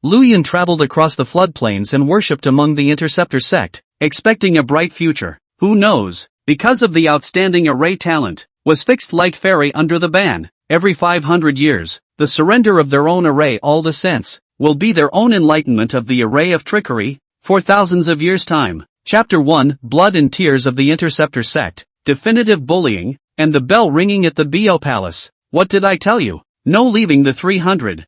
Lu Yun traveled across the floodplains and worshipped among the Interceptor sect, expecting a bright future. Who knows? Because of the outstanding array talent, was fixed light fairy under the ban. Every 500 years, the surrender of their own array all the sense, will be their own enlightenment of the array of trickery, for thousands of years' time. Chapter 1, Blood and Tears of the Interceptor Sect, Definitive Bullying, and the Bell Ringing at the Bo Palace. What did I tell you? No leaving the 300,000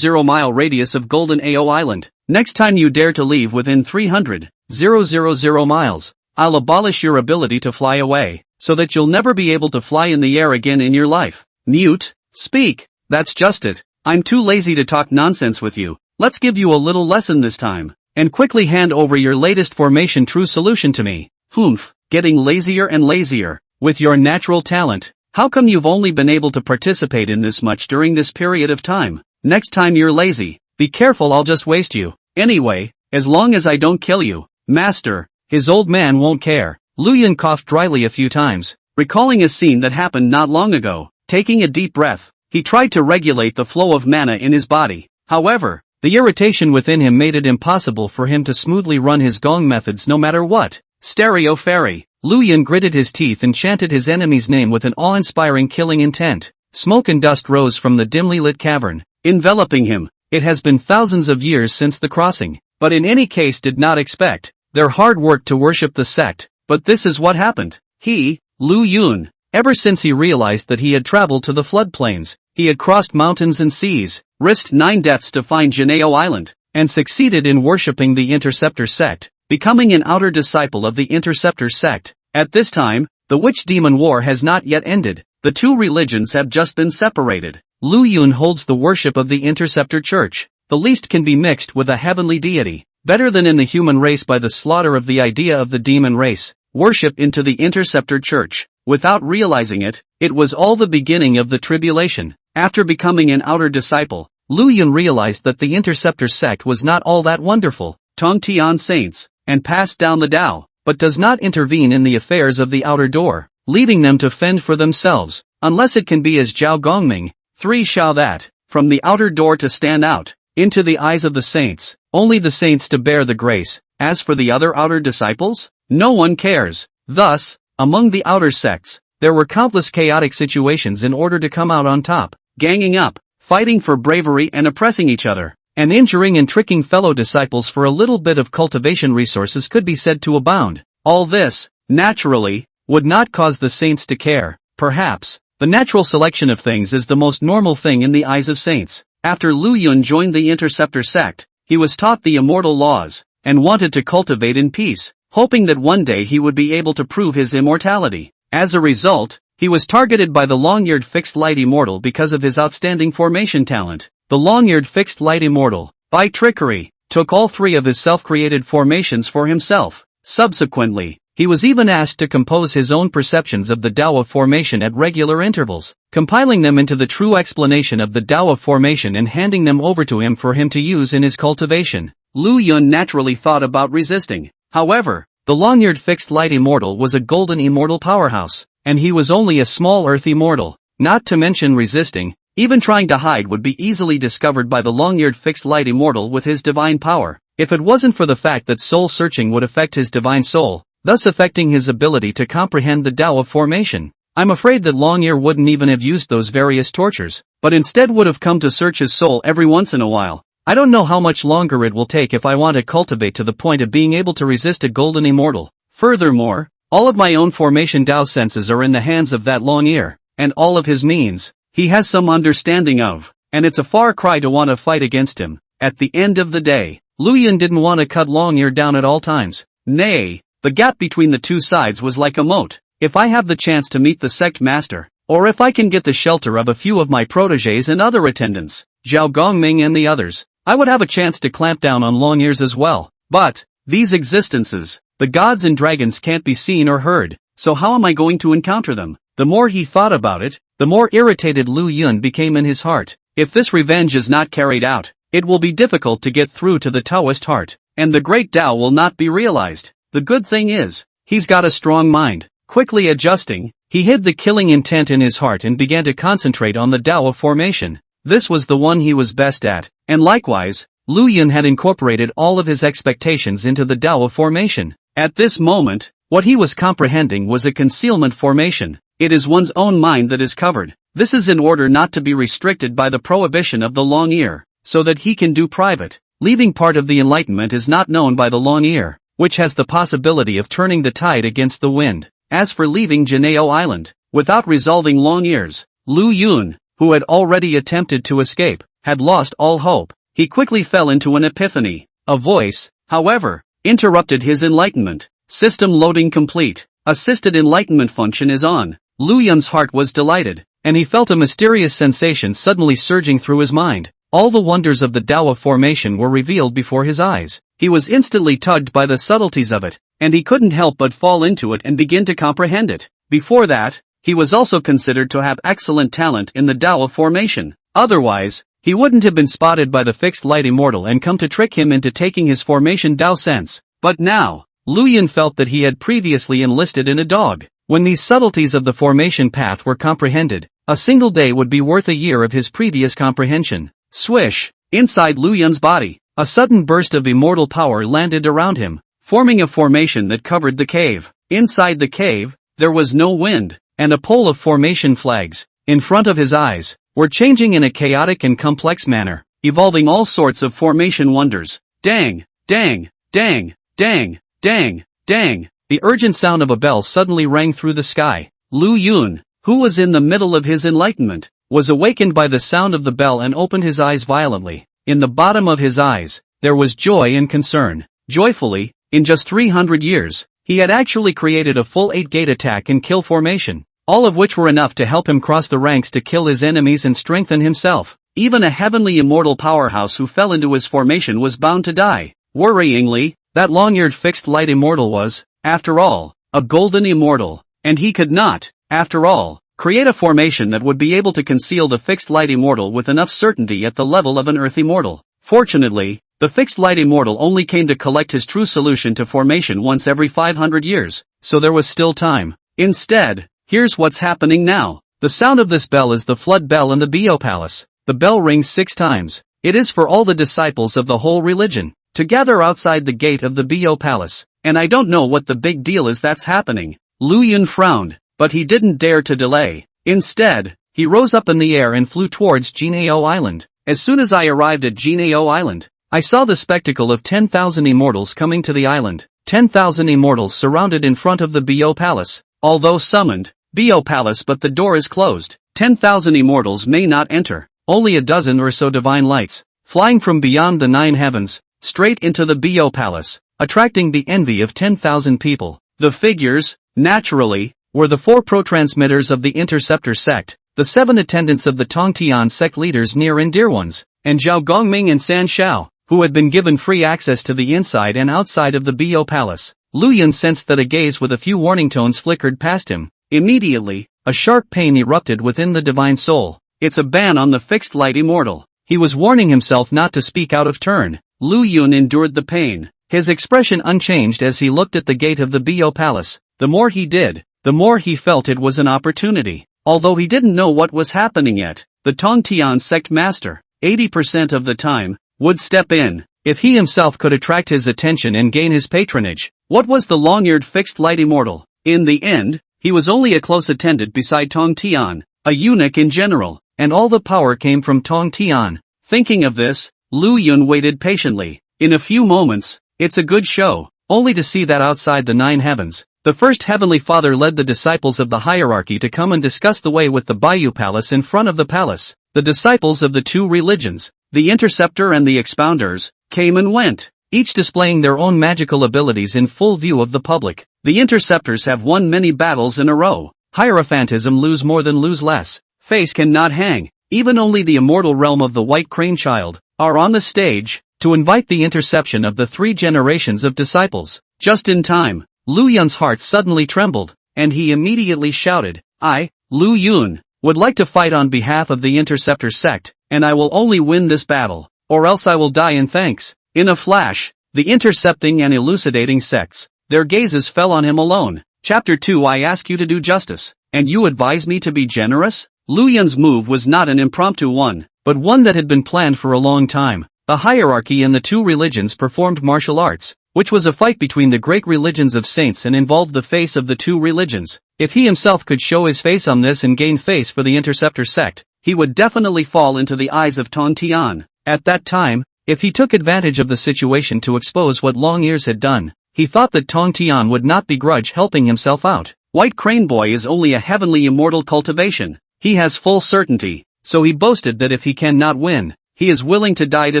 mile radius of Golden Ao Island. Next time you dare to leave within 300,000 miles, I'll abolish your ability to fly away, so that you'll never be able to fly in the air again in your life. Mute, speak, that's just it. I'm too lazy to talk nonsense with you. Let's give you a little lesson this time, and quickly hand over your latest formation true solution to me. Humph, getting lazier and lazier. With your natural talent, how come you've only been able to participate in this much during this period of time? Next time you're lazy, be careful, I'll just waste you. Anyway, as long as I don't kill you, master, his old man won't care. Lu Yun coughed dryly a few times, recalling a scene that happened not long ago. Taking a deep breath, he tried to regulate the flow of mana in his body. However, the irritation within him made it impossible for him to smoothly run his gong methods no matter what. Stereo Fairy. Lu Yun gritted his teeth and chanted his enemy's name with an awe-inspiring killing intent. Smoke and dust rose from the dimly lit cavern, enveloping him. It has been thousands of years since the crossing, but in any case did not expect their hard work to worship the sect. But this is what happened. He, Lu Yun, ever since he realized that he had traveled to the floodplains, he had crossed mountains and seas, risked 9 deaths to find Janeo Island, and succeeded in worshipping the Interceptor sect, becoming an outer disciple of the Interceptor sect. At this time, the witch-demon war has not yet ended. The two religions have just been separated. Lu Yun holds the worship of the Interceptor Church. The least can be mixed with a heavenly deity, better than in the human race by the slaughter of the idea of the demon race. Worship into the Interceptor Church. Without realizing it, it was all the beginning of the tribulation. After becoming an outer disciple, Lu Yun realized that the Interceptor sect was not all that wonderful. Tong Tian saints, and passed down the Tao, but does not intervene in the affairs of the outer door, leaving them to fend for themselves, unless it can be as Zhao Gongming, 3 Shao that, from the outer door to stand out, into the eyes of the saints, only the saints to bear the grace. As for the other outer disciples, no one cares. Thus, among the outer sects, there were countless chaotic situations in order to come out on top, ganging up, fighting for bravery and oppressing each other, and injuring and tricking fellow disciples for a little bit of cultivation resources could be said to abound. All this, naturally, would not cause the saints to care. Perhaps, the natural selection of things is the most normal thing in the eyes of saints. After Lu Yun joined the Interceptor sect, he was taught the immortal laws, and wanted to cultivate in peace, hoping that one day he would be able to prove his immortality. As a result, he was targeted by the long-eared fixed light immortal because of his outstanding formation talent. The long-eared fixed light immortal, by trickery, took all 3 of his self-created formations for himself. Subsequently, he was even asked to compose his own perceptions of the Tao of formation at regular intervals, compiling them into the true explanation of the Tao of formation and handing them over to him for him to use in his cultivation. Lu Yun naturally thought about resisting. However, the long-eared fixed light immortal was a golden immortal powerhouse, and he was only a small earth immortal. Not to mention resisting, even trying to hide would be easily discovered by the long-eared fixed light immortal with his divine power, if it wasn't for the fact that soul-searching would affect his divine soul, thus affecting his ability to comprehend the Tao of formation. I'm afraid that Long-Ear wouldn't even have used those various tortures, but instead would have come to search his soul every once in a while. I don't know how much longer it will take if I want to cultivate to the point of being able to resist a golden immortal. Furthermore, all of my own formation Tao senses are in the hands of that Long-Ear, and all of his means, he has some understanding of, and it's a far cry to want to fight against him. At the end of the day, Lu Yun didn't want to cut Long-Ear down at all times. Nay, the gap between the two sides was like a moat. If I have the chance to meet the sect master, or if I can get the shelter of a few of my protégés and other attendants, Zhao Gongming and the others, I would have a chance to clamp down on Long-Ears as well. But, these existences, the gods and dragons can't be seen or heard, so how am I going to encounter them? The more he thought about it, the more irritated Lu Yun became in his heart. If this revenge is not carried out, it will be difficult to get through to the Taoist heart, and the great Tao will not be realized. The good thing is, he's got a strong mind. Quickly adjusting, he hid the killing intent in his heart and began to concentrate on the Tao of formation. This was the one he was best at, and likewise, Lu Yun had incorporated all of his expectations into the Tao of formation. At this moment, what he was comprehending was a concealment formation. It is one's own mind that is covered. This is in order not to be restricted by the prohibition of the long ear, so that he can do private. Leaving part of the enlightenment is not known by the long ear, which has the possibility of turning the tide against the wind. As for leaving Janeo Island, without resolving long ears, Lu Yun, who had already attempted to escape, had lost all hope. He quickly fell into an epiphany. A voice, however, interrupted his enlightenment. System loading complete. Assisted enlightenment function is on. Lu Yun's heart was delighted, and he felt a mysterious sensation suddenly surging through his mind. All the wonders of the Tao of formation were revealed before his eyes. He was instantly tugged by the subtleties of it, and he couldn't help but fall into it and begin to comprehend it. Before that, he was also considered to have excellent talent in the Tao of formation. Otherwise, he wouldn't have been spotted by the fixed light immortal and come to trick him into taking his formation Tao sense. But now, Lu Yun felt that he had previously enlisted in a dog. When these subtleties of the formation path were comprehended, a single day would be worth a year of his previous comprehension. Swish! Inside Lu Yun's body, a sudden burst of immortal power landed around him, forming a formation that covered the cave. Inside the cave, there was no wind, and a pole of formation flags, in front of his eyes, were changing in a chaotic and complex manner, evolving all sorts of formation wonders. Dang! Dang! Dang! Dang! Dang! Dang! The urgent sound of a bell suddenly rang through the sky. Lu Yun, who was in the middle of his enlightenment, was awakened by the sound of the bell and opened his eyes violently. In the bottom of his eyes, there was joy and concern. Joyfully, in just 300 years, he had actually created a full 8-gate attack and kill formation, all of which were enough to help him cross the ranks to kill his enemies and strengthen himself. Even a heavenly immortal powerhouse who fell into his formation was bound to die. Worryingly, that long-eared fixed light immortal was, after all, a golden immortal, and he could not, after all, create a formation that would be able to conceal the fixed light immortal with enough certainty at the level of an earth immortal. Fortunately, the fixed light immortal only came to collect his true solution to formation once every 500 years, so there was still time. Instead, here's what's happening now. The sound of this bell is the flood bell in the Bio Palace. The bell rings 6 times. It is for all the disciples of the whole religion to gather outside the gate of the Bio Palace, and I don't know what the big deal is that's happening. Lu Yun frowned, but he didn't dare to delay. Instead, he rose up in the air and flew towards Jineo Island. As soon as I arrived at Jineo Island, I saw the spectacle of 10,000 immortals coming to the island. 10,000 immortals surrounded in front of the Bio Palace. Although summoned, Bio Palace, but the door is closed. 10,000 immortals may not enter. Only a dozen or so divine lights, flying from beyond the 9 heavens, straight into the Bio Palace, attracting the envy of 10,000 people. The figures, naturally, were the 4 pro-transmitters of the Interceptor sect, the 7 attendants of the Tongtian sect leaders, near and dear ones, and Zhao Gongming and San Shao, who had been given free access to the inside and outside of the Bio Palace. Lu Yun sensed that a gaze with a few warning tones flickered past him. Immediately, a sharp pain erupted within the divine soul. It's a ban on the fixed light immortal. He was warning himself not to speak out of turn. Lu Yun endured the pain, his expression unchanged as he looked at the gate of the Bio Palace. The more he did, the more he felt it was an opportunity. Although he didn't know what was happening yet, the Tongtian sect master, 80% of the time, would step in, if he himself could attract his attention and gain his patronage. What was the long-eared fixed light immortal? In the end, he was only a close attendant beside Tongtian, a eunuch in general, and all the power came from Tongtian. Thinking of this, Lu Yun waited patiently. In a few moments, it's a good show, only to see that outside the 9 heavens, the first heavenly father led the disciples of the hierarchy to come and discuss the way with the Bayou Palace in front of the palace. The disciples of the 2 religions, the Interceptor and the Expounders, came and went, each displaying their own magical abilities in full view of the public. The Interceptors have won many battles in a row. Hierophantism lose more than lose less. Face cannot hang. Even only the immortal realm of the White Crane Child are on the stage to invite the interception of the 3 generations of disciples. Just in time, Lu Yun's heart suddenly trembled, and he immediately shouted, I, Lu Yun, would like to fight on behalf of the Interceptor sect, and I will only win this battle, or else I will die in thanks. In a flash, the intercepting and elucidating sects, their gazes fell on him alone. Chapter 2. I ask you to do justice, and you advise me to be generous? Lu Yun's move was not an impromptu one, but one that had been planned for a long time. The hierarchy in the two religions performed martial arts, which was a fight between the great religions of saints and involved the face of the two religions. If he himself could show his face on this and gain face for the interceptor sect, he would definitely fall into the eyes of Tong Tian. At that time, if he took advantage of the situation to expose what Long Ears had done, he thought that Tong Tian would not begrudge helping himself out. White Crane Boy is only a heavenly immortal cultivation. He has full certainty, so he boasted that if he cannot win, he is willing to die to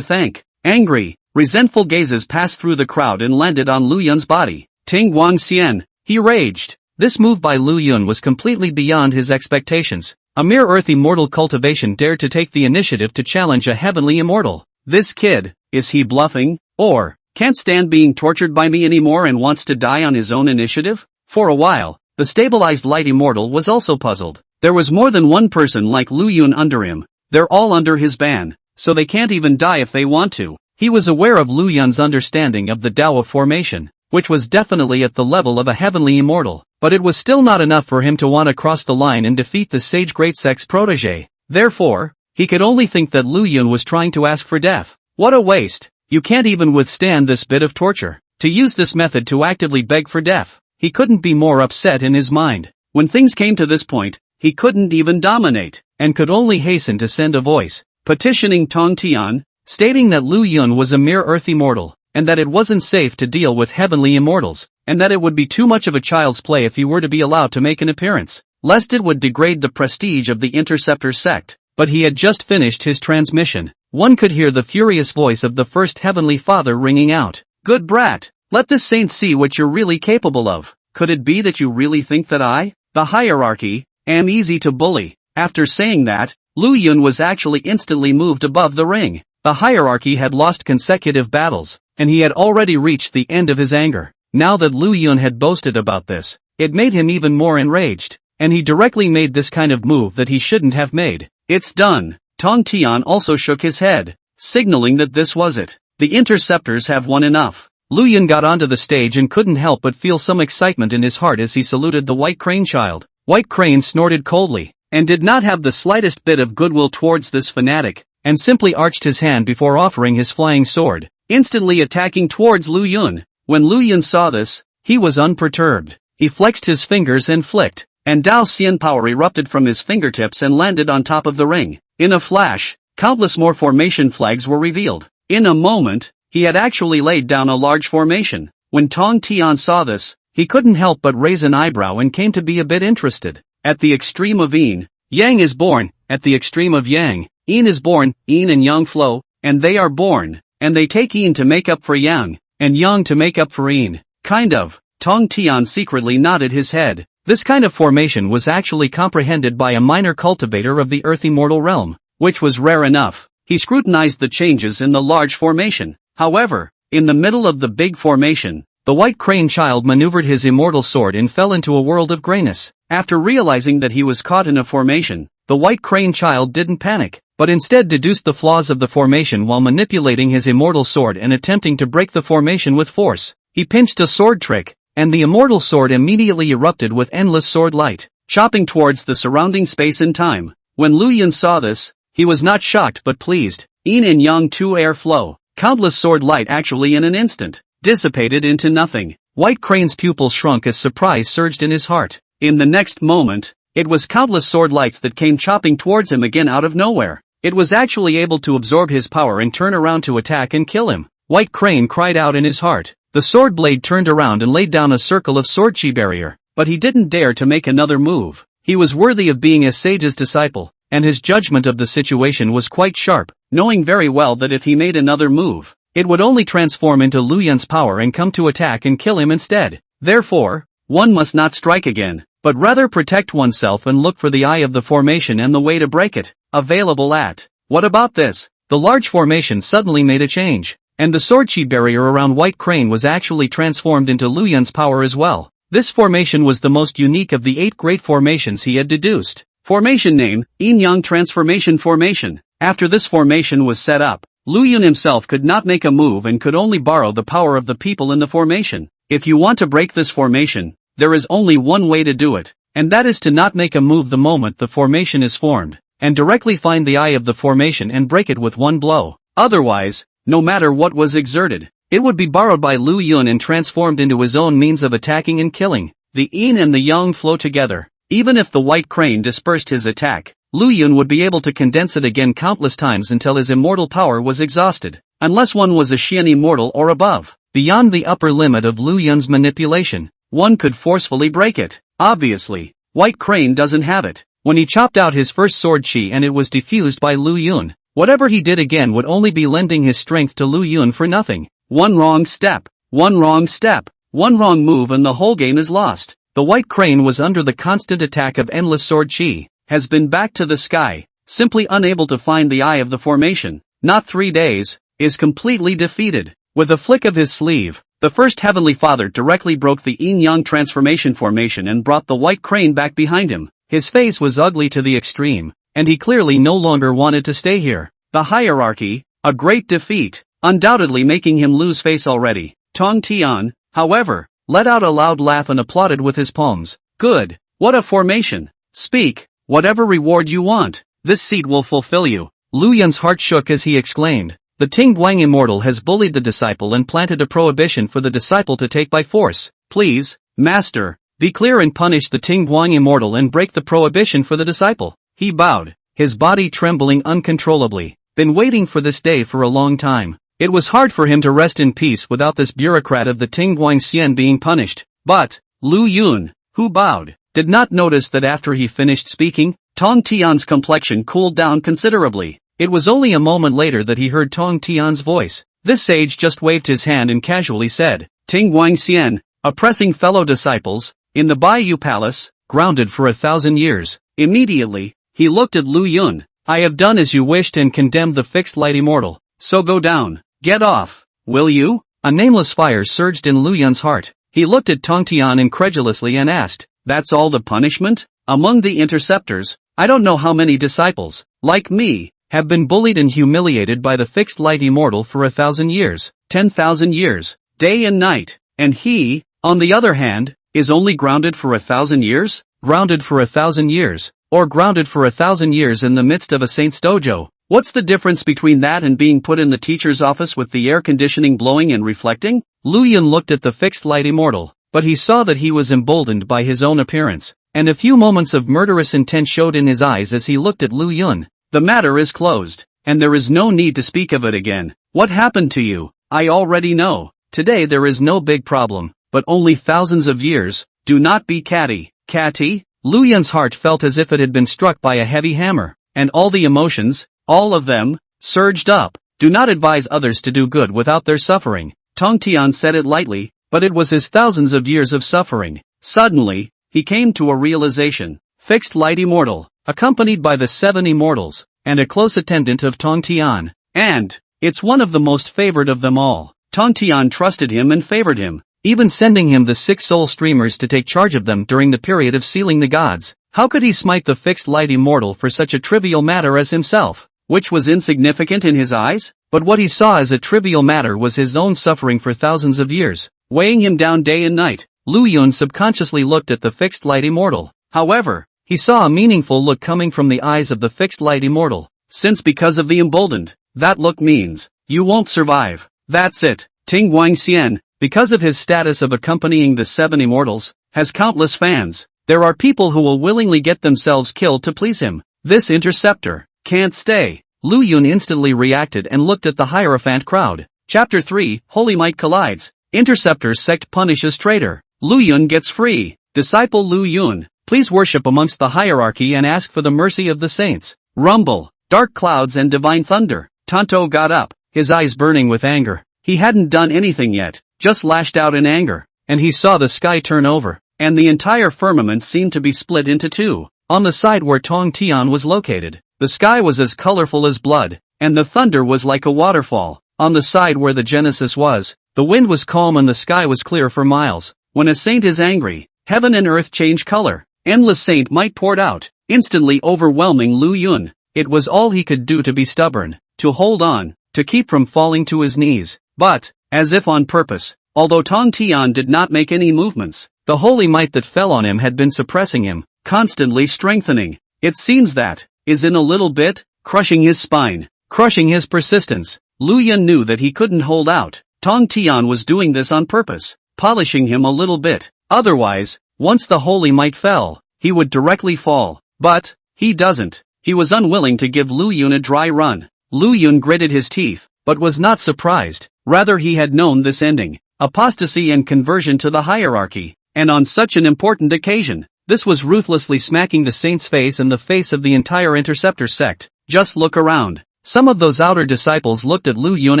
thank. Angry, resentful gazes passed through the crowd and landed on Lu Yun's body. Ting Guangxian, he raged. This move by Lu Yun was completely beyond his expectations. A mere earth immortal cultivation dared to take the initiative to challenge a heavenly immortal. This kid, is he bluffing? Or, can't stand being tortured by me anymore and wants to die on his own initiative? For a while, the stabilized light immortal was also puzzled. There was more than one person like Lu Yun under him. They're all under his ban, so they can't even die if they want to. He was aware of Lu Yun's understanding of the Tao of formation, which was definitely at the level of a heavenly immortal, but it was still not enough for him to want to cross the line and defeat the sage great sect's protege. Therefore, he could only think that Lu Yun was trying to ask for death. What a waste! You can't even withstand this bit of torture. To use this method to actively beg for death, he couldn't be more upset in his mind. When things came to this point, he couldn't even dominate, and could only hasten to send a voice, petitioning Tong Tian, stating that Lu Yun was a mere earth immortal, and that it wasn't safe to deal with heavenly immortals, and that it would be too much of a child's play if he were to be allowed to make an appearance, lest it would degrade the prestige of the Interceptor sect. But he had just finished his transmission. One could hear the furious voice of the first Heavenly Father ringing out. Good brat, let this saint see what you're really capable of. Could it be that you really think that I, the hierarchy, am easy to bully? After saying that, Lu Yun was actually instantly moved above the ring. The hierarchy had lost consecutive battles, and he had already reached the end of his anger. Now that Lu Yun had boasted about this, it made him even more enraged, and he directly made this kind of move that he shouldn't have made. It's done. Tong Tian also shook his head, signaling that this was it. The interceptors have won enough. Lu Yun got onto the stage and couldn't help but feel some excitement in his heart as he saluted the White Crane child. White Crane snorted coldly, and did not have the slightest bit of goodwill towards this fanatic, and simply arched his hand before offering his flying sword, instantly attacking towards Lu Yun. When Lu Yun saw this, he was unperturbed. He flexed his fingers and flicked, and Dao Xian power erupted from his fingertips and landed on top of the ring. In a flash, countless more formation flags were revealed. In a moment, he had actually laid down a large formation. When Tong Tian saw this, he couldn't help but raise an eyebrow and came to be a bit interested. At the extreme of yin, yang is born. At the extreme of yang, yin is born. Yin and yang flow, and they are born, and they take yin to make up for yang, and yang to make up for yin. Kind of. Tong Tian secretly nodded his head. This kind of formation was actually comprehended by a minor cultivator of the Earth Immortal realm, which was rare enough. He scrutinized the changes in the large formation. However, in the middle of the big formation, the White Crane child maneuvered his immortal sword and fell into a world of grayness. After realizing that he was caught in a formation, the White Crane child didn't panic, but instead deduced the flaws of the formation while manipulating his immortal sword and attempting to break the formation with force. He pinched a sword trick, and the immortal sword immediately erupted with endless sword light, chopping towards the surrounding space and time. When Lu Yun saw this, he was not shocked but pleased. Yin and yang two air flow. Countless sword light actually in an instant dissipated into nothing. White Crane's pupils shrunk as surprise surged in his heart. In the next moment, it was countless sword lights that came chopping towards him again out of nowhere. It was actually able to absorb his power and turn around to attack and kill him. White Crane cried out in his heart. The sword blade turned around and laid down a circle of sword chi barrier, but he didn't dare to make another move. He was worthy of being a sage's disciple, and his judgment of the situation was quite sharp, knowing very well that if he made another move, it would only transform into Lu Yun's power and come to attack and kill him instead. Therefore, one must not strike again, but rather protect oneself and look for the eye of the formation and the way to break it. Available at. What about this? The large formation suddenly made a change, and the sword chi barrier around White Crane was actually transformed into Lu Yun's power as well. This formation was the most unique of the 8 great formations he had deduced. Formation name, Yin Yang Transformation Formation. After this formation was set up, Lu Yun himself could not make a move and could only borrow the power of the people in the formation. If you want to break this formation, there is only one way to do it, and that is to not make a move the moment the formation is formed, and directly find the eye of the formation and break it with one blow. Otherwise, no matter what was exerted. It would be borrowed by Lu Yun and transformed into his own means of attacking and killing. The yin and the yang flow together. Even if the white crane dispersed his attack, Lu Yun would be able to condense it again countless times until his immortal power was exhausted. Unless one was a Xian immortal or above, beyond the upper limit of Lu Yun's manipulation, one could forcefully break it. Obviously, White Crane doesn't have it. When he chopped out his first sword chi and it was diffused by Lu Yun, whatever he did again would only be lending his strength to Lu Yun for nothing. One wrong step, one wrong move and the whole game is lost. The White Crane was under the constant attack of endless sword chi, has been back to the sky, simply unable to find the eye of the formation, not 3 days, is completely defeated. With a flick of his sleeve, the first Heavenly Father directly broke the yin-yang transformation formation and brought the White Crane back behind him. His face was ugly to the extreme, and he clearly no longer wanted to stay here. The hierarchy, a great defeat, undoubtedly making him lose face already. Tong Tian, however, let out a loud laugh and applauded with his palms. Good, what a formation. Speak, whatever reward you want, this seat will fulfill you. Lu Yun's heart shook as he exclaimed. The Ting Guang immortal has bullied the disciple and planted a prohibition for the disciple to take by force. Please, master, be clear and punish the Ting Guang immortal and break the prohibition for the disciple. He bowed, his body trembling uncontrollably. Been waiting for this day for a long time. It was hard for him to rest in peace without this bureaucrat of the Ting Guang Xian being punished. But, Lu Yun, who bowed, did not notice that after he finished speaking, Tong Tian's complexion cooled down considerably. It was only a moment later that he heard Tong Tian's voice. This sage just waved his hand and casually said, Ting Guang Xian, oppressing fellow disciples, in the Baiyu Palace, grounded for 1,000 years. Immediately, he looked at Lu Yun. I have done as you wished and condemned the fixed light immortal. So go down. Get off, will you? A nameless fire surged in Lu Yun's heart. He looked at Tong Tian incredulously and asked, that's all the punishment? Among the interceptors, I don't know how many disciples, like me, have been bullied and humiliated by the fixed light immortal for 1,000 years, 10,000 years, day and night, and he, on the other hand, is only grounded for 1,000 years? Grounded for 1,000 years, or grounded for 1,000 years in the midst of a saint's dojo. What's the difference between that and being put in the teacher's office with the air conditioning blowing and reflecting? Lu Yun looked at the fixed light immortal, but he saw that he was emboldened by his own appearance, and a few moments of murderous intent showed in his eyes as he looked at Lu Yun. The matter is closed, and there is no need to speak of it again. What happened to you? I already know. Today there is no big problem, but only thousands of years. Do not be catty. Catty? Lu Yun's heart felt as if it had been struck by a heavy hammer, and all the emotions, all of them, surged up. Do not advise others to do good without their suffering. Tong Tian said it lightly, but it was his thousands of years of suffering. Suddenly, he came to a realization. Fixed light immortal, accompanied by the 7 immortals, and a close attendant of Tong Tian. And, it's one of the most favored of them all. Tong Tian trusted him and favored him, even sending him the 6 soul streamers to take charge of them during the period of sealing the gods. How could he smite the fixed light immortal for such a trivial matter as himself, which was insignificant in his eyes? But what he saw as a trivial matter was his own suffering for thousands of years, weighing him down day and night. Lu Yun subconsciously looked at the fixed light immortal. However, he saw a meaningful look coming from the eyes of the fixed light immortal. Since because of the emboldened, that look means, you won't survive. That's it. Ting Guang Xian, because of his status of accompanying the 7 immortals, has countless fans. There are people who will willingly get themselves killed to please him. This interceptor can't stay. Lu Yun instantly reacted and looked at the Hierophant crowd. Chapter 3, Holy Might Collides. Interceptor sect punishes traitor. Lu Yun gets free. Disciple Lu Yun, please worship amongst the hierarchy and ask for the mercy of the saints. Rumble, dark clouds and divine thunder. Tonto got up, his eyes burning with anger. He hadn't done anything yet, just lashed out in anger, and he saw the sky turn over, and the entire firmament seemed to be split into 2. On the side where Tong Tian was located, the sky was as colorful as blood, and the thunder was like a waterfall. On the side where the Genesis was, the wind was calm and the sky was clear for miles. When a saint is angry, heaven and earth change color. Endless saint might poured out, instantly overwhelming Lu Yun. It was all he could do to be stubborn, to hold on, to keep from falling to his knees. But, as if on purpose, although Tong Tian did not make any movements, the holy might that fell on him had been suppressing him, constantly strengthening. It seems that, is in a little bit, crushing his spine, crushing his persistence. Lu Yun knew that he couldn't hold out. Tong Tian was doing this on purpose, polishing him a little bit. Otherwise, once the holy might fell, he would directly fall. But he doesn't. He was unwilling to give Lu Yun a dry run. Lu Yun gritted his teeth, but was not surprised. Rather, he had known this ending. Apostasy and conversion to the hierarchy. And on such an important occasion, this was ruthlessly smacking the saint's face and the face of the entire interceptor sect. Just look around. Some of those outer disciples looked at Lu Yun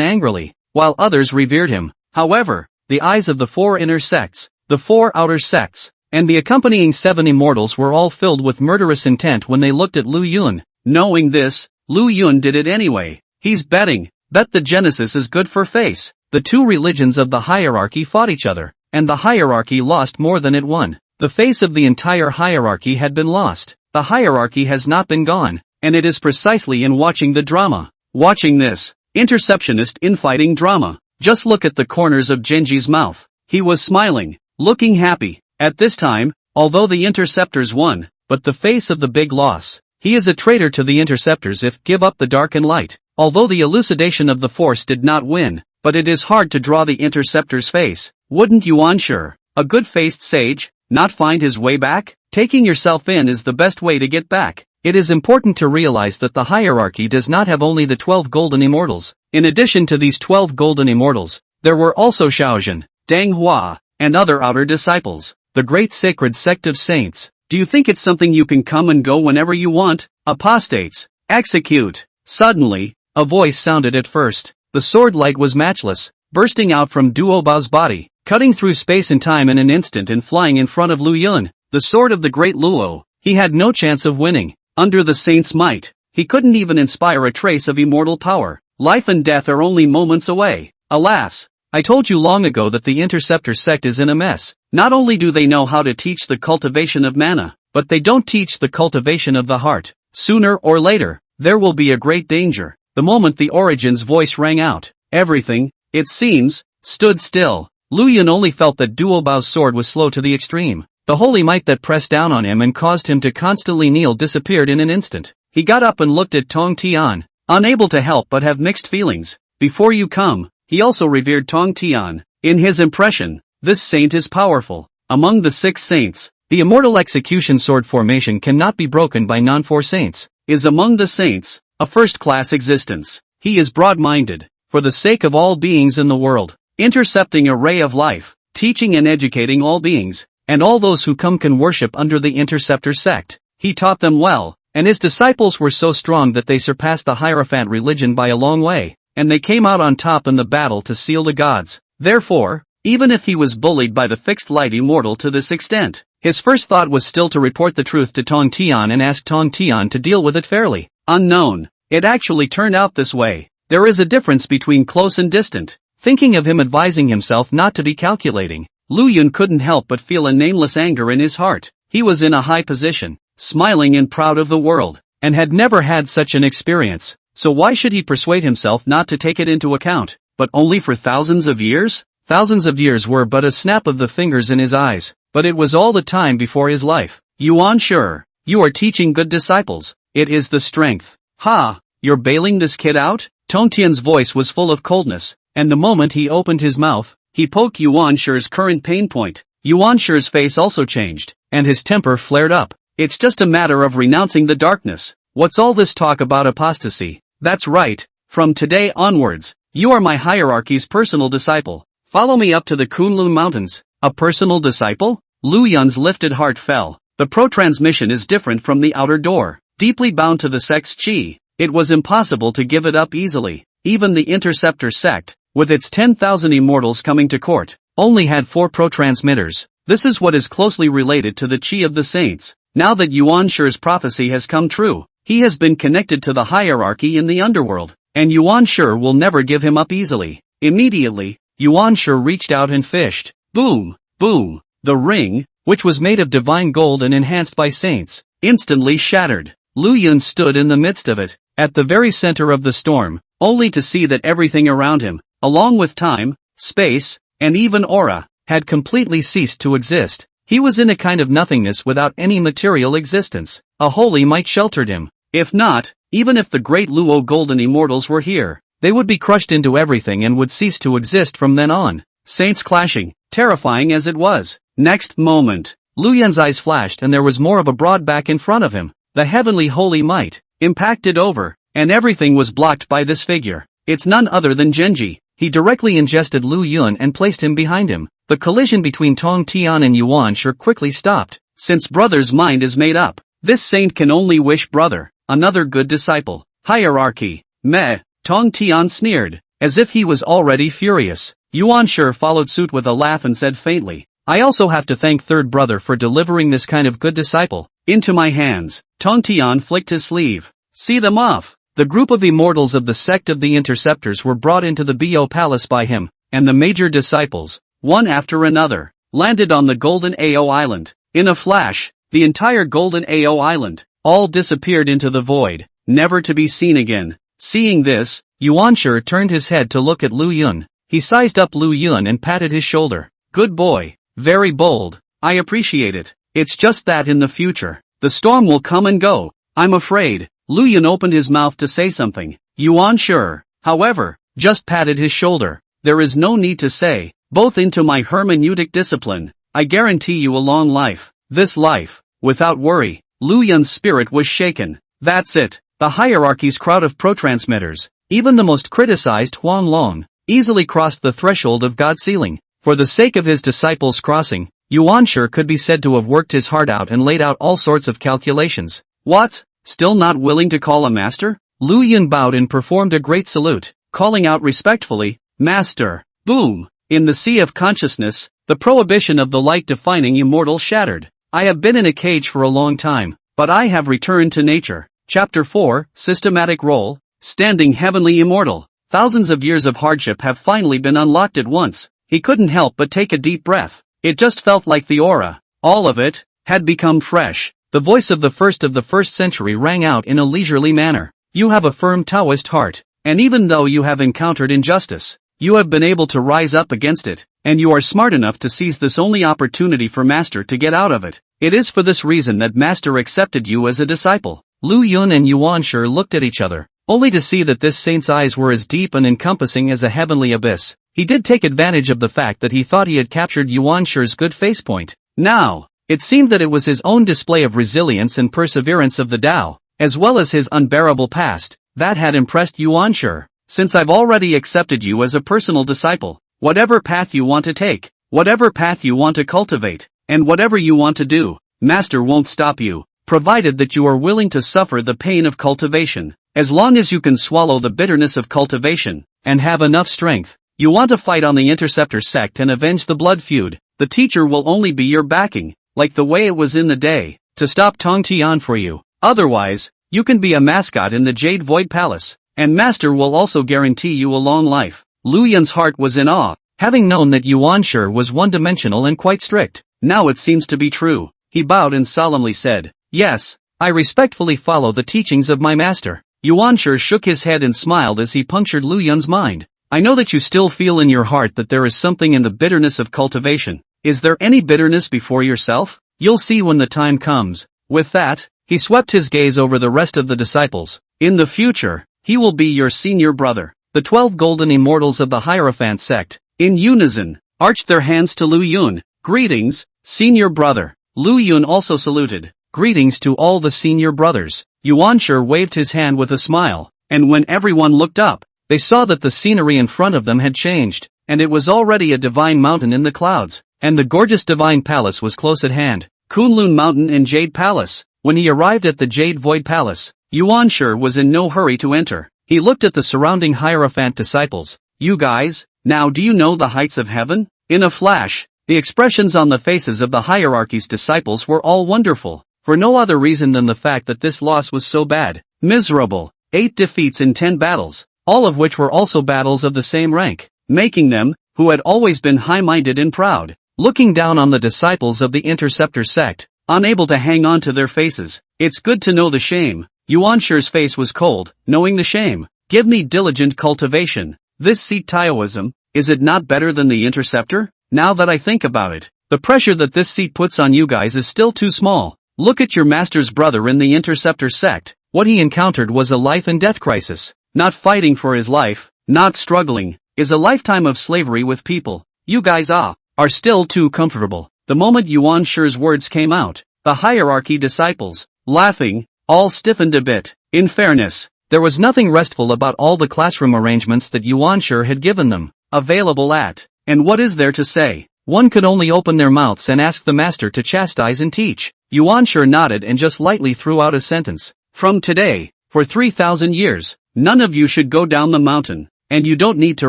angrily, while others revered him. However, the eyes of the 4 inner sects, the 4 outer sects, and the accompanying 7 immortals were all filled with murderous intent when they looked at Lu Yun. Knowing this, Lu Yun did it anyway. He's betting. Bet the Genesis is good for face. The 2 religions of the hierarchy fought each other, and the hierarchy lost more than it won. The face of the entire hierarchy had been lost. The hierarchy has not been gone, and it is precisely in watching the drama. Watching this interceptionist infighting drama. Just look at the corners of Genji's mouth. He was smiling, looking happy. At this time, although the interceptors won, but the face of the big loss. He is a traitor to the interceptors if give up the dark and light. Although the elucidation of the force did not win, but it is hard to draw the interceptor's face. Wouldn't Yuan Sure, a good-faced sage, not find his way back? Taking yourself in is the best way to get back. It is important to realize that the hierarchy does not have only the 12 golden immortals. In addition to these 12 golden immortals, there were also Shaojin, Dang Hua, and other outer disciples, the great sacred sect of saints. Do you think it's something you can come and go whenever you want? Apostates, execute! Suddenly, a voice sounded at first. The sword light was matchless, bursting out from Duo Bao's body, cutting through space and time in an instant and flying in front of Lu Yun. The sword of the great Luo. He had no chance of winning. Under the saint's might, he couldn't even inspire a trace of immortal power. Life and death are only moments away. Alas, I told you long ago that the interceptor sect is in a mess. Not only do they know how to teach the cultivation of mana, but they don't teach the cultivation of the heart. Sooner or later, there will be a great danger. The moment the Origin's voice rang out, everything, it seems, stood still. Lu Yun only felt that Duo Bao's sword was slow to the extreme. The holy might that pressed down on him and caused him to constantly kneel disappeared in an instant. He got up and looked at Tong Tian, unable to help but have mixed feelings. Before you come, he also revered Tong Tian. In his impression, this saint is powerful. Among the 6 saints, the immortal execution sword formation cannot be broken by non-4 saints. Is among the saints, a first-class existence. He is broad-minded, for the sake of all beings in the world, intercepting a ray of life, teaching and educating all beings. And all those who come can worship under the interceptor sect. He taught them well, and his disciples were so strong that they surpassed the Hierophant religion by a long way, and they came out on top in the battle to seal the gods. Therefore, even if he was bullied by the fixed light immortal to this extent, his first thought was still to report the truth to Tong Tian and ask Tong Tian to deal with it fairly. Unknown. It actually turned out this way. There is a difference between close and distant. Thinking of him advising himself not to be calculating, Lu Yun couldn't help but feel a nameless anger in his heart. He was in a high position, smiling and proud of the world, and had never had such an experience, so why should he persuade himself not to take it into account? But only for thousands of years? Thousands of years were but a snap of the fingers in his eyes, but it was all the time before his life. Yuan Sure, you are teaching good disciples. It is the strength. Ha, you're bailing this kid out? Tong Tian's voice was full of coldness, and the moment he opened his mouth, he poked Yuan Shure's current pain point. Yuan Shure's face also changed, and his temper flared up. It's just a matter of renouncing the darkness. What's all this talk about apostasy? That's right. From today onwards, you are my hierarchy's personal disciple. Follow me up to the Kunlun Mountains. A personal disciple? Lu Yun's lifted heart fell. The pro-transmission is different from the outer door. Deeply bound to the sect's chi, it was impossible to give it up easily. Even the interceptor sect, with its 10,000 immortals coming to court, only had 4 pro-transmitters. This is what is closely related to the chi of the saints. Now that Yuan Shure's prophecy has come true, he has been connected to the hierarchy in the underworld, and Yuan Shure will never give him up easily. Immediately, Yuan Shure reached out and fished. Boom, boom. The ring, which was made of divine gold and enhanced by saints, instantly shattered. Lu Yun stood in the midst of it, at the very center of the storm, only to see that everything around him, along with time, space, and even aura, had completely ceased to exist. He was in a kind of nothingness without any material existence. A holy might sheltered him. If not, even if the great Luo golden immortals were here, They would be crushed into everything and would cease to exist from then on. Saints clashing, terrifying as it was. Next moment, Lu Yun's eyes flashed and there was more of a broad back in front of him. The heavenly holy might impacted over, and everything was blocked by this figure. It's none other than Genji. He directly ingested Lu Yun and placed him behind him. The collision between Tong Tian and Yuan Shi quickly stopped. Since brother's mind is made up, this saint can only wish brother another good disciple. Hierarchy. Meh. Tong Tian sneered, as if he was already furious. Yuan Shi followed suit with a laugh and said faintly, I also have to thank third brother for delivering this kind of good disciple into my hands. Tong Tian flicked his sleeve. See them off. The group of immortals of the sect of the Interceptors were brought into the Bo Palace by him, and the major disciples, one after another, landed on the Golden Ao Island. In a flash, the entire Golden Ao Island, all disappeared into the void, never to be seen again. Seeing this, Yuan Shi turned his head to look at Lu Yun. He sized up Lu Yun and patted his shoulder. Good boy, very bold, I appreciate it. It's just that in the future, the storm will come and go. I'm afraid. Lu Yun opened his mouth to say something. Yuan Shi, however, just patted his shoulder. There is no need to say, both into my hermeneutic discipline, I guarantee you a long life. This life, without worry. Lu Yun's spirit was shaken. That's it. The hierarchy's crowd of pro-transmitters, even the most criticized Huang Long, easily crossed the threshold of God's ceiling. For the sake of his disciples crossing, Yuan Shi could be said to have worked his heart out and laid out all sorts of calculations. What? Still not willing to call a master? Lu Yun bowed and performed a great salute, calling out respectfully, Master. Boom! In the sea of consciousness, the prohibition of the light-defining immortal shattered. I have been in a cage for a long time, but I have returned to nature. Chapter 4, Systematic Role, Standing Heavenly Immortal. Thousands of years of hardship have finally been unlocked at once. He couldn't help but take a deep breath. It just felt like the aura, all of it, had become fresh. The voice of the first century rang out in a leisurely manner. You have a firm Taoist heart, and even though you have encountered injustice, you have been able to rise up against it, and you are smart enough to seize this only opportunity for Master to get out of it. It is for this reason that Master accepted you as a disciple. Lu Yun and Yuan Shi looked at each other, only to see that this saint's eyes were as deep and encompassing as a heavenly abyss. He did take advantage of the fact that he thought he had captured Yuan Shi's good face point. Now, it seemed that it was his own display of resilience and perseverance of the Tao, as well as his unbearable past, that had impressed Yuan Shi. Since I've already accepted you as a personal disciple, whatever path you want to take, whatever path you want to cultivate, and whatever you want to do, Master won't stop you, provided that you are willing to suffer the pain of cultivation. As long as you can swallow the bitterness of cultivation, and have enough strength, you want to fight on the Interceptor sect and avenge the blood feud, the teacher will only be your backing, like the way it was in the day, to stop Tong Tian for you. Otherwise, you can be a mascot in the Jade Void Palace, and Master will also guarantee you a long life. Lu Yun's heart was in awe, having known that Yuan Shi was one-dimensional and quite strict. Now it seems to be true. He bowed and solemnly said, Yes, I respectfully follow the teachings of my master. Yuan Shi shook his head and smiled as he punctured Lu Yun's mind. I know that you still feel in your heart that there is something in the bitterness of cultivation. Is there any bitterness before yourself? You'll see when the time comes. With that, he swept his gaze over the rest of the disciples. In the future, he will be your senior brother. The 12 golden immortals of the Hierophant sect, in unison, arched their hands to Lu Yun. Greetings, senior brother. Lu Yun also saluted. Greetings to all the senior brothers. Yuan Shi waved his hand with a smile, and when everyone looked up, they saw that the scenery in front of them had changed, and it was already a divine mountain in the clouds, and the gorgeous divine palace was close at hand. Kunlun Mountain and Jade Palace. When he arrived at the Jade Void Palace, Yuan Shi was in no hurry to enter. He looked at the surrounding Hierophant disciples. You guys, now do you know the heights of heaven? In a flash, the expressions on the faces of the hierarchy's disciples were all wonderful, for no other reason than the fact that this loss was so bad. Miserable. 8 defeats in 10 battles, all of which were also battles of the same rank, making them, who had always been high-minded and proud, looking down on the disciples of the Interceptor sect, unable to hang on to their faces. It's good to know the shame. Yuan Shi's face was cold, knowing the shame. Give me diligent cultivation. This seat Taoism, is it not better than the Interceptor? Now that I think about it, the pressure that this seat puts on you guys is still too small. Look at your master's brother in the Interceptor sect. What he encountered was a life and death crisis. not fighting for his life, not struggling, is a lifetime of slavery with people. You guys are still too comfortable. The moment Yuan Shi's words came out, the hierarchy disciples, laughing, all stiffened a bit. In fairness, there was nothing restful about all the classroom arrangements that Yuan Shi had given them, available at, and what is there to say? One could only open their mouths and ask the master to chastise and teach. Yuan Shi nodded and just lightly threw out a sentence. From today, for 3,000 years, none of you should go down the mountain, and you don't need to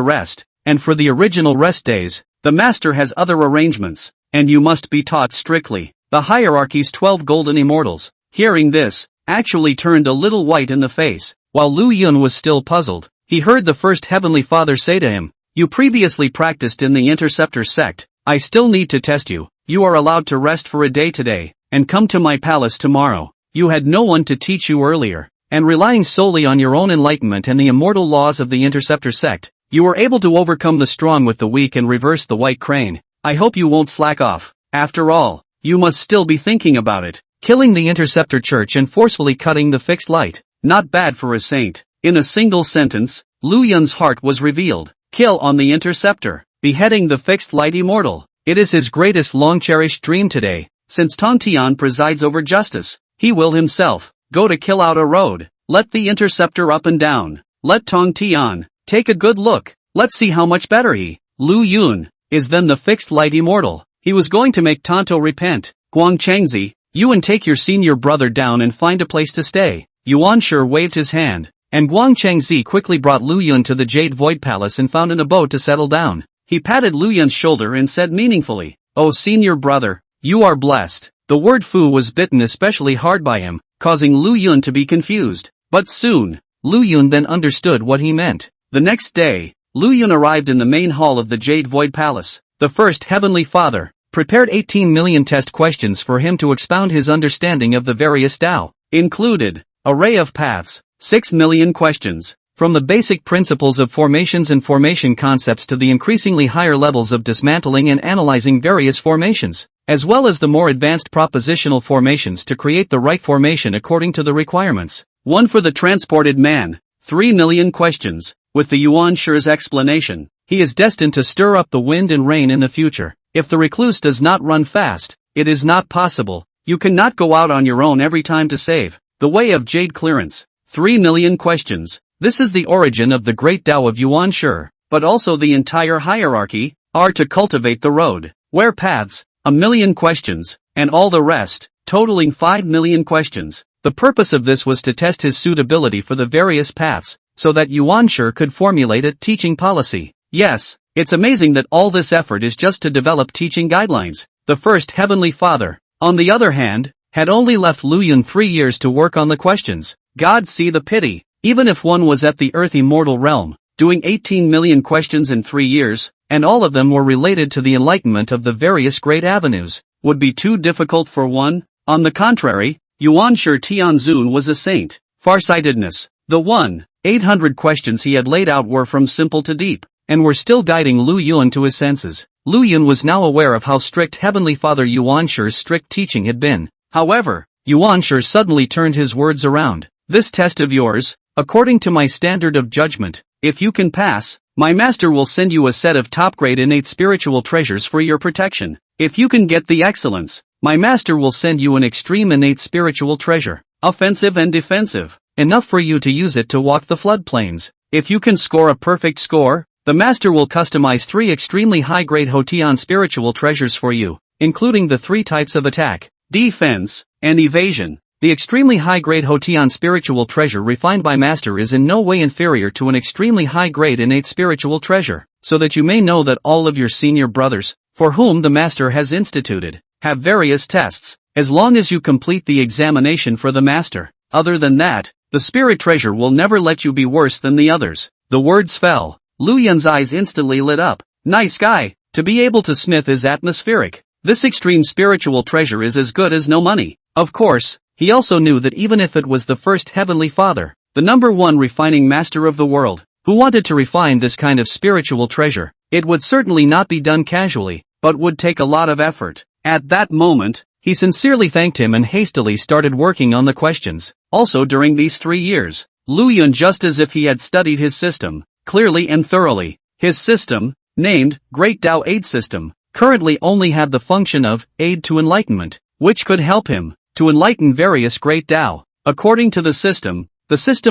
rest, and for the original rest days, the master has other arrangements, and you must be taught strictly. The hierarchy's 12 golden immortals, hearing this, actually turned a little white in the face. While Lu Yun was still puzzled, he heard the first Heavenly Father say to him, "You previously practiced in the Interceptor sect. I still need to test you. You are allowed to rest for a day today, and come to my palace tomorrow. You had no one to teach you earlier, and relying solely on your own enlightenment and the immortal laws of the Interceptor sect, you were able to overcome the strong with the weak and reverse the white crane. I hope you won't slack off. After all, you must still be thinking about it. Killing the Interceptor Church and forcefully cutting the fixed light. Not bad for a saint." In a single sentence, Lu Yun's heart was revealed. Kill on the Interceptor, beheading the fixed light immortal. It is his greatest long-cherished dream today. Since Tong Tian presides over justice, he will himself go to kill out a road. Let the Interceptor up and down. Let Tong Tian take a good look. Let's see how much better he, Lu Yun, is than the fixed light immortal. He was going to make Tonto repent. Guang Chengzi, you and take your senior brother down and find a place to stay. Yuan Shi waved his hand, and Guang Chengzi quickly brought Lu Yun to the Jade Void Palace and found an abode to settle down. He patted Lu Yun's shoulder and said meaningfully, "Oh senior brother, you are blessed." The word fu was bitten especially hard by him, causing Lu Yun to be confused. But soon, Lu Yun then understood what he meant. The next day, Lu Yun arrived in the main hall of the Jade Void Palace. The first Heavenly Father prepared 18 million test questions for him to expound his understanding of the various Tao. Included, array of paths, 6 million questions, from the basic principles of formations and formation concepts to the increasingly higher levels of dismantling and analyzing various formations, as well as the more advanced propositional formations to create the right formation according to the requirements. One for the transported man, 3 million questions, with the Yuan Shi's explanation. He is destined to stir up the wind and rain in the future. If the recluse does not run fast, it is not possible. You cannot go out on your own every time to save. The way of jade clearance, 3 million questions. This is the origin of the great Tao of Yuan Shi, but also the entire hierarchy, are to cultivate the road. Where paths, 1 million questions, and all the rest, totaling 5 million questions. The purpose of this was to test his suitability for the various paths, so that Yuan Shi could formulate a teaching policy. Yes, it's amazing that all this effort is just to develop teaching guidelines. The first Heavenly Father, on the other hand, had only left Lu Yun 3 years to work on the questions. God see the pity. Even if one was at the Earth immortal realm, doing 18 million questions in 3 years, and all of them were related to the enlightenment of the various great avenues, would be too difficult for one. On the contrary, Yuan Shi Tianzun was a saint. Farsightedness. The 1,800 questions he had laid out were from simple to deep, and were still guiding Lu Yun to his senses. Lu Yun was now aware of how strict Heavenly Father Yuan Shi's strict teaching had been. However, Yuan Shi suddenly turned his words around. This test of yours, according to my standard of judgment, if you can pass, my master will send you a set of top-grade innate spiritual treasures for your protection. If you can get the excellence, my master will send you an extreme innate spiritual treasure, offensive and defensive, enough for you to use it to walk the floodplains. If you can score a perfect score, the master will customize 3 extremely high-grade Hotian spiritual treasures for you, including the 3 types of attack, defense, and evasion. The extremely high-grade Hotian spiritual treasure refined by master is in no way inferior to an extremely high-grade innate spiritual treasure, so that you may know that all of your senior brothers, for whom the master has instituted, have various tests, as long as you complete the examination for the master. Other than that, the spirit treasure will never let you be worse than the others. The words fell. Lu Yun's eyes instantly lit up. Nice guy. To be able to smith is atmospheric. This extreme spiritual treasure is as good as no money. Of course, he also knew that even if it was the first Heavenly Father, the #1 refining master of the world, who wanted to refine this kind of spiritual treasure, it would certainly not be done casually, but would take a lot of effort. At that moment, he sincerely thanked him and hastily started working on the questions. Also during these 3 years, Lu Yun just as if he had studied his system, clearly and thoroughly. His system, named Great Tao Aid System, currently only had the function of aid to enlightenment, which could help him to enlighten various Great Tao. According to the system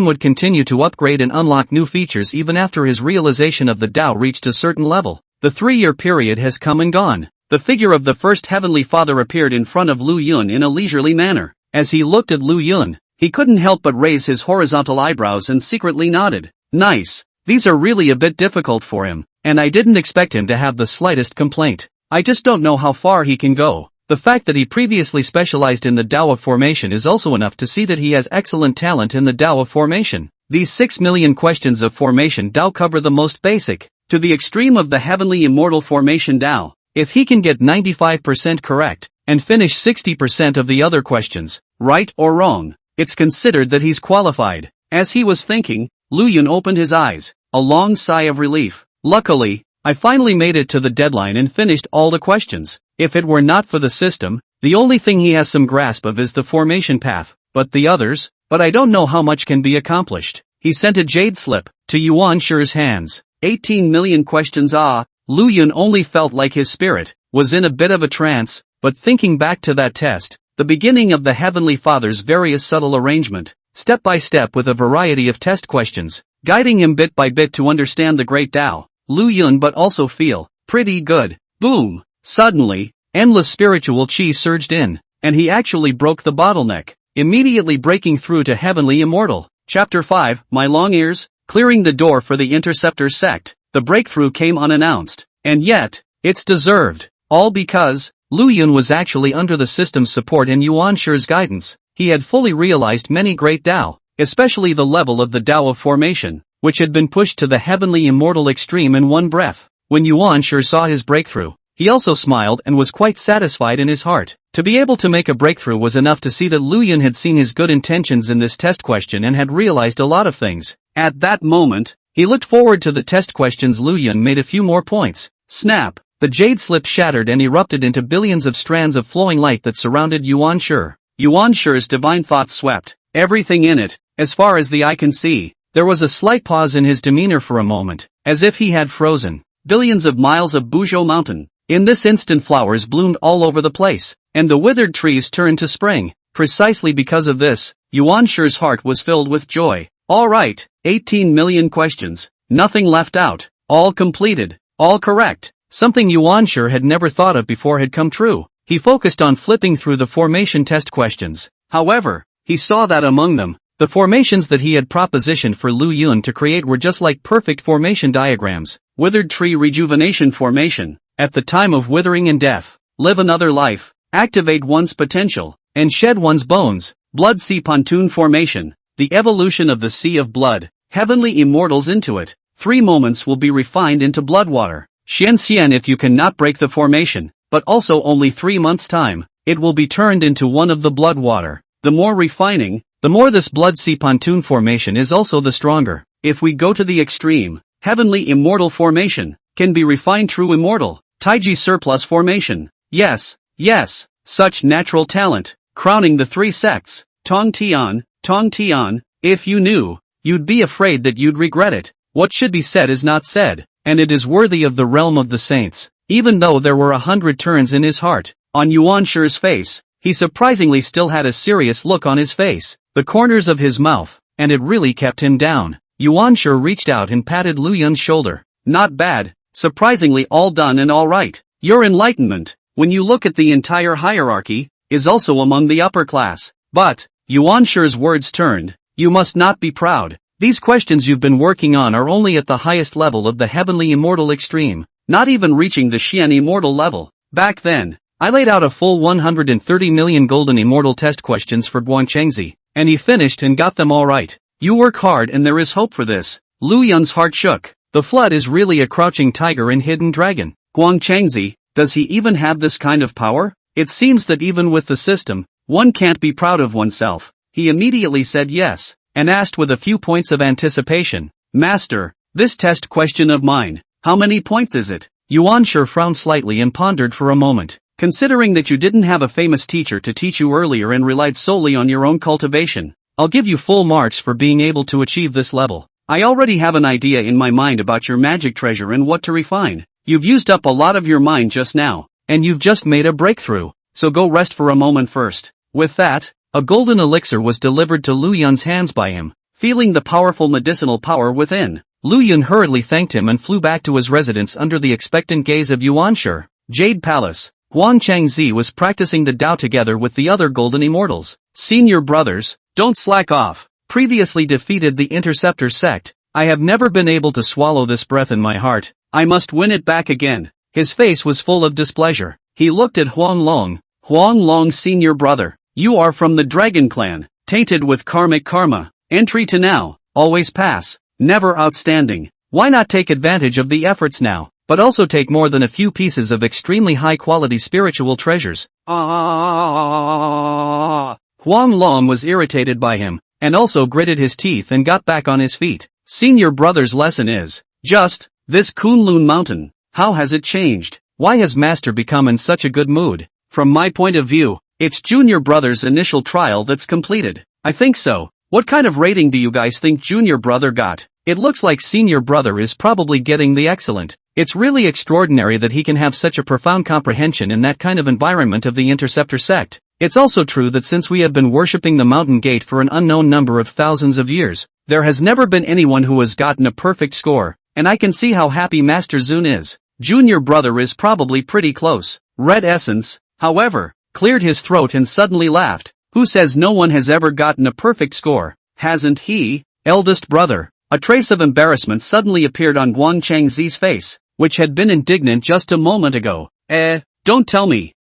would continue to upgrade and unlock new features even after his realization of the Tao reached a certain level. The 3-year period has come and gone. The figure of the first Heavenly Father appeared in front of Lu Yun in a leisurely manner. As he looked at Lu Yun, he couldn't help but raise his horizontal eyebrows and secretly nodded. Nice. These are really a bit difficult for him, and I didn't expect him to have the slightest complaint. I just don't know how far he can go. The fact that he previously specialized in the Tao of formation is also enough to see that he has excellent talent in the Tao of formation. These 6 million questions of formation Tao cover the most basic, to the extreme of the heavenly immortal formation Tao. If he can get 95% correct, and finish 60% of the other questions, right or wrong, it's considered that he's qualified. As he was thinking, Lu Yun opened his eyes, a long sigh of relief. Luckily, I finally made it to the deadline and finished all the questions. If it were not for the system, the only thing he has some grasp of is the formation path, but I don't know how much can be accomplished. He sent a jade slip to Yuan Shi's hands. 18 million questions. Lu Yun only felt like his spirit was in a bit of a trance, but thinking back to that test, the beginning of the Heavenly Father's various subtle arrangement, step by step with a variety of test questions, guiding him bit by bit to understand the Great Tao, Lu Yun but also feel pretty good. Boom! Suddenly, endless spiritual chi surged in, and he actually broke the bottleneck, immediately breaking through to Heavenly Immortal. Chapter 5, My Long Ears, clearing the door for the Interceptor sect. The breakthrough came unannounced, and yet, it's deserved. All because Lu Yun was actually under the system's support and Yuan Shi's guidance. He had fully realized many great Tao, especially the level of the Tao of formation, which had been pushed to the heavenly immortal extreme in one breath. When Yuan Shi saw his breakthrough, he also smiled and was quite satisfied in his heart. To be able to make a breakthrough was enough to see that Lu Yun had seen his good intentions in this test question and had realized a lot of things. At that moment, he looked forward to the test questions. Lu Yun made a few more points. Snap! The jade slip shattered and erupted into billions of strands of flowing light that surrounded Yuan Shi. Yuan Shi's divine thoughts swept everything in it, as far as the eye can see. There was a slight pause in his demeanor for a moment, as if he had frozen billions of miles of Buzhou Mountain. In this instant flowers bloomed all over the place, and the withered trees turned to spring. Precisely because of this, Yuan Shi's heart was filled with joy. All right, 18 million questions, nothing left out, all completed, all correct. Something Yuan Shi had never thought of before had come true. He focused on flipping through the formation test questions. However, he saw that among them, the formations that he had propositioned for Lu Yun to create were just like perfect formation diagrams. Withered tree rejuvenation formation. At the time of withering and death, live another life, activate one's potential, and shed one's bones. Blood sea pontoon formation. The evolution of the sea of blood, heavenly immortals into it. 3 moments will be refined into blood water. Xian if you cannot break the formation, but also only 3 months' time, it will be turned into one of the blood water. The more refining, the more this blood sea pontoon formation is also the stronger. If we go to the extreme, heavenly immortal formation can be refined true immortal. Taiji surplus formation. Yes, such natural talent, crowning the 3 sects. Tong Tian, if you knew, you'd be afraid that you'd regret it. What should be said is not said, and it is worthy of the realm of the saints. Even though there were 100 turns in his heart, on Yuan Shi's face, he surprisingly still had a serious look on his face, the corners of his mouth, and it really kept him down. Yuan Shi reached out and patted Lu Yun's shoulder. Not bad. Surprisingly all done and all right. Your enlightenment, when you look at the entire hierarchy, is also among the upper class. But, Yuan Shi's words turned, you must not be proud. These questions you've been working on are only at the highest level of the heavenly immortal extreme, not even reaching the Xian immortal level. Back then, I laid out a full 130 million golden immortal test questions for Guangchengzi, and he finished and got them all right. You work hard and there is hope for this. Lu Yun's heart shook. The flood is really a crouching tiger and hidden dragon. Guangchengzi, does he even have this kind of power? It seems that even with the system, one can't be proud of oneself. He immediately said yes, and asked with a few points of anticipation, Master, this test question of mine, how many points is it? Yuan Shi frowned slightly and pondered for a moment. Considering that you didn't have a famous teacher to teach you earlier and relied solely on your own cultivation, I'll give you full marks for being able to achieve this level. I already have an idea in my mind about your magic treasure and what to refine. You've used up a lot of your mind just now, and you've just made a breakthrough, so go rest for a moment first. With that, a golden elixir was delivered to Lu Yun's hands by him. Feeling the powerful medicinal power within, Lu Yun hurriedly thanked him and flew back to his residence under the expectant gaze of Yuanshi. Jade Palace. Huang Changzi was practicing the Tao together with the other golden immortals. Senior brothers, don't slack off. Previously defeated the interceptor sect, I have never been able to swallow this breath in my heart. I must win it back again. His face was full of displeasure. He looked at Huang Long. Huang Long, senior brother, you are from the Dragon Clan, tainted with karmic karma. Entry to now, always pass, never outstanding. Why not take advantage of the efforts now, but also take more than a few pieces of extremely high-quality spiritual treasures? Huang Long was irritated by him, and also gritted his teeth and got back on his feet. Senior brother's lesson is, just, this Kunlun mountain, how has it changed? Why has master become in such a good mood? From my point of view, it's junior brother's initial trial that's completed. I think so. What kind of rating do you guys think junior brother got? It looks like senior brother is probably getting the excellent. It's really extraordinary that he can have such a profound comprehension in that kind of environment of the interceptor sect. It's also true that since we have been worshipping the mountain gate for an unknown number of thousands of years, there has never been anyone who has gotten a perfect score, and I can see how happy Master Zun is. Junior brother is probably pretty close. Red Essence, however, cleared his throat and suddenly laughed. Who says no one has ever gotten a perfect score? Hasn't he? Eldest brother. A trace of embarrassment suddenly appeared on Guang Changzi's face, which had been indignant just a moment ago. Don't tell me.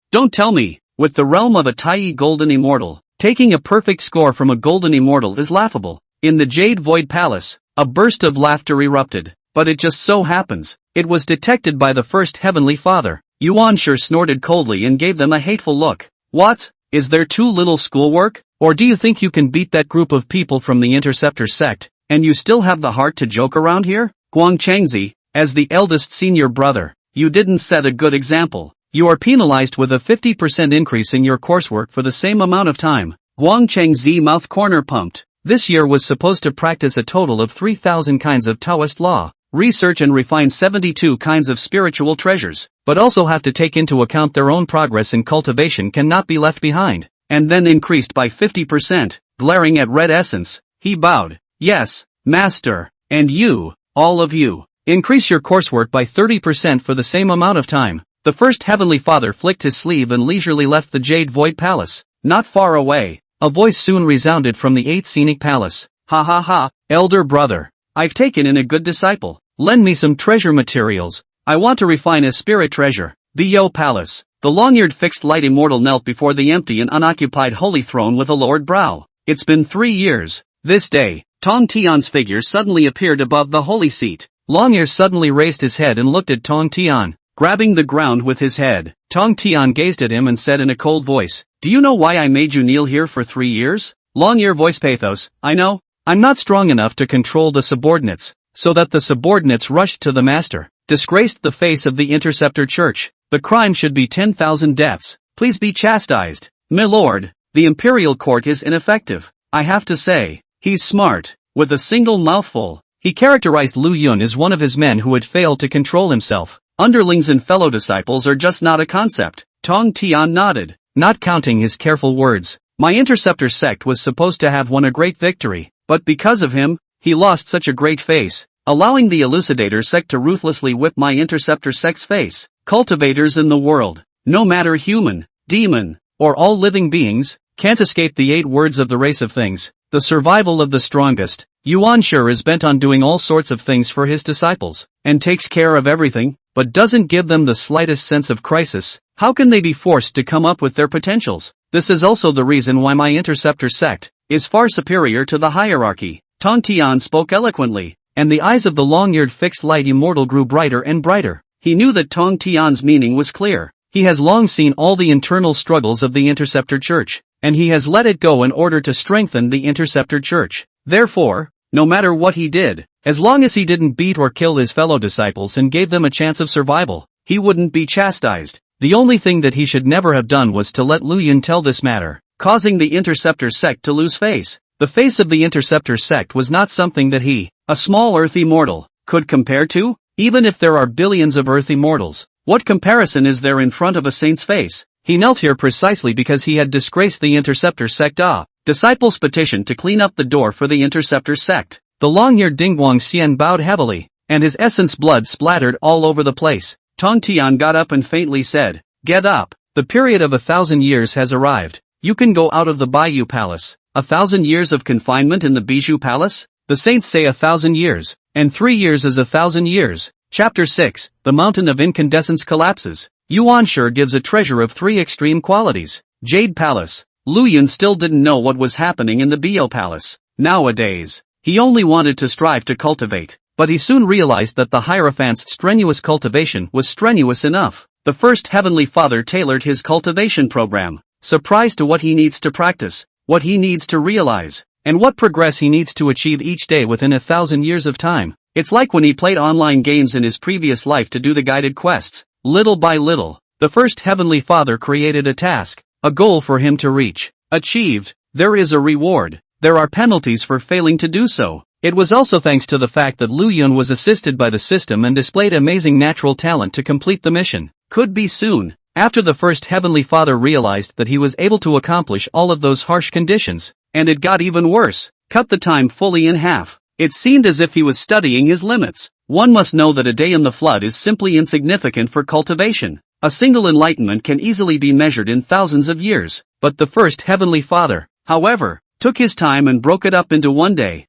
With the realm of a Tai golden immortal, taking a perfect score from a golden immortal is laughable. In the Jade Void Palace, a burst of laughter erupted, but it just so happens, it was detected by the first Heavenly Father. Yuanshi snorted coldly and gave them a hateful look. What? Is there too little schoolwork? Or do you think you can beat that group of people from the interceptor sect, and you still have the heart to joke around here? Guang Changzi, as the eldest senior brother, you didn't set a good example. You are penalized with a 50% increase in your coursework for the same amount of time. Guang Changzi mouth corner pumped. This year was supposed to practice a total of 3,000 kinds of Taoist law, research and refine 72 kinds of spiritual treasures, but also have to take into account their own progress in cultivation cannot be left behind, and then increased by 50%. Glaring at Red Essence, he bowed. Yes, master, and you, all of you, increase your coursework by 30% for the same amount of time. The first Heavenly Father flicked his sleeve and leisurely left the Jade Void Palace. Not far away, a voice soon resounded from the 8th Scenic Palace. Ha ha ha, elder brother, I've taken in a good disciple. Lend me some treasure materials. I want to refine a spirit treasure. Bio Palace. The long-eared fixed light immortal knelt before the empty and unoccupied holy throne with a lowered brow. It's been 3 years. This day, Tong Tian's figure suddenly appeared above the holy seat. Long-ear suddenly raised his head and looked at Tong Tian. Grabbing the ground with his head, Tong Tian gazed at him and said in a cold voice, "Do you know why I made you kneel here for 3 years?" Long-ear voice pathos, "I know. I'm not strong enough to control the subordinates, so that the subordinates rushed to the master, disgraced the face of the interceptor church. The crime should be 10,000 deaths. Please be chastised. My lord, the imperial court is ineffective. I have to say, he's smart." With a single mouthful, he characterized Lu Yun as one of his men who had failed to control himself. Underlings and fellow disciples are just not a concept. Tong Tian nodded, not counting his careful words. My interceptor sect was supposed to have won a great victory, but because of him, he lost such a great face, allowing the elucidator sect to ruthlessly whip my interceptor sect's face. Cultivators in the world, no matter human, demon, or all living beings, can't escape the 8 words of the race of things. The survival of the strongest. Yuanshi is bent on doing all sorts of things for his disciples, and takes care of everything, but doesn't give them the slightest sense of crisis. How can they be forced to come up with their potentials? This is also the reason why my interceptor sect is far superior to the hierarchy. Tong Tian spoke eloquently, and the eyes of the long-eared fixed light immortal grew brighter and brighter. He knew that Tong Tian's meaning was clear. He has long seen all the internal struggles of the interceptor church, and he has let it go in order to strengthen the interceptor church. Therefore, no matter what he did, as long as he didn't beat or kill his fellow disciples and gave them a chance of survival, he wouldn't be chastised. The only thing that he should never have done was to let Lu Yun tell this matter, causing the interceptor sect to lose face. The face of the interceptor sect was not something that he, a small earthy mortal, could compare to. Even if there are billions of earthy mortals, what comparison is there in front of a saint's face? He knelt here precisely because he had disgraced the interceptor sect. Disciples petitioned to clean up the door for the interceptor sect. The long-eared Dingguang Xian bowed heavily, and his essence blood splattered all over the place. Tong Tian got up and faintly said, "Get up. The period of 1,000 years has arrived. You can go out of the Bayou Palace." 1,000 years of confinement in the Bijou Palace? The saints say 1,000 years, and 3 years is 1,000 years. Chapter 6, The Mountain of Incandescence Collapses. Yuan Shi gives a treasure of 3 extreme qualities. Jade Palace. Lu Yun still didn't know what was happening in the Bio Palace. Nowadays, he only wanted to strive to cultivate, but he soon realized that the Hierophant's strenuous cultivation was strenuous enough. The first Heavenly Father tailored his cultivation program, surprised to what he needs to practice, what he needs to realize, and what progress he needs to achieve each day within 1,000 years of time. It's like when he played online games in his previous life to do the guided quests. Little by little, the first Heavenly Father created a task, a goal for him to reach. Achieved, there is a reward. There are penalties for failing to do so. It was also thanks to the fact that Lu Yun was assisted by the system and displayed amazing natural talent to complete the mission. Could be soon. After the first Heavenly Father realized that he was able to accomplish all of those harsh conditions, and it got even worse, cut the time fully in half. It seemed as if he was studying his limits. One must know that a day in the flood is simply insignificant for cultivation. A single enlightenment can easily be measured in thousands of years, but the first Heavenly Father, however, took his time and broke it up into one day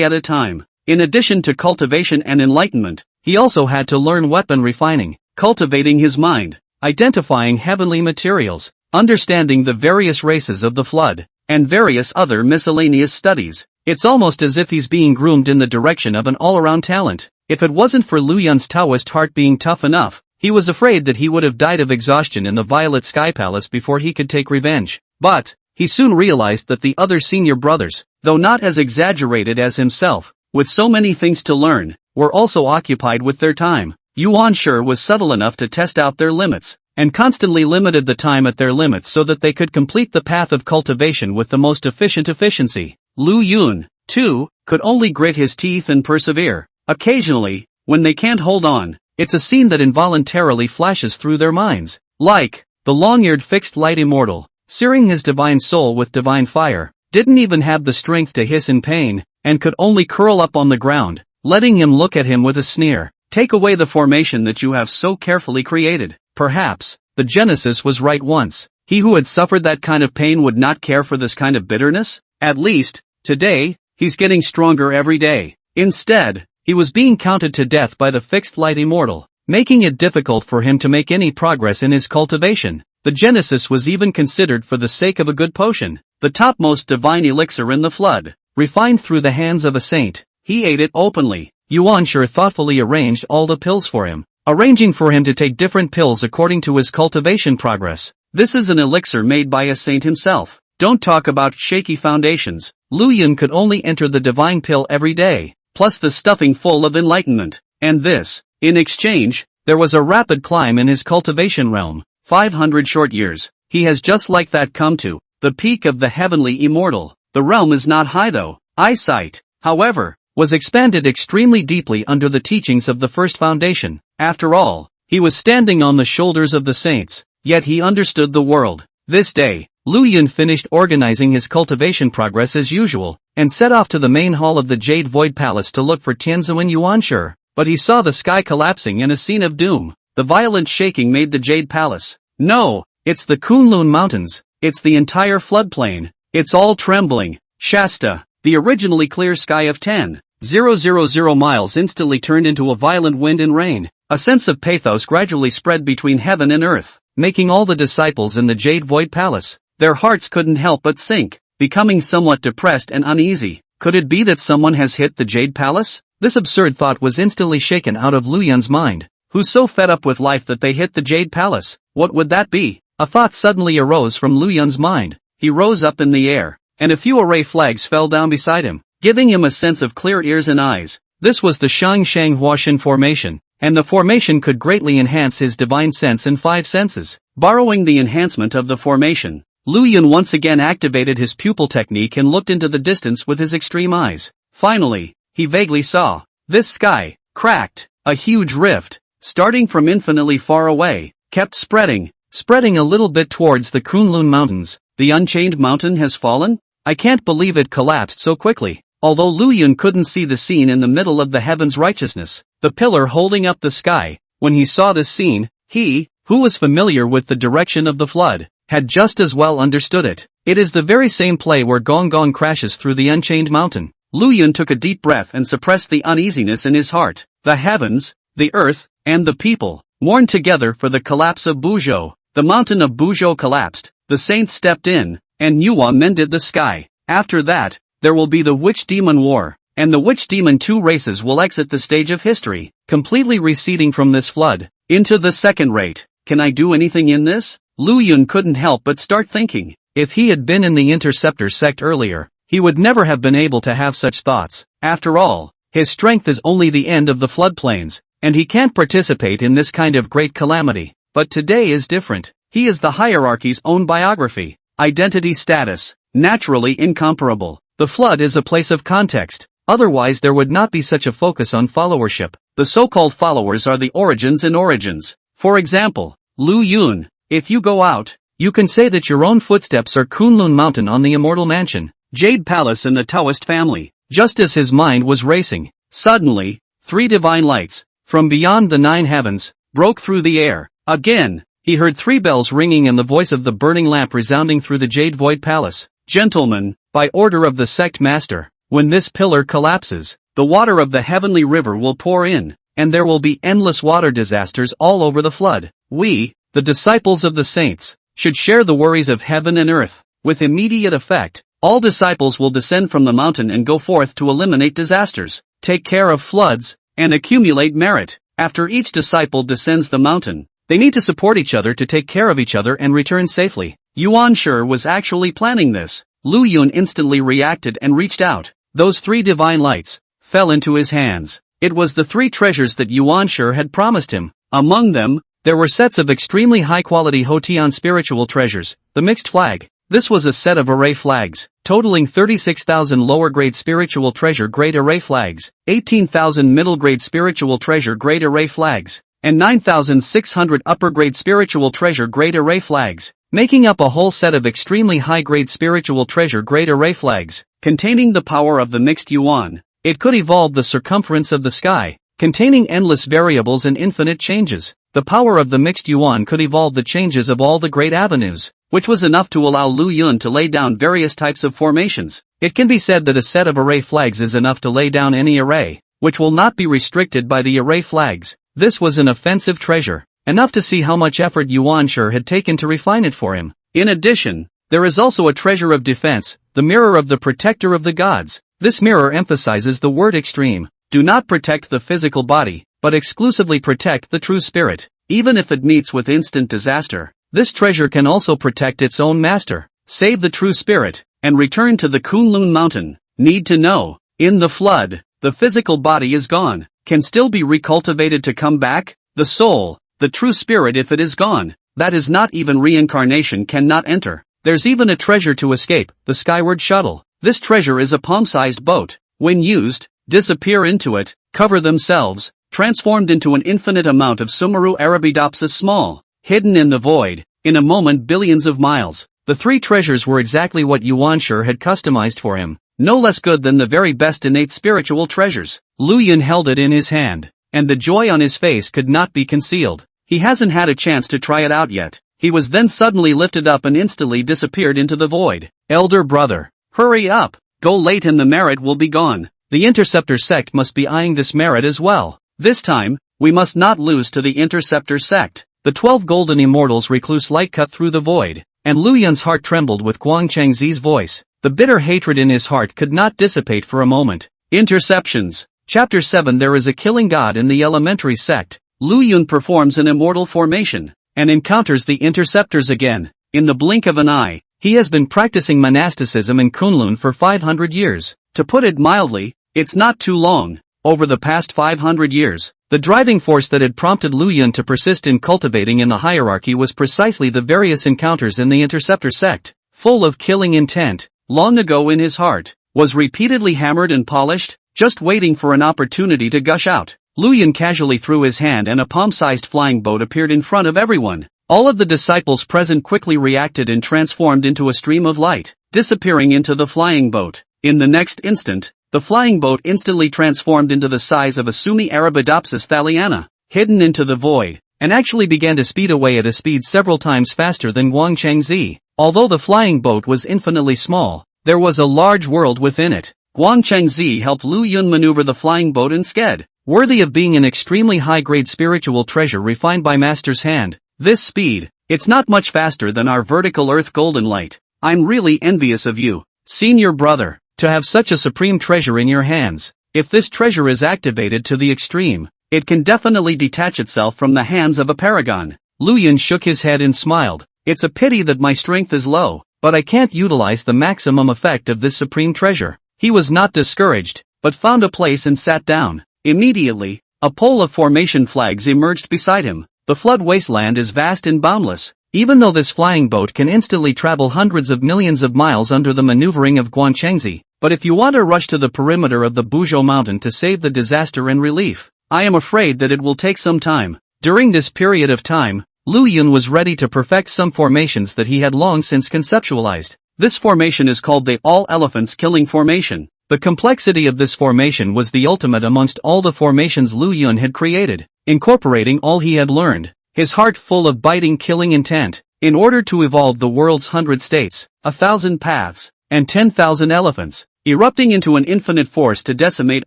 at a time. In addition to cultivation and enlightenment, he also had to learn weapon refining, cultivating his mind, identifying heavenly materials, understanding the various races of the flood, and various other miscellaneous studies. It's almost as if he's being groomed in the direction of an all-around talent. If it wasn't for Lu Yun's Taoist heart being tough enough, he was afraid that he would have died of exhaustion in the Violet Sky Palace before he could take revenge. But he soon realized that the other senior brothers, though not as exaggerated as himself, with so many things to learn, were also occupied with their time. Yuan Shi was subtle enough to test out their limits, and constantly limited the time at their limits so that they could complete the path of cultivation with the most efficient efficiency. Lu Yun, too, could only grit his teeth and persevere. Occasionally, when they can't hold on, it's a scene that involuntarily flashes through their minds, like the long-eared fixed light immortal, searing his divine soul with divine fire, didn't even have the strength to hiss in pain, and could only curl up on the ground, letting him look at him with a sneer. Take away the formation that you have so carefully created. Perhaps, the Genesis was right once. He who had suffered that kind of pain would not care for this kind of bitterness? At least, today, he's getting stronger every day. Instead, he was being counted to death by the fixed light immortal, making it difficult for him to make any progress in his cultivation. The Genesis was even considered for the sake of a good potion, the topmost divine elixir in the flood, refined through the hands of a saint. He ate it openly. Yuan Shi thoughtfully arranged all the pills for him, arranging for him to take different pills according to his cultivation progress. This is an elixir made by a saint himself. Don't talk about shaky foundations. Lu Yun could only enter the divine pill every day, plus the stuffing full of enlightenment. And this, in exchange, there was a rapid climb in his cultivation realm. 500 short years. He has just like that come to the peak of the heavenly immortal. The realm is not high though. Eyesight, however, was expanded extremely deeply under the teachings of the first foundation. After all, he was standing on the shoulders of the saints, yet he understood the world. This day, Lu Yun finished organizing his cultivation progress as usual, and set off to the main hall of the Jade Void Palace to look for Tianzi and Yuan Shi. But he saw the sky collapsing in a scene of doom. The violent shaking made the Jade Palace. No, it's the Kunlun Mountains. It's the entire floodplain. It's all trembling. Shasta, the originally clear sky of 10,000 miles instantly turned into a violent wind and rain. A sense of pathos gradually spread between heaven and earth, making all the disciples in the Jade Void Palace, their hearts couldn't help but sink, becoming somewhat depressed and uneasy. Could it be that someone has hit the Jade Palace? This absurd thought was instantly shaken out of Lu Yun's mind. Who's so fed up with life that they hit the Jade Palace? What would that be? A thought suddenly arose from Lu Yun's mind. He rose up in the air, and a few array flags fell down beside him, giving him a sense of clear ears and eyes. This was the Shang Shang Huashan formation, and the formation could greatly enhance his divine sense and 5 senses. Borrowing the enhancement of the formation, Lu Yun once again activated his pupil technique and looked into the distance with his extreme eyes. Finally, he vaguely saw this sky, cracked, a huge rift, starting from infinitely far away, kept spreading a little bit towards the Kunlun Mountains. The Unchained Mountain has fallen? I can't believe it collapsed so quickly. Although Lu Yun couldn't see the scene in the middle of the heavens' righteousness, the pillar holding up the sky, when he saw this scene, he, who was familiar with the direction of the flood, had just as well understood it. It is the very same play where Gong Gong crashes through the Unchained Mountain. Lu Yun took a deep breath and suppressed the uneasiness in his heart. The heavens, the earth, and the people mourned together for the collapse of Buzhou. The mountain of Buzhou collapsed, the saints stepped in, and Nuwa mended the sky. After that, there will be the Witch-Demon War, and the Witch-Demon 2 races will exit the stage of history, completely receding from this flood, into the second rate. Can I do anything in this? Lu Yun couldn't help but start thinking. If he had been in the Interceptor sect earlier, he would never have been able to have such thoughts. After all, his strength is only the end of the floodplains, and he can't participate in this kind of great calamity. But today is different. He is the hierarchy's own biography, identity status, naturally incomparable. The flood is a place of context, otherwise there would not be such a focus on followership. The so-called followers are the origins and origins. For example, Lu Yun, if you go out, you can say that your own footsteps are Kunlun Mountain on the Immortal Mansion, Jade Palace and the Taoist family. Just as his mind was racing, suddenly, 3 divine lights, from beyond the 9 heavens, broke through the air. Again, he heard 3 bells ringing and the voice of the burning lamp resounding through the Jade Void Palace. Gentlemen, by order of the sect master, when this pillar collapses, the water of the heavenly river will pour in, and there will be endless water disasters all over the flood. We, the disciples of the saints, should share the worries of heaven and earth. With immediate effect, all disciples will descend from the mountain and go forth to eliminate disasters, take care of floods, and accumulate merit. After each disciple descends the mountain, they need to support each other to take care of each other and return safely. Yuan Shi was actually planning this. Lu Yun instantly reacted and reached out. Those 3 divine lights fell into his hands. It was the 3 treasures that Yuan Shi had promised him. Among them, there were sets of extremely high-quality Hotian spiritual treasures. The mixed flag. This was a set of array flags, totaling 36,000 lower-grade spiritual treasure grade array flags, 18,000 middle-grade spiritual treasure grade array flags, and 9,600 upper-grade spiritual treasure grade array flags, making up a whole set of extremely high-grade spiritual treasure grade array flags, containing the power of the mixed yuan. It could evolve the circumference of the sky, containing endless variables and infinite changes. The power of the mixed yuan could evolve the changes of all the great avenues, which was enough to allow Lu Yun to lay down various types of formations. It can be said that a set of array flags is enough to lay down any array, which will not be restricted by the array flags. This was an offensive treasure, enough to see how much effort Yuan Shi had taken to refine it for him. In addition, there is also a treasure of defense, the mirror of the protector of the gods. This mirror emphasizes the word extreme. Do not protect the physical body, but exclusively protect the true spirit. Even if it meets with instant disaster, this treasure can also protect its own master, save the true spirit, and return to the Kunlun Mountain. Need to know, in the flood, the physical body is gone, can still be recultivated to come back. The soul, the true spirit, if it is gone, that is not even reincarnation, cannot enter. There's even a treasure to escape, the Skyward Shuttle. This treasure is a palm-sized boat. When used, disappear into it, cover themselves, transformed into an infinite amount of Sumeru Arabidopsis small, hidden in the void, in a moment billions of miles. The 3 treasures were exactly what Yuan Shi had customized for him, no less good than the very best innate spiritual treasures. Lu Yun held it in his hand, and the joy on his face could not be concealed. He hasn't had a chance to try it out yet. He was then suddenly lifted up and instantly disappeared into the void. Elder brother, hurry up, go late and the merit will be gone. The Interceptor sect must be eyeing this merit as well. This time, we must not lose to the Interceptor sect. The 12 golden immortals recluse light cut through the void, and Lu Yun's heart trembled with Guang Chengzi's voice. The bitter hatred in his heart could not dissipate for a moment. Interceptions. Chapter 7. There is a killing god in the elementary sect. Lu Yun performs an immortal formation, and encounters the Interceptors again. In the blink of an eye, he has been practicing monasticism in Kunlun for 500 years. To put it mildly, it's not too long. Over the past 500 years, the driving force that had prompted Lu Yun to persist in cultivating in the hierarchy was precisely the various encounters in the Interceptor sect. full of killing intent, long ago in his heart, was repeatedly hammered and polished, just waiting for an opportunity to gush out. Lu Yun casually threw his hand and a palm-sized flying boat appeared in front of everyone. All of the disciples present quickly reacted and transformed into a stream of light, disappearing into the flying boat. In the next instant, the flying boat instantly transformed into the size of a Sumi Arabidopsis thaliana, hidden into the void, and actually began to speed away at a speed several times faster than Guang Chengzi. Although the flying boat was infinitely small, there was a large world within it. Guang Chengzi helped Lu Yun maneuver the flying boat instead, worthy of being an extremely high-grade spiritual treasure refined by Master's hand. This speed, it's not much faster than our vertical Earth golden light. I'm really envious of you, senior brother, to have such a supreme treasure in your hands. If this treasure is activated to the extreme, it can definitely detach itself from the hands of a paragon. Lu Yun shook his head and smiled. It's a pity that my strength is low, but I can't utilize the maximum effect of this supreme treasure. He was not discouraged, but found a place and sat down. Immediately, a pole of formation flags emerged beside him. The flood wasteland is vast and boundless. Even though this flying boat can instantly travel hundreds of millions of miles under the maneuvering of Guan Chengzi, but if you want to rush to the perimeter of the Buzhou mountain to save the disaster and relief, I am afraid that it will take some time. During this period of time, Lu Yun was ready to perfect some formations that he had long since conceptualized. This formation is called the All Elephants Killing Formation. The complexity of this formation was the ultimate amongst all the formations Lu Yun had created, incorporating all he had learned, his heart full of biting killing intent, in order to evolve the world's 100 states, 1,000 paths, and 10,000 elephants, erupting into an infinite force to decimate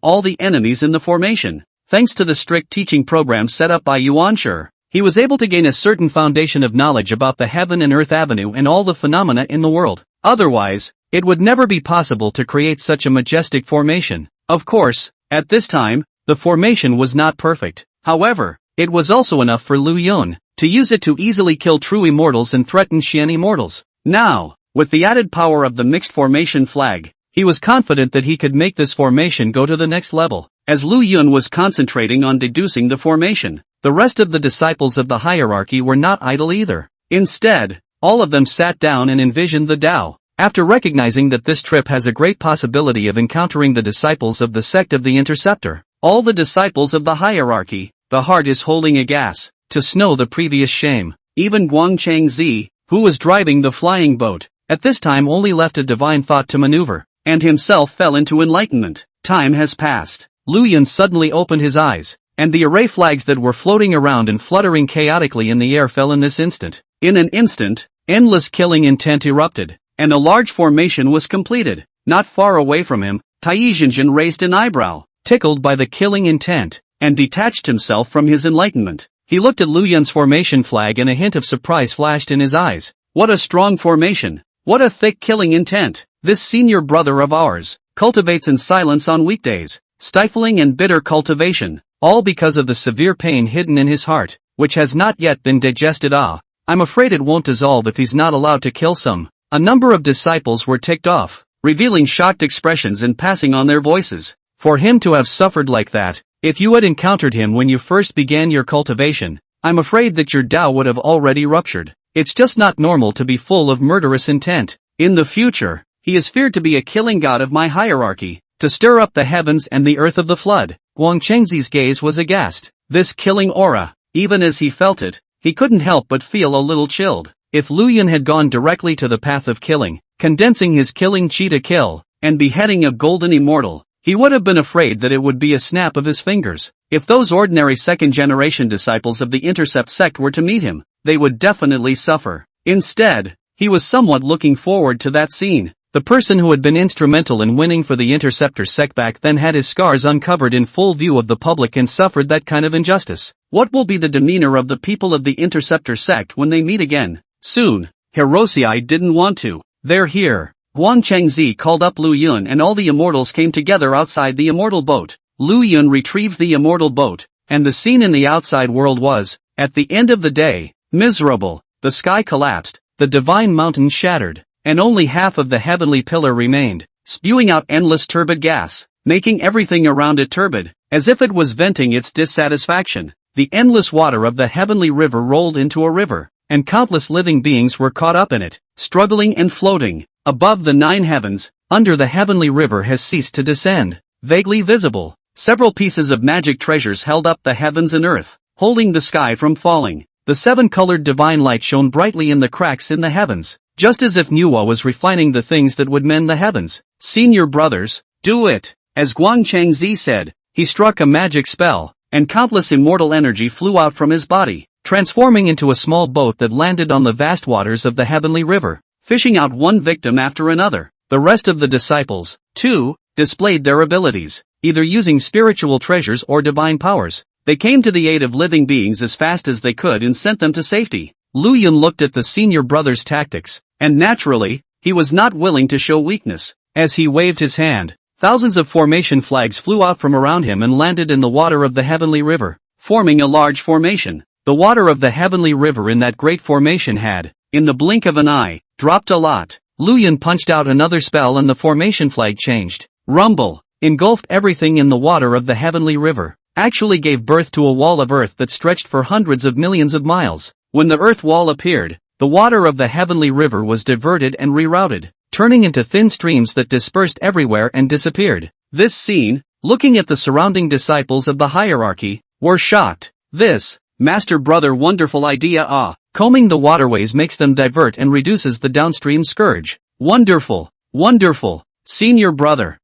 all the enemies in the formation. Thanks to the strict teaching program set up by Yuan Shi, he was able to gain a certain foundation of knowledge about the Heaven and Earth Avenue and all the phenomena in the world. Otherwise, it would never be possible to create such a majestic formation. Of course, at this time, the formation was not perfect. However, it was also enough for Lu Yun to use it to easily kill true immortals and threaten Xian immortals. Now, with the added power of the mixed formation flag, he was confident that he could make this formation go to the next level. As Lu Yun was concentrating on deducing the formation, the rest of the disciples of the hierarchy were not idle either. Instead, all of them sat down and envisioned the Tao. After recognizing that this trip has a great possibility of encountering the disciples of the sect of the Interceptor, all the disciples of the hierarchy, the heart is holding a gas to snow the previous shame. Even Guang Chengzi, who was driving the flying boat, at this time only left a divine thought to maneuver, and himself fell into enlightenment. Time has passed. Lu Yun suddenly opened his eyes, and the array flags that were floating around and fluttering chaotically in the air fell in this instant. In an instant, endless killing intent erupted, and a large formation was completed. Not far away from him, Tai Zhenjin raised an eyebrow, tickled by the killing intent, and detached himself from his enlightenment. He looked at Lu Yun's formation flag and a hint of surprise flashed in his eyes. What a strong formation! What a thick killing intent! This senior brother of ours cultivates in silence on weekdays, stifling and bitter cultivation, all because of the severe pain hidden in his heart, which has not yet been digested. I'm afraid it won't dissolve if he's not allowed to kill some. A number of disciples were ticked off, revealing shocked expressions and passing on their voices. For him to have suffered like that, if you had encountered him when you first began your cultivation, I'm afraid that your Tao would have already ruptured. It's just not normal to be full of murderous intent. In the future, he is feared to be a killing god of my hierarchy, to stir up the heavens and the earth of the flood. Guang Chengzi's gaze was aghast. This killing aura, even as he felt it, he couldn't help but feel a little chilled. If Lu Yun had gone directly to the path of killing, condensing his killing chi to kill, and beheading a golden immortal, he would have been afraid that it would be a snap of his fingers. If those ordinary second-generation disciples of the Intercept sect were to meet him, they would definitely suffer. Instead, he was somewhat looking forward to that scene. The person who had been instrumental in winning for the Interceptor sect back then had his scars uncovered in full view of the public and suffered that kind of injustice. What will be the demeanor of the people of the Interceptor sect when they meet again? Soon. Hirosei didn't want to. They're here. Guang Chengzi called up Lu Yun and all the immortals came together outside the immortal boat. Lu Yun retrieved the immortal boat, and the scene in the outside world was, at the end of the day, miserable. The sky collapsed, the divine mountain shattered, and only half of the heavenly pillar remained, spewing out endless turbid gas, making everything around it turbid, as if it was venting its dissatisfaction. The endless water of the heavenly river rolled into a river, and countless living beings were caught up in it, struggling and floating. Above the 9 heavens, under the heavenly river has ceased to descend. Vaguely visible, several pieces of magic treasures held up the heavens and earth, holding the sky from falling. The 7-colored divine light shone brightly in the cracks in the heavens, just as if Manhwa was refining the things that would mend the heavens. Senior brothers, do it! As Guang Changzi said, he struck a magic spell, and countless immortal energy flew out from his body, transforming into a small boat that landed on the vast waters of the heavenly river, fishing out one victim after another. The rest of the disciples, too, displayed their abilities, either using spiritual treasures or divine powers. They came to the aid of living beings as fast as they could and sent them to safety. Lu Yun looked at the senior brother's tactics, and naturally, he was not willing to show weakness. As he waved his hand, thousands of formation flags flew out from around him and landed in the water of the heavenly river, forming a large formation. The water of the heavenly river in that great formation had, in the blink of an eye, dropped a lot. Lu Yun punched out another spell and the formation flag changed. Rumble, engulfed everything in the water of the heavenly river, actually gave birth to a wall of earth that stretched for hundreds of millions of miles. When the earth wall appeared, the water of the heavenly river was diverted and rerouted, turning into thin streams that dispersed everywhere and disappeared. This scene, looking at the surrounding disciples of the hierarchy, were shocked. This, Master Brother, wonderful idea. Combing the waterways makes them divert and reduces the downstream scourge. Wonderful, wonderful. Senior brother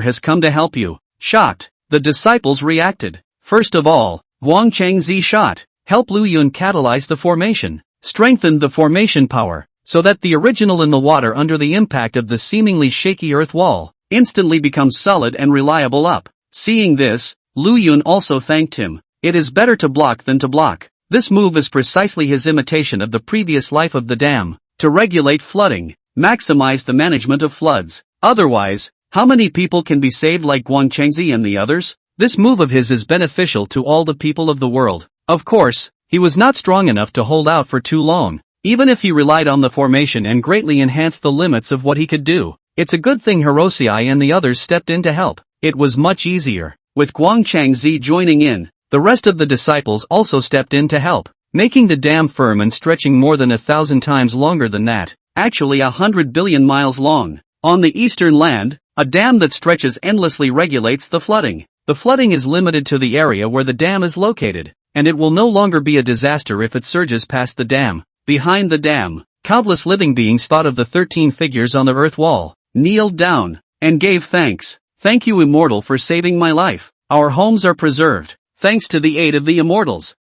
has come to help you. Shocked, the disciples reacted. First of all, Wang Changzi shot, help Lu Yun catalyze the formation, strengthened the formation power, so that the original in the water under the impact of the seemingly shaky earth wall, instantly becomes solid and reliable up. Seeing this, Lu Yun also thanked him. It is better to block than to block. This move is precisely his imitation of the previous life of the dam, to regulate flooding, maximize the management of floods. Otherwise, how many people can be saved like Guang Chengzi and the others? This move of his is beneficial to all the people of the world. Of course, he was not strong enough to hold out for too long, even if he relied on the formation and greatly enhanced the limits of what he could do. It's a good thing Hirosei and the others stepped in to help. It was much easier. With Guang Changzi joining in, the rest of the disciples also stepped in to help, making the dam firm and stretching more than 1,000 times longer than that, actually 100 billion miles long. On the eastern land, a dam that stretches endlessly regulates the flooding. The flooding is limited to the area where the dam is located, and it will no longer be a disaster if it surges past the dam. Behind the dam, countless living beings thought of the 13 figures on the earth wall, kneeled down, and gave thanks. Thank you, Immortal, for saving my life. Our homes are preserved, thanks to the aid of the Immortals.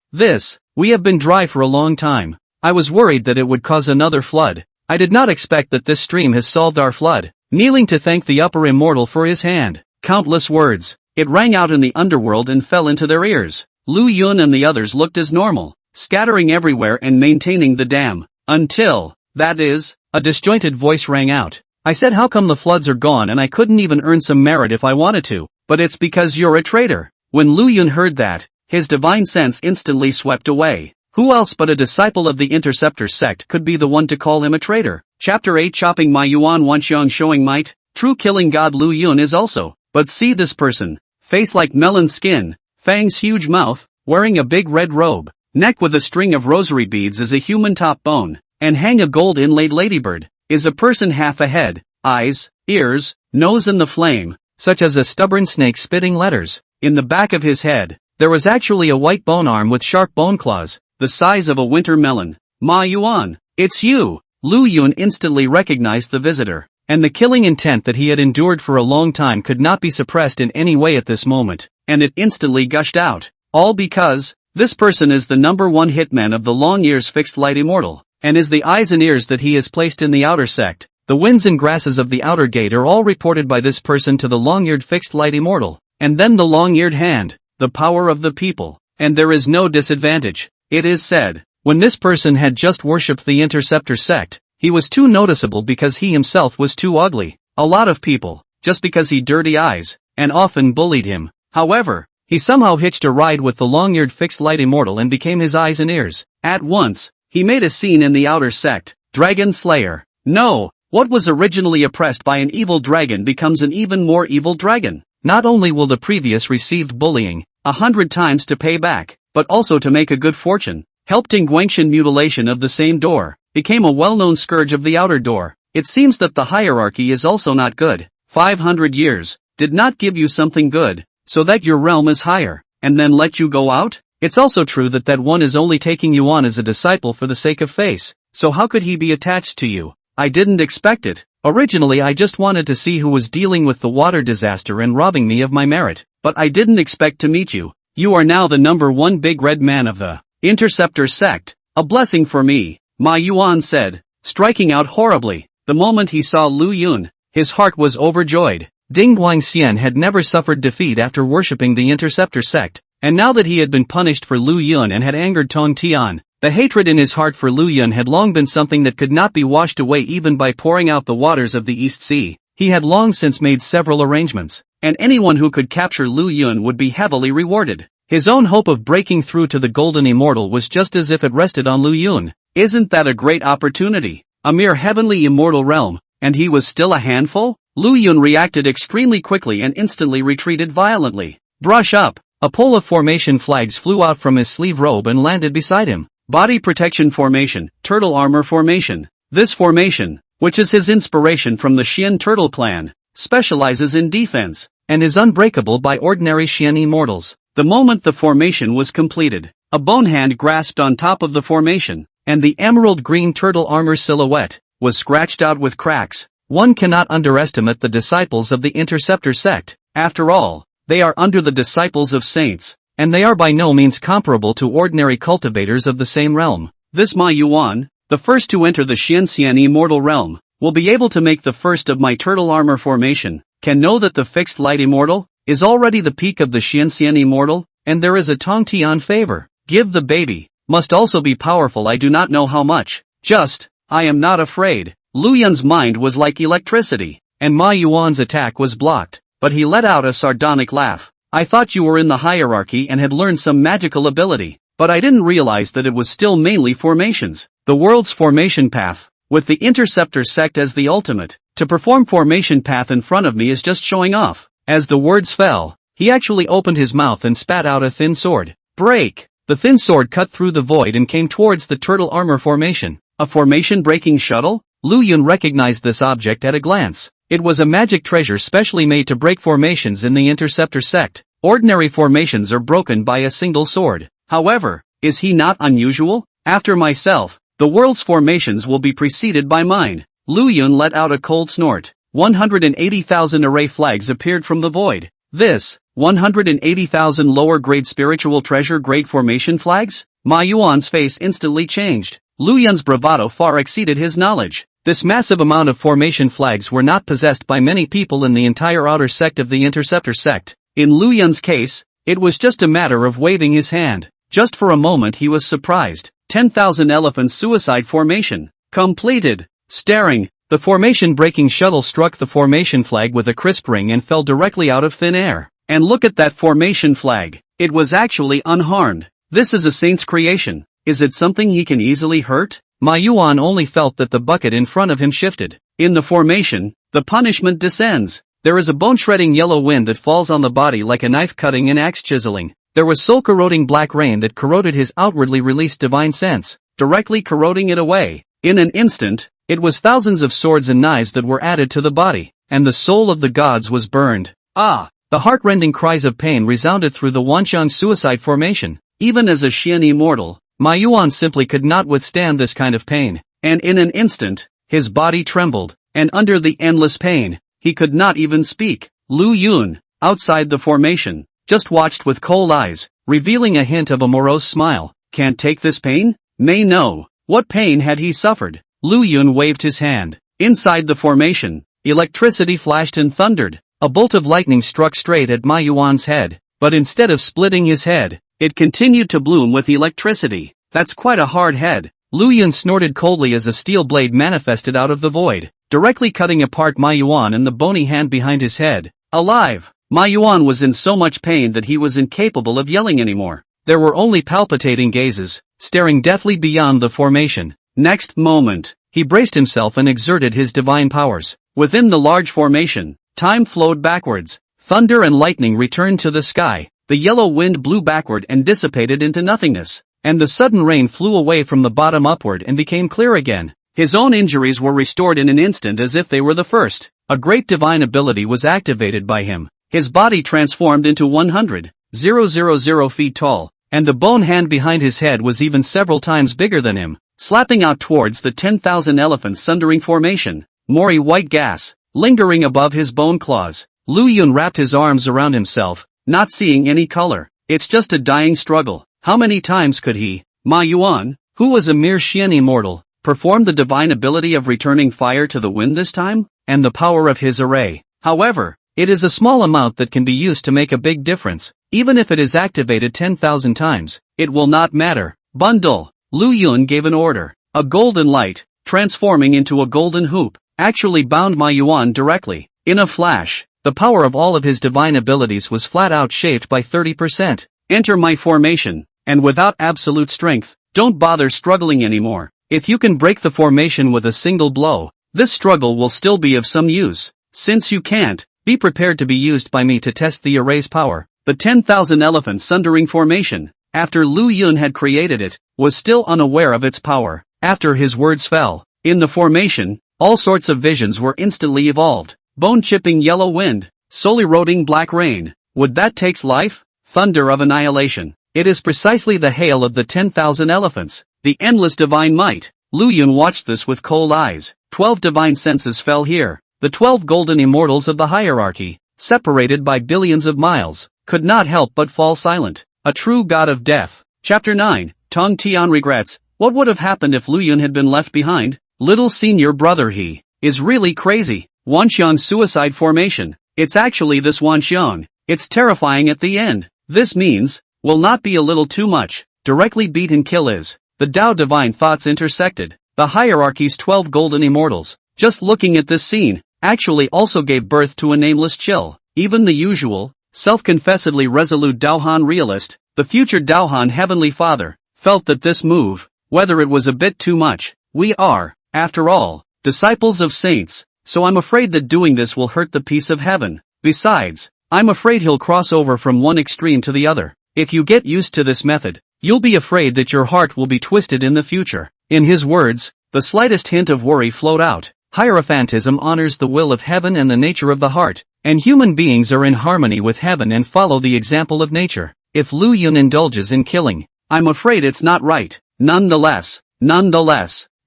We have been dry for a long time. I was worried that it would cause another flood. I did not expect that this stream has solved our flood. Kneeling to thank the upper Immortal for his hand. Countless words. It rang out in the underworld and fell into their ears. Lu Yun and the others looked as normal, scattering everywhere and maintaining the dam. Until, that is, a disjointed voice rang out. I said, how come the floods are gone and I couldn't even earn some merit if I wanted to? But it's because you're a traitor. When Lu Yun heard that, his divine sense instantly swept away. Who else but a disciple of the Interceptor sect could be the one to call him a traitor? Chapter 8, Chopping My Yuan Wanxiang, showing might. True killing god Lu Yun is also. But see this person. Face like melon skin, fangs huge mouth, wearing a big red robe, neck with a string of rosary beads as a human top bone, and hang a gold inlaid ladybird. Is a person half a head, eyes, ears, nose and the flame, such as a stubborn snake spitting letters. In the back of his head, there was actually a white bone arm with sharp bone claws, the size of a winter melon. Ma Yuan, it's you! Lu Yun instantly recognized the visitor, and the killing intent that he had endured for a long time could not be suppressed in any way at this moment, and it instantly gushed out. All because, this person is the #1 hitman of the Long Ears Fixed Light Immortal, and is the eyes and ears that he has placed in the outer sect. The winds and grasses of the outer gate are all reported by this person to the Long-Eared Fixed Light Immortal, and then the Long-Eared Hand, the power of the people, and there is no disadvantage. It is said, when this person had just worshipped the Interceptor sect, he was too noticeable because he himself was too ugly. A lot of people, just because he dirty eyes, and often bullied him. However, he somehow hitched a ride with the Long-Eared Fixed Light Immortal and became his eyes and ears. At once, he made a scene in the outer sect. Dragon Slayer. No, what was originally oppressed by an evil dragon becomes an even more evil dragon. Not only will the previous received bullying 100 times to pay back, but also to make a good fortune. helped in Guangxin mutilation of the same door, became a well-known scourge of the outer door. It seems that the hierarchy is also not good. 500 years, did not give you something good, so that your realm is higher, and then let you go out? It's also true that one is only taking you on as a disciple for the sake of face, so how could he be attached to you? I didn't expect it. Originally I just wanted to see who was dealing with the water disaster and robbing me of my merit, but I didn't expect to meet you. You are now the #1 big red man of the Interceptor sect. A blessing for me, Ma Yuan said, striking out horribly. The moment he saw Lu Yun, his heart was overjoyed. Ding Guangxian had never suffered defeat after worshipping the Interceptor sect, and now that he had been punished for Lu Yun and had angered Tong Tian, the hatred in his heart for Lu Yun had long been something that could not be washed away even by pouring out the waters of the East Sea. He had long since made several arrangements, and anyone who could capture Lu Yun would be heavily rewarded. His own hope of breaking through to the Golden Immortal was just as if it rested on Lu Yun. Isn't that a great opportunity? A mere heavenly immortal realm, and he was still a handful? Lu Yun reacted extremely quickly and instantly retreated violently. Brush up! A pole of formation flags flew out from his sleeve robe and landed beside him. Body protection formation, turtle armor formation. This formation, which is his inspiration from the Xian turtle clan, specializes in defense, and is unbreakable by ordinary Xian immortals. The moment the formation was completed, a bone hand grasped on top of the formation, and the emerald green turtle armor silhouette was scratched out with cracks. One cannot underestimate the disciples of the Interceptor sect. After all, they are under the disciples of saints, and they are by no means comparable to ordinary cultivators of the same realm. This Ma Yuan, the first to enter the Xianxian immortal realm, will be able to make the first of my turtle armor formation, can know that the fixed light immortal is already the peak of the Xianxian immortal, and there is a Tong Tian favor. Give the baby, must also be powerful. I do not know how much, just, I am not afraid. Lu Yun's mind was like electricity, and Ma Yuan's attack was blocked, but he let out a sardonic laugh. I thought you were in the hierarchy and had learned some magical ability, but I didn't realize that it was still mainly formations. The world's formation path, with the Interceptor sect as the ultimate, to perform formation path in front of me is just showing off. As the words fell, he actually opened his mouth and spat out a thin sword. Break! The thin sword cut through the void and came towards the turtle armor formation. A formation-breaking shuttle? Lu Yun recognized this object at a glance. It was a magic treasure specially made to break formations in the Interceptor sect. Ordinary formations are broken by a single sword. However, is he not unusual? After myself, the world's formations will be preceded by mine. Lu Yun let out a cold snort. 180,000 array flags appeared from the void. This, 180,000 lower-grade spiritual treasure-grade formation flags? Ma Yuan's face instantly changed. Lu Yun's bravado far exceeded his knowledge. This massive amount of formation flags were not possessed by many people in the entire outer sect of the Interceptor sect. In Lu Yun's case, it was just a matter of waving his hand. Just for a moment he was surprised. 10,000 elephant suicide formation. Completed. Staring, the formation-breaking shuttle struck the formation flag with a crisp ring and fell directly out of thin air. And look at that formation flag. It was actually unharmed. This is a saint's creation. Is it something he can easily hurt? Ma Yuan only felt that the bucket in front of him shifted. In the formation, the punishment descends. There is a bone-shredding yellow wind that falls on the body like a knife cutting and axe chiseling. There was soul-corroding black rain that corroded his outwardly released divine sense, directly corroding it away. In an instant, it was thousands of swords and knives that were added to the body, and the soul of the gods was burned. Ah! The heart-rending cries of pain resounded through the Wanqiang suicide formation. Even as a Xian immortal, Ma Yuan simply could not withstand this kind of pain, and in an instant, his body trembled, and under the endless pain, he could not even speak. Lu Yun, outside the formation, just watched with cold eyes, revealing a hint of a morose smile. Can't take this pain? May no. What pain had he suffered? Lu Yun waved his hand. Inside the formation, electricity flashed and thundered. A bolt of lightning struck straight at Ma Yuan's head, but instead of splitting his head, it continued to bloom with electricity. That's quite a hard head. Lu Yun snorted coldly as a steel blade manifested out of the void, directly cutting apart Ma Yuan and the bony hand behind his head. Alive! Ma Yuan was in so much pain that he was incapable of yelling anymore. There were only palpitating gazes, staring deathly beyond the formation. Next moment, he braced himself and exerted his divine powers. Within the large formation, time flowed backwards. Thunder and lightning returned to the sky. The yellow wind blew backward and dissipated into nothingness. and the sudden rain flew away from the bottom upward and became clear again. His own injuries were restored in an instant as if they were the first. A great divine ability was activated by him. His body transformed into 100,000 feet tall, and the bone hand behind his head was even several times bigger than him, slapping out towards the 10,000 elephants sundering formation. Mori white gas, lingering above his bone claws. Lu Yun wrapped his arms around himself, not seeing any color. It's just a dying struggle. How many times could he, Ma Yuan, who was a mere Xian immortal, perform the divine ability of returning fire to the wind this time? And the power of his array. However, it is a small amount that can be used to make a big difference. Even if it is activated 10,000 times, it will not matter. Bundle. Lu Yun gave an order. A golden light, transforming into a golden hoop, actually bound Ma Yuan directly. In a flash, the power of all of his divine abilities was flat out shaved by 30%. Enter my formation, and without absolute strength, don't bother struggling anymore. If you can break the formation with a single blow, this struggle will still be of some use. Since you can't, be prepared to be used by me to test the array's power. The 10,000 elephants sundering formation, after Lu Yun had created it, was still unaware of its power. After his words fell, in the formation, all sorts of visions were instantly evolved. Bone-chipping yellow wind, soul-eroding black rain. Would that takes life? Thunder of annihilation. It is precisely the hail of the 10,000 elephants. The endless divine might. Lu Yun watched this with cold eyes. 12 divine senses fell here. The 12 golden immortals of the hierarchy, separated by billions of miles, could not help but fall silent. A true god of death. Chapter 9. Tong Tian regrets. What would have happened if Lu Yun had been left behind? Little senior brother, he is really crazy. Wanxiang suicide formation. It's actually this Wanxiang. It's terrifying at the end. This means, will not be a little too much. Directly beat and kill is. The Tao divine thoughts intersected. The hierarchy's 12 golden immortals. Just looking at this scene, actually also gave birth to a nameless chill. Even the usual, self-confessedly resolute Daohan realist, the future Daohan heavenly father, felt that this move, whether it was a bit too much. We are, after all, disciples of saints, so I'm afraid that doing this will hurt the peace of heaven. Besides, I'm afraid he'll cross over from one extreme to the other. If you get used to this method, you'll be afraid that your heart will be twisted in the future. In his words, the slightest hint of worry flowed out. Hierophantism honors the will of heaven and the nature of the heart, and human beings are in harmony with heaven and follow the example of nature. If Lu Yun indulges in killing, I'm afraid it's not right. Nonetheless,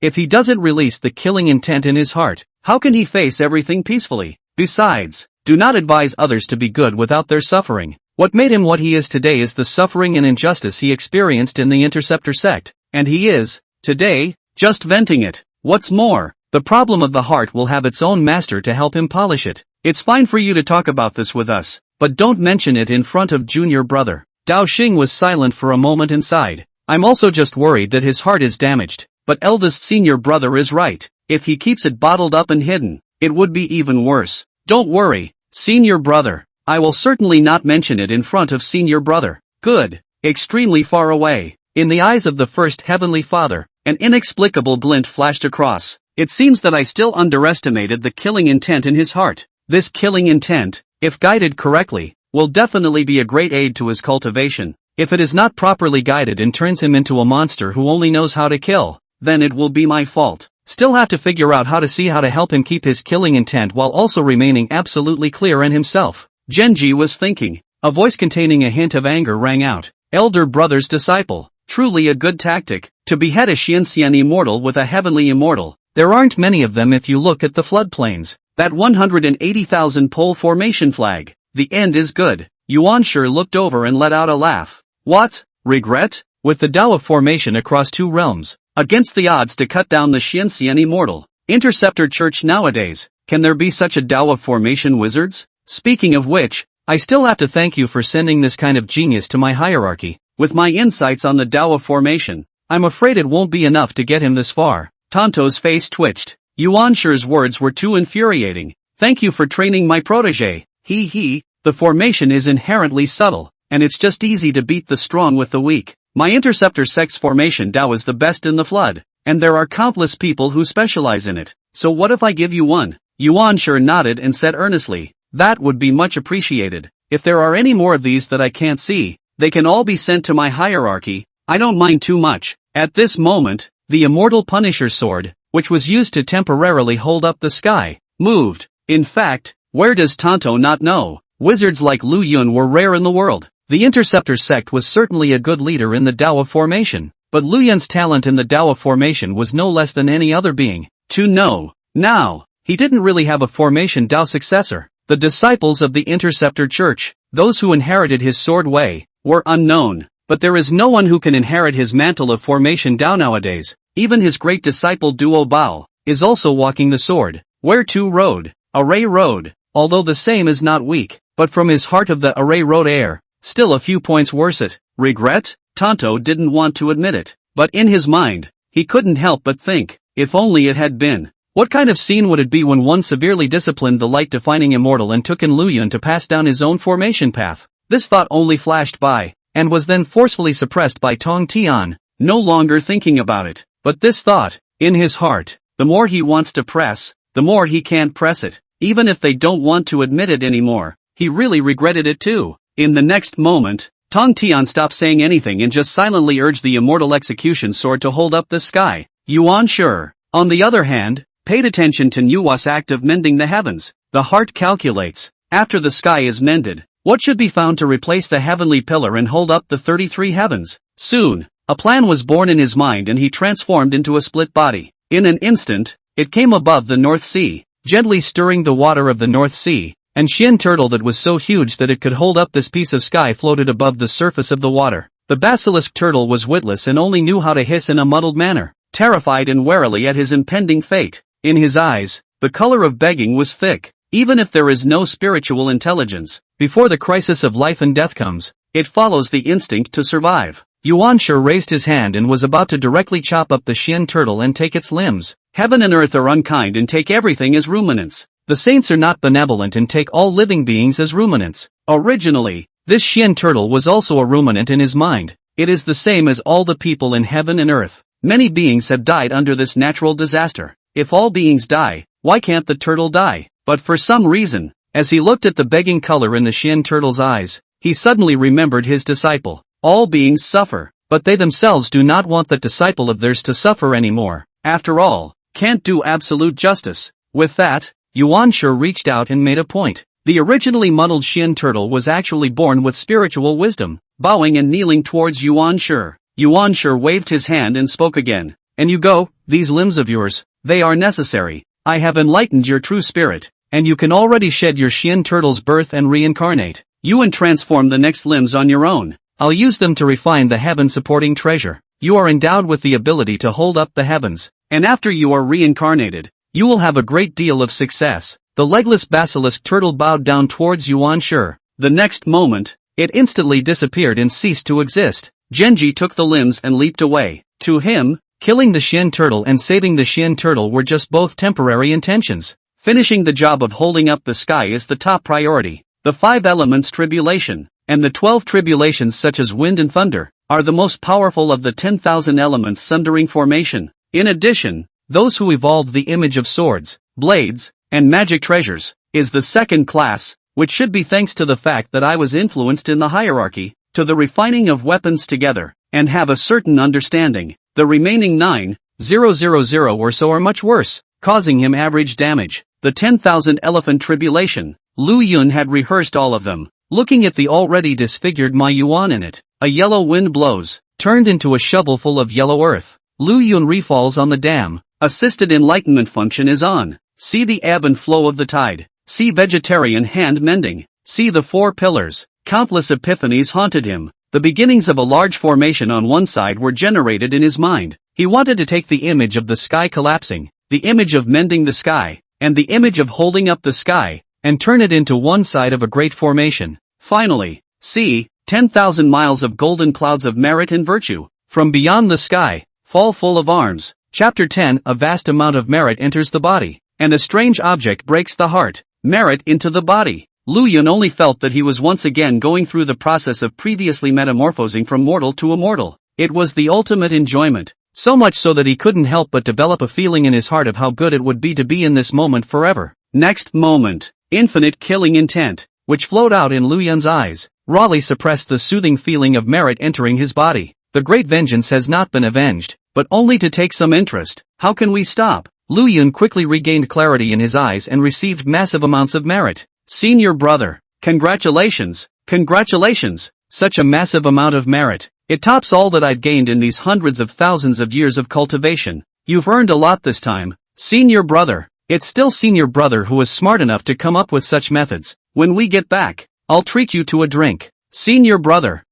if he doesn't release the killing intent in his heart, how can he face everything peacefully? Besides, do not advise others to be good without their suffering. What made him what he is today is the suffering and injustice he experienced in the Interceptor sect, and he is, today, just venting it. What's more, the problem of the heart will have its own master to help him polish it. It's fine for you to talk about this with us, but don't mention it in front of junior brother. Dao Xing was silent for a moment and sighed. I'm also just worried that his heart is damaged, but eldest senior brother is right. If he keeps it bottled up and hidden, it would be even worse. Don't worry, senior brother. I will certainly not mention it in front of senior brother. Good. Extremely far away. In the eyes of the first heavenly father, an inexplicable glint flashed across. It seems that I still underestimated the killing intent in his heart. This killing intent, if guided correctly, will definitely be a great aid to his cultivation. If it is not properly guided and turns him into a monster who only knows how to kill, then it will be my fault. Still have to figure out how to help him keep his killing intent while also remaining absolutely clear in himself. Genji was thinking. A voice containing a hint of anger rang out. Elder brother's disciple. Truly a good tactic, to behead a Xianxian immortal with a heavenly immortal. There aren't many of them if you look at the floodplains. That 180,000 pole formation flag. The end is good. Yuan sure looked over and let out a laugh. What? Regret? With the Tao of formation across two realms, against the odds to cut down the Xianxian immortal. Interceptor Church nowadays, can there be such a Tao of formation wizards? Speaking of which, I still have to thank you for sending this kind of genius to my hierarchy. With my insights on the Tao of formation, I'm afraid it won't be enough to get him this far. Tonto's face twitched. Yuan Shi's words were too infuriating. Thank you for training my protege. The formation is inherently subtle, and it's just easy to beat the strong with the weak. My interceptor sex formation Tao is the best in the flood, and there are countless people who specialize in it. So what if I give you one? Yuan Shi nodded and said earnestly, that would be much appreciated. If there are any more of these that I can't see, they can all be sent to my hierarchy. I don't mind too much. At this moment, the immortal Punisher sword, which was used to temporarily hold up the sky, moved. In fact, where does Tonto not know? Wizards like Lu Yun were rare in the world. The Interceptor sect was certainly a good leader in the Dao of Formation, but Lu Yun's talent in the Dao of Formation was no less than any other being. To know. Now, he didn't really have a Formation Dao successor. The disciples of the Interceptor Church, those who inherited his sword way, were unknown. But there is no one who can inherit his mantle of Formation Dao nowadays. Even his great disciple Duo Bao is also walking the sword. Where to rode? Array Road. Although the same is not weak, but from his heart of the Array Road air, still a few points worse it. Regret? Tonto didn't want to admit it, but in his mind, he couldn't help but think, if only it had been. What kind of scene would it be when one severely disciplined the light-defining immortal and took in Lu Yun to pass down his own formation path? This thought only flashed by, and was then forcefully suppressed by Tong Tian, no longer thinking about it. But this thought, in his heart, the more he wants to press, the more he can't press it. Even if they don't want to admit it anymore, he really regretted it too. In the next moment, Tong Tian stopped saying anything and just silently urged the immortal execution sword to hold up the sky. Yuan Shi, on the other hand, paid attention to Nuwa's act of mending the heavens. The heart calculates, after the sky is mended, what should be found to replace the heavenly pillar and hold up the 33 heavens? Soon, a plan was born in his mind and he transformed into a split body. In an instant, it came above the North Sea, gently stirring the water of the North Sea, and Shin Turtle that was so huge that it could hold up this piece of sky floated above the surface of the water. The basilisk turtle was witless and only knew how to hiss in a muddled manner, terrified and warily at his impending fate. In his eyes, the color of begging was thick. Even if there is no spiritual intelligence, before the crisis of life and death comes, it follows the instinct to survive. Yuan Shi raised his hand and was about to directly chop up the Shin turtle and take its limbs. Heaven and earth are unkind and take everything as ruminants. The saints are not benevolent and take all living beings as ruminants. Originally, this Shin turtle was also a ruminant in his mind. It is the same as all the people in heaven and earth. Many beings have died under this natural disaster. If all beings die, why can't the turtle die? But for some reason, as he looked at the begging color in the Shin turtle's eyes, he suddenly remembered his disciple. All beings suffer, but they themselves do not want that disciple of theirs to suffer anymore. After all, can't do absolute justice. With that, Yuan Shi reached out and made a point. The originally muddled Shin turtle was actually born with spiritual wisdom. Bowing and kneeling towards Yuan Shi, Yuan Shi waved his hand and spoke again. And you go, these limbs of yours, they are necessary. I have enlightened your true spirit, and you can already shed your Shin turtle's birth and reincarnate. You and transform the next limbs on your own. I'll use them to refine the heaven-supporting treasure. You are endowed with the ability to hold up the heavens, and after you are reincarnated, you will have a great deal of success. The legless basilisk turtle bowed down towards Yuan Shi. The next moment, it instantly disappeared and ceased to exist. Genji took the limbs and leaped away. To him, killing the Shin turtle and saving the Shin turtle were just both temporary intentions. Finishing the job of holding up the sky is the top priority. The 5 elements tribulation, and the 12 tribulations such as wind and thunder, are the most powerful of the 10,000 elements sundering formation. In addition, those who evolved the image of swords, blades, and magic treasures, is the second class, which should be thanks to the fact that I was influenced in the hierarchy, to the refining of weapons together, and have a certain understanding. The remaining 9,000 or so are much worse, causing him average damage. The 10,000 elephant tribulation, Lu Yun had rehearsed all of them. Looking at the already disfigured Ma Yuan in it, a yellow wind blows, turned into a shovelful of yellow earth. Lu Yun refalls on the dam. Assisted enlightenment function is on. See the ebb and flow of the tide. See vegetarian hand mending. See the 4 pillars. Countless epiphanies haunted him. The beginnings of a large formation on one side were generated in his mind. He wanted to take the image of the sky collapsing, the image of mending the sky, and the image of holding up the sky, and turn it into one side of a great formation. Finally, see, 10,000 miles of golden clouds of merit and virtue, from beyond the sky, fall full of arms. Chapter 10. A vast amount of merit enters the body, and a strange object breaks the heart. Merit into the body. Lu Yun only felt that he was once again going through the process of previously metamorphosing from mortal to immortal. It was the ultimate enjoyment, so much so that he couldn't help but develop a feeling in his heart of how good it would be to be in this moment forever. Next moment, infinite killing intent, which flowed out in Lu Yun's eyes. Raleigh suppressed the soothing feeling of merit entering his body. The great vengeance has not been avenged, but only to take some interest. How can we stop? Lu Yun quickly regained clarity in his eyes and received massive amounts of merit. Senior brother, congratulations, congratulations, such a massive amount of merit. It tops all that I've gained in these hundreds of thousands of years of cultivation. You've earned a lot this time, senior brother. It's still senior brother who is smart enough to come up with such methods. When we get back, I'll treat you to a drink. Senior brother,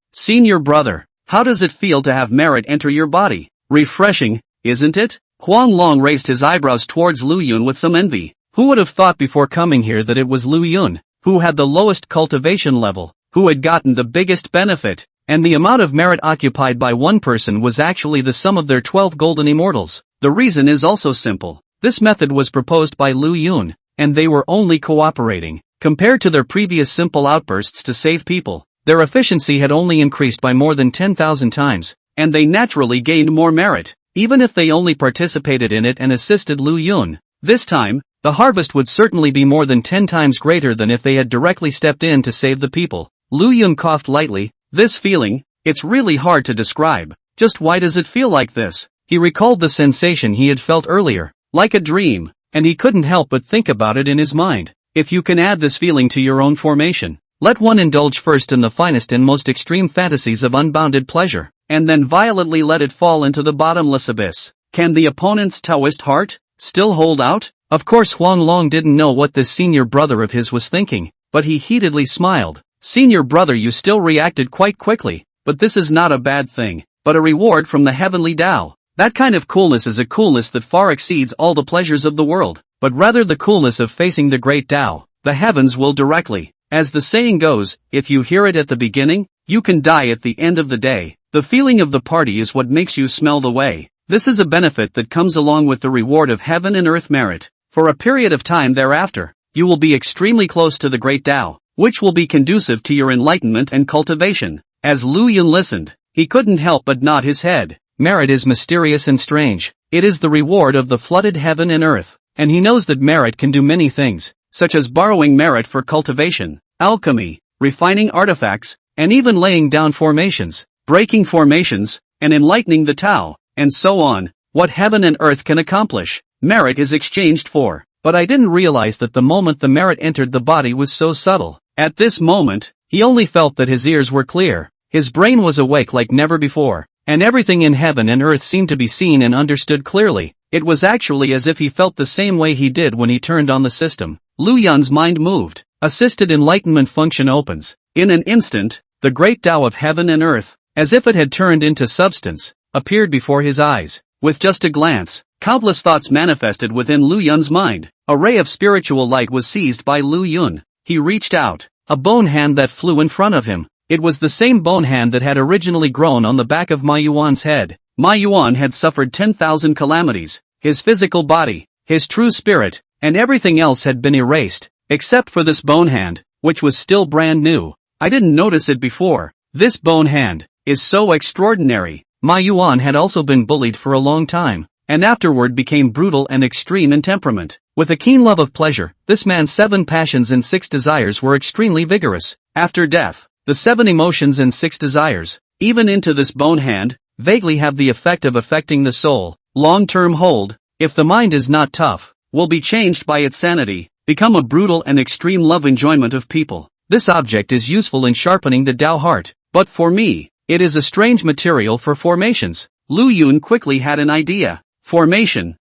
how does it feel to have merit enter your body? Refreshing, isn't it? Huang Long raised his eyebrows towards Lu Yun with some envy. Who would have thought before coming here that it was Lu Yun, who had the lowest cultivation level, who had gotten the biggest benefit, and the amount of merit occupied by one person was actually the sum of their 12 golden immortals. The reason is also simple. This method was proposed by Lu Yun, and they were only cooperating. Compared to their previous simple outbursts to save people, their efficiency had only increased by more than 10,000 times, and they naturally gained more merit, even if they only participated in it and assisted Lu Yun. This time, the harvest would certainly be more than 10 times greater than if they had directly stepped in to save the people. Lu Yun coughed lightly. This feeling, it's really hard to describe. Just why does it feel like this? He recalled the sensation he had felt earlier, like a dream, and he couldn't help but think about it in his mind. If you can add this feeling to your own formation, let one indulge first in the finest and most extreme fantasies of unbounded pleasure, and then violently let it fall into the bottomless abyss. Can the opponent's Taoist heart still hold out? Of course Huang Long didn't know what this senior brother of his was thinking, but he heatedly smiled. Senior brother, you still reacted quite quickly, but this is not a bad thing, but a reward from the heavenly Tao. That kind of coolness is a coolness that far exceeds all the pleasures of the world, but rather the coolness of facing the great Tao. The heavens will directly. As the saying goes, if you hear it at the beginning, you can die at the end of the day. The feeling of the party is what makes you smell the way. This is a benefit that comes along with the reward of heaven and earth merit. For a period of time thereafter, you will be extremely close to the great Tao, which will be conducive to your enlightenment and cultivation. As Lu Yun listened, he couldn't help but nod his head. Merit is mysterious and strange. It is the reward of the flooded heaven and earth, and he knows that merit can do many things, such as borrowing merit for cultivation, alchemy, refining artifacts, and even laying down formations, breaking formations, and enlightening the Tao, and so on. What heaven and earth can accomplish, merit is exchanged for. But I didn't realize that the moment the merit entered the body was so subtle. At this moment, he only felt that his ears were clear, his brain was awake like never before, and everything in heaven and earth seemed to be seen and understood clearly. It was actually as if he felt the same way he did when he turned on the system. Lu Yun's mind moved. Assisted enlightenment function opens. In an instant, the great Tao of heaven and earth, as if it had turned into substance, appeared before his eyes. With just a glance, countless thoughts manifested within Lu Yun's mind. A ray of spiritual light was seized by Lu Yun. He reached out. A bone hand that flew in front of him. It was the same bone hand that had originally grown on the back of Ma Yuan's head. Ma Yuan had suffered 10,000 calamities. His physical body, his true spirit, and everything else had been erased, except for this bone hand, which was still brand new. I didn't notice it before. This bone hand is so extraordinary. Ma Yuan had also been bullied for a long time, and afterward became brutal and extreme in temperament. With a keen love of pleasure, this man's 7 passions and 6 desires were extremely vigorous. After death, the 7 emotions and 6 desires, even into this bone hand, vaguely have the effect of affecting the soul. Long-term hold, if the mind is not tough, will be changed by its sanity, become a brutal and extreme love enjoyment of people. This object is useful in sharpening the Tao heart, but for me, it is a strange material for formations. Lu Yun quickly had an idea. Formation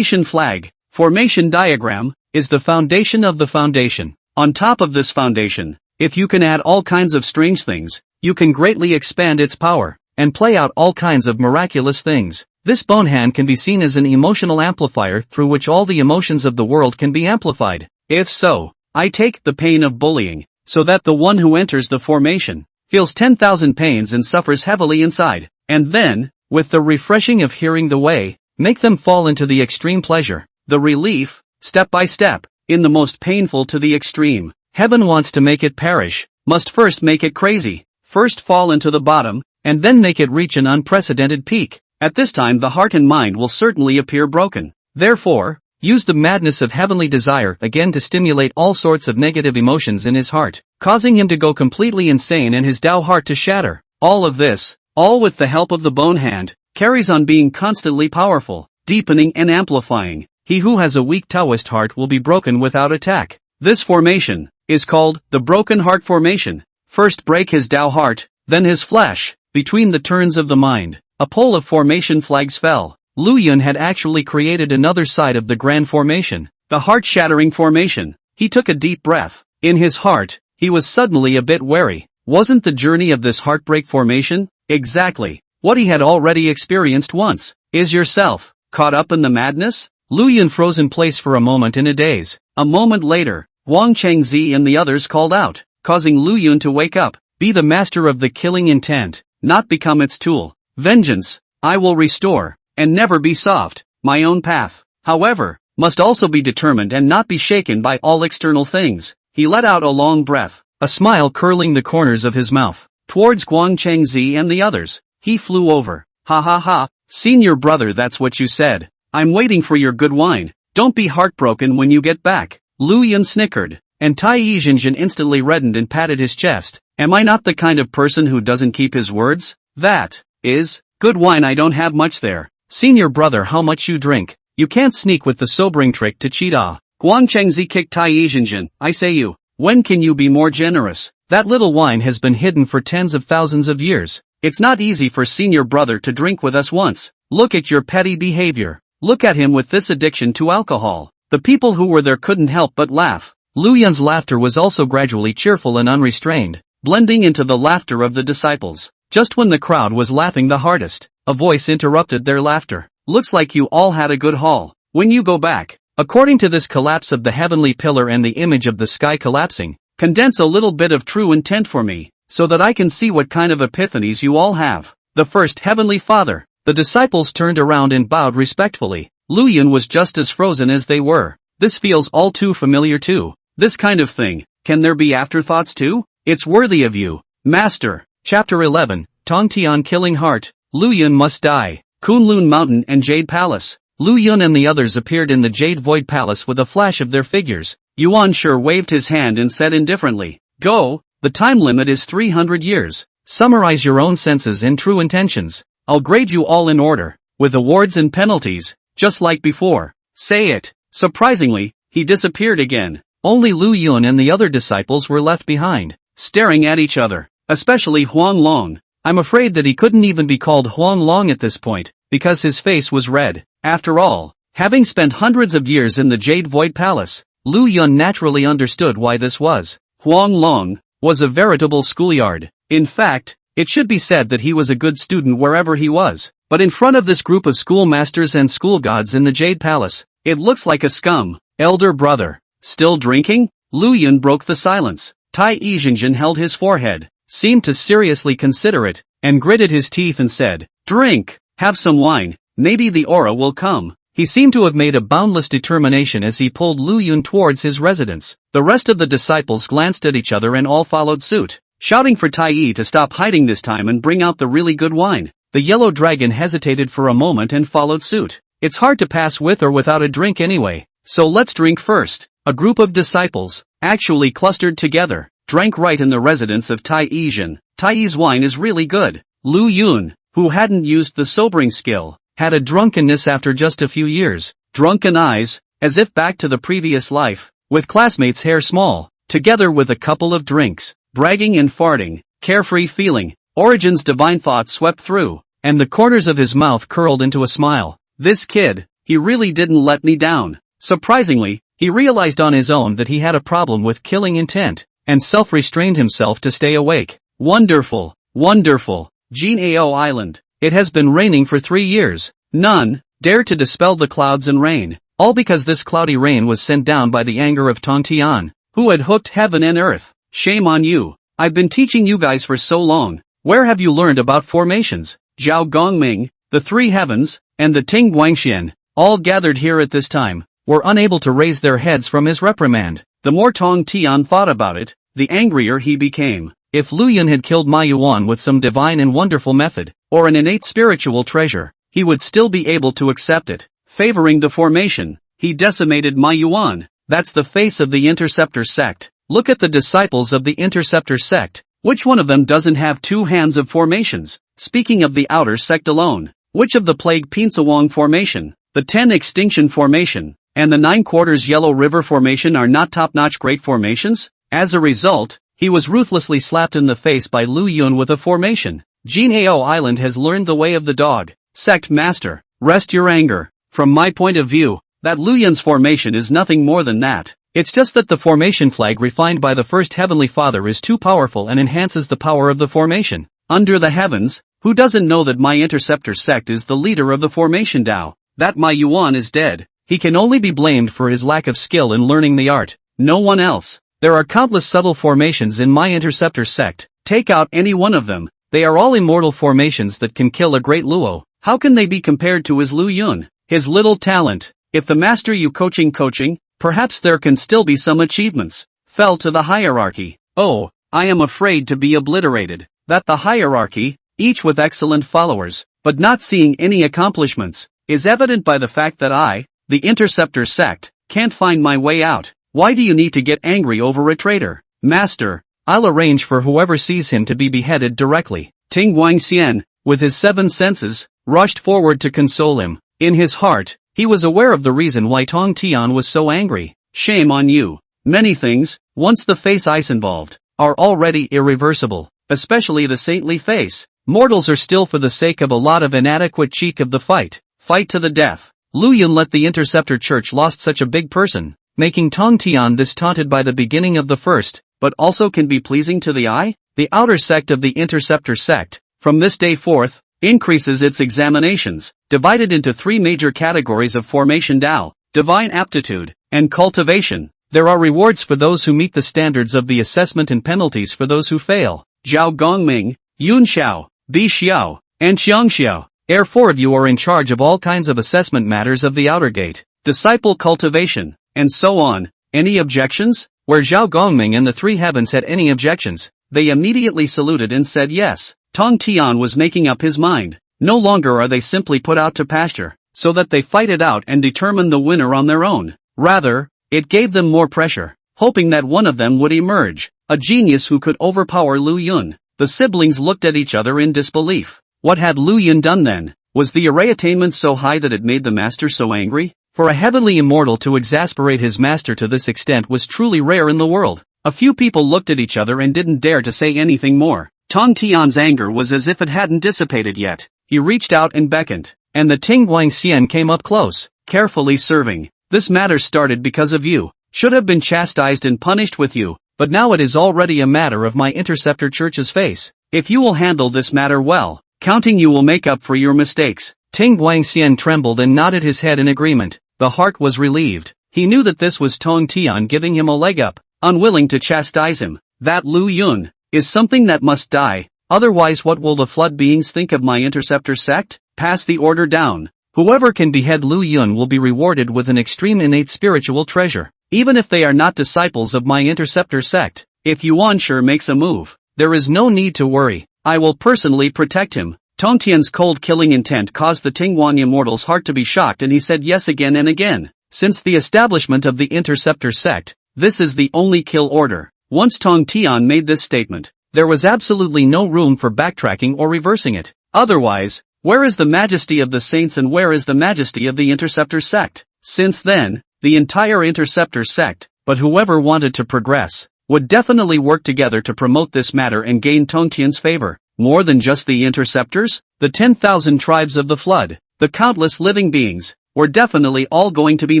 flag, formation diagram, is the foundation of the foundation. On top of this foundation, if you can add all kinds of strange things, you can greatly expand its power, and play out all kinds of miraculous things. This bone hand can be seen as an emotional amplifier through which all the emotions of the world can be amplified. If so, I take the pain of bullying, so that the one who enters the formation feels 10,000 pains and suffers heavily inside, and then, with the refreshing of hearing the way, make them fall into the extreme pleasure, the relief, step by step, in the most painful to the extreme. Heaven wants to make it perish, must first make it crazy, first fall into the bottom, and then make it reach an unprecedented peak. At this time the heart and mind will certainly appear broken. Therefore, use the madness of heavenly desire again to stimulate all sorts of negative emotions in his heart, causing him to go completely insane and his Tao heart to shatter. All of this, all with the help of the bone hand, carries on being constantly powerful, deepening and amplifying. He who has a weak Taoist heart will be broken without attack. This formation is called the broken heart formation. First break his Tao heart, then his flesh. Between the turns of the mind, a pole of formation flags fell. Lu Yun had actually created another side of the grand formation, the heart-shattering formation. He took a deep breath. In his heart, he was suddenly a bit wary. Wasn't the journey of this heartbreak formation exactly what he had already experienced once? Is yourself caught up in the madness? Lu Yun froze in place for a moment in a daze. A moment later, Wang Chengzi and the others called out, causing Lu Yun to wake up. Be the master of the killing intent, not become its tool. Vengeance, I will restore, and never be soft. My own path, however, must also be determined and not be shaken by all external things. He let out a long breath, a smile curling the corners of his mouth. Towards Guang Chengzi and the others, he flew over. Ha ha ha, senior brother, that's what you said. I'm waiting for your good wine. Don't be heartbroken when you get back. Lu Yun snickered, and Tai Yizhenjin instantly reddened and patted his chest. Am I not the kind of person who doesn't keep his words? That is good wine. I don't have much there. Senior brother, how much you drink? You can't sneak with the sobering trick to cheat. Guang Chengzi kicked Tai Yizhenjin. I say you, when can you be more generous? That little wine has been hidden for tens of thousands of years. It's not easy for senior brother to drink with us once. Look at your petty behavior. Look at him with this addiction to alcohol. The people who were there couldn't help but laugh. Lu Yun's laughter was also gradually cheerful and unrestrained, blending into the laughter of the disciples. Just when the crowd was laughing the hardest, a voice interrupted their laughter. Looks like you all had a good haul. When you go back, according to this collapse of the heavenly pillar and the image of the sky collapsing, condense a little bit of true intent for me, so that I can see what kind of epiphanies you all have. The first Heavenly Father. The disciples turned around and bowed respectfully. Lu Yun was just as frozen as they were. This feels all too familiar too. This kind of thing, can there be afterthoughts too? It's worthy of you, Master. Chapter 11, Tong Tian Killing Heart. Lu Yun must die. Kunlun Mountain and Jade Palace. Lu Yun and the others appeared in the Jade Void Palace with a flash of their figures. Yuan Shi waved his hand and said indifferently, Go, the time limit is 300 years. Summarize your own senses and true intentions. I'll grade you all in order, with awards and penalties, just like before. Say it. Surprisingly, he disappeared again. Only Lu Yun and the other disciples were left behind, staring at each other, especially Huang Long. I'm afraid that he couldn't even be called Huang Long at this point, because his face was red. After all, having spent hundreds of years in the Jade Void Palace, Lu Yun naturally understood why this was. Huang Long was a veritable schoolyard. In fact, it should be said that he was a good student wherever he was. But in front of this group of schoolmasters and school gods in the Jade Palace, it looks like a scum. Elder brother, still drinking? Lu Yun broke the silence. Tai Yizhenjin held his forehead, seemed to seriously consider it, and gritted his teeth and said, Drink, have some wine, maybe the aura will come. He seemed to have made a boundless determination as he pulled Lu Yun towards his residence. The rest of the disciples glanced at each other and all followed suit, shouting for Tai Yi to stop hiding this time and bring out the really good wine. The yellow dragon hesitated for a moment and followed suit. It's hard to pass with or without a drink anyway, so let's drink first. A group of disciples, actually clustered together, drank right in the residence of Tai Yizhen. Tai Yi's wine is really good. Lu Yun, who hadn't used the sobering skill, had a drunkenness after just a few years. Drunken eyes, as if back to the previous life, with classmates' hair small, together with a couple of drinks, bragging and farting, carefree feeling. Origin's divine thoughts swept through, and the corners of his mouth curled into a smile. This kid, he really didn't let me down. Surprisingly, he realized on his own that he had a problem with killing intent, and self-restrained himself to stay awake. Wonderful, wonderful. Jinao Island. It has been raining for 3 years. None dare to dispel the clouds and rain, all because this cloudy rain was sent down by the anger of Tong Tian, who had hooked heaven and earth. Shame on you. I've been teaching you guys for so long. Where have you learned about formations? Zhao Gongming, the three heavens, and the Ting Guangxian, all gathered here at this time, were unable to raise their heads from his reprimand. The more Tong Tian thought about it, the angrier he became. If Lu Yun had killed Ma Yuan with some divine and wonderful method, or an innate spiritual treasure, he would still be able to accept it. Favoring the formation, he decimated Ma Yuan. That's the face of the Interceptor sect. Look at the disciples of the Interceptor sect. Which one of them doesn't have 2 hands of formations? Speaking of the outer sect alone, which of the Plague Pinsawong Formation, the 10 Extinction Formation, and the 9 Quarters Yellow River Formation are not top-notch great formations? As a result, he was ruthlessly slapped in the face by Lu Yun with a formation. Jinhao Island has learned the way of the dog. Sect Master, rest your anger. From my point of view, that Lu Yun's formation is nothing more than that. It's just that the formation flag refined by the First Heavenly Father is too powerful and enhances the power of the formation. Under the heavens, who doesn't know that my interceptor sect is the leader of the formation Dao? That my Yuan is dead. He can only be blamed for his lack of skill in learning the art. No one else. There are countless subtle formations in my interceptor sect. Take out any one of them. They are all immortal formations that can kill a great Luo. How can they be compared to his Lu Yun? His little talent. If the master you coaching, perhaps there can still be some achievements. Fell to the hierarchy. Oh, I am afraid to be obliterated. That the hierarchy, each with excellent followers, but not seeing any accomplishments, is evident by the fact that I, the interceptor sect, can't find my way out. Why do you need to get angry over a traitor? Master, I'll arrange for whoever sees him to be beheaded directly. Ting Guangxian, with his 7 senses, rushed forward to console him. In his heart, he was aware of the reason why Tong Tian was so angry. Shame on you. Many things, once the face ice involved, are already irreversible, especially the saintly face. Mortals are still for the sake of a lot of inadequate cheek of the fight to the death. Lu Yun let the interceptor church lost such a big person, making Tong Tian this taunted by the beginning of the first, but also can be pleasing to the eye? The outer sect of the interceptor sect, from this day forth, increases its examinations, divided into 3 major categories of formation Dao, divine aptitude, and cultivation. There are rewards for those who meet the standards of the assessment and penalties for those who fail. Zhao Gongming, Yun Xiao, Bi Xiao, and Xiang Xiao. 4 of you are in charge of all kinds of assessment matters of the outer gate, disciple cultivation, and so on. Any objections? Where Zhao Gongming and the 3 heavens had any objections, they immediately saluted and said yes. Tong Tian was making up his mind. No longer are they simply put out to pasture, so that they fight it out and determine the winner on their own. Rather, it gave them more pressure, hoping that one of them would emerge, a genius who could overpower Lu Yun. The siblings looked at each other in disbelief. What had Lu Yun done then? Was the array attainment so high that it made the master so angry? For a heavenly immortal to exasperate his master to this extent was truly rare in the world. A few people looked at each other and didn't dare to say anything more. Tong Tian's anger was as if it hadn't dissipated yet. He reached out and beckoned, and the Ting Guangxian came up close, carefully serving. This matter started because of you. Should have been chastised and punished with you, but now it is already a matter of my interceptor church's face. If you will handle this matter well, counting you will make up for your mistakes. Ting Guangxian trembled and nodded his head in agreement. The heart was relieved. He knew that this was Tong Tian giving him a leg up, unwilling to chastise him. That Lu Yun is something that must die. Otherwise, what will the flood beings think of my interceptor sect? Pass the order down. Whoever can behead Lu Yun will be rewarded with an extreme innate spiritual treasure, even if they are not disciples of my interceptor sect. If Yuan sure makes a move, there is no need to worry. I will personally protect him. Tong Tian's cold killing intent caused the Tingwan immortal's heart to be shocked, and he said yes again and again. Since the establishment of the interceptor sect, this is the only kill order. Once Tong Tian made this statement, there was absolutely no room for backtracking or reversing it. Otherwise, where is the majesty of the saints and where is the majesty of the interceptor sect? Since then, the entire interceptor sect, but whoever wanted to progress, would definitely work together to promote this matter and gain Tong Tian's favor. More than just the interceptors, the 10,000 tribes of the flood, the countless living beings, were definitely all going to be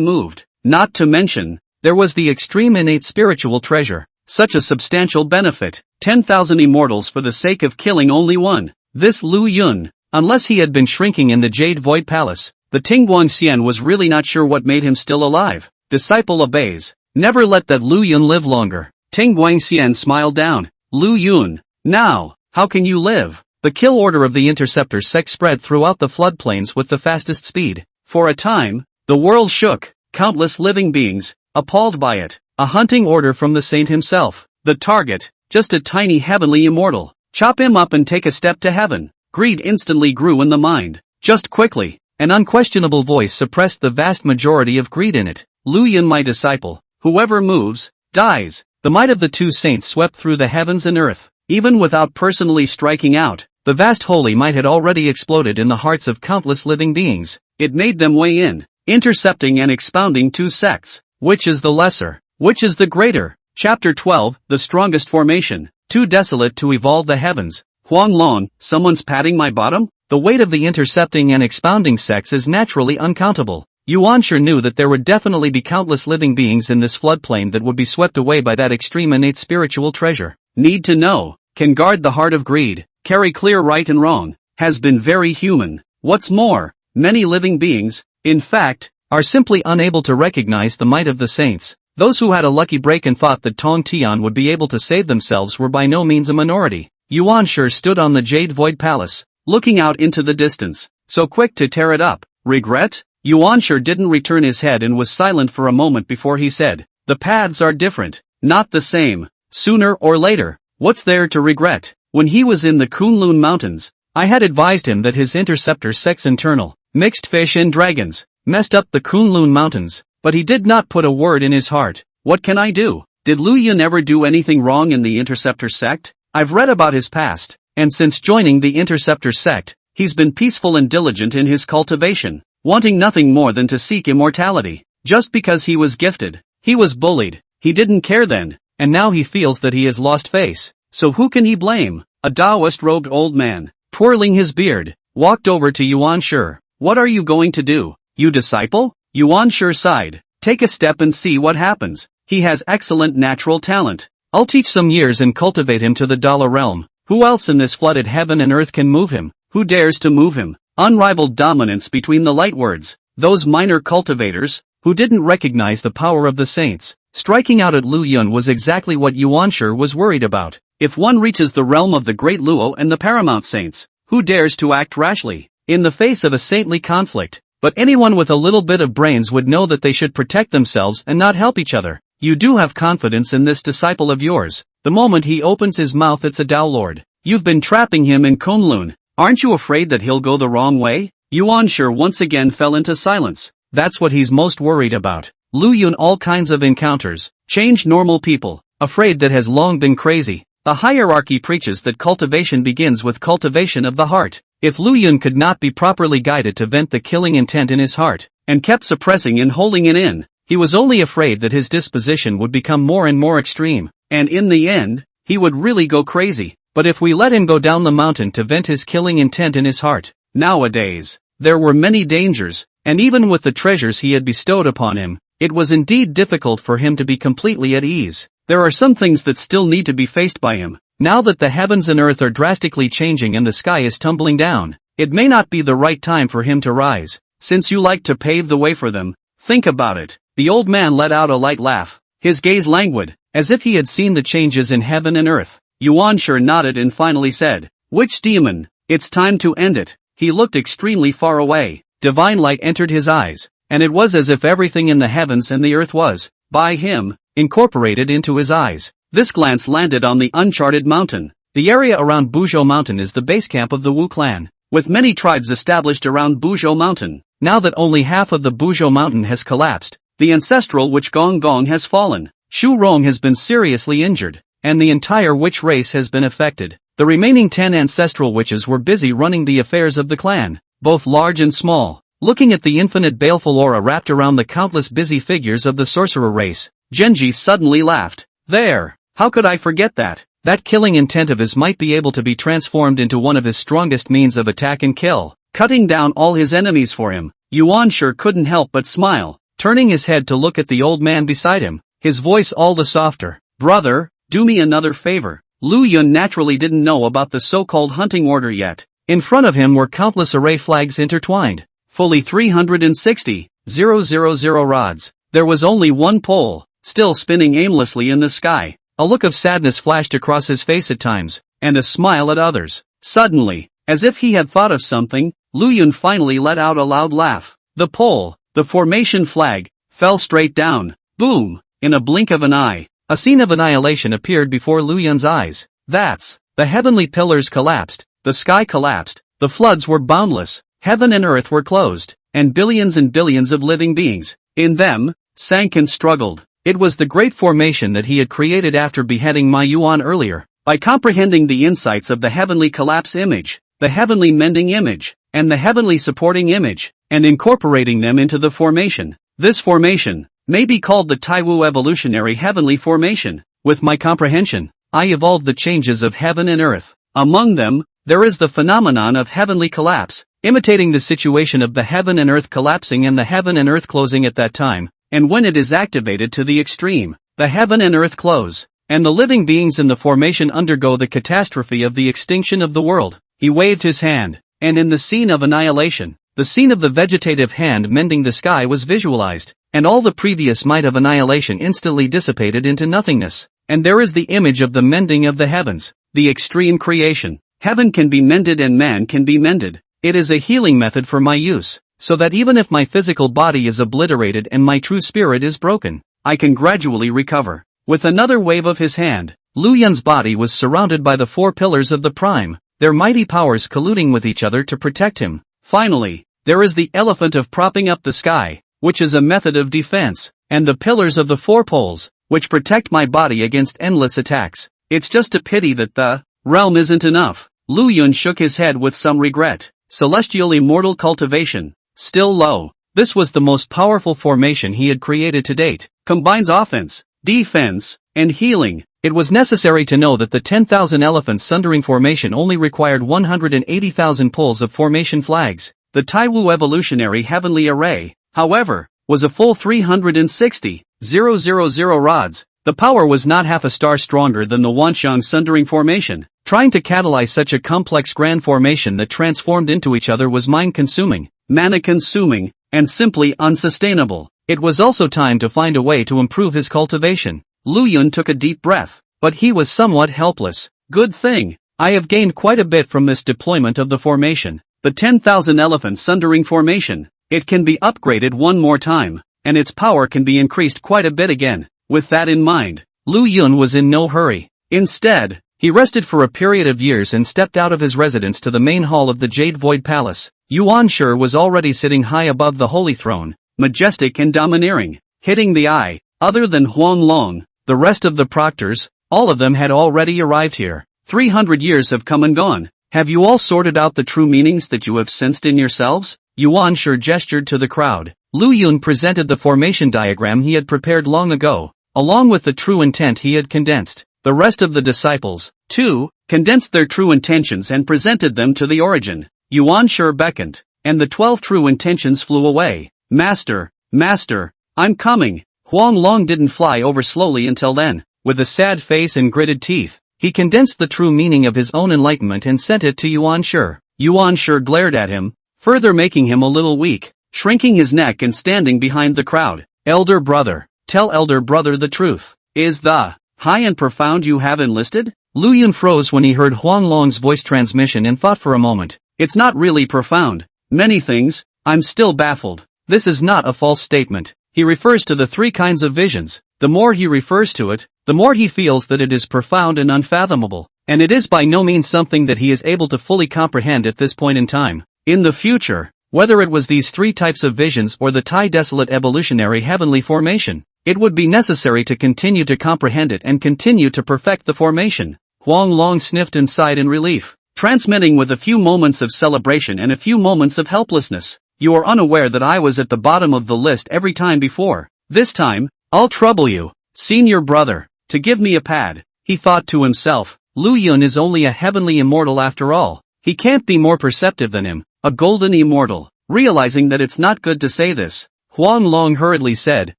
moved. Not to mention, there was the extreme innate spiritual treasure, such a substantial benefit, 10,000 immortals for the sake of killing only one. This Lu Yun, unless he had been shrinking in the Jade Void Palace, the Ting Guangxian was really not sure what made him still alive. Disciple obeys. Never let that Lu Yun live longer. Ting Guangxian smiled down. Lu Yun, now, how can you live? The kill order of the interceptor sect spread throughout the floodplains with the fastest speed. For a time, the world shook, countless living beings, appalled by it. A hunting order from the saint himself. The target, just a tiny heavenly immortal. Chop him up and take a step to heaven. Greed instantly grew in the mind. Just quickly, an unquestionable voice suppressed the vast majority of greed in it. Lu Yun, my disciple, whoever moves, dies. The might of the two saints swept through the heavens and earth. Even without personally striking out, The vast holy might had already exploded in the hearts of countless living beings. It made them weigh in, intercepting and expounding two sects. Which is the lesser? Which is the greater? Chapter 12, The Strongest Formation. Too desolate to evolve the heavens. Huang Long, someone's patting my bottom? The weight of the intercepting and expounding sects is naturally uncountable. Yuanshi knew that there would definitely be countless living beings in this floodplain that would be swept away by that extreme innate spiritual treasure. Need to know, can guard the heart of greed, carry clear right and wrong, has been very human. What's more, many living beings, in fact, are simply unable to recognize the might of the saints. Those who had a lucky break and thought that Tong Tian would be able to save themselves were by no means a minority. Yuanshi stood on the Jade Void Palace, looking out into the distance, so quick to tear it up. Regret? Yuanshi didn't return his head and was silent for a moment before he said, the paths are different, not the same. Sooner or later, what's there to regret? When he was in the Kunlun Mountains, I had advised him that his interceptor sect's internal, mixed fish and dragons, messed up the Kunlun Mountains, but he did not put a word in his heart. What can I do? Did Lu Yun ever do anything wrong in the interceptor sect? I've read about his past, and since joining the interceptor sect, he's been peaceful and diligent in his cultivation, wanting nothing more than to seek immortality. Just because he was gifted, he was bullied, he didn't care then, and now he feels that he has lost face. So who can he blame? A Taoist-robed old man, twirling his beard, walked over to Yuanshi. What are you going to do, you disciple? Yuanshi sighed. Take a step and see what happens. He has excellent natural talent. I'll teach some years and cultivate him to the dollar realm. Who else in this flooded heaven and earth can move him? Who dares to move him? Unrivaled dominance between the light words. Those minor cultivators, who didn't recognize the power of the saints, striking out at Lu Yun was exactly what Yuanshi was worried about. If one reaches the realm of the great Luo and the paramount saints, who dares to act rashly, in the face of a saintly conflict? But anyone with a little bit of brains would know that they should protect themselves and not help each other. You do have confidence in this disciple of yours. The moment he opens his mouth it's a Tao Lord. You've been trapping him in Kunlun. Aren't you afraid that he'll go the wrong way? Yuanshi once again fell into silence. That's what he's most worried about. Lu Yun all kinds of encounters, changed normal people, afraid that has long been crazy. The hierarchy preaches that cultivation begins with cultivation of the heart. If Lu Yun could not be properly guided to vent the killing intent in his heart, and kept suppressing and holding it in, he was only afraid that his disposition would become more and more extreme, and in the end, he would really go crazy. But if we let him go down the mountain to vent his killing intent in his heart, nowadays, there were many dangers, and even with the treasures he had bestowed upon him, it was indeed difficult for him to be completely at ease. There are some things that still need to be faced by him. Now that the heavens and earth are drastically changing and the sky is tumbling down, it may not be the right time for him to rise. Since you like to pave the way for them, think about it. The old man let out a light laugh, his gaze languid, as if he had seen the changes in heaven and earth. Yuanshi nodded and finally said, Which demon? It's time to end it. He looked extremely far away. Divine light entered his eyes, and it was as if everything in the heavens and the earth was, by him, incorporated into his eyes. This glance landed on the uncharted mountain. The area around Buzhou Mountain is the base camp of the Wu clan, with many tribes established around Buzhou Mountain. Now that only half of the Buzhou Mountain has collapsed, the ancestral witch Gong Gong has fallen, Shu Rong has been seriously injured, and the entire witch race has been affected. The remaining 10 ancestral witches were busy running the affairs of the clan, both large and small. Looking at the infinite baleful aura wrapped around the countless busy figures of the sorcerer race, Genji suddenly laughed. There! How could I forget that? That killing intent of his might be able to be transformed into one of his strongest means of attack and kill, cutting down all his enemies for him. Yuanshi couldn't help but smile, turning his head to look at the old man beside him, his voice all the softer. Brother, do me another favor. Lu Yun naturally didn't know about the so-called hunting order yet. In front of him were countless array flags intertwined, fully 360,000 rods. There was only one pole, still spinning aimlessly in the sky. A look of sadness flashed across his face at times, and a smile at others. Suddenly, as if he had thought of something, Lu Yun finally let out a loud laugh. The pole, the formation flag, fell straight down. Boom! In a blink of an eye, a scene of annihilation appeared before Lu Yun's eyes. The heavenly pillars collapsed, the sky collapsed, the floods were boundless, heaven and earth were closed, and billions of living beings, in them, sank and struggled. It was the great formation that he had created after beheading Ma Yuan earlier. By comprehending the insights of the heavenly collapse image, the heavenly mending image, and the heavenly supporting image, and incorporating them into the formation. This formation may be called the Taiwu evolutionary heavenly formation. With my comprehension, I evolved the changes of heaven and earth. Among them, there is the phenomenon of heavenly collapse, imitating the situation of the heaven and earth collapsing and the heaven and earth closing at that time, and when it is activated to the extreme, the heaven and earth close, and the living beings in the formation undergo the catastrophe of the extinction of the world. He waved his hand, and in the scene of annihilation, the scene of the vegetative hand mending the sky was visualized, and all the previous might of annihilation instantly dissipated into nothingness. And there is the image of the mending of the heavens, the extreme creation. Heaven can be mended and man can be mended. It is a healing method for my use, so that even if my physical body is obliterated and my true spirit is broken, I can gradually recover. With another wave of his hand, Lu Yun's body was surrounded by the four pillars of the prime, their mighty powers colluding with each other to protect him. Finally, there is the elephant of propping up the sky, which is a method of defense, and the pillars of the four poles, which protect my body against endless attacks. It's just a pity that the realm isn't enough. Lu Yun shook his head with some regret. Celestial immortal cultivation, still low. This was the most powerful formation he had created to date. Combines offense, defense, and healing. It was necessary to know that the 10,000 elephants sundering formation only required 180,000 pulls of formation flags. The Taiwu evolutionary heavenly array, however, was a full 360,000 rods. The power was not half a star stronger than the Wanxiang sundering formation. Trying to catalyze such a complex grand formation that transformed into each other was mind-consuming, mana-consuming, and simply unsustainable. It was also time to find a way to improve his cultivation. Lu Yun took a deep breath, but he was somewhat helpless. Good thing, I have gained quite a bit from this deployment of the formation. The 10,000 elephant sundering formation. It can be upgraded one more time, and its power can be increased quite a bit again. With that in mind, Lu Yun was in no hurry. Instead, he rested for a period of years and stepped out of his residence to the main hall of the Jade Void Palace. Yuan Shi was already sitting high above the holy throne, majestic and domineering, hitting the eye. Other than Huang Long, the rest of the proctors, all of them had already arrived here. 300 years have come and gone. Have you all sorted out the true meanings that you have sensed in yourselves? Yuan Shi gestured to the crowd. Lu Yun presented the formation diagram he had prepared long ago, along with the true intent he had condensed. The rest of the disciples, too, condensed their true intentions and presented them to the origin. Yuan Shi beckoned, and the 12 true intentions flew away. Master, Master, I'm coming. Huang Long didn't fly over slowly until then. With a sad face and gritted teeth, he condensed the true meaning of his own enlightenment and sent it to Yuan Shi. Yuan Shi glared at him, further making him a little weak, shrinking his neck and standing behind the crowd. Elder brother, tell elder brother the truth. Is the high and profound you have enlisted? Lu Yun froze when he heard Huang Long's voice transmission and thought for a moment. It's not really profound. Many things. I'm still baffled. This is not a false statement. He refers to the three kinds of visions. The more he refers to it, the more he feels that it is profound and unfathomable, and it is by no means something that he is able to fully comprehend at this point in time. In the future, whether it was these three types of visions or the Tai Desolate evolutionary heavenly formation, it would be necessary to continue to comprehend it and continue to perfect the formation. Huang Long sniffed and sighed in relief, transmitting with a few moments of celebration and a few moments of helplessness. You are unaware that I was at the bottom of the list every time before. This time, I'll trouble you, senior brother, to give me a pad. He thought to himself, Lu Yun is only a heavenly immortal after all. He can't be more perceptive than him, a golden immortal. Realizing that it's not good to say this, Huang Long hurriedly said,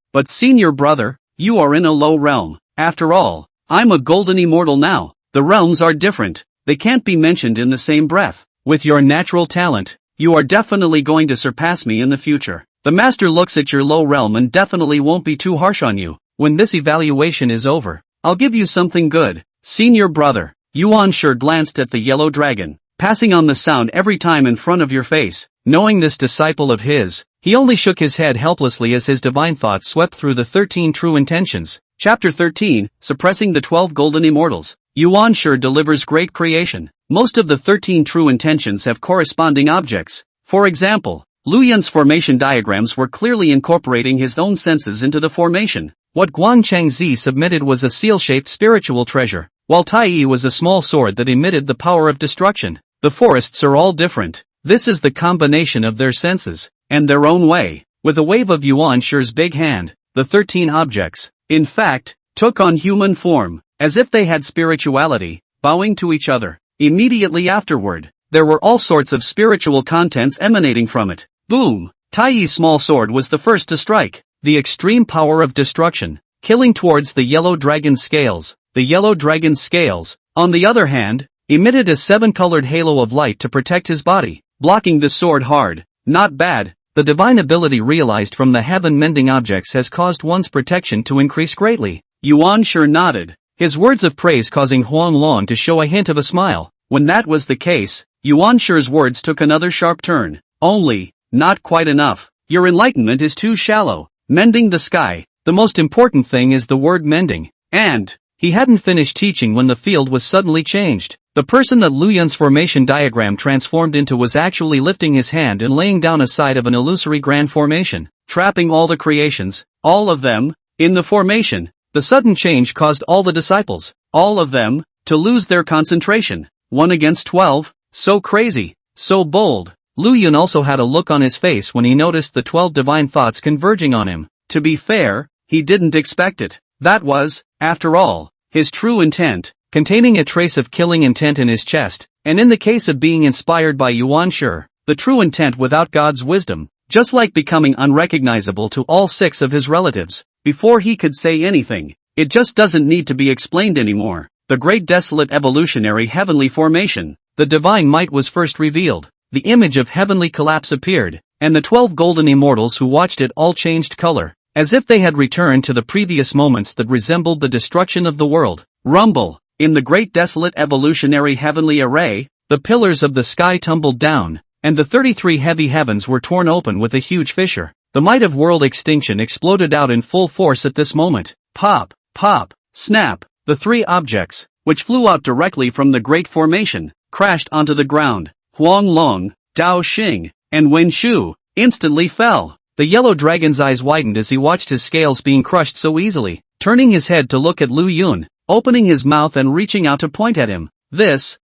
but senior brother, you are in a low realm. After all, I'm a golden immortal now. The realms are different. They can't be mentioned in the same breath. With your natural talent, you are definitely going to surpass me in the future. The master looks at your low realm and definitely won't be too harsh on you. When this evaluation is over, I'll give you something good. Senior brother, Yuan Shi glanced at the yellow dragon, passing on the sound every time in front of your face. Knowing this disciple of his, he only shook his head helplessly as his divine thoughts swept through the 13 true intentions. Chapter 13, Suppressing the 12 Golden Immortals. Yuan Shi delivers great creation. Most of the 13 true intentions have corresponding objects. For example, Lu Yun's formation diagrams were clearly incorporating his own senses into the formation. What Guan Changzi submitted was a seal-shaped spiritual treasure. while Tai was a small sword that emitted the power of destruction. The forests are all different. This is the combination of their senses, and their own way. With a wave of Yuan Shi's big hand, the 13 objects, in fact, took on human form, as if they had spirituality, bowing to each other. Immediately afterward, there were all sorts of spiritual contents emanating from it. Boom! Tai's small sword was the first to strike. The extreme power of destruction, killing towards the yellow dragon's scales. The yellow dragon's scales, on the other hand, emitted a 7-colored halo of light to protect his body, blocking the sword hard. Not bad. The divine ability realized from the heaven-mending objects has caused one's protection to increase greatly. Yuan Shi nodded, his words of praise causing Huang Long to show a hint of a smile. When that was the case, Yuan Shi's words took another sharp turn. Only, not quite enough. Your enlightenment is too shallow. Mending the sky, the most important thing is the word mending. And, he hadn't finished teaching when the field was suddenly changed. The person that Lu Yun's formation diagram transformed into was actually lifting his hand and laying down a side of an illusory grand formation, trapping all the creations, all of them, in the formation. The sudden change caused all the disciples, all of them, to lose their concentration. 1 against 12, so crazy, so bold. Lu Yun also had a look on his face when he noticed the 12 divine thoughts converging on him. To be fair, he didn't expect it. That was, after all, his true intent, containing a trace of killing intent in his chest, and in the case of being inspired by Yuan Shi, the true intent without God's wisdom, just like becoming unrecognizable to all 6 of his relatives, before he could say anything. It just doesn't need to be explained anymore. The great desolate evolutionary heavenly formation, the divine might was first revealed. The image of heavenly collapse appeared, and the 12 golden immortals who watched it all changed color, as if they had returned to the previous moments that resembled the destruction of the world. Rumble! In the great desolate evolutionary heavenly array, the pillars of the sky tumbled down, and the 33 heavy heavens were torn open with a huge fissure. The might of world extinction exploded out in full force at this moment. Pop, pop, snap! The 3 objects, which flew out directly from the great formation, crashed onto the ground. Huang Long, Dao Xing, and Wen Shu instantly fell. The yellow dragon's eyes widened as he watched his scales being crushed so easily, turning his head to look at Lu Yun, opening his mouth and reaching out to point at him. This.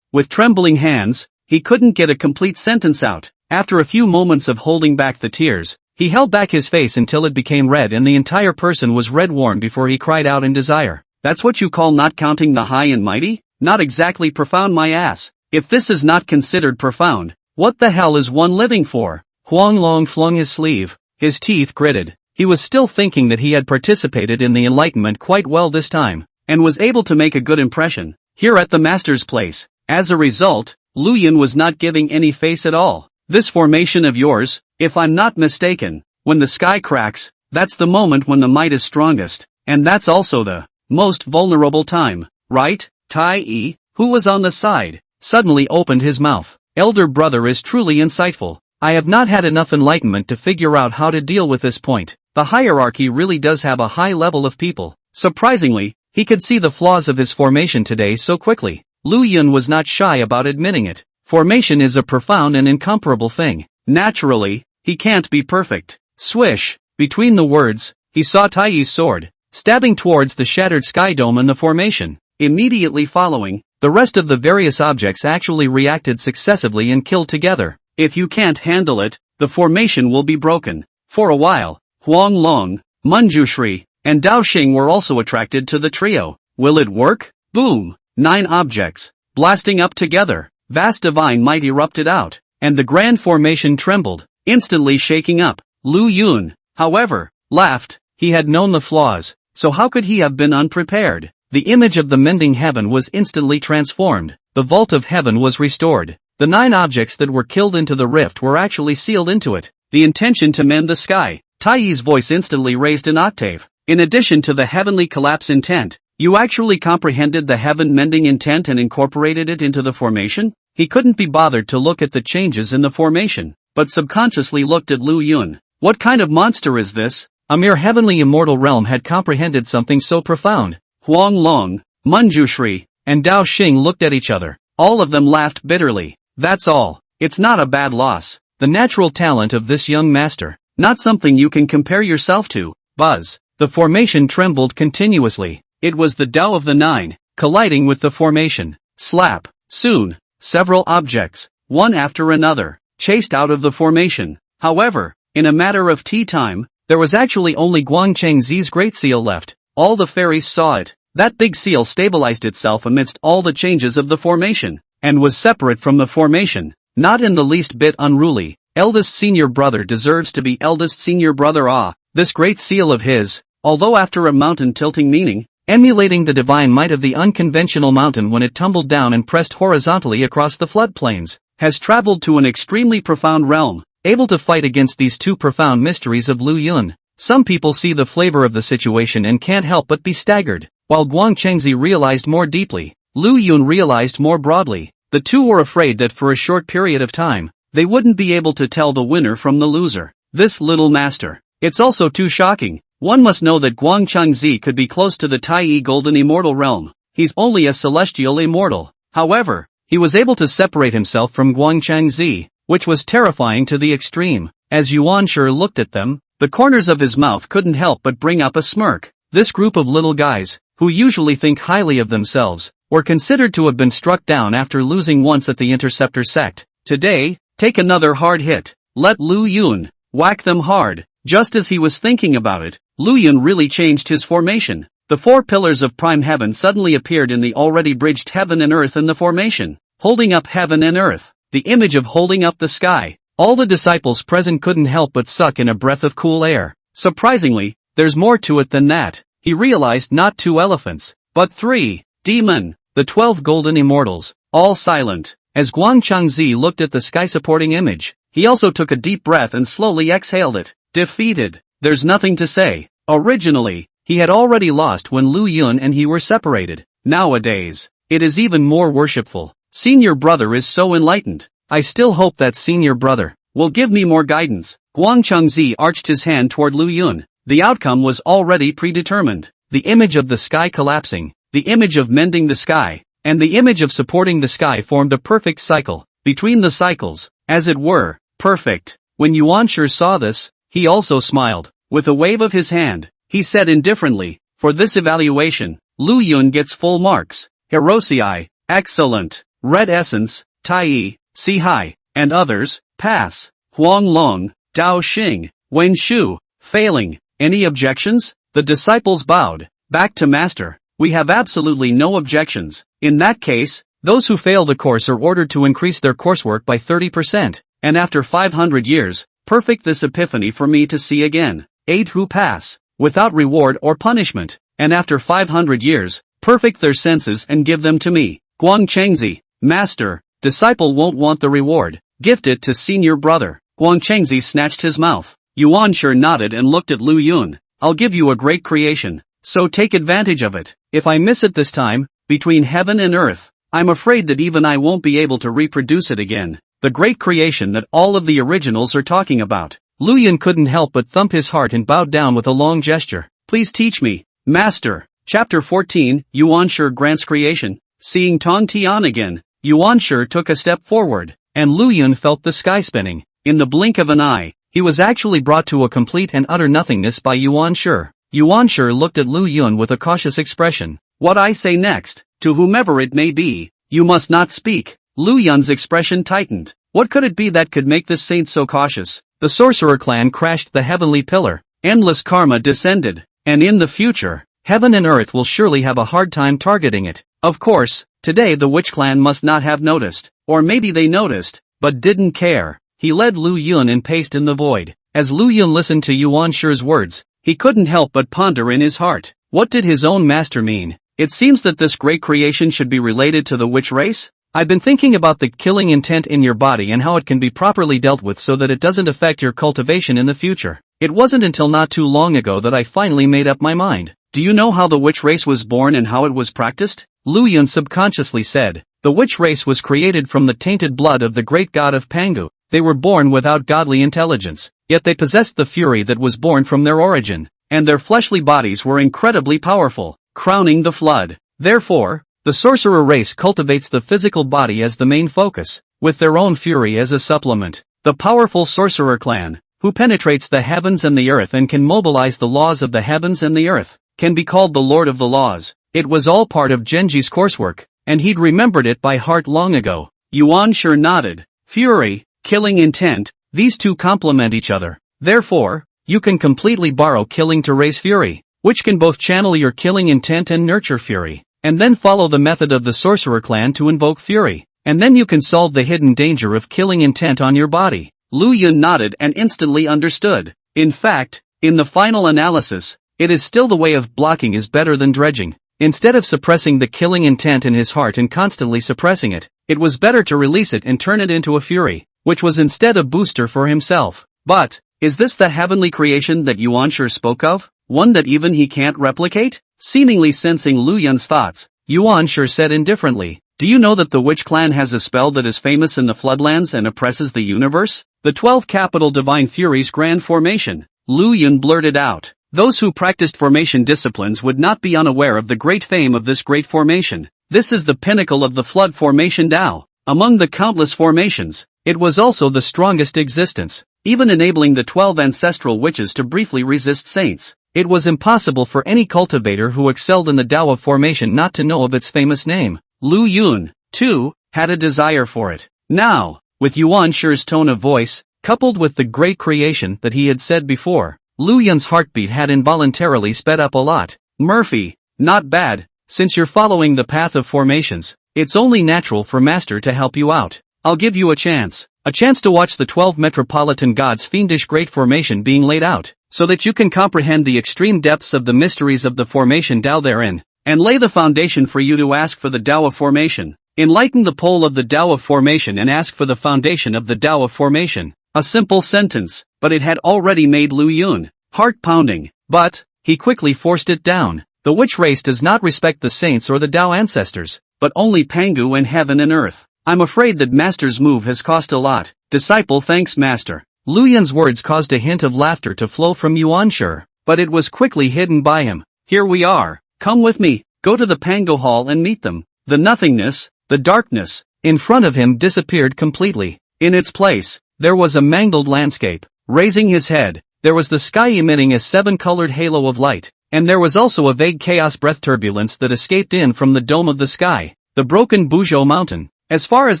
With trembling hands, he couldn't get a complete sentence out. After a few moments of holding back the tears, he held back his face until it became red and the entire person was red-warm before he cried out in desire. That's what you call not counting the high and mighty? Not exactly profound, my ass. If this is not considered profound, what the hell is one living for? Huang Long flung his sleeve, his teeth gritted. He was still thinking that he had participated in the enlightenment quite well this time, and was able to make a good impression, here at the master's place. As a result, Lu Yun was not giving any face at all. This formation of yours, if I'm not mistaken, when the sky cracks, that's the moment when the might is strongest, and that's also the most vulnerable time, right? Tai, who was on the side, suddenly opened his mouth. Elder brother is truly insightful. I have not had enough enlightenment to figure out how to deal with this point. The hierarchy really does have a high level of people. Surprisingly, he could see the flaws of his formation today so quickly. Lu Yun was not shy about admitting it. Formation is a profound and incomparable thing. Naturally, he can't be perfect. Swish! Between the words, he saw Tai's sword, stabbing towards the shattered sky dome in the formation. Immediately following, the rest of the various objects actually reacted successively and killed together. If you can't handle it, the formation will be broken. For a while, Huang Long, Manjushri, and Dao Xing were also attracted to the trio. Will it work? Boom! 9 objects, blasting up together. Vast divine might erupted out, and the grand formation trembled, instantly shaking up. Lu Yun, however, laughed. He had known the flaws, so how could he have been unprepared? The image of the mending heaven was instantly transformed. The vault of heaven was restored. The 9 objects that were killed into the rift were actually sealed into it. The intention to mend the sky. Tai's voice instantly raised an octave. In addition to the heavenly collapse intent, you actually comprehended the heaven-mending intent and incorporated it into the formation? He couldn't be bothered to look at the changes in the formation, but subconsciously looked at Lu Yun. What kind of monster is this? A mere heavenly immortal realm had comprehended something so profound. Huang Long, Manjushri, and Dao Xing looked at each other. All of them laughed bitterly. That's all. It's not a bad loss. The natural talent of this young master, not something you can compare yourself to. Buzz. The formation trembled continuously. It was the Tao of the Nine, colliding with the formation. Slap. Soon, several objects, one after another, chased out of the formation. However, in a matter of tea time, there was actually only Guangchengzi's great seal left. All the fairies saw it. That big seal stabilized itself amidst all the changes of the formation, and was separate from the formation, not in the least bit unruly. Eldest senior brother deserves to be eldest senior brother. This great seal of his, although after a mountain tilting meaning, emulating the divine might of the unconventional mountain when it tumbled down and pressed horizontally across the floodplains, has traveled to an extremely profound realm, able to fight against these two profound mysteries of Lu Yun. Some people see the flavor of the situation and can't help but be staggered. While Guangchengzi realized more deeply, Lu Yun realized more broadly. The two were afraid that for a short period of time, they wouldn't be able to tell the winner from the loser. This little master. It's also too shocking. One must know that Guangchengzi could be close to the Tai Golden Immortal realm. He's only a celestial immortal. However, he was able to separate himself from Guangchengzi, which was terrifying to the extreme. As Yuan Shi looked at them, the corners of his mouth couldn't help but bring up a smirk. This group of little guys, who usually think highly of themselves, were considered to have been struck down after losing once at the Interceptor sect. Today, take another hard hit. Let Lu Yun whack them hard. Just as he was thinking about it, Lu Yun really changed his formation. The four pillars of prime heaven suddenly appeared in the already bridged heaven and earth in the formation, holding up heaven and earth, the image of holding up the sky. All the disciples present couldn't help but suck in a breath of cool air. Surprisingly, there's more to it than that. He realized not 2 elephants, but 3. Demon, the 12 golden immortals, all silent. As Guangchengzi looked at the sky-supporting image, he also took a deep breath and slowly exhaled it. Defeated. There's nothing to say. Originally, he had already lost when Lu Yun and he were separated. Nowadays, it is even more worshipful. Senior brother is so enlightened. I still hope that senior brother will give me more guidance. Guangchengzi arched his hand toward Lu Yun. The outcome was already predetermined. The image of the sky collapsing, the image of mending the sky, and the image of supporting the sky formed a perfect cycle. Between the cycles, as it were, perfect. When Yuan Shi saw this, he also smiled. With a wave of his hand, he said indifferently, for this evaluation, Lu Yun gets full marks. Hirosei, excellent. Red Essence, Tai, Si Hai, and others, pass. Huang Long, Dao Xing, Wen Shu, failing. Any objections? The disciples bowed. Back to master. We have absolutely no objections. In that case, those who fail the course are ordered to increase their coursework by 30%, and after 500 years, perfect this epiphany for me to see again. 8 who pass, without reward or punishment, and after 500 years, perfect their senses and give them to me. Guangchengzi, master, disciple won't want the reward, gift it to senior brother. Guangchengzi snatched his mouth. Yuan Shi nodded and looked at Lu Yun. I'll give you a great creation, so take advantage of it. If I miss it this time, between heaven and earth, I'm afraid that even I won't be able to reproduce it again. The great creation that all of the originals are talking about. Lu Yun couldn't help but thump his heart and bowed down with a long gesture. Please teach me, master. Chapter 14, Yuan Shi grants creation. Seeing Tong Tian again, Yuan Shi took a step forward, and Lu Yun felt the sky spinning. In the blink of an eye, he was actually brought to a complete and utter nothingness by Yuan Shi. Yuan Shi looked at Lu Yun with a cautious expression. What I say next, to whomever it may be, you must not speak. Lu Yun's expression tightened. What could it be that could make this saint so cautious? The sorcerer clan crashed the heavenly pillar. Endless karma descended, and in the future, heaven and earth will surely have a hard time targeting it. Of course, today the witch clan must not have noticed, or maybe they noticed, but didn't care. He led Lu Yun and paced in the void. As Lu Yun listened to Yuan Shi's words, he couldn't help but ponder in his heart. What did his own master mean? It seems that this great creation should be related to the witch race? I've been thinking about the killing intent in your body and how it can be properly dealt with so that it doesn't affect your cultivation in the future. It wasn't until not too long ago that I finally made up my mind. Do you know how the witch race was born and how it was practiced? Lu Yun subconsciously said. The witch race was created from the tainted blood of the great god of Pangu. They were born without godly intelligence, yet they possessed the fury that was born from their origin, and their fleshly bodies were incredibly powerful, crowning the flood. Therefore, the sorcerer race cultivates the physical body as the main focus, with their own fury as a supplement. The powerful sorcerer clan, who penetrates the heavens and the earth and can mobilize the laws of the heavens and the earth, can be called the Lord of the Laws. It was all part of Genji's coursework, and he'd remembered it by heart long ago. Yuan sure nodded. Fury, killing intent, these two complement each other. Therefore, you can completely borrow killing to raise fury, which can both channel your killing intent and nurture fury, and then follow the method of the sorcerer clan to invoke fury, and then you can solve the hidden danger of killing intent on your body. Lu Yun nodded and instantly understood. In fact, in the final analysis, it is still the way of blocking is better than dredging. Instead of suppressing the killing intent in his heart and constantly suppressing it, it was better to release it and turn it into a fury, which was instead a booster for himself. But, is this the heavenly creation that Yuan sure spoke of? One that even he can't replicate? Seemingly sensing Lu Yun's thoughts, Yuan sure said indifferently, do you know that the Witch Clan has a spell that is famous in the Floodlands and oppresses the universe? The 12 Capital Divine Furies Grand Formation. Lu Yun blurted out. Those who practiced formation disciplines would not be unaware of the great fame of this great formation. This is the pinnacle of the Flood Formation Tao. Among the countless formations, it was also the strongest existence, even enabling the 12 ancestral witches to briefly resist saints. It was impossible for any cultivator who excelled in the Tao of formation not to know of its famous name. Lu Yun, too, had a desire for it. Now, with Yuan Shi's tone of voice, coupled with the great creation that he had said before, Lu Yun's heartbeat had involuntarily sped up a lot. Murphy, not bad, since you're following the path of formations, it's only natural for Master to help you out. I'll give you a chance to watch the 12 Metropolitan Gods' fiendish great formation being laid out, so that you can comprehend the extreme depths of the mysteries of the formation Tao therein, and lay the foundation for you to ask for the Tao of formation. Enlighten the pole of the Tao of formation and ask for the foundation of the Tao of formation. A simple sentence, but it had already made Lu Yun heart-pounding. But, he quickly forced it down. The witch race does not respect the saints or the Tao ancestors, but only Pangu and heaven and earth. I'm afraid that Master's move has cost a lot. Disciple thanks Master. Lu Yun's words caused a hint of laughter to flow from Yuan Shi, but it was quickly hidden by him. Here we are. Come with me. Go to the Pangu Hall and meet them. The nothingness, the darkness, in front of him disappeared completely. In its place, there was a mangled landscape. Raising his head, there was the sky emitting a 7-colored halo of light, and there was also a vague chaos breath turbulence that escaped in from the dome of the sky. The broken Buzhou mountain, as far as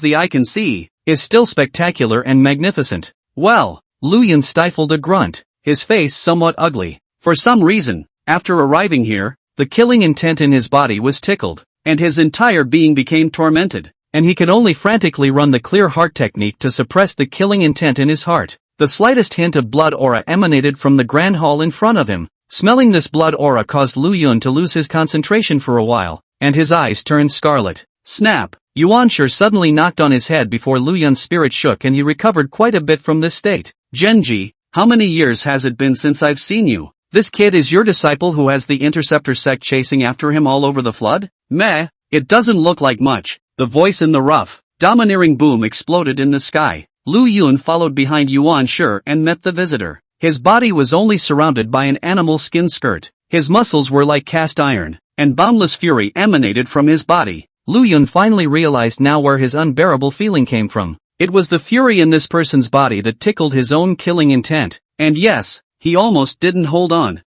the eye can see, is still spectacular and magnificent. Well, Lu Yun stifled a grunt, his face somewhat ugly. For some reason, after arriving here, the killing intent in his body was tickled, and his entire being became tormented, and he could only frantically run the clear heart technique to suppress the killing intent in his heart. The slightest hint of blood aura emanated from the grand hall in front of him. Smelling this blood aura caused Lu Yun to lose his concentration for a while, and his eyes turned scarlet. Snap! Yuan Shi suddenly knocked on his head before Lu Yun's spirit shook and he recovered quite a bit from this state. Genji, how many years has it been since I've seen you? This kid is your disciple who has the Interceptor sect chasing after him all over the flood? Meh, it doesn't look like much. The voice in the rough, domineering boom exploded in the sky. Lu Yun followed behind Yuan Shi and met the visitor. His body was only surrounded by an animal skin skirt. His muscles were like cast iron, and boundless fury emanated from his body. Lu Yun finally realized now where his unbearable feeling came from. It was the fury in this person's body that tickled his own killing intent. And yes, he almost didn't hold on.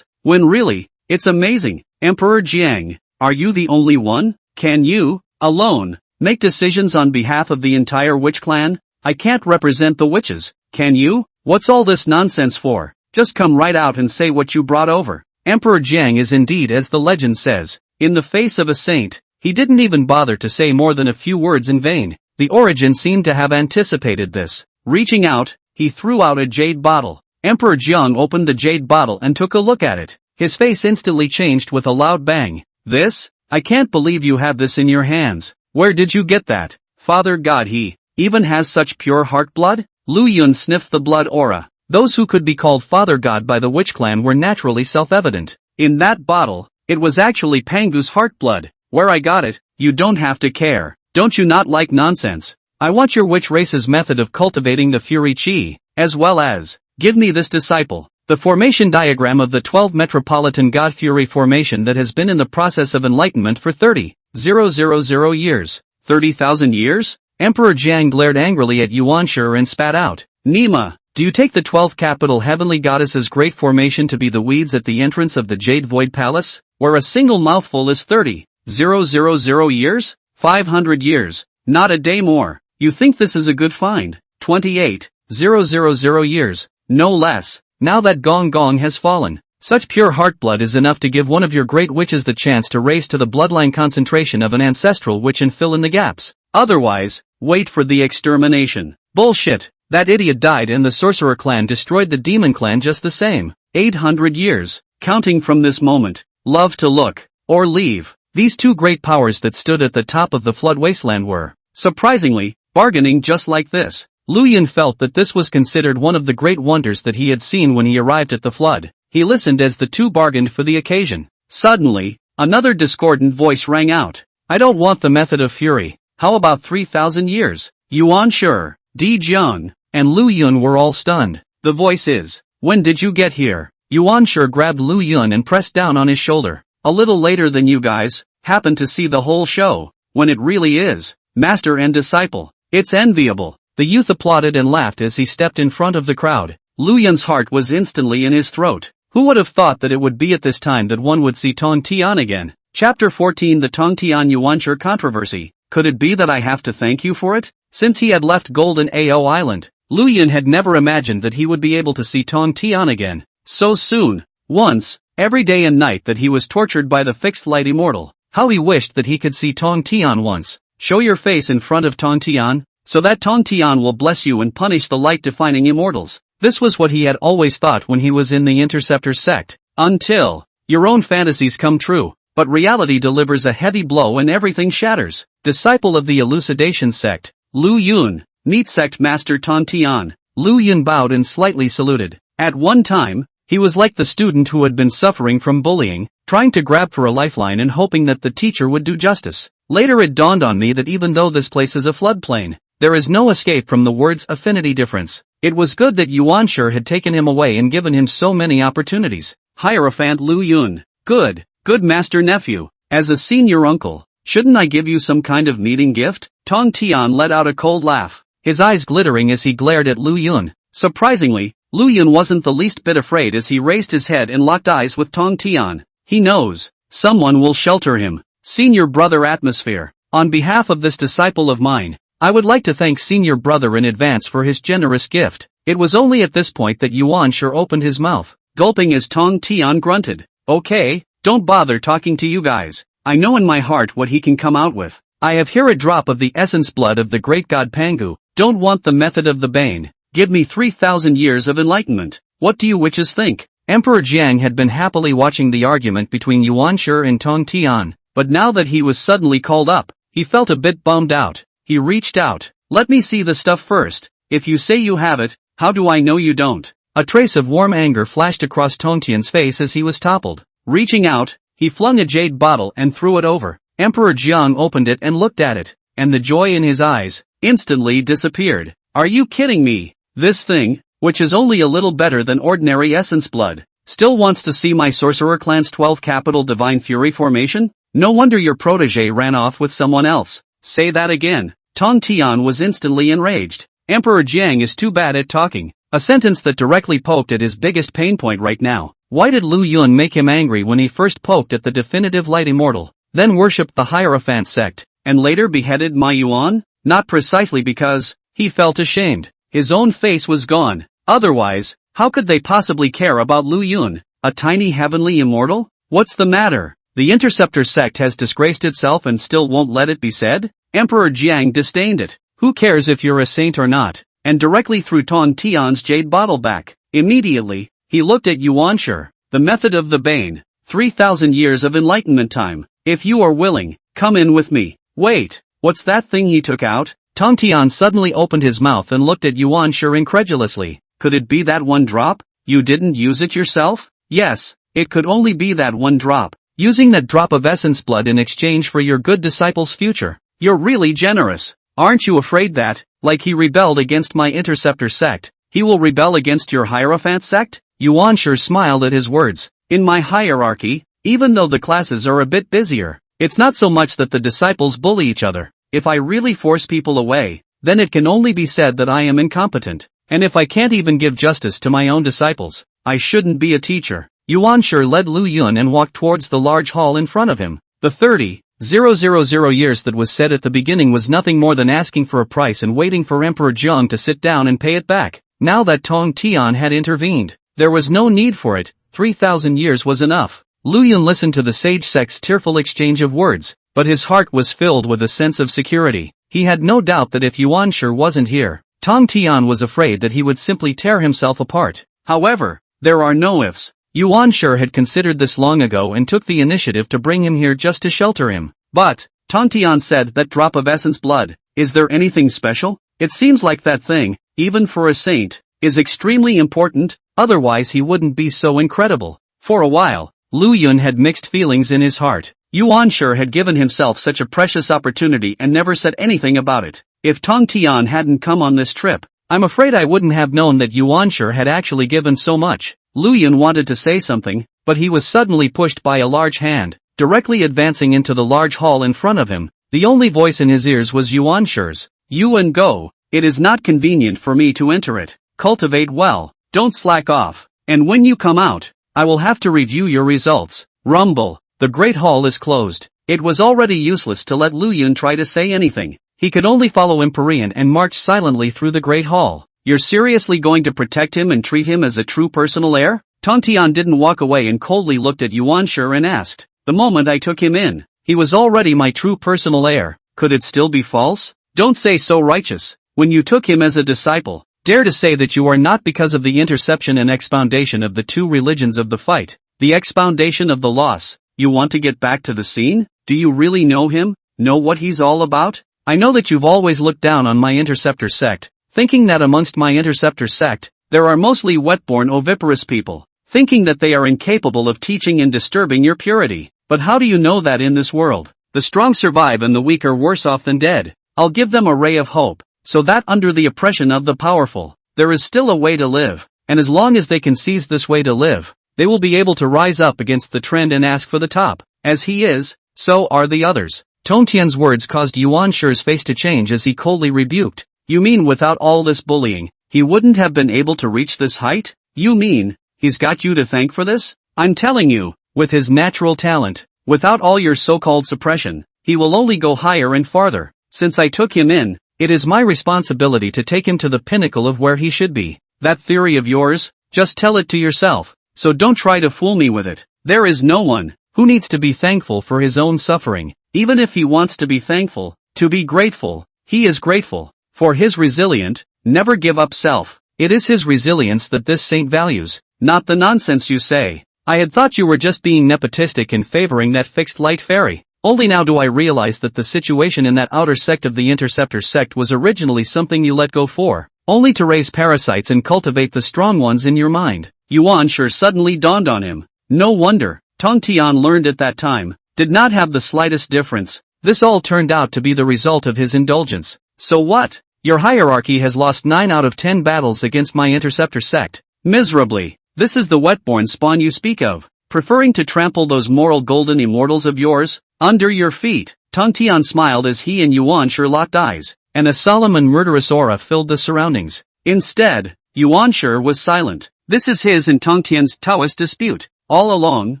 When really, it's amazing. Emperor Jiang, are you the only one? Can you, alone, make decisions on behalf of the entire witch clan? I can't represent the witches, can you? What's all this nonsense for? Just come right out and say what you brought over. Emperor Jiang is indeed as the legend says, in the face of a saint. He didn't even bother to say more than a few words in vain. The Origin seemed to have anticipated this. Reaching out, he threw out a jade bottle. Emperor Jiang opened the jade bottle and took a look at it. His face instantly changed with a loud bang. This? I can't believe you have this in your hands. Where did you get that? Father God, he even has such pure heart blood? Lu Yun sniffed the blood aura. Those who could be called Father God by the Witch Clan were naturally self-evident. In that bottle, it was actually Pangu's heart blood. Where I got it, you don't have to care. Don't you not like nonsense? I want your witch race's method of cultivating the Fury Chi, as well as, give me this disciple. The formation diagram of the 12 Metropolitan God Fury formation that has been in the process of enlightenment for 30,000 years. 30,000 years? Emperor Jiang glared angrily at Yuan Shi and spat out. Nima, Do you take the 12th capital heavenly goddess's great formation to be the weeds at the entrance of the Jade Void Palace, where a single mouthful is 30,000 years? 500 years, not a day more. You think this is a good find? 28,000 years, no less. Now that Gong Gong has fallen, such pure heartblood is enough to give one of your great witches the chance to raise to the bloodline concentration of an ancestral witch and fill in the gaps. Otherwise, wait for the extermination. Bullshit. That idiot died and the sorcerer clan destroyed the demon clan just the same. 800 years, counting from this moment. Love to look, or leave. These two great powers that stood at the top of the flood wasteland were, surprisingly, bargaining just like this. Lu Yun felt that this was considered one of the great wonders that he had seen when he arrived at the flood. He listened as the two bargained for the occasion. Suddenly, another discordant voice rang out. I don't want the method of fury. How about 3,000 years? Yuan Shi, Di Jiang, and Lu Yun were all stunned. The voice is, when did you get here? Yuan Shi grabbed Lu Yun and pressed down on his shoulder. A little later than you guys, happened to see the whole show, when it really is, master and disciple. It's enviable. The youth applauded and laughed as he stepped in front of the crowd. Lu Yun's heart was instantly in his throat. Who would have thought that it would be at this time that one would see Tong Tian again? Chapter 14 The Tong Tian Yuanshi Controversy. Could it be that I have to thank you for it? Since he had left Golden Ao Island, Lu Yun had never imagined that he would be able to see Tong Tian again so soon. Once, every day and night that he was tortured by the fixed light immortal. How he wished that he could see Tong Tian once. Show your face in front of Tong Tian, so that Tong Tian will bless you and punish the light-defining immortals. This was what he had always thought when he was in the Interceptor sect. Until your own fantasies come true, but reality delivers a heavy blow and everything shatters. Disciple of the Elucidation sect, Lu Yun. Meet sect master Tong Tian. Lu Yun bowed and slightly saluted. At one time, he was like the student who had been suffering from bullying, trying to grab for a lifeline and hoping that the teacher would do justice. Later it dawned on me that even though this place is a floodplain, there is no escape from the word's affinity difference. It was good that Yuan Shi had taken him away and given him so many opportunities. Hierophant Lu Yun. Good master nephew. As a senior uncle, shouldn't I give you some kind of meeting gift? Tong Tian let out a cold laugh, his eyes glittering as he glared at Lu Yun. Surprisingly, Lu Yun wasn't the least bit afraid as he raised his head and locked eyes with Tong Tian. He knows someone will shelter him. Senior brother atmosphere. On behalf of this disciple of mine, I would like to thank senior brother in advance for his generous gift. It was only at this point that Yuan Shi opened his mouth, gulping as Tong Tian grunted. Okay, don't bother talking to you guys. I know in my heart what he can come out with. I have here a drop of the essence blood of the great god Pangu. Don't want the method of the Bane. Give me 3,000 years of enlightenment. What do you witches think? Emperor Jiang had been happily watching the argument between Yuan Shi and Tong Tian, but now that he was suddenly called up, he felt a bit bummed out. He reached out. Let me see the stuff first. If you say you have it, how do I know you don't? A trace of warm anger flashed across Tong Tian's face as he was toppled. Reaching out, he flung a jade bottle and threw it over. Emperor Jiang opened it and looked at it, and the joy in his eyes instantly disappeared. Are you kidding me? This thing, which is only a little better than ordinary essence blood, still wants to see my sorcerer clan's 12 capital divine fury formation? No wonder your protege ran off with someone else. Say that again. Tong Tian was instantly enraged. Emperor Jiang is too bad at talking. A sentence that directly poked at his biggest pain point right now. Why did Lu Yun make him angry when he first poked at the definitive light immortal, then worshipped the Hierophant sect, and later beheaded Ma Yuan? Not precisely because he felt ashamed. His own face was gone. Otherwise, how could they possibly care about Lu Yun, a tiny heavenly immortal? What's the matter? The Interceptor sect has disgraced itself and still won't let it be said? Emperor Jiang disdained it. Who cares if you're a saint or not? And directly threw Tong Tian's jade bottle back. Immediately, he looked at Yuan Shi. The method of the Bane. 3,000 years of enlightenment time. If you are willing, come in with me. Wait, what's that thing he took out? Tong Tian suddenly opened his mouth and looked at Yuan Shi incredulously. Could it be that one drop? You didn't use it yourself? Yes, it could only be that one drop. Using that drop of essence blood in exchange for your good disciple's future. You're really generous. Aren't you afraid that, like he rebelled against my Interceptor sect, he will rebel against your Hierophant sect? Yuan Shi smiled at his words. In my hierarchy, even though the classes are a bit busier, it's not so much that the disciples bully each other. If I really force people away, then it can only be said that I am incompetent. And if I can't even give justice to my own disciples, I shouldn't be a teacher. Yuanshi led Lu Yun and walked towards the large hall in front of him. The 30,000 years that was said at the beginning was nothing more than asking for a price and waiting for Emperor Zheng to sit down and pay it back. Now that Tong Tian had intervened, there was no need for it. 3,000 years was enough. Lu Yun listened to the sage sect's tearful exchange of words, but his heart was filled with a sense of security. He had no doubt that if Yuanshi wasn't here, Tong Tian was afraid that he would simply tear himself apart. However, there are no ifs. Yuanshi had considered this long ago and took the initiative to bring him here just to shelter him. But, Tong Tian said, that drop of essence blood, is there anything special? It seems like that thing, even for a saint, is extremely important, otherwise he wouldn't be so incredible. For a while, Lu Yun had mixed feelings in his heart. Yuanshi had given himself such a precious opportunity and never said anything about it. If Tong Tian hadn't come on this trip, I'm afraid I wouldn't have known that Yuanshi had actually given so much. Lu Yun wanted to say something, but he was suddenly pushed by a large hand, directly advancing into the large hall in front of him. The only voice in his ears was Yuanshi's. Yuan go, it is not convenient for me to enter it. Cultivate well, don't slack off, and when you come out, I will have to review your results. Rumble, the great hall is closed. It was already useless to let Lu Yun try to say anything. He could only follow Empyrean and march silently through the great hall. You're seriously going to protect him and treat him as a true personal heir? Tong Tian didn't walk away and coldly looked at Yuanshi and asked, the moment I took him in, he was already my true personal heir. Could it still be false? Don't say so, righteous. When you took him as a disciple, dare to say that you are not because of the interception and expoundation of the two religions of the fight, the expoundation of the loss. You want to get back to the scene? Do you really know him? Know what he's all about? I know that you've always looked down on my interceptor sect, thinking that amongst my interceptor sect, there are mostly wet-born oviparous people, thinking that they are incapable of teaching and disturbing your purity. But how do you know that in this world, the strong survive and the weak are worse off than dead? I'll give them a ray of hope, so that under the oppression of the powerful, there is still a way to live, and as long as they can seize this way to live, they will be able to rise up against the trend and ask for the top. As he is, so are the others. Tong Tian's words caused Yuanshi's face to change as he coldly rebuked. You mean without all this bullying, he wouldn't have been able to reach this height? You mean, he's got you to thank for this? I'm telling you, with his natural talent, without all your so-called suppression, he will only go higher and farther. Since I took him in, it is my responsibility to take him to the pinnacle of where he should be. That theory of yours, just tell it to yourself, so don't try to fool me with it. There is no one who needs to be thankful for his own suffering. Even if he wants to be thankful, to be grateful, he is grateful. For his resilient, never give up self. It is his resilience that this saint values, not the nonsense you say. I had thought you were just being nepotistic and favoring that fixed light fairy. Only now do I realize that the situation in that outer sect of the interceptor sect was originally something you let go for, only to raise parasites and cultivate the strong ones in your mind. Yuanshi suddenly dawned on him. No wonder, Tong Tian learned at that time, did not have the slightest difference. This all turned out to be the result of his indulgence. So what? Your hierarchy has lost 9 out of 10 battles against my interceptor sect. Miserably. This is the wet-born spawn you speak of, preferring to trample those moral golden immortals of yours, under your feet. Tong Tian smiled as he and Yuanshi locked eyes, and a solemn and murderous aura filled the surroundings. Instead, Yuanshi was silent. This is his and Tong Tian's Taoist dispute. All along,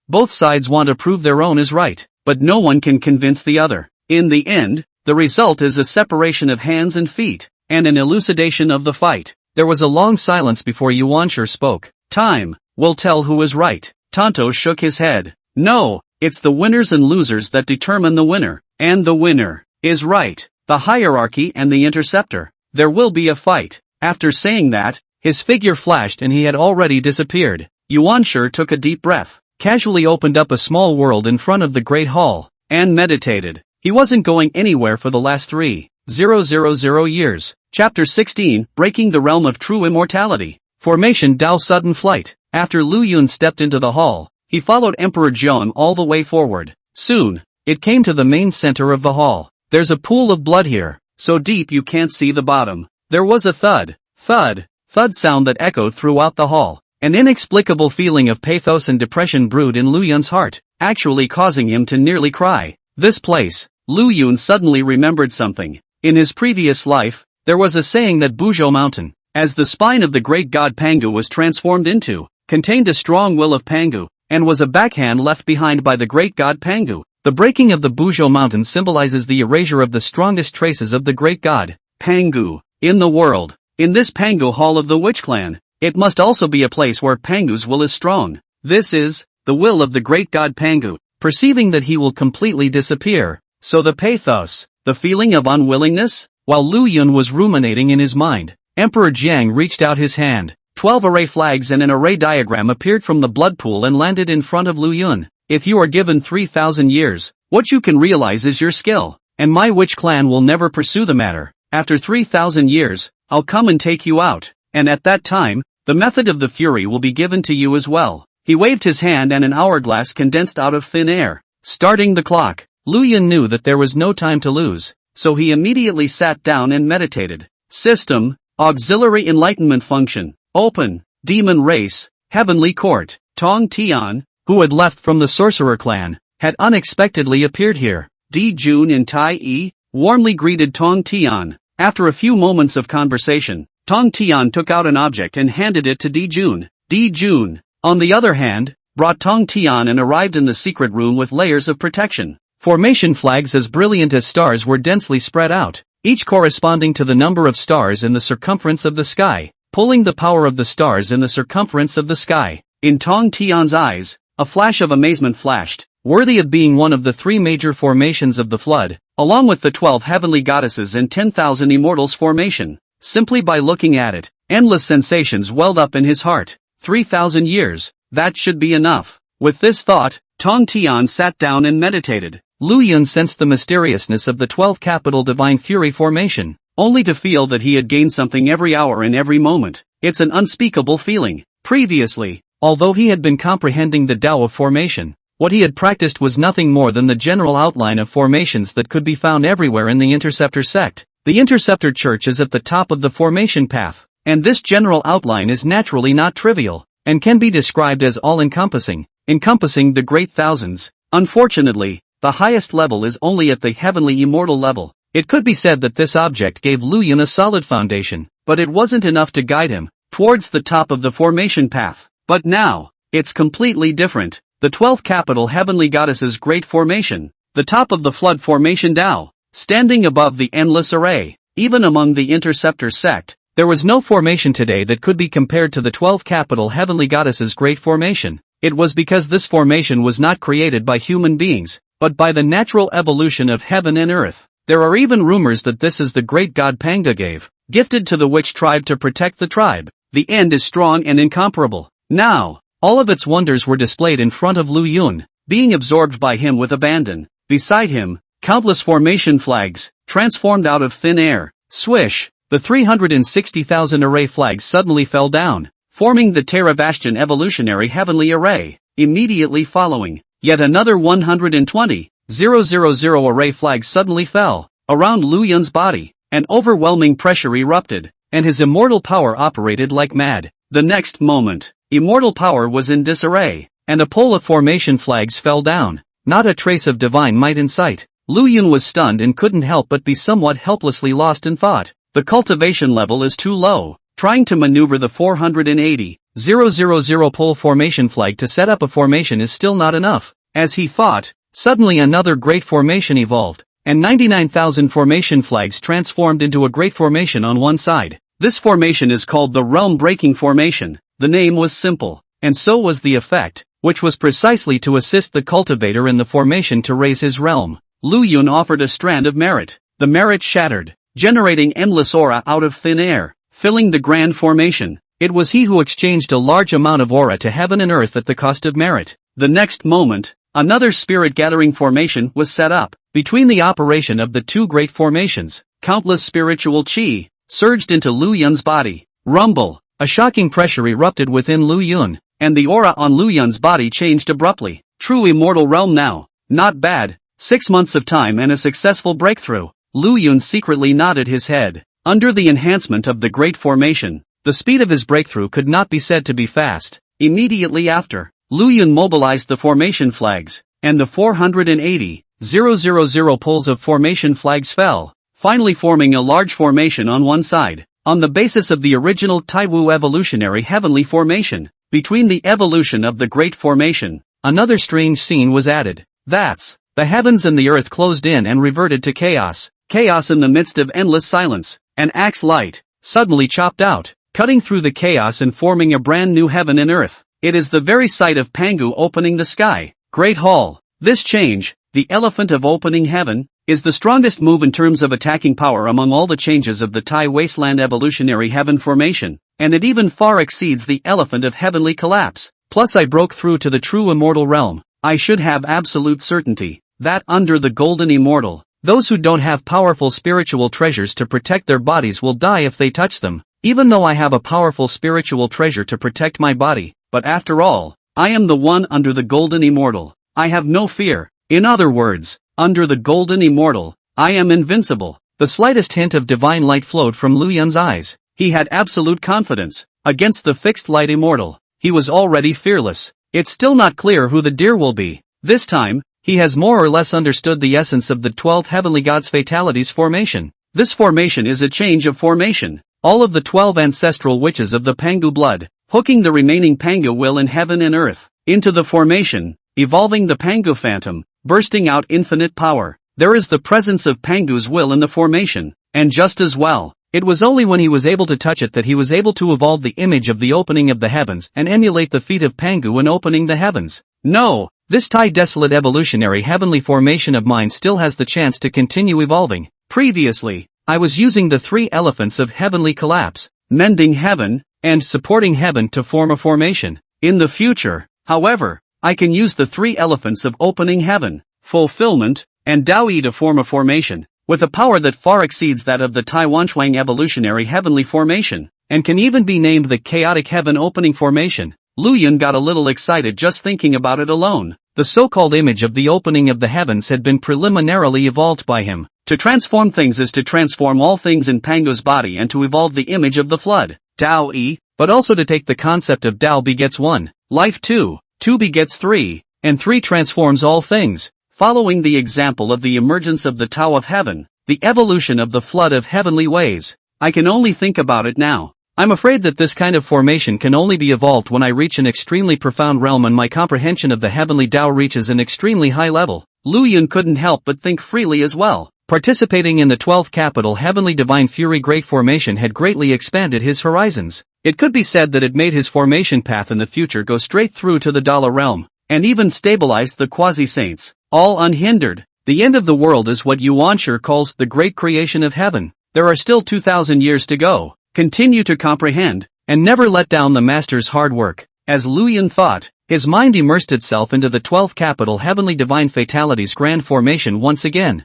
both sides want to prove their own is right, but no one can convince the other. In the end, the result is a separation of hands and feet, and an elucidation of the fight. There was a long silence before Yuanshi spoke. Time will tell who is right. Tonto shook his head. No, it's the winners and losers that determine the winner, and the winner is right. The hierarchy and the interceptor. There will be a fight. After saying that, his figure flashed and he had already disappeared. Yuanshi took a deep breath, casually opened up a small world in front of the great hall, and meditated. He wasn't going anywhere for the last 3,000 years. Chapter 16, Breaking the Realm of True Immortality. Formation Dao Sudden Flight. After Lu Yun stepped into the hall, he followed Emperor Zheng all the way forward. Soon, it came to the main center of the hall. There's a pool of blood here, so deep you can't see the bottom. There was a thud, thud sound that echoed throughout the hall. An inexplicable feeling of pathos and depression brewed in Lu Yun's heart, actually causing him to nearly cry. This place. Lu Yun suddenly remembered something. In his previous life, there was a saying that Buzhou Mountain as the spine of the great god Pangu was transformed into, contained a strong will of Pangu, and was a backhand left behind by the great god Pangu. The breaking of the Buzhou mountain symbolizes the erasure of the strongest traces of the great god, Pangu, in the world. In this Pangu hall of the witch clan, it must also be a place where Pangu's will is strong. This is the will of the great god Pangu, perceiving that he will completely disappear. So the pathos, the feeling of unwillingness? While Lu Yun was ruminating in his mind, Emperor Jiang reached out his hand. 12 array flags and an array diagram appeared from the blood pool and landed in front of Lu Yun. If you are given 3,000 years, what you can realize is your skill, and my witch clan will never pursue the matter. After 3,000 years, I'll come and take you out, and at that time, the method of the fury will be given to you as well. He waved his hand and an hourglass condensed out of thin air, starting the clock. Lu Yun knew that there was no time to lose, so he immediately sat down and meditated. System, auxiliary enlightenment function, open, demon race, heavenly court. Tong Tian, who had left from the sorcerer clan, had unexpectedly appeared here. Di Jun and Tai Yi warmly greeted Tong Tian. After a few moments of conversation, Tong Tian took out an object and handed it to Di Jun. Di Jun, on the other hand, brought Tong Tian and arrived in the secret room with layers of protection. Formation flags as brilliant as stars were densely spread out, each corresponding to the number of stars in the circumference of the sky, pulling the power of the stars in the circumference of the sky. In Tong Tian's eyes, a flash of amazement flashed, worthy of being one of the 3 major formations of the flood, along with the 12 heavenly goddesses and 10,000 immortals formation. Simply by looking at it, endless sensations welled up in his heart. 3,000 years, that should be enough. With this thought, Tong Tian sat down and meditated. Lu Yun sensed the mysteriousness of the 12 capital divine fury formation, only to feel that he had gained something every hour and every moment. It's an unspeakable feeling. Previously, although he had been comprehending the Tao of formation, what he had practiced was nothing more than the general outline of formations that could be found everywhere in the Interceptor sect. The Interceptor Church is at the top of the formation path, and this general outline is naturally not trivial, and can be described as all-encompassing, encompassing the great thousands. Unfortunately, the highest level is only at the heavenly immortal level. It could be said that this object gave Lu Yun a solid foundation, but it wasn't enough to guide him towards the top of the formation path. But now, it's completely different. The 12 capital heavenly goddesses' great formation, the top of the flood formation Tao, standing above the endless array. Even among the Interceptor sect, there was no formation today that could be compared to the 12 capital heavenly goddesses' great formation. It was because this formation was not created by human beings, but by the natural evolution of heaven and earth. There are even rumors that this is the great god Panga gave, gifted to the witch tribe to protect the tribe. The end is strong and incomparable. Now, all of its wonders were displayed in front of Lu Yun, being absorbed by him with abandon. Beside him, countless formation flags, transformed out of thin air. Swish, the 360,000 array flags suddenly fell down, forming the Theravashtan evolutionary heavenly array. Immediately following, yet another 120,000 array flags suddenly fell. Around Lu Yun's body, an overwhelming pressure erupted, and his immortal power operated like mad. The next moment, immortal power was in disarray, and a pole of formation flags fell down, not a trace of divine might in sight. Lu Yun was stunned and couldn't help but be somewhat helplessly lost in thought. The cultivation level is too low. Trying to maneuver the 480,000 pole formation flag to set up a formation is still not enough. As he thought, suddenly another great formation evolved, and 99,000 formation flags transformed into a great formation on one side. This formation is called the realm-breaking formation. The name was simple, and so was the effect, which was precisely to assist the cultivator in the formation to raise his realm. Lu Yun offered a strand of merit. The merit shattered, generating endless aura out of thin air, filling the grand formation. It was he who exchanged a large amount of aura to heaven and earth at the cost of merit. The next moment, another spirit-gathering formation was set up. Between the operation of the 2 great formations, countless spiritual chi surged into Lu Yun's body. Rumble, a shocking pressure erupted within Lu Yun, and the aura on Lu Yun's body changed abruptly. True immortal realm now. Not bad. 6 months of time and a successful breakthrough. Lu Yun secretly nodded his head. Under the enhancement of the great formation, the speed of his breakthrough could not be said to be fast. Immediately after, Lu Yun mobilized the formation flags, and the 480,000 poles of formation flags fell, finally forming a large formation on one side. on the basis of the original Taiwu evolutionary heavenly formation. Between the evolution of the Great Formation, another strange scene was added. That's, the heavens and the earth closed in and reverted to chaos. Chaos in the midst of endless silence. An axe light, suddenly chopped out, cutting through the chaos and forming a brand new heaven and earth. It is the very sight of Pangu opening the sky. Great Hall. This change, the elephant of opening heaven, is the strongest move in terms of attacking power among all the changes of the Tai Wasteland evolutionary heaven formation, and it even far exceeds the elephant of heavenly collapse. Plus I broke through to the true immortal realm. I should have absolute certainty that under the golden immortal, those who don't have powerful spiritual treasures to protect their bodies will die if they touch them. Even though I have a powerful spiritual treasure to protect my body, but after all, I am the one under the golden immortal. I have no fear. In other words, under the golden immortal, I am invincible. The slightest hint of divine light flowed from Lu Yun's eyes. He had absolute confidence. Against the fixed light immortal, he was already fearless. It's still not clear who the deer will be. This time, he has more or less understood the essence of the 12 heavenly gods' fatalities formation. This formation is a change of formation. All of the 12 ancestral witches of the Pangu blood, hooking the remaining Pangu will in heaven and earth, into the formation, evolving the Pangu phantom, bursting out infinite power. There is the presence of Pangu's will in the formation, and just as well, it was only when he was able to touch it that he was able to evolve the image of the opening of the heavens and emulate the feat of Pangu in opening the heavens. No, this Tai desolate evolutionary heavenly formation of mine still has the chance to continue evolving. Previously, I was using the 3 elephants of heavenly collapse, mending heaven, and supporting heaven to form a formation. In the future, however, I can use the 3 elephants of opening heaven, fulfillment, and Daoyi to form a formation, with a power that far exceeds that of the Taiwanshuang evolutionary heavenly formation, and can even be named the chaotic heaven opening formation. Lu Yun got a little excited just thinking about it alone. The so-called image of the opening of the heavens had been preliminarily evolved by him. To transform things is to transform all things in Pangu's body and to evolve the image of the flood, Dao-yi, but also to take the concept of Dao begets 1, life 2, 2 begets 3, and 3 transforms all things. Following the example of the emergence of the Tao of heaven, the evolution of the flood of heavenly ways, I can only think about it now. I'm afraid that this kind of formation can only be evolved when I reach an extremely profound realm and my comprehension of the heavenly Tao reaches an extremely high level. Lu Yun couldn't help but think freely as well. Participating in the 12th capital Heavenly Divine Fury Great Formation had greatly expanded his horizons. It could be said that it made his formation path in the future go straight through to the Dala realm, and even stabilized the quasi-saints, all unhindered. The end of the world is what Yuan Shi calls the great creation of heaven. There are still 2,000 years to go. Continue to comprehend, and never let down the master's hard work. As Lu Yun thought, his mind immersed itself into the 12th capital Heavenly Divine Fatalities Grand Formation once again.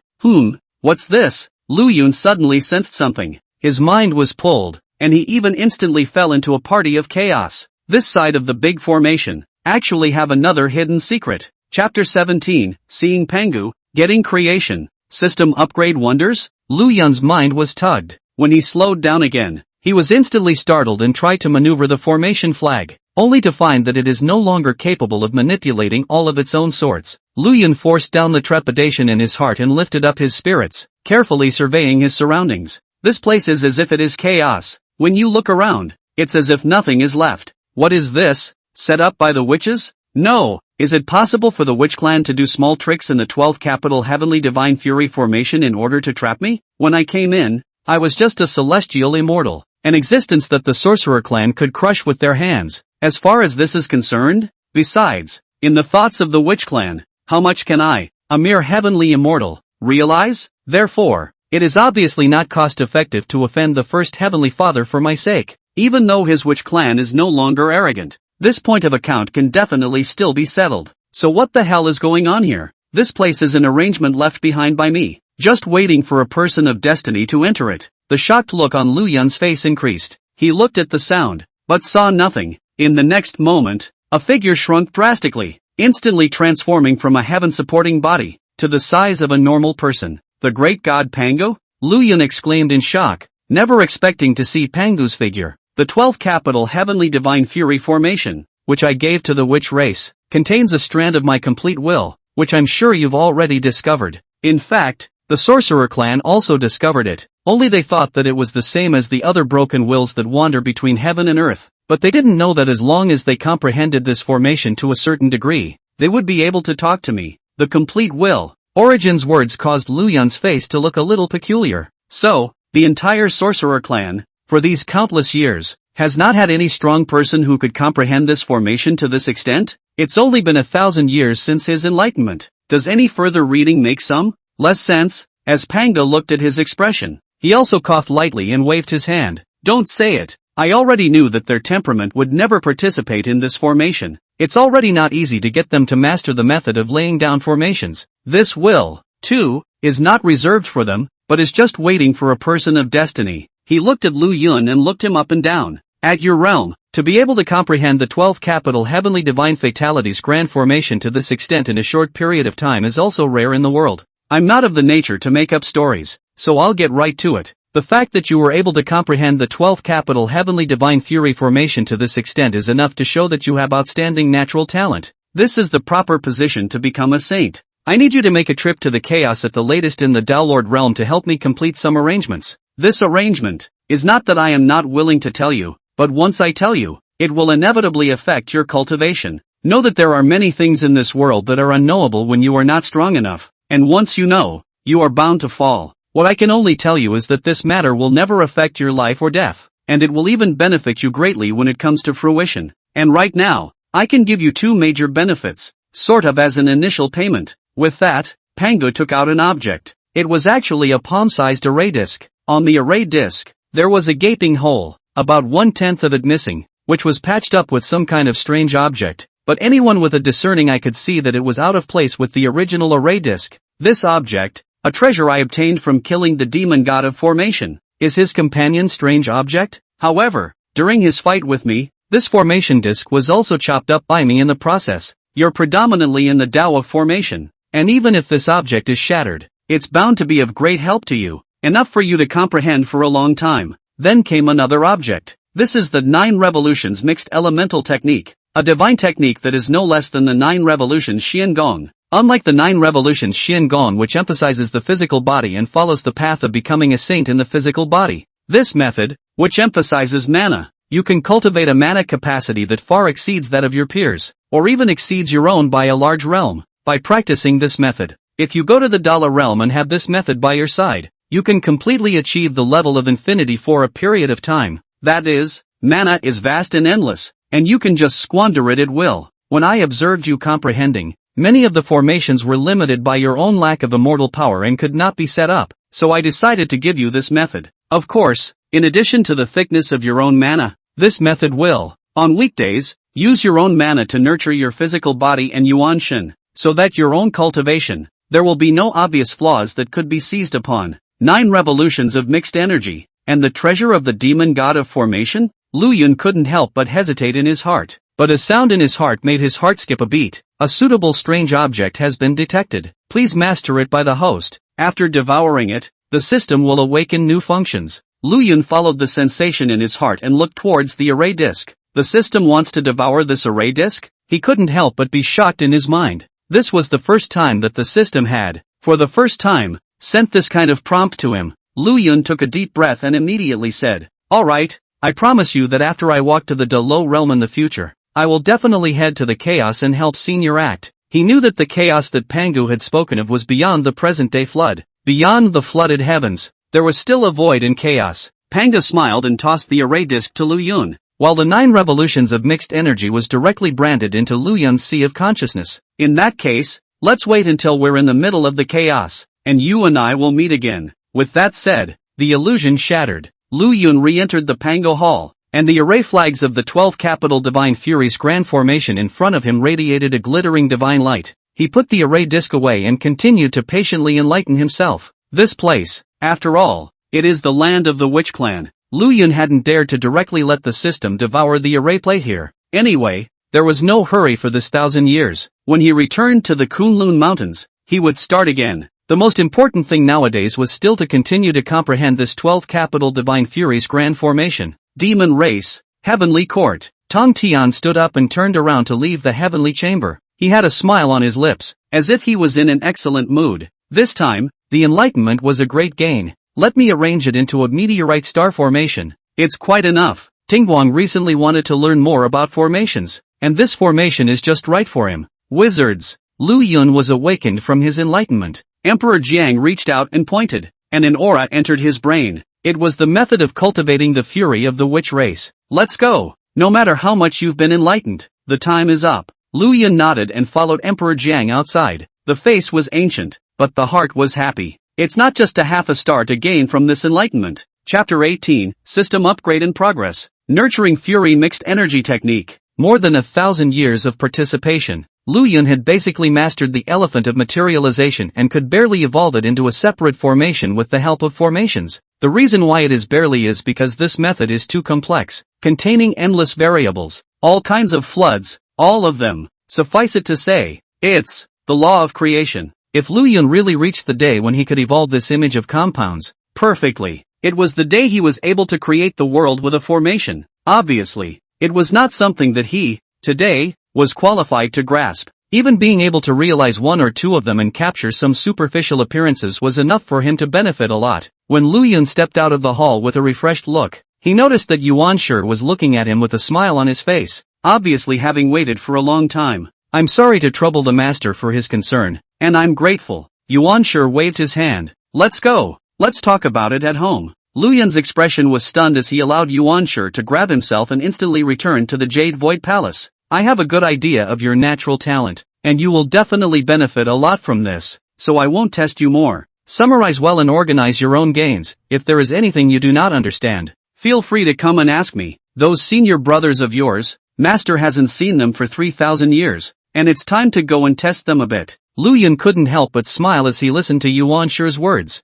What's this? Lu Yun suddenly sensed something. His mind was pulled, and he even instantly fell into a party of chaos. This side of the big formation actually have another hidden secret. Chapter 17, Seeing Pangu, Getting Creation, System Upgrade Wonders? Lu Yun's mind was tugged. When he slowed down again, he was instantly startled and tried to maneuver the formation flag, only to find that it is no longer capable of manipulating all of its own sorts. Lu Yun forced down the trepidation in his heart and lifted up his spirits, carefully surveying his surroundings. This place is as if it is chaos. When you look around, it's as if nothing is left. What is this? Set up by the witches? No. Is it possible for the witch clan to do small tricks in the 12th capital Heavenly Divine Fury formation in order to trap me? When I came in, I was just a celestial immortal, an existence that the sorcerer clan could crush with their hands. As far as this is concerned, besides, in the thoughts of the witch clan, how much can I, a mere heavenly immortal, realize? Therefore, it is obviously not cost-effective to offend the first heavenly father for my sake. Even though his witch clan is no longer arrogant, this point of account can definitely still be settled. So what the hell is going on here? This place is an arrangement left behind by me, just waiting for a person of destiny to enter it. The shocked look on Lu Yun's face increased. He looked at the sound, but saw nothing. In the next moment, a figure shrunk drastically, instantly transforming from a heaven-supporting body to the size of a normal person. The great god Pangu? Lu Yun exclaimed in shock, never expecting to see Pangu's figure. The 12th capital Heavenly Divine Fury formation, which I gave to the witch race, contains a strand of my complete will, which I'm sure you've already discovered. In fact, the sorcerer clan also discovered it. only they thought that it was the same as the other broken wills that wander between heaven and earth. But they didn't know that as long as they comprehended this formation to a certain degree, they would be able to talk to me. The complete will. Origin's words caused Lu Yun's face to look a little peculiar. So, the entire sorcerer clan, for these countless years, has not had any strong person who could comprehend this formation to this extent? It's only been 1,000 years since his enlightenment. Does any further reading make some less sense? As Panga looked at his expression, he also coughed lightly and waved his hand. Don't say it. I already knew that their temperament would never participate in this formation. It's already not easy to get them to master the method of laying down formations. This will, too, is not reserved for them, but is just waiting for a person of destiny. He looked at Lu Yun and looked him up and down. At your realm, to be able to comprehend the 12 capital heavenly divine fatalities grand formation to this extent in a short period of time is also rare in the world. I'm not of the nature to make up stories, so I'll get right to it. The fact that you were able to comprehend the 12 capital heavenly divine fury formation to this extent is enough to show that you have outstanding natural talent. This is the proper position to become a saint. I need you to make a trip to the chaos at the latest in the Downlord realm to help me complete some arrangements. This arrangement is not that I am not willing to tell you, but once I tell you, it will inevitably affect your cultivation. Know that there are many things in this world that are unknowable when you are not strong enough, and once you know, you are bound to fall. What I can only tell you is that this matter will never affect your life or death, and it will even benefit you greatly when it comes to fruition. And right now, I can give you two major benefits, sort of as an initial payment. With that, Pangu took out an object. It was actually a palm-sized array disc. On the array disc, there was a gaping hole, about 1/10 of it missing, which was patched up with some kind of strange object, but anyone with a discerning eye could see that it was out of place with the original array disc. This object, a treasure I obtained from killing the demon god of formation, is his companion's strange object. However, during his fight with me, this formation disc was also chopped up by me in the process. You're predominantly in the Tao of formation, and even if this object is shattered, it's bound to be of great help to you, enough for you to comprehend for a long time. Then came another object. This is the 9 revolutions mixed elemental technique, a divine technique that is no less than the 9 revolutions Xiangong. Unlike the 9 revolutions Xiangong, which emphasizes the physical body and follows the path of becoming a saint in the physical body, this method, which emphasizes mana, you can cultivate a mana capacity that far exceeds that of your peers, or even exceeds your own by a large realm. By practicing this method, if you go to the Dala realm and have this method by your side, you can completely achieve the level of infinity for a period of time. That is, mana is vast and endless, and you can just squander it at will. When I observed you comprehending, many of the formations were limited by your own lack of immortal power and could not be set up, so I decided to give you this method. Of course, in addition to the thickness of your own mana, this method will, on weekdays, use your own mana to nurture your physical body and yuan shen, so that your own cultivation, there will be no obvious flaws that could be seized upon. 9 revolutions of mixed energy, and the treasure of the demon god of formation? Lu Yun couldn't help but hesitate in his heart, but a sound in his heart made his heart skip a beat. A suitable strange object has been detected. Please master it by the host. After devouring it, the system will awaken new functions. Lu Yun followed the sensation in his heart and looked towards the array disc. The system wants to devour this array disc? He couldn't help but be shocked in his mind. This was the first time that the system had, for the first time, sent this kind of prompt to him. Lu Yun took a deep breath and immediately said, "Alright, I promise you that after I walk to the De Lo realm in the future, I will definitely head to the chaos and help senior act." He knew that the chaos that Pangu had spoken of was beyond the present-day flood. Beyond the flooded heavens, there was still a void in chaos. Panga smiled and tossed the array disc to Lu Yun, while the 9 revolutions of mixed energy was directly branded into Lu Yun's sea of consciousness. In that case, let's wait until we're in the middle of the chaos, and you and I will meet again. With that said, the illusion shattered. Lu Yun re-entered the Pango Hall, and the array flags of the 12 capital divine furies grand formation in front of him radiated a glittering divine light. He put the array disc away and continued to patiently enlighten himself. This place, after all, it is the land of the witch clan. Lu Yun hadn't dared to directly let the system devour the array plate here. Anyway, there was no hurry for this 1,000 years. When he returned to the Kunlun Mountains, he would start again. The most important thing nowadays was still to continue to comprehend this 12 capital divine furies grand formation. Demon race, heavenly court. Tong Tian stood up and turned around to leave the heavenly chamber. He had a smile on his lips, as if he was in an excellent mood. This time, the enlightenment was a great gain. let me arrange it into a meteorite star formation. It's quite enough. Tingguang recently wanted to learn more about formations, and this formation is just right for him. Wizards. Lu Yun was awakened from his enlightenment. Emperor Jiang reached out and pointed, and an aura entered his brain. It was the method of cultivating the fury of the witch race. Let's go. No matter how much you've been enlightened, the time is up. Lu Yun nodded and followed Emperor Jiang outside. The face was ancient, but the heart was happy. It's not just a half a star to gain from this enlightenment. Chapter 18, System Upgrade in Progress. Nurturing Fury Mixed Energy Technique. More than 1,000 years of participation, Lu Yun had basically mastered the elephant of materialization and could barely evolve it into a separate formation with the help of formations. The reason why it is barely is because this method is too complex, containing endless variables, all kinds of floods, all of them. Suffice it to say, it's the law of creation. If Lu Yun really reached the day when he could evolve this image of compounds perfectly, it was the day he was able to create the world with a formation. Obviously, it was not something that he, today, was qualified to grasp. Even being able to realize one or two of them and capture some superficial appearances was enough for him to benefit a lot. When Lu Yun stepped out of the hall with a refreshed look, he noticed that Yuan Shi was looking at him with a smile on his face, obviously having waited for a long time. I'm sorry to trouble the master for his concern, and I'm grateful. Yuan Shi waved his hand. Let's go. Let's talk about it at home. Lu Yun's expression was stunned as he allowed Yuan Shi to grab himself and instantly return to the Jade Void Palace. I have a good idea of your natural talent, and you will definitely benefit a lot from this, so I won't test you more. Summarize well and organize your own gains. If there is anything you do not understand, feel free to come and ask me. Those senior brothers of yours, Master hasn't seen them for 3,000 years, and it's time to go and test them a bit. Lu Yun couldn't help but smile as he listened to Yuan Shi's words.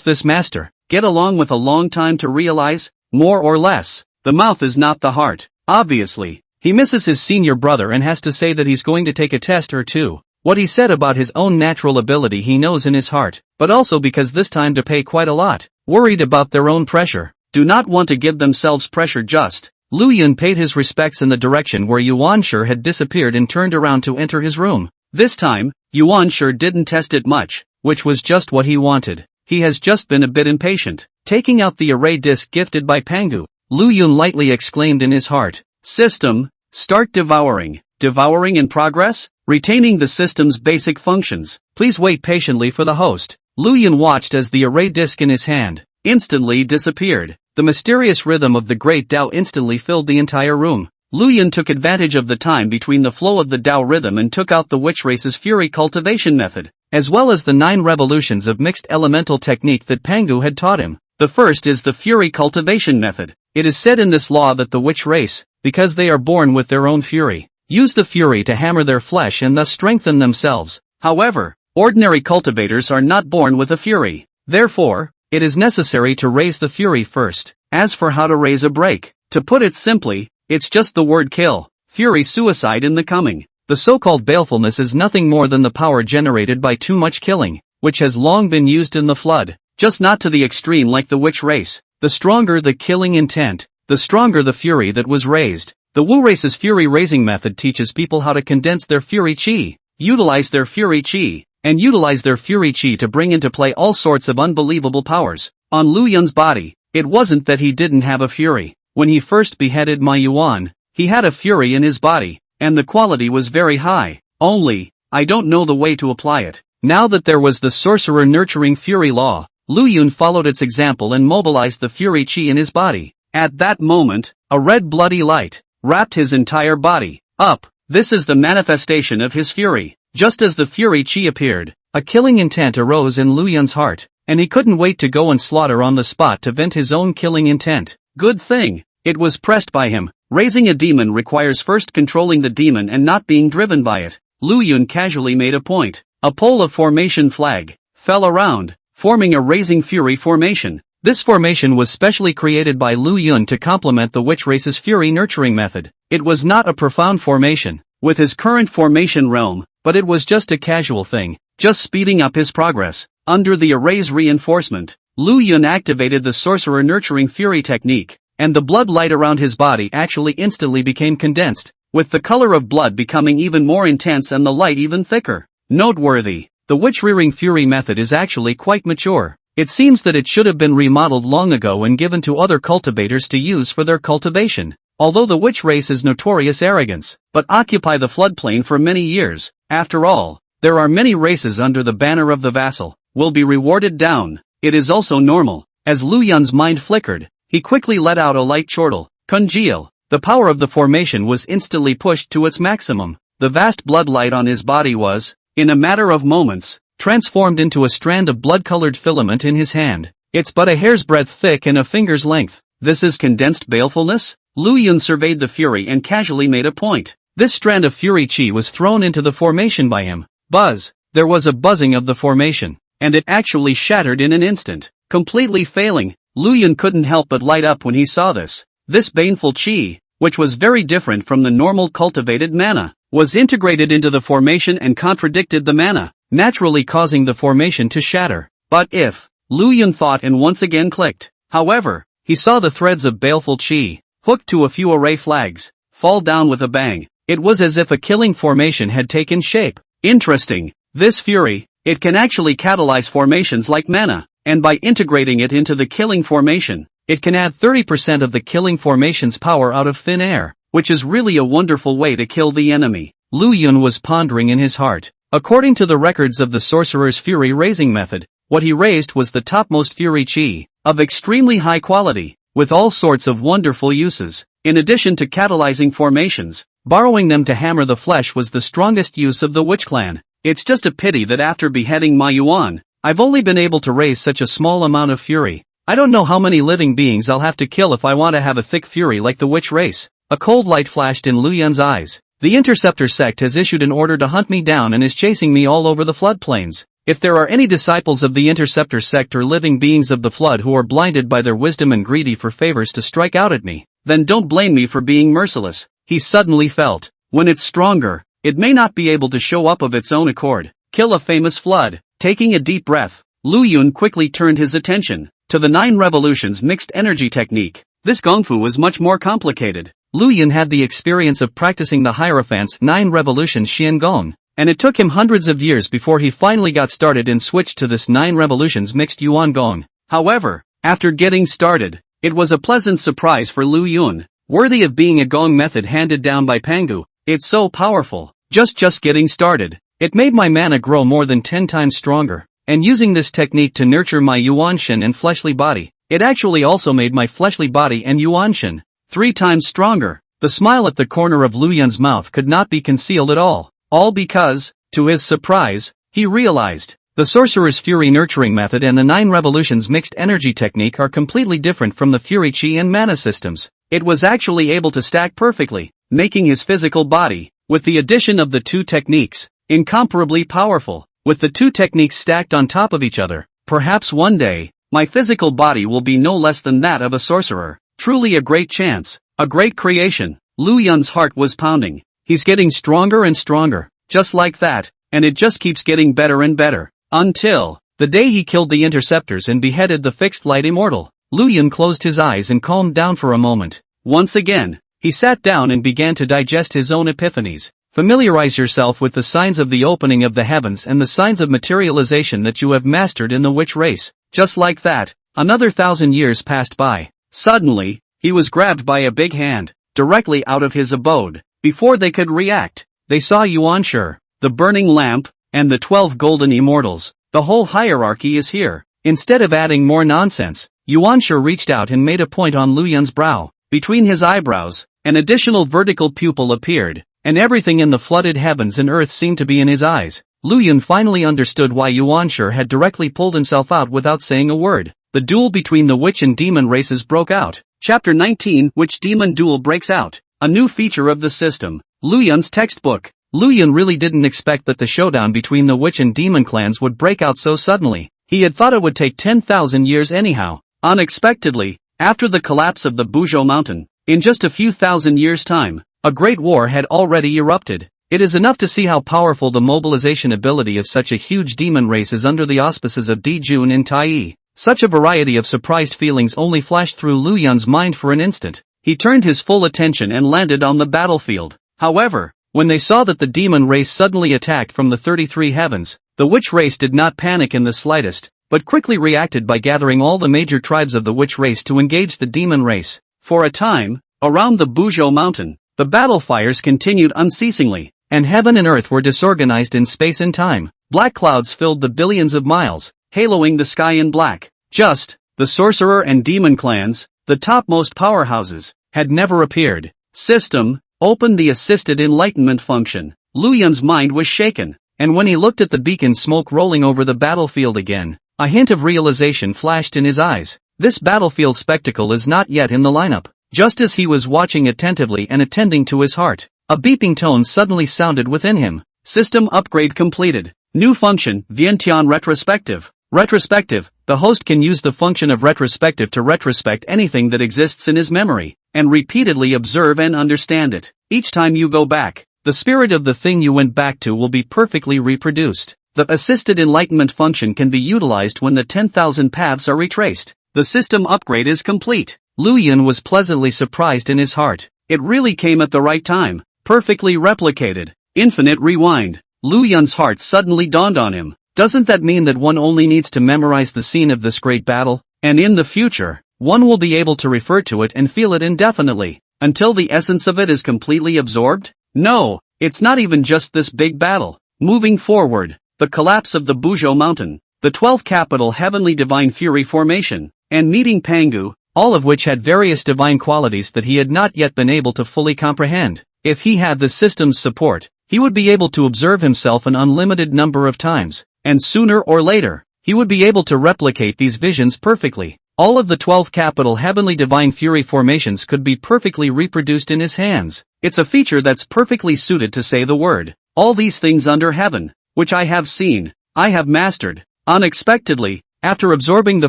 This master, get along with a long time to realize, more or less, the mouth is not the heart. Obviously, he misses his senior brother and has to say that he's going to take a test or two. What he said about his own natural ability he knows in his heart, but also because this time to pay quite a lot. Worried about their own pressure, do not want to give themselves pressure just. Lu Yun paid his respects in the direction where Yuan Shi had disappeared and turned around to enter his room. This time, Yuan Shi didn't test it much, which was just what he wanted. He has just been a bit impatient. Taking out the array disc gifted by Pangu, Lu Yun lightly exclaimed in his heart. System, start devouring. Devouring in progress? Retaining the system's basic functions. Please wait patiently for the host. Lu Yun watched as the array disc in his hand instantly disappeared. The mysterious rhythm of the great Tao instantly filled the entire room. Lu Yun took advantage of the time between the flow of the Tao rhythm and took out the witch race's fury cultivation method, as well as the 9 revolutions of mixed elemental technique that Pangu had taught him. The first is the fury cultivation method. It is said in this law that the witch race, because they are born with their own fury, use the fury to hammer their flesh and thus strengthen themselves. However, ordinary cultivators are not born with a fury. Therefore, it is necessary to raise the fury first. As for how to raise a break, to put it simply, it's just the word kill. Fury suicide in the coming. The so-called balefulness is nothing more than the power generated by too much killing, which has long been used in the flood, just not to the extreme like the witch race. The stronger the killing intent, the stronger the fury that was raised. The Wu race's fury raising method teaches people how to condense their fury chi, utilize their fury chi, and utilize their fury chi to bring into play all sorts of unbelievable powers. On Lu Yun's body, it wasn't that he didn't have a fury. When he first beheaded Ma Yuan, he had a fury in his body, and the quality was very high. Only, I don't know the way to apply it. Now that there was the sorcerer nurturing fury law, Lu Yun followed its example and mobilized the fury chi in his body. At that moment, a red bloody light wrapped his entire body up. This is the manifestation of his fury. Just as the fury chi appeared, a killing intent arose in Lu Yun's heart, and he couldn't wait to go and slaughter on the spot to vent his own killing intent. Good thing, it was pressed by him. Raising a demon requires first controlling the demon and not being driven by it. Lu Yun casually made a point. A pole of formation flag fell around, forming a raising fury formation. This formation was specially created by Lu Yun to complement the witch race's fury nurturing method. It was not a profound formation, with his current formation realm, but it was just a casual thing, just speeding up his progress. Under the array's reinforcement, Lu Yun activated the sorcerer nurturing fury technique, and the blood light around his body actually instantly became condensed, with the color of blood becoming even more intense and the light even thicker. Noteworthy, the witch rearing fury method is actually quite mature. It seems that it should have been remodeled long ago and given to other cultivators to use for their cultivation. Although the witch race is notorious arrogance, but occupy the floodplain for many years. After all, there are many races under the banner of the vassal, will be rewarded down. It is also normal. As Lu Yun's mind flickered, he quickly let out a light chortle, congeal. The power of the formation was instantly pushed to its maximum. The vast blood light on his body was, in a matter of moments, transformed into a strand of blood-colored filament in his hand. It's but a hair's breadth thick and a finger's length. This is condensed balefulness? Lu Yun surveyed the fury and casually made a point. This strand of fury chi was thrown into the formation by him. Buzz! There was a buzzing of the formation, and it actually shattered in an instant. Completely failing, Lu Yun couldn't help but light up when he saw this. This baneful chi, which was very different from the normal cultivated mana, was integrated into the formation and contradicted the mana, naturally causing the formation to shatter. But if, Lu Yun thought and once again clicked. However, he saw the threads of baleful chi, hooked to a few array flags, fall down with a bang. It was as if a killing formation had taken shape. Interesting. This fury, it can actually catalyze formations like mana, and by integrating it into the killing formation, it can add 30% of the killing formation's power out of thin air, which is really a wonderful way to kill the enemy. Lu Yun was pondering in his heart. According to the records of the sorcerer's fury raising method, what he raised was the topmost fury chi, of extremely high quality, with all sorts of wonderful uses. In addition to catalyzing formations, borrowing them to hammer the flesh was the strongest use of the Witch Clan. It's just a pity that after beheading Ma Yuan, I've only been able to raise such a small amount of fury. I don't know how many living beings I'll have to kill if I want to have a thick fury like the witch race. A cold light flashed in Lu Yun's eyes. The Interceptor sect has issued an order to hunt me down and is chasing me all over the floodplains. If there are any disciples of the Interceptor sect or living beings of the flood who are blinded by their wisdom and greedy for favors to strike out at me, then don't blame me for being merciless. He suddenly felt, when it's stronger, it may not be able to show up of its own accord. Kill a famous flood. Taking a deep breath, Lu Yun quickly turned his attention to the 9 revolutions mixed energy technique. This gongfu was much more complicated. Lu Yun had the experience of practicing the Hierophant's 9 revolutions Xian Gong, and it took him hundreds of years before he finally got started and switched to this 9 revolutions mixed Yuan Gong. However, after getting started, it was a pleasant surprise for Lu Yun, worthy of being a gong method handed down by Pangu. It's so powerful. Just getting started. It made my mana grow more than 10 times stronger, and using this technique to nurture my Yuanshin and fleshly body, it actually also made my fleshly body and Yuanshin 3 times stronger. The smile at the corner of Lu Yun's mouth could not be concealed at all because, to his surprise, he realized, the Sorcerer's Fury nurturing method and the 9 revolutions mixed energy technique are completely different from the Fury Chi and mana systems. It was actually able to stack perfectly, making his physical body, with the addition of the 2 techniques, incomparably powerful. With the 2 techniques stacked on top of each other, perhaps one day, my physical body will be no less than that of a sorcerer. Truly a great chance, a great creation. Lu Yun's heart was pounding. He's getting stronger and stronger, just like that, and it just keeps getting better and better. Until the day he killed the interceptors and beheaded the fixed light immortal. Lu Yun closed his eyes and calmed down for a moment. Once again, he sat down and began to digest his own epiphanies. Familiarize yourself with the signs of the opening of the heavens and the signs of materialization that you have mastered in the witch race. Just like that, another 1,000 years passed by. Suddenly, he was grabbed by a big hand, directly out of his abode. Before they could react, they saw Yuanshi, the burning lamp, and the 12 golden immortals. The whole hierarchy is here. Instead of adding more nonsense, Yuanshi reached out and made a point on Lu Yun's brow. Between his eyebrows, an additional vertical pupil appeared, and everything in the flooded heavens and earth seemed to be in his eyes. Lu Yun finally understood why Yuanshi had directly pulled himself out without saying a word. The duel between the witch and demon races broke out. Chapter 19, Witch Demon Duel breaks out. A new feature of the system. Lu Yun's textbook. Lu Yun really didn't expect that the showdown between the witch and demon clans would break out so suddenly. He had thought it would take 10,000 years anyhow. Unexpectedly, after the collapse of the Buzhou mountain, in just a few thousand years' time, a great war had already erupted. It is enough to see how powerful the mobilization ability of such a huge demon race is under the auspices of Dijun and Tai. Such a variety of surprised feelings only flashed through Lu Yun's mind for an instant. He turned his full attention and landed on the battlefield. However, when they saw that the demon race suddenly attacked from the 33 heavens, the witch race did not panic in the slightest, but quickly reacted by gathering all the major tribes of the witch race to engage the demon race. For a time, around the Buzhou mountain, the battle fires continued unceasingly, and heaven and earth were disorganized in space and time. Black clouds filled the billions of miles, haloing the sky in black. The sorcerer and demon clans, the topmost powerhouses, had never appeared. System, open the assisted enlightenment function. Lu Yun's mind was shaken, and when he looked at the beacon smoke rolling over the battlefield again, a hint of realization flashed in his eyes. This battlefield spectacle is not yet in the lineup. Just as he was watching attentively and attending to his heart, a beeping tone suddenly sounded within him. System upgrade completed. New function, Vientiane retrospective. Retrospective, the host can use the function of retrospective to retrospect anything that exists in his memory, and repeatedly observe and understand it. Each time you go back, the spirit of the thing you went back to will be perfectly reproduced. The assisted enlightenment function can be utilized when the 10,000 paths are retraced. The system upgrade is complete. Lu Yun was pleasantly surprised in his heart. It really came at the right time. Perfectly replicated. Infinite rewind. Lu Yun's heart suddenly dawned on him. Doesn't that mean that one only needs to memorize the scene of this great battle, and in the future, one will be able to refer to it and feel it indefinitely, until the essence of it is completely absorbed? No, it's not even just this big battle. Moving forward, the collapse of the Buzhou mountain, the 12th capital heavenly divine fury formation, and meeting Pangu, all of which had various divine qualities that he had not yet been able to fully comprehend. If he had the system's support, he would be able to observe himself an unlimited number of times, and sooner or later, he would be able to replicate these visions perfectly. All of the 12 capital heavenly divine fury formations could be perfectly reproduced in his hands. It's a feature that's perfectly suited to say the word. All these things under heaven, which I have seen, I have mastered. Unexpectedly, after absorbing the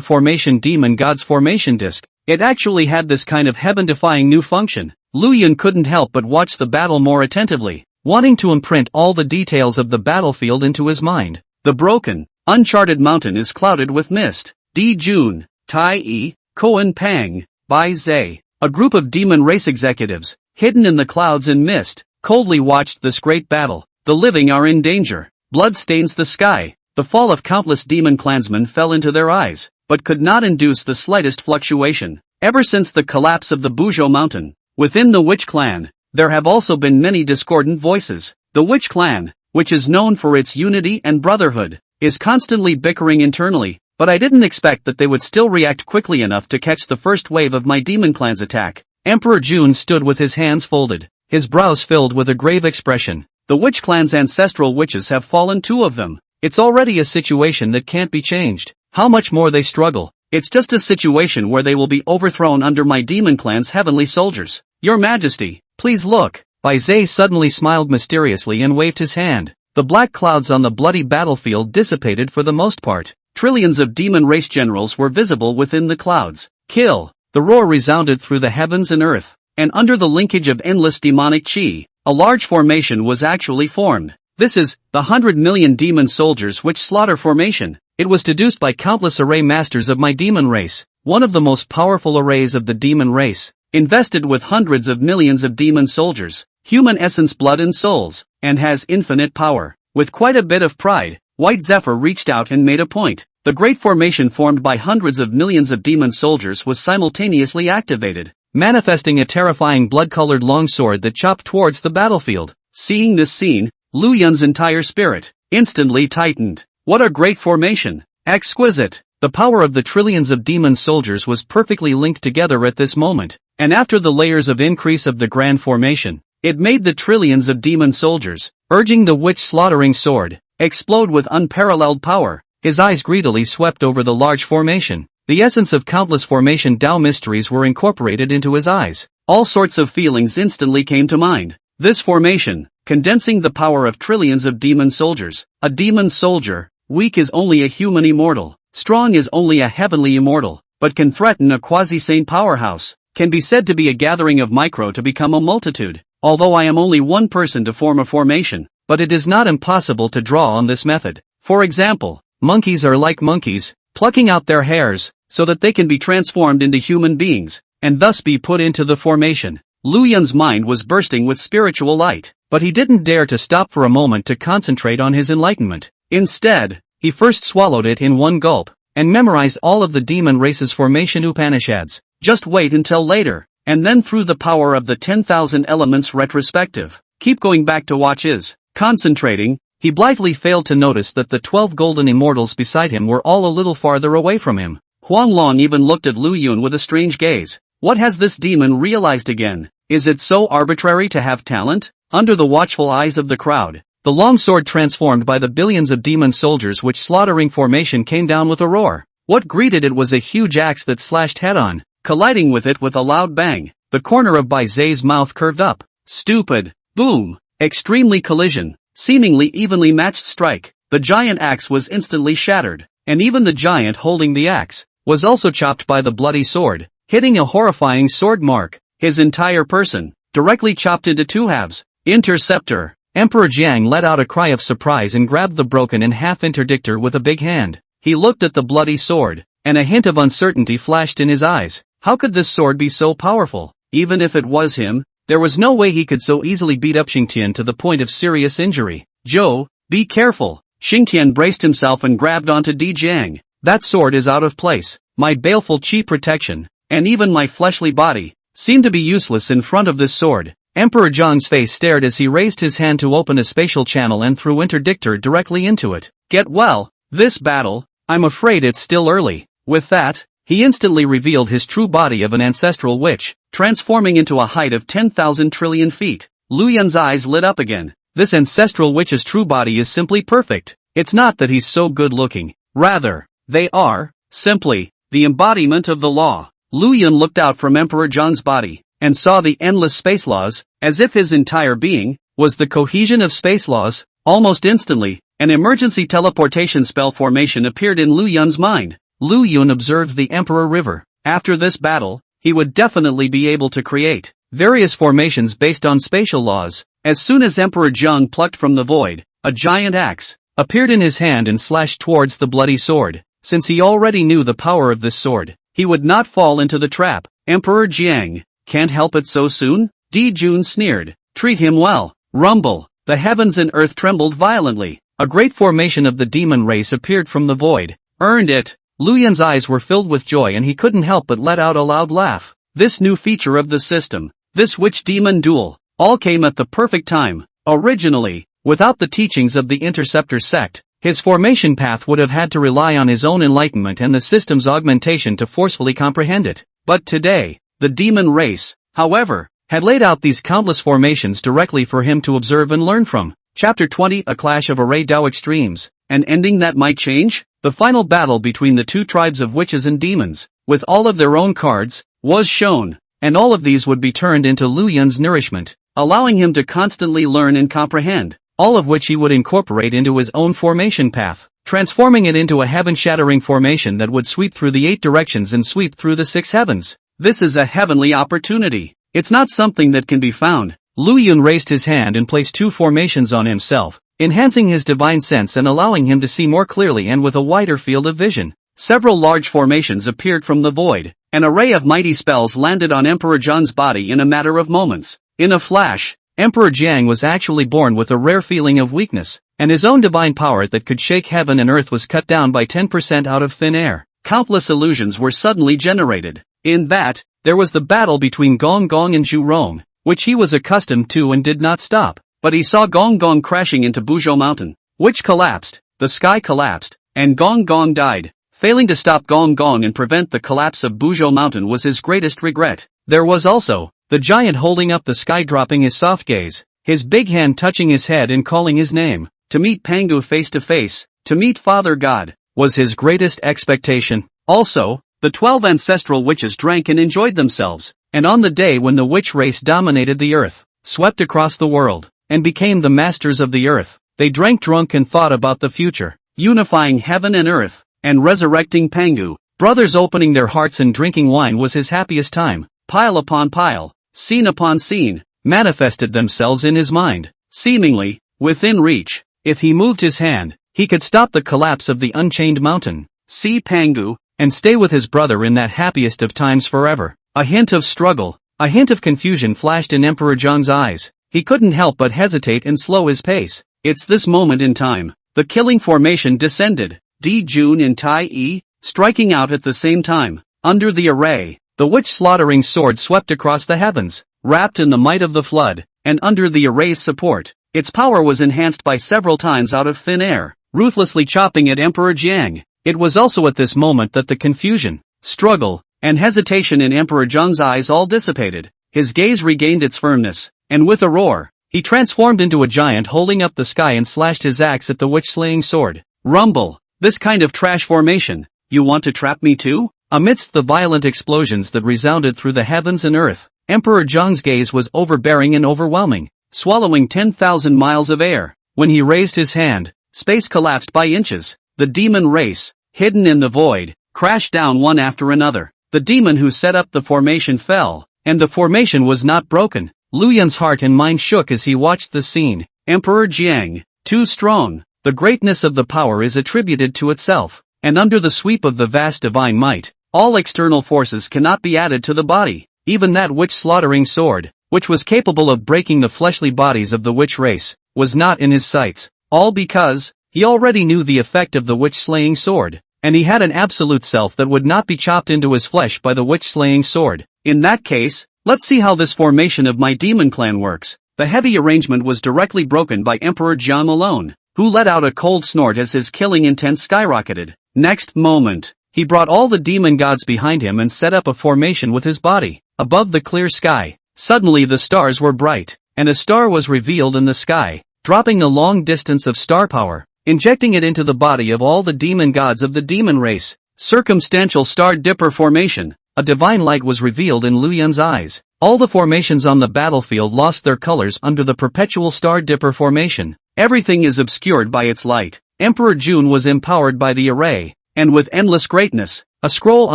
formation demon god's formation disc, it actually had this kind of heaven-defying new function. Lu Yun couldn't help but watch the battle more attentively, wanting to imprint all the details of the battlefield into his mind. The broken, uncharted mountain is clouded with mist. Di Jun, Tai Yi, Koan Pang, Bai Zhe, a group of demon race executives, hidden in the clouds and mist, coldly watched this great battle. The living are in danger. Blood stains the sky. The fall of countless demon clansmen fell into their eyes, but could not induce the slightest fluctuation. Ever since the collapse of the Buzhou mountain, within the Witch clan, there have also been many discordant voices. The Witch clan, which is known for its unity and brotherhood, is constantly bickering internally, but I didn't expect that they would still react quickly enough to catch the first wave of my demon clan's attack. Emperor Jun stood with his hands folded, his brows filled with a grave expression. The Witch clan's ancestral witches have fallen, 2 of them. It's already a situation that can't be changed. How much more they struggle. It's just a situation where they will be overthrown under my demon clan's heavenly soldiers. Your Majesty, please look. Bai Zhe suddenly smiled mysteriously and waved his hand. The black clouds on the bloody battlefield dissipated for the most part. Trillions of demon race generals were visible within the clouds. Kill! The roar resounded through the heavens and earth, and under the linkage of endless demonic chi, a large formation was actually formed. This is the 100 million demon soldiers which slaughter formation. It was deduced by countless array masters of my demon race, one of the most powerful arrays of the demon race, invested with hundreds of millions of demon soldiers, human essence, blood and souls, and has infinite power. With quite a bit of pride, White Zephyr reached out and made a point. The great formation formed by hundreds of millions of demon soldiers was simultaneously activated, manifesting a terrifying blood-colored longsword that chopped towards the battlefield. Seeing this scene, Lu Yun's entire spirit instantly tightened. What a great formation! Exquisite! The power of the trillions of demon soldiers was perfectly linked together at this moment, and after the layers of increase of the grand formation, it made the trillions of demon soldiers, urging the witch slaughtering sword, explode with unparalleled power. His eyes greedily swept over the large formation. The essence of countless formation Tao mysteries were incorporated into his eyes. All sorts of feelings instantly came to mind. This formation, condensing the power of trillions of demon soldiers. A demon soldier, weak is only a human immortal, strong is only a heavenly immortal, but can threaten a quasi-sane powerhouse, can be said to be a gathering of micro to become a multitude. Although I am only one person to form a formation, but it is not impossible to draw on this method. For example, monkeys are like monkeys, plucking out their hairs, so that they can be transformed into human beings, and thus be put into the formation. Lu Yun's mind was bursting with spiritual light, but he didn't dare to stop for a moment to concentrate on his enlightenment. Instead, he first swallowed it in one gulp. and memorized all of the demon race's formation Upanishads. Just wait until later, and then through the power of the 10,000 elements retrospective, keep going back to watch his. Concentrating, he blithely failed to notice that the 12 golden immortals beside him were all a little farther away from him. Huang Long even looked at Lu Yun with a strange gaze. What has this demon realized again? Is it so arbitrary to have talent? Under the watchful eyes of the crowd, the long sword transformed by the billions of demon soldiers which slaughtering formation came down with a roar. What greeted it was a huge axe that slashed head-on, colliding with it with a loud bang. The corner of Bai Zai's mouth curved up. Stupid. Boom. Extremely collision. Seemingly evenly matched strike. The giant axe was instantly shattered, and even the giant holding the axe was also chopped by the bloody sword, hitting a horrifying sword mark. His entire person, directly chopped into two halves. Interceptor. Emperor Jiang let out a cry of surprise and grabbed the broken in half interdictor with a big hand. He looked at the bloody sword, and a hint of uncertainty flashed in his eyes. How could this sword be so powerful? Even if it was him, there was no way he could so easily beat up Xingtian to the point of serious injury. Zhou, be careful. Xingtian braced himself and grabbed onto Di Jiang. That sword is out of place. My baleful qi protection, and even my fleshly body, seem to be useless in front of this sword. Emperor Zhang's face stared as he raised his hand to open a spatial channel and threw interdictor directly into it. Get well. This battle, I'm afraid it's still early. With that, he instantly revealed his true body of an ancestral witch, transforming into a height of 10,000 trillion feet. Lu Yun's eyes lit up again. This ancestral witch's true body is simply perfect. It's not that he's so good looking. Rather, they are, simply, the embodiment of the law. Lu Yun looked out from Emperor Zhang's body, and saw the endless space laws, as if his entire being was the cohesion of space laws. Almost instantly, an emergency teleportation spell formation appeared in Lu Yun's mind. Lu Yun observed the Emperor River. After this battle, he would definitely be able to create various formations based on spatial laws. As soon as Emperor Zhang plucked from the void, a giant axe appeared in his hand and slashed towards the bloody sword. Since he already knew the power of this sword, he would not fall into the trap. Emperor Jiang, can't help it so soon? Di Jun sneered. Treat him well. Rumble. The heavens and earth trembled violently. A great formation of the demon race appeared from the void. Earned it. Lu Yun's eyes were filled with joy and he couldn't help but let out a loud laugh. This new feature of the system, this witch-demon duel, all came at the perfect time. Originally, without the teachings of the Interceptor sect, his formation path would have had to rely on his own enlightenment and the system's augmentation to forcefully comprehend it. But today, the demon race, however, had laid out these countless formations directly for him to observe and learn from. Chapter 20 A Clash of Array Dao Extremes. An ending that might change? The final battle between the two tribes of witches and demons, with all of their own cards, was shown, and all of these would be turned into Lu Yun's nourishment, allowing him to constantly learn and comprehend, all of which he would incorporate into his own formation path, transforming it into a heaven-shattering formation that would sweep through the 8 directions and sweep through the 6 heavens. This is a heavenly opportunity. It's not something that can be found. Lu Yun raised his hand and placed 2 formations on himself, enhancing his divine sense and allowing him to see more clearly and with a wider field of vision. Several large formations appeared from the void. An array of mighty spells landed on Emperor Zhang's body in a matter of moments. In a flash, Emperor Jiang was actually born with a rare feeling of weakness, and his own divine power that could shake heaven and earth was cut down by 10% out of thin air. Countless illusions were suddenly generated. In that, there was the battle between Gong Gong and Zhu Rong, which he was accustomed to and did not stop. But he saw Gong Gong crashing into Buzhou Mountain, which collapsed, the sky collapsed, and Gong Gong died. Failing to stop Gong Gong and prevent the collapse of Buzhou Mountain was his greatest regret. There was also the giant holding up the sky, dropping his soft gaze, his big hand touching his head and calling his name. To meet Pangu face to face, to meet Father God, was his greatest expectation. Also, the 12 ancestral witches drank and enjoyed themselves, and on the day when the witch race dominated the earth, swept across the world, and became the masters of the earth, they drank drunk and thought about the future, unifying heaven and earth, and resurrecting Pangu. Brothers opening their hearts and drinking wine was his happiest time. Pile upon pile, scene upon scene, manifested themselves in his mind, seemingly within reach. If he moved his hand, he could stop the collapse of the unchained mountain, see Pangu, and stay with his brother in that happiest of times forever. A hint of struggle, a hint of confusion flashed in Emperor Zhang's eyes. He couldn't help but hesitate and slow his pace. It's this moment in time. The killing formation descended. Di Jun and Tai Yi, striking out at the same time. Under the array, the witch-slaughtering sword swept across the heavens, wrapped in the might of the flood, and under the array's support, its power was enhanced by several times out of thin air, ruthlessly chopping at Emperor Jiang. It was also at this moment that the confusion, struggle, and hesitation in Emperor Zheng's eyes all dissipated. His gaze regained its firmness, and with a roar, he transformed into a giant holding up the sky and slashed his axe at the witch-slaying sword. Rumble! This kind of trash formation, you want to trap me too? Amidst the violent explosions that resounded through the heavens and earth, Emperor Zheng's gaze was overbearing and overwhelming, swallowing 10,000 miles of air. When he raised his hand, space collapsed by inches. The demon race, hidden in the void, crashed down one after another. The demon who set up the formation fell, and the formation was not broken. Lu Yun's heart and mind shook as he watched the scene. Emperor Jiang, too strong. The greatness of the power is attributed to itself, and under the sweep of the vast divine might, all external forces cannot be added to the body. Even that witch-slaughtering sword, which was capable of breaking the fleshly bodies of the witch race, was not in his sights. All because he already knew the effect of the witch-slaying sword, and he had an absolute self that would not be chopped into his flesh by the witch-slaying sword. In that case, let's see how this formation of my demon clan works. The heavy arrangement was directly broken by Emperor Jiang alone, who let out a cold snort as his killing intent skyrocketed. Next moment, he brought all the demon gods behind him and set up a formation with his body. Above the clear sky, suddenly the stars were bright, and a star was revealed in the sky, dropping a long distance of star power, injecting it into the body of all the demon gods of the demon race. Circumstantial Star Dipper Formation. A divine light was revealed in Lu Yun's eyes. All the formations on the battlefield lost their colors under the perpetual Star Dipper Formation. Everything is obscured by its light. Emperor Jun was empowered by the array, and with endless greatness, a scroll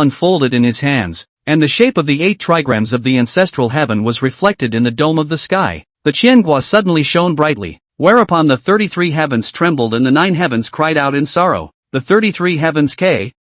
unfolded in his hands, and the shape of the 8 trigrams of the ancestral heaven was reflected in the dome of the sky. The Qianhua suddenly shone brightly, whereupon the 33 heavens trembled and the 9 heavens cried out in sorrow. The 33 heavens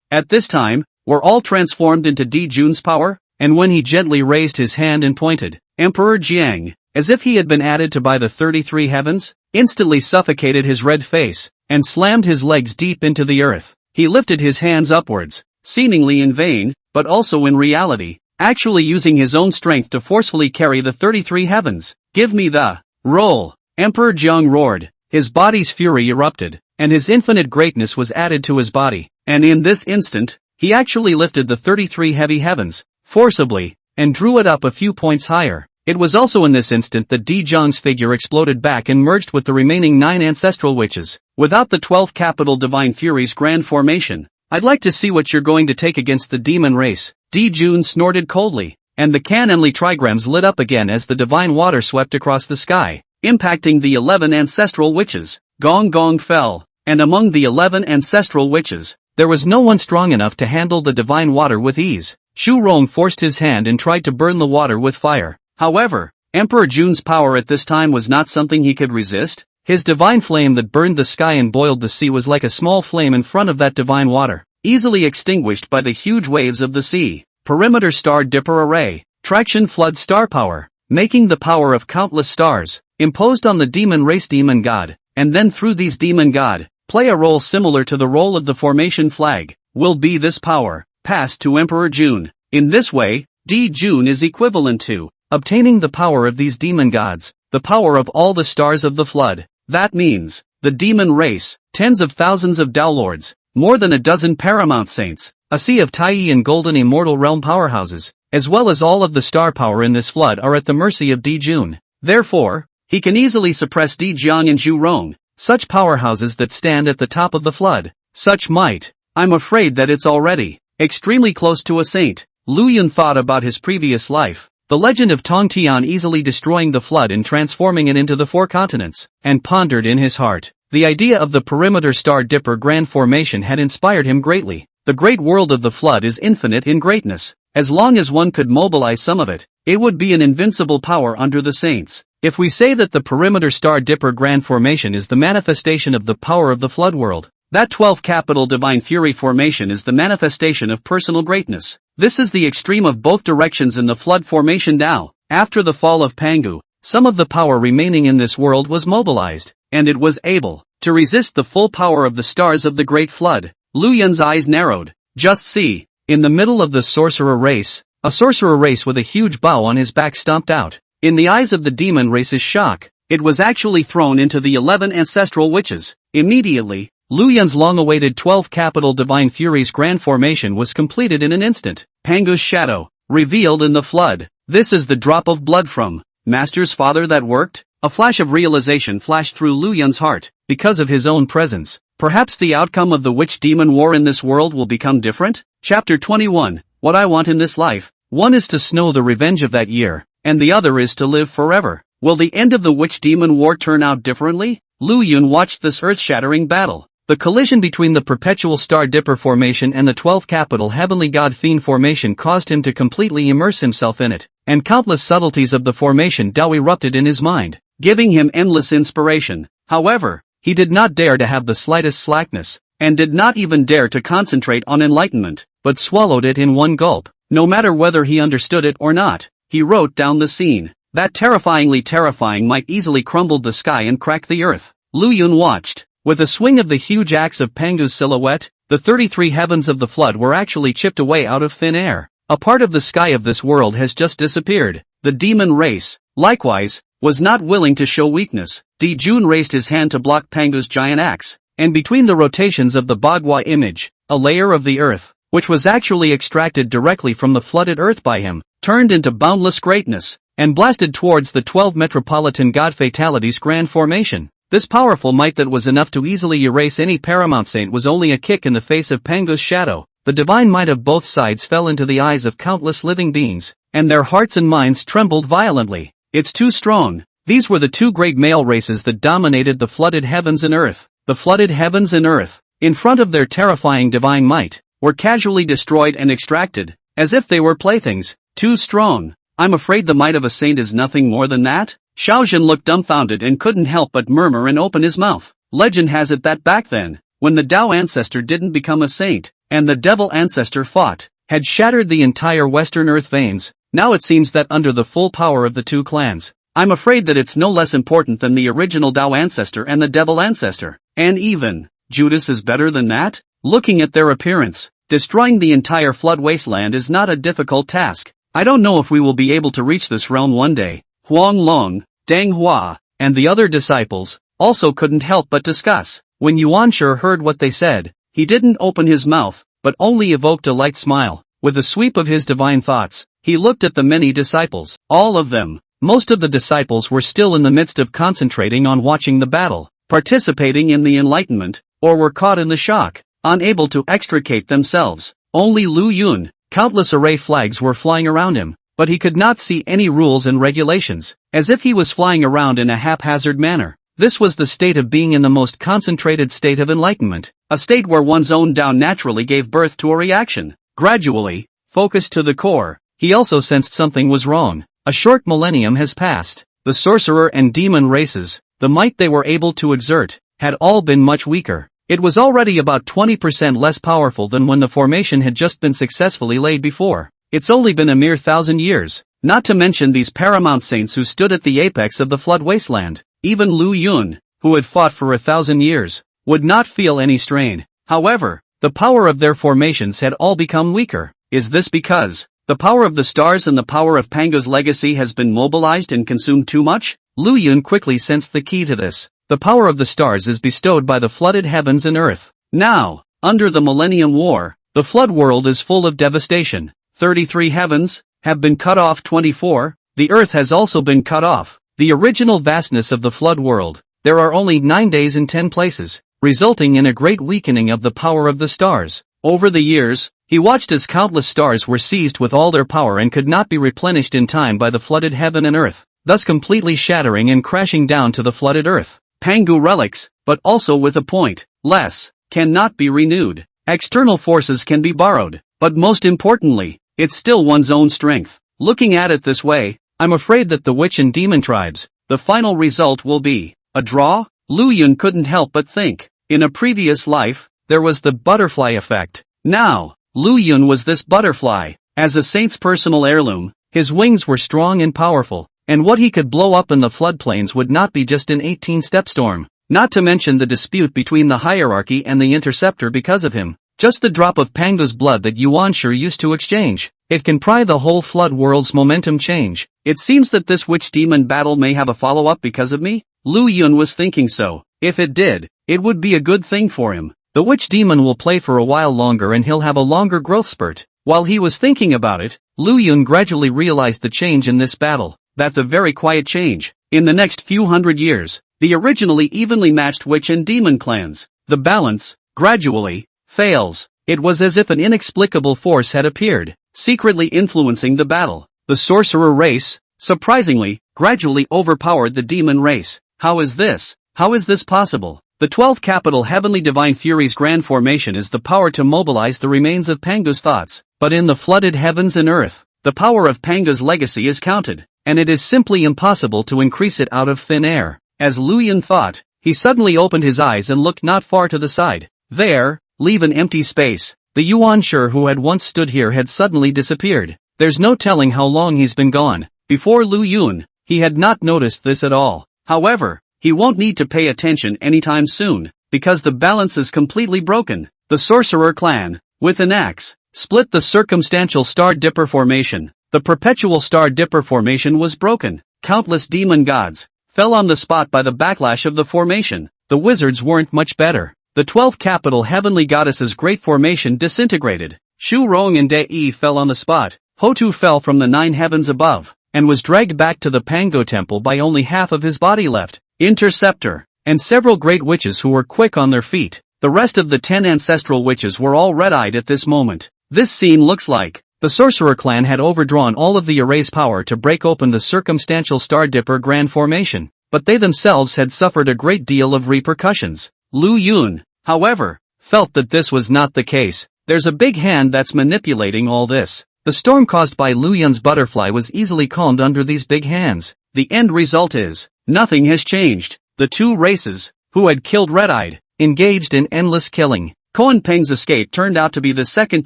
at this time, were all transformed into Di Jun's power, and when he gently raised his hand and pointed, Emperor Jiang, as if he had been added to by the 33 heavens, instantly suffocated his red face, and slammed his legs deep into the earth. He lifted his hands upwards, seemingly in vain, but also in reality, actually using his own strength to forcefully carry the 33 heavens. Give me the roll! Emperor Jiang roared, his body's fury erupted, and his infinite greatness was added to his body, and in this instant, he actually lifted the 33 heavy heavens, forcibly, and drew it up a few points higher. It was also in this instant that Di Zhang's figure exploded back and merged with the remaining 9 ancestral witches. Without the 12 capital divine furies grand formation, I'd like to see what you're going to take against the demon race. Di Jun snorted coldly, and the Kanenli trigrams lit up again as the divine water swept across the sky, impacting the 11 ancestral witches. Gong Gong fell, and among the 11 ancestral witches, there was no one strong enough to handle the divine water with ease. Shu Rong forced his hand and tried to burn the water with fire. However, Emperor Jun's power at this time was not something he could resist. His divine flame that burned the sky and boiled the sea was like a small flame in front of that divine water, easily extinguished by the huge waves of the sea. Perimeter Star Dipper Array, Traction Flood Star Power, making the power of countless stars, imposed on the demon race demon god, and then through these demon god, play a role similar to the role of the formation flag, will be this power, passed to Emperor Jun. In this way, Di Jun is equivalent to obtaining the power of these demon gods, the power of all the stars of the flood. That means, the demon race, tens of thousands of Tao Lords, more than a dozen paramount saints, a sea of Taiyi and golden immortal realm powerhouses, as well as all of the star power in this flood are at the mercy of Di Jun. Therefore, he can easily suppress Di Jiang and Zhu Rong, such powerhouses that stand at the top of the flood. Such might, I'm afraid that it's already extremely close to a saint. Lu Yun thought about his previous life, the legend of Tong Tian easily destroying the flood and transforming it into the 4 continents, and pondered in his heart. The idea of the Perimeter Star Dipper Grand Formation had inspired him greatly. The great world of the flood is infinite in greatness. As long as one could mobilize some of it, it would be an invincible power under the saints. If we say that the Perimeter Star Dipper Grand Formation is the manifestation of the power of the flood world, that 12 capital divine fury formation is the manifestation of personal greatness. This is the extreme of both directions in the flood formation Tao. After the fall of Pangu, some of the power remaining in this world was mobilized, and it was able to resist the full power of the stars of the great flood. Lu Yun's eyes narrowed. Just see. In the middle of the sorcerer race, a sorcerer race with a huge bow on his back stomped out. In the eyes of the demon race's shock, it was actually thrown into the 11 ancestral witches. Immediately, Lu Yun's long-awaited 12 capital divine furies grand formation was completed in an instant. Pangu's shadow, revealed in the flood. This is the drop of blood from Master's father that worked? A flash of realization flashed through Lu Yun's heart, because of his own presence. Perhaps the outcome of the witch-demon war in this world will become different? Chapter 21, What I Want in This Life. One is to snow the revenge of that year, and the other is to live forever. Will the end of the witch-demon war turn out differently? Lu Yun watched this earth-shattering battle. The collision between the perpetual Star Dipper formation and the 12th capital Heavenly God Fiend formation caused him to completely immerse himself in it, and countless subtleties of the formation Dao erupted in his mind, giving him endless inspiration. However, he did not dare to have the slightest slackness, and did not even dare to concentrate on enlightenment, but swallowed it in one gulp. No matter whether he understood it or not, he wrote down the scene. That terrifyingly terrifying might easily crumble the sky and crack the earth. Lu Yun watched. With a swing of the huge axe of Pangu's silhouette, the 33 heavens of the flood were actually chipped away out of thin air. A part of the sky of this world has just disappeared. The demon race, likewise, was not willing to show weakness. Di Jun raised his hand to block Pangu's giant axe, and between the rotations of the Bagua image, a layer of the earth, which was actually extracted directly from the flooded earth by him, turned into boundless greatness, and blasted towards the 12 metropolitan god fatalities grand formation. This powerful might that was enough to easily erase any paramount saint was only a kick in the face of Pangu's shadow. The divine might of both sides fell into the eyes of countless living beings, and their hearts and minds trembled violently. It's too strong. These were the two great male races that dominated the flooded heavens and earth. The flooded heavens and earth, in front of their terrifying divine might, were casually destroyed and extracted, as if they were playthings. Too strong. I'm afraid the might of a saint is nothing more than that? Xiaozhen looked dumbfounded and couldn't help but murmur and open his mouth. Legend has it that back then, when the Tao ancestor didn't become a saint, and the devil ancestor fought, had shattered the entire western earth veins. Now it seems that under the full power of the two clans, I'm afraid that it's no less important than the original Tao ancestor and the devil ancestor. And even Judas is better than that? Looking at their appearance, destroying the entire flood wasteland is not a difficult task. I don't know if we will be able to reach this realm one day. Huang Long, Deng Hua, and the other disciples, also couldn't help but discuss. When Yuan Shi heard what they said, he didn't open his mouth, but only evoked a light smile. With a sweep of his divine thoughts, he looked at the many disciples. All of them, most of the disciples were still in the midst of concentrating on watching the battle, participating in the enlightenment, or were caught in the shock, unable to extricate themselves. Only Lu Yun, countless array flags were flying around him, but he could not see any rules and regulations, as if he was flying around in a haphazard manner. This was the state of being in the most concentrated state of enlightenment, a state where one's own Tao naturally gave birth to a reaction. Gradually, focused to the core, he also sensed something was wrong. A short millennium has passed. The sorcerer and demon races, the might they were able to exert, had all been much weaker. It was already about 20% less powerful than when the formation had just been successfully laid before. It's only been a mere 1,000 years, not to mention these paramount saints who stood at the apex of the flood wasteland. Even Lu Yun, who had fought for 1,000 years, would not feel any strain. However, the power of their formations had all become weaker. Is this because the power of the stars and the power of Pangu's legacy has been mobilized and consumed too much? Lu Yun quickly sensed the key to this. The power of the stars is bestowed by the flooded heavens and earth. Now, under the Millennium War, the flood world is full of devastation. 33 heavens have been cut off. 24, the earth has also been cut off. The original vastness of the flood world, there are only 9 days in 10 places, resulting in a great weakening of the power of the stars. Over the years, he watched as countless stars were seized with all their power and could not be replenished in time by the flooded heaven and earth, thus completely shattering and crashing down to the flooded earth. Pangu relics, but also with a point, less, cannot be renewed. External forces can be borrowed, but most importantly, it's still one's own strength. Looking at it this way, I'm afraid that the witch and demon tribes, the final result will be a draw. Lu Yun couldn't help but think. In a previous life, there was the butterfly effect. Now, Lu Yun was this butterfly. As a saint's personal heirloom, his wings were strong and powerful, and what he could blow up in the floodplains would not be just an 18-step storm. Not to mention the dispute between the hierarchy and the interceptor because of him. Just the drop of Pango's blood that Yuan sure used to exchange. It can pry the whole flood world's momentum change. It seems that this witch demon battle may have a follow-up because of me? Lu Yun was thinking so. If it did, it would be a good thing for him. The witch demon will play for a while longer and he'll have a longer growth spurt. While he was thinking about it, Lu Yun gradually realized the change in this battle. That's a very quiet change. In the next few hundred years, the originally evenly matched witch and demon clans, the balance, gradually, fails. It was as if an inexplicable force had appeared, secretly influencing the battle. The sorcerer race, surprisingly, gradually overpowered the demon race. How is this? How is this possible? The 12 capital heavenly divine furies grand formation is the power to mobilize the remains of Pango's thoughts, but in the flooded heavens and earth, the power of Pango's legacy is counted, and it is simply impossible to increase it out of thin air. As Lu Yun thought, he suddenly opened his eyes and looked not far to the side. There, leave an empty space. The Yuan Shi who had once stood here had suddenly disappeared. There's no telling how long he's been gone. Before Lu Yun, he had not noticed this at all. However, he won't need to pay attention anytime soon, because the balance is completely broken. The sorcerer clan, with an axe, split the circumstantial Star Dipper formation. The perpetual Star Dipper formation was broken. Countless demon gods fell on the spot by the backlash of the formation. The wizards weren't much better. The 12 capital heavenly goddesses' great formation disintegrated. Shu Rong and Dei fell on the spot. Hotu fell from the 9 heavens above, and was dragged back to the Pango temple by only half of his body left. Interceptor, and several great witches who were quick on their feet. The rest of the 10 ancestral witches were all red-eyed at this moment. This scene looks like the sorcerer clan had overdrawn all of the array's power to break open the circumstantial Star Dipper grand formation, but they themselves had suffered a great deal of repercussions. Lu Yun, however, felt that this was not the case. There's a big hand that's manipulating all this. The storm caused by Lu Yun's butterfly was easily calmed under these big hands. The end result is, nothing has changed. The two races, who had killed red-eyed, engaged in endless killing. Koan Peng's escape turned out to be the second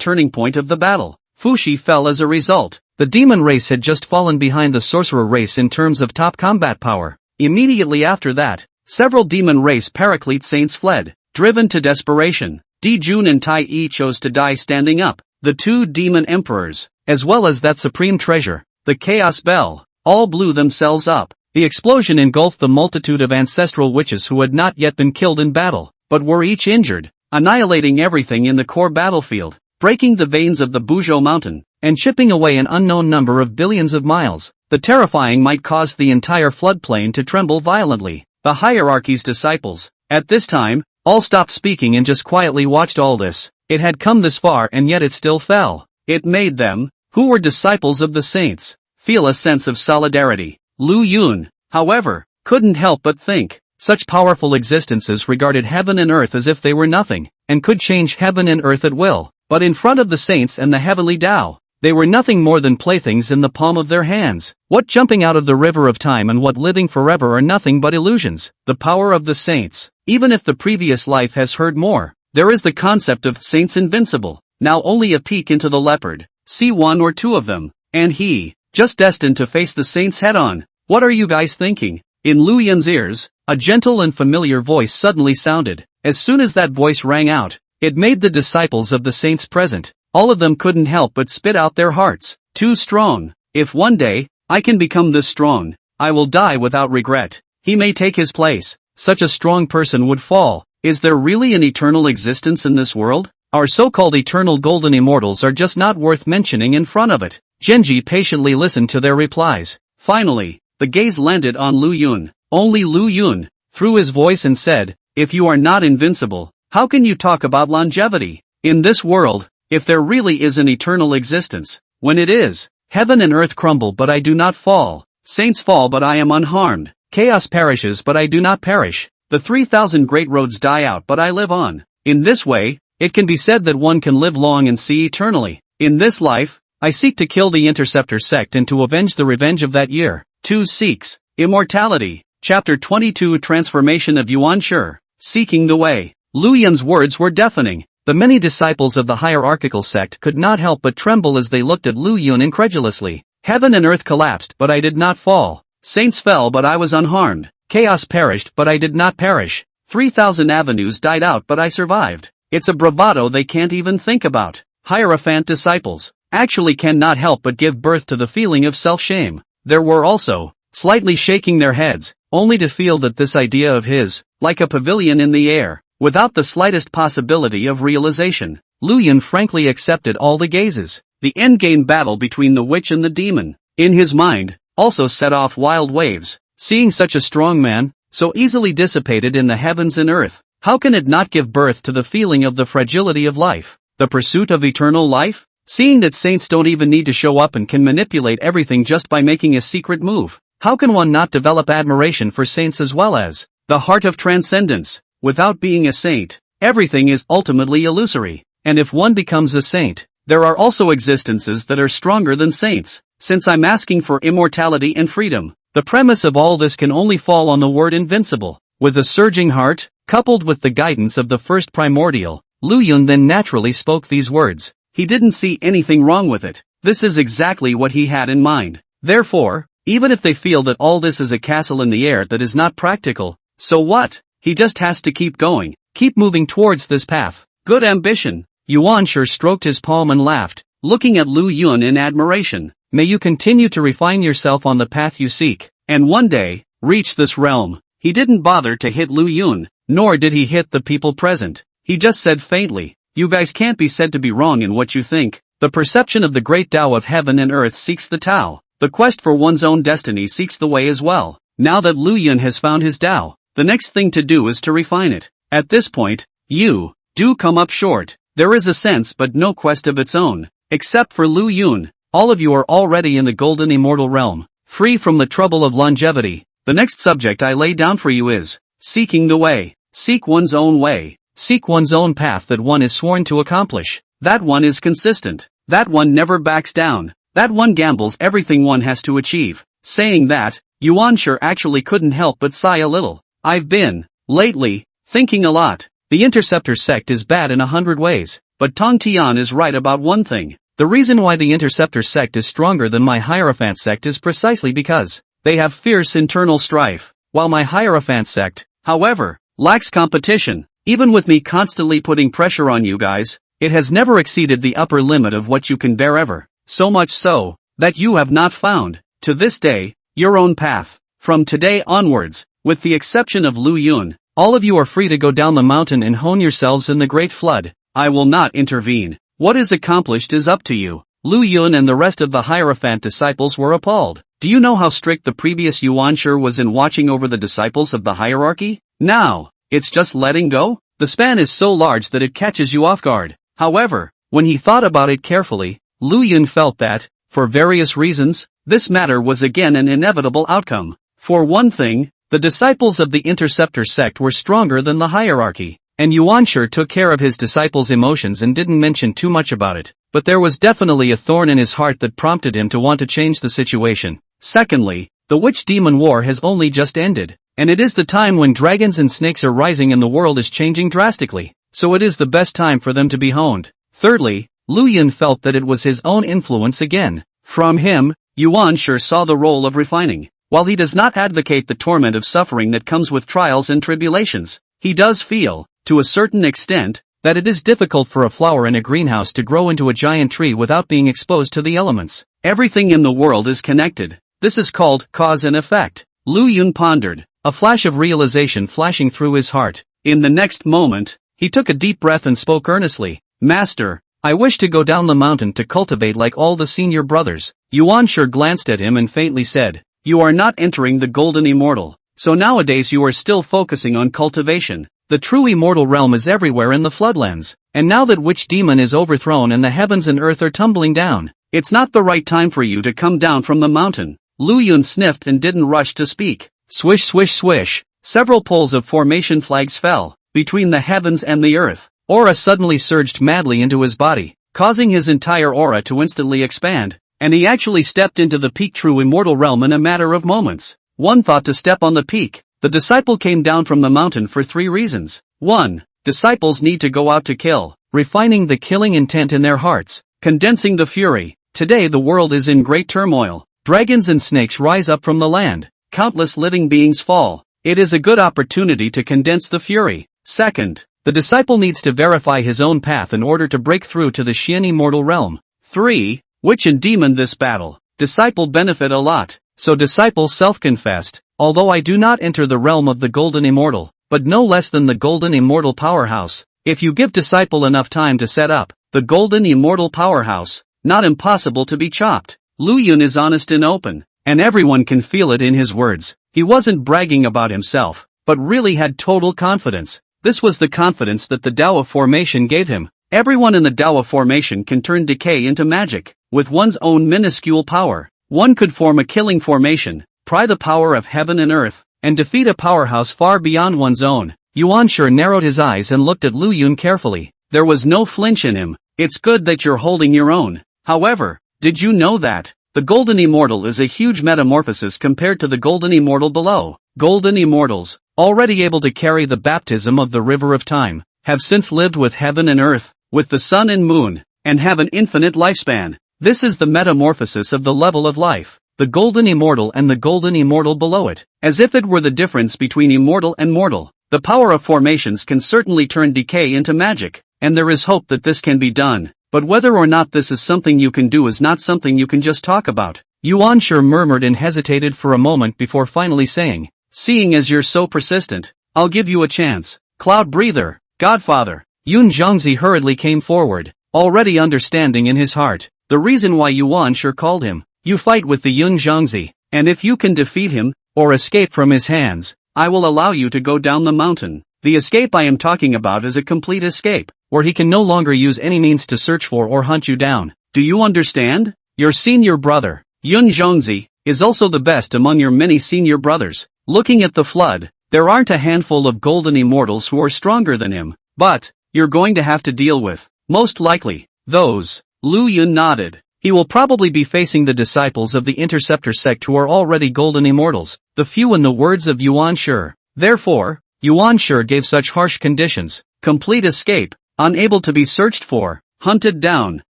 turning point of the battle. Fushi fell as a result. The demon race had just fallen behind the sorcerer race in terms of top combat power. Immediately after that, several demon race paraclete saints fled, driven to desperation. Di Jun and Tai Yi chose to die standing up. The two demon emperors, as well as that supreme treasure, the Chaos Bell, all blew themselves up. The explosion engulfed the multitude of ancestral witches who had not yet been killed in battle, but were each injured, annihilating everything in the core battlefield, breaking the veins of the Buzhou mountain, and chipping away an unknown number of billions of miles. The terrifying might caused the entire floodplain to tremble violently. The hierarchy's disciples, at this time, all stopped speaking and just quietly watched all this. It had come this far and yet it still fell. It made them, who were disciples of the saints, feel a sense of solidarity. Lu Yun, however, couldn't help but think. Such powerful existences regarded heaven and earth as if they were nothing, and could change heaven and earth at will. But in front of the saints and the heavenly Tao, they were nothing more than playthings in the palm of their hands. What jumping out of the river of time and what living forever are nothing but illusions. The power of the saints. Even if the previous life has heard more, there is the concept of saints invincible. Now only a peek into the leopard. See 1 or 2 of them, and he, just destined to face the saints head-on. What are you guys thinking? In Lu Yun's ears, a gentle and familiar voice suddenly sounded. As soon as that voice rang out, it made the disciples of the saints present. All of them couldn't help but spit out their hearts. Too strong. If one day, I can become this strong, I will die without regret. He may take his place. Such a strong person would fall. Is there really an eternal existence in this world? Our so-called eternal golden immortals are just not worth mentioning in front of it. Genji patiently listened to their replies. Finally, the gaze landed on Lu Yun. Only Lu Yun threw his voice and said, if you are not invincible, how can you talk about longevity? In this world, if there really is an eternal existence, when it is, heaven and earth crumble but I do not fall. Saints fall but I am unharmed. Chaos perishes but I do not perish. The 3,000 great roads die out but I live on. In this way, it can be said that one can live long and see eternally. In this life, I seek to kill the Interceptor sect and to avenge the revenge of that year. 2 seeks immortality. Chapter 22 Transformation of Yuan Shi. Seeking the way. Lu Yun's words were deafening. The many disciples of the hierarchical sect could not help but tremble as they looked at Lu Yun incredulously. Heaven and earth collapsed but I did not fall. Saints fell but I was unharmed. Chaos perished but I did not perish. 3,000 avenues died out but I survived. It's a bravado they can't even think about. Hierophant disciples actually cannot help but give birth to the feeling of self-shame. There were also slightly shaking their heads, only to feel that this idea of his, like a pavilion in the air, without the slightest possibility of realization. Lu Yun frankly accepted all the gazes. The endgame battle between the witch and the demon, in his mind, also set off wild waves. Seeing such a strong man, so easily dissipated in the heavens and earth, how can it not give birth to the feeling of the fragility of life, the pursuit of eternal life? Seeing that saints don't even need to show up and can manipulate everything just by making a secret move, how can one not develop admiration for saints as well as the heart of transcendence? Without being a saint, everything is ultimately illusory, and if one becomes a saint, there are also existences that are stronger than saints. Since I'm asking for immortality and freedom, the premise of all this can only fall on the word invincible. With a surging heart, coupled with the guidance of the first primordial, Lu Yun then naturally spoke these words. He didn't see anything wrong with it. This is exactly what he had in mind. Therefore, even if they feel that all this is a castle in the air that is not practical, so what? He just has to keep going, keep moving towards this path. Good ambition. Yuan Shi stroked his palm and laughed, looking at Lu Yun in admiration. May you continue to refine yourself on the path you seek, and one day, reach this realm. He didn't bother to hit Lu Yun, nor did he hit the people present. He just said faintly, you guys can't be said to be wrong in what you think. The perception of the great Tao of heaven and earth seeks the Tao. The quest for one's own destiny seeks the way as well. Now that Lu Yun has found his Tao, the next thing to do is to refine it. At this point, you do come up short. There is a sense but no quest of its own. Except for Lu Yun, all of you are already in the golden immortal realm, free from the trouble of longevity. The next subject I lay down for you is seeking the way. Seek one's own way. Seek one's own path that one is sworn to accomplish. That one is consistent. That one never backs down. That one gambles everything one has to achieve. Saying that, Yuan Shi actually couldn't help but sigh a little. I've been, lately, thinking a lot. The Interceptor sect is bad in 100 ways, but Tong Tian is right about one thing. The reason why the Interceptor sect is stronger than my Hierophant sect is precisely because they have fierce internal strife, while my Hierophant sect, however, lacks competition. Even with me constantly putting pressure on you guys, it has never exceeded the upper limit of what you can bear ever. So much so, that you have not found, to this day, your own path. From today onwards, with the exception of Lu Yun, all of you are free to go down the mountain and hone yourselves in the great flood. I will not intervene. What is accomplished is up to you. Lu Yun and the rest of the Hierophant disciples were appalled. Do you know how strict the previous Yuan Shi was in watching over the disciples of the hierarchy? Now, it's just letting go? The span is so large that it catches you off guard. However, when he thought about it carefully, Lu Yun felt that, for various reasons, this matter was again an inevitable outcome. For one thing, the disciples of the Interceptor sect were stronger than the hierarchy, and Yuan Shi took care of his disciples' emotions and didn't mention too much about it, but there was definitely a thorn in his heart that prompted him to want to change the situation. Secondly, the witch-demon war has only just ended, and it is the time when dragons and snakes are rising and the world is changing drastically, so it is the best time for them to be honed. Thirdly, Lu Yun felt that it was his own influence again. From him, Yuan Shi saw the role of refining. While he does not advocate the torment of suffering that comes with trials and tribulations, he does feel, to a certain extent, that it is difficult for a flower in a greenhouse to grow into a giant tree without being exposed to the elements. Everything in the world is connected. This is called cause and effect. Lu Yun pondered, a flash of realization flashing through his heart. In the next moment, he took a deep breath and spoke earnestly. Master, I wish to go down the mountain to cultivate like all the senior brothers. Yuan Shi glanced at him and faintly said, you are not entering the golden immortal, so nowadays you are still focusing on cultivation. The true immortal realm is everywhere in the floodlands, and now that witch demon is overthrown and the heavens and earth are tumbling down, it's not the right time for you to come down from the mountain. Lu Yun sniffed and didn't rush to speak. Swish swish swish, several poles of formation flags fell, between the heavens and the earth. Aura suddenly surged madly into his body, causing his entire aura to instantly expand, and he actually stepped into the peak true immortal realm in a matter of moments. One thought to step on the peak. The disciple came down from the mountain for 3 reasons. 1. Disciples need to go out to kill, refining the killing intent in their hearts, condensing the fury. Today the world is in great turmoil. Dragons and snakes rise up from the land. Countless living beings fall. It is a good opportunity to condense the fury. 2nd, The disciple needs to verify his own path in order to break through to the Xian immortal realm. 3. Witch and demon. This battle. Disciple benefit a lot. So disciple self-confessed, although I do not enter the realm of the golden immortal, but no less than the golden immortal powerhouse. If you give disciple enough time to set up the golden immortal powerhouse, not impossible to be chopped. Lu Yun is honest and open, and everyone can feel it in his words. He wasn't bragging about himself, but really had total confidence. This was the confidence that the Tao of formation gave him. Everyone in the Tao of formation can turn decay into magic. With one's own minuscule power, one could form a killing formation, pry the power of heaven and earth, and defeat a powerhouse far beyond one's own. Yuan Shi narrowed his eyes and looked at Lu Yun carefully. There was no flinch in him. It's good that you're holding your own. However, did you know that the golden immortal is a huge metamorphosis compared to the golden immortal below? Golden immortals, already able to carry the baptism of the river of time, have since lived with heaven and earth, with the sun and moon, and have an infinite lifespan. This is the metamorphosis of the level of life, the golden immortal and the golden immortal below it, as if it were the difference between immortal and mortal. The power of formations can certainly turn decay into magic, and there is hope that this can be done, but whether or not this is something you can do is not something you can just talk about. Yuan Shi murmured and hesitated for a moment before finally saying, seeing as you're so persistent, I'll give you a chance. Cloud Breather, Godfather. Yun Zhongzi hurriedly came forward, already understanding in his heart the reason why Yuan Shi called him. You fight with the Yun Zhongzi, and if you can defeat him, or escape from his hands, I will allow you to go down the mountain. The escape I am talking about is a complete escape, where he can no longer use any means to search for or hunt you down. Do you understand? Your senior brother, Yun Zhongzi, is also the best among your many senior brothers. Looking at the flood, there aren't a handful of golden immortals who are stronger than him, but you're going to have to deal with, most likely, those. Lu Yun nodded. He will probably be facing the disciples of the Interceptor sect who are already golden immortals, the few in the words of Yuan Shi. Therefore, Yuan Shi gave such harsh conditions. Complete escape, unable to be searched for, hunted down,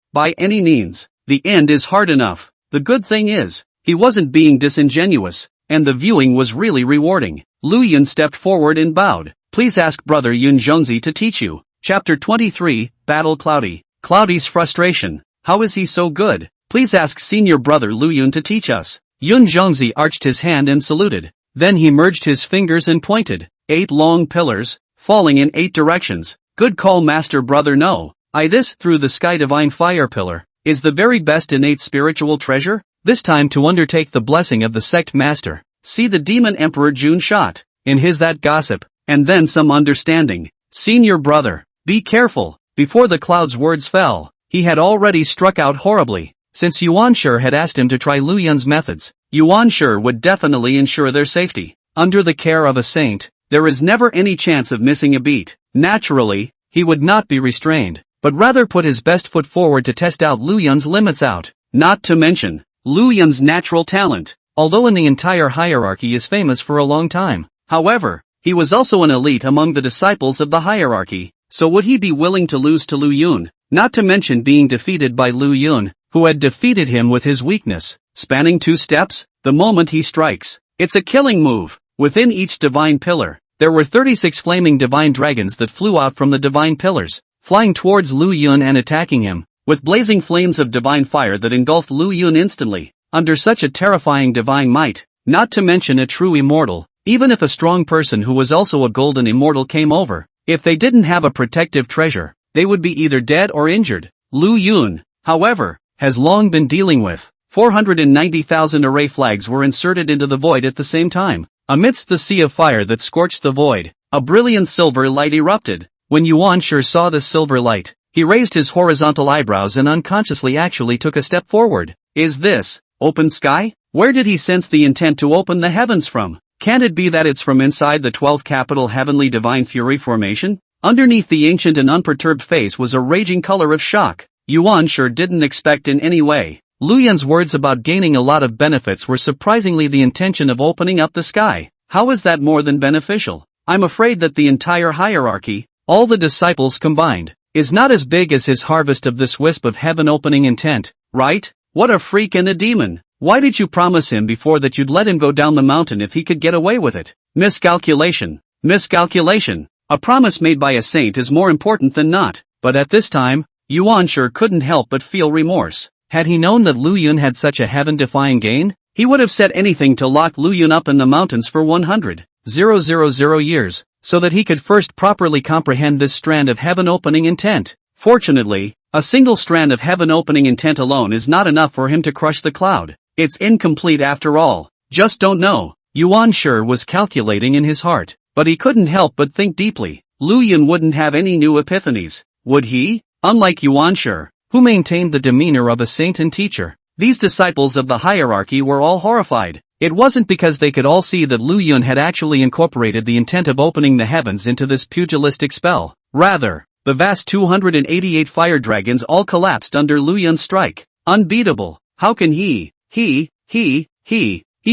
by any means. The end is hard enough. The good thing is, he wasn't being disingenuous, and the viewing was really rewarding. Lu Yun stepped forward and bowed. Please ask brother Yun Zhongzi to teach you. Chapter 23, Battle Cloudy. Cloudy's frustration. How is he so good? Please ask senior brother Lu Yun to teach us. Yun Zhongzi arched his hand and saluted. Then he merged his fingers and pointed. 8 long pillars, falling in 8 directions. Good call master brother. No, this through the sky divine fire pillar, is the very best innate spiritual treasure, this time to undertake the blessing of the sect master. See the demon emperor Jun shot, in his that gossip, and then some understanding. Senior brother, be careful. Before the cloud's words fell, he had already struck out horribly. Since Yuan Shi had asked him to try Lu Yun's methods, Yuan Shi would definitely ensure their safety. Under the care of a saint, there is never any chance of missing a beat. Naturally, he would not be restrained, but rather put his best foot forward to test out Lu Yun's limits out. Not to mention, Lu Yun's natural talent, although in the entire hierarchy is famous for a long time. However, he was also an elite among the disciples of the hierarchy, so would he be willing to lose to Lu Yun? Not to mention being defeated by Lu Yun, who had defeated him with his weakness, spanning 2 steps, the moment he strikes. It's a killing move. Within each divine pillar, there were 36 flaming divine dragons that flew out from the divine pillars, flying towards Lu Yun and attacking him, with blazing flames of divine fire that engulfed Lu Yun instantly. Under such a terrifying divine might, not to mention a true immortal, even if a strong person who was also a golden immortal came over, if they didn't have a protective treasure, they would be either dead or injured. Lu Yun, however, has long been dealing with 490,000 array flags were inserted into the void at the same time. Amidst the sea of fire that scorched the void, a brilliant silver light erupted. When Yuan Shi saw this silver light, he raised his horizontal eyebrows and unconsciously actually took a step forward. Is this open sky? Where did he sense the intent to open the heavens from? Can't it be that it's from inside the 12th capital heavenly divine fury formation? Underneath the ancient and unperturbed face was a raging color of shock. Yuan Shi didn't expect in any way. Lu Yun's words about gaining a lot of benefits were surprisingly the intention of opening up the sky. How is that more than beneficial? I'm afraid that the entire hierarchy, all the disciples combined, is not as big as his harvest of this wisp of heaven opening intent, right? What a freak and a demon. Why did you promise him before that you'd let him go down the mountain if he could get away with it? Miscalculation. Miscalculation. A promise made by a saint is more important than not. But at this time, Yuan sure couldn't help but feel remorse. Had he known that Lu Yun had such a heaven-defying gain, he would have said anything to lock Lu Yun up in the mountains for 100,000 years, so that he could first properly comprehend this strand of heaven-opening intent. Fortunately, a single strand of heaven-opening intent alone is not enough for him to crush the cloud. It's incomplete after all. Just don't know. Yuan sure was calculating in his heart, but he couldn't help but think deeply. Lu Yun wouldn't have any new epiphanies, would he? Unlike Yuan sure, who maintained the demeanor of a saint and teacher, these disciples of the hierarchy were all horrified. It wasn't because they could all see that Lu Yun had actually incorporated the intent of opening the heavens into this pugilistic spell. Rather, the vast 288 fire dragons all collapsed under Lu Yun's strike. Unbeatable. How can he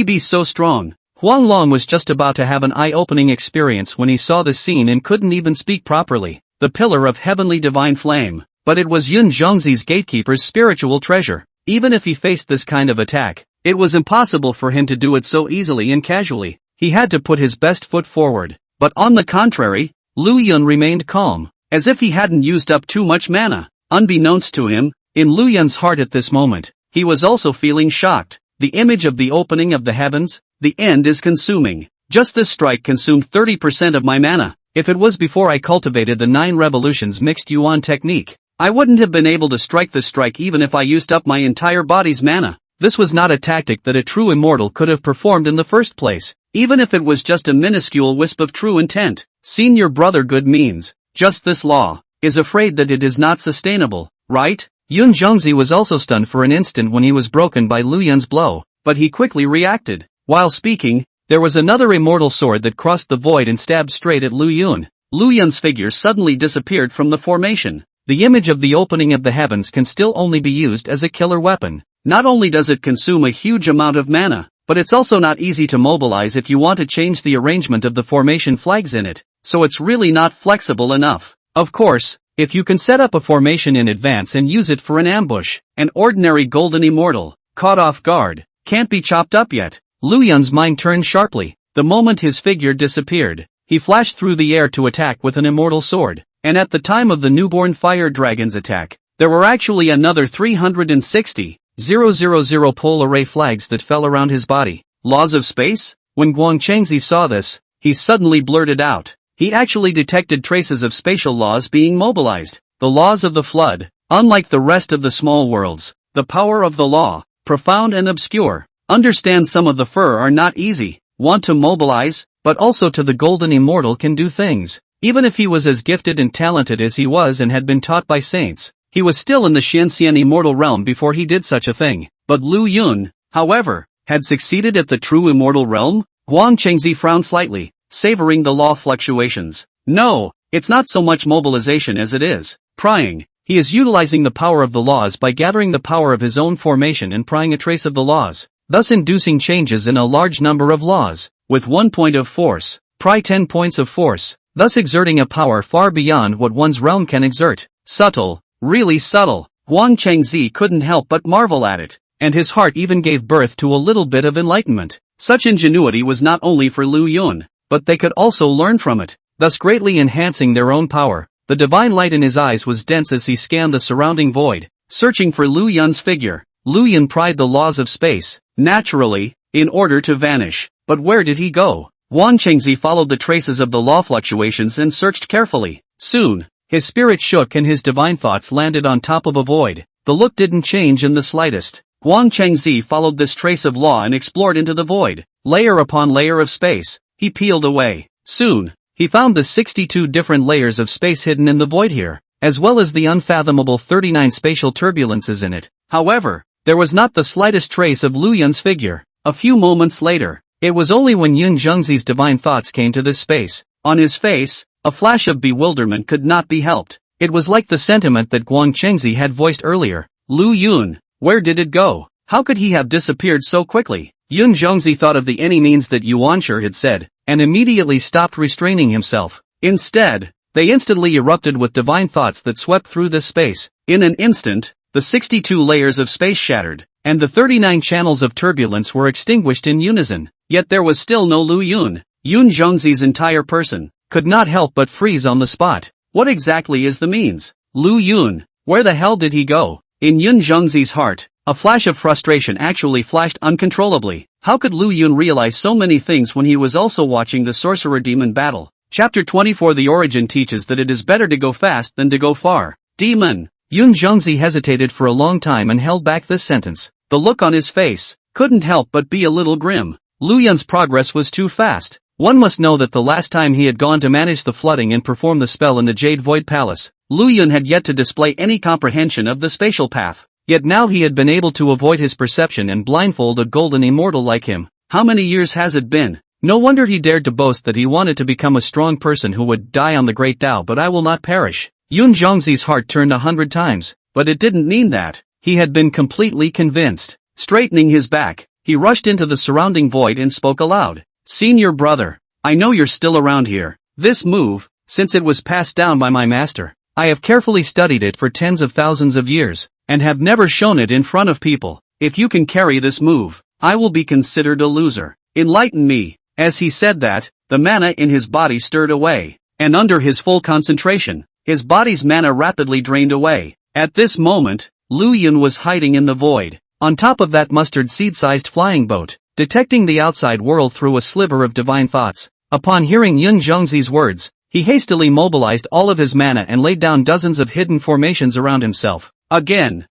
be so strong? Huang Long was just about to have an eye-opening experience when he saw the scene and couldn't even speak properly. The pillar of heavenly divine flame. But it was Yun Zhongzi's gatekeeper's spiritual treasure. Even if he faced this kind of attack, it was impossible for him to do it so easily and casually. He had to put his best foot forward. But on the contrary, Lu Yun remained calm, as if he hadn't used up too much mana. Unbeknownst to him, in Lu Yun's heart at this moment, he was also feeling shocked. The image of the opening of the heavens, the end is consuming. Just this strike consumed 30% of my mana. If it was before I cultivated the 9 revolutions mixed Yuan technique, I wouldn't have been able to strike this strike even if I used up my entire body's mana. This was not a tactic that a true immortal could have performed in the first place, even if it was just a minuscule wisp of true intent. Senior brother good means, just this law, is afraid that it is not sustainable, right? Yun Zhongzi was also stunned for an instant when he was broken by Lu Yun's blow, but he quickly reacted. While speaking, there was another immortal sword that crossed the void and stabbed straight at Lu Yun. Lu Yun's figure suddenly disappeared from the formation. The image of the opening of the heavens can still only be used as a killer weapon. Not only does it consume a huge amount of mana, but it's also not easy to mobilize if you want to change the arrangement of the formation flags in it, so it's really not flexible enough. Of course, if you can set up a formation in advance and use it for an ambush, an ordinary golden immortal, caught off guard, can't be chopped up yet. Lu Yun's mind turned sharply. The moment his figure disappeared, he flashed through the air to attack with an immortal sword, and at the time of the newborn fire dragon's attack, there were actually another 360,000 pole array flags that fell around his body. Laws of space? When Guang Chengzi saw this, he suddenly blurted out. He actually detected traces of spatial laws being mobilized. The laws of the flood. Unlike the rest of the small worlds, the power of the law, profound and obscure. Understand some of the fur are not easy. Want to mobilize, but also to the golden immortal can do things. Even if he was as gifted and talented as he was and had been taught by saints, he was still in the Xianxian immortal realm before he did such a thing. But Lu Yun, however, had succeeded at the true immortal realm? Guang Chengzi frowned slightly, savoring the law fluctuations. No, it's not so much mobilization as it is prying. He is utilizing the power of the laws by gathering the power of his own formation and prying a trace of the laws, thus inducing changes in a large number of laws. With 1 point of force, pry 10 points of force, thus exerting a power far beyond what one's realm can exert. Subtle, really subtle. Guang Chengzi couldn't help but marvel at it, and his heart even gave birth to a little bit of enlightenment. Such ingenuity was not only for Lu Yun, but they could also learn from it, thus greatly enhancing their own power. The divine light in his eyes was dense as he scanned the surrounding void, searching for Lu Yun's figure. Lu Yun pried the laws of space, naturally, in order to vanish. But where did he go? Guang Chengzi followed the traces of the law fluctuations and searched carefully. Soon, his spirit shook and his divine thoughts landed on top of a void. The look didn't change in the slightest. Guang Chengzi followed this trace of law and explored into the void. Layer upon layer of space, he peeled away. Soon, he found the 62 different layers of space hidden in the void here, as well as the unfathomable 39 spatial turbulences in it. However, there was not the slightest trace of Lu Yun's figure. A few moments later, it was only when Yun Zhongzi's divine thoughts came to this space. On his face, a flash of bewilderment could not be helped. It was like the sentiment that Guang Chengzi had voiced earlier. Lu Yun, where did it go? How could he have disappeared so quickly? Yun Zhongzi thought of the any means that Yuanshi had said, and immediately stopped restraining himself. Instead, they instantly erupted with divine thoughts that swept through this space. In an instant, the 62 layers of space shattered, and the 39 channels of turbulence were extinguished in unison. Yet there was still no Lu Yun. Yun Zhongzi's entire person, could not help but freeze on the spot. What exactly is the means? Lu Yun, where the hell did he go? In Yun Zhengzi's heart, a flash of frustration actually flashed uncontrollably. How could Lu Yun realize so many things when he was also watching the sorcerer demon battle? Chapter 24. The origin teaches that it is better to go fast than to go far. Demon. Yun Zhengzi hesitated for a long time and held back this sentence. The look on his face couldn't help but be a little grim. Lu Yun's progress was too fast. One must know that the last time he had gone to manage the flooding and perform the spell in the Jade Void Palace, Lu Yun had yet to display any comprehension of the spatial path. Yet now he had been able to avoid his perception and blindfold a golden immortal like him. How many years has it been? No wonder he dared to boast that he wanted to become a strong person who would die on the great Tao, but I will not perish. Yun Zhengzi's heart turned 100 times, but it didn't mean that. He had been completely convinced. Straightening his back, he rushed into the surrounding void and spoke aloud. Senior brother, I know you're still around here. This move, since it was passed down by my master, I have carefully studied it for tens of thousands of years, and have never shown it in front of people. If you can carry this move, I will be considered a loser. Enlighten me. As he said that, the mana in his body stirred away, and under his full concentration, his body's mana rapidly drained away. At this moment, Lu Yun was hiding in the void, on top of that mustard seed-sized flying boat, detecting the outside world through a sliver of divine thoughts. Upon hearing Yun Zhengzi's words, he hastily mobilized all of his mana and laid down dozens of hidden formations around himself. Again.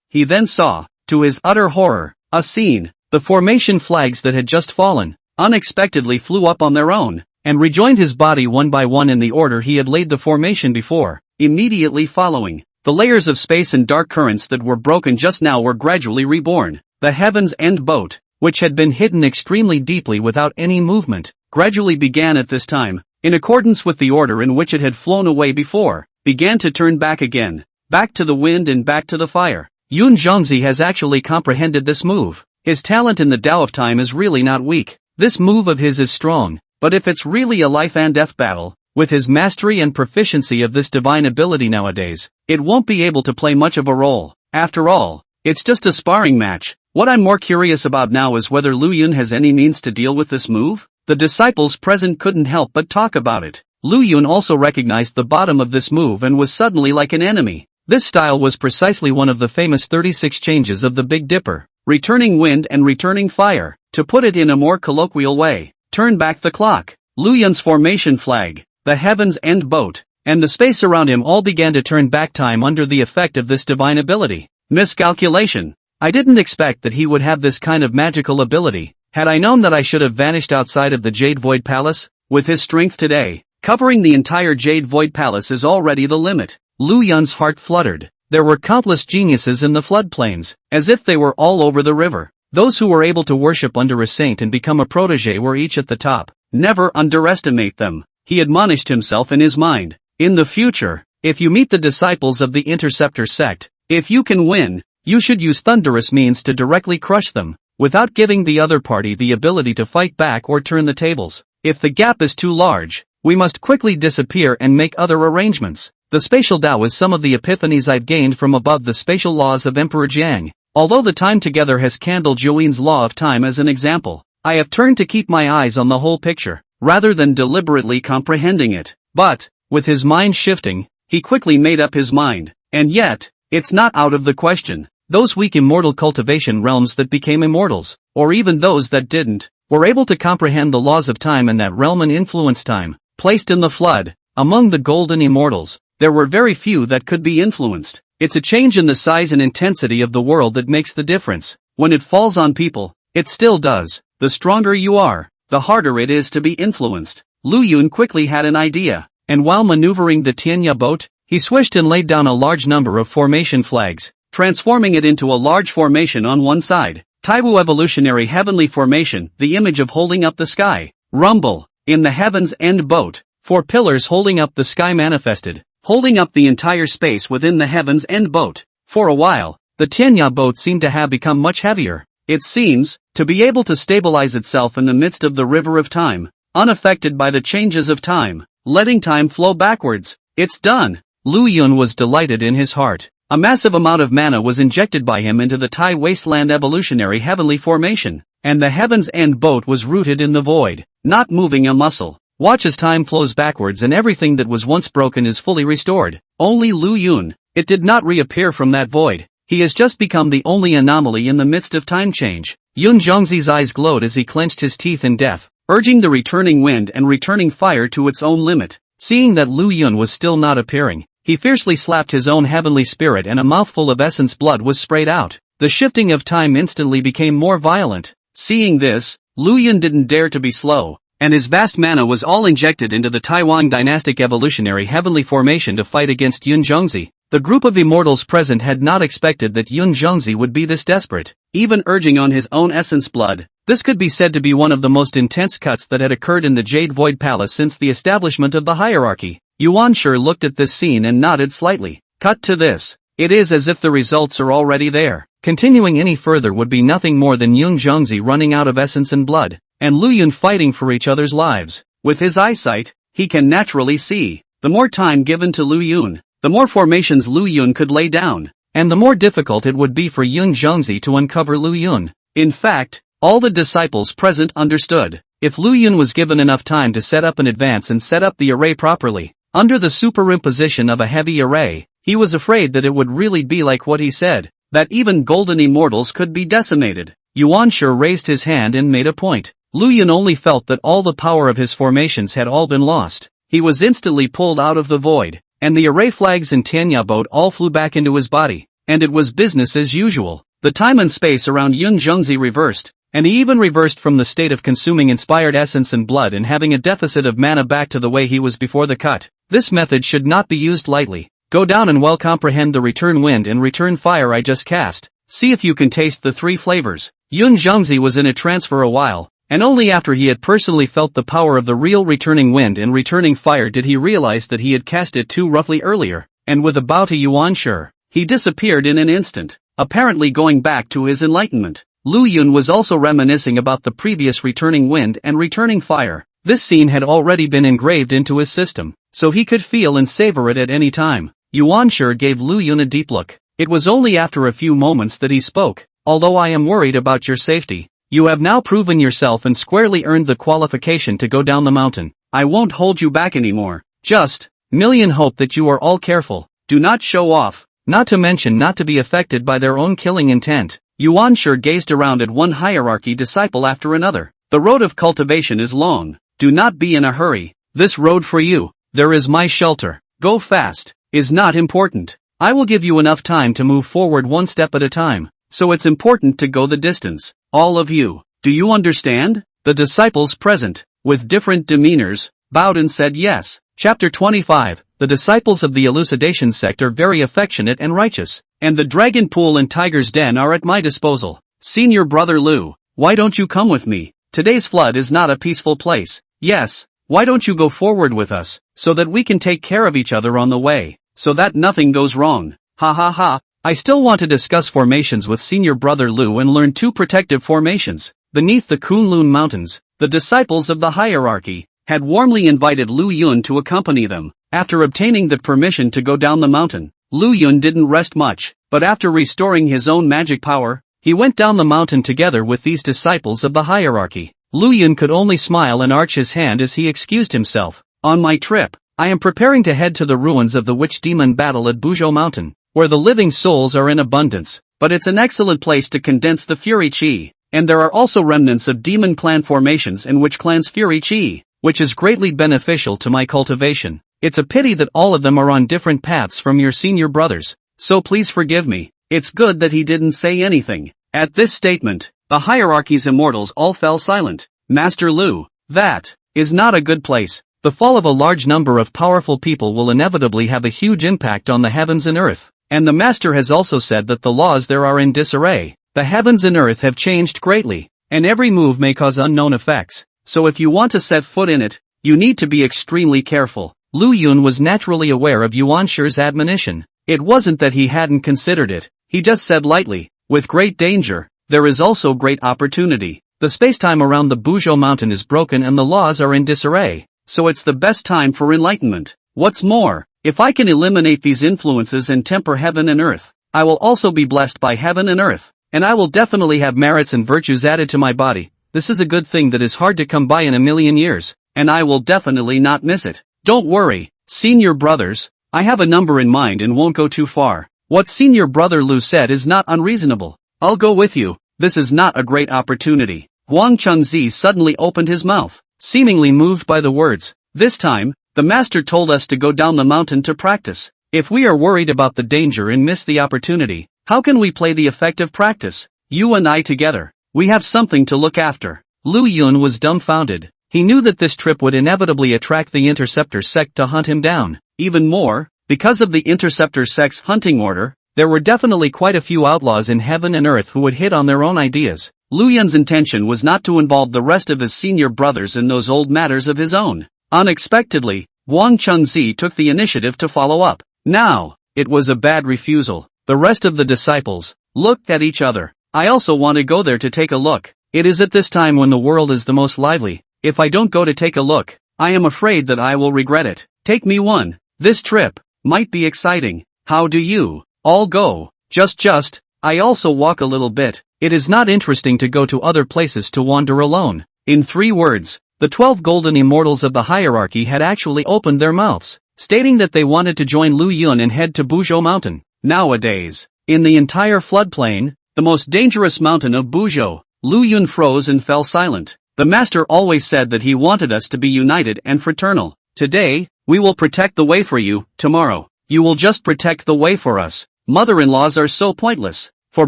He then saw, to his utter horror, a scene. The formation flags that had just fallen unexpectedly flew up on their own, and rejoined his body one by one in the order he had laid the formation before. Immediately following, the layers of space and dark currents that were broken just now were gradually reborn. The Heaven's End boat, which had been hidden extremely deeply without any movement, gradually began at this time, in accordance with the order in which it had flown away before, began to turn back again, back to the wind and back to the fire. Yun Zhengzi has actually comprehended this move. His talent in the Tao of Time is really not weak. This move of his is strong, but if it's really a life and death battle, with his mastery and proficiency of this divine ability nowadays, it won't be able to play much of a role. After all, it's just a sparring match. What I'm more curious about now is whether Lu Yun has any means to deal with this move. The disciples present couldn't help but talk about it. Lu Yun also recognized the bottom of this move and was suddenly like an enemy. This style was precisely one of the famous 36 changes of the Big Dipper, returning wind and returning fire. To put it in a more colloquial way, turn back the clock. Lu Yun's formation flag, the Heaven's End boat, and the space around him all began to turn back time under the effect of this divine ability. Miscalculation. I didn't expect that he would have this kind of magical ability. Had I known that I should have vanished outside of the Jade Void Palace. With his strength today, covering the entire Jade Void Palace is already the limit. Lu Yun's heart fluttered. There were countless geniuses in the floodplains, as if they were all over the river. Those who were able to worship under a saint and become a protege were each at the top. Never underestimate them, he admonished himself in his mind. In the future, if you meet the disciples of the Interceptor sect, if you can win, you should use thunderous means to directly crush them, without giving the other party the ability to fight back or turn the tables. If the gap is too large, we must quickly disappear and make other arrangements. The spatial Tao is some of the epiphanies I've gained from above the spatial laws of Emperor Jiang. Although the time together has candled Join's law of time as an example, I have turned to keep my eyes on the whole picture, rather than deliberately comprehending it. But, with his mind shifting, he quickly made up his mind. And yet, it's not out of the question. Those weak immortal cultivation realms that became immortals, or even those that didn't, were able to comprehend the laws of time in that realm and influence time. Placed in the flood, among the golden immortals, there were very few that could be influenced. It's a change in the size and intensity of the world that makes the difference. When it falls on people, it still does. The stronger you are, the harder it is to be influenced. Lu Yun quickly had an idea, and while maneuvering the Tianya boat, he swished and laid down a large number of formation flags, transforming it into a large formation on one side. Taiwu Evolutionary Heavenly Formation, the image of holding up the sky. Rumble. In the Heaven's End boat, 4 pillars holding up the sky manifested, holding up the entire space within the Heaven's End boat. For a while, the Tianya boat seemed to have become much heavier. It seems to be able to stabilize itself in the midst of the river of time, unaffected by the changes of time, letting time flow backwards. It's done. Lu Yun was delighted in his heart. A massive amount of mana was injected by him into the Tai Wasteland Evolutionary Heavenly Formation, and the Heaven's End boat was rooted in the void, not moving a muscle. Watch as time flows backwards and everything that was once broken is fully restored. Only Lu Yun. It did not reappear from that void. He has just become the only anomaly in the midst of time change. Yun Zhongzi's eyes glowed as he clenched his teeth in death, urging the returning wind and returning fire to its own limit. Seeing that Lu Yun was still not appearing, he fiercely slapped his own heavenly spirit and a mouthful of essence blood was sprayed out. The shifting of time instantly became more violent. Seeing this, Lu Yun didn't dare to be slow, and his vast mana was all injected into the Taiwan dynastic evolutionary heavenly formation to fight against Yun Zhongzi. The group of immortals present had not expected that Yun Zhongzi would be this desperate, even urging on his own essence blood. This could be said to be one of the most intense cuts that had occurred in the Jade Void Palace since the establishment of the hierarchy. Yuan Shi looked at this scene and nodded slightly. Cut to this. It is as if the results are already there. Continuing any further would be nothing more than Yun Zhongzi running out of essence and blood, and Lu Yun fighting for each other's lives. With his eyesight, he can naturally see. The more time given to Lu Yun, the more formations Lu Yun could lay down, and the more difficult it would be for Yun Zhongzi to uncover Lu Yun. In fact, all the disciples present understood. If Lu Yun was given enough time to set up an advance and set up the array properly, under the superimposition of a heavy array, he was afraid that it would really be like what he said, that even golden immortals could be decimated. Yuan Shi raised his hand and made a point. Lu Yun only felt that all the power of his formations had all been lost. He was instantly pulled out of the void, and the array flags and Tianya boat all flew back into his body, and it was business as usual. The time and space around Yun Zhongzi reversed, and he even reversed from the state of consuming inspired essence and blood and having a deficit of mana back to the way he was before the cut. This method should not be used lightly. Go down and well comprehend the return wind and return fire I just cast. See if you can taste the three flavors. Yun Zhongzi was in a trance for a while, and only after he had personally felt the power of the real returning wind and returning fire did he realize that he had cast it too roughly earlier, and with a bow to Yuan Shi, he disappeared in an instant, apparently going back to his enlightenment. Lu Yun was also reminiscing about the previous returning wind and returning fire. This scene had already been engraved into his system, so he could feel and savor it at any time. Yuan Shi gave Lu Yun a deep look. It was only after a few moments that he spoke. Although I am worried about your safety, you have now proven yourself and squarely earned the qualification to go down the mountain. I won't hold you back anymore. Just, million hope that you are all careful. Do not show off, not to mention not to be affected by their own killing intent. Yuan Shi gazed around at one hierarchy disciple after another. The road of cultivation is long. Do not be in a hurry. This road for you, there is my shelter. Go fast, is not important. I will give you enough time to move forward one step at a time. So it's important to go the distance. All of you, do you understand? The disciples present, with different demeanors, bowed and said yes. Chapter 25, the disciples of the elucidation sect are very affectionate and righteous, and the dragon pool and tiger's den are at my disposal. Senior brother Lu, why don't you come with me? Today's flood is not a peaceful place. Yes, why don't you go forward with us, so that we can take care of each other on the way, so that nothing goes wrong. Ha ha ha. I still want to discuss formations with senior brother Lu and learn two protective formations. Beneath the Kunlun Mountains, the disciples of the hierarchy had warmly invited Lu Yun to accompany them. After obtaining the permission to go down the mountain, Lu Yun didn't rest much, but after restoring his own magic power, he went down the mountain together with these disciples of the hierarchy. Lu Yun could only smile and arch his hand as he excused himself. On my trip, I am preparing to head to the ruins of the witch demon battle at Buzhou Mountain, where the living souls are in abundance, but it's an excellent place to condense the Fury Chi, and there are also remnants of demon clan formations in which clan's Fury Chi, which is greatly beneficial to my cultivation. It's a pity that all of them are on different paths from your senior brothers, so please forgive me. It's good that he didn't say anything. At this statement, the hierarchy's immortals all fell silent. Master Lu, that is not a good place. The fall of a large number of powerful people will inevitably have a huge impact on the heavens and earth. And the master has also said that the laws there are in disarray. The heavens and earth have changed greatly, and every move may cause unknown effects. So if you want to set foot in it, you need to be extremely careful. Lu Yun was naturally aware of Yuan Shi's admonition. It wasn't that he hadn't considered it, he just said lightly, with great danger, there is also great opportunity. The spacetime around the Buzhou mountain is broken and the laws are in disarray, so it's the best time for enlightenment. What's more, if I can eliminate these influences and temper heaven and earth, I will also be blessed by heaven and earth, and I will definitely have merits and virtues added to my body. This is a good thing that is hard to come by in a million years. and I will definitely not miss it. Don't worry, senior brothers, I have a number in mind and won't go too far. What senior brother Lu said is not unreasonable. I'll go with you, this is not a great opportunity. Huang Chengzi suddenly opened his mouth, seemingly moved by the words. This time, the master told us to go down the mountain to practice. If we are worried about the danger and miss the opportunity, how can we play the effective practice? You and I together. We have something to look after. Lu Yun was dumbfounded. He knew that this trip would inevitably attract the Interceptor sect to hunt him down. Even more, because of the Interceptor sect's hunting order, there were definitely quite a few outlaws in heaven and earth who would hit on their own ideas. Lu Yun's intention was not to involve the rest of his senior brothers in those old matters of his own. Unexpectedly, Huang Chengzi took the initiative to follow up. Now, it was a bad refusal. The rest of the disciples looked at each other. I also want to go there to take a look. It is at this time when the world is the most lively. If I don't go to take a look, I am afraid that I will regret it. Take me one. This trip might be exciting. How do you all go? Just, I also walk a little bit. It is not interesting to go to other places to wander alone. In 3 words, the 12 golden immortals of the hierarchy had actually opened their mouths, stating that they wanted to join Lu Yun and head to Buzhou Mountain. Nowadays, in the entire floodplain, the most dangerous mountain of Buzhou, Lu Yun froze and fell silent. The master always said that he wanted us to be united and fraternal. Today, we will protect the way for you. Tomorrow, you will just protect the way for us. Mother-in-laws are so pointless. For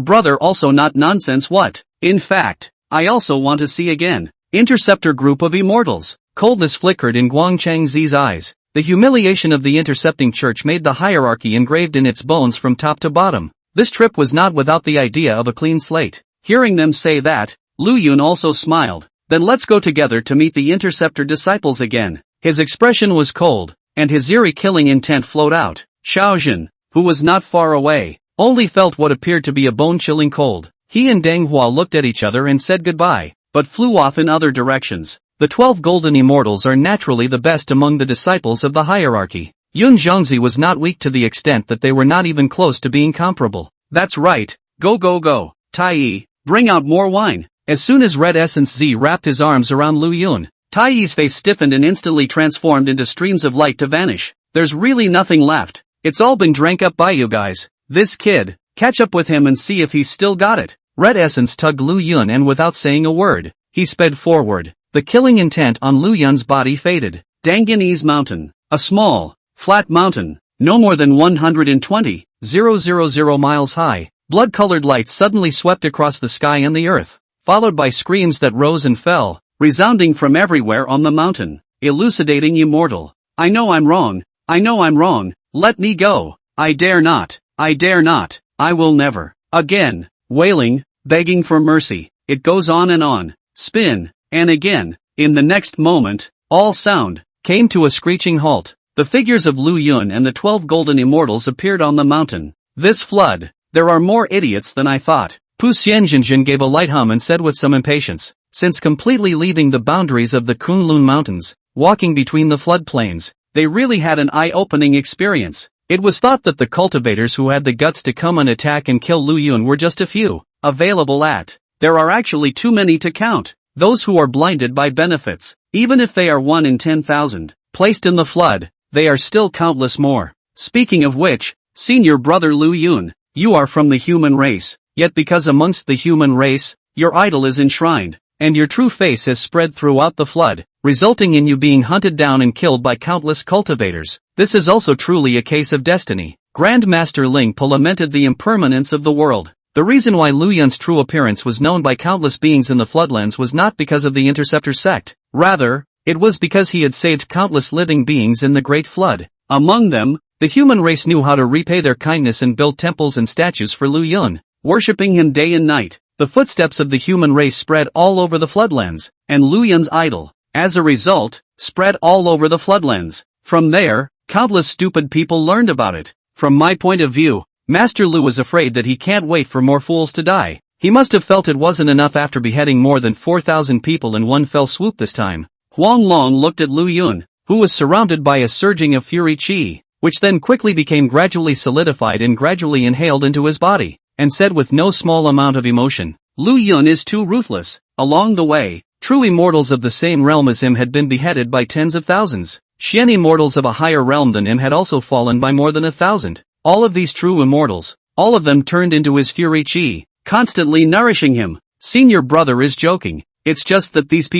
brother also not nonsense what? In fact, I also want to see again. Interceptor group of immortals. Coldness flickered in Guang Chengzi's eyes. The humiliation of the intercepting church made the hierarchy engraved in its bones from top to bottom. This trip was not without the idea of a clean slate. Hearing them say that, Lu Yun also smiled. Then let's go together to meet the interceptor disciples again. His expression was cold, and his eerie killing intent flowed out. Xiaojun, who was not far away, only felt what appeared to be a bone-chilling cold. He and Deng Hua looked at each other and said goodbye, but flew off in other directions. The 12 golden immortals are naturally the best among the disciples of the hierarchy. Yun Zhongzi was not weak to the extent that they were not even close to being comparable. That's right, go. Tai Yi, bring out more wine. As soon as Red Essence Z wrapped his arms around Lu Yun, Tai Yi's face stiffened and instantly transformed into streams of light to vanish. There's really nothing left. It's all been drank up by you guys. This kid, catch up with him and see if he's still got it. Red Essence tugged Lu Yun and without saying a word, he sped forward. The killing intent on Lu Yun's body faded. Danganese Mountain, a small, flat mountain, no more than 120,000 miles high. Blood-colored light suddenly swept across the sky and the earth, followed by screams that rose and fell, resounding from everywhere on the mountain. Elucidating immortal. I know I'm wrong, let me go. I dare not, I will never. Again, wailing, begging for mercy. It goes on and on, spin, and again. In the next moment, all sound came to a screeching halt. The figures of Lu Yun and the 12 golden immortals appeared on the mountain. This flood, there are more idiots than I thought. Pu Xianzhenjin gave a light hum and said with some impatience, since completely leaving the boundaries of the Kunlun Mountains, walking between the floodplains, they really had an eye-opening experience. It was thought that the cultivators who had the guts to come and attack and kill Lu Yun were just a few, available at. There are actually too many to count. Those who are blinded by benefits, even if they are 1 in 10,000, placed in the flood, they are still countless more. Speaking of which, senior brother Lu Yun, you are from the human race, yet because amongst the human race, your idol is enshrined, and your true face has spread throughout the flood, resulting in you being hunted down and killed by countless cultivators. This is also truly a case of destiny. Grand Master Ling Po lamented the impermanence of the world. The reason why Lu Yun's true appearance was known by countless beings in the floodlands was not because of the Interceptor sect. Rather, it was because he had saved countless living beings in the Great Flood. Among them, the human race knew how to repay their kindness and build temples and statues for Lu Yun, worshipping him day and night. The footsteps of the human race spread all over the floodlands, and Lu Yun's idol, as a result, spread all over the floodlands. From there, countless stupid people learned about it. From my point of view, Master Lu was afraid that he can't wait for more fools to die. He must have felt it wasn't enough after beheading more than 4,000 people in one fell swoop this time. Huang Long looked at Lu Yun, who was surrounded by a surging of fury chi, which then quickly became gradually solidified and gradually inhaled into his body, and said with no small amount of emotion, Lu Yun is too ruthless. Along the way, True immortals of the same realm as him had been beheaded by tens of thousands. Xian immortals of a higher realm than him had also fallen by more than 1,000. All of these true immortals, all of them turned into his fury chi, constantly nourishing him. Senior brother is joking. It's just that these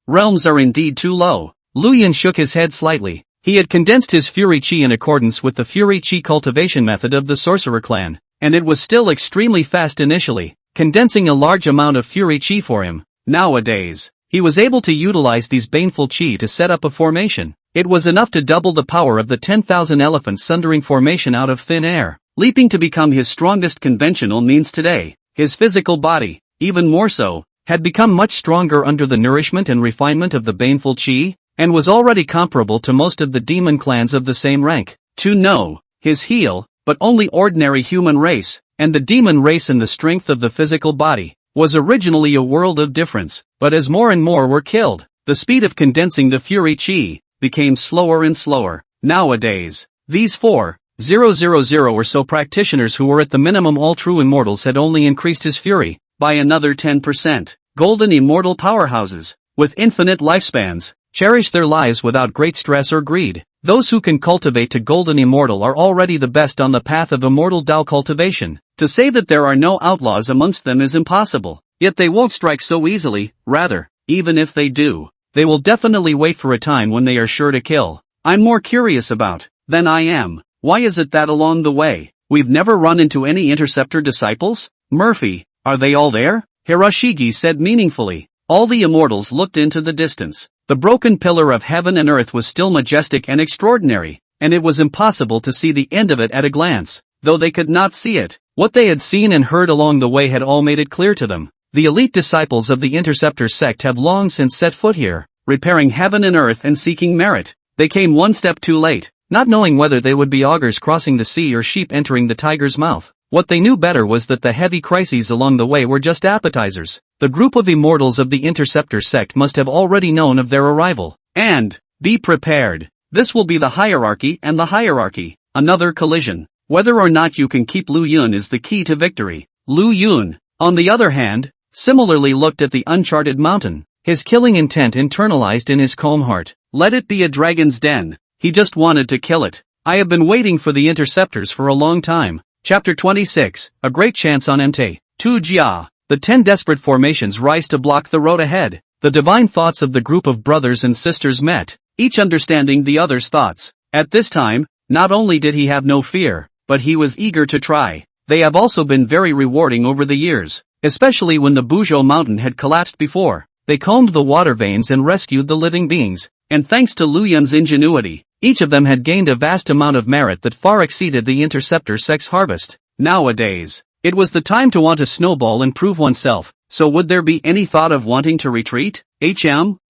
realms are indeed too low. Lu Yun shook his head slightly. He had condensed his fury chi in accordance with the fury chi cultivation method of the sorcerer clan, and it was still extremely fast initially, condensing a large amount of fury chi for him. Nowadays, he was able to utilize these baneful chi to set up a formation. It was enough to double the power of the 10,000 elephants sundering formation out of thin air, leaping to become his strongest conventional means today. His physical body, even more so, had become much stronger under the nourishment and refinement of the baneful chi, and was already comparable to most of the demon clans of the same rank. To know his heel, but only ordinary human race, and the demon race and the strength of the physical body, was originally a world of difference, but as more and more were killed, the speed of condensing the fury chi became slower and slower. Nowadays, these 4,000 or so practitioners who were at the minimum all true immortals had only increased his fury by another 10%. Golden immortal powerhouses, with infinite lifespans, cherish their lives without great stress or greed. Those who can cultivate to golden immortal are already the best on the path of immortal Dao cultivation. To say that there are no outlaws amongst them is impossible, yet they won't strike so easily. Rather, even if they do, they will definitely wait for a time when they are sure to kill. I'm more curious about than I am. Why is it that along the way, we've never run into any interceptor disciples? Murphy, are they all there? Hiroshige said meaningfully. All the immortals looked into the distance. The broken pillar of heaven and earth was still majestic and extraordinary, and it was impossible to see the end of it at a glance. Though they could not see it, what they had seen and heard along the way had all made it clear to them. The elite disciples of the Interceptor sect have long since set foot here, repairing heaven and earth and seeking merit. They came one step too late, not knowing whether they would be augurs crossing the sea or sheep entering the tiger's mouth. What they knew better was that the heavy crises along the way were just appetizers. The group of immortals of the Interceptor sect must have already known of their arrival. And be prepared. This will be the hierarchy and the hierarchy. Another collision. Whether or not you can keep Lu Yun is the key to victory. Lu Yun, on the other hand, similarly looked at the uncharted mountain, his killing intent internalized in his calm heart. Let it be a dragon's den. He just wanted to kill it. I have been waiting for the interceptors for a long time. Chapter 26, A Great Chance on MT. Tu Jia. The 10 desperate formations rise to block the road ahead. The divine thoughts of the group of brothers and sisters met, each understanding the other's thoughts. At this time, not only did he have no fear, but he was eager to try. They have also been very rewarding over the years, especially when the Buzhou mountain had collapsed before. They combed the water veins and rescued the living beings, and thanks to Lu Yun's ingenuity, each of them had gained a vast amount of merit that far exceeded the Interceptor sect's harvest. Nowadays, it was the time to want to snowball and prove oneself, so would there be any thought of wanting to retreat?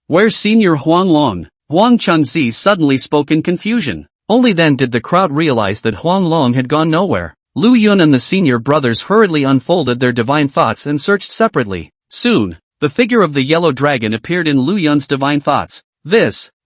Where's Senior Huang Long? Huang Chunzi suddenly spoke in confusion. Only then did the crowd realize that Huang Long had gone nowhere. Lu Yun and the senior brothers hurriedly unfolded their divine thoughts and searched separately. Soon, the figure of the yellow dragon appeared in Lu Yun's divine thoughts.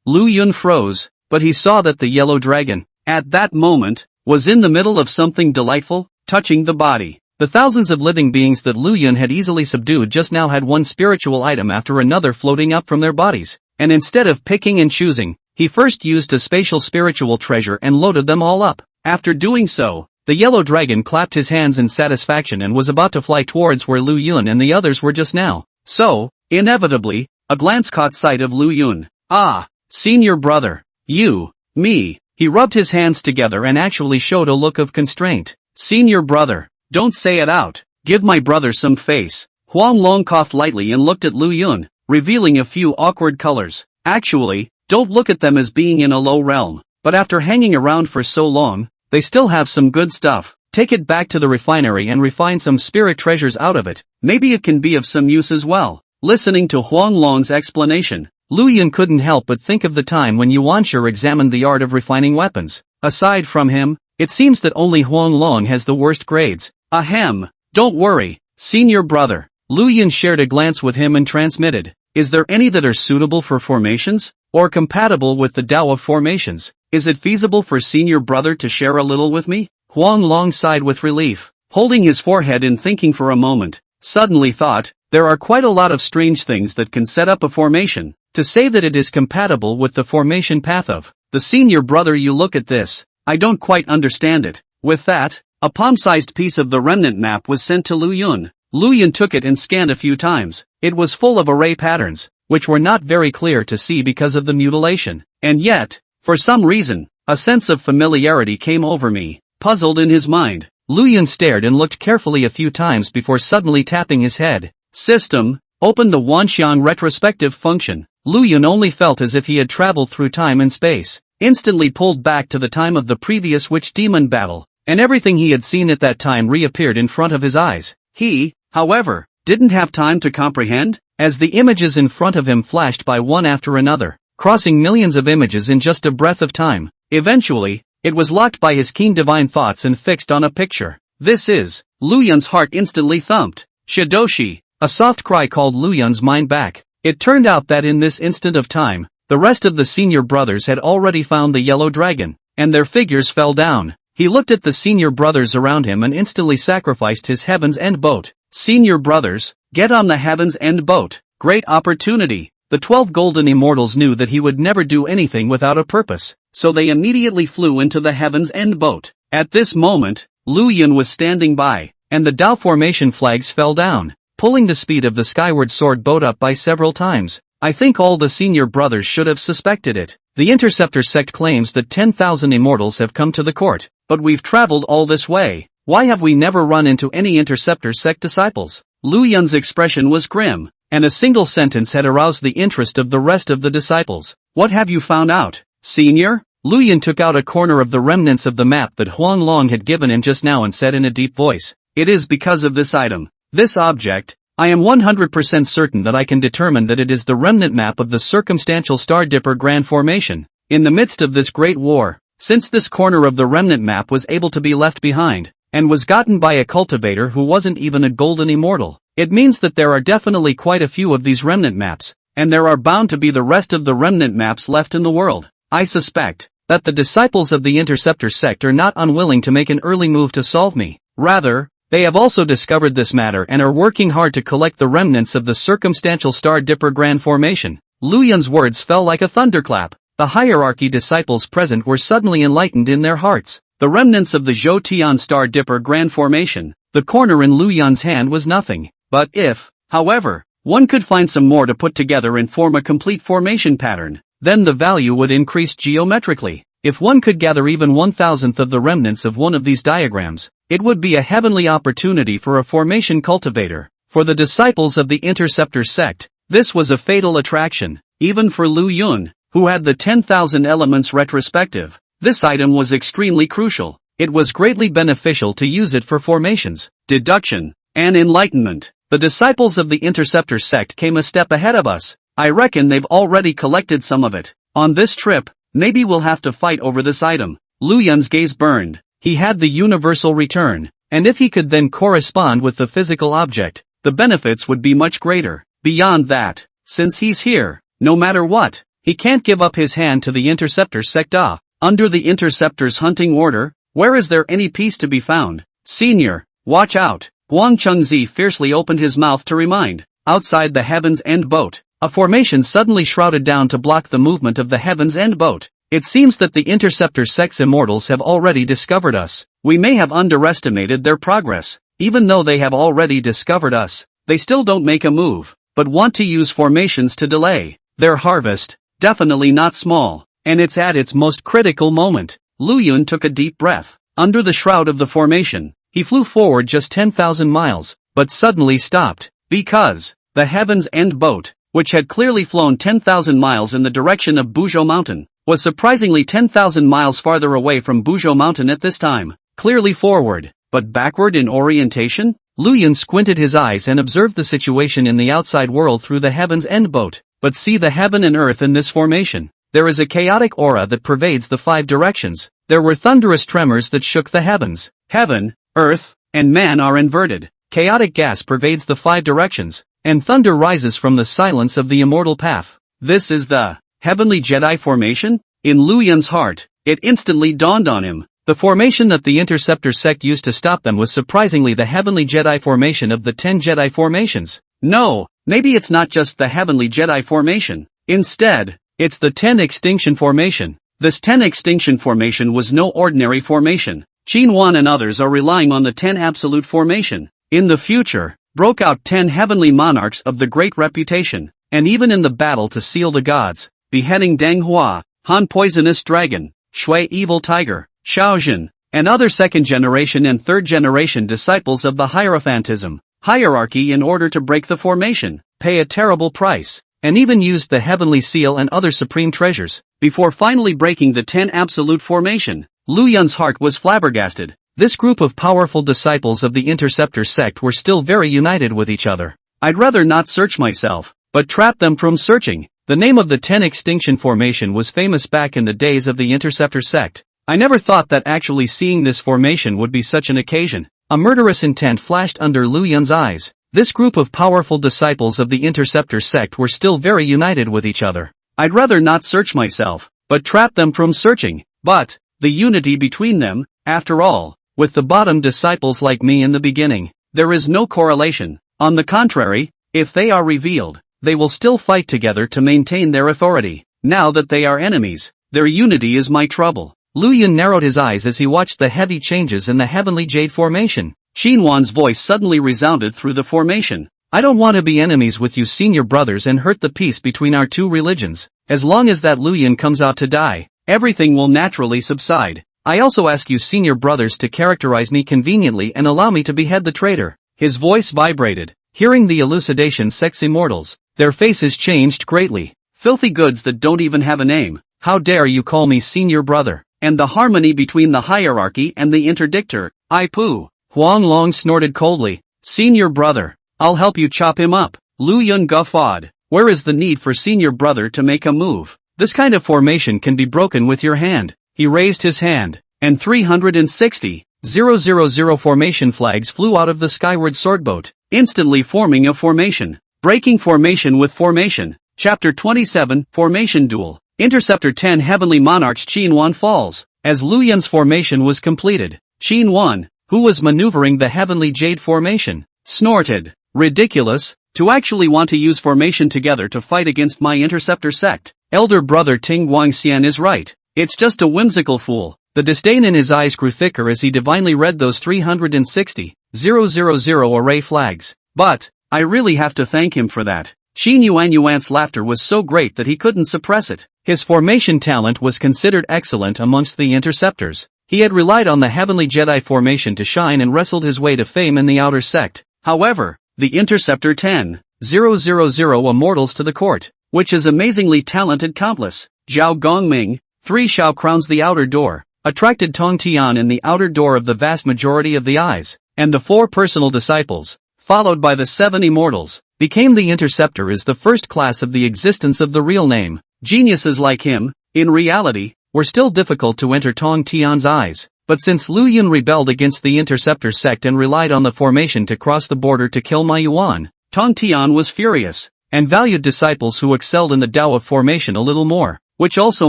Lu Yun froze, but he saw that the yellow dragon, at that moment, was in the middle of something delightful, touching the body. The thousands of living beings that Lu Yun had easily subdued just now had one spiritual item after another floating up from their bodies, and instead of picking and choosing, he first used a spatial spiritual treasure and loaded them all up. After doing so, the yellow dragon clapped his hands in satisfaction and was about to fly towards where Lu Yun and the others were just now. So, inevitably, a glance caught sight of Lu Yun. Ah, senior brother. You, me. He rubbed his hands together and actually showed a look of constraint. Senior brother, don't say it out. Give my brother some face. Huang Long coughed lightly and looked at Lu Yun, revealing a few awkward colors. Actually, don't look at them as being in a low realm, but after hanging around for so long, they still have some good stuff. Take it back to the refinery and refine some spirit treasures out of it. Maybe it can be of some use as well. Listening to Huang Long's explanation, Lu Yun couldn't help but think of the time when Yuanshi examined the art of refining weapons. Aside from him, it seems that only Huang Long has the worst grades. Ahem. Don't worry, senior brother. Lu Yun shared a glance with him and transmitted. Is there any that are suitable for formations? Or compatible with the Tao of formations? Is it feasible for senior brother to share a little with me? Huang Long sighed with relief. Holding his forehead and thinking for a moment, suddenly thought, there are quite a lot of strange things that can set up a formation. To say that it is compatible with the formation path of the senior brother, you look at this, I don't quite understand it. With that, a palm-sized piece of the remnant map was sent to Lu Yun. Lu Yun took it and scanned a few times. It was full of array patterns, which were not very clear to see because of the mutilation. And yet, for some reason, a sense of familiarity came over me. Puzzled in his mind, Lu Yun stared and looked carefully a few times before suddenly tapping his head. System, open the Wanxiang retrospective function. Lu Yun only felt as if he had traveled through time and space, instantly pulled back to the time of the previous witch demon battle, and everything he had seen at that time reappeared in front of his eyes. He, however, didn't have time to comprehend, as the images in front of him flashed by one after another, crossing millions of images in just a breath of time. Eventually, it was locked by his keen divine thoughts and fixed on a picture. This is, Lu Yun's heart instantly thumped. Shidoshi. A soft cry called Lu Yun's mind back. It turned out that in this instant of time, the rest of the senior brothers had already found the yellow dragon, and their figures fell down. He looked at the senior brothers around him and instantly sacrificed his Heaven's End boat. Senior brothers, get on the Heaven's End boat. Great opportunity. The 12 golden immortals knew that he would never do anything without a purpose, so they immediately flew into the Heaven's End boat. At this moment, Lu Yun was standing by, and the Dao formation flags fell down, pulling the speed of the skyward sword boat up by several times. I think all the senior brothers should have suspected it. The Interceptor sect claims that 10,000 immortals have come to the court, but we've traveled all this way. Why have we never run into any Interceptor sect disciples? Lu Yun's expression was grim, and a single sentence had aroused the interest of the rest of the disciples. What have you found out, senior? Lu Yun took out a corner of the remnants of the map that Huang Long had given him just now and said in a deep voice, it is because of this item, this object, I am 100% certain that I can determine that it is the remnant map of the circumstantial Star Dipper Grand Formation. In the midst of this great war, since this corner of the remnant map was able to be left behind, and was gotten by a cultivator who wasn't even a golden immortal, it means that there are definitely quite a few of these remnant maps, and there are bound to be the rest of the remnant maps left in the world. I suspect that the disciples of the Interceptor sect are not unwilling to make an early move to solve me. Rather, they have also discovered this matter and are working hard to collect the remnants of the circumstantial Star Dipper Grand Formation. Lu Yun's words fell like a thunderclap. The hierarchy disciples present were suddenly enlightened in their hearts. The remnants of the Zhou Tian Star Dipper Grand Formation, the corner in Lu Yun's hand was nothing. But if, however, one could find some more to put together and form a complete formation pattern, then the value would increase geometrically. If one could gather even 1,000th of the remnants of one of these diagrams, it would be a heavenly opportunity for a formation cultivator. For the disciples of the Interceptor sect, this was a fatal attraction. Even for Lu Yun, who had the 10,000 elements retrospective, this item was extremely crucial. It was greatly beneficial to use it for formations, deduction, and enlightenment. The disciples of the Interceptor sect came a step ahead of us. I reckon they've already collected some of it. On this trip, maybe we'll have to fight over this item. Lu Yun's gaze burned. He had the universal return, and if he could then correspond with the physical object, the benefits would be much greater. Beyond that, since he's here, no matter what, he can't give up his hand to the Interceptor sect. Under the Interceptor's hunting order, where is there any peace to be found? Senior, watch out. Guang Chengzi fiercely opened his mouth to remind. Outside the Heaven's End boat, a formation suddenly shrouded down to block the movement of the Heaven's End boat. It seems that the Interceptor sect's immortals have already discovered us. We may have underestimated their progress. Even though they have already discovered us, they still don't make a move, but want to use formations to delay their harvest. Definitely not small, and it's at its most critical moment. Lu Yun took a deep breath. Under the shroud of the formation, he flew forward just 10,000 miles, but suddenly stopped, because the Heaven's End boat, which had clearly flown 10,000 miles in the direction of Buzhou Mountain, was surprisingly 10,000 miles farther away from Buzhou Mountain at this time. Clearly forward, but backward in orientation? Lu Yun squinted his eyes and observed the situation in the outside world through the Heaven's End boat. But see the heaven and earth in this formation. There is a chaotic aura that pervades the 5 directions. There were thunderous tremors that shook the heavens. Heaven, earth, and man are inverted. Chaotic gas pervades the 5 directions, and thunder rises from the silence of the immortal path. This is the Heavenly Jedi Formation? In Lu Yun's heart, it instantly dawned on him. The formation that the Interceptor sect used to stop them was surprisingly the Heavenly Jedi formation of the 10 Jedi formations. No, maybe it's not just the Heavenly Jedi formation. Instead, it's the 10 Extinction formation. This 10 Extinction formation was no ordinary formation. Qin and others are relying on the 10 Absolute formation. In the future, broke out 10 heavenly monarchs of the great reputation, and even in the battle to seal the gods, beheading Deng Hua, Han Poisonous Dragon, Shui Evil Tiger, Xiaojin, and other second-generation and third-generation disciples of the Hierophantism hierarchy in order to break the formation, pay a terrible price, and even used the Heavenly Seal and other supreme treasures, before finally breaking the 10 Absolute formation. Lu Yun's heart was flabbergasted. This group of powerful disciples of the Interceptor sect were still very united with each other. I'd rather not search myself, but trap them from searching. The name of the 10 Extinction formation was famous back in the days of the Interceptor sect. I never thought that actually seeing this formation would be such an occasion. A murderous intent flashed under Lu Yun's eyes. This group of powerful disciples of the Interceptor sect were still very united with each other. I'd rather not search myself, but trap them from searching. But the unity between them, after all, with the bottom disciples like me in the beginning, there is no correlation. On the contrary, if they are revealed, they will still fight together to maintain their authority. Now that they are enemies, their unity is my trouble. Lu Yun narrowed his eyes as he watched the heavy changes in the Heavenly Jade formation. Xinhuan's voice suddenly resounded through the formation. I don't want to be enemies with you senior brothers and hurt the peace between our two religions. As long as that Lu Yun comes out to die, everything will naturally subside. I also ask you senior brothers to characterize me conveniently and allow me to behead the traitor. His voice vibrated. Hearing the elucidation sex immortals, their faces changed greatly. Filthy goods that don't even have a name. How dare you call me senior brother? And the harmony between the hierarchy and the interdictor, I poo. Huang Long snorted coldly. Senior brother, I'll help you chop him up. Lu Yun guffawed. Where is the need for senior brother to make a move? This kind of formation can be broken with your hand. He raised his hand, and 360,000 formation flags flew out of the skyward swordboat, instantly forming a formation. Breaking formation with formation. Chapter 27, Formation Duel. Interceptor 10 Heavenly Monarchs Qin falls. As Lu Yun's formation was completed, Qin, who was maneuvering the Heavenly Jade formation, snorted. Ridiculous, to actually want to use formation together to fight against my Interceptor sect. Elder brother Ting Guangxian is right. It's just a whimsical fool. The disdain in his eyes grew thicker as he divinely read those 360,000 array flags. But I really have to thank him for that. Qin Yuan's laughter was so great that he couldn't suppress it. His formation talent was considered excellent amongst the interceptors. He had relied on the Heavenly Jedi formation to shine and wrestled his way to fame in the outer sect. However, the Interceptor 10,000 immortals to the court, which is amazingly talented countless. Zhao Gongming, 3 Shao crowns the outer door, attracted Tong Tian in the outer door of the vast majority of the eyes, and the 4 personal disciples, followed by the 7 immortals, became the Interceptor as the first class of the existence of the real name. Geniuses like him, in reality, were still difficult to enter Tong Tian's eyes, but since Lu Yun rebelled against the Interceptor sect and relied on the formation to cross the border to kill Ma Yuan, Tong Tian was furious, and valued disciples who excelled in the Tao of formation a little more, which also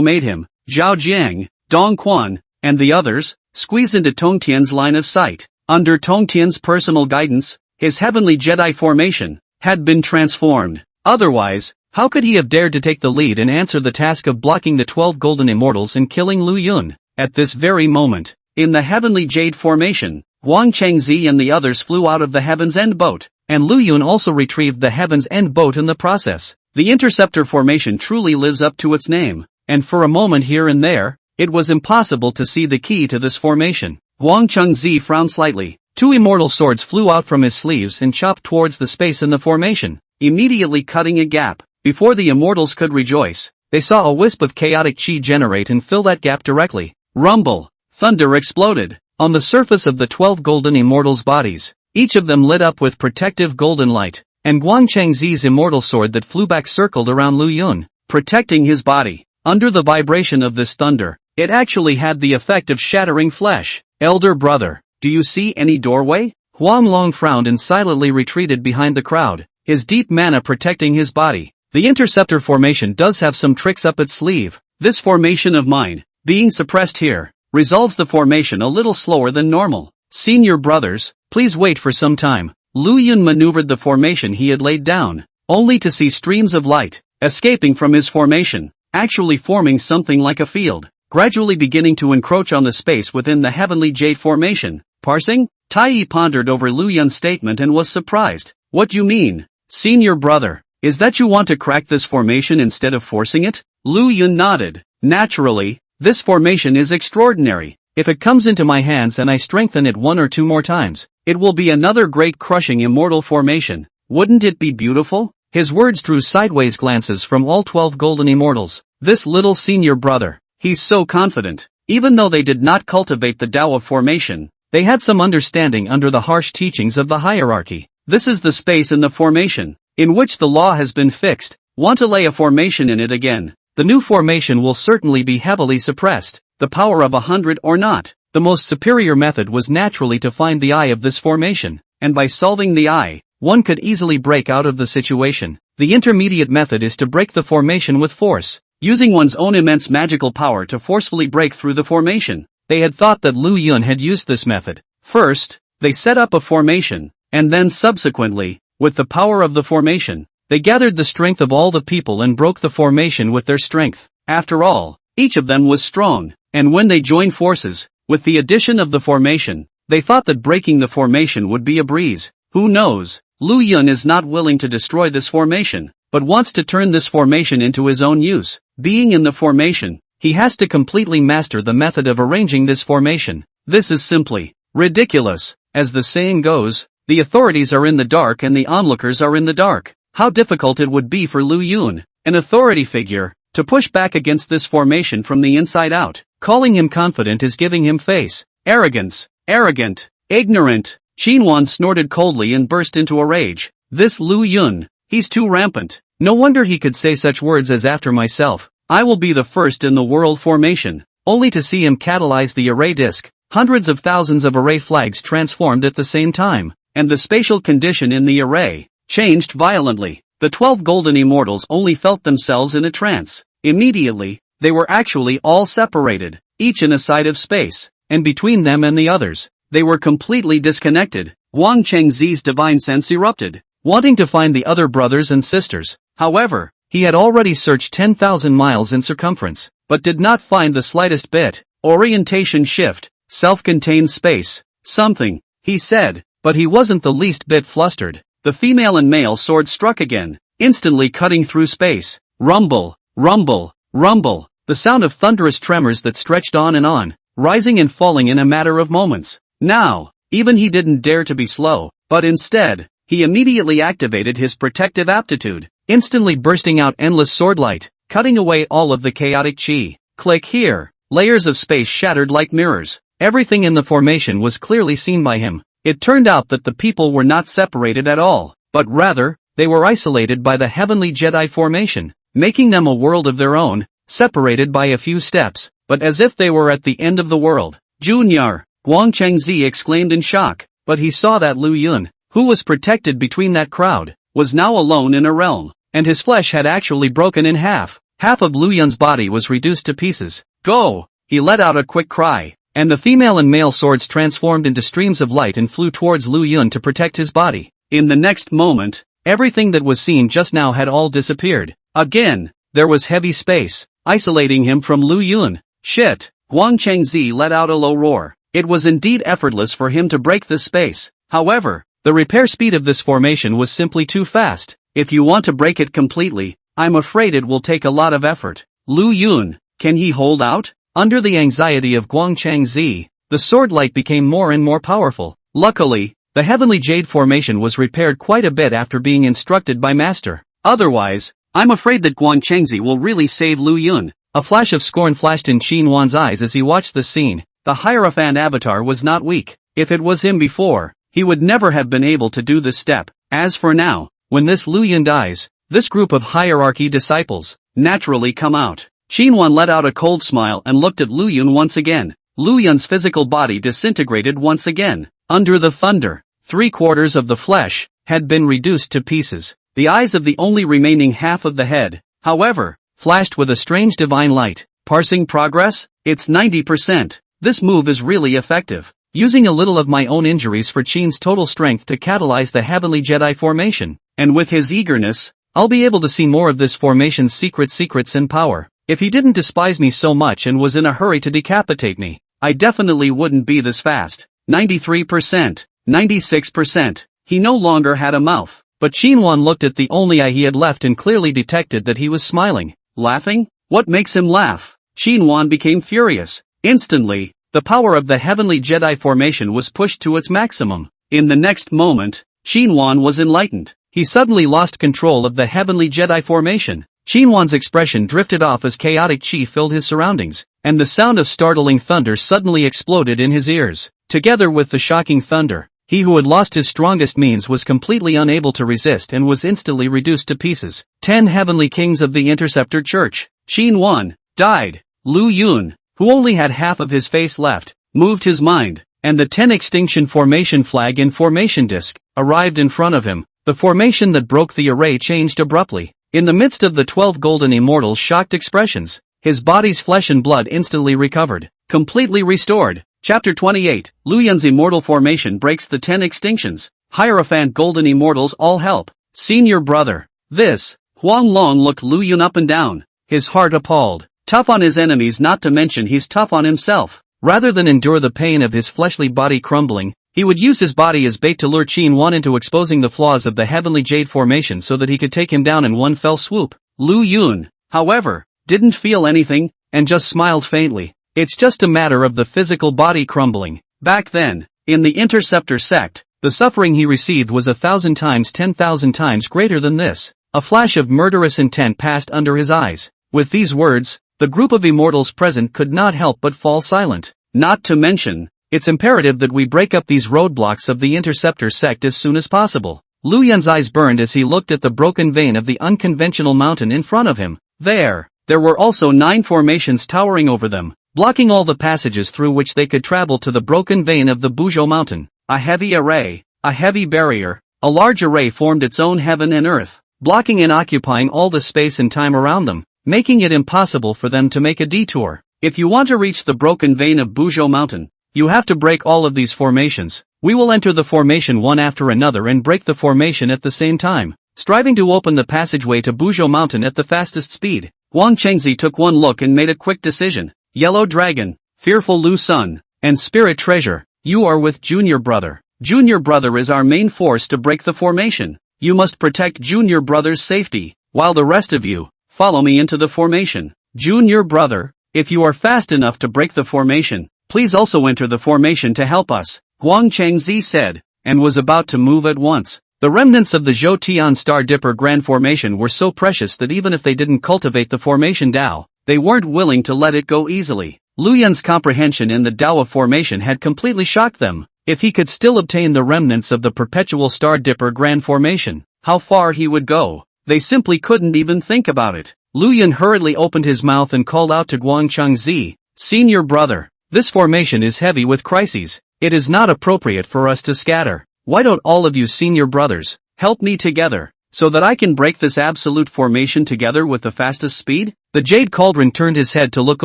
made him, Zhao Jiang, Dong Quan, and the others, squeeze into Tong Tian's line of sight. Under Tong Tian's personal guidance, his Heavenly Jedi formation had been transformed. Otherwise, how could he have dared to take the lead and answer the task of blocking the 12 golden immortals and killing Lu Yun? At this very moment, in the Heavenly Jade formation, Huang Chengzi and the others flew out of the Heaven's End boat, and Lu Yun also retrieved the Heaven's End boat in the process. The Interceptor formation truly lives up to its name, and for a moment here and there, it was impossible to see the key to this formation. Huang Chengzi frowned slightly. 2 immortal swords flew out from his sleeves and chopped towards the space in the formation, immediately cutting a gap. Before the immortals could rejoice, they saw a wisp of chaotic chi generate and fill that gap directly. Rumble! Thunder exploded. On the surface of the 12 golden immortals' bodies, each of them lit up with protective golden light, and Guang Chengzi's immortal sword that flew back circled around Lu Yun, protecting his body. Under the vibration of this thunder, it actually had the effect of shattering flesh. Elder brother, do you see any doorway? Huang Long frowned and silently retreated behind the crowd, his deep mana protecting his body. The Interceptor formation does have some tricks up its sleeve. This formation of mine, being suppressed here, resolves the formation a little slower than normal. Senior brothers, please wait for some time. Lu Yun maneuvered the formation he had laid down, only to see streams of light escaping from his formation, actually forming something like a field, gradually beginning to encroach on the space within the heavenly jade formation. Parsing? Tai pondered over Lu Yun's statement and was surprised. What you mean, senior brother? Is that you want to crack this formation instead of forcing it? Lu Yun nodded. Naturally, this formation is extraordinary. If it comes into my hands and I strengthen it 1 or 2 more times, it will be another great crushing immortal formation. Wouldn't it be beautiful? His words drew sideways glances from all 12 golden immortals. This little senior brother, he's so confident. Even though they did not cultivate the Tao of formation, they had some understanding under the harsh teachings of the hierarchy. This is the space in the formation, in which the law has been fixed. Want to lay a formation in it again? The new formation will certainly be heavily suppressed. The power of 100 or not. The most superior method was naturally to find the eye of this formation, and by solving the eye, one could easily break out of the situation. The intermediate method is to break the formation with force, using one's own immense magical power to forcefully break through the formation. They had thought that Lu Yun had used this method. First, they set up a formation, and then subsequently, with the power of the formation, they gathered the strength of all the people and broke the formation with their strength. After all, each of them was strong, and when they joined forces, with the addition of the formation, they thought that breaking the formation would be a breeze. Who knows? Lu Yun is not willing to destroy this formation, but wants to turn this formation into his own use. Being in the formation, he has to completely master the method of arranging this formation. This is simply ridiculous. As the saying goes, the authorities are in the dark and the onlookers are in the dark. How difficult it would be for Lu Yun, an authority figure, to push back against this formation from the inside out. Calling him confident is giving him face. Arrogance. Arrogant. Ignorant. Xinhuan snorted coldly and burst into a rage. This Lu Yun, he's too rampant. No wonder he could say such words as after myself, I will be the first in the world formation, only to see him catalyze the array disk. Hundreds of thousands of array flags transformed at the same time, and the spatial condition in the array changed violently. The 12 golden immortals only felt themselves in a trance. Immediately, they were actually all separated, each in a side of space, and between them and the others, they were completely disconnected. Wang Chengzi's divine sense erupted, wanting to find the other brothers and sisters. However, he had already searched 10,000 miles in circumference, but did not find the slightest bit. Orientation shift, self-contained space, something, he said, but he wasn't the least bit flustered. The female and male sword struck again, instantly cutting through space. Rumble, rumble, rumble, the sound of thunderous tremors that stretched on, rising and falling in a matter of moments. Now, even he didn't dare to be slow, but instead, he immediately activated his protective aptitude, instantly bursting out endless sword light, cutting away all of the chaotic chi. Click here, layers of space shattered like mirrors. Everything in the formation was clearly seen by him. It turned out that the people were not separated at all, but rather, they were isolated by the heavenly Jedi formation, making them a world of their own, separated by a few steps, but as if they were at the end of the world. Junior, Guang Chengzi exclaimed in shock, but he saw that Lu Yun, who was protected between that crowd, was now alone in a realm, and his flesh had actually broken in half. Half of Lu Yun's body was reduced to pieces. Go! He let out a quick cry, and the female and male swords transformed into streams of light and flew towards Lu Yun to protect his body. In the next moment, everything that was seen just now had all disappeared. Again, there was heavy space, isolating him from Lu Yun. Shit! Guang Chengzi let out a low roar. It was indeed effortless for him to break this space. However, the repair speed of this formation was simply too fast. If you want to break it completely, I'm afraid it will take a lot of effort. Lu Yun, can he hold out? Under the anxiety of Guang Chengzi, the sword light became more and more powerful. Luckily, the heavenly jade formation was repaired quite a bit after being instructed by Master. Otherwise, I'm afraid that Guang Chengzi will really save Lu Yun. A flash of scorn flashed in Xinhuan's eyes as he watched the scene. The Hierophant avatar was not weak. If it was him before, he would never have been able to do this step. As for now, when this Lu Yun dies, this group of hierarchy disciples naturally come out. Xinhuan let out a cold smile and looked at Lu Yun once again. Lu Yun's physical body disintegrated once again. Under the thunder, 3/4 of the flesh had been reduced to pieces. The eyes of the only remaining half of the head, however, flashed with a strange divine light. Parsing progress? It's 90%. This move is really effective. Using a little of my own injuries for Qin's total strength to catalyze the Heavenly Jedi formation. And with his eagerness, I'll be able to see more of this formation's secrets and power. If he didn't despise me so much and was in a hurry to decapitate me, I definitely wouldn't be this fast. 93%, 96%. He no longer had a mouth. But Qinwan looked at the only eye he had left and clearly detected that he was smiling. Laughing? What makes him laugh? Qinwan became furious. Instantly, the power of the Heavenly Jedi formation was pushed to its maximum. In the next moment, Qinwan was enlightened. He suddenly lost control of the Heavenly Jedi formation. Qinwan's expression drifted off as chaotic chi filled his surroundings, and the sound of startling thunder suddenly exploded in his ears. Together with the shocking thunder, he who had lost his strongest means was completely unable to resist and was instantly reduced to pieces. 10 heavenly kings of the Interceptor Church. Qinwan died. Lu Yun, who only had half of his face left, moved his mind, and the 10 extinction formation flag in formation disc arrived in front of him. The formation that broke the array changed abruptly. In the midst of the 12 golden immortals' shocked expressions, his body's flesh and blood instantly recovered, completely restored. Chapter 28, Lu Yun's immortal formation breaks the 10 extinctions. Hierophant golden immortals all help. Senior brother. This. Huang Long looked Lu Yun up and down, his heart appalled. Tough on his enemies, not to mention he's tough on himself. Rather than endure the pain of his fleshly body crumbling, he would use his body as bait to lure Qinwan into exposing the flaws of the Heavenly Jade formation so that he could take him down in one fell swoop. Lu Yun, however, didn't feel anything, and just smiled faintly. It's just a matter of the physical body crumbling. Back then, in the Interceptor sect, the suffering he received was 1,000 times 10,000 times greater than this. A flash of murderous intent passed under his eyes. With these words, the group of immortals present could not help but fall silent. Not to mention, it's imperative that we break up these roadblocks of the Interceptor sect as soon as possible. Lu Yun's eyes burned as he looked at the broken vein of the unconventional mountain in front of him. There were also 9 formations towering over them, blocking all the passages through which they could travel to the broken vein of the Buzhou mountain. A heavy array, a heavy barrier, a large array formed its own heaven and earth, blocking and occupying all the space and time around them, making it impossible for them to make a detour. If you want to reach the broken vein of Buzhou mountain, you have to break all of these formations. We will enter the formation one after another and break the formation at the same time, striving to open the passageway to Buzhou mountain at the fastest speed. Wang Chengzi took one look and made a quick decision. Yellow Dragon, Fearful Lu Sun, and Spirit Treasure, you are with Junior Brother. Junior Brother is our main force to break the formation. You must protect Junior Brother's safety, while the rest of you, follow me into the formation. Junior Brother, if you are fast enough to break the formation, please also enter the formation to help us, Huang Chengzi said, and was about to move at once. The remnants of the Zhou Tian Star Dipper Grand Formation were so precious that even if they didn't cultivate the formation Dao, they weren't willing to let it go easily. Lu Yun's comprehension in the Dao of formation had completely shocked them. If he could still obtain the remnants of the perpetual Star Dipper Grand Formation, how far he would go, they simply couldn't even think about it. Lu Yun hurriedly opened his mouth and called out to Huang Chengzi, Senior Brother, this formation is heavy with crises. It is not appropriate for us to scatter. Why don't all of you senior brothers, help me together, so that I can break this absolute formation together with the fastest speed? The Jade Cauldron turned his head to look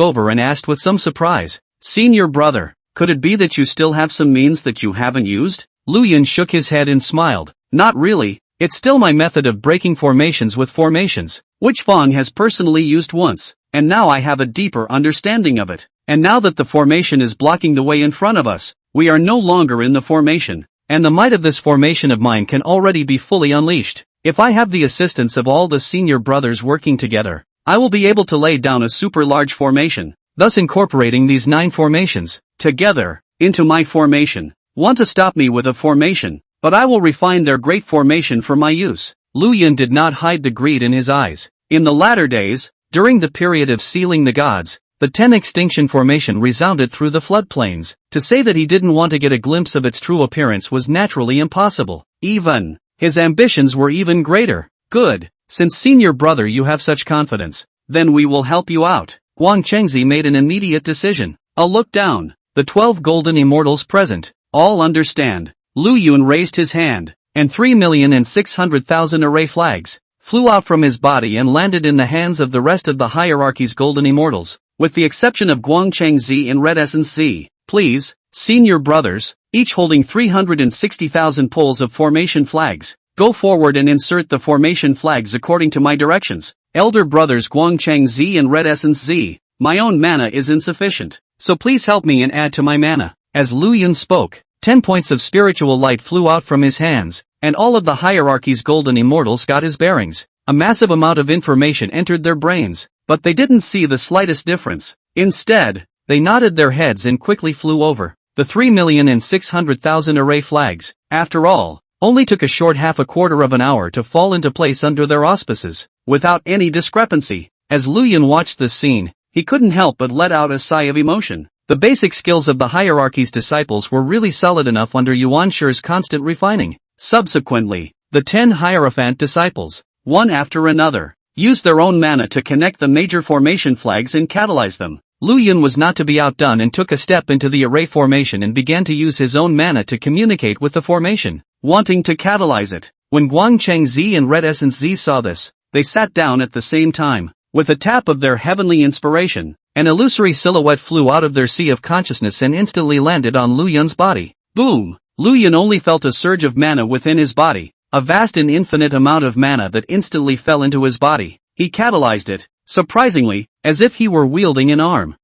over and asked with some surprise, Senior Brother, could it be that you still have some means that you haven't used? Lu Yun shook his head and smiled, not really, it's still my method of breaking formations with formations, which Fang has personally used once, and now I have a deeper understanding of it. And now that the formation is blocking the way in front of us, we are no longer in the formation. And the might of this formation of mine can already be fully unleashed. If I have the assistance of all the senior brothers working together, I will be able to lay down a super large formation, thus incorporating these 9 formations, together, into my formation. Want to stop me with a formation, but I will refine their great formation for my use. Lu Yun did not hide the greed in his eyes. In the latter days, during the period of sealing the gods, the 10 extinction formation resounded through the floodplains. To say that he didn't want to get a glimpse of its true appearance was naturally impossible. Even his ambitions were even greater. Good, since Senior Brother you have such confidence, then we will help you out. Huang Chengzi made an immediate decision. A look down, the 12 golden immortals present, all understand. Lu Yun raised his hand, and 3,600,000 array flags flew out from his body and landed in the hands of the rest of the hierarchy's golden immortals. with the exception of Guangcheng Z and Red Essence Z. Please, senior brothers, each holding 360,000 poles of formation flags, go forward and insert the formation flags according to my directions. Elder brothers Guangcheng Z and Red Essence Z, my own mana is insufficient, so please help me and add to my mana. As Lu Yun spoke, 10 points of spiritual light flew out from his hands, and all of the hierarchy's golden immortals got his bearings. A massive amount of information entered their brains, but they didn't see the slightest difference. Instead, they nodded their heads and quickly flew over. The 3,600,000 array flags, after all, only took a short a quarter of an hour to fall into place under their auspices, without any discrepancy. As Lu Yun watched this scene, he couldn't help but let out a sigh of emotion. The basic skills of the hierarchy's disciples were really solid enough under Yuan Shi's constant refining. Subsequently, the 10 Hierophant disciples, one after another, used their own mana to connect the major formation flags and catalyze them. Lu Yun was not to be outdone and took a step into the array formation and began to use his own mana to communicate with the formation, wanting to catalyze it. When Guangcheng Z and Red Essence Z saw this, they sat down at the same time. With a tap of their heavenly inspiration, an illusory silhouette flew out of their sea of consciousness and instantly landed on Lu Yun's body. Boom! Lu Yun only felt a surge of mana within his body, a vast and infinite amount of mana that instantly fell into his body. He catalyzed it, surprisingly, as if he were wielding an arm.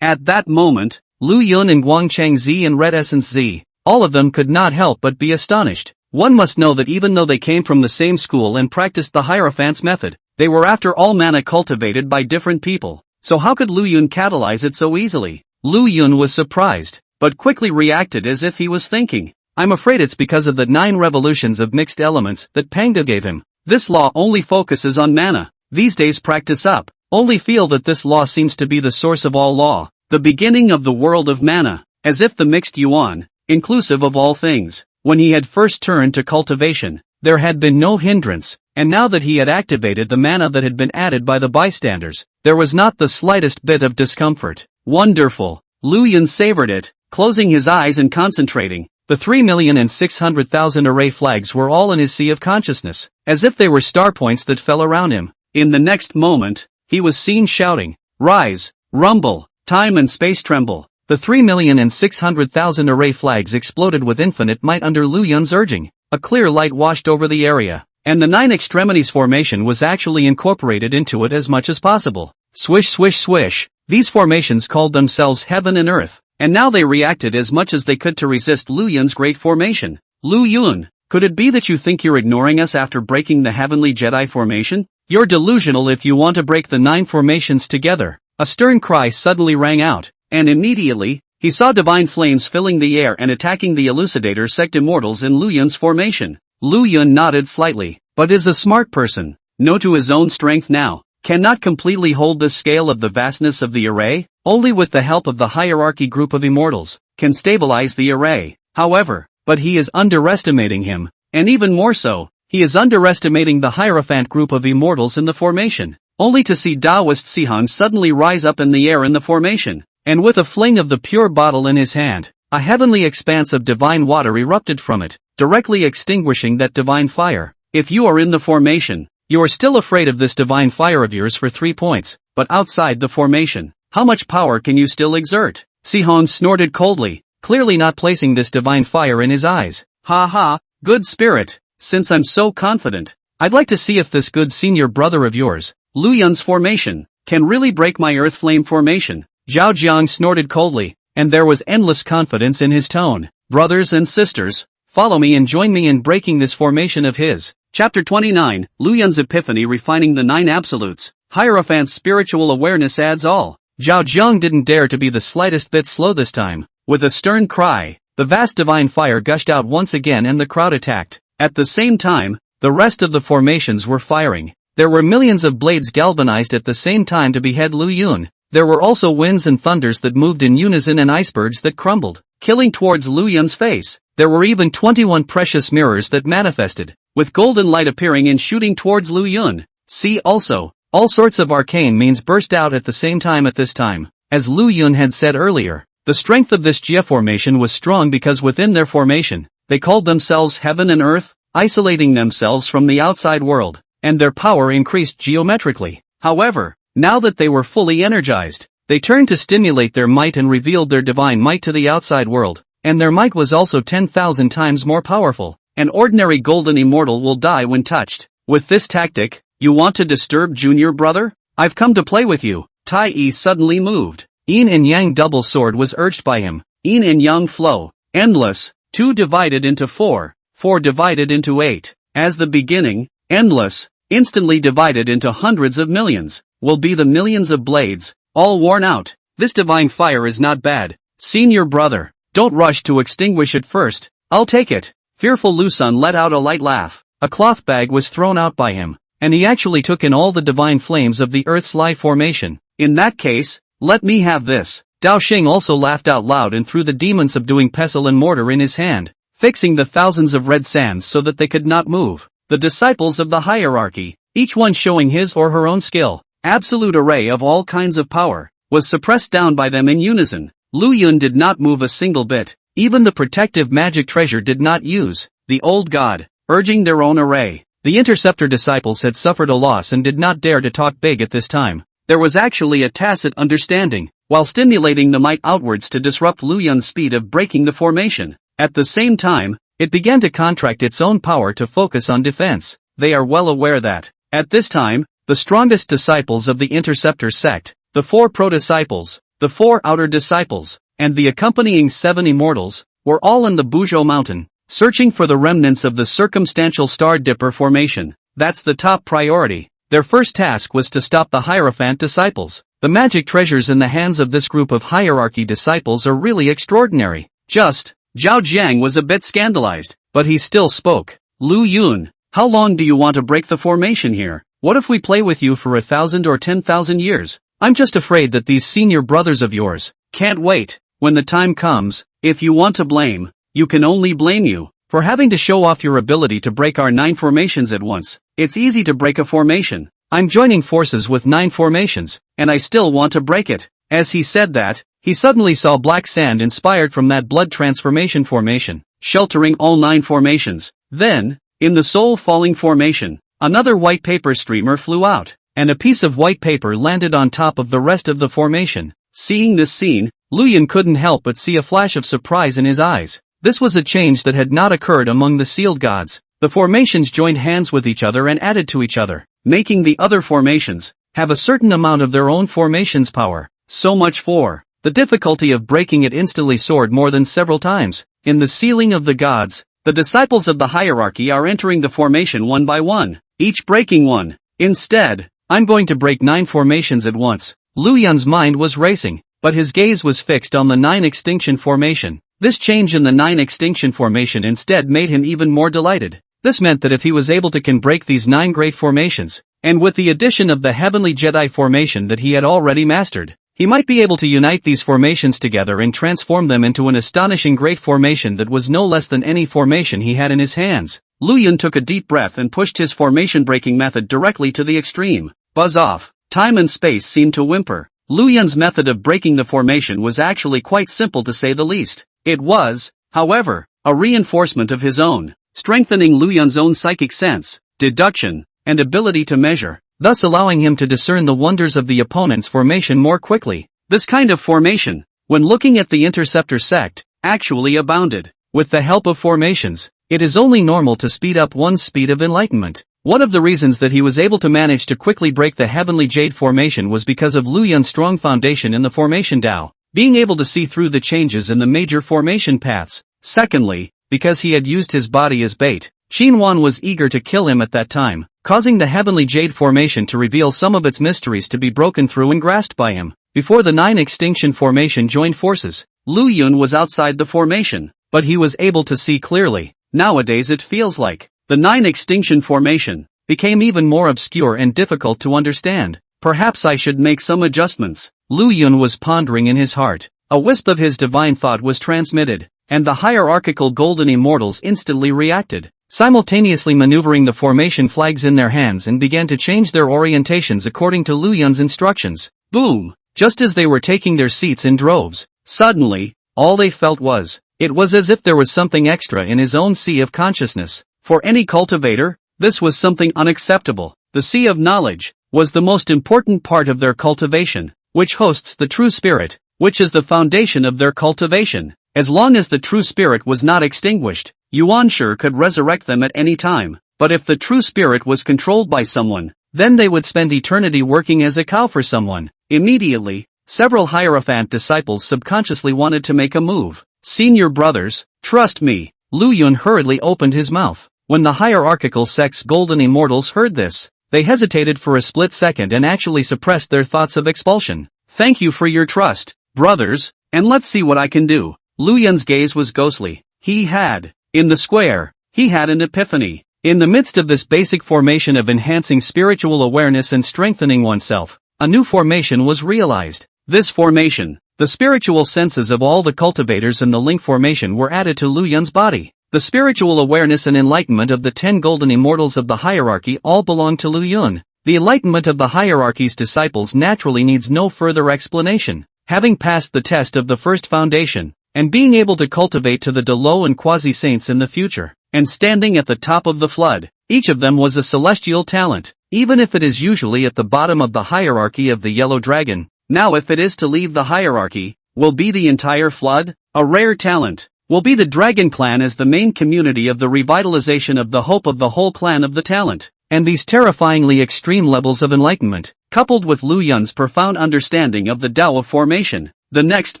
At that moment, Lu Yun and Guangcheng Z and Red Essence Z, all of them could not help but be astonished. One must know that even though they came from the same school and practiced the Hierophant's method, they were after all mana cultivated by different people. So how could Lu Yun catalyze it so easily? Lu Yun was surprised, but quickly reacted as if he was thinking, I'm afraid it's because of the 9 revolutions of mixed elements that Pangda gave him. This law only focuses on mana. These days practice up, only feel that this law seems to be the source of all law, the beginning of the world of mana, as if the mixed yuan, inclusive of all things. When he had first turned to cultivation, there had been no hindrance, and now that he had activated the mana that had been added by the bystanders, there was not the slightest bit of discomfort. Wonderful! Lu Yun savored it, closing his eyes and concentrating. The 3,600,000 array flags were all in his sea of consciousness, as if they were star points that fell around him. In the next moment, he was seen shouting, Rise, rumble, time and space tremble. The 3,600,000 array flags exploded with infinite might under Lu Yun's urging. A clear light washed over the area, and the 9 extremities formation was actually incorporated into it as much as possible. Swish swish swish, these formations called themselves Heaven and Earth, and now they reacted as much as they could to resist Lu Yun's great formation. Lu Yun, could it be that you think you're ignoring us after breaking the Heavenly Jedi formation? You're delusional if you want to break the 9 formations together. A stern cry suddenly rang out, and immediately, he saw divine flames filling the air and attacking the Elucidator sect immortals in Lu Yun's formation. Lu Yun nodded slightly, but is a smart person, know to his own strength now, cannot completely hold the scale of the vastness of the array, only with the help of the hierarchy group of immortals, can stabilize the array. However, but he is underestimating him, and even more so, he is underestimating the Hierophant group of immortals in the formation, only to see Taoist Sihong suddenly rise up in the air in the formation, and with a fling of the pure bottle in his hand, a heavenly expanse of divine water erupted from it, directly extinguishing that divine fire. If you are in the formation, you are still afraid of this divine fire of yours for 3 points, but outside the formation, how much power can you still exert? Sihong snorted coldly, clearly not placing this divine fire in his eyes. Ha ha, good spirit, since I'm so confident, I'd like to see if this good senior brother of yours, Lu Yun's formation, can really break my earth flame formation. Zhao Jiang snorted coldly, and there was endless confidence in his tone. Brothers and sisters, follow me and join me in breaking this formation of his. Chapter 29, Lu Yun's Epiphany refining the 9 absolutes. Hierophant's spiritual awareness adds all. Zhao Jiang didn't dare to be the slightest bit slow this time. With a stern cry, the vast divine fire gushed out once again and the crowd attacked. At the same time, the rest of the formations were firing. There were millions of blades galvanized at the same time to behead Lu Yun. There were also winds and thunders that moved in unison and icebergs that crumbled, killing towards Lu Yun's face. There were even 21 precious mirrors that manifested, with golden light appearing and shooting towards Lu Yun. See also, all sorts of arcane means burst out at the same time at this time. As Lu Yun had said earlier, the strength of this Jia formation was strong because within their formation, they called themselves Heaven and Earth, isolating themselves from the outside world, and their power increased geometrically. However, Now that they were fully energized, they turned to stimulate their might and revealed their divine might to the outside world, and their might was also 10,000 times more powerful. An ordinary golden immortal will die when touched. With this tactic, you want to disturb junior brother? I've come to play with you. Tai Yi suddenly moved. Yin and Yang double sword was urged by him. Yin and Yang flow. Endless. 2 divided into 4. 4 divided into 8. As the beginning, endless, instantly divided into hundreds of millions, will be the millions of blades, all worn out. This divine fire is not bad. Senior brother, don't rush to extinguish it first. I'll take it. Fearful Lusun let out a light laugh. A cloth bag was thrown out by him, and he actually took in all the divine flames of the Earth's life formation. In that case, let me have this. Dao Xing also laughed out loud and threw the demon subduing pestle and mortar in his hand, fixing the thousands of red sands so that they could not move. The disciples of the hierarchy, each one showing his or her own skill, absolute array of all kinds of power, was suppressed down by them in unison. Lu Yun did not move a single bit. Even the protective magic treasure did not use. The old god, urging their own array. The interceptor disciples had suffered a loss and did not dare to talk big at this time. There was actually a tacit understanding, while stimulating the might outwards to disrupt Lu Yun's speed of breaking the formation. At the same time, it began to contract its own power to focus on defense. They are well aware that, at this time, the strongest disciples of the interceptor sect, the 4 pro-disciples, the 4 outer disciples, and the accompanying 7 immortals, were all in the Buzhou mountain, searching for the remnants of the circumstantial Star Dipper formation. That's the top priority. Their first task was to stop the Hierophant disciples. The magic treasures in the hands of this group of hierarchy disciples are really extraordinary. Zhao Jiang was a bit scandalized, but he still spoke. Lu Yun, how long do you want to break the formation here? What if we play with you for 1,000 or 10,000 years? I'm just afraid that these senior brothers of yours can't wait. When the time comes, if you want to blame, you can only blame you for having to show off your ability to break our 9 formations at once. It's easy to break a formation. I'm joining forces with 9 formations, and I still want to break it. As he said that, he suddenly saw black sand inspired from that blood transformation formation, sheltering all 9 formations. Then, in the soul falling formation, another white paper streamer flew out, and a piece of white paper landed on top of the rest of the formation. Seeing this scene, Lu Yun couldn't help but see a flash of surprise in his eyes. This was a change that had not occurred among the sealed gods. The formations joined hands with each other and added to each other, making the other formations have a certain amount of their own formation's power. So much for the difficulty of breaking it instantly soared more than several times. In the sealing of the gods, the disciples of the hierarchy are entering the formation one by one, each breaking one. Instead, I'm going to break 9 formations at once. Lu Yun's mind was racing, but his gaze was fixed on the 9 extinction formation. This change in the 9 extinction formation instead made him even more delighted. This meant that if he was able to can break these 9 great formations, and with the addition of the heavenly Jedi formation that he had already mastered, he might be able to unite these formations together and transform them into an astonishing great formation that was no less than any formation he had in his hands. Lu Yun took a deep breath and pushed his formation breaking method directly to the extreme. Buzz off. Time and space seemed to whimper. Lu Yun's method of breaking the formation was actually quite simple to say the least. It was, however, a reinforcement of his own, strengthening Lu Yun's own psychic sense, deduction, and ability to measure, thus allowing him to discern the wonders of the opponent's formation more quickly. This kind of formation, when looking at the interceptor sect, actually abounded. With the help of formations, it is only normal to speed up one's speed of enlightenment. One of the reasons that he was able to manage to quickly break the heavenly jade formation was because of Lu Yun's strong foundation in the formation Dao, being able to see through the changes in the major formation paths. Secondly, because he had used his body as bait, Qin Wan was eager to kill him at that time, causing the heavenly jade formation to reveal some of its mysteries to be broken through and grasped by him. Before the 9 extinction formation joined forces, Lu Yun was outside the formation, but he was able to see clearly. Nowadays it feels like the 9 extinction formation became even more obscure and difficult to understand. Perhaps I should make some adjustments. Lu Yun was pondering in his heart. A wisp of his divine thought was transmitted, and the hierarchical golden immortals instantly reacted, simultaneously maneuvering the formation flags in their hands and began to change their orientations according to Lu Yun's instructions. Boom! Just as they were taking their seats in droves, suddenly, all they felt was, it was as if there was something extra in his own sea of consciousness. For any cultivator, this was something unacceptable. The sea of knowledge, was the most important part of their cultivation, which hosts the true spirit, which is the foundation of their cultivation. As long as the true spirit was not extinguished, Yuanshi could resurrect them at any time. But if the true spirit was controlled by someone, then they would spend eternity working as a cow for someone. Immediately, several Hierophant disciples subconsciously wanted to make a move. Senior brothers, trust me. Lu Yun hurriedly opened his mouth. When the hierarchical sect's golden immortals heard this, they hesitated for a split second and actually suppressed their thoughts of expulsion. Thank you for your trust, brothers, and let's see what I can do. Lu Yun's gaze was ghostly. In the square, he had an epiphany. In the midst of this basic formation of enhancing spiritual awareness and strengthening oneself, a new formation was realized. This formation, the spiritual senses of all the cultivators in the link formation were added to Lu Yun's body. The spiritual awareness and enlightenment of the 10 golden immortals of the hierarchy all belong to Lu Yun. The enlightenment of the hierarchy's disciples naturally needs no further explanation. Having passed the test of the first foundation, and being able to cultivate to the Delo and quasi-saints in the future, and standing at the top of the flood, each of them was a celestial talent, even if it is usually at the bottom of the hierarchy of the yellow dragon. Now if it is to leave the hierarchy, will be the entire flood? A rare talent. Will be the dragon clan as the main community of the revitalization of the hope of the whole clan of the talent. And these terrifyingly extreme levels of enlightenment, coupled with Lu Yun's profound understanding of the Tao of formation. The next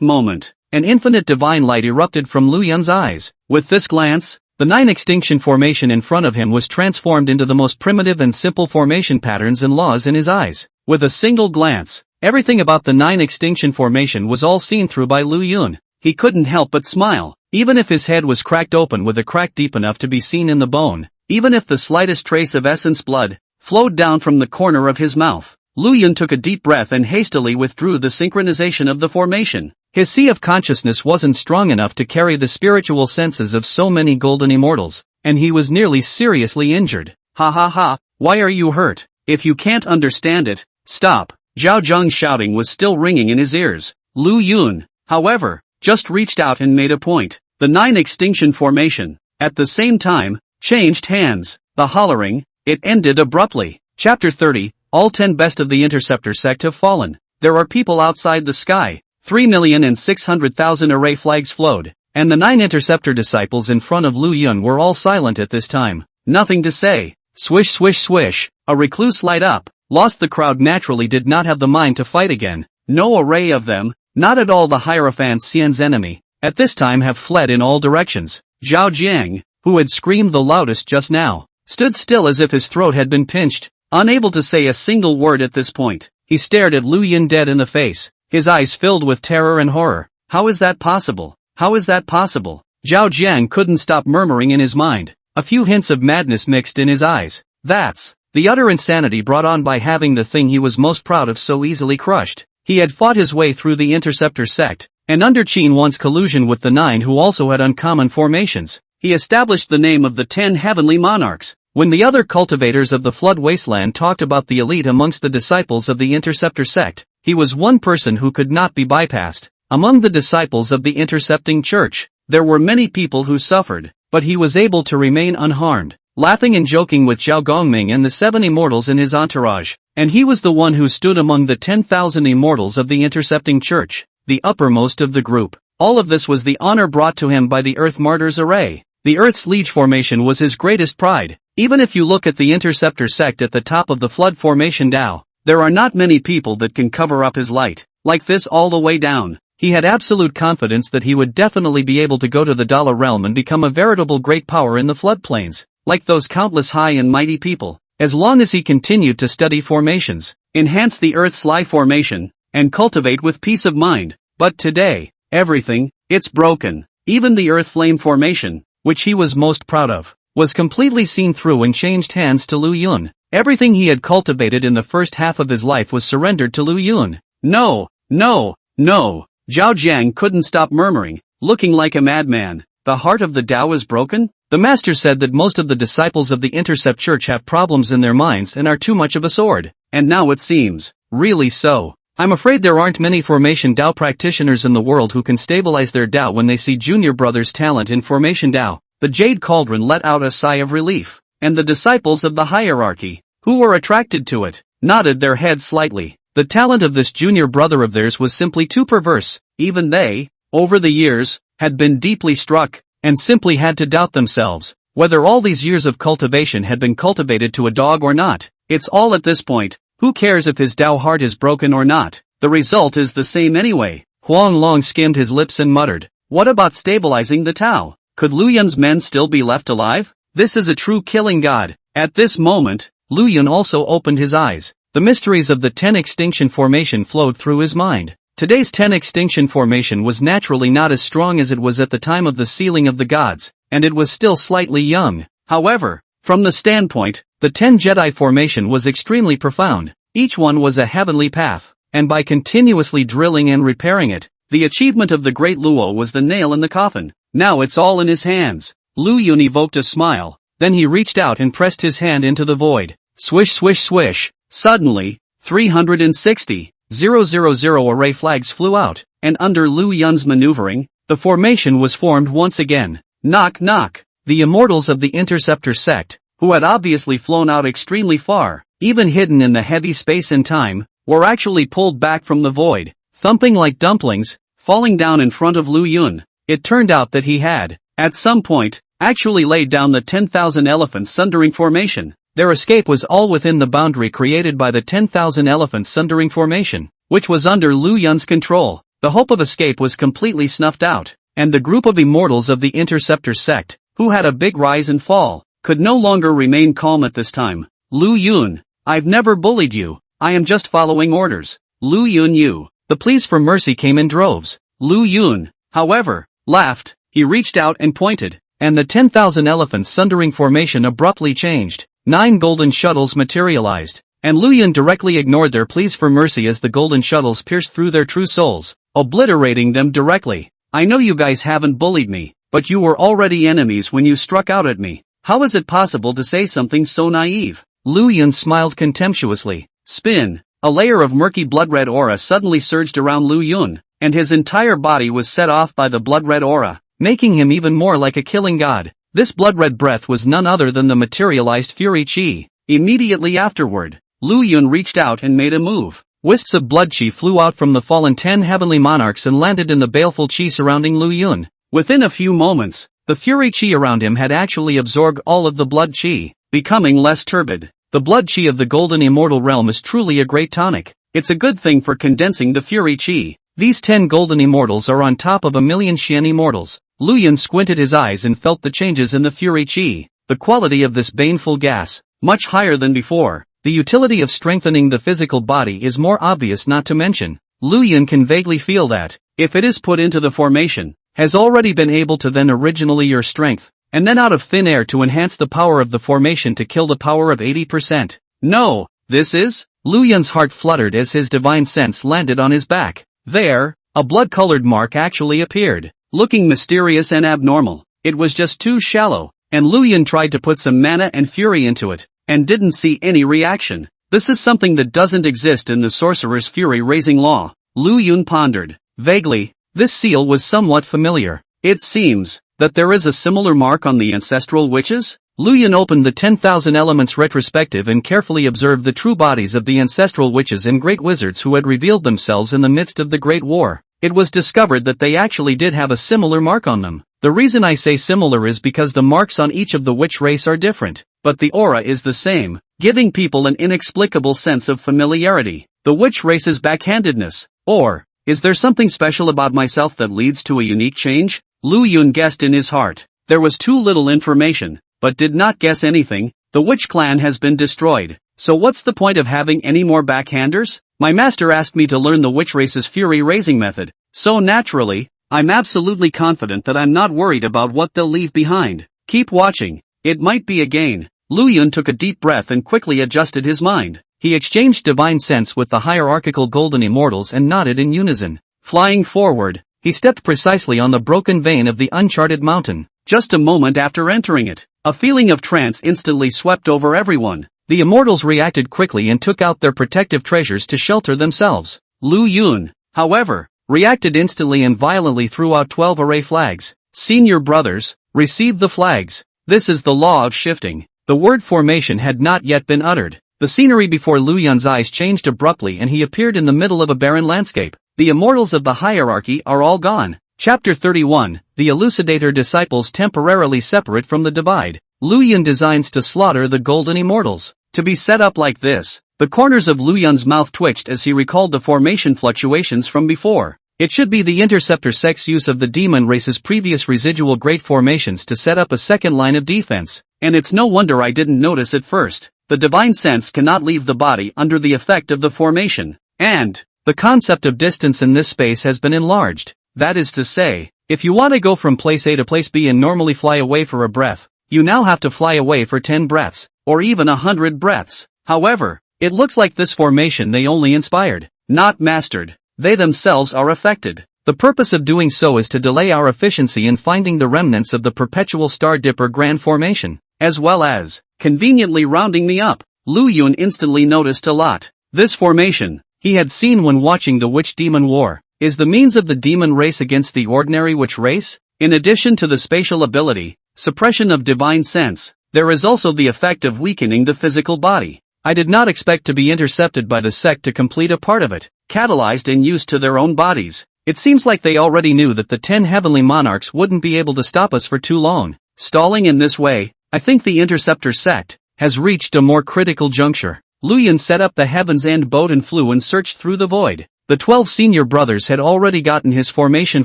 moment, an infinite divine light erupted from Lu Yun's eyes. With this glance, the 9 extinction formation in front of him was transformed into the most primitive and simple formation patterns and laws in his eyes. With a single glance, everything about the 9 extinction formation was all seen through by Lu Yun. He couldn't help but smile, even if his head was cracked open with a crack deep enough to be seen in the bone, even if the slightest trace of essence blood flowed down from the corner of his mouth. Lu Yun took a deep breath and hastily withdrew the synchronization of the formation. His sea of consciousness wasn't strong enough to carry the spiritual senses of so many golden immortals, and he was nearly seriously injured. Ha ha ha, why are you hurt? If you can't understand it, stop. Zhao Zheng's shouting was still ringing in his ears. Lu Yun, however, just reached out and made a point. The 9 extinction formation, at the same time, changed hands. The hollering, it ended abruptly. Chapter 30, all 10 best of the Interceptor sect have fallen. There are people outside the sky. 3,600,000 array flags flowed, and the 9 Interceptor disciples in front of Lu Yun were all silent at this time. Nothing to say. Swish swish swish, a recluse light up. Lost the crowd naturally did not have the mind to fight again. No array of them, not at all the Hierophant Xian's enemy, at this time have fled in all directions. Zhao Jiang, who had screamed the loudest just now, stood still as if his throat had been pinched, unable to say a single word at this point. He stared at Lu Yun dead in the face, his eyes filled with terror and horror. How is that possible? How is that possible? Zhao Jiang couldn't stop murmuring in his mind, a few hints of madness mixed in his eyes. That's the utter insanity brought on by having the thing he was most proud of so easily crushed. He had fought his way through the Interceptor sect, and under Qin Wan's collusion with the 9 who also had uncommon formations, he established the name of the 10 heavenly monarchs. When the other cultivators of the Flood Wasteland talked about the elite amongst the disciples of the Interceptor sect, he was one person who could not be bypassed. Among the disciples of the Intercepting Church, there were many people who suffered, but he was able to remain unharmed, laughing and joking with Zhao Gongming and the 7 immortals in his entourage, and he was the one who stood among the 10,000 immortals of the Intercepting Church, the uppermost of the group. All of this was the honor brought to him by the Earth Martyrs Array. The Earth's Liege formation was his greatest pride. Even if you look at the Interceptor sect at the top of the Flood formation Tao, there are not many people that can cover up his light, like this all the way down. He had absolute confidence that he would definitely be able to go to the Dala realm and become a veritable great power in the floodplains, like those countless high and mighty people, as long as he continued to study formations, enhance the Earth's life formation, and cultivate with peace of mind. But today, everything, it's broken. Even the Earth Flame formation, which he was most proud of, was completely seen through and changed hands to Lu Yun. Everything he had cultivated in the first half of his life was surrendered to Lu Yun. No, no, no. Zhao Jiang couldn't stop murmuring, looking like a madman. The heart of the Tao is broken? The master said that most of the disciples of the Intercept Church have problems in their minds and are too much of a sword. And now it seems, really so. I'm afraid there aren't many Formation Tao practitioners in the world who can stabilize their Tao when they see Junior Brother's talent in Formation Tao. The Jade Cauldron let out a sigh of relief, and the disciples of the hierarchy, who were attracted to it, nodded their heads slightly. The talent of this junior brother of theirs was simply too perverse. Even they, over the years, had been deeply struck, and simply had to doubt themselves, whether all these years of cultivation had been cultivated to a dog or not. It's all at this point, who cares if his Tao heart is broken or not? The result is the same anyway. Huang Long skimmed his lips and muttered, what about stabilizing the Tao? Could Lu Yun's men still be left alive? This is a true killing god. At this moment, Lu Yun also opened his eyes. The mysteries of the 10 extinction formation flowed through his mind. Today's 10 extinction formation was naturally not as strong as it was at the time of the sealing of the gods, and it was still slightly young. However, from the standpoint, the 10 Jedi formation was extremely profound. Each one was a heavenly path, and by continuously drilling and repairing it, the achievement of the great Luo was the nail in the coffin. Now it's all in his hands. Lu Yun evoked a smile, then he reached out and pressed his hand into the void. Swish swish swish. Suddenly, 360,000 array flags flew out, and under Lu Yun's maneuvering, the formation was formed once again. Knock knock. The immortals of the Interceptor sect, who had obviously flown out extremely far, even hidden in the heavy space and time, were actually pulled back from the void, thumping like dumplings, falling down in front of Lu Yun. It turned out that he had, at some point, actually laid down the 10,000 elephants sundering formation. Their escape was all within the boundary created by the 10,000 elephants sundering formation, which was under Lu Yun's control. The hope of escape was completely snuffed out, and the group of immortals of the Interceptor sect, who had a big rise and fall, could no longer remain calm at this time. Lu Yun, I've never bullied you, I am just following orders. Lu Yun. The pleas for mercy came in droves. Lu Yun, however, laughed, he reached out and pointed, and the 10,000 elephants sundering formation abruptly changed. 9 golden shuttles materialized, and Lu Yun directly ignored their pleas for mercy as the golden shuttles pierced through their true souls, obliterating them directly. I know you guys haven't bullied me, but you were already enemies when you struck out at me. How is it possible to say something so naive? Lu Yun smiled contemptuously. Spin. A layer of murky blood-red aura suddenly surged around Lu Yun, and his entire body was set off by the blood-red aura, making him even more like a killing god. This blood-red breath was none other than the materialized Fury Chi. Immediately afterward, Lu Yun reached out and made a move. Wisps of blood chi flew out from the fallen 10 heavenly monarchs and landed in the baleful chi surrounding Lu Yun. Within a few moments, the Fury Chi around him had actually absorbed all of the blood chi, becoming less turbid. The blood chi of the golden immortal realm is truly a great tonic. It's a good thing for condensing the Fury Chi. These 10 golden immortals are on top of a million Xian immortals. Lu Yun squinted his eyes and felt the changes in the Fury Chi. The quality of this baneful gas, much higher than before. The utility of strengthening the physical body is more obvious, not to mention, Lu Yun can vaguely feel that, if it is put into the formation, has already been able to then originally your strength, and then out of thin air to enhance the power of the formation to kill the power of 80%. No, this is? Lu Yun's heart fluttered as his divine sense landed on his back. There, a blood-colored mark actually appeared. Looking mysterious and abnormal, it was just too shallow, and Lu Yun tried to put some mana and fury into it, and didn't see any reaction. This is something that doesn't exist in the Sorcerer's Fury-raising law. Lu Yun pondered. Vaguely, this seal was somewhat familiar. It seems that there is a similar mark on the ancestral witches? Lu Yun opened the 10,000 Elements retrospective and carefully observed the true bodies of the ancestral witches and great wizards who had revealed themselves in the midst of the Great War. It was discovered that they actually did have a similar mark on them. The reason I say similar is because the marks on each of the witch race are different, but the aura is the same, giving people an inexplicable sense of familiarity. The witch race's backhandedness. Or, is there something special about myself that leads to a unique change? Lu Yun guessed in his heart. There was too little information, but did not guess anything. The witch clan has been destroyed, so what's the point of having any more backhanders? My master asked me to learn the witch race's fury-raising method, so naturally, I'm absolutely confident that I'm not worried about what they'll leave behind. Keep watching, it might be a gain. Lu Yun took a deep breath and quickly adjusted his mind. He exchanged divine sense with the hierarchical golden immortals and nodded in unison. Flying forward, he stepped precisely on the broken vein of the uncharted mountain. Just a moment after entering it, a feeling of trance instantly swept over everyone. The immortals reacted quickly and took out their protective treasures to shelter themselves. Lu Yun, however, reacted instantly and violently threw out 12 array flags. Senior brothers, receive the flags. This is the law of shifting. The word formation had not yet been uttered. The scenery before Lu Yun's eyes changed abruptly and he appeared in the middle of a barren landscape. The immortals of the hierarchy are all gone. Chapter 31, The Elucidator Disciples temporarily separate from the divide. Lu Yun designs to slaughter the golden immortals. To be set up like this. The corners of Lu Yun's mouth twitched as he recalled the formation fluctuations from before. It should be the interceptor sect's use of the demon race's previous residual great formations to set up a second line of defense. And it's no wonder I didn't notice at first. The divine sense cannot leave the body under the effect of the formation. And the concept of distance in this space has been enlarged. That is to say, if you want to go from place A to place B and normally fly away for a breath, you now have to fly away for 10 breaths, or even 100 breaths. However, it looks like this formation they only inspired, not mastered. They themselves are affected. The purpose of doing so is to delay our efficiency in finding the remnants of the perpetual Star Dipper Grand Formation, as well as conveniently rounding me up. Lu Yun instantly noticed a lot. This formation, he had seen when watching the Witch Demon War, is the means of the demon race against the ordinary witch race. In addition to the spatial ability, suppression of divine sense, there is also the effect of weakening the physical body. I did not expect to be intercepted by the sect to complete a part of it, catalyzed and used to their own bodies. It seems like they already knew that the 10 heavenly monarchs wouldn't be able to stop us for too long. Stalling in this way, I think the interceptor sect has reached a more critical juncture. Lu Yun set up the Heaven's End boat and flew and searched through the void. The 12 senior brothers had already gotten his formation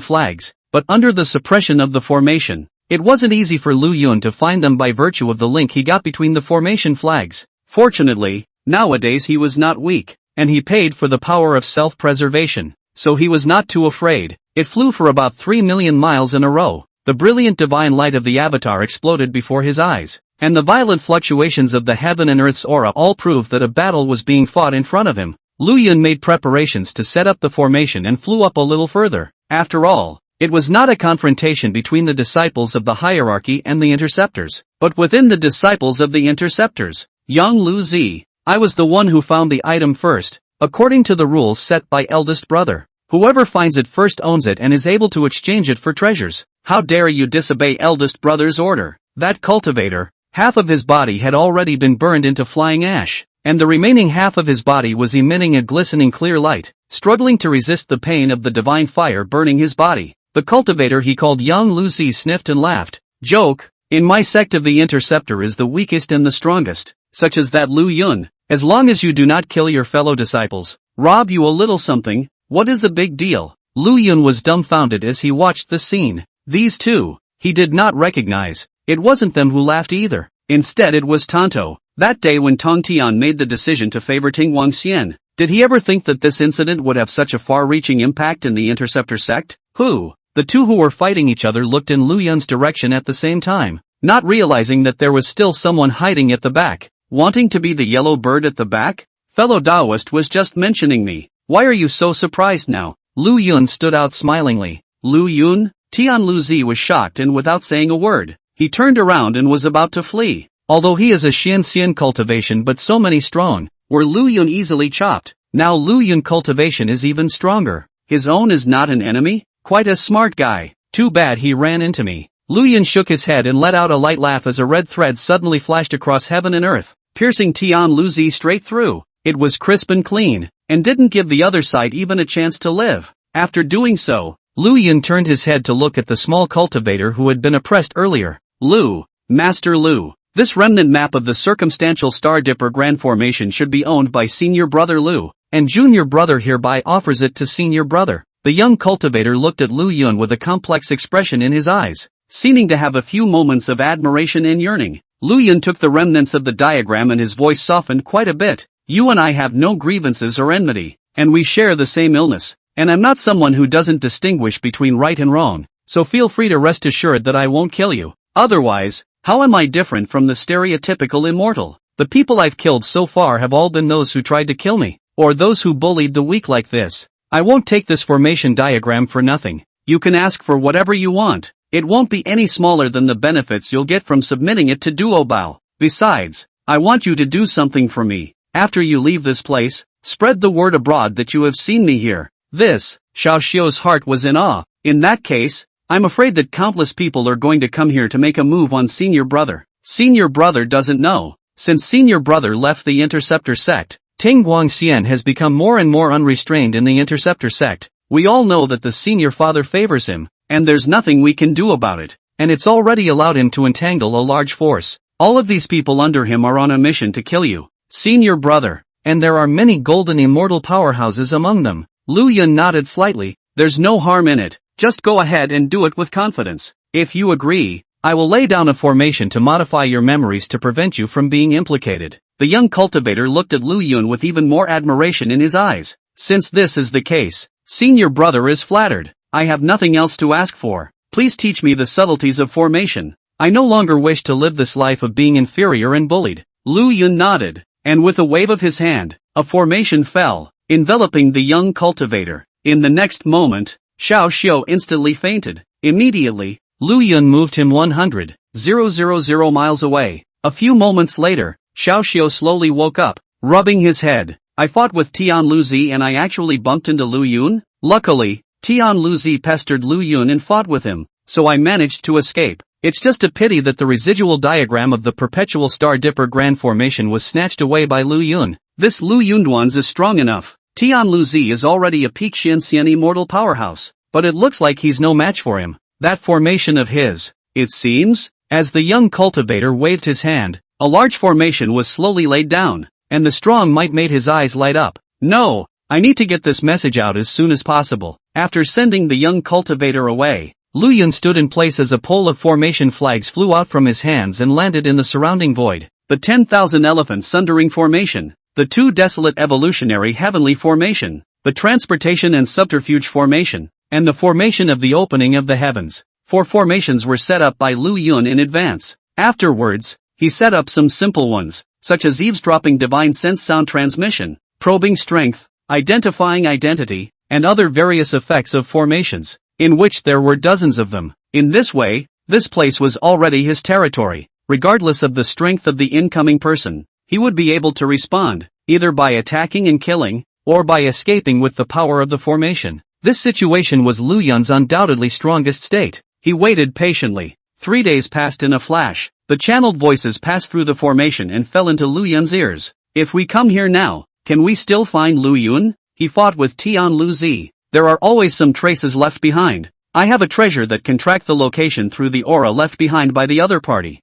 flags, but under the suppression of the formation, it wasn't easy for Lu Yun to find them by virtue of the link he got between the formation flags. Fortunately, nowadays he was not weak, and he paid for the power of self-preservation, so he was not too afraid. It flew for about 3 million miles in a row. The brilliant divine light of the Avatar exploded before his eyes, and the violent fluctuations of the heaven and earth's aura all proved that a battle was being fought in front of him. Lu Yun made preparations to set up the formation and flew up a little further. After all, it was not a confrontation between the disciples of the hierarchy and the interceptors, but within the disciples of the interceptors. Young Lu Zi, I was the one who found the item first, according to the rules set by eldest brother. Whoever finds it first owns it and is able to exchange it for treasures. How dare you disobey eldest brother's order? That cultivator, half of his body had already been burned into flying ash, and the remaining half of his body was emitting a glistening clear light, struggling to resist the pain of the divine fire burning his body. The cultivator he called Young Lu Zi sniffed and laughed. Joke, in my sect of the interceptor is the weakest and the strongest, such as that Lu Yun. As long as you do not kill your fellow disciples, rob you a little something, what is a big deal? Lu Yun was dumbfounded as he watched the scene. These two, he did not recognize. It wasn't them who laughed either. Instead it was Tonto. That day when Tong Tian made the decision to favor Ting Wangxian, did he ever think that this incident would have such a far-reaching impact in the interceptor sect? Who? The two who were fighting each other looked in Lu Yun's direction at the same time, not realizing that there was still someone hiding at the back. Wanting to be the yellow bird at the back? Fellow Taoist was just mentioning me. Why are you so surprised now? Lu Yun stood out smilingly. Lu Yun? Tian Lu Zi was shocked and without saying a word, he turned around and was about to flee. Although he is a Xian cultivation but so many strong, were Lu Yun easily chopped. Now Lu Yun cultivation is even stronger. His own is not an enemy? Quite a smart guy. Too bad he ran into me. Lu Yun shook his head and let out a light laugh as a red thread suddenly flashed across heaven and earth, piercing Tian Lu Zi straight through. It was crisp and clean, and didn't give the other side even a chance to live. After doing so, Lu Yun turned his head to look at the small cultivator who had been oppressed earlier. Lu, Master Lu, this remnant map of the circumstantial Star Dipper Grand Formation should be owned by Senior Brother Lu, and Junior Brother hereby offers it to Senior Brother. The young cultivator looked at Lu Yun with a complex expression in his eyes, seeming to have a few moments of admiration and yearning. Lu Yun took the remnants of the diagram and his voice softened quite a bit. You and I have no grievances or enmity, and we share the same illness, and I'm not someone who doesn't distinguish between right and wrong, so feel free to rest assured that I won't kill you. Otherwise, how am I different from the stereotypical immortal? The people I've killed so far have all been those who tried to kill me, or those who bullied the weak like this. I won't take this formation diagram for nothing. You can ask for whatever you want. It won't be any smaller than the benefits you'll get from submitting it to Duobao. Besides, I want you to do something for me. After you leave this place, spread the word abroad that you have seen me here. This, Xiao Xiu's heart was in awe. In that case, I'm afraid that countless people are going to come here to make a move on Senior Brother. Senior Brother doesn't know. Since senior brother left the interceptor sect, Ting Guangxian has become more and more unrestrained in the interceptor sect. We all know that the senior father favors him, and there's nothing we can do about it, and it's already allowed him to entangle a large force. All of these people under him are on a mission to kill you, senior brother, and there are many golden immortal powerhouses among them. Lu Yun nodded slightly. There's no harm in it, just go ahead and do it with confidence. If you agree, I will lay down a formation to modify your memories to prevent you from being implicated. The young cultivator looked at Lu Yun with even more admiration in his eyes. Since this is the case, senior brother is flattered. I have nothing else to ask for. Please teach me the subtleties of formation. I no longer wish to live this life of being inferior and bullied. Lu Yun nodded, and with a wave of his hand, a formation fell, enveloping the young cultivator. In the next moment, Xiao Xiu instantly fainted. Immediately, Lu Yun moved him 100,000 miles away. A few moments later, Xiao Xiu slowly woke up, rubbing his head. I fought with Tian Luzi and I actually bumped into Lu Yun? Luckily, Tian Luzi pestered Lu Yun and fought with him, so I managed to escape. It's just a pity that the residual diagram of the perpetual Star Dipper Grand Formation was snatched away by Lu Yun. This Lu Yunduan's is strong enough. Tian Luzi is already a peak Xianxian immortal powerhouse, but it looks like he's no match for him. That formation of his, it seems? As the young cultivator waved his hand, a large formation was slowly laid down, and the strong might made his eyes light up. No, I need to get this message out as soon as possible. After sending the young cultivator away, Lu Yun stood in place as a pole of formation flags flew out from his hands and landed in the surrounding void. The 10,000 elephant sundering formation, the 2 desolate evolutionary heavenly formation, the transportation and subterfuge formation, and the formation of the opening of the heavens. 4 formations were set up by Lu Yun in advance. Afterwards, he set up some simple ones, such as eavesdropping divine sense sound transmission, probing strength, identifying identity, and other various effects of formations, in which there were dozens of them. In this way, this place was already his territory. Regardless of the strength of the incoming person, he would be able to respond, either by attacking and killing, or by escaping with the power of the formation. This situation was Lu Yun's undoubtedly strongest state. He waited patiently. 3 days passed in a flash. The channeled voices passed through the formation and fell into Lu Yun's ears. If we come here now, can we still find Lu Yun? He fought with Tian Luzi. There are always some traces left behind. I have a treasure that can track the location through the aura left behind by the other party.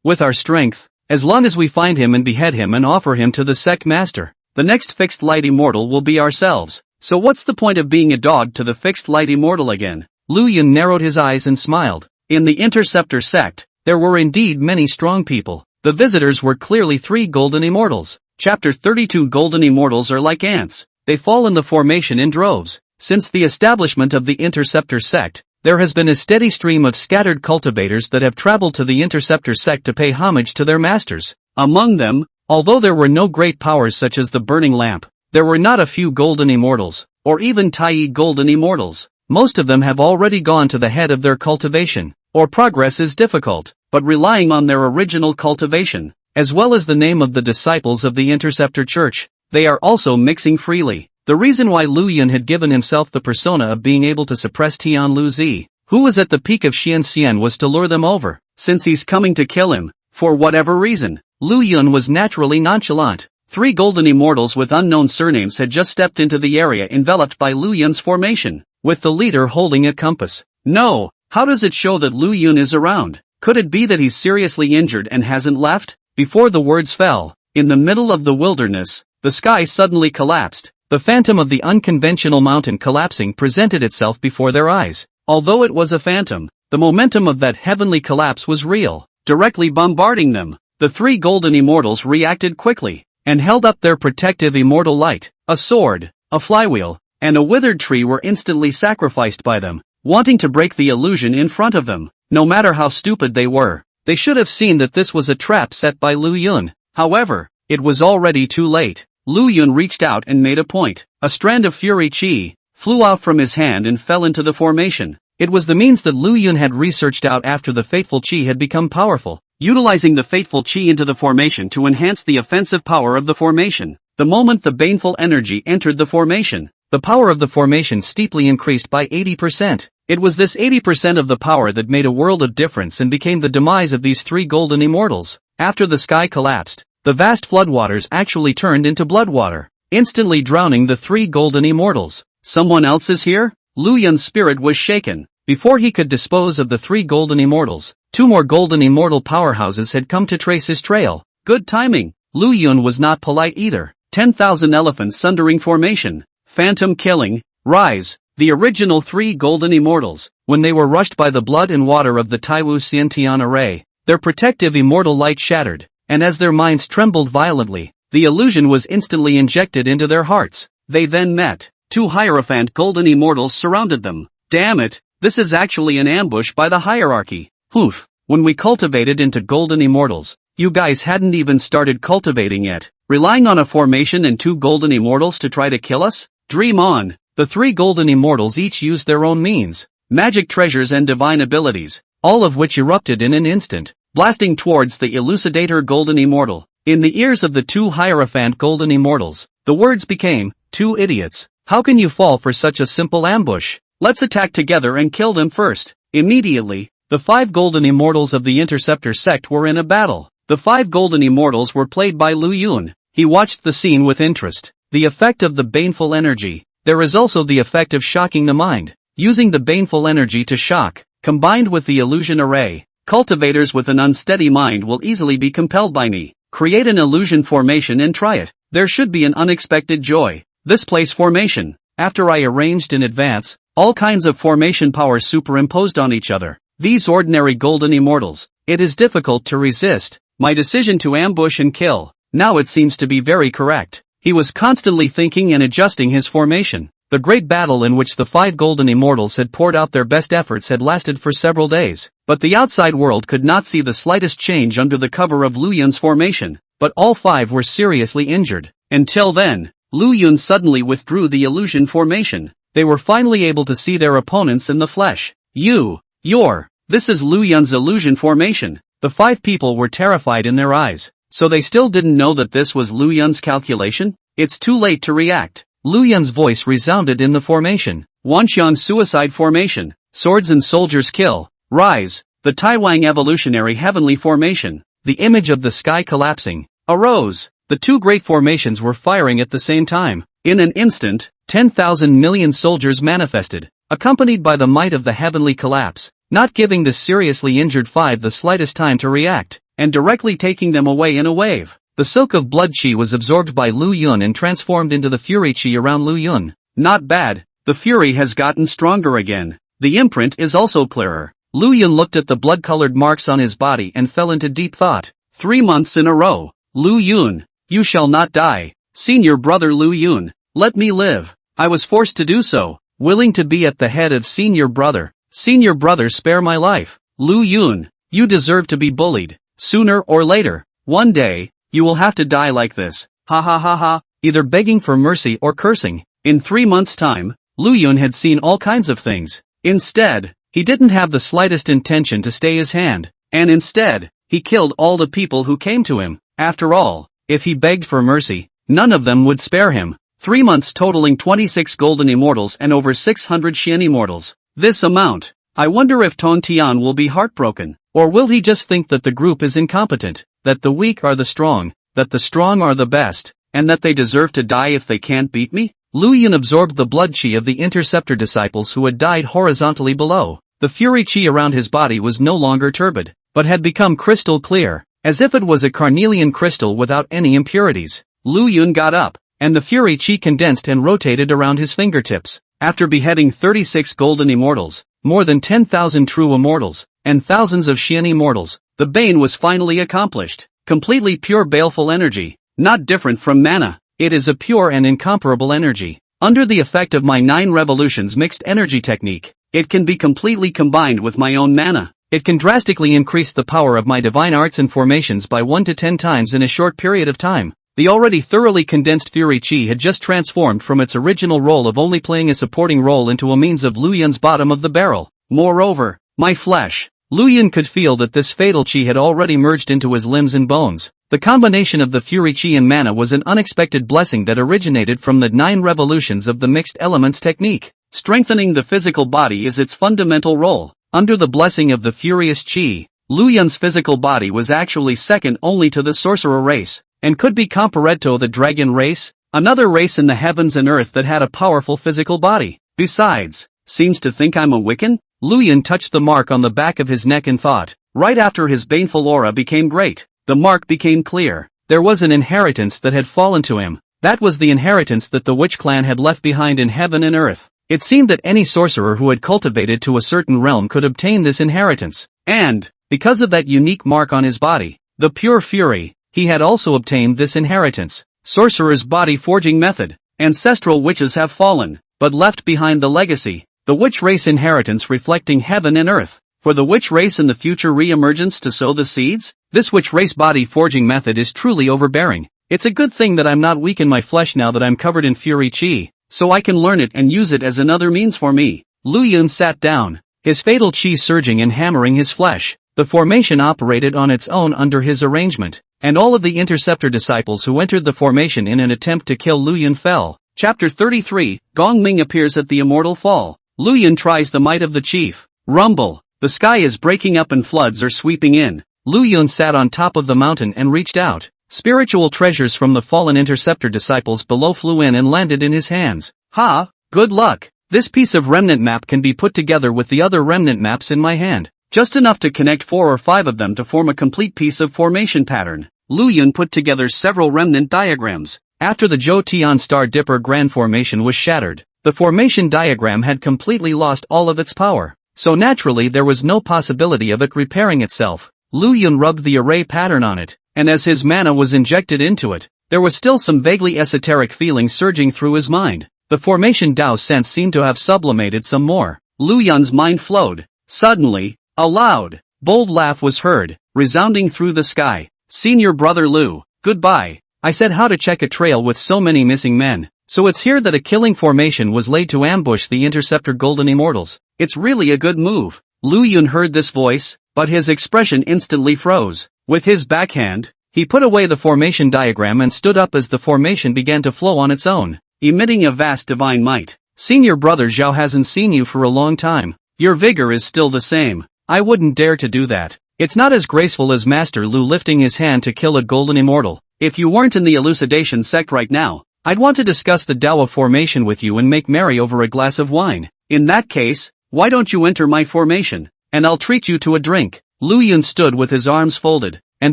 With our strength, as long as we find him and behead him and offer him to the sect master, the next fixed light immortal will be ourselves. So what's the point of being a dog to the fixed light immortal again? Lu Yun narrowed his eyes and smiled. In the interceptor sect, there were indeed many strong people. The visitors were clearly 3 golden immortals. Chapter 32 Golden immortals are like ants. They fall in the formation in droves. Since the establishment of the interceptor sect, there has been a steady stream of scattered cultivators that have traveled to the interceptor sect to pay homage to their masters. Among them, although there were no great powers such as the burning lamp, there were not a few golden immortals, or even Tai golden immortals. Most of them have already gone to the head of their cultivation, or progress is difficult, but relying on their original cultivation, as well as the name of the disciples of the interceptor church, they are also mixing freely. The reason why Lu Yun had given himself the persona of being able to suppress Tian Luzi, who was at the peak of Xianxian, was to lure them over. Since he's coming to kill him, for whatever reason, Lu Yun was naturally nonchalant. 3 golden immortals with unknown surnames had just stepped into the area enveloped by Lu Yun's formation, with the leader holding a compass. No, how does it show that Lu Yun is around? Could it be that he's seriously injured and hasn't left? Before the words fell, in the middle of the wilderness, the sky suddenly collapsed. The phantom of the unconventional mountain collapsing presented itself before their eyes. Although it was a phantom, the momentum of that heavenly collapse was real, directly bombarding them. The 3 golden immortals reacted quickly, and held up their protective immortal light. A sword, a flywheel, and a withered tree were instantly sacrificed by them, wanting to break the illusion in front of them. No matter how stupid they were, they should have seen that this was a trap set by Lu Yun. However, it was already too late. Lu Yun reached out and made a point. A strand of fury chi flew out from his hand and fell into the formation. It was the means that Lu Yun had researched out after the fateful chi had become powerful, utilizing the fateful chi into the formation to enhance the offensive power of the formation. The moment the baneful energy entered the formation, the power of the formation steeply increased by 80%. It was this 80% of the power that made a world of difference and became the demise of these 3 golden immortals. After the sky collapsed, the vast floodwaters actually turned into blood water, instantly drowning the three golden immortals. Someone else is here? Lu Yun's spirit was shaken. Before he could dispose of the three golden immortals, two more golden immortal powerhouses had come to trace his trail. Good timing. Lu Yun was not polite either. 10,000 elephants sundering formation. Phantom killing. Rise. The original three golden immortals, when they were rushed by the blood and water of the Taiwu Xiantian array, their protective immortal light shattered, and as their minds trembled violently, the illusion was instantly injected into their hearts. They then met. Two Hierophant golden immortals surrounded them. Damn it, this is actually an ambush by the hierarchy. Oof, when we cultivated into golden immortals, you guys hadn't even started cultivating yet. Relying on a formation and two golden immortals to try to kill us? Dream on. The three golden immortals each used their own means, magic treasures and divine abilities, all of which erupted in an instant, blasting towards the elucidator golden immortal. In the ears of the two Hierophant golden immortals, the words became, "Two idiots. How can you fall for such a simple ambush? Let's attack together and kill them first." Immediately, the five golden immortals of the Interceptor sect were in a battle. The five golden immortals were played by Lu Yun. He watched the scene with interest. The effect of the baneful energy. There is also the effect of shocking the mind. Using the baneful energy to shock, combined with the illusion array, cultivators with an unsteady mind will easily be compelled by me. Create an illusion formation and try it. There should be an unexpected joy. This place formation. After I arranged in advance, all kinds of formation powers superimposed on each other. These ordinary golden immortals. It is difficult to resist. My decision to ambush and kill. Now it seems to be very correct. He was constantly thinking and adjusting his formation. The great battle in which the five golden immortals had poured out their best efforts had lasted for several days, but the outside world could not see the slightest change under the cover of Lu Yun's formation, but all five were seriously injured. Until then, Lu Yun suddenly withdrew the illusion formation. They were finally able to see their opponents in the flesh. This is Lu Yun's illusion formation. The five people were terrified in their eyes. So they still didn't know that this was Lu Yun's calculation? It's too late to react. Lu Yun's voice resounded in the formation. Wanxiang suicide formation. Swords and soldiers kill. Rise. The Taiwang evolutionary heavenly formation. The image of the sky collapsing arose. The two great formations were firing at the same time. In an instant, 10,000 million soldiers manifested, accompanied by the might of the heavenly collapse, not giving the seriously injured five the slightest time to react, and directly taking them away in a wave. The silk of blood chi was absorbed by Lu Yun and transformed into the fury chi around Lu Yun. Not bad. The fury has gotten stronger again. The imprint is also clearer. Lu Yun looked at the blood-colored marks on his body and fell into deep thought. 3 months in a row. Lu Yun, you shall not die. Senior brother Lu Yun, let me live. I was forced to do so. Willing to be at the head of senior brother. Senior brother, spare my life. Lu Yun, you deserve to be bullied. Sooner or later, one day, you will have to die like this. Ha ha ha ha, either begging for mercy or cursing. In 3 months' time, Lu Yun had seen all kinds of things. Instead, he didn't have the slightest intention to stay his hand, and instead, he killed all the people who came to him. After all, if he begged for mercy, none of them would spare him. 3 months totaling 26 golden immortals and over 600 Xian immortals. This amount. I wonder if Ton Tian will be heartbroken, or will he just think that the group is incompetent, that the weak are the strong, that the strong are the best, and that they deserve to die if they can't beat me? Lu Yun absorbed the blood chi of the Interceptor disciples who had died horizontally below. The fury chi around his body was no longer turbid, but had become crystal clear, as if it was a carnelian crystal without any impurities. Lu Yun got up, and the fury chi condensed and rotated around his fingertips. After beheading 36 golden immortals, more than 10,000 true immortals, and thousands of Xian immortals, the bane was finally accomplished. Completely pure baleful energy, not different from mana. It is a pure and incomparable energy. Under the effect of my 9 revolutions mixed energy technique, it can be completely combined with my own mana. It can drastically increase the power of my divine arts and formations by 1 to 10 times in a short period of time. The already thoroughly condensed Fury Chi had just transformed from its original role of only playing a supporting role into a means of Lu Yun's bottom of the barrel. Moreover, my flesh. Lu Yun could feel that this fatal Chi had already merged into his limbs and bones. The combination of the Fury Chi and mana was an unexpected blessing that originated from the 9 revolutions of the mixed elements technique. Strengthening the physical body is its fundamental role. Under the blessing of the Furious Chi, Lu Yun's physical body was actually second only to the sorcerer race, and could be compared to the dragon race, another race in the heavens and earth that had a powerful physical body. Besides, seems to think I'm a Wiccan? Lu Yun touched the mark on the back of his neck and thought. Right after his baneful aura became great, the mark became clear. There was an inheritance that had fallen to him. That was the inheritance that the witch clan had left behind in heaven and earth. It seemed that any sorcerer who had cultivated to a certain realm could obtain this inheritance. And, because of that unique mark on his body, the pure fury, he had also obtained this inheritance. Sorcerer's body forging method. Ancestral witches have fallen, but left behind the legacy. The witch race inheritance reflecting heaven and earth. For the witch race in the future re-emergence to sow the seeds? This witch race body forging method is truly overbearing. It's a good thing that I'm not weak in my flesh now that I'm covered in fury chi, so I can learn it and use it as another means for me. Lu Yun sat down, his fatal chi surging and hammering his flesh. The formation operated on its own under his arrangement, and all of the interceptor disciples who entered the formation in an attempt to kill Lu Yun fell. Chapter 33, Gong Ming appears at the immortal fall. Lu Yun tries the might of the chief. Rumble. The sky is breaking up and floods are sweeping in. Lu Yun sat on top of the mountain and reached out. Spiritual treasures from the fallen interceptor disciples below flew in and landed in his hands. Ha! Good luck! This piece of remnant map can be put together with the other remnant maps in my hand. Just enough to connect 4 or 5 of them to form a complete piece of formation pattern. Lu Yun put together several remnant diagrams. After the Zhou Tian Star Dipper Grand Formation was shattered, the formation diagram had completely lost all of its power. So naturally there was no possibility of it repairing itself. Lu Yun rubbed the array pattern on it, and as his mana was injected into it, there was still some vaguely esoteric feeling surging through his mind. The formation Dao sense seemed to have sublimated some more. Lu Yun's mind flowed. Suddenly, a loud, bold laugh was heard, resounding through the sky. Senior brother Lu, goodbye. I said how to check a trail with so many missing men. So it's here that a killing formation was laid to ambush the interceptor golden immortals. It's really a good move. Lu Yun heard this voice, but his expression instantly froze. With his backhand, he put away the formation diagram and stood up as the formation began to flow on its own, emitting a vast divine might. Senior brother Zhao hasn't seen you for a long time. Your vigor is still the same. I wouldn't dare to do that. It's not as graceful as Master Lu lifting his hand to kill a golden immortal. If you weren't in the elucidation sect right now, I'd want to discuss the Tao of formation with you and make merry over a glass of wine. In that case, why don't you enter my formation, and I'll treat you to a drink. Lu Yun stood with his arms folded, and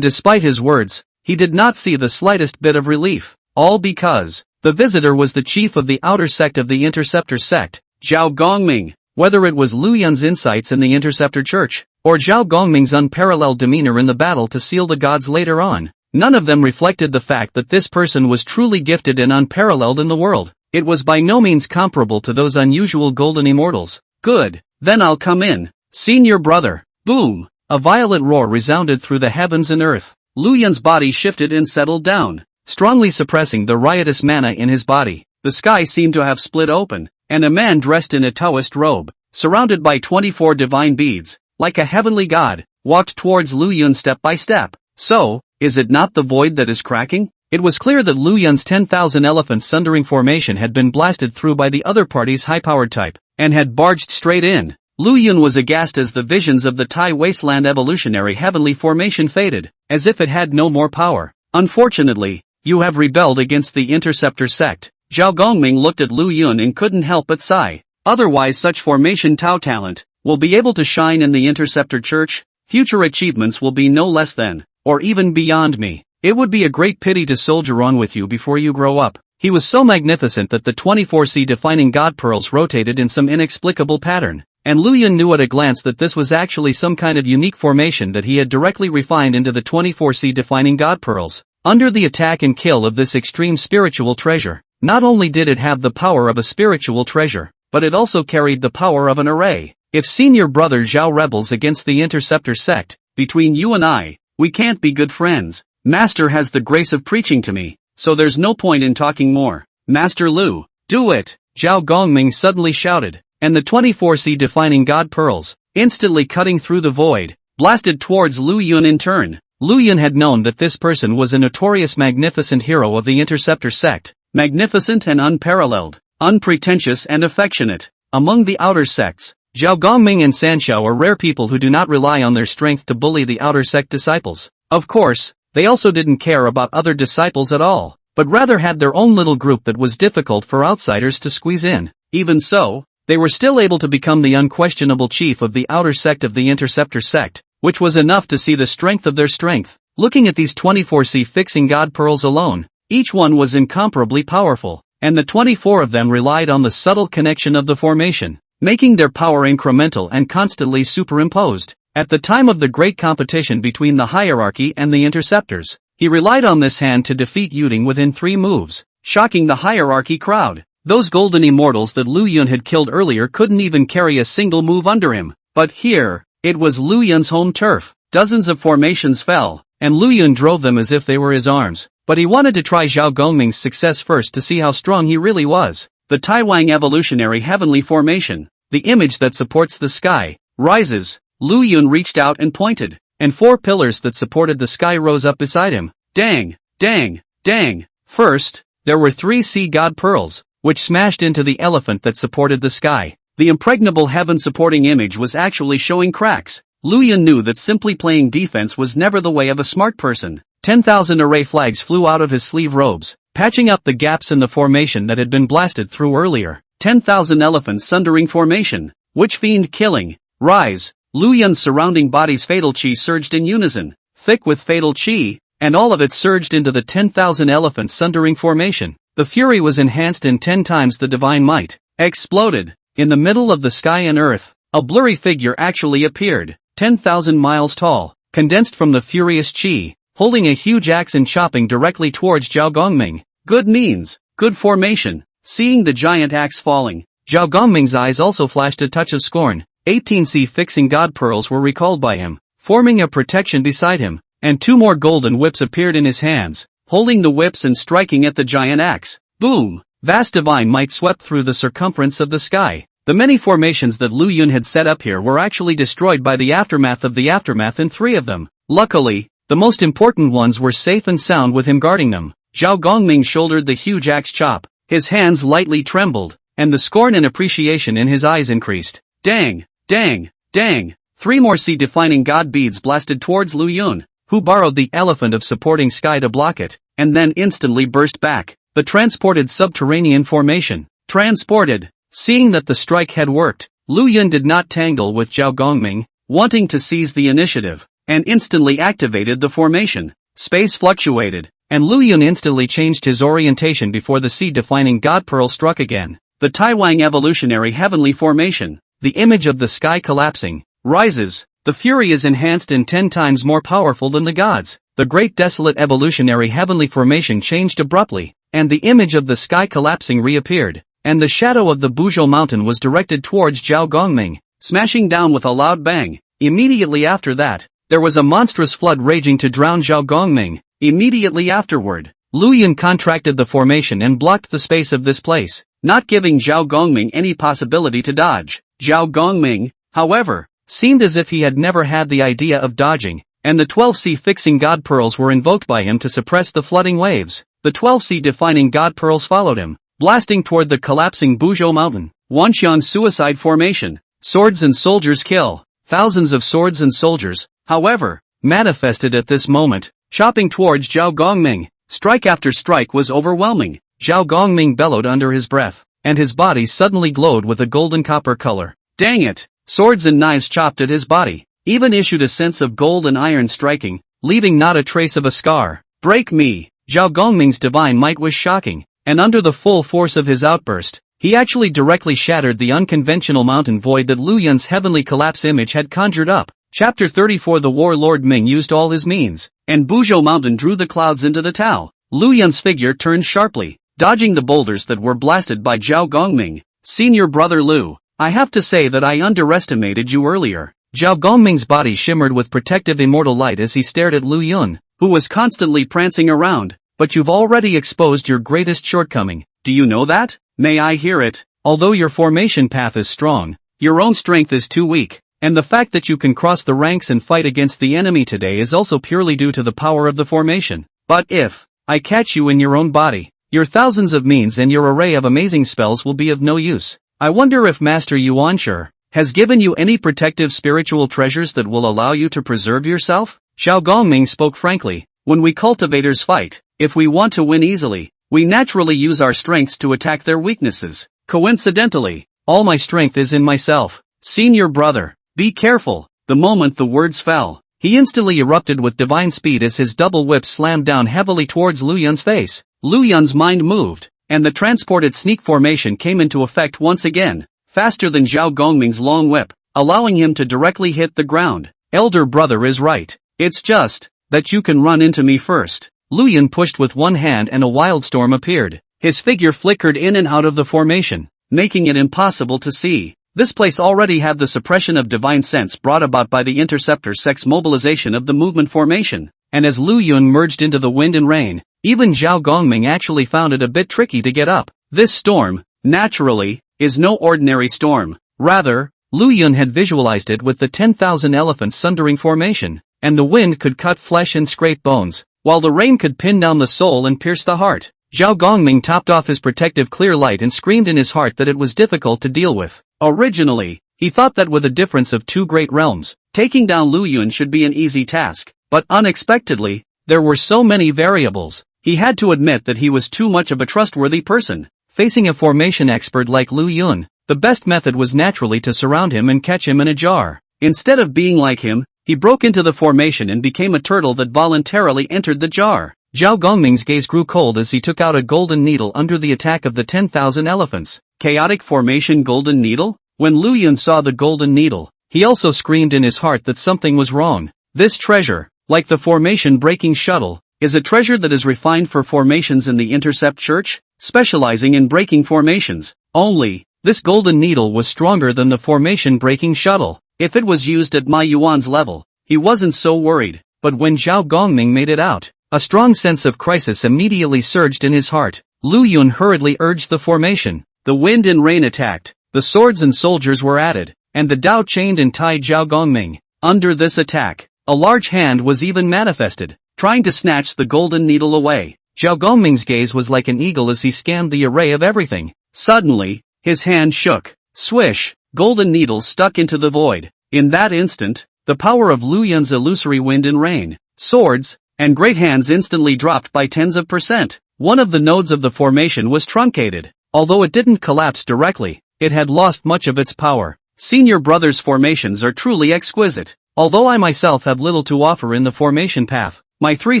despite his words, he did not see the slightest bit of relief. All because the visitor was the chief of the outer sect of the Interceptor sect, Zhao Gongming. Whether it was Lu Yun's insights in the Interceptor Church, or Zhao Gongming's unparalleled demeanor in the battle to seal the gods later on, none of them reflected the fact that this person was truly gifted and unparalleled in the world. It was by no means comparable to those unusual golden immortals. Good, then I'll come in. Senior brother. Boom! A violent roar resounded through the heavens and earth. Lu Yun's body shifted and settled down, strongly suppressing the riotous mana in his body. The sky seemed to have split open, and a man dressed in a Taoist robe, surrounded by 24 divine beads, like a heavenly god, walked towards Lu Yun step by step. So, is it not the void that is cracking? It was clear that Lu Yun's 10,000 elephants sundering formation had been blasted through by the other party's high-powered type, and had barged straight in. Lu Yun was aghast as the visions of the Tai Wasteland evolutionary heavenly formation faded, as if it had no more power. Unfortunately, you have rebelled against the Interceptor sect. Zhao Gongming looked at Lu Yun and couldn't help but sigh. Otherwise such formation Tao talent will be able to shine in the Interceptor Church. Future achievements will be no less than, or even beyond me. It would be a great pity to soldier on with you before you grow up. He was so magnificent that the 24C defining god pearls rotated in some inexplicable pattern, and Lu Yun knew at a glance that this was actually some kind of unique formation that he had directly refined into the 24C defining god pearls. Under the attack and kill of this extreme spiritual treasure, not only did it have the power of a spiritual treasure, but it also carried the power of an array. If senior brother Zhao rebels against the Interceptor sect, between you and I, we can't be good friends. Master has the grace of preaching to me, so there's no point in talking more. Master Lu, do it! Zhao Gongming suddenly shouted, and the 24C defining god pearls, instantly cutting through the void, blasted towards Lu Yun in turn. Lu Yun had known that this person was a notorious magnificent hero of the Interceptor sect, magnificent and unparalleled, unpretentious and affectionate. Among the outer sects, Zhao Gongming and Sanxiao are rare people who do not rely on their strength to bully the outer sect disciples. Of course, they also didn't care about other disciples at all, but rather had their own little group that was difficult for outsiders to squeeze in. Even so, they were still able to become the unquestionable chief of the outer sect of the Interceptor sect, which was enough to see the strength of their strength. Looking at these 24C fixing god pearls alone, each one was incomparably powerful, and the 24 of them relied on the subtle connection of the formation, making their power incremental and constantly superimposed. At the time of the great competition between the hierarchy and the interceptors, he relied on this hand to defeat Yuding within 3 moves, shocking the hierarchy crowd. Those golden immortals that Lu Yun had killed earlier couldn't even carry a single move under him. But here, it was Lu Yun's home turf. Dozens of formations fell, and Lu Yun drove them as if they were his arms. But he wanted to try Zhao Gongming's success first to see how strong he really was. The Taiwang evolutionary heavenly formation, the image that supports the sky, rises. Lu Yun reached out and pointed, and 4 pillars that supported the sky rose up beside him. Dang, dang, dang. First, there were 3 sea god pearls, which smashed into the elephant that supported the sky. The impregnable heaven supporting image was actually showing cracks. Lu Yun knew that simply playing defense was never the way of a smart person. 10,000 array flags flew out of his sleeve robes, patching up the gaps in the formation that had been blasted through earlier. 10,000 elephants sundering formation. Witch fiend killing. Rise. Lu Yun's surrounding body's fatal chi surged in unison, thick with fatal chi, and all of it surged into the 10,000 elephants sundering formation. The fury was enhanced in 10 times the divine might. Exploded. In the middle of the sky and earth, a blurry figure actually appeared, 10,000 miles tall, condensed from the furious chi, holding a huge axe and chopping directly towards Zhao Gongming. Good means, good formation. Seeing the giant axe falling, Zhao Gongming's eyes also flashed a touch of scorn. 18C fixing god pearls were recalled by him, forming a protection beside him, and 2 more golden whips appeared in his hands, holding the whips and striking at the giant axe. Boom! Vast divine might swept through the circumference of the sky. The many formations that Lu Yun had set up here were actually destroyed by the aftermath of the aftermath in 3 of them. Luckily, the most important ones were safe and sound with him guarding them. Zhao Gongming shouldered the huge axe chop. His hands lightly trembled, and the scorn and appreciation in his eyes increased. Dang! Dang! Dang! 3 more sea-defining god beads blasted towards Lu Yun, who borrowed the elephant of supporting sky to block it, and then instantly burst back. The transported subterranean formation. Transported. Seeing that the strike had worked, Lu Yun did not tangle with Zhao Gongming, wanting to seize the initiative, and instantly activated the formation. Space fluctuated, and Lu Yun instantly changed his orientation before the sea-defining god pearl struck again. The Taiwang evolutionary heavenly formation. The image of the sky collapsing, rises. The fury is enhanced in 10 times more powerful than the gods. The great desolate evolutionary heavenly formation changed abruptly, and the image of the sky collapsing reappeared, and the shadow of the Buzhou mountain was directed towards Zhao Gongming, smashing down with a loud bang. Immediately after that, there was a monstrous flood raging to drown Zhao Gongming. Immediately afterward, Lu Yun contracted the formation and blocked the space of this place, not giving Zhao Gongming any possibility to dodge. Zhao Gongming, however, seemed as if he had never had the idea of dodging, and the 12C fixing god pearls were invoked by him to suppress the flooding waves. The 12C defining god pearls followed him, blasting toward the collapsing Buzhou mountain. Wanxiang suicide formation. Swords and soldiers kill. Thousands of swords and soldiers, however, manifested at this moment, chopping towards Zhao Gongming. Strike after strike was overwhelming. Zhao Gongming bellowed under his breath, and his body suddenly glowed with a golden copper color. Dang it! Swords and knives chopped at his body, even issued a sense of gold and iron striking, leaving not a trace of a scar. Break me! Zhao Gongming's divine might was shocking, and under the full force of his outburst, he actually directly shattered the unconventional mountain void that Lu Yun's heavenly collapse image had conjured up. Chapter 34. The warlord Ming used all his means, and Buzhou mountain drew the clouds into the Tao. Lu Yun's figure turned sharply, dodging the boulders that were blasted by Zhao Gongming. Senior brother Lu, I have to say that I underestimated you earlier. Zhao Gongming's body shimmered with protective immortal light as he stared at Lu Yun, who was constantly prancing around. But you've already exposed your greatest shortcoming. Do you know that? May I hear it? Although your formation path is strong, your own strength is too weak, and the fact that you can cross the ranks and fight against the enemy today is also purely due to the power of the formation. But if I catch you in your own body, your thousands of means and your array of amazing spells will be of no use. I wonder if Master Yuan Shi has given you any protective spiritual treasures that will allow you to preserve yourself? Zhao Gongming spoke frankly. When we cultivators fight, if we want to win easily, we naturally use our strengths to attack their weaknesses. Coincidentally, all my strength is in myself. Senior brother, be careful. The moment the words fell, he instantly erupted with divine speed as his double whip slammed down heavily towards Lu Yun's face. Lu Yun's mind moved, and the transported sneak formation came into effect once again, faster than Zhao Gongming's long whip, allowing him to directly hit the ground. Elder brother is right. It's just that you can run into me first. Lu Yun pushed with one hand and a wildstorm appeared. His figure flickered in and out of the formation, making it impossible to see. This place already had the suppression of divine sense brought about by the interceptor sex mobilization of the movement formation, and as Lu Yun merged into the wind and rain, even Zhao Gongming actually found it a bit tricky to get up. This storm, naturally, is no ordinary storm. Rather, Lu Yun had visualized it with the 10,000 elephants sundering formation, and the wind could cut flesh and scrape bones, while the rain could pin down the soul and pierce the heart. Zhao Gongming topped off his protective clear light and screamed in his heart that it was difficult to deal with. Originally, he thought that with a difference of 2 great realms, taking down Lu Yun should be an easy task, but unexpectedly, there were so many variables. He had to admit that he was too much of a trustworthy person. Facing a formation expert like Lu Yun, the best method was naturally to surround him and catch him in a jar. Instead of being like him, he broke into the formation and became a turtle that voluntarily entered the jar. Zhao Gongming's gaze grew cold as he took out a golden needle under the attack of the 10,000 elephants. Chaotic formation golden needle? When Lu Yun saw the golden needle, he also screamed in his heart that something was wrong. This treasure, like the formation-breaking shuttle, is a treasure that is refined for formations in the Intercept Church, specializing in breaking formations. Only, this golden needle was stronger than the formation-breaking shuttle. If it was used at Ma Yuan's level, he wasn't so worried, but when Zhao Gongming made it out, a strong sense of crisis immediately surged in his heart. Lu Yun hurriedly urged the formation. The wind and rain attacked, the swords and soldiers were added, and the Dao chained and tied Zhao Gongming. Under this attack, a large hand was even manifested, trying to snatch the golden needle away. Zhao Gongming's gaze was like an eagle as he scanned the array of everything. Suddenly, his hand shook. Swish, golden needles stuck into the void. In that instant, the power of Lu Yun's illusory wind and rain, swords, and great hands instantly dropped by tens of %. One of the nodes of the formation was truncated. Although it didn't collapse directly, it had lost much of its power. Senior brothers' formations are truly exquisite. Although I myself have little to offer in the formation path, my 3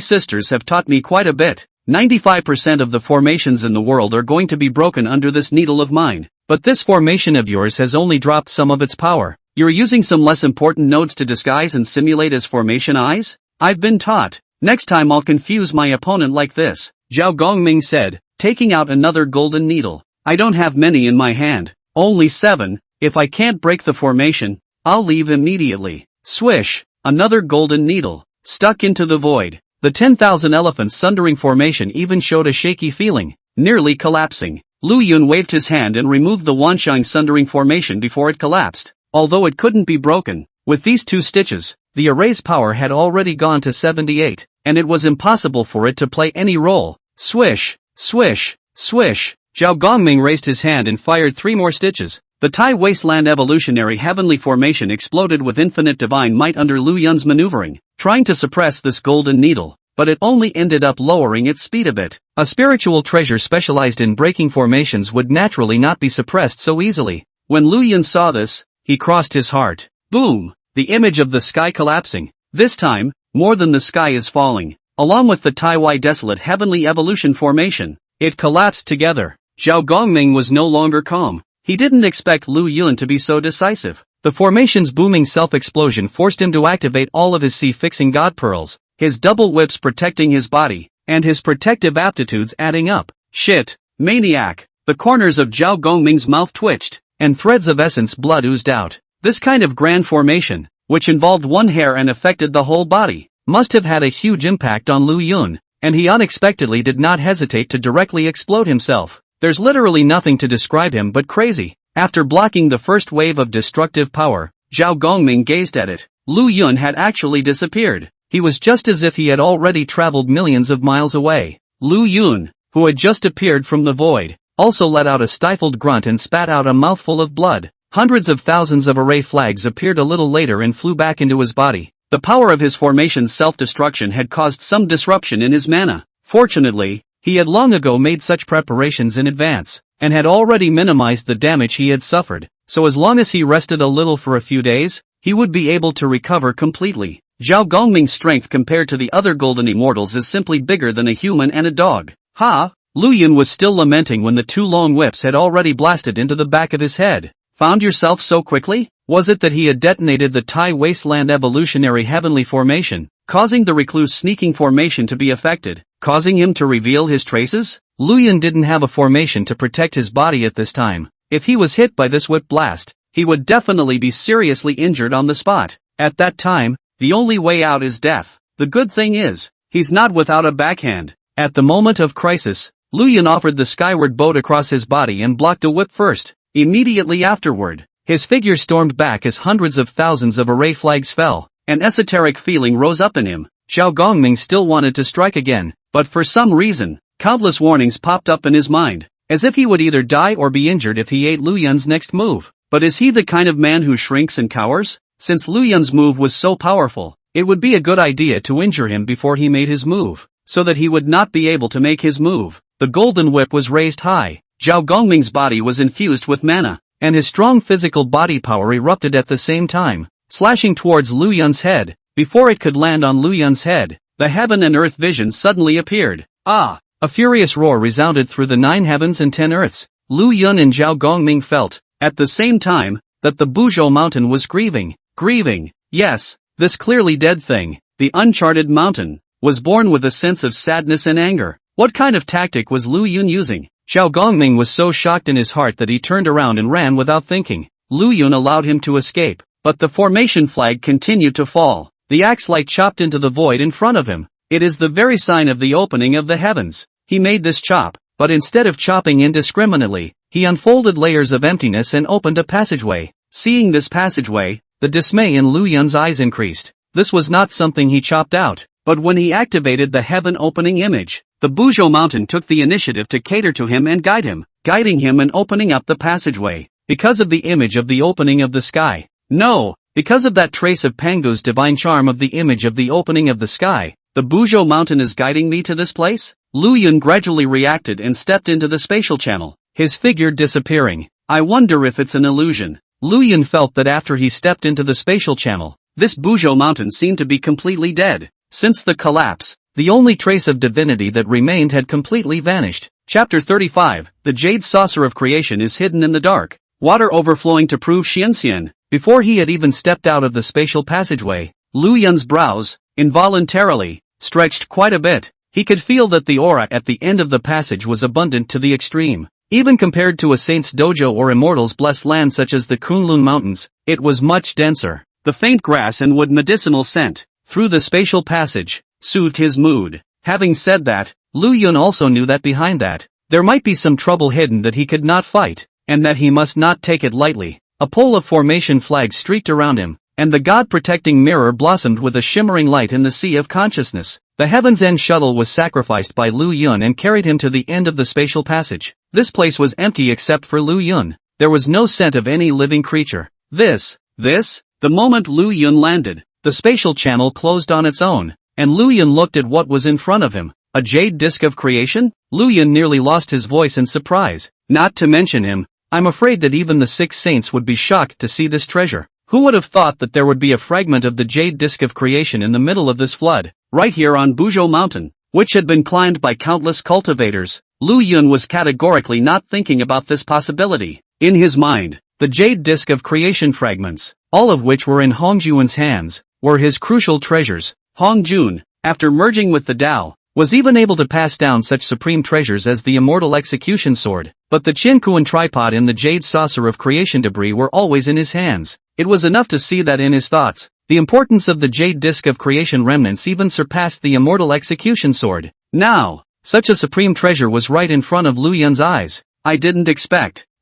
sisters have taught me quite a bit. 95% of the formations in the world are going to be broken under this needle of mine. But this formation of yours has only dropped some of its power. You're using some less important nodes to disguise and simulate as formation eyes? I've been taught. Next time I'll confuse my opponent like this, Zhao Gongming said, taking out another golden needle. I don't have many in my hand, only 7. If I can't break the formation, I'll leave immediately. Swish, another golden needle, stuck into the void. The 10,000 elephants sundering formation even showed a shaky feeling, nearly collapsing. Lu Yun waved his hand and removed the Wanshine sundering formation before it collapsed. Although it couldn't be broken, with these 2 stitches, the array's power had already gone to 78, and it was impossible for it to play any role. Swish, swish, swish. Zhao Gongming raised his hand and fired 3 more stitches. The Tai Wasteland evolutionary heavenly formation exploded with infinite divine might under Lu Yun's maneuvering, trying to suppress this golden needle, but it only ended up lowering its speed a bit. A spiritual treasure specialized in breaking formations would naturally not be suppressed so easily. When Lu Yun saw this, he crossed his heart. Boom! The image of the sky collapsing. This time, more than the sky is falling. Along with the Tai desolate heavenly evolution formation, it collapsed together. Zhao Gongming was no longer calm. He didn't expect Lu Yun to be so decisive. The formation's booming self-explosion forced him to activate all of his sea-fixing god pearls, his double whips protecting his body, and his protective aptitudes adding up. Shit, maniac! The corners of Zhao Gongming's mouth twitched, and threads of essence blood oozed out. This kind of grand formation, which involved one hair and affected the whole body, must have had a huge impact on Lu Yun, and he unexpectedly did not hesitate to directly explode himself. There's literally nothing to describe him but crazy. After blocking the first wave of destructive power, Zhao Gongming gazed at it. Lu Yun had actually disappeared. He was just as if he had already traveled millions of miles away. Lu Yun, who had just appeared from the void, also let out a stifled grunt and spat out a mouthful of blood. Hundreds of thousands of array flags appeared a little later and flew back into his body. The power of his formation's self-destruction had caused some disruption in his mana. Fortunately, he had long ago made such preparations in advance, and had already minimized the damage he had suffered, so as long as he rested a little for a few days, he would be able to recover completely. Zhao Gongming's strength compared to the other golden immortals is simply bigger than a human and a dog. Ha! Lu Yun was still lamenting when the two long whips had already blasted into the back of his head. Found yourself so quickly? Was it that he had detonated the Tai Wasteland evolutionary heavenly formation, causing the recluse sneaking formation to be affected, causing him to reveal his traces? Lu Yun didn't have a formation to protect his body at this time. If he was hit by this whip blast, he would definitely be seriously injured on the spot. At that time, the only way out is death. The good thing is, he's not without a backhand. At the moment of crisis, Lu Yun offered the skyward boat across his body and blocked a whip first. Immediately afterward, his figure stormed back as hundreds of thousands of array flags fell. An esoteric feeling rose up in him. Zhao Gongming still wanted to strike again, but for some reason, countless warnings popped up in his mind, as if he would either die or be injured if he ate Lu Yun's next move. But is he the kind of man who shrinks and cowers? Since Lu Yun's move was so powerful, it would be a good idea to injure him before he made his move, so that he would not be able to make his move. The golden whip was raised high. Zhao Gongming's body was infused with mana, and his strong physical body power erupted at the same time, slashing towards Lu Yun's head. Before it could land on Lu Yun's head, the heaven and earth vision suddenly appeared. Ah! A furious roar resounded through the 9 heavens and 10 earths. Lu Yun and Zhao Gongming felt, at the same time, that the Buzhou mountain was grieving. Grieving. Yes, this clearly dead thing, the uncharted mountain, was born with a sense of sadness and anger. What kind of tactic was Lu Yun using? Zhao Gongming was so shocked in his heart that he turned around and ran without thinking. Lu Yun allowed him to escape, but the formation flag continued to fall. The axe light chopped into the void in front of him. It is the very sign of the opening of the heavens. He made this chop, but instead of chopping indiscriminately, he unfolded layers of emptiness and opened a passageway. Seeing this passageway, the dismay in Lu Yun's eyes increased. This was not something he chopped out, but when he activated the heaven opening image, the Buzhou mountain took the initiative to cater to him and guide him, guiding him and opening up the passageway. Because of the image of the opening of the sky. No, because of that trace of Pangu's divine charm of the image of the opening of the sky, the Buzhou mountain is guiding me to this place? Lu Yun gradually reacted and stepped into the spatial channel, his figure disappearing. I wonder if it's an illusion. Lu Yun felt that after he stepped into the spatial channel, this Buzhou mountain seemed to be completely dead. Since the collapse, the only trace of divinity that remained had completely vanished. Chapter 35, The Jade Saucer of Creation is hidden in the dark. Water overflowing to prove Xianxian. Before he had even stepped out of the spatial passageway, Lu Yun's brows, involuntarily, stretched quite a bit. He could feel that the aura at the end of the passage was abundant to the extreme. Even compared to a saint's dojo or immortal's blessed land such as the Kunlun Mountains, it was much denser. The faint grass and wood medicinal scent, through the spatial passage, soothed his mood. Having said that, Lu Yun also knew that behind that, there might be some trouble hidden that he could not fight, and that he must not take it lightly. A pole of formation flags streaked around him, and the God-protecting mirror blossomed with a shimmering light in the sea of consciousness. The Heaven's End shuttle was sacrificed by Lu Yun and carried him to the end of the spatial passage. This place was empty except for Lu Yun. There was no scent of any living creature. The moment Lu Yun landed, the spatial channel closed on its own, and Lu Yun looked at what was in front of him. A jade disc of creation? Lu Yun nearly lost his voice in surprise. Not to mention him, I'm afraid that even the 6 saints would be shocked to see this treasure. Who would have thought that there would be a fragment of the jade disc of creation in the middle of this flood, right here on Buzhou Mountain, which had been climbed by countless cultivators? Lu Yun was categorically not thinking about this possibility. In his mind, the jade disc of creation fragments, all of which were in Hongjun's hands, were his crucial treasures. Hongjun, after merging with the Tao, was even able to pass down such supreme treasures as the immortal execution sword, but the Qinkuan tripod and the jade saucer of creation debris were always in his hands. It was enough to see that in his thoughts, the importance of the jade disc of creation remnants even surpassed the immortal execution sword. Now, such a supreme treasure was right in front of Lu Yun's eyes.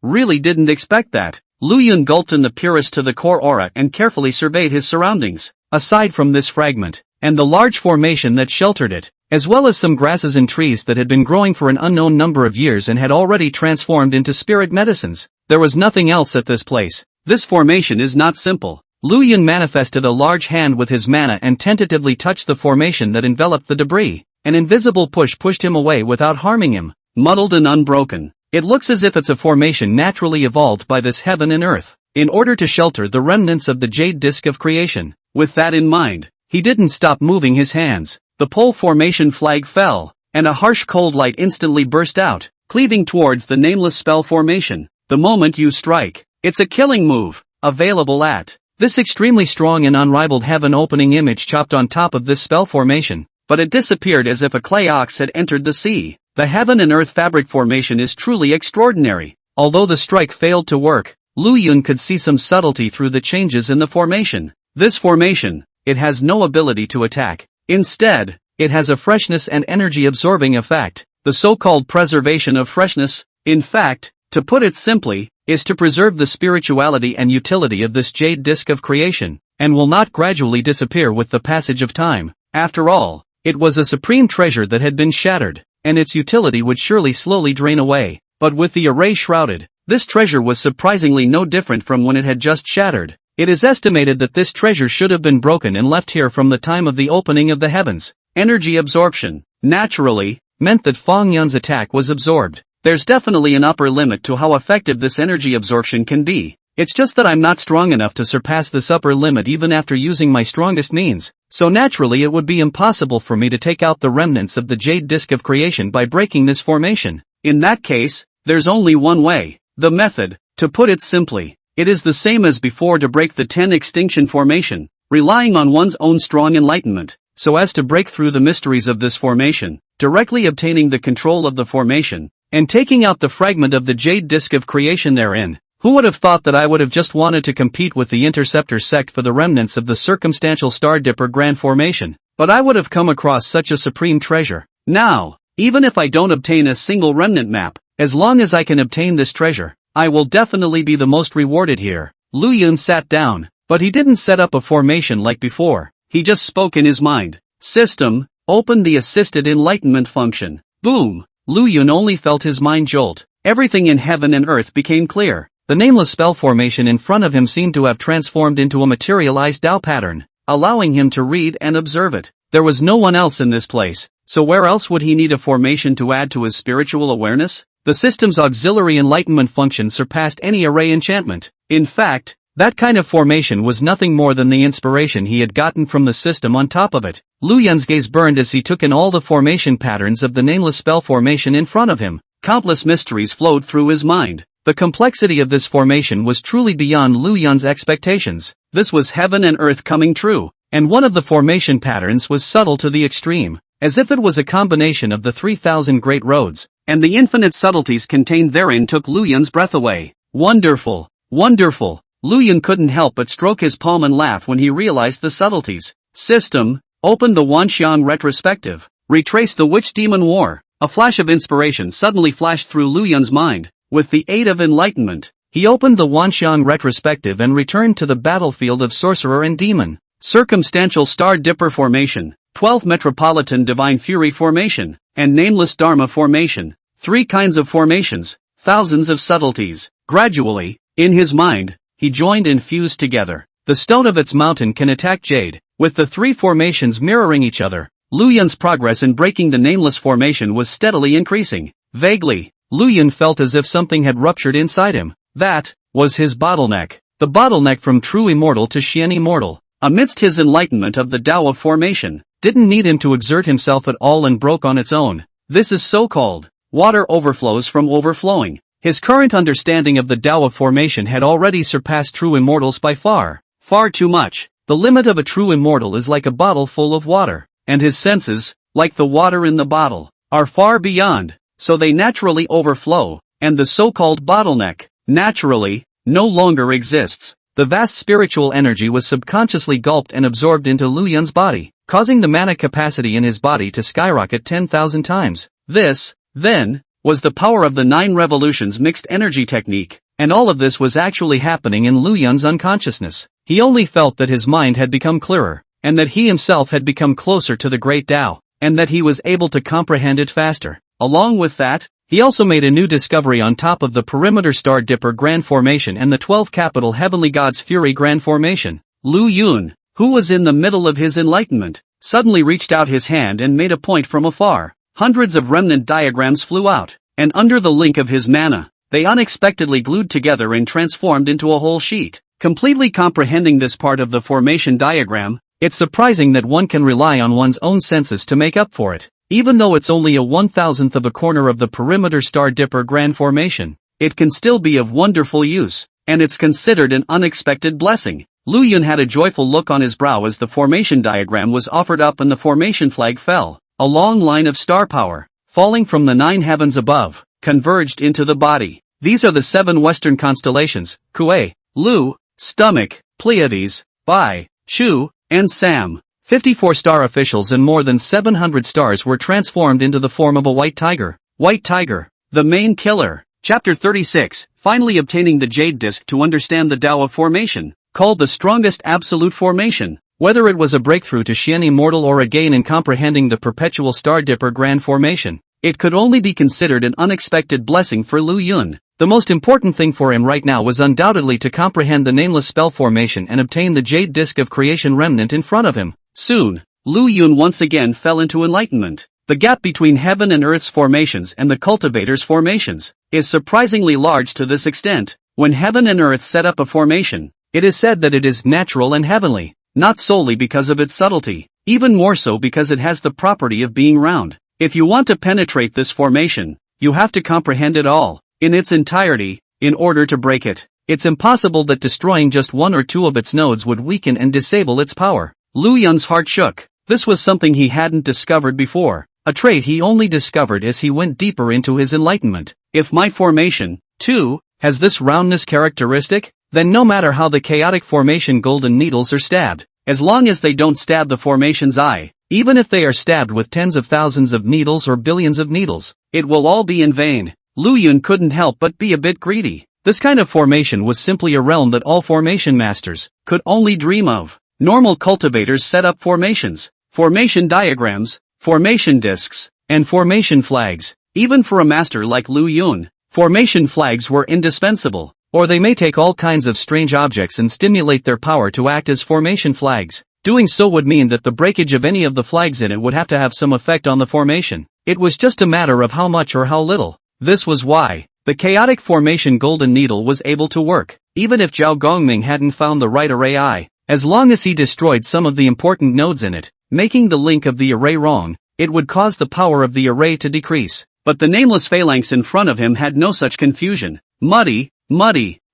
Really didn't expect that. Lu Yun gulped in the purest to the core aura and carefully surveyed his surroundings. Aside from this fragment, and the large formation that sheltered it, as well as some grasses and trees that had been growing for an unknown number of years and had already transformed into spirit medicines, there was nothing else at this place. This formation is not simple. Lu Yun manifested a large hand with his mana and tentatively touched the formation that enveloped the debris. An invisible push pushed him away without harming him. Muddled and unbroken. It looks as if it's a formation naturally evolved by this heaven and earth, in order to shelter the remnants of the jade disk of creation. With that in mind, he didn't stop moving his hands. The pole formation flag fell, and a harsh cold light instantly burst out, cleaving towards the nameless spell formation. The moment you strike, it's a killing move, available at. This extremely strong and unrivaled heaven opening image chopped on top of this spell formation, but it disappeared as if a clay ox had entered the sea. The heaven and earth fabric formation is truly extraordinary. Although the strike failed to work, Lu Yun could see some subtlety through the changes in the formation. This formation, it has no ability to attack. Instead, it has a freshness and energy absorbing effect, the so-called preservation of freshness. In fact, to put it simply, is to preserve the spirituality and utility of this jade disk of creation, and will not gradually disappear with the passage of time. After all, it was a supreme treasure that had been shattered, and its utility would surely slowly drain away. But with the array shrouded, this treasure was surprisingly no different from when it had just shattered. It is estimated that this treasure should have been broken and left here from the time of the opening of the heavens. Energy absorption, naturally, meant that Fang Yun's attack was absorbed. There's definitely an upper limit to how effective this energy absorption can be. It's just that I'm not strong enough to surpass this upper limit even after using my strongest means, so naturally it would be impossible for me to take out the remnants of the jade disk of creation by breaking this formation. In that case, there's only one way. The method, to put it simply, it is the same as before to break the 10 extinction formation, relying on one's own strong enlightenment, so as to break through the mysteries of this formation, directly obtaining the control of the formation, and taking out the fragment of the jade disk of creation therein. Who would have thought that I would have just wanted to compete with the Interceptor sect for the remnants of the circumstantial Star Dipper Grand Formation, but I would have come across such a supreme treasure. Now, even if I don't obtain a single remnant map, as long as I can obtain this treasure, I will definitely be the most rewarded here. Lu Yun sat down, but he didn't set up a formation like before. He just spoke in his mind. System, open the assisted enlightenment function. Boom! Lu Yun only felt his mind jolt. Everything in heaven and earth became clear. The nameless spell formation in front of him seemed to have transformed into a materialized Tao pattern, allowing him to read and observe it. There was no one else in this place, so where else would he need a formation to add to his spiritual awareness? The system's auxiliary enlightenment function surpassed any array enchantment. In fact, that kind of formation was nothing more than the inspiration he had gotten from the system on top of it. Lu Yun's gaze burned as he took in all the formation patterns of the nameless spell formation in front of him. Countless mysteries flowed through his mind. The complexity of this formation was truly beyond Lu Yun's expectations. This was heaven and earth coming true, and one of the formation patterns was subtle to the extreme, as if it was a combination of the 3,000 great roads, and the infinite subtleties contained therein took Lu Yun's breath away. Wonderful! Wonderful! Lu Yun couldn't help but stroke his palm and laugh when he realized the subtleties. System, open the Wanxiang retrospective. Retrace the Witch Demon War. A flash of inspiration suddenly flashed through Lu Yun's mind. With the aid of enlightenment, he opened the Wanxiang retrospective and returned to the battlefield of Sorcerer and Demon. Circumstantial Star Dipper Formation, 12 Metropolitan Divine Fury Formation, and Nameless Dharma Formation. 3 kinds of formations, thousands of subtleties. Gradually, in his mind, he joined and fused together. The stone of its mountain can attack jade, with the 3 formations mirroring each other. Lu Yun's progress in breaking the nameless formation was steadily increasing. Vaguely, Lu Yun felt as if something had ruptured inside him. That was his bottleneck. The bottleneck from true immortal to Xian immortal. Amidst his enlightenment of the Tao of formation, didn't need him to exert himself at all and broke on its own. This is so-called water overflows from overflowing. His current understanding of the Tao of formation had already surpassed true immortals by far, far too much. The limit of a true immortal is like a bottle full of water, and his senses, like the water in the bottle, are far beyond. So they naturally overflow, and the so-called bottleneck, naturally, no longer exists. The vast spiritual energy was subconsciously gulped and absorbed into Lu Yun's body, causing the mana capacity in his body to skyrocket 10,000 times. This, then, was the power of the 9 revolutions mixed energy technique, and all of this was actually happening in Lu Yun's unconsciousness. He only felt that his mind had become clearer, and that he himself had become closer to the great Tao, and that he was able to comprehend it faster. Along with that, He also made a new discovery on top of the perimeter Star Dipper Grand Formation and the 12 capital Heavenly Gods Fury Grand Formation. Lu Yun, who was in the middle of his enlightenment, suddenly reached out his hand and made a point from afar. Hundreds of remnant diagrams flew out, and under the link of his mana, they unexpectedly glued together and transformed into a whole sheet. Completely comprehending this part of the formation diagram, it's surprising that one can rely on one's own senses to make up for it. Even though it's only a 1,000th of a corner of the perimeter Star Dipper Grand Formation, it can still be of wonderful use, and it's considered an unexpected blessing. Lu Yun had a joyful look on his brow as the formation diagram was offered up and the formation flag fell. A long line of star power, falling from the 9 heavens above, converged into the body. These are the 7 western constellations: Kuei, Lu, Stomach, Pleiades, Bai, Shu, and Sam. 54 star officials and more than 700 stars were transformed into the form of a white tiger. White Tiger, the main killer. Chapter 36, finally obtaining the jade disc to understand the Tao of formation, called the strongest absolute formation. Whether it was a breakthrough to Xian Immortal or a gain in comprehending the perpetual Star Dipper Grand Formation, it could only be considered an unexpected blessing for Lu Yun. The most important thing for him right now was undoubtedly to comprehend the nameless spell formation and obtain the jade disc of creation remnant in front of him. Soon, Lu Yun once again fell into enlightenment. The gap between heaven and earth's formations and the cultivator's formations is surprisingly large to this extent. When heaven and earth set up a formation, it is said that it is natural and heavenly, not solely because of its subtlety, even more so because it has the property of being round. If you want to penetrate this formation, you have to comprehend it all, in its entirety, in order to break it. It's impossible that destroying just 1 or 2 of its nodes would weaken and disable its power. Lu Yun's heart shook. This was something he hadn't discovered before, a trait he only discovered as he went deeper into his enlightenment. If my formation, too, has this roundness characteristic, then no matter how the chaotic formation golden needles are stabbed, as long as they don't stab the formation's eye, even if they are stabbed with tens of thousands of needles or billions of needles, it will all be in vain. Lu Yun couldn't help but be a bit greedy. This kind of formation was simply a realm that all formation masters could only dream of. Normal cultivators set up formations, formation diagrams, formation discs, and formation flags. Even for a master like Lu Yun, formation flags were indispensable. Or they may take all kinds of strange objects and stimulate their power to act as formation flags. Doing so would mean that the breakage of any of the flags in it would have to have some effect on the formation. It was just a matter of how much or how little. This was why the chaotic formation golden needle was able to work, even if Zhao Gongming hadn't found the right array eye. As long as he destroyed some of the important nodes in it, making the link of the array wrong, it would cause the power of the array to decrease. But the nameless phalanx in front of him had no such confusion. Muddy,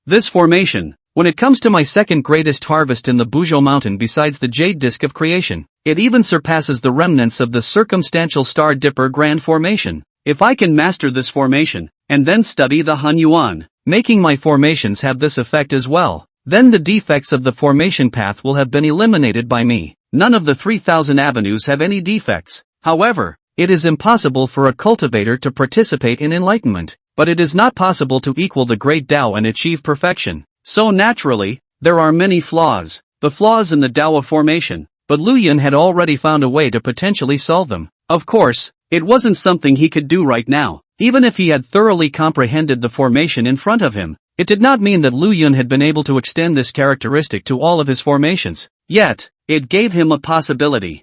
this formation. When it comes to my second greatest harvest in the Buzhou Mountain besides the Jade Disc of Creation, it even surpasses the remnants of the circumstantial Star Dipper Grand Formation. If I can master this formation, and then study the Han Yuan, making my formations have this effect as well, then the defects of the formation path will have been eliminated by me. None of the 3,000 avenues have any defects. However, it is impossible for a cultivator to participate in enlightenment, but it is not possible to equal the great Tao and achieve perfection. So naturally, there are many flaws, the flaws in the Tao of formation, but Lu Yun had already found a way to potentially solve them. Of course, it wasn't something he could do right now. Even if he had thoroughly comprehended the formation in front of him, it did not mean that Lu Yun had been able to extend this characteristic to all of his formations. Yet, it gave him a possibility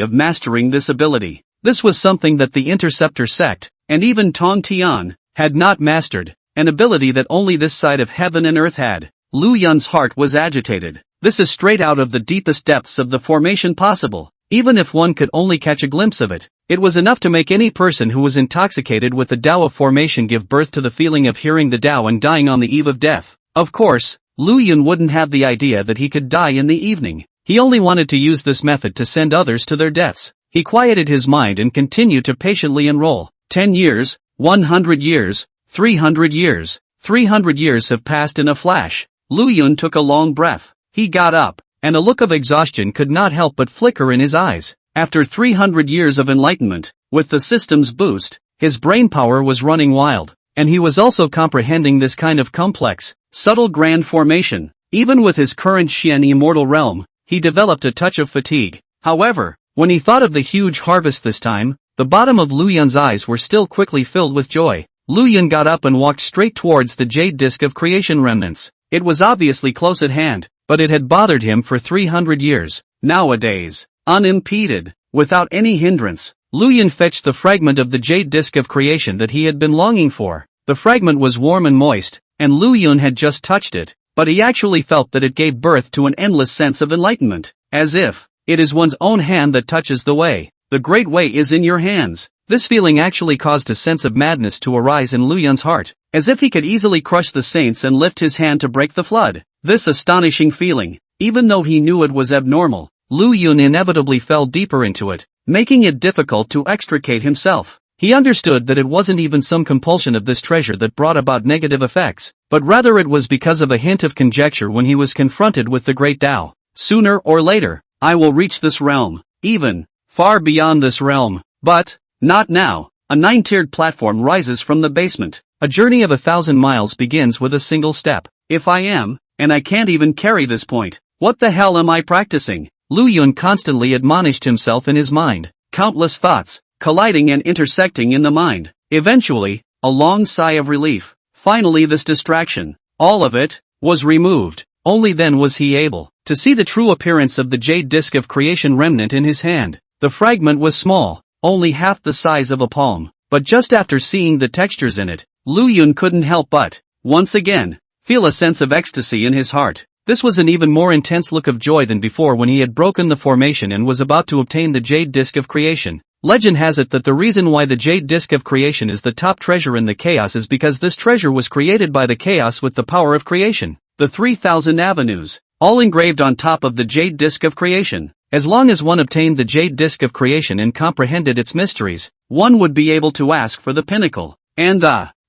of mastering this ability. This was something that the Interceptor sect, and even Tong Tian, had not mastered, an ability that only this side of heaven and earth had. Lu Yun's heart was agitated. This is straight out of the deepest depths of the formation possible. Even if one could only catch a glimpse of it, it was enough to make any person who was intoxicated with the Tao of formation give birth to the feeling of hearing the Tao and dying on the eve of death. Of course, Lu Yun wouldn't have the idea that he could die in the evening. He only wanted to use this method to send others to their deaths. He quieted his mind and continued to patiently enroll. 10 years, 100 years, 300 years. 300 years have passed in a flash. Lu Yun took a long breath. He got up, and a look of exhaustion could not help but flicker in his eyes. After 300 years of enlightenment, with the system's boost, his brain power was running wild, and he was also comprehending this kind of complex, subtle grand formation. Even with his current Xian immortal realm, he developed a touch of fatigue. However, when he thought of the huge harvest this time, The bottom of Lu Yun's eyes were still quickly filled with joy. Lu Yun got up and walked straight towards the jade disc of creation remnants. It was obviously close at hand, but it had bothered him for 300 years. Nowadays, unimpeded, without any hindrance, Lu Yun fetched the fragment of the jade disc of creation that he had been longing for. The fragment was warm and moist, and Lu Yun had just touched it, but he actually felt that it gave birth to an endless sense of enlightenment, as if it is one's own hand that touches the way. The great way is in your hands. This feeling actually caused a sense of madness to arise in Lu Yun's heart, as if he could easily crush the saints and lift his hand to break the flood. This astonishing feeling, even though he knew it was abnormal, Lu Yun inevitably fell deeper into it, making it difficult to extricate himself. He understood that it wasn't even some compulsion of this treasure that brought about negative effects, but rather it was because of a hint of conjecture when he was confronted with the great Tao. Sooner or later, I will reach this realm, even far beyond this realm, but not now. A 9-tiered platform rises from the basement. A journey of 1,000 miles begins with a single step. If I am, and I can't even carry this point, what the hell am I practicing? Lu Yun constantly admonished himself in his mind. Countless thoughts, colliding and intersecting in the mind. Eventually, a long sigh of relief. Finally this distraction, all of it, was removed. Only then was he able to see the true appearance of the jade disc of creation remnant in his hand. The fragment was small, only half the size of a palm, but just after seeing the textures in it, Lu Yun couldn't help but, once again, feel a sense of ecstasy in his heart. This was an even more intense look of joy than before when he had broken the formation and was about to obtain the jade disc of creation. Legend has it that the reason why the jade disc of creation is the top treasure in the chaos is because this treasure was created by the chaos with the power of creation. The 3,000 avenues, all engraved on top of the jade disc of creation. As long as one obtained the jade disc of creation and comprehended its mysteries, one would be able to ask for the pinnacle. And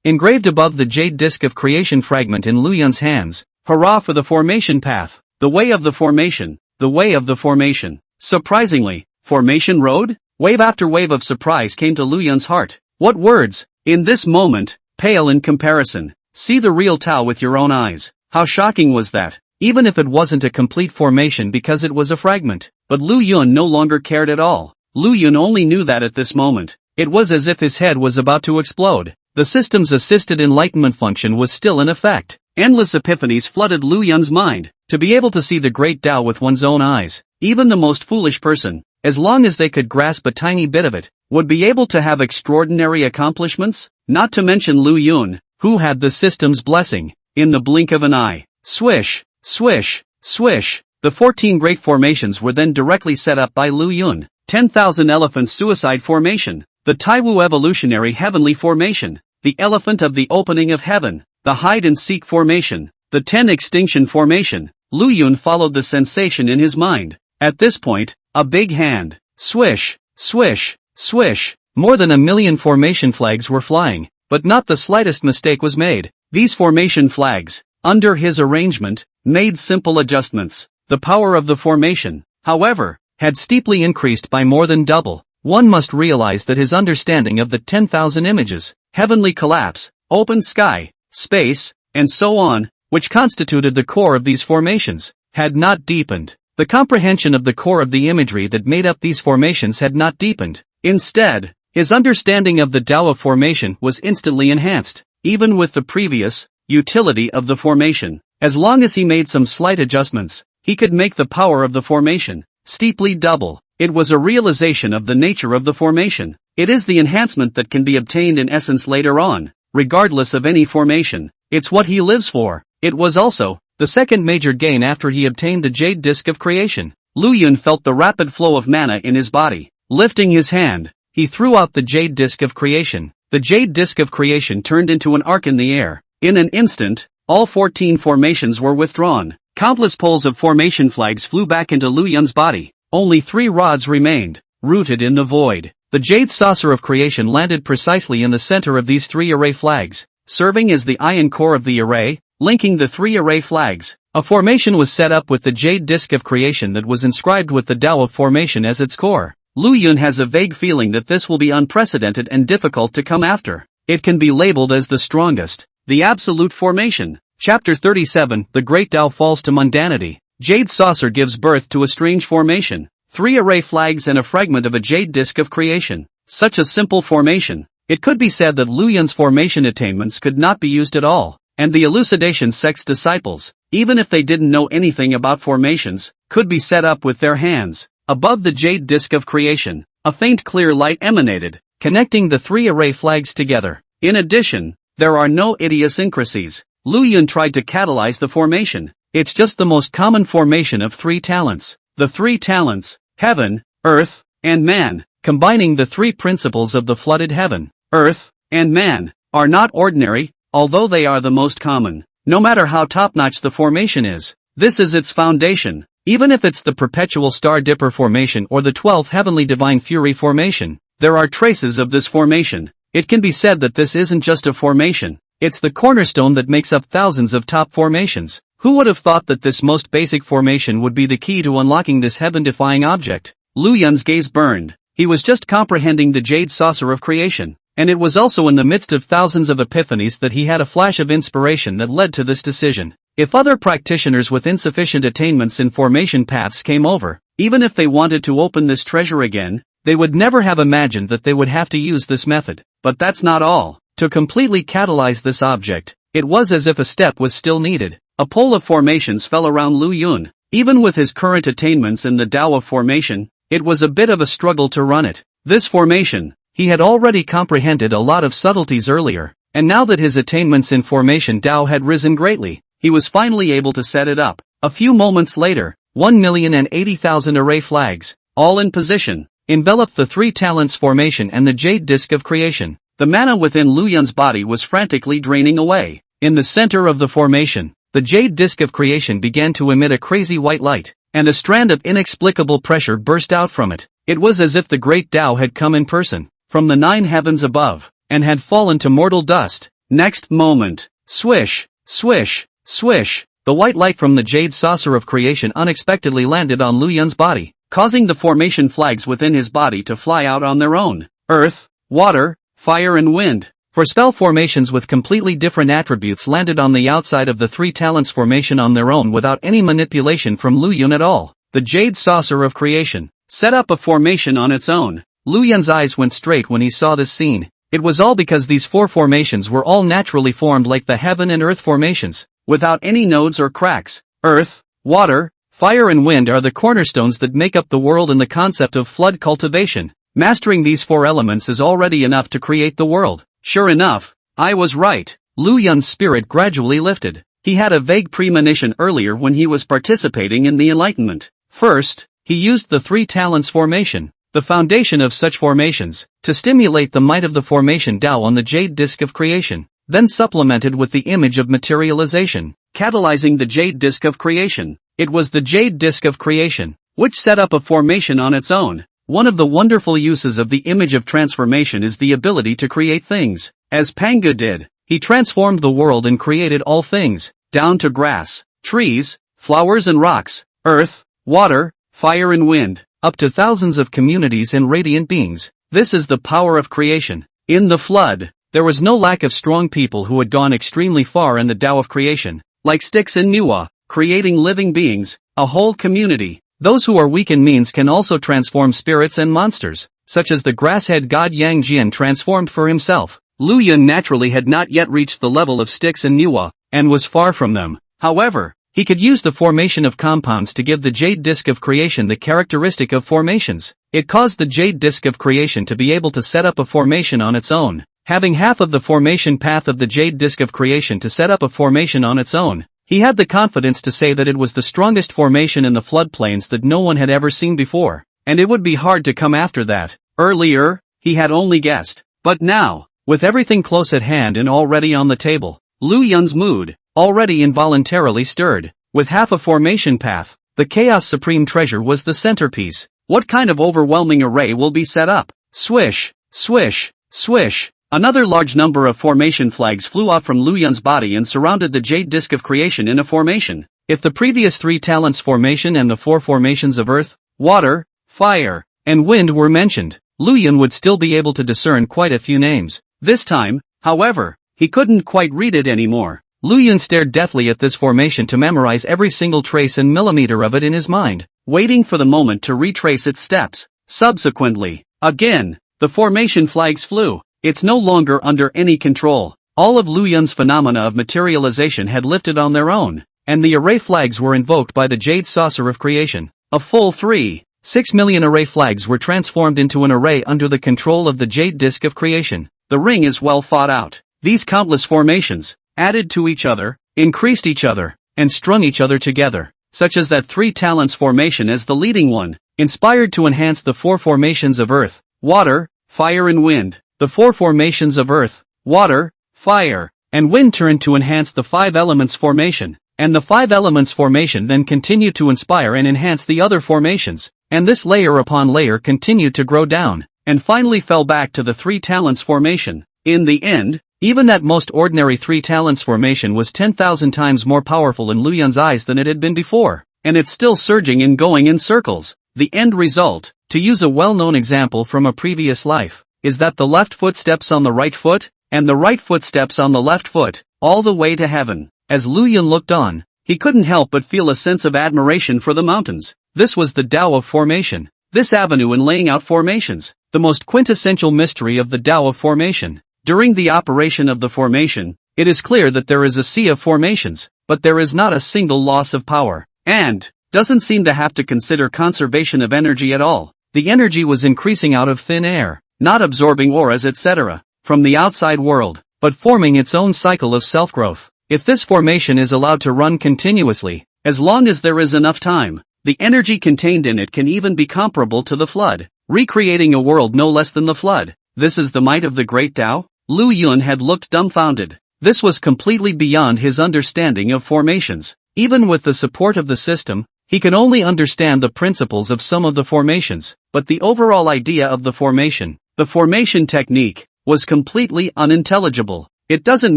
engraved above the jade disc of creation fragment in Lu Yun's hands, hurrah for the formation path, the way of the formation, the way of the formation. Surprisingly, formation road? Wave after wave of surprise came to Lu Yun's heart. What words? In this moment, pale in comparison. See the real Tao with your own eyes. How shocking was that? Even if it wasn't a complete formation because it was a fragment. But Lu Yun no longer cared at all. Lu Yun only knew that at this moment, it was as if his head was about to explode. The system's assisted enlightenment function was still in effect. Endless epiphanies flooded Lu Yun's mind. To be able to see the great Tao with one's own eyes, even the most foolish person, as long as they could grasp a tiny bit of it, would be able to have extraordinary accomplishments, not to mention Lu Yun, who had the system's blessing. In the blink of an eye, swish, swish, swish, the 14 great formations were then directly set up by Lu Yun. 10,000 Elephants Suicide Formation, the Taiwu Evolutionary Heavenly Formation, the Elephant of the Opening of Heaven, the Hide and Seek Formation, the 10 Extinction Formation. Lu Yun followed the sensation in his mind. At this point, a big hand, swish, swish, swish, more than 1,000,000 formation flags were flying, but not the slightest mistake was made. These formation flags, under his arrangement, made simple adjustments. The power of the formation, however, had steeply increased by more than double. One must realize that his understanding of the 10,000 images, heavenly collapse, open sky, space, and so on, which constituted the core of these formations, had not deepened. The comprehension of the core of the imagery that made up these formations had not deepened. Instead, his understanding of the Tao of formation was instantly enhanced. Even with the previous utility of the formation, as long as he made some slight adjustments, he could make the power of the formation steeply double. It was a realization of the nature of the formation. It is the enhancement that can be obtained in essence later on, regardless of any formation. It's what he lives for. It was also the second major gain after he obtained the jade disc of creation. Lu Yun felt the rapid flow of mana in his body. Lifting his hand, he threw out the jade disc of creation. The jade disc of creation turned into an arc in the air. In an instant, all 14 formations were withdrawn. Countless poles of formation flags flew back into Lu Yun's body. Only 3 rods remained, rooted in the void. The jade saucer of creation landed precisely in the center of these 3 array flags, serving as the iron core of the array, linking the 3 array flags. A formation was set up with the jade disc of creation that was inscribed with the Tao of formation as its core. Lu Yun has a vague feeling that this will be unprecedented and difficult to come after. It can be labeled as the strongest, the absolute formation. Chapter 37, The Great Tao Falls to Mundanity. Jade saucer gives birth to a strange formation. 3 array flags and a fragment of a jade disc of creation. such a simple formation. It could be said that Lu Yun's formation attainments could not be used at all, and the elucidation sect's disciples, even if they didn't know anything about formations, could be set up with their hands. Above the jade disk of creation, a faint clear light emanated, connecting the three array flags together. In addition, there are no idiosyncrasies. Lu Yun tried to catalyze the formation. It's just the most common formation of three talents. The three talents, heaven, earth, and man, combining the three principles of the flooded heaven, earth, and man, are not ordinary, although they are the most common. No matter how top-notch the formation is, this is its foundation. Even if it's the perpetual star dipper formation or the 12th heavenly divine fury formation, there are traces of this formation. It can be said that this isn't just a formation, it's the cornerstone that makes up thousands of top formations. Who would have thought that this most basic formation would be the key to unlocking this heaven-defying object? Lu Yun's gaze burned. He was just comprehending the jade saucer of creation, and it was also in the midst of thousands of epiphanies that he had a flash of inspiration that led to this decision. If other practitioners with insufficient attainments in formation paths came over, even if they wanted to open this treasure again, they would never have imagined that they would have to use this method. But that's not all. To completely catalyze this object, it was as if a step was still needed. A pole of formations fell around Lu Yun. Even with his current attainments in the Tao of formation, it was a bit of a struggle to run it. This formation, he had already comprehended a lot of subtleties earlier, and now that his attainments in formation Tao had risen greatly, he was finally able to set it up. A few moments later, 1,080,000 array flags, all in position, enveloped the three talents formation and the jade disk of creation. The mana within Lu Yun's body was frantically draining away. In the center of the formation, the jade disk of creation began to emit a crazy white light, and a strand of inexplicable pressure burst out from it. It was as if the great Tao had come in person, from the 9 heavens above, and had fallen to mortal dust. Next moment, swish, swish, swish, the white light from the jade saucer of creation unexpectedly landed on Lu Yun's body, causing the formation flags within his body to fly out on their own. Earth, water, fire and wind. For spell formations with completely different attributes landed on the outside of the three talents formation on their own without any manipulation from Lu Yun at all. The jade saucer of creation set up a formation on its own. Lu Yun's eyes went straight when he saw this scene. It was all because these four formations were all naturally formed like the heaven and earth formations, without any nodes or cracks. Earth, water, fire and wind are the cornerstones that make up the world and the concept of flood cultivation. Mastering these four elements is already enough to create the world. Sure enough, I was right. Lu Yun's spirit gradually lifted. He had a vague premonition earlier when he was participating in the enlightenment. First, he used the three talents formation, the foundation of such formations, to stimulate the might of the formation Tao on the jade disk of creation, then supplemented with the image of materialization, catalyzing the jade disk of creation. It was the jade disk of creation, which set up a formation on its own. One of the wonderful uses of the image of transformation is the ability to create things. As Panga did, he transformed the world and created all things, down to grass, trees, flowers and rocks, earth, water, fire and wind, up to thousands of communities and radiant beings. This is the power of creation. In the flood, there was no lack of strong people who had gone extremely far in the Tao of creation, like Styx and Manhwa, creating living beings, a whole community. Those who are weak in means can also transform spirits and monsters, such as the grass-head god Yang Jian transformed for himself. Lu Yun naturally had not yet reached the level of Styx and Manhwa, and was far from them. However, he could use the formation of compounds to give the jade disk of creation the characteristic of formations. It caused the jade disk of creation to be able to set up a formation on its own. Having half of the formation path of the jade disk of creation to set up a formation on its own, he had the confidence to say that it was the strongest formation in the floodplains that no one had ever seen before, and it would be hard to come after that. Earlier, he had only guessed. But now, with everything close at hand and already on the table, Lu Yun's mood, already involuntarily stirred. With half a formation path, the Chaos Supreme Treasure was the centerpiece. What kind of overwhelming array will be set up? Swish, swish, swish. Another large number of formation flags flew out from Lu Yun's body and surrounded the jade disk of creation in a formation. If the previous three talents formation and the four formations of earth, water, fire, and wind were mentioned, Lu Yun would still be able to discern quite a few names. This time, however, he couldn't quite read it anymore. Lu Yun stared deathly at this formation to memorize every single trace and millimeter of it in his mind, waiting for the moment to retrace its steps. Subsequently, again, The formation flags flew. It's no longer under any control. All of Lu Yun's phenomena of materialization had lifted on their own, and the array flags were invoked by the Jade Saucer of Creation. A full 3.6 million array flags were transformed into an array under the control of the Jade Disc of Creation. The ring is well thought out. These countless formations, added to each other, increased each other, and strung each other together, such as that three talents formation as the leading one, inspired to enhance the four formations of earth, water, fire and wind. The four formations of earth, water, fire, and wind turned to enhance the five elements formation, and the five elements formation then continued to inspire and enhance the other formations, and this layer upon layer continued to grow down, and finally fell back to the three talents formation. In the end, even that most ordinary three talents formation was 10,000 times more powerful in Lu Yun's eyes than it had been before, and it's still surging and going in circles. The end result, to use a well-known example from a previous life, is that the left foot steps on the right foot, and the right foot steps on the left foot, all the way to heaven. As Lu Yun looked on, he couldn't help but feel a sense of admiration for the mountains. This was the Tao of formation. This avenue in laying out formations, the most quintessential mystery of the Tao of formation. During the operation of the formation, it is clear that there is a sea of formations, but there is not a single loss of power, and doesn't seem to have to consider conservation of energy at all. The energy was increasing out of thin air, not absorbing auras etc. from the outside world, but forming its own cycle of self-growth. If this formation is allowed to run continuously, as long as there is enough time, the energy contained in it can even be comparable to the flood, recreating a world no less than the flood. This is the might of the great Tao? Lu Yun had looked dumbfounded. This was completely beyond his understanding of formations. Even with the support of the system, he can only understand the principles of some of the formations, but the overall idea of the formation technique, was completely unintelligible. It doesn't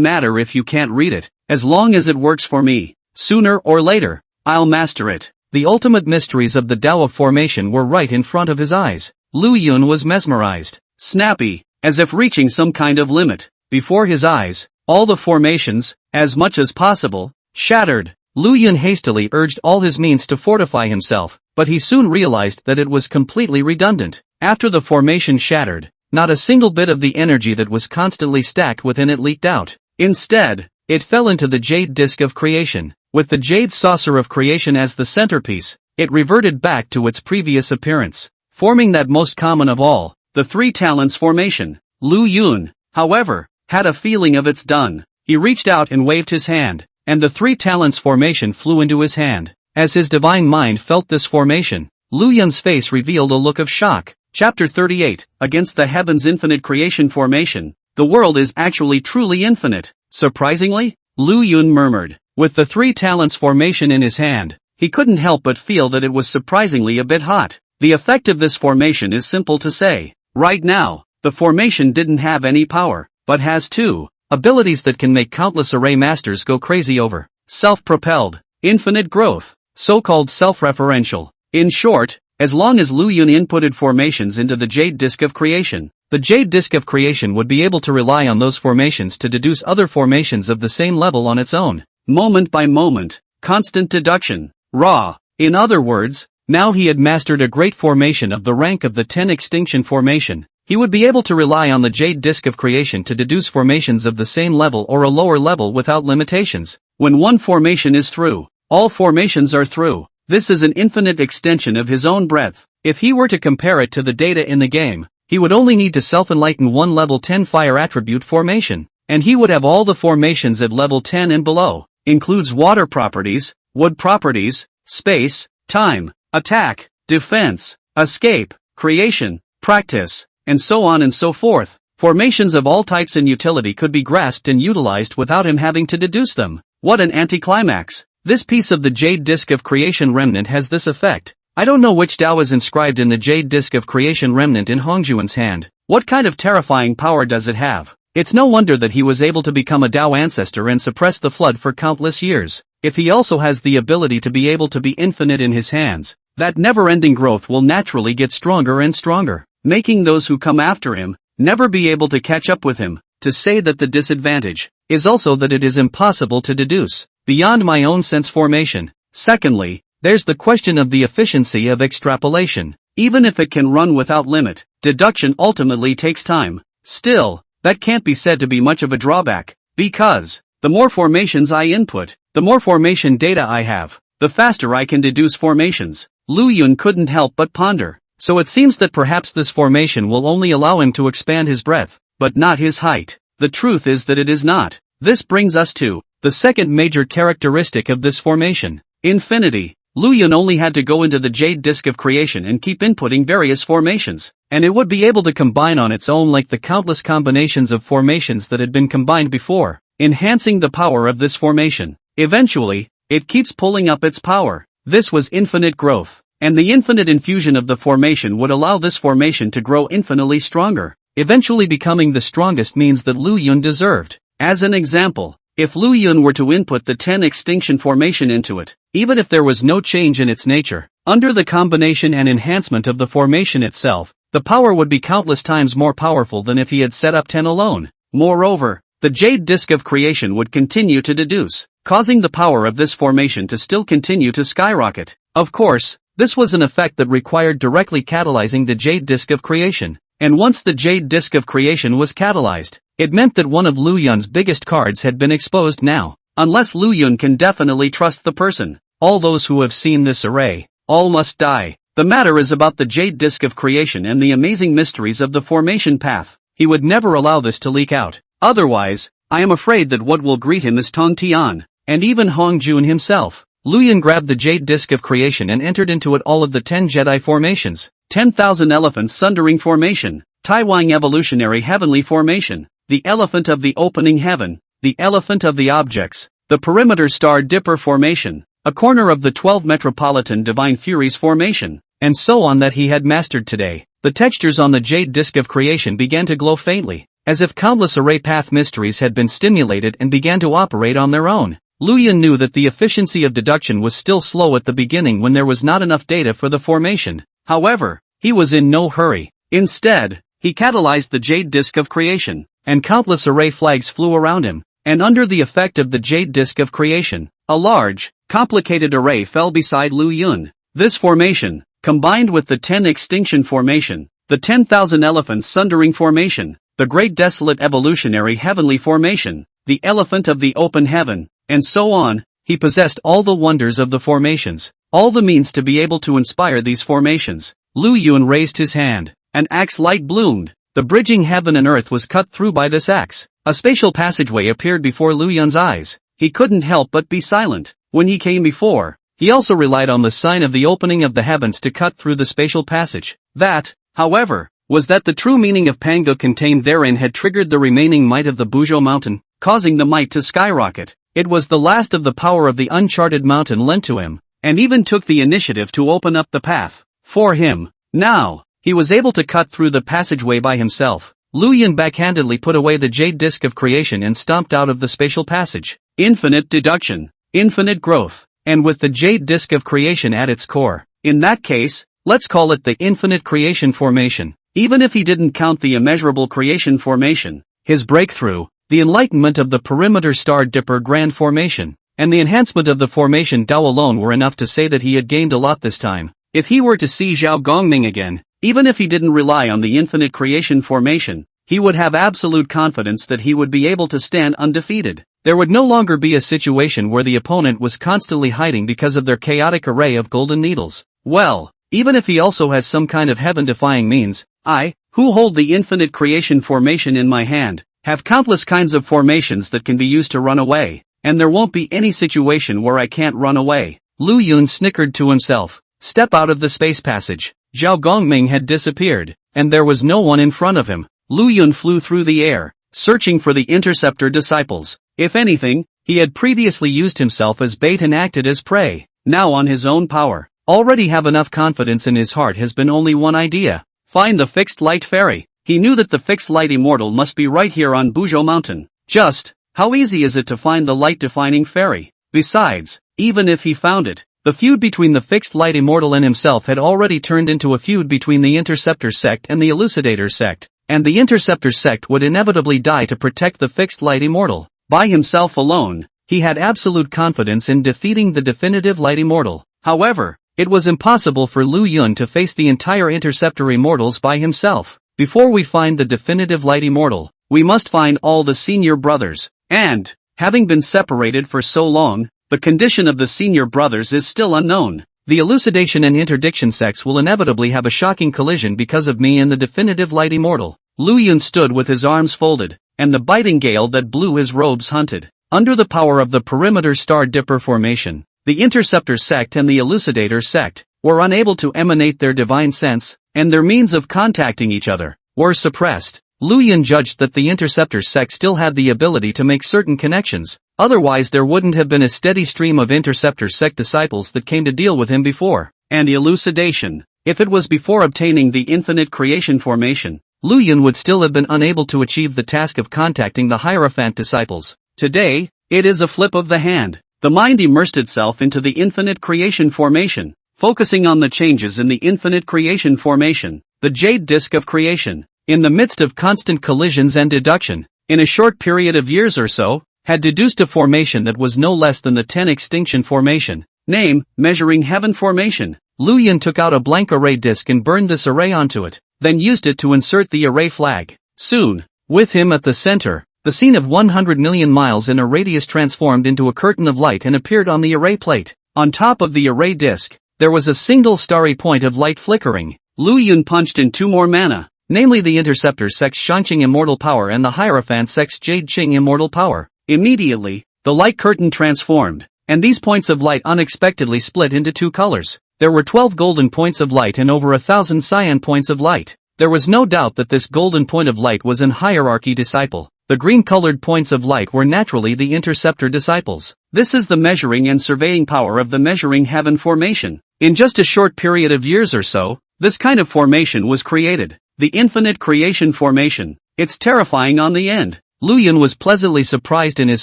matter if you can't read it, as long as it works for me. Sooner or later, I'll master it. The ultimate mysteries of the Tao of formation were right in front of his eyes. Lu Yun was mesmerized, snappy, as if reaching some kind of limit. Before his eyes, all the formations, as much as possible, shattered. Lu Yun hastily urged all his means to fortify himself, but he soon realized that it was completely redundant. After the formation shattered, not a single bit of the energy that was constantly stacked within it leaked out. Instead, it fell into the Jade Disc of Creation. With the Jade Saucer of Creation as the centerpiece, it reverted back to its previous appearance, forming that most common of all, the three talents formation. Lu Yun, however, had a feeling of it's done. He reached out and waved his hand, and the three talents formation flew into his hand. As his divine mind felt this formation, Lu Yun's face revealed a look of shock. Chapter 38, Against the Heavens Infinite Creation Formation. The world is actually truly infinite. Surprisingly, Lu Yun murmured. With the three talents formation in his hand, he couldn't help but feel that it was surprisingly a bit hot. The effect of this formation is simple to say. Right now, the formation didn't have any power, but has two abilities that can make countless array masters go crazy over. Self-propelled, infinite growth, so-called self-referential. In short, as long as Lu Yun inputted formations into the Jade Disc of Creation, the Jade Disc of Creation would be able to rely on those formations to deduce other formations of the same level on its own. Moment by moment, constant deduction, raw. In other words, now he had mastered a great formation of the rank of the 10 extinction formation. He would be able to rely on the Jade Disc of Creation to deduce formations of the same level or a lower level without limitations. When one formation is through, all formations are through. This is an infinite extension of his own breadth. If he were to compare it to the data in the game, he would only need to self-enlighten one level 10 fire attribute formation, and he would have all the formations at level 10 and below. Includes water properties, wood properties, space, time, attack, defense, escape, creation, practice, and so on and so forth. Formations of all types and utility could be grasped and utilized without him having to deduce them. What an anticlimax. This piece of the Jade Disc of Creation remnant has this effect. I don't know which Tao is inscribed in the Jade Disc of Creation remnant in Hongjuan's hand. What kind of terrifying power does it have? It's no wonder that he was able to become a Tao ancestor and suppress the flood for countless years. If he also has the ability to be able to be infinite in his hands, that never-ending growth will naturally get stronger and stronger, making those who come after him never be able to catch up with him. To say that the disadvantage is also that it is impossible to deduce beyond my own sense formation. Secondly, there's the question of the efficiency of extrapolation. Even if it can run without limit, deduction ultimately takes time. Still, that can't be said to be much of a drawback, because the more formations I input, the more formation data I have, the faster I can deduce formations. Lu Yun couldn't help but ponder. So it seems that perhaps this formation will only allow him to expand his breadth, but not his height. The truth is that it is not. This brings us to the second major characteristic of this formation: infinity. Lu Yun only had to go into the jade disk of creation and keep inputting various formations, and it would be able to combine on its own like the countless combinations of formations that had been combined before, enhancing the power of this formation. Eventually, it keeps pulling up its power. This was infinite growth, and the infinite infusion of the formation would allow this formation to grow infinitely stronger. Eventually becoming the strongest means that Lu Yun deserved. As an example, if Lu Yun were to input the 10 extinction formation into it, even if there was no change in its nature, under the combination and enhancement of the formation itself, the power would be countless times more powerful than if he had set up 10 alone. Moreover, the jade disk of creation would continue to deduce, causing the power of this formation to still continue to skyrocket. Of course, this was an effect that required directly catalyzing the jade disk of creation. And once the jade disk of creation was catalyzed, it meant that one of Lu Yun's biggest cards had been exposed now. Unless Lu Yun can definitely trust the person, all those who have seen this array, all must die. The matter is about the jade disk of creation and the amazing mysteries of the formation path. He would never allow this to leak out. Otherwise, I am afraid that what will greet him is Tong Tian, and even Hong Jun himself. Lu Yun grabbed the jade disk of creation and entered into it all of the 10 Jedi formations. 10,000 Elephants Sundering Formation, Taiwang Evolutionary Heavenly Formation, the Elephant of the Opening Heaven, the Elephant of the Objects, the Perimeter Star Dipper Formation, a corner of the 12 Metropolitan Divine Furies Formation, and so on that he had mastered today. The textures on the jade disk of creation began to glow faintly, as if countless array path mysteries had been stimulated and began to operate on their own. Lu Yun knew that the efficiency of deduction was still slow at the beginning when there was not enough data for the formation. However, he was in no hurry. Instead, he catalyzed the jade disk of creation, and countless array flags flew around him, and under the effect of the jade disk of creation, a large, complicated array fell beside Lu Yun. This formation, combined with the 10 extinction formation, the 10,000 elephants sundering formation, the great desolate evolutionary heavenly formation, the elephant of the open heaven, and so on, he possessed all the wonders of the formations, all the means to be able to inspire these formations. Lu Yun raised his hand. An axe light bloomed. The bridging heaven and earth was cut through by this axe. A spatial passageway appeared before Lu Yun's eyes. He couldn't help but be silent. When he came before, he also relied on the sign of the opening of the heavens to cut through the spatial passage. That, however, was that the true meaning of Pango contained therein had triggered the remaining might of the Buzhou mountain, causing the might to skyrocket. It was the last of the power of the uncharted mountain lent to him, and even took the initiative to open up the path for him. Now, he was able to cut through the passageway by himself. Lu Yun backhandedly put away the jade disk of creation and stomped out of the spatial passage. Infinite deduction, infinite growth, and with the jade disk of creation at its core. In that case, let's call it the infinite creation formation. Even if he didn't count the immeasurable creation formation, his breakthrough, the enlightenment of the perimeter star dipper grand formation, and the enhancement of the formation Dao alone were enough to say that he had gained a lot this time. If he were to see Zhao Gongming again, even if he didn't rely on the infinite creation formation, he would have absolute confidence that he would be able to stand undefeated. There would no longer be a situation where the opponent was constantly hiding because of their chaotic array of golden needles. Well, even if he also has some kind of heaven-defying means, I, who hold the infinite creation formation in my hand, have countless kinds of formations that can be used to run away, and there won't be any situation where I can't run away. Lu Yun snickered to himself. Step out of the space passage. Zhao Gongming had disappeared, and there was no one in front of him. Lu Yun flew through the air, searching for the interceptor disciples. If anything, he had previously used himself as bait and acted as prey. Now on his own power, already have enough confidence in his heart has been only one idea. Find the fixed light fairy. He knew that the fixed light immortal must be right here on Buzhou Mountain. Just, how easy is it to find the light-defining fairy? Besides, even if he found it, the feud between the fixed light immortal and himself had already turned into a feud between the Interceptor sect and the Elucidator sect, and the Interceptor sect would inevitably die to protect the fixed light immortal. By himself alone, he had absolute confidence in defeating the definitive light immortal. However, It was impossible for Lu Yun to face the entire Interceptor Immortals by himself. Before we find the definitive Light Immortal, we must find all the senior brothers. And, having been separated for so long, the condition of the senior brothers is still unknown. The elucidation and interdiction sects will inevitably have a shocking collision because of me and the definitive Light Immortal. Lu Yun stood with his arms folded, and the biting gale that blew his robes hunted. Under the power of the Perimeter Star Dipper formation, the Interceptor sect and the Elucidator sect were unable to emanate their divine sense, and their means of contacting each other were suppressed. Lu Yun judged that the Interceptor sect still had the ability to make certain connections, otherwise there wouldn't have been a steady stream of Interceptor sect disciples that came to deal with him before. And elucidation. If it was before obtaining the infinite creation formation, Lu Yun would still have been unable to achieve the task of contacting the Hierophant disciples. Today, it is a flip of the hand. The mind immersed itself into the infinite creation formation, focusing on the changes in the infinite creation formation, the jade disk of creation. In the midst of constant collisions and deduction, in a short period of years or so, had deduced a formation that was no less than the 10 extinction formation. Name, measuring heaven formation. Lu Yun took out a blank array disk and burned this array onto it, then used it to insert the array flag. Soon, with him at the center, the scene of 100 million miles in a radius transformed into a curtain of light and appeared on the array plate. On top of the array disk, there was a single starry point of light flickering. Lu Yun punched in 2 more mana, namely the Interceptor sect's Shanqing Immortal Power and the Hierophant sect's Jade Qing Immortal Power. Immediately, the light curtain transformed, and these points of light unexpectedly split into 2 colors. There were 12 golden points of light and over 1,000 cyan points of light. There was no doubt that this golden point of light was an hierarchy disciple. The green-colored points of light were naturally the Interceptor disciples. This is the measuring and surveying power of the measuring heaven formation. In just a short period of years or so, this kind of formation was created. The infinite creation formation. It's terrifying on the end. Lu Yun was pleasantly surprised in his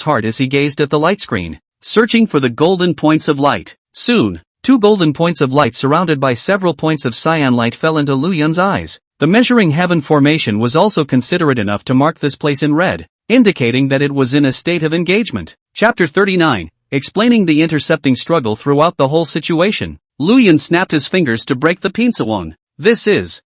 heart as he gazed at the light screen, searching for the golden points of light. Soon, 2 golden points of light surrounded by several points of cyan light fell into Lu Yun's eyes. The measuring heaven formation was also considerate enough to mark this place in red, indicating that it was in a state of engagement. Chapter 39, explaining the intercepting struggle throughout the whole situation. Lu Yun snapped his fingers to break the pinceone.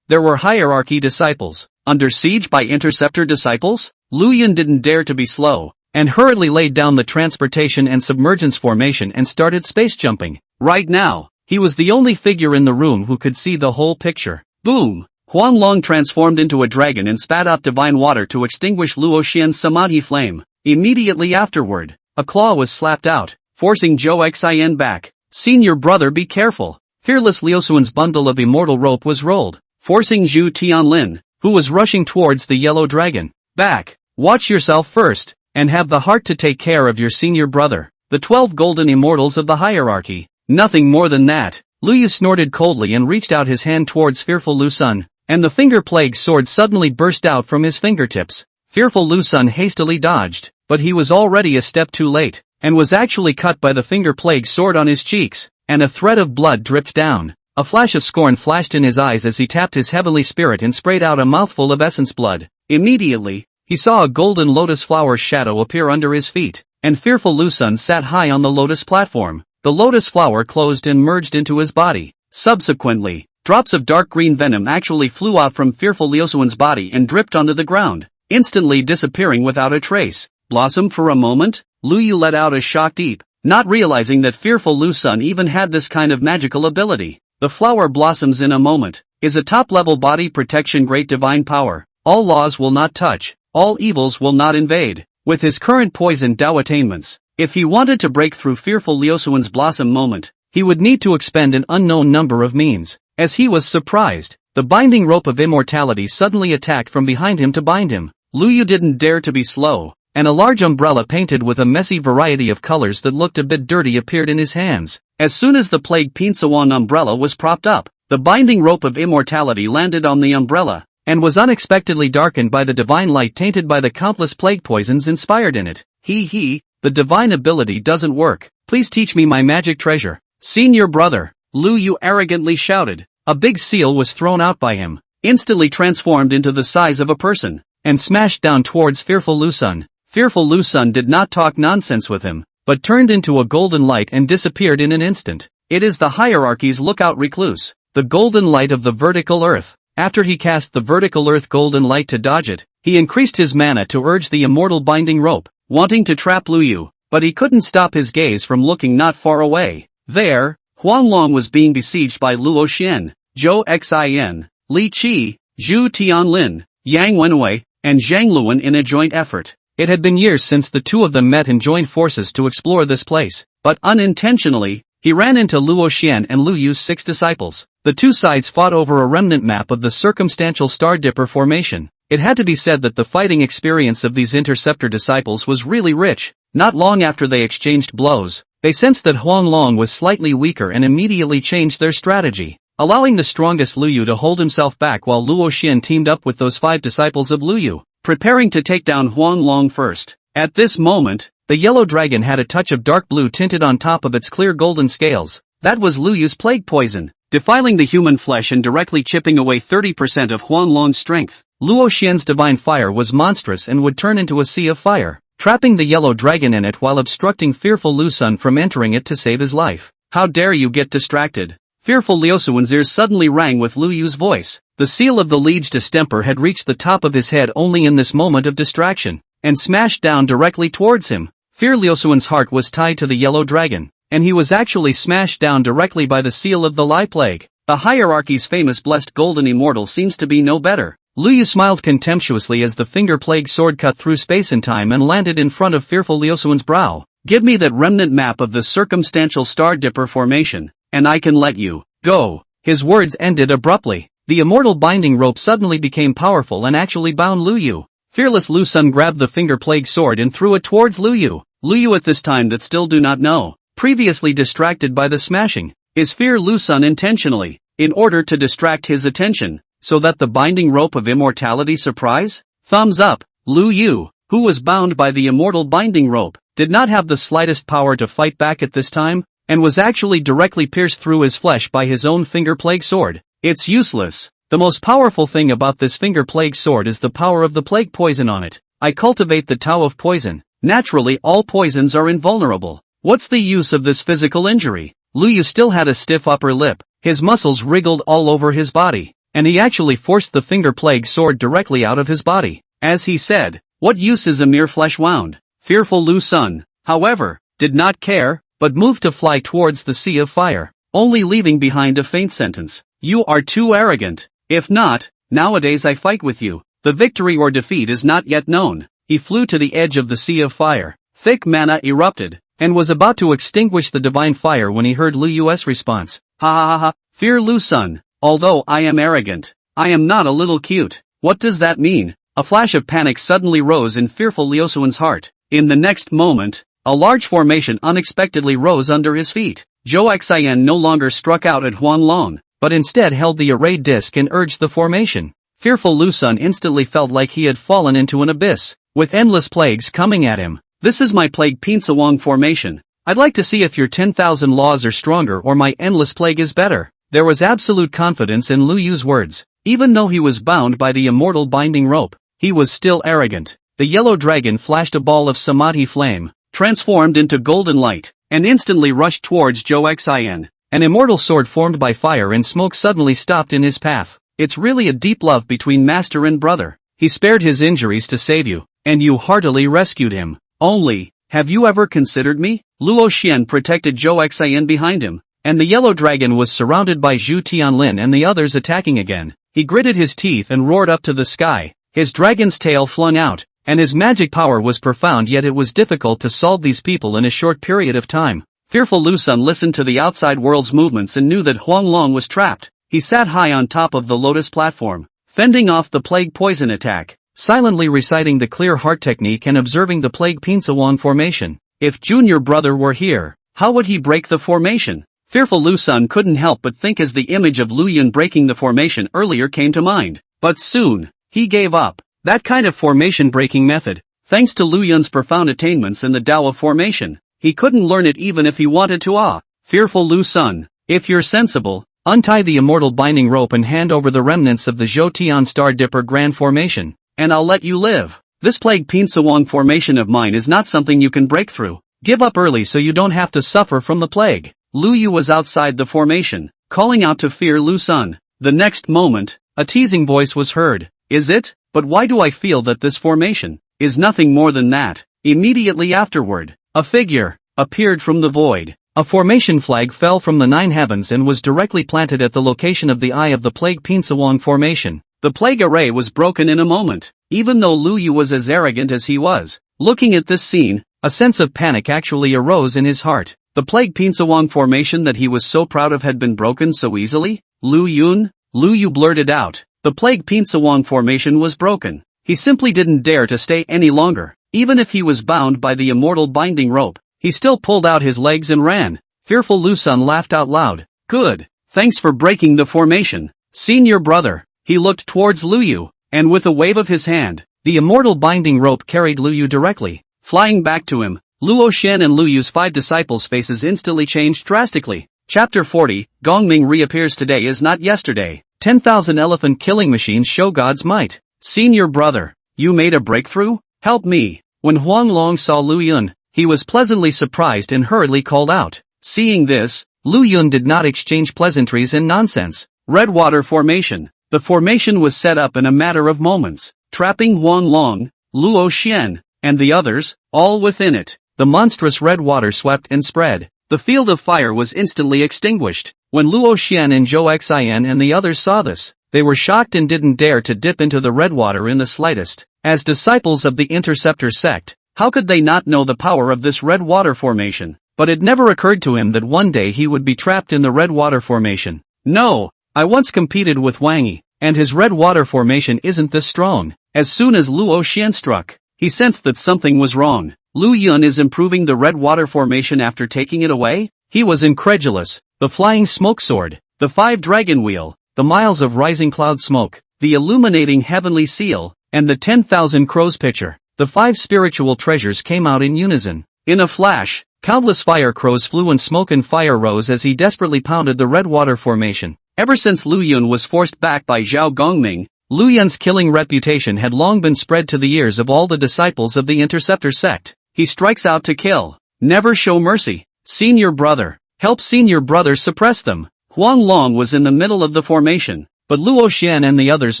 There were hierarchy disciples, under siege by interceptor disciples? Lu Yun didn't dare to be slow, and hurriedly laid down the transportation and submergence formation and started space jumping. Right now, he was the only figure in the room who could see the whole picture. Boom! Huang Long transformed into a dragon and spat out divine water to extinguish Luo Xian's samadhi flame. Immediately afterward, a claw was slapped out, forcing Zhou Xian back. Senior brother, be careful. Fearless Liusuan's bundle of immortal rope was rolled, forcing Zhu Tianlin, who was rushing towards the yellow dragon, back. Watch yourself first, and have the heart to take care of your senior brother. The 12 golden immortals of the hierarchy. Nothing more than that. Lu Yu snorted coldly and reached out his hand towards fearful Lu Sun, and the finger plague sword suddenly burst out from his fingertips. Fearful Lu Sun hastily dodged, but he was already a step too late, and was actually cut by the finger plague sword on his cheeks, and a thread of blood dripped down. A flash of scorn flashed in his eyes as he tapped his heavenly spirit and sprayed out a mouthful of essence blood. Immediately, he saw a golden lotus flower shadow appear under his feet, and fearful Lu Sun sat high on the lotus platform. The lotus flower closed and merged into his body. Subsequently, drops of dark green venom actually flew out from fearful Liusuan's body and dripped onto the ground, instantly disappearing without a trace. Blossom for a moment? Lu Yu let out a shocked eep, not realizing that fearful Lu Sun even had this kind of magical ability. The flower blossoms in a moment, is a top-level body protection great divine power. All laws will not touch, all evils will not invade. With his current poison Dao attainments, if he wanted to break through fearful Liusuan's blossom moment, he would need to expend an unknown number of means. As he was surprised, the binding rope of immortality suddenly attacked from behind him to bind him. Lu Yu didn't dare to be slow, and a large umbrella painted with a messy variety of colors that looked a bit dirty appeared in his hands. As soon as the plague Pinsawan umbrella was propped up, the binding rope of immortality landed on the umbrella, and was unexpectedly darkened by the divine light tainted by the countless plague poisons inspired in it. The divine ability doesn't work. Please teach me my magic treasure. Senior brother, Lu Yu arrogantly shouted. A big seal was thrown out by him, instantly transformed into the size of a person, and smashed down towards fearful Lu Sun. Fearful Lu Sun did not talk nonsense with him, but turned into a golden light and disappeared in an instant. It is the hierarchy's lookout recluse, the golden light of the vertical earth. After he cast the vertical earth golden light to dodge it, he increased his mana to urge the immortal binding rope, wanting to trap Lu Yu, but he couldn't stop his gaze from looking not far away. There, Huanglong was being besieged by Luo Xian, Zhou Xin, Li Qi, Zhu Tianlin, Yang Wenwei, and Zhang Luan in a joint effort. It had been years since the two of them met and joined forces to explore this place, but unintentionally, he ran into Luo Xian and Lu Yu's 6 disciples. The two sides fought over a remnant map of the circumstantial Star Dipper formation. It had to be said that the fighting experience of these interceptor disciples was really rich. Not long after they exchanged blows, they sensed that Huanglong was slightly weaker and immediately changed their strategy, allowing the strongest Lu Yu to hold himself back while Luo Xian teamed up with those 5 disciples of Lu Yu, preparing to take down Huanglong first. At this moment, the yellow dragon had a touch of dark blue tinted on top of its clear golden scales. That was Lu Yu's plague poison, defiling the human flesh and directly chipping away 30% of Huanglong's strength. Luo Xian's divine fire was monstrous and would turn into a sea of fire, trapping the yellow dragon in it while obstructing fearful Lu Sun from entering it to save his life. How dare you get distracted? Fearful Liu Suan's ears suddenly rang with Lu Yu's voice. The seal of the liege distemper had reached the top of his head only in this moment of distraction, and smashed down directly towards him. Fear Liu Suan's heart was tied to the yellow dragon, and he was actually smashed down directly by the seal of the Lie Plague. The hierarchy's famous blessed golden immortal seems to be no better. Lu Yu smiled contemptuously as the finger plague sword cut through space and time and landed in front of fearful Liu Suan's brow. Give me that remnant map of the circumstantial Star Dipper formation, and I can let you go. His words ended abruptly. The immortal binding rope suddenly became powerful and actually bound Lu Yu. Fearless Lu Sun grabbed the finger plague sword and threw it towards Lu Yu. Lu Yu at this time that still do not know, previously distracted by the smashing, is fear Lu Sun intentionally, in order to distract his attention, so that the binding rope of immortality surprise? Thumbs up. Lu Yu, who was bound by the immortal binding rope, did not have the slightest power to fight back at this time, and was actually directly pierced through his flesh by his own finger plague sword. It's useless. The most powerful thing about this finger plague sword is the power of the plague poison on it. I cultivate the Tao of poison. Naturally all poisons are invulnerable. What's the use of this physical injury? Lu Yu still had a stiff upper lip, his muscles wriggled all over his body, and he actually forced the finger plague sword directly out of his body. As he said, what use is a mere flesh wound? Fearful Lu Sun, however, did not care, but moved to fly towards the sea of fire, only leaving behind a faint sentence. You are too arrogant. If not, nowadays I fight with you. The victory or defeat is not yet known. He flew to the edge of the sea of fire. Thick mana erupted, and was about to extinguish the divine fire when he heard Lu Yu's response. Ha ha ha ha, fear Lu Sun. Although I am arrogant, I am not a little cute. What does that mean? A flash of panic suddenly rose in fearful Liu Suan's heart. In the next moment, a large formation unexpectedly rose under his feet. Zhou Xian no longer struck out at Huanglong, but instead held the arrayed disc and urged the formation. Fearful Lu Sun instantly felt like he had fallen into an abyss, with endless plagues coming at him. This is my plague Pinsawang formation. I'd like to see if your 10,000 laws are stronger or my endless plague is better. There was absolute confidence in Lu Yu's words. Even though he was bound by the immortal binding rope, he was still arrogant. The yellow dragon flashed a ball of samadhi flame, transformed into golden light, and instantly rushed towards Zhou Xian. An immortal sword formed by fire and smoke suddenly stopped in his path. It's really a deep love between master and brother. He spared his injuries to save you, and you heartily rescued him. Only, have you ever considered me? Luo Xian protected Zhou Xian behind him, and the yellow dragon was surrounded by Zhu Tianlin and the others attacking again. He gritted his teeth and roared up to the sky, his dragon's tail flung out, and his magic power was profound, yet it was difficult to solve these people in a short period of time. Fearful Lu Sun listened to the outside world's movements and knew that Huanglong was trapped. He sat high on top of the lotus platform, fending off the plague poison attack, silently reciting the clear heart technique and observing the plague Pinsawang formation. If junior brother were here, how would he break the formation? Fearful Lu Sun couldn't help but think as the image of Lu Yun breaking the formation earlier came to mind. But soon, he gave up. That kind of formation breaking method, thanks to Lu Yun's profound attainments in the Tao of formation, he couldn't learn it even if he wanted to. Fearful Lu Sun, if you're sensible, untie the immortal binding rope and hand over the remnants of the Zhoutian Star Dipper Grand Formation, and I'll let you live. This plague Pinsawang formation of mine is not something you can break through. Give up early so you don't have to suffer from the plague. Lu Yu was outside the formation, calling out to fear Lu Sun. The next moment, a teasing voice was heard. Is it? But why do I feel that this formation is nothing more than that? Immediately afterward, a figure appeared from the void. A formation flag fell from the 9 heavens and was directly planted at the location of the eye of the Plague Pinsawang formation. The plague array was broken in a moment, even though Lu Yu was as arrogant as he was. Looking at this scene, a sense of panic actually arose in his heart. The Plague Pinsawang formation that he was so proud of had been broken so easily? Lu Yu blurted out. The Plague Pinsawang formation was broken. He simply didn't dare to stay any longer. Even if he was bound by the immortal binding rope, he still pulled out his legs and ran. Fearful Lu Sun laughed out loud. Good. Thanks for breaking the formation, senior brother. He looked towards Lu Yu, and with a wave of his hand, the immortal binding rope carried Lu Yu directly, flying back to him. Luo Xian and Lu Yu's 5 disciples' faces instantly changed drastically. Chapter 40, Gongming reappears today is not yesterday. 10,000 elephant killing machines show God's might. Senior brother, you made a breakthrough? Help me. When Huang Long saw Lu Yun, he was pleasantly surprised and hurriedly called out. Seeing this, Lu Yun did not exchange pleasantries and nonsense. Red water formation. The formation was set up in a matter of moments, trapping Huang Long, Luo Xian, and the others, all within it. The monstrous red water swept and spread. The field of fire was instantly extinguished. When Luo Xian and Zhou Xian and the others saw this, they were shocked and didn't dare to dip into the red water in the slightest. As disciples of the Interceptor sect, how could they not know the power of this red water formation? But it never occurred to him that one day he would be trapped in the red water formation. No, I once competed with Wang Yi, and his red water formation isn't this strong. As soon as Luo Xian struck, he sensed that something was wrong. Lu Yun is improving the red water formation after taking it away? He was incredulous. The flying smoke sword, the 5 dragon wheel, the miles of rising cloud smoke, the illuminating heavenly seal, and the 10,000 crows pitcher. The 5 spiritual treasures came out in unison. In a flash, countless fire crows flew and smoke and fire rose as he desperately pounded the red water formation. Ever since Lu Yun was forced back by Zhao Gongming, Lu Yun's killing reputation had long been spread to the ears of all the disciples of the Interceptor sect. He strikes out to kill. Never show mercy. Senior brother. Help senior brother suppress them. Huang Long was in the middle of the formation, but Luo Xian and the others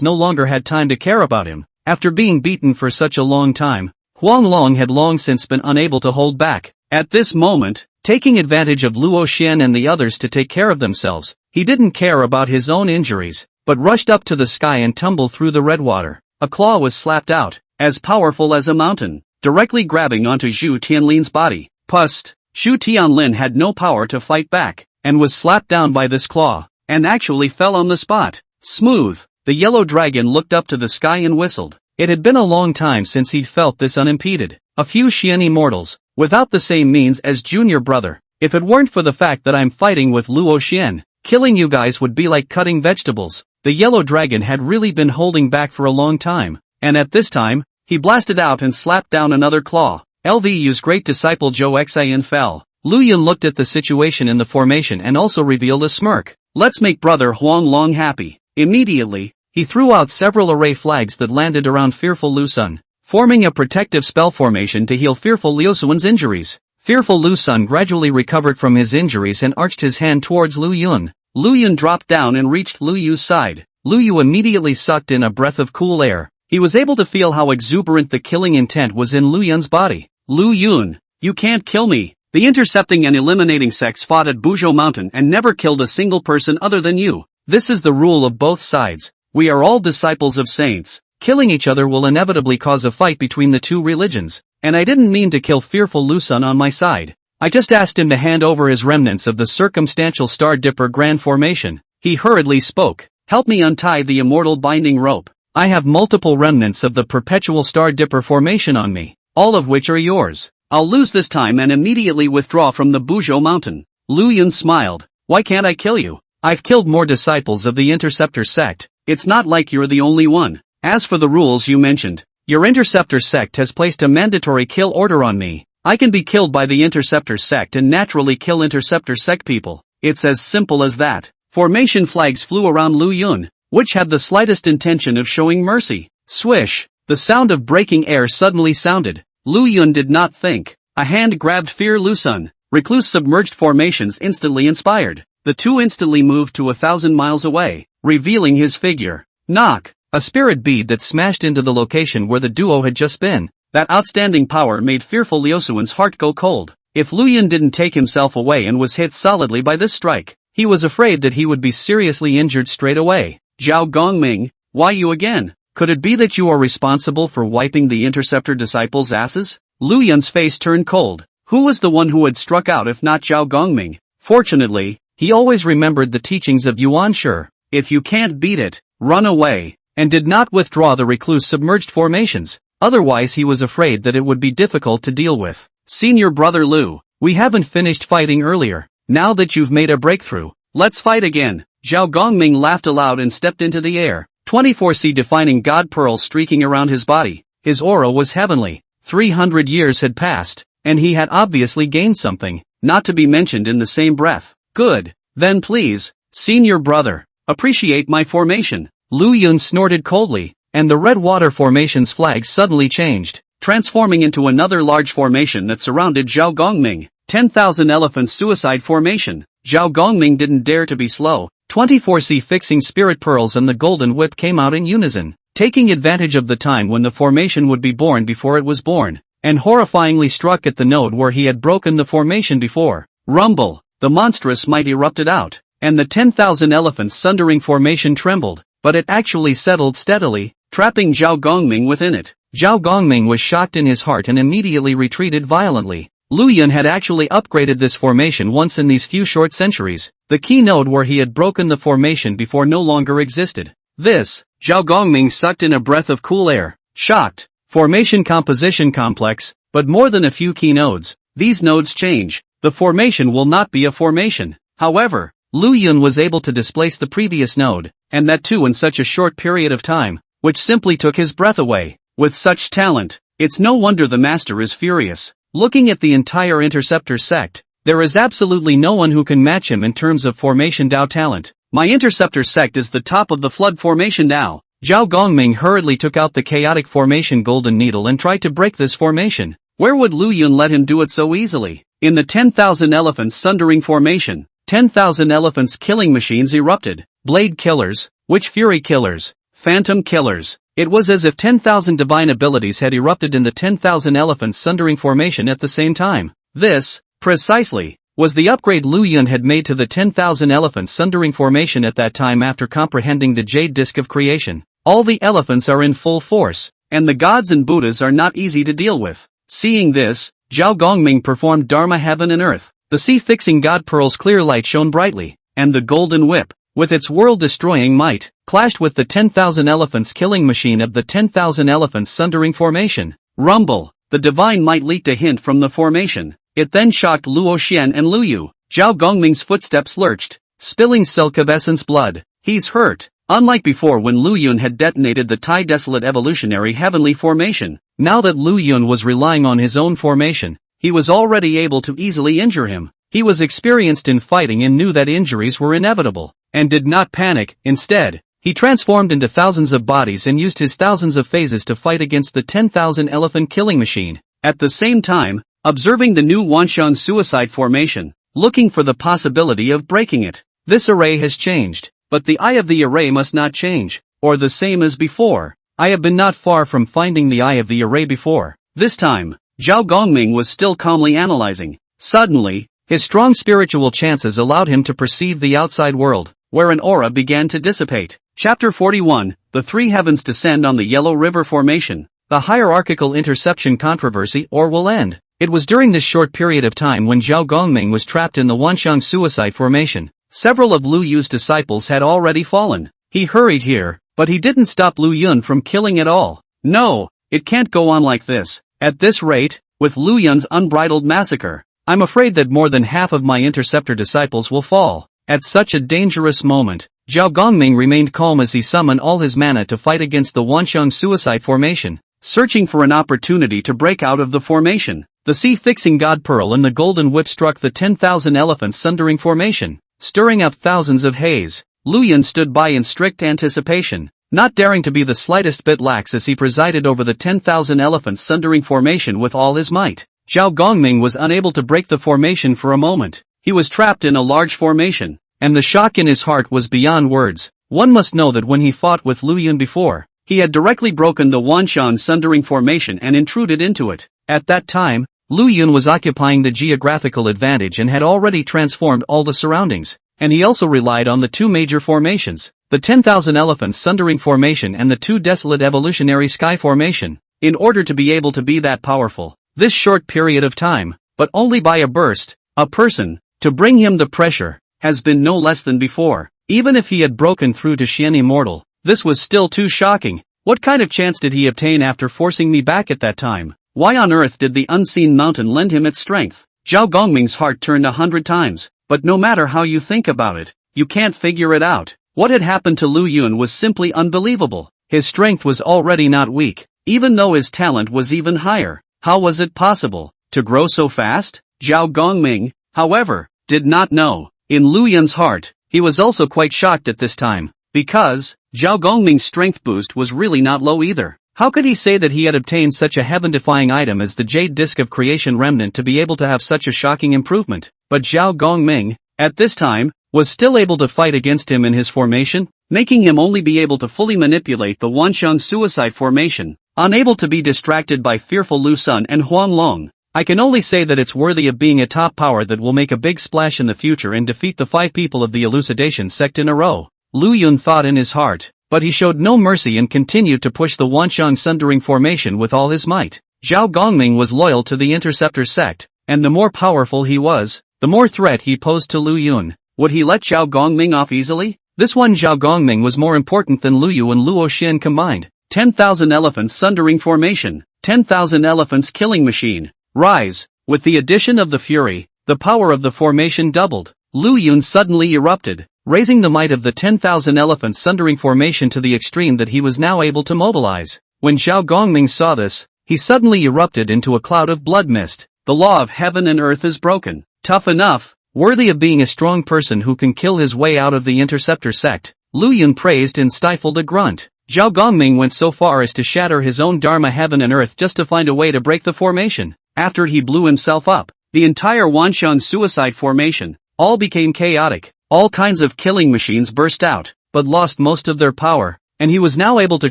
no longer had time to care about him. After being beaten for such a long time, Huang Long had long since been unable to hold back. At this moment, taking advantage of Luo Xian and the others to take care of themselves, he didn't care about his own injuries, but rushed up to the sky and tumbled through the red water. A claw was slapped out, as powerful as a mountain, directly grabbing onto Zhu Tianlin's body. Pust! Zhu Tianlin had no power to fight back, and was slapped down by this claw, and actually fell on the spot. Smooth! The yellow dragon looked up to the sky and whistled. It had been a long time since he'd felt this unimpeded. A few Xian immortals, without the same means as junior brother. If it weren't for the fact that I'm fighting with Luo Xian, killing you guys would be like cutting vegetables. The yellow dragon had really been holding back for a long time, and at this time, he blasted out and slapped down another claw. LVU's great disciple Zhou Xian fell. Lu Yun looked at the situation in the formation and also revealed a smirk. Let's make brother Huang Long happy. Immediately, he threw out several array flags that landed around fearful Lu Sun, forming a protective spell formation to heal fearful Liu Sun's injuries. Fearful Lu Sun gradually recovered from his injuries and arched his hand towards Lu Yun. Lu Yun dropped down and reached Lu Yu's side. Lu Yu immediately sucked in a breath of cool air. He was able to feel how exuberant the killing intent was in Lu Yun's body. Lu Yun, you can't kill me. The intercepting and eliminating sects fought at Buzhou Mountain and never killed a single person other than you. This is the rule of both sides. We are all disciples of saints. Killing each other will inevitably cause a fight between the two religions. And I didn't mean to kill fearful Lu Sun on my side. I just asked him to hand over his remnants of the circumstantial Star Dipper Grand Formation. He hurriedly spoke. Help me untie the immortal binding rope. I have multiple remnants of the perpetual Star Dipper Formation on me, all of which are yours. I'll lose this time and immediately withdraw from the Buzhou Mountain. Lu Yun smiled. Why can't I kill you? I've killed more disciples of the Interceptor sect. It's not like you're the only one. As for the rules you mentioned, your Interceptor sect has placed a mandatory kill order on me. I can be killed by the Interceptor sect and naturally kill Interceptor sect people. It's as simple as that. Formation flags flew around Lu Yun, which had the slightest intention of showing mercy. Swish! The sound of breaking air suddenly sounded. Lu Yun did not think. A hand grabbed Fear Lu Sun, recluse submerged formations instantly inspired. The two instantly moved to 1,000 miles away, revealing his figure. Knock! A spirit bead that smashed into the location where the duo had just been. That outstanding power made fearful Liusuan's heart go cold. If Lu Yun didn't take himself away and was hit solidly by this strike, he was afraid that he would be seriously injured straight away. Zhao Gongming, why you again? Could it be that you are responsible for wiping the Interceptor disciples' asses? Lu Yun's face turned cold. Who was the one who had struck out if not Zhao Gongming? Fortunately, he always remembered the teachings of Yuan Shi. If you can't beat it, run away, and did not withdraw the recluse submerged formations. Otherwise he was afraid that it would be difficult to deal with. Senior brother Lu, we haven't finished fighting earlier. Now that you've made a breakthrough, let's fight again. Zhao Gongming laughed aloud and stepped into the air. 24C defining god pearls streaking around his body. His aura was heavenly. 300 years had passed, and he had obviously gained something, not to be mentioned in the same breath. Good. Then please, senior brother, appreciate my formation. Lu Yun snorted coldly, and the red water formation's flag suddenly changed, transforming into another large formation that surrounded Zhao Gongming. 10,000 Elephants Suicide Formation. Zhao Gongming didn't dare to be slow. 24C fixing spirit pearls and the golden whip came out in unison, taking advantage of the time when the formation would be born before it was born, and horrifyingly struck at the node where he had broken the formation before. Rumble! The monstrous might erupted out, and the 10,000 Elephants Sundering Formation trembled, but it actually settled steadily, trapping Zhao Gongming within it. Zhao Gongming was shocked in his heart and immediately retreated violently. Lu Yun had actually upgraded this formation once in these few short centuries. The key node where he had broken the formation before no longer existed. Zhao Gongming sucked in a breath of cool air. Shocked. Formation composition complex, but more than a few key nodes. These nodes change. The formation will not be a formation. However, Lu Yun was able to displace the previous node, and that too in such a short period of time, which simply took his breath away. With such talent, it's no wonder the master is furious. Looking at the entire Interceptor sect, there is absolutely no one who can match him in terms of formation Dao talent. My Interceptor sect is the top of the flood formation Dao. Zhao Gongming hurriedly took out the chaotic formation golden needle and tried to break this formation. Where would Lu Yun let him do it so easily? In the 10,000 Elephants Sundering Formation, 10,000 Elephants killing machines erupted. Blade killers, witch fury killers, phantom killers. It was as if 10,000 divine abilities had erupted in the 10,000 Elephants Sundering Formation at the same time. This, precisely, was the upgrade Lu Yun had made to the 10,000 Elephants Sundering Formation at that time after comprehending the Jade Disc of Creation. All the elephants are in full force, and the gods and Buddhas are not easy to deal with. Seeing this, Zhao Gongming performed Dharma Heaven and Earth. The sea-fixing god pearl's clear light shone brightly, and the golden whip, with its world-destroying might, clashed with the 10,000 Elephants killing machine of the 10,000 Elephants Sundering Formation. Rumble! The divine might leaked a hint from the formation. It then shocked Luo Xian and Lu Yu. Zhao Gongming's footsteps lurched, spilling silk of essence blood. He's hurt. Unlike before when Lu Yun had detonated the Tai Desolate Evolutionary Heavenly Formation, now that Lu Yun was relying on his own formation, he was already able to easily injure him. He was experienced in fighting and knew that injuries were inevitable, and did not panic. Instead, he transformed into thousands of bodies and used his thousands of phases to fight against the 10,000 Elephant killing machine. At the same time, observing the new Wanxiang Suicide Formation, looking for the possibility of breaking it. This array has changed, but the eye of the array must not change, or the same as before. I have been not far from finding the eye of the array before. This time, Zhao Gongming was still calmly analyzing. Suddenly, his strong spiritual chances allowed him to perceive the outside world, where an aura began to dissipate. Chapter 41, The Three Heavens Descend on the Yellow River Formation. The hierarchical interception controversy or will end. It was during this short period of time when Zhao Gongming was trapped in the Wanxiang Suicide Formation. Several of Lu Yu's disciples had already fallen. He hurried here, but he didn't stop Lu Yun from killing at all. No, it can't go on like this. At this rate, with Lu Yun's unbridled massacre, I'm afraid that more than half of my Interceptor disciples will fall. At such a dangerous moment, Zhao Gongming remained calm as he summoned all his mana to fight against the Wanxiang Suicide Formation, searching for an opportunity to break out of the formation. The sea-fixing god pearl and the golden whip struck the 10,000 Elephants Sundering Formation, stirring up thousands of haze. Lu Yun stood by in strict anticipation, not daring to be the slightest bit lax as he presided over the 10,000 Elephants Sundering Formation with all his might. Zhao Gongming was unable to break the formation for a moment. He was trapped in a large formation, and the shock in his heart was beyond words. One must know that when he fought with Lu Yun before, he had directly broken the Wanshan Sundering formation and intruded into it. At that time, Lu Yun was occupying the geographical advantage and had already transformed all the surroundings, and he also relied on the two major formations, the 10,000 Elephants Sundering formation and the two Desolate Evolutionary Sky formation, in order to be able to be that powerful. This short period of time, but only by a burst, a person, to bring him the pressure, has been no less than before. Even if he had broken through to Xian Immortal, this was still too shocking. What kind of chance did he obtain after forcing me back at that time? Why on earth did the unseen mountain lend him its strength? Zhao Gongming's heart turned 100 times, but no matter how you think about it, you can't figure it out. What had happened to Lu Yun was simply unbelievable. His strength was already not weak, even though his talent was even higher. How was it possible to grow so fast? Zhao Gongming, however, did not know. In Lu Yun's heart, he was also quite shocked at this time, because Zhao Gongming's strength boost was really not low either. How could he say that he had obtained such a heaven-defying item as the Jade Disc of Creation Remnant to be able to have such a shocking improvement? But Zhao Gongming, at this time, was still able to fight against him in his formation, making him only be able to fully manipulate the Wanshan Suicide formation, unable to be distracted by fearful Lu Sun and Huang Long. I can only say that it's worthy of being a top power that will make a big splash in the future and defeat the 5 people of the Elucidation sect in a row. Lu Yun thought in his heart, but he showed no mercy and continued to push the Wanshan Sundering formation with all his might. Zhao Gongming was loyal to the Interceptor sect, and the more powerful he was, the more threat he posed to Lu Yun. Would he let Zhao Gongming off easily? This one Zhao Gongming was more important than Lu Yu and Luo Xin combined. 10,000 Elephants Sundering formation, 10,000 Elephants Killing Machine. Rise. With the addition of the fury, the power of the formation doubled. Lu Yun suddenly erupted, raising the might of the 10,000 Elephants Sundering formation to the extreme that he was now able to mobilize. When Zhao Gongming saw this, he suddenly erupted into a cloud of blood mist. The law of heaven and earth is broken. Tough enough, worthy of being a strong person who can kill his way out of the Interceptor sect. Lu Yun praised and stifled a grunt. Zhao Gongming went so far as to shatter his own Dharma heaven and earth just to find a way to break the formation. After he blew himself up, the entire Wanshan Suicide formation, all became chaotic. All kinds of killing machines burst out, but lost most of their power, and he was now able to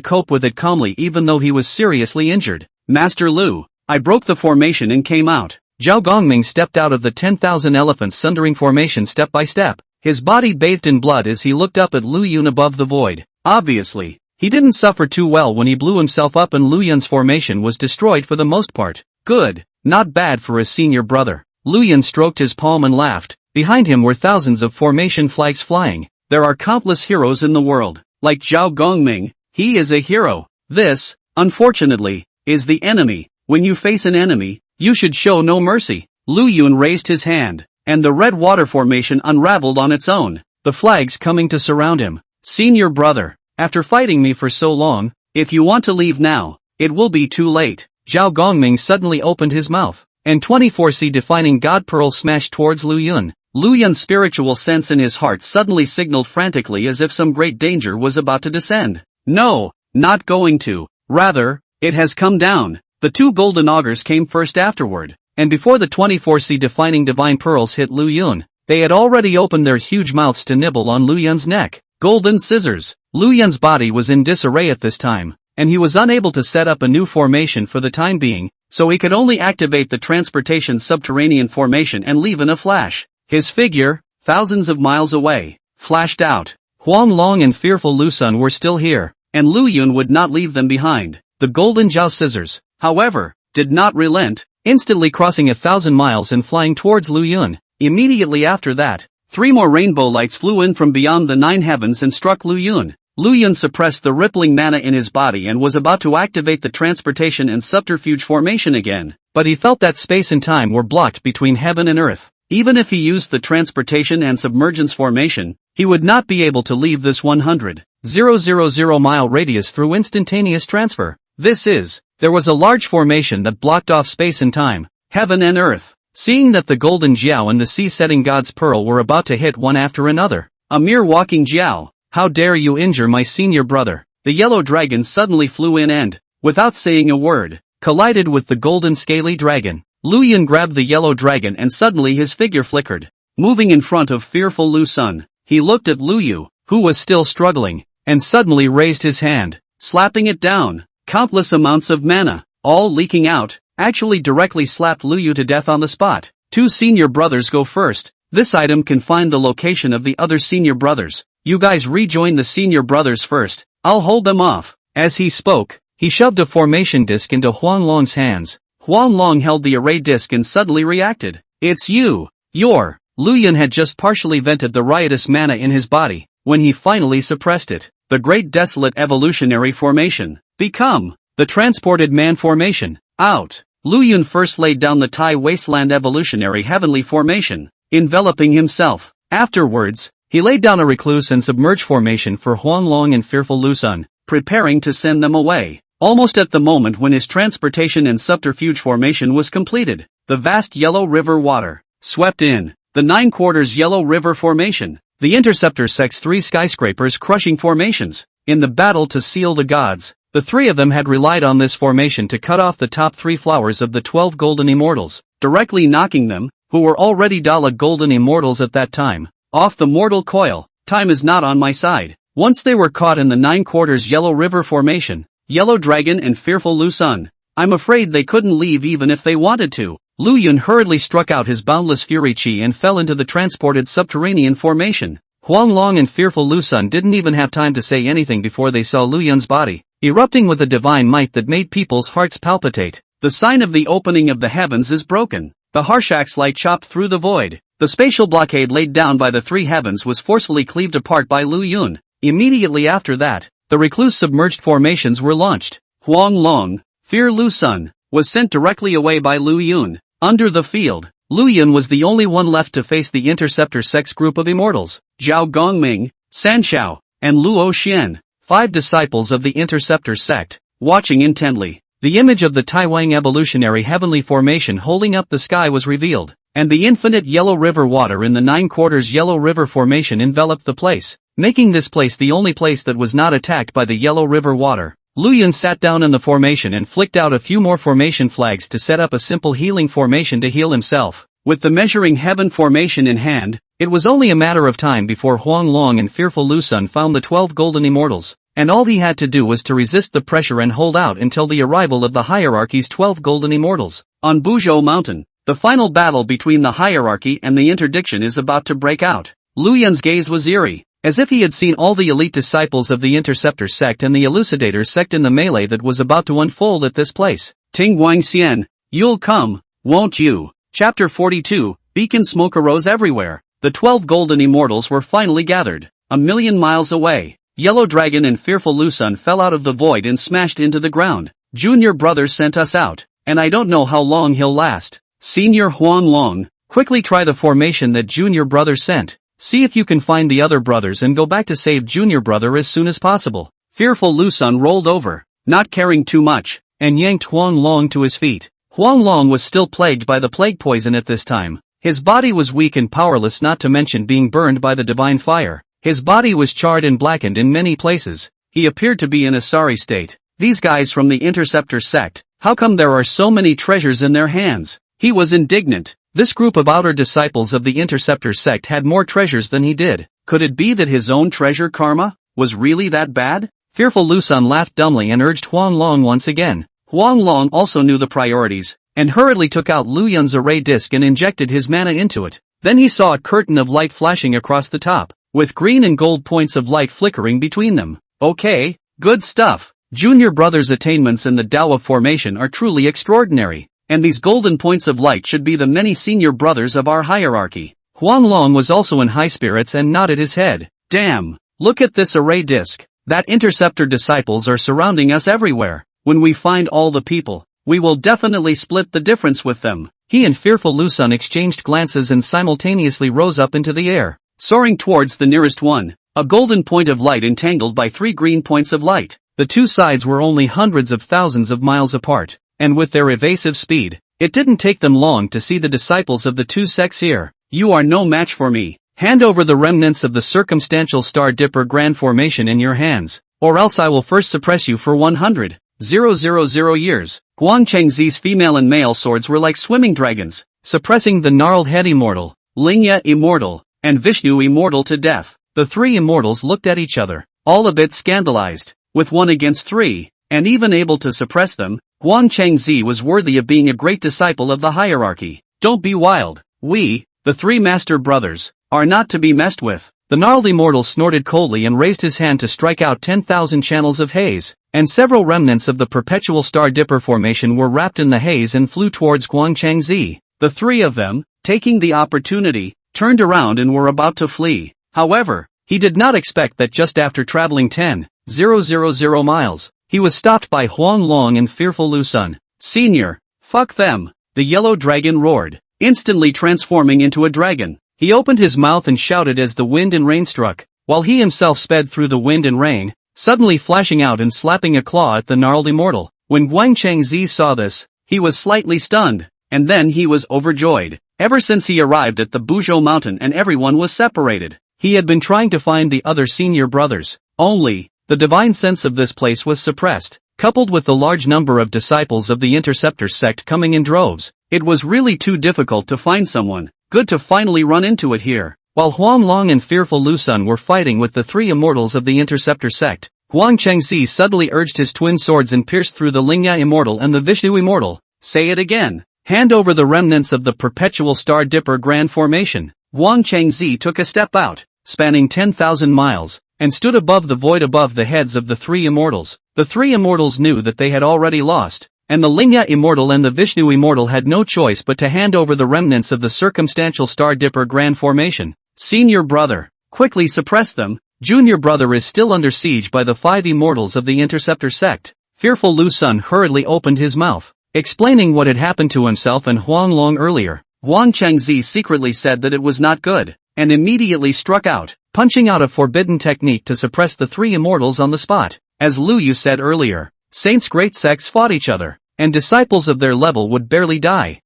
cope with it calmly even though he was seriously injured. Master Lu, I broke the formation and came out. Zhao Gongming stepped out of the 10,000 Elephants Sundering formation step by step, his body bathed in blood as he looked up at Lu Yun above the void. Obviously, he didn't suffer too well when he blew himself up and Lu Yun's formation was destroyed for the most part. Good, not bad for his senior brother. Lu Yun stroked his palm and laughed. Behind him were thousands of formation flags flying. There are countless heroes in the world. Like Zhao Gongming, he is a hero. This, unfortunately, is the enemy. When you face an enemy, you should show no mercy. Lu Yun raised his hand, and the red water formation unraveled on its own, the flags coming to surround him. Senior brother, after fighting me for so long, if you want to leave now, it will be too late. Zhao Gongming suddenly opened his mouth, and 24C defining God Pearl smashed towards Lu Yun. Lu Yun's spiritual sense in his heart suddenly signaled frantically as if some great danger was about to descend. No, not going to. Rather, it has come down. The two golden augurs came first afterward, and before the 24C defining divine pearls hit Lu Yun, they had already opened their huge mouths to nibble on Lu Yun's neck. Golden scissors. Lu Yun's body was in disarray at this time, and he was unable to set up a new formation for the time being, so he could only activate the transportation subterranean formation and leave in a flash. His figure, thousands of miles away, flashed out. Huang Long and fearful Lu Sun were still here, and Lu Yun would not leave them behind. The golden Jiao scissors, however, did not relent, instantly crossing 1,000 miles and flying towards Lu Yun. Immediately after that, 3 more rainbow lights flew in from beyond the 9 heavens and struck Lu Yun. Lu Yun suppressed the rippling mana in his body and was about to activate the transportation and subterfuge formation again, but he felt that space and time were blocked between heaven and earth. Even if he used the transportation and submergence formation, he would not be able to leave this 100,000 mile radius through instantaneous transfer. There was a large formation that blocked off space and time, heaven and earth. Seeing that the golden Jiao and the sea-setting god's pearl were about to hit one after another. A mere walking Jiao, how dare you injure my senior brother? The yellow dragon suddenly flew in and, without saying a word, collided with the golden scaly dragon. Lu Yun grabbed the yellow dragon and suddenly his figure flickered. Moving in front of fearful Lu Sun, he looked at Lu Yu, who was still struggling, and suddenly raised his hand, slapping it down. Countless amounts of mana, all leaking out, actually directly slapped Lu Yu to death on the spot. 2 senior brothers go first. This item can find the location of the other senior brothers. You guys rejoin the senior brothers first. I'll hold them off. As he spoke, he shoved a formation disc into Huanglong's hands. Huanglong held the array disc and suddenly reacted. It's you. You're. Lu Yun had just partially vented the riotous mana in his body, when he finally suppressed it. The Great Desolate Evolutionary Formation. Become. The Transported Man Formation. Out. Lu Yun first laid down the Tai Wasteland Evolutionary Heavenly Formation, enveloping himself. Afterwards, he laid down a Recluse and Submerge Formation for Huanglong and Fearful Lu Sun, preparing to send them away. Almost at the moment when his Transportation and Subterfuge Formation was completed, the vast Yellow River water swept in. The 9/4 Yellow River Formation. The Interceptor sects 3 skyscrapers crushing formations. In the battle to seal the gods, the 3 of them had relied on this formation to cut off the top 3 flowers of the 12 golden immortals, directly knocking them, who were already Dala golden immortals at that time, off the mortal coil. Time is not on my side. Once they were caught in the 9/4 Yellow River Formation, Yellow Dragon and Fearful Lu Sun, I'm afraid they couldn't leave even if they wanted to. Lu Yun hurriedly struck out his boundless fury chi and fell into the transported subterranean formation. Huanglong and Fearful Lu Sun didn't even have time to say anything before they saw Lu Yun's body, erupting with a divine might that made people's hearts palpitate. The sign of the opening of the heavens is broken. The Harshack's light chopped through the void. The spatial blockade laid down by the 3 heavens was forcefully cleaved apart by Lu Yun. Immediately after that, the Recluse submerged formations were launched. Huanglong, Fear Lu Sun, was sent directly away by Lu Yun. Under the field, Lu Yun was the only one left to face the Interceptor sex group of immortals. Zhao Gongming, San Shao, and Luo Xian, 5 disciples of the Interceptor sect, watching intently. The image of the Taiwang Evolutionary Heavenly Formation holding up the sky was revealed, and the infinite Yellow River water in the 9/4 Yellow River Formation enveloped the place, making this place the only place that was not attacked by the Yellow River water. Lu Yun sat down in the formation and flicked out a few more formation flags to set up a simple healing formation to heal himself. With the Measuring Heaven formation in hand, it was only a matter of time before Huanglong and Fearful Lu Sun found the 12 golden immortals, and all he had to do was to resist the pressure and hold out until the arrival of the hierarchy's 12 golden immortals. On Buzhou Mountain, the final battle between the hierarchy and the interdiction is about to break out. Lu Yun's gaze was eerie, as if he had seen all the elite disciples of the Interceptor sect and the Elucidator sect in the melee that was about to unfold at this place. Ting Guangxian, you'll come, won't you? Chapter 42, Beacon smoke arose everywhere. The 12 golden immortals were finally gathered. 1,000,000 miles away, Yellow Dragon and Fearful Lu Sun fell out of the void and smashed into the ground. Junior brother sent us out, and I don't know how long he'll last. Senior Huanglong, quickly try the formation that Junior brother sent. See if you can find the other brothers and go back to save Junior brother as soon as possible. Fearful Lu Sun rolled over, not caring too much, and yanked Huanglong to his feet. Huanglong was still plagued by the plague poison at this time. His body was weak and powerless, not to mention being burned by the divine fire. His body was charred and blackened in many places. He appeared to be in a sorry state. These guys from the Interceptor sect, how come there are so many treasures in their hands? He was indignant. This group of outer disciples of the Interceptor sect had more treasures than he did. Could it be that his own treasure karma was really that bad? Fearful Lu Sun laughed dumbly and urged Huanglong once again. Huanglong also knew the priorities, and hurriedly took out Lu Yun's array disc and injected his mana into it. Then he saw a curtain of light flashing across the top, with green and gold points of light flickering between them. Okay, good stuff. Junior brother's attainments in the Dawa formation are truly extraordinary. And these golden points of light should be the many senior brothers of our hierarchy. Huanglong was also in high spirits and nodded his head. Damn, look at this array disc. That Interceptor disciples are surrounding us everywhere. When we find all the people, we will definitely split the difference with them. He and Fearful Lu Sun exchanged glances and simultaneously rose up into the air, soaring towards the nearest one, a golden point of light entangled by 3 green points of light. The two sides were only hundreds of thousands of miles apart. And with their evasive speed, it didn't take them long to see the disciples of the two sects here. You are no match for me. Hand over the remnants of the circumstantial Star Dipper Grand Formation in your hands, or else I will first suppress you for 100. 000 years. Guan Chengzi's female and male swords were like swimming dragons, suppressing the gnarled head immortal, Lingya immortal, and Vishnu immortal to death. The three immortals looked at each other, all a bit scandalized. With one against three, and even able to suppress them, Guan Chengzi was worthy of being a great disciple of the hierarchy. Don't be wild. We, the three master brothers, are not to be messed with. The gnarled immortal snorted coldly and raised his hand to strike out 10,000 channels of haze, and several remnants of the perpetual Star Dipper formation were wrapped in the haze and flew towards Guan Chengzi. The three of them, taking the opportunity, turned around and were about to flee. However, he did not expect that just after traveling 10,000 miles, he was stopped by Huang Long and fearful Lu Sun. Senior, fuck them, the yellow dragon roared, instantly transforming into a dragon. He opened his mouth and shouted as the wind and rain struck, while he himself sped through the wind and rain, suddenly flashing out and slapping a claw at the gnarled immortal. When Guan Chengzi saw this, he was slightly stunned, and then he was overjoyed. Ever since he arrived at the Buzhou mountain and everyone was separated, he had been trying to find the other senior brothers. Only, the divine sense of this place was suppressed, coupled with the large number of disciples of the Interceptor sect coming in droves. It was really too difficult to find someone. Good to finally run into it here. While Huang Long and fearful Lu Sun were fighting with the three immortals of the Interceptor sect, Guan Chengzi suddenly urged his twin swords and pierced through the Lingya immortal and the Vishnu immortal. Say it again. Hand over the remnants of the perpetual Star Dipper grand formation. Guan Chengzi took a step out, spanning 10,000 miles, and stood above the void above the heads of the three immortals. The three immortals knew that they had already lost, and the Lingya immortal and the Vishnu immortal had no choice but to hand over the remnants of the circumstantial Star Dipper grand formation. Senior brother, quickly suppress them. Junior brother is still under siege by the five immortals of the Interceptor sect. Fearful Lu Sun hurriedly opened his mouth, explaining what had happened to himself and Huang Long earlier. Guan Chengzi secretly said that it was not good, and immediately struck out, punching out a forbidden technique to suppress the three immortals on the spot. As Lu Yu said earlier, saints great sects fought each other, and disciples of their level would barely die.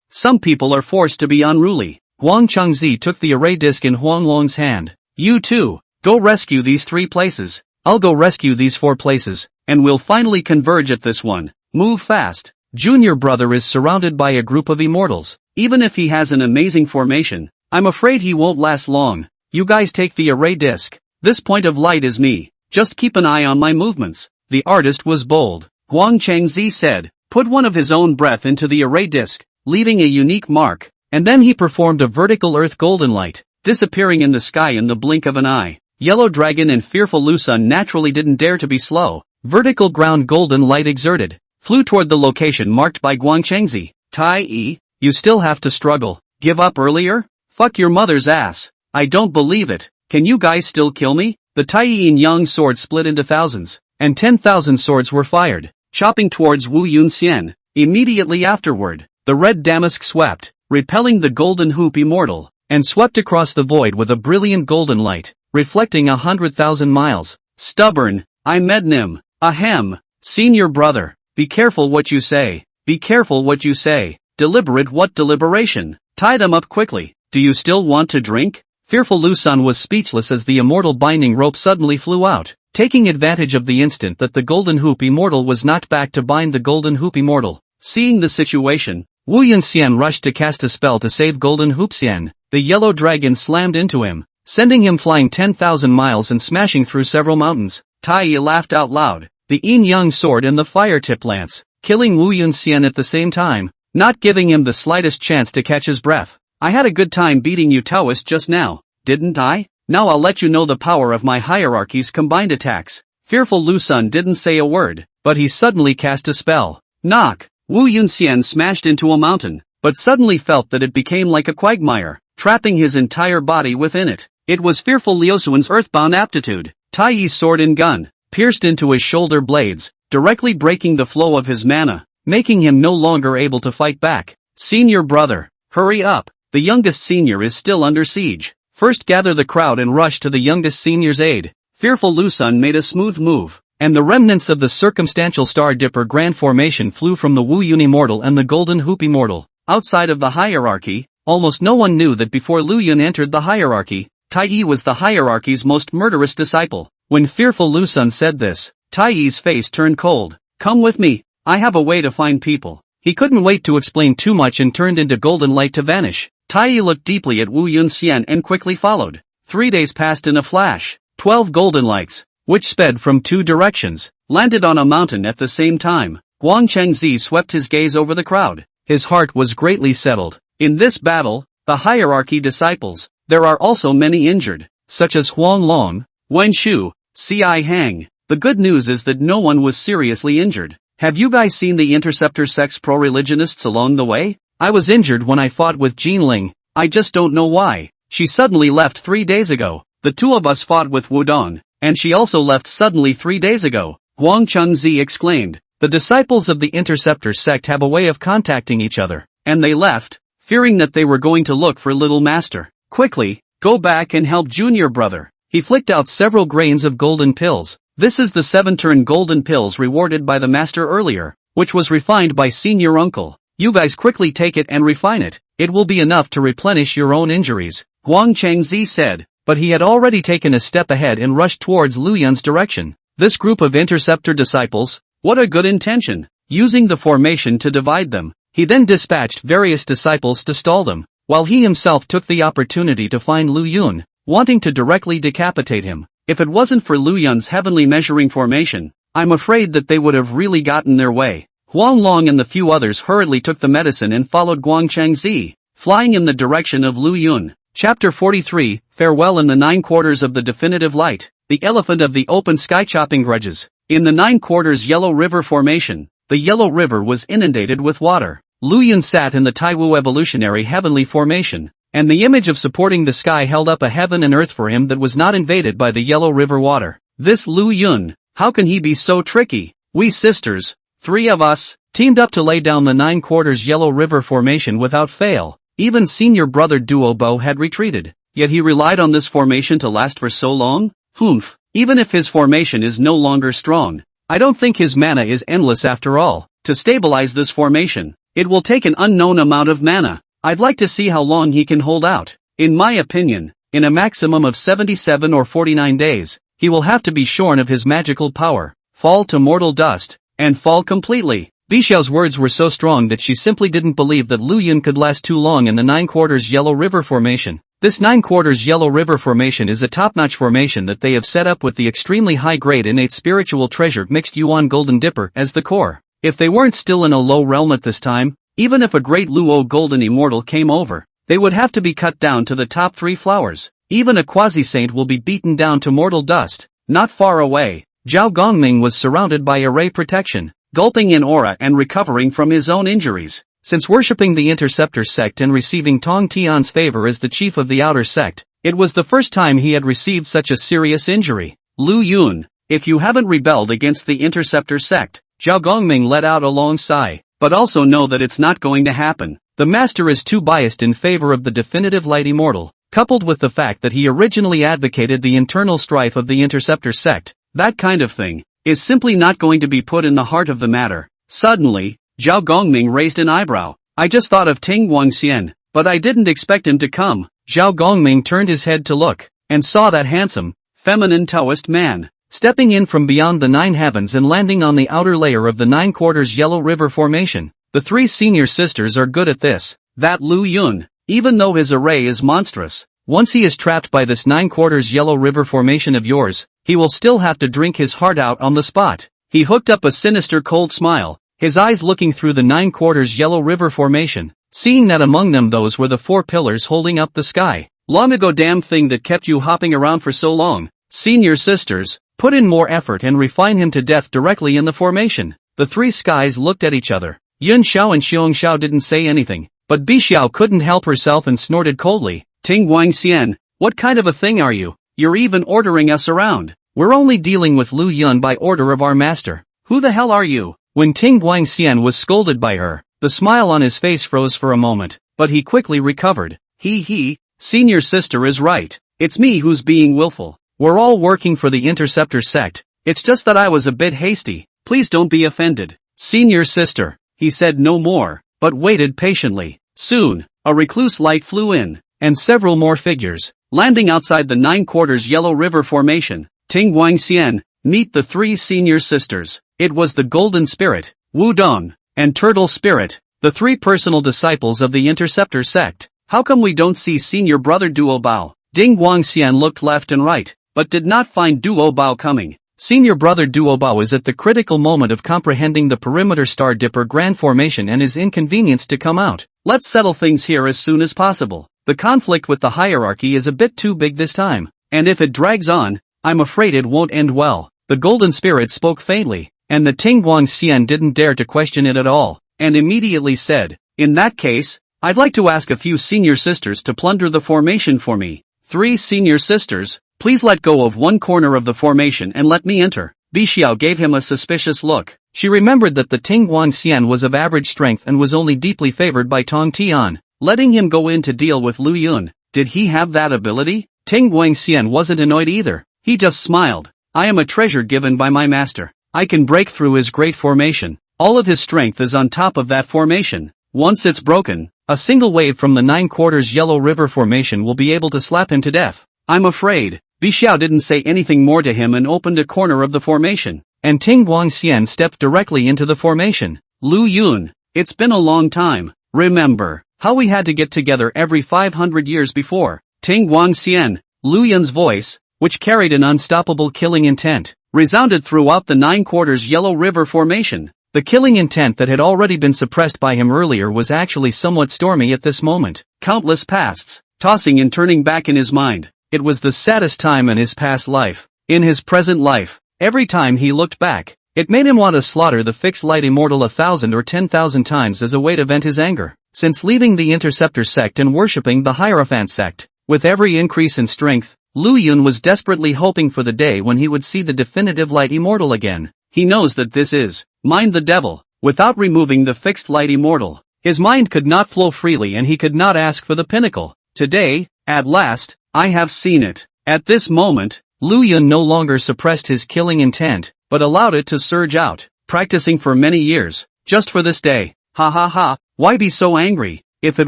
Some people are forced to be unruly. Guan Chengzi took the array disc in Huang Long's hand. You too, go rescue these three places. I'll go rescue these four places, and we'll finally converge at this one. Move fast. Junior brother is surrounded by a group of immortals. Even if he has an amazing formation, I'm afraid he won't last long. You guys take the array disc. This point of light is me. Just keep an eye on my movements. The artist was bold. Guan Chengzi said, put one of his own breath into the array disc, leaving a unique mark, and then he performed a vertical earth golden light, disappearing in the sky in the blink of an eye. Yellow Dragon and fearful Lu Sun naturally didn't dare to be slow. Vertical ground golden light exerted, flew toward the location marked by Guan Chengzi. Tai Yi, you still have to struggle. Give up earlier? Fuck your mother's ass. I don't believe it. Can you guys still kill me? The Tai Yin Yang sword split into thousands, and 10,000 swords were fired, chopping towards Wu Yunxian. Immediately afterward, the red damask swept, repelling the golden hoop immortal, and swept across the void with a brilliant golden light, reflecting 100,000 miles. Stubborn, I mednim. Ahem. Senior brother, be careful what you say. Be careful what you say. Deliberate what deliberation? Tie them up quickly. Do you still want to drink? Fearful Lu Sun was speechless as the immortal binding rope suddenly flew out, taking advantage of the instant that the golden hoop immortal was knocked back to bind the golden hoop immortal. Seeing the situation, Wu Yunxian rushed to cast a spell to save golden hoop Xian. The yellow dragon slammed into him, sending him flying 10,000 miles and smashing through several mountains. Tai Yi laughed out loud, the yin yang sword and the fire tip lance, killing Wu Yunxian at the same time, not giving him the slightest chance to catch his breath. I had a good time beating you Taoist just now, didn't I? Now I'll let you know the power of my hierarchy's combined attacks. Fearful Lu Sun didn't say a word, but he suddenly cast a spell. Knock! Wu Yunxian smashed into a mountain, but suddenly felt that it became like a quagmire, trapping his entire body within it. It was fearful Liusuan's earthbound aptitude. Tai Yi's sword and gun pierced into his shoulder blades, directly breaking the flow of his mana, making him no longer able to fight back. Senior brother, hurry up. The youngest senior is still under siege. First gather the crowd and rush to the youngest senior's aid. Fearful Lu Sun made a smooth move, and the remnants of the circumstantial Star Dipper grand formation flew from the Wu Yun immortal and the golden hoop immortal. Outside of the hierarchy, almost no one knew that before Lu Yun entered the hierarchy, Tai Yi was the hierarchy's most murderous disciple. When fearful Lu Sun said this, Tai Yi's face turned cold. Come with me, I have a way to find people. He couldn't wait to explain too much and turned into golden light to vanish. Tai looked deeply at Wu Yunxian and quickly followed. 3 days passed in a flash. 12 golden lights, which sped from 2 directions, landed on a mountain at the same time. Guang Chengzi swept his gaze over the crowd. His heart was greatly settled. In this battle, the hierarchy disciples, there are also many injured, such as Huang Long, Wen Shu, Ci Hang. The good news is that no one was seriously injured. Have you guys seen the interceptor sect's pro-religionists along the way? I was injured when I fought with Jean Ling, I just don't know why. She suddenly left 3 days ago. The 2 of us fought with Wudong, and she also left suddenly 3 days ago. Guang Chengzi exclaimed. The disciples of the interceptor sect have a way of contacting each other, and they left, fearing that they were going to look for little master. Quickly, go back and help junior brother. He flicked out several grains of golden pills. This is the 7-turn golden pills rewarded by the master earlier, which was refined by senior uncle. You guys quickly take it and refine it. It will be enough to replenish your own injuries, Guang Chengzi said, but he had already taken a step ahead and rushed towards Lu Yun's direction. This group of interceptor disciples, what a good intention. Using the formation to divide them, he then dispatched various disciples to stall them, while he himself took the opportunity to find Lu Yun, wanting to directly decapitate him. If it wasn't for Lu Yun's heavenly measuring formation, I'm afraid that they would have really gotten their way. Huang Long and the few others hurriedly took the medicine and followed Guang Chengzi, flying in the direction of Lu Yun. Chapter 43, Farewell in the 9 quarters of the definitive light, the elephant of the open sky chopping grudges. In the 9 quarters Yellow River formation, the Yellow River was inundated with water. Lu Yun sat in the Taiwu evolutionary heavenly formation, and the image of supporting the sky held up a heaven and earth for him that was not invaded by the Yellow River water. This Lu Yun, how can he be so tricky? We sisters, 3 of us, teamed up to lay down the 9 quarters Yellow River formation without fail. Even senior brother Duobo had retreated, yet he relied on this formation to last for so long? Humph, even if his formation is no longer strong, I don't think his mana is endless after all. To stabilize this formation, it will take an unknown amount of mana. I'd like to see how long he can hold out. In my opinion, in a maximum of 77 or 49 days, he will have to be shorn of his magical power, fall to mortal dust, and fall completely. Bixiao's words were so strong that she simply didn't believe that Lu Yun could last too long in the 9 quarters Yellow River formation. This 9 quarters Yellow River formation is a top-notch formation that they have set up with the extremely high-grade innate spiritual treasure mixed Yuan Golden Dipper as the core. If they weren't still in a low realm at this time, even if a great Luo Golden Immortal came over, they would have to be cut down to the top 3 flowers. Even a quasi-saint will be beaten down to mortal dust. Not far away, Zhao Gongming was surrounded by array protection, gulping in aura and recovering from his own injuries. Since worshipping the Interceptor sect and receiving Tong Tian's favor as the chief of the outer sect, it was the first time he had received such a serious injury. Lu Yun, if you haven't rebelled against the Interceptor sect, Zhao Gongming let out a long sigh, but also know that it's not going to happen. The master is too biased in favor of the definitive light immortal, coupled with the fact that he originally advocated the internal strife of the Interceptor sect. That kind of thing is simply not going to be put in the heart of the matter. Suddenly, Zhao Gongming raised an eyebrow. I just thought of Ting Guangxian, but I didn't expect him to come. Zhao Gongming turned his head to look, and saw that handsome, feminine Taoist man, stepping in from beyond the 9 heavens and landing on the outer layer of the 9 quarters Yellow River formation. The 3 senior sisters are good at this. That Lu Yun, even though his array is monstrous, once he is trapped by this 9 quarters Yellow River formation of yours, he will still have to drink his heart out on the spot. He hooked up a sinister cold smile, his eyes looking through the 9 quarters Yellow River formation, seeing that among them those were the 4 pillars holding up the sky. Long ago, damn thing that kept you hopping around for so long. Senior sisters, put in more effort and refine him to death directly in the formation. The 3 skies looked at each other. Yun Xiao and Xiong Xiao didn't say anything, but Bixiao couldn't help herself and snorted coldly. Ting Guangxian, what kind of a thing are you? You're even ordering us around. We're only dealing with Lu Yun by order of our master. Who the hell are you? When Ting Guangxian was scolded by her, the smile on his face froze for a moment, but he quickly recovered. Senior sister is right. It's me who's being willful. We're all working for the Interceptor sect. It's just that I was a bit hasty. Please don't be offended. Senior sister. He said no more, but waited patiently. Soon, a recluse light flew in, and several more figures, landing outside the 9 quarters Yellow River formation. Ting Guangxian, Meet the three senior sisters. It was the Golden Spirit, Wudong, and Turtle Spirit, the three personal disciples of the Interceptor sect. How come we don't see senior brother Duo Bao? Ding Guangxian looked left and right, but did not find Duo Bao coming. Senior brother Duo Bao is at the critical moment of comprehending the perimeter Star Dipper Grand Formation and is inconvenienced to come out. Let's settle things here as soon as possible. The conflict with the hierarchy is a bit too big this time, and if it drags on, I'm afraid it won't end well. The Golden Spirit spoke faintly, and the Ting Guangxian didn't dare to question it at all, and immediately said, in that case, I'd like to ask a few senior sisters to plunder the formation for me. 3 senior sisters, please let go of one corner of the formation and let me enter. Bixiao gave him a suspicious look. She remembered that the Ting Guangxian was of average strength and was only deeply favored by Tong Tian. Letting him go in to deal with Lu Yun, did he have that ability? Ting Guangxian wasn't annoyed either. He just smiled. I am a treasure given by my master. I can break through his great formation. All of his strength is on top of that formation. Once it's broken, a single wave from the 9/4 Yellow River Formation will be able to slap him to death. I'm afraid. Bixiao didn't say anything more to him and opened a corner of the formation, and Ting Guangxian stepped directly into the formation. Lu Yun, it's been a long time. Remember how we had to get together every 500 years before? Ting Guangxian, Lu Yun's voice, which carried an unstoppable killing intent, resounded throughout the 9/4 Yellow River Formation. The killing intent that had already been suppressed by him earlier was actually somewhat stormy at this moment. Countless pasts, tossing and turning back in his mind. It was the saddest time in his past life. In his present life, every time he looked back, it made him want to slaughter the fixed light immortal 1,000 or 10,000 times as a way to vent his anger. Since leaving the Interceptor sect and worshipping the Hierophant sect, with every increase in strength, Lu Yun was desperately hoping for the day when he would see the definitive light immortal again. He knows that this is, mind the devil, without removing the fixed light immortal. His mind could not flow freely and he could not ask for the pinnacle. Today, at last, I have seen it. At this moment, Lu Yun no longer suppressed his killing intent, but allowed it to surge out, practicing for many years, just for this day. Ha ha ha, why be so angry? If it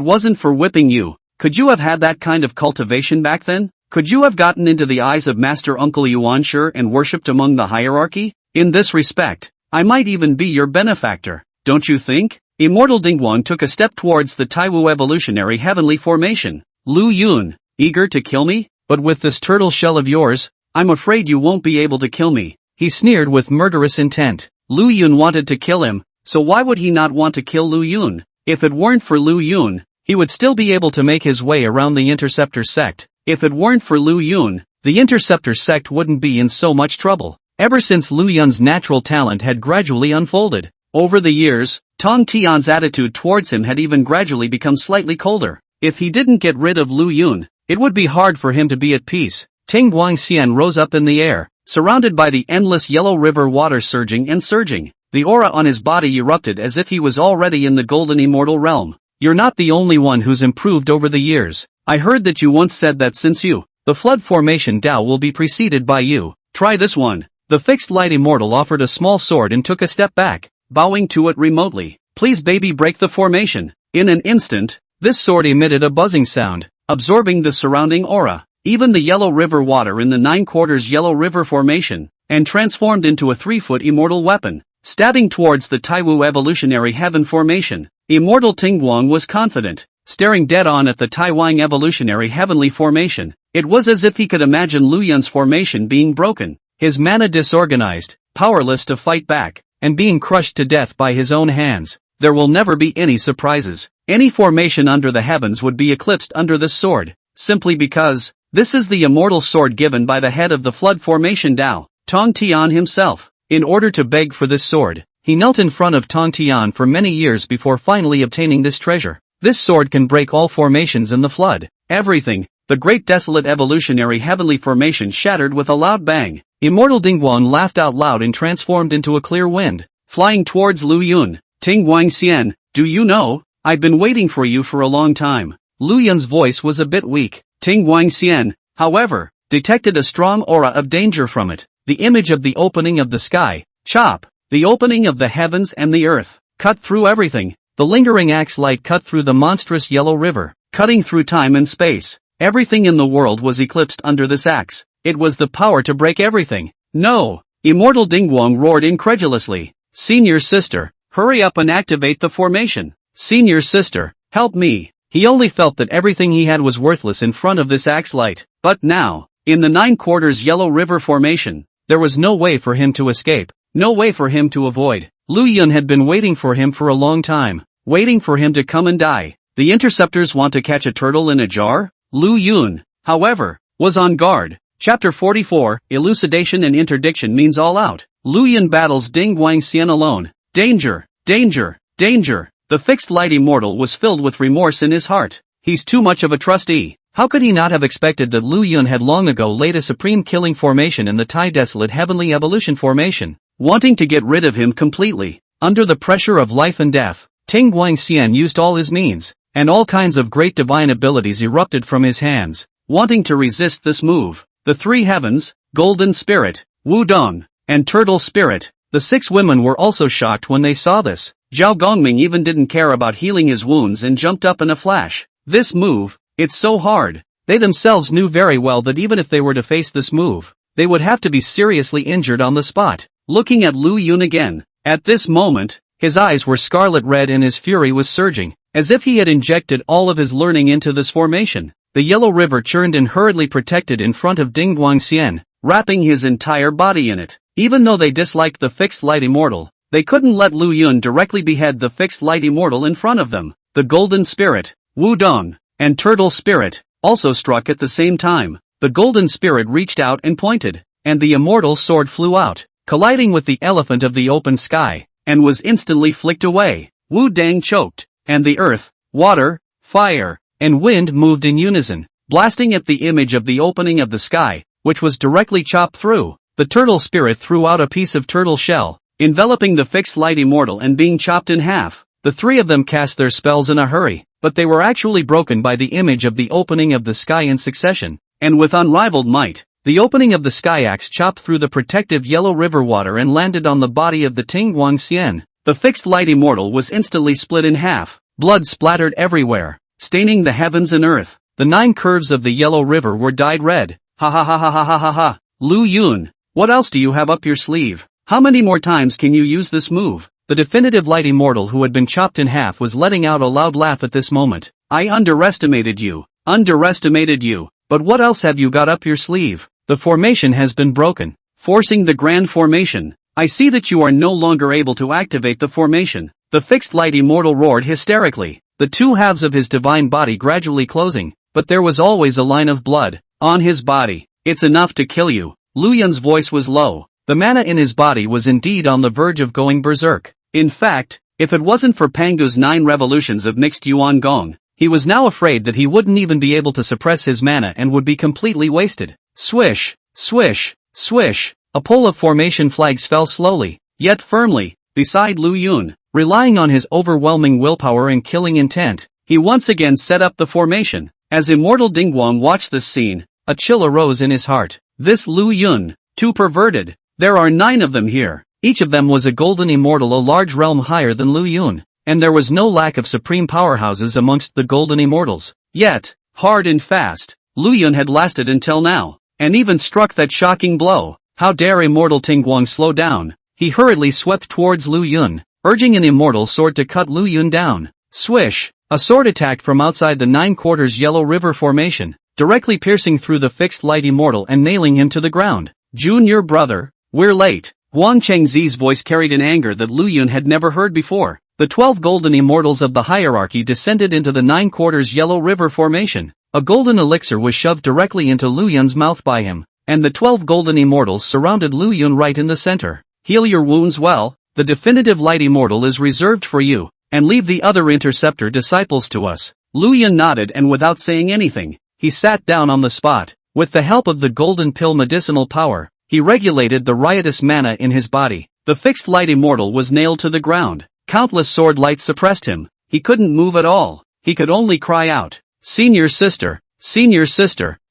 wasn't for whipping you, could you have had that kind of cultivation back then? Could you have gotten into the eyes of Master Uncle Yuanshi and worshipped among the hierarchy? In this respect, I might even be your benefactor, don't you think? Immortal Dingguang took a step towards the Taiwu evolutionary heavenly formation. Lu Yun, eager to kill me? But with this turtle shell of yours, I'm afraid you won't be able to kill me. He sneered with murderous intent. Lu Yun wanted to kill him, so why would he not want to kill Lu Yun? If it weren't for Lu Yun, he would still be able to make his way around the Interceptor sect. If it weren't for Lu Yun, the Interceptor sect wouldn't be in so much trouble. Ever since Lu Yun's natural talent had gradually unfolded, over the years, Tong Tian's attitude towards him had even gradually become slightly colder. If he didn't get rid of Lu Yun, it would be hard for him to be at peace. Ting Guangxian rose up in the air, surrounded by the endless Yellow River water surging and surging. The aura on his body erupted as if he was already in the golden immortal realm. You're not the only one who's improved over the years. I heard that you once said that since you, the flood formation Tao will be preceded by you. Try this one. The fixed light immortal offered a small sword and took a step back, bowing to it remotely. Please baby break the formation. In an instant, this sword emitted a buzzing sound, absorbing the surrounding aura, even the Yellow River water in the 9/4 Yellow River Formation, and transformed into a 3-foot immortal weapon, stabbing towards the Taiwu evolutionary heaven formation. Immortal Tingguang was confident, staring dead on at the Taiwang evolutionary heavenly formation. It was as if he could imagine Lu Yun's formation being broken, his mana disorganized, powerless to fight back, and being crushed to death by his own hands. There will never be any surprises. Any formation under the heavens would be eclipsed under this sword, simply because, this is the immortal sword given by the head of the flood formation Tao, Tong Tian himself. In order to beg for this sword, he knelt in front of Tong Tian for many years before finally obtaining this treasure. This sword can break all formations in the flood. Everything, the great desolate evolutionary heavenly formation shattered with a loud bang. Immortal Dingguang laughed out loud and transformed into a clear wind, flying towards Lu Yun. Ting Guangxian, do you know, I've been waiting for you for a long time. Lu Yun's voice was a bit weak. Ting Guangxian, however, detected a strong aura of danger from it. The image of the opening of the sky, chop, the opening of the heavens and the earth, cut through everything. The lingering axe light cut through the monstrous Yellow River, cutting through time and space. Everything in the world was eclipsed under this axe. It was the power to break everything. No, Immortal Dingguang roared incredulously. Senior sister, hurry up and activate the formation. Senior sister, help me. He only felt that everything he had was worthless in front of this axe light. But now, in the 9/4 Yellow River formation, there was no way for him to escape, no way for him to avoid. Lu Yun had been waiting for him for a long time, waiting for him to come and die. The interceptors want to catch a turtle in a jar? Lu Yun, however, was on guard. Chapter 44, Elucidation and Interdiction means all out. Lu Yun battles Ding Guangxian alone. Danger, danger, danger. The fixed light immortal was filled with remorse in his heart. He's too much of a trustee. How could he not have expected that Lu Yun had long ago laid a supreme killing formation in the Tai Desolate Heavenly Evolution formation, wanting to get rid of him completely. Under the pressure of life and death, Ting Guangxian used all his means, and all kinds of great divine abilities erupted from his hands, wanting to resist this move. The three heavens, Golden Spirit, Wudong, and Turtle Spirit. The 6 women were also shocked when they saw this. Zhao Gongming even didn't care about healing his wounds and jumped up in a flash. This move, it's so hard. They themselves knew very well that even if they were to face this move, they would have to be seriously injured on the spot. Looking at Lu Yun again, at this moment, his eyes were scarlet red and his fury was surging, as if he had injected all of his learning into this formation. The Yellow River churned and hurriedly protected in front of Ding Guangxian, wrapping his entire body in it. Even though they disliked the fixed light immortal, they couldn't let Lu Yun directly behead the fixed light immortal in front of them. The Golden Spirit, Wudong, and Turtle Spirit also struck at the same time. The Golden Spirit reached out and pointed, and the immortal sword flew out, colliding with the elephant of the open sky, and was instantly flicked away. Wu Dang choked, and the earth, water, fire, and wind moved in unison, blasting at the image of the opening of the sky, which was directly chopped through. The Turtle Spirit threw out a piece of turtle shell, enveloping the fixed light immortal and being chopped in half. The 3 of them cast their spells in a hurry, but they were actually broken by the image of the opening of the sky in succession, and with unrivaled might, the opening of the sky axe chopped through the protective Yellow River water and landed on the body of the Ting Guangxian. The fixed light immortal was instantly split in half. Blood splattered everywhere, staining the heavens and earth. The 9 curves of the Yellow River were dyed red. Ha ha ha ha ha ha ha ha. Lu Yun, what else do you have up your sleeve? How many more times can you use this move? The definitive light immortal who had been chopped in half was letting out a loud laugh at this moment. I underestimated you. Underestimated you. But what else have you got up your sleeve? The formation has been broken, forcing the grand formation. I see that you are no longer able to activate the formation. The fixed light immortal roared hysterically, the 2 halves of his divine body gradually closing, but there was always a line of blood on his body. It's enough to kill you. Lu Yun's voice was low. The mana in his body was indeed on the verge of going berserk. In fact, if it wasn't for Pangu's 9 revolutions of mixed Yuan Gong, he was now afraid that he wouldn't even be able to suppress his mana and would be completely wasted. Swish, swish, swish. A pole of formation flags fell slowly, yet firmly, beside Lu Yun. Relying on his overwhelming willpower and killing intent, he once again set up the formation. As Immortal Dingguang watched this scene, a chill arose in his heart. This Lu Yun, too perverted. There are 9 of them here. Each of them was a golden immortal, a large realm higher than Lu Yun, and there was no lack of supreme powerhouses amongst the golden immortals. Yet, hard and fast, Lu Yun had lasted until now, and even struck that shocking blow. How dare Immortal Dingguang slow down? He hurriedly swept towards Lu Yun, urging an immortal sword to cut Lu Yun down. Swish! A sword attacked from outside the 9/4 Yellow River formation, directly piercing through the fixed light immortal and nailing him to the ground. Junior brother, we're late. Huang Chengzi's voice carried an anger that Lu Yun had never heard before. The 12 golden immortals of the hierarchy descended into the 9/4 Yellow River formation. A golden elixir was shoved directly into Lu Yun's mouth by him, and the 12 golden immortals surrounded Lu Yun right in the center. Heal your wounds well, the definitive light immortal is reserved for you, and leave the other interceptor disciples to us. Lu Yun nodded, and without saying anything, he sat down on the spot. With the help of the golden pill medicinal power, he regulated the riotous mana in his body. The fixed light immortal was nailed to the ground. Countless sword lights suppressed him. He couldn't move at all. He could only cry out, Senior sister,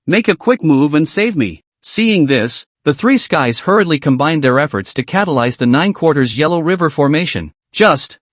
make a quick move and save me. Seeing this, the 3 skies hurriedly combined their efforts to catalyze the 9/4 Yellow River formation.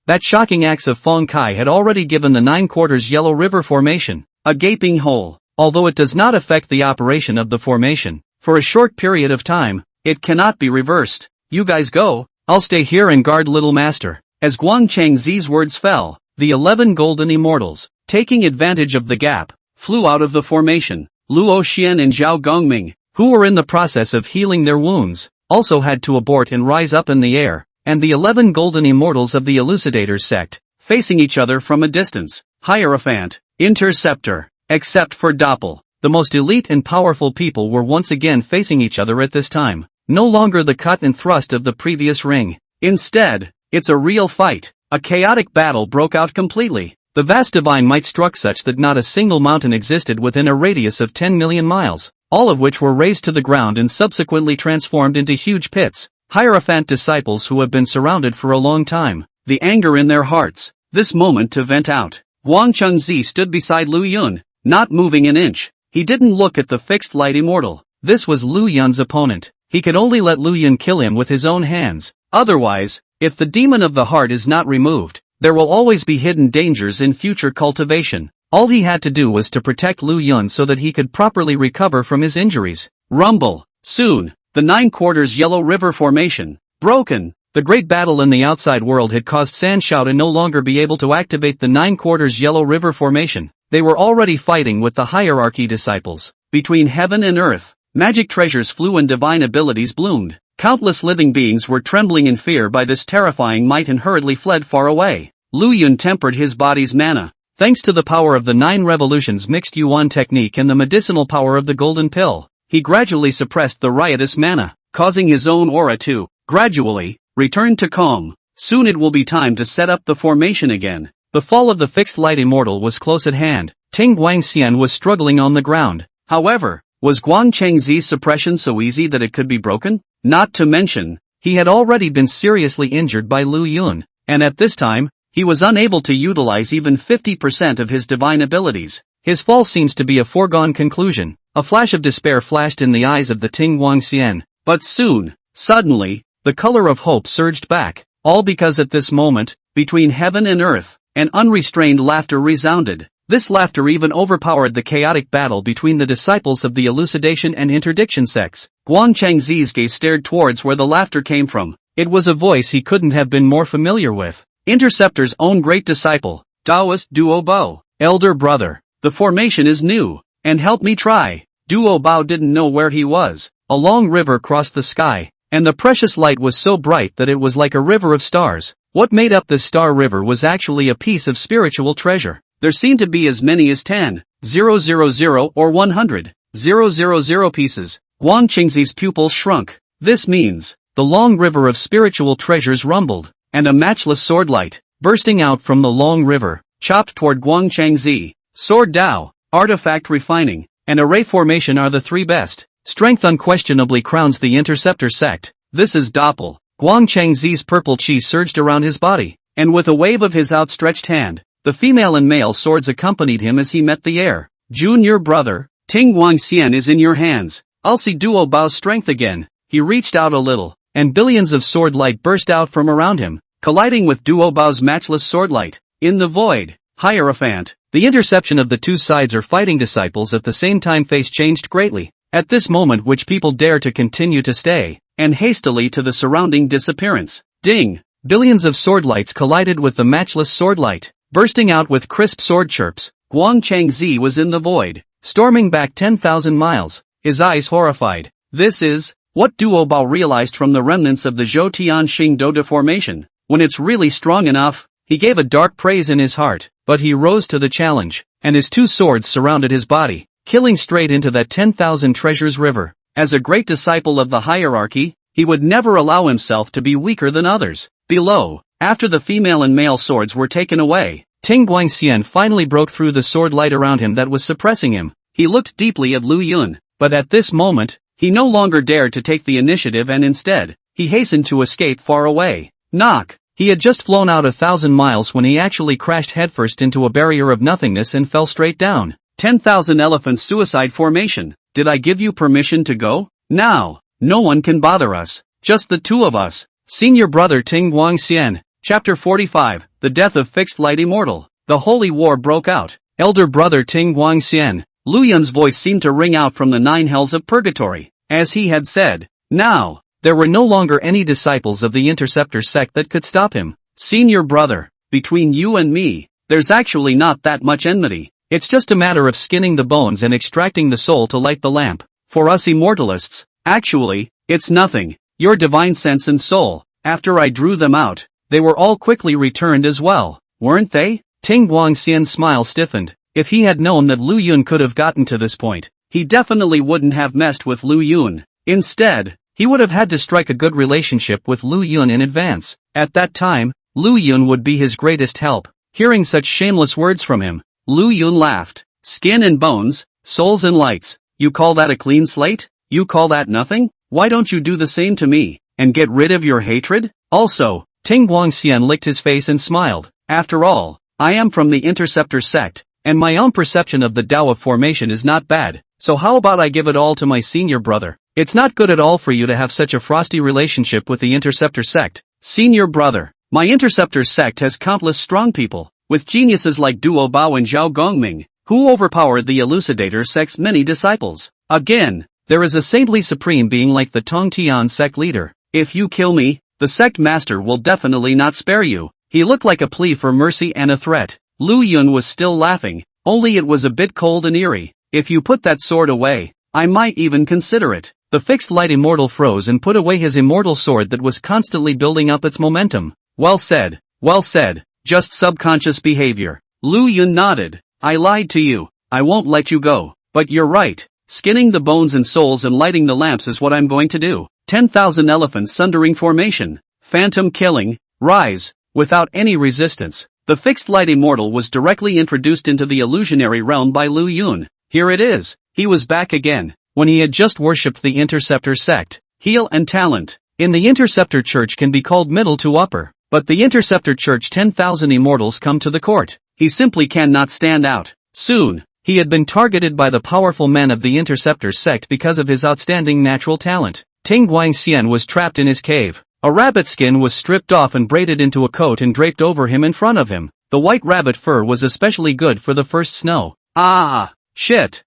That shocking axe of Feng Kai had already given the 9/4 Yellow River formation a gaping hole. Although it does not affect the operation of the formation, for a short period of time, It cannot be reversed. You guys go, I'll stay here and guard little master. As Guang Changzi's words fell, the 11 golden immortals, taking advantage of the gap, flew out of the formation. Luo Xian and Zhao Gongming, who were in the process of healing their wounds, also had to abort and rise up in the air, and the 11 golden immortals of the Elucidators sect, facing each other from a distance. Hierophant, Interceptor, except for Doppel, the most elite and powerful people were once again facing each other at this time. No longer the cut and thrust of the previous ring. Instead, it's a real fight. A chaotic battle broke out completely. The vast divine might struck such that not a single mountain existed within a radius of 10 million miles, all of which were razed to the ground and subsequently transformed into huge pits. Hierophant disciples who have been surrounded for a long time, the anger in their hearts, this moment to vent out. Guang Chengzi stood beside Lu Yun, not moving an inch. He didn't look at the fixed light immortal. This was Lu Yun's opponent. He could only let Lu Yun kill him with his own hands. Otherwise, if the demon of the heart is not removed, there will always be hidden dangers in future cultivation. All he had to do was to protect Lu Yun so that he could properly recover from his injuries. Rumble. Soon, the 9/4 Yellow River Formation. Broken. The great battle in the outside world had caused San Shao to no longer be able to activate the 9/4 Yellow River Formation. They were already fighting with the hierarchy disciples. Between heaven and earth, magic treasures flew and divine abilities bloomed. Countless living beings were trembling in fear by this terrifying might and hurriedly fled far away. Lu Yun tempered his body's mana. Thanks to the power of the 9 revolutions mixed Yuan technique and the medicinal power of the golden pill, he gradually suppressed the riotous mana, causing his own aura to, gradually, return to calm. Soon it will be time to set up the formation again. The fall of the fixed light immortal was close at hand. Ting Guangxian was struggling on the ground. However, was Guang Chengzi's suppression so easy that it could be broken? Not to mention, he had already been seriously injured by Lu Yun, and at this time, he was unable to utilize even 50% of his divine abilities. His fall seems to be a foregone conclusion. A flash of despair flashed in the eyes of the Ting Guangxian. But soon, suddenly, the color of hope surged back, all because at this moment, between heaven and earth, an unrestrained laughter resounded. This laughter even overpowered the chaotic battle between the disciples of the elucidation and interdiction sects. Guang Chengzi's gaze stared towards where the laughter came from. It was a voice he couldn't have been more familiar with. Interceptor's own great disciple, Taoist Duo Bao. Elder brother, the formation is new, and help me try. Duo Bao didn't know where he was. A long river crossed the sky, and the precious light was so bright that it was like a river of stars. What made up this star river was actually a piece of spiritual treasure. There seemed to be as many as 10, 000 or 100, 000 pieces. Guang Chengzi's pupils shrunk. This means, the long river of spiritual treasures rumbled, and a matchless sword light, bursting out from the long river, chopped toward Guang Chengzi. Sword Dao, artifact refining, and array formation are the 3 best. Strength unquestionably crowns the interceptor sect. This is Doppel. Guang Chengzi's purple chi surged around his body, and with a wave of his outstretched hand, the female and male swords accompanied him as he met the air. Junior brother, Ting Guangxian is in your hands. I'll see Duo Bao's strength again. He reached out a little, and billions of sword light burst out from around him, colliding with Duo Bao's matchless sword light. In the void, Hierophant, the interception of the 2 sides or fighting disciples at the same time face changed greatly. At this moment which people dare to continue to stay, and hastily to the surrounding disappearance. Ding! Billions of sword lights collided with the matchless sword light, bursting out with crisp sword chirps. Guang Chengzi was in the void, storming back 10,000 miles, his eyes horrified. This is what Duo Bao realized from the remnants of the Zhou Tian Xing Do deformation. When it's really strong enough, he gave a dark praise in his heart, but he rose to the challenge, and his 2 swords surrounded his body, killing straight into that 10,000 treasures river. As a great disciple of the hierarchy, he would never allow himself to be weaker than others. Below, after the female and male swords were taken away, Ting Guangxian finally broke through the sword light around him that was suppressing him. He looked deeply at Lu Yun, but at this moment, he no longer dared to take the initiative and instead, he hastened to escape far away. Knock! He had just flown out 1,000 miles when he actually crashed headfirst into a barrier of nothingness and fell straight down. 10,000 elephants suicide formation. Did I give you permission to go? Now, no one can bother us. Just the 2 of us. Senior brother Ting Guangxian. Chapter 45, The Death of Fixed Light Immortal. The Holy War broke out. Elder brother Ting Guangxian. Lu Yun's voice seemed to ring out from the 9 hells of purgatory. As he had said, Now, there were no longer any disciples of the Interceptor sect that could stop him. Senior brother, between you and me, there's actually not that much enmity. It's just a matter of skinning the bones and extracting the soul to light the lamp. For us immortalists, actually, it's nothing. Your divine sense and soul, after I drew them out, they were all quickly returned as well, weren't they? Ting Guangxian's smile stiffened. If he had known that Lu Yun could have gotten to this point, he definitely wouldn't have messed with Lu Yun. Instead, he would have had to strike a good relationship with Lu Yun in advance. At that time, Lu Yun would be his greatest help. Hearing such shameless words from him, Lu Yun laughed. Skin and bones, souls and lights. You call that a clean slate? You call that nothing? Why don't you do the same to me, and get rid of your hatred? Also, Ting Guangxian licked his face and smiled. After all, I am from the Interceptor sect, and my own perception of the Tao of formation is not bad, so how about I give it all to my senior brother? It's not good at all for you to have such a frosty relationship with the Interceptor sect. Senior brother, my Interceptor sect has countless strong people, with geniuses like Duo Bao and Zhao Gongming, who overpowered the Elucidator sect's many disciples. Again, there is a saintly supreme being like the Tongtian sect leader. If you kill me, the sect master will definitely not spare you. He looked like a plea for mercy and a threat. Lu Yun was still laughing, only it was a bit cold and eerie. If you put that sword away, I might even consider it. The fixed light immortal froze and put away his immortal sword that was constantly building up its momentum. Well said, just subconscious behavior. Lu Yun nodded. I lied to you. I won't let you go. But you're right. Skinning the bones and souls and lighting the lamps is what I'm going to do. 10,000 elephants sundering formation. Phantom killing. Rise. Without any resistance, the fixed light immortal was directly introduced into the illusionary realm by Lu Yun. Here it is. He was back again, when he had just worshipped the Interceptor sect. Heel and talent. In the Interceptor Church can be called middle to upper, but the Interceptor Church 10,000 immortals come to the court. He simply cannot stand out. Soon, he had been targeted by the powerful men of the Interceptor sect because of his outstanding natural talent. Ting Guangxian was trapped in his cave. A rabbit skin was stripped off and braided into a coat and draped over him in front of him. The white rabbit fur was especially good for the first snow. Ah! Shit!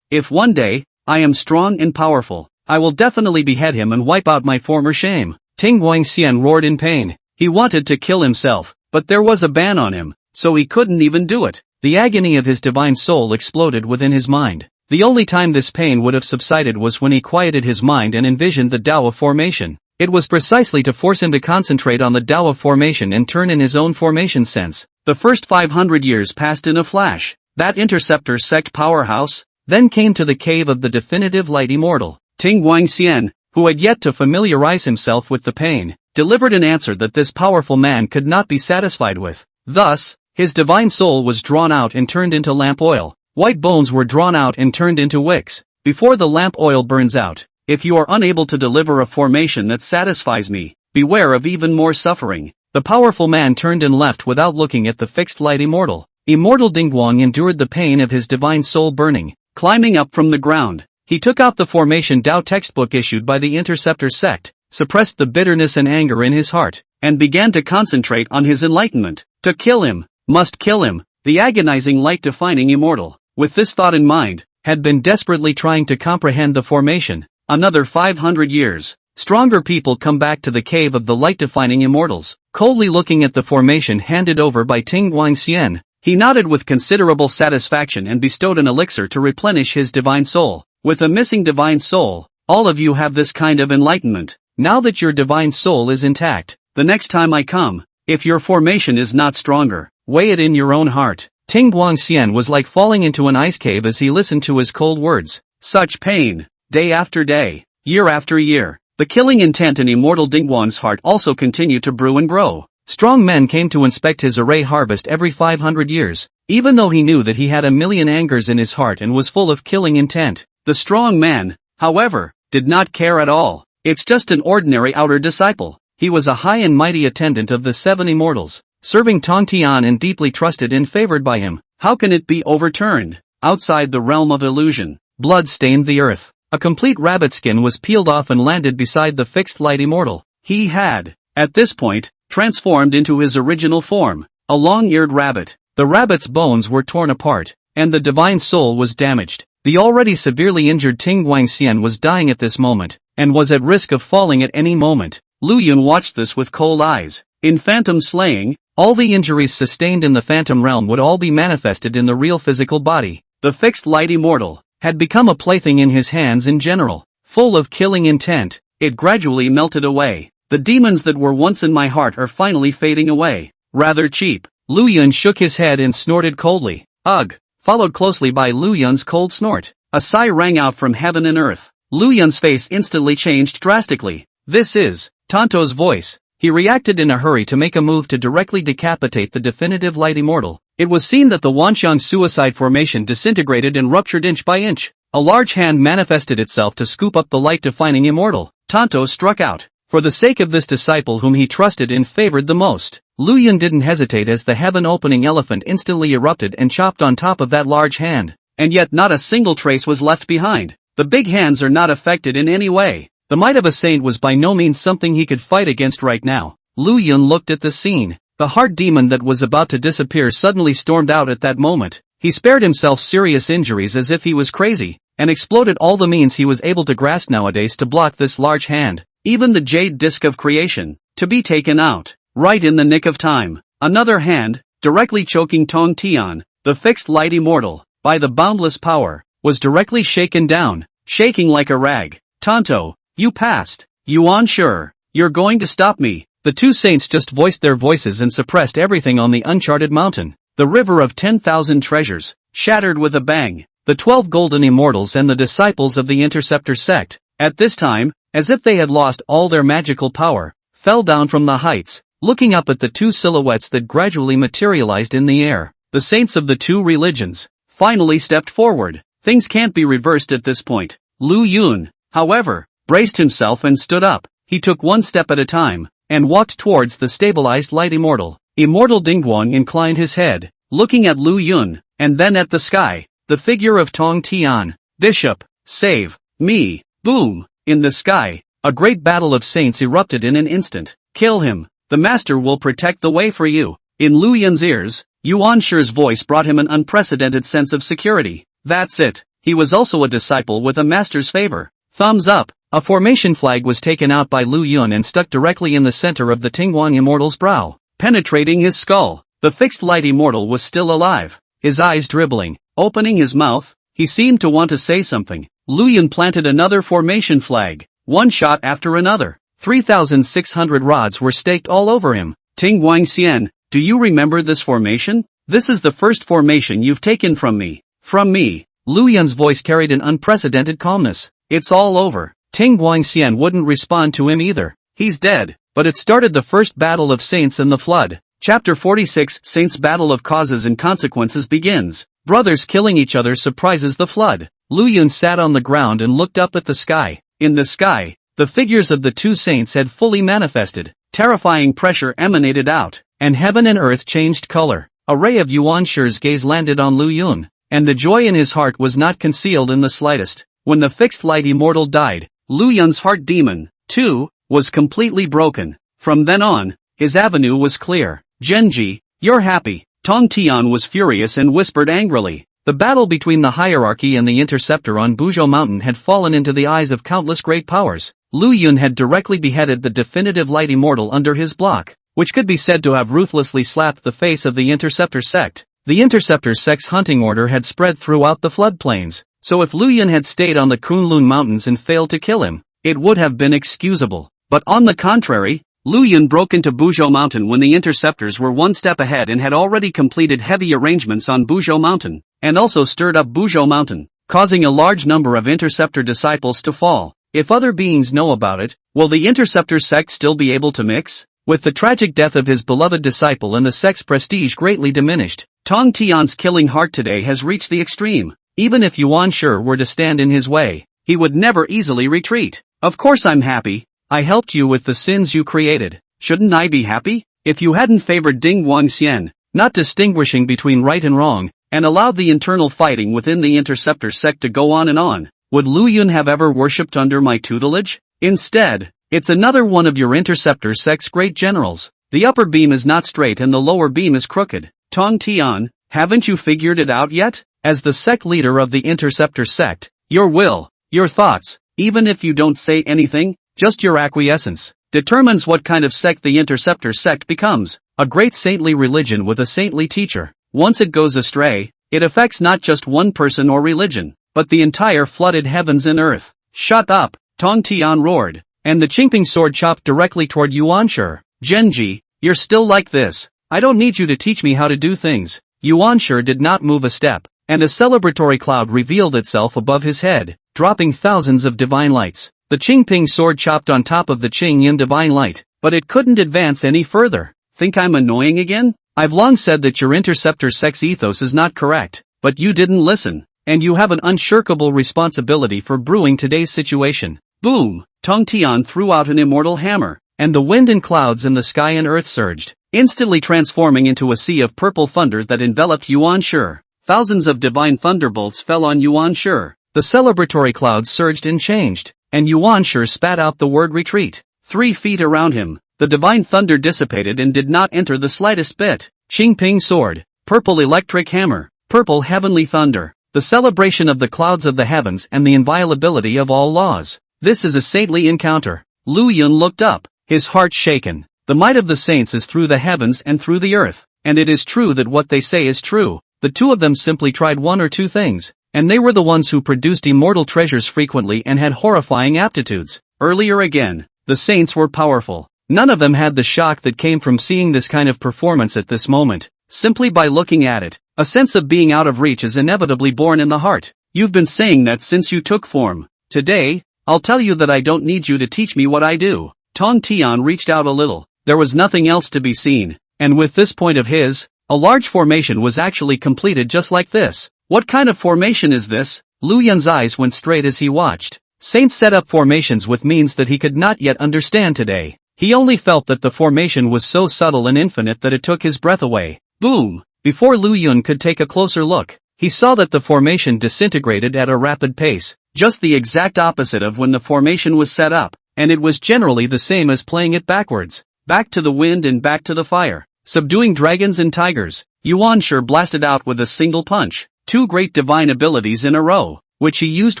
If one day, I am strong and powerful, I will definitely behead him and wipe out my former shame. Ting Guangxian roared in pain. He wanted to kill himself, but there was a ban on him, so he couldn't even do it. The agony of his divine soul exploded within his mind. The only time this pain would have subsided was when he quieted his mind and envisioned the Tao of formation. It was precisely to force him to concentrate on the Tao of formation and turn in his own formation sense. The first 500 years passed in a flash. That Interceptor sect powerhouse then came to the cave of the definitive light immortal. Ting Guangxian, who had yet to familiarize himself with the pain, delivered an answer that this powerful man could not be satisfied with. Thus, his divine soul was drawn out and turned into lamp oil. White bones were drawn out and turned into wicks. Before the lamp oil burns out, if you are unable to deliver a formation that satisfies me, beware of even more suffering. The powerful man turned and left without looking at the fixed light immortal. Immortal Dingguang endured the pain of his divine soul burning. Climbing up from the ground, he took out the formation Tao textbook issued by the Interceptor sect, suppressed the bitterness and anger in his heart, and began to concentrate on his enlightenment. To kill him, must kill him, the agonizing light-defining immortal, with this thought in mind, had been desperately trying to comprehend the formation. Another 500 years. Stronger people come back to the cave of the light-defining immortals, coldly looking at the formation handed over by Ting Guangxian. He nodded with considerable satisfaction and bestowed an elixir to replenish his divine soul. With a missing divine soul, all of you have this kind of enlightenment. Now that your divine soul is intact, the next time I come, if your formation is not stronger, weigh it in your own heart. Ting Guangxian was like falling into an ice cave as he listened to his cold words. Such pain, day after day, year after year. The killing intent in immortal Dingguang's heart also continued to brew and grow. Strong men came to inspect his array harvest every 500 years, even though he knew that he had a million angers in his heart and was full of killing intent. The strong man, however, did not care at all. It's just an ordinary outer disciple. He was a high and mighty attendant of the 7 immortals, serving Tongtian and deeply trusted and favored by him. How can it be overturned? Outside the realm of illusion, blood stained the earth. A complete rabbit skin was peeled off and landed beside the fixed light immortal. He had, at this point, transformed into his original form, a long-eared rabbit. The rabbit's bones were torn apart, and the divine soul was damaged. The already severely injured Ting Guangxian was dying at this moment, and was at risk of falling at any moment. Lu Yun watched this with cold eyes. In phantom slaying, all the injuries sustained in the phantom realm would all be manifested in the real physical body. The fixed light immortal had become a plaything in his hands in general. Full of killing intent, it gradually melted away. The demons that were once in my heart are finally fading away. Rather cheap. Lu Yun shook his head and snorted coldly. Ugh! Followed closely by Lu Yun's cold snort. A sigh rang out from heaven and earth. Lu Yun's face instantly changed drastically. This is Tonto's voice. He reacted in a hurry to make a move to directly decapitate the definitive light immortal. It was seen that the Wanxiang suicide formation disintegrated and ruptured inch by inch. A large hand manifested itself to scoop up the light-defining immortal. Tonto struck out. For the sake of this disciple whom he trusted and favored the most, Lu Yun didn't hesitate as the heaven-opening elephant instantly erupted and chopped on top of that large hand. And yet not a single trace was left behind. The big hands are not affected in any way. The might of a saint was by no means something he could fight against right now. Lu Yun looked at the scene. The heart demon that was about to disappear suddenly stormed out at that moment. He spared himself serious injuries as if he was crazy, and exploded all the means he was able to grasp nowadays to block this large hand. Even the jade disc of creation, to be taken out, right in the nick of time. Another hand, directly choking Tong Tian, the fixed light immortal, by the boundless power, was directly shaken down, shaking like a rag. Tonto, you passed. Yuan sure, you're going to stop me. The two saints just voiced their voices and suppressed everything on the uncharted mountain. The river of 10,000 treasures, shattered with a bang. The 12 golden immortals and the disciples of the Interceptor sect, at this time, as if they had lost all their magical power, fell down from the heights, looking up at the two silhouettes that gradually materialized in the air. The saints of the two religions finally stepped forward. Things can't be reversed at this point. Lu Yun, however, braced himself and stood up. He took one step at a time, and walked towards the stabilized light immortal. Immortal Dingguang inclined his head, looking at Lu Yun, and then at the sky. The figure of Tong Tian. Bishop, save me. Boom! In the sky, a great battle of saints erupted in an instant. Kill him. The master will protect the way for you. In Lu Yun's ears, Yuan Shi's voice brought him an unprecedented sense of security. That's it. He was also a disciple with a master's favor. Thumbs up. A formation flag was taken out by Lu Yun and stuck directly in the center of the Tingguang immortal's brow, penetrating his skull. The fixed light immortal was still alive, his eyes dribbling. Opening his mouth, he seemed to want to say something. Lu Yun planted another formation flag, one shot after another. 3,600 rods were staked all over him. Ting Guangxian, do you remember this formation? This is the first formation you've taken from me. From me. Lu Yun's voice carried an unprecedented calmness. It's all over. Ting Guangxian wouldn't respond to him either. He's dead. But it started the first battle of saints and the flood. Chapter 46 Saints' Battle of Causes and Consequences begins. Brothers killing each other surprises the flood. Lu Yun sat on the ground and looked up at the sky. In the sky, the figures of the two saints had fully manifested. Terrifying pressure emanated out, and heaven and earth changed color. A ray of Yuan Shi's gaze landed on Lu Yun, and the joy in his heart was not concealed in the slightest. When the fixed light immortal died, Lu Yun's heart demon, too, was completely broken. From then on, his avenue was clear. Genji, you're happy. Tong Tian was furious and whispered angrily. The battle between the hierarchy and the interceptor on Buzhou Mountain had fallen into the eyes of countless great powers. Lu Yun had directly beheaded the definitive light immortal under his block, which could be said to have ruthlessly slapped the face of the interceptor sect. The interceptor sect's hunting order had spread throughout the floodplains, so if Lu Yun had stayed on the Kunlun Mountains and failed to kill him, it would have been excusable. But on the contrary, Lu Yun broke into Buzhou Mountain when the interceptors were one step ahead and had already completed heavy arrangements on Buzhou Mountain, and also stirred up Buzhou Mountain, causing a large number of interceptor disciples to fall. If other beings know about it, will the interceptor sect still be able to mix? With the tragic death of his beloved disciple and the sect's prestige greatly diminished, Tong Tian's killing heart today has reached the extreme. Even if Yuan Shi were to stand in his way, he would never easily retreat. Of course I'm happy. I helped you with the sins you created. Shouldn't I be happy? If you hadn't favored Ding Guangxian, not distinguishing between right and wrong, and allowed the internal fighting within the interceptor sect to go on, would Lu Yun have ever worshipped under my tutelage? Instead, it's another one of your interceptor sect's great generals. The upper beam is not straight and the lower beam is crooked. Tong Tian, haven't you figured it out yet? As the sect leader of the interceptor sect, your will, your thoughts, even if you don't say anything, just your acquiescence, determines what kind of sect the interceptor sect becomes. A great saintly religion with a saintly teacher. Once it goes astray, it affects not just one person or religion, but the entire flooded heavens and earth. Shut up, Tong Tian roared, and the Qingping sword chopped directly toward Yuanshi. Genji, you're still like this. I don't need you to teach me how to do things. Yuanshi did not move a step, and a celebratory cloud revealed itself above his head, dropping thousands of divine lights. The Qingping sword chopped on top of the Qingyin divine light, but it couldn't advance any further. Think I'm annoying again? I've long said that your interceptor sex ethos is not correct, but you didn't listen, and you have an unshirkable responsibility for brewing today's situation. Boom! Tong Tian threw out an immortal hammer, and the wind and clouds in the sky and earth surged, instantly transforming into a sea of purple thunder that enveloped Yuanshi. Thousands of divine thunderbolts fell on Yuanshi. The celebratory clouds surged and changed, and Yuanshi spat out the word retreat. 3 feet around him, the divine thunder dissipated and did not enter the slightest bit. Qingping sword, purple electric hammer, purple heavenly thunder, the celebration of the clouds of the heavens and the inviolability of all laws. This is a saintly encounter. Lu Yun looked up, his heart shaken. The might of the saints is through the heavens and through the earth, and it is true that what they say is true. The two of them simply tried one or two things, and they were the ones who produced immortal treasures frequently and had horrifying aptitudes. Earlier again, the saints were powerful. None of them had the shock that came from seeing this kind of performance at this moment. Simply by looking at it, a sense of being out of reach is inevitably born in the heart. You've been saying that since you took form. Today, I'll tell you that I don't need you to teach me what I do. Tong Tian reached out a little. There was nothing else to be seen, and with this point of his, a large formation was actually completed just like this. What kind of formation is this? Lu Yun's eyes went straight as he watched. Saints set up formations with means that he could not yet understand today. He only felt that the formation was so subtle and infinite that it took his breath away. Boom! Before Lu Yun could take a closer look, he saw that the formation disintegrated at a rapid pace, just the exact opposite of when the formation was set up, and it was generally the same as playing it backwards. Back to the wind and back to the fire. Subduing dragons and tigers, Yuanshi blasted out with a single punch, 2 great divine abilities in a row, which he used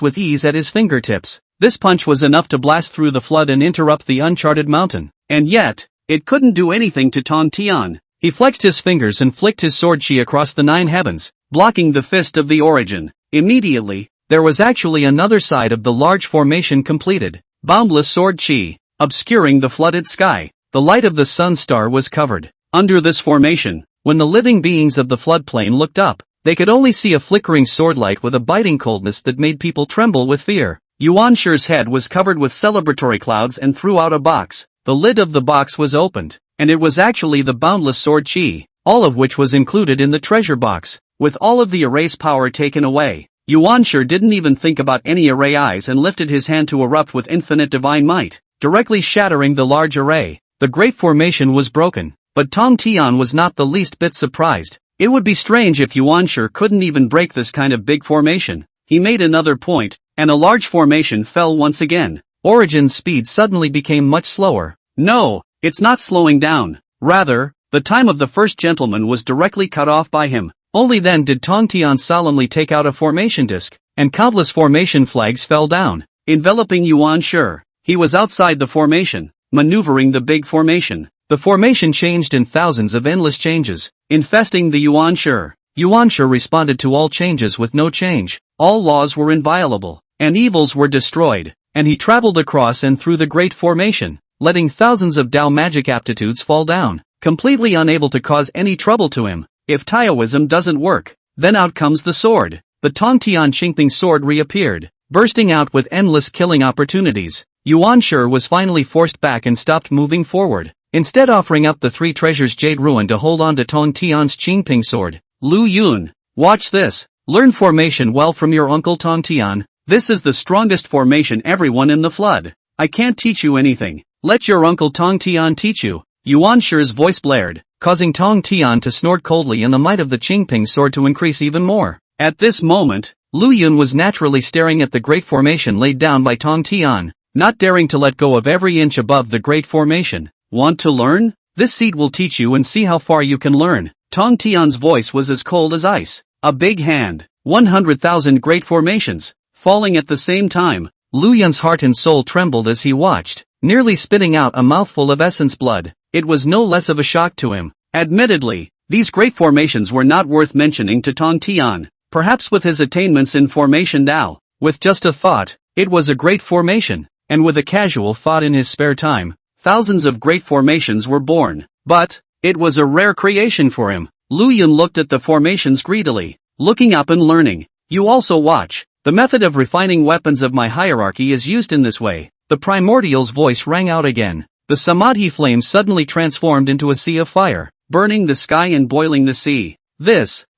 with ease at his fingertips. This punch was enough to blast through the flood and interrupt the uncharted mountain. And yet, it couldn't do anything to Tong Tian. He flexed his fingers and flicked his sword chi across the 9 heavens, blocking the fist of the origin. Immediately, there was actually another side of the large formation completed. Boundless sword chi, obscuring the flooded sky. The light of the sun star was covered. Under this formation, when the living beings of the floodplain looked up, they could only see a flickering sword light with a biting coldness that made people tremble with fear. Yuanshi's head was covered with celebratory clouds and threw out a box. The lid of the box was opened, and it was actually the boundless sword chi, all of which was included in the treasure box. With all of the erase power taken away, Yuanshi didn't even think about any array eyes and lifted his hand to erupt with infinite divine might, directly shattering the large array. The great formation was broken, but Tong Tian was not the least bit surprised. It would be strange if Yuanshi couldn't even break this kind of big formation. He made another point, and a large formation fell once again. Origin's speed suddenly became much slower. No, it's not slowing down. Rather, the time of the first gentleman was directly cut off by him. Only then did Tong Tian solemnly take out a formation disc, and countless formation flags fell down, enveloping Yuanshi. He was outside the formation, maneuvering the big formation. The formation changed in thousands of endless changes, infesting the Yuanshi. Yuanshi responded to all changes with no change. All laws were inviolable, and evils were destroyed, and he traveled across and through the great formation, letting thousands of Tao magic aptitudes fall down, completely unable to cause any trouble to him. If Taoism doesn't work, then out comes the sword. The Tong Tian Qingping sword reappeared, bursting out with endless killing opportunities. Yuanshi was finally forced back and stopped moving forward, instead offering up the 3 treasures Jade Ruin to hold on to Tong Tian's Qingping sword. Lu Yun, watch this. Learn formation well from your uncle Tong Tian. This is the strongest formation everyone in the flood. I can't teach you anything. Let your uncle Tong Tian teach you. Yuanshi's voice blared, causing Tong Tian to snort coldly and the might of the Qingping sword to increase even more. At this moment, Lu Yun was naturally staring at the great formation laid down by Tong Tian, not daring to let go of every inch above the great formation. Want to learn? This seat will teach you and see how far you can learn. Tong Tian's voice was as cold as ice. a big hand, 100,000 great formations, falling at the same time. Lu Yun's heart and soul trembled as he watched, nearly spitting out a mouthful of essence blood. It was no less of a shock to him. Admittedly, these great formations were not worth mentioning to Tong Tian. Perhaps with his attainments in formation Dao, with just a thought, it was a great formation, and with a casual thought in his spare time, thousands of great formations were born. But, it was a rare creation for him. Lu Yun looked at the formations greedily, looking up and learning. You also watch. The method of refining weapons of my hierarchy is used in this way. The primordial's voice rang out again. The samadhi flame suddenly transformed into a sea of fire, burning the sky and boiling the sea.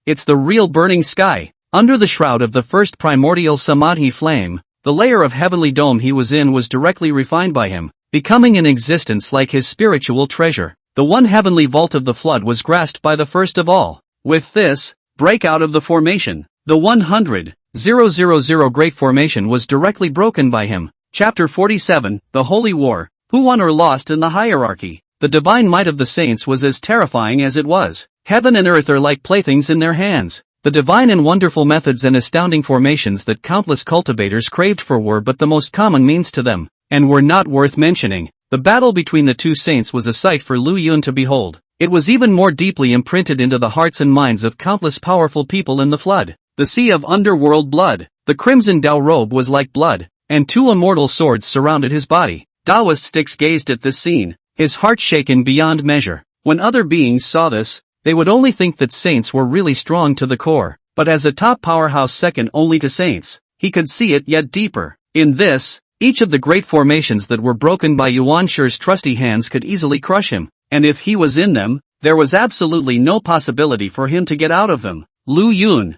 It's the real burning sky. Under the shroud of the first primordial samadhi flame, the layer of heavenly dome he was in was directly refined by him, becoming in existence like his spiritual treasure. The one heavenly vault of the flood was grasped by the first of all. With this breakout of the formation, the 100,000 great formation was directly broken by him. Chapter 47, The Holy War. Who won or lost in the hierarchy? The divine might of the saints was as terrifying as it was. Heaven and earth are like playthings in their hands. The divine and wonderful methods and astounding formations that countless cultivators craved for were but the most common means to them, and were not worth mentioning. The battle between the two saints was a sight for Lu Yun to behold. It was even more deeply imprinted into the hearts and minds of countless powerful people in the flood. The sea of underworld blood. The crimson Dao robe was like blood, and two immortal swords surrounded his body. Taoist sticks gazed at this scene, his heart shaken beyond measure. When other beings saw this, they would only think that saints were really strong to the core, but as a top powerhouse second only to saints, he could see it yet deeper. In this, each of the great formations that were broken by Yuan Shi's trusty hands could easily crush him, and if he was in them, there was absolutely no possibility for him to get out of them. Lu Yun,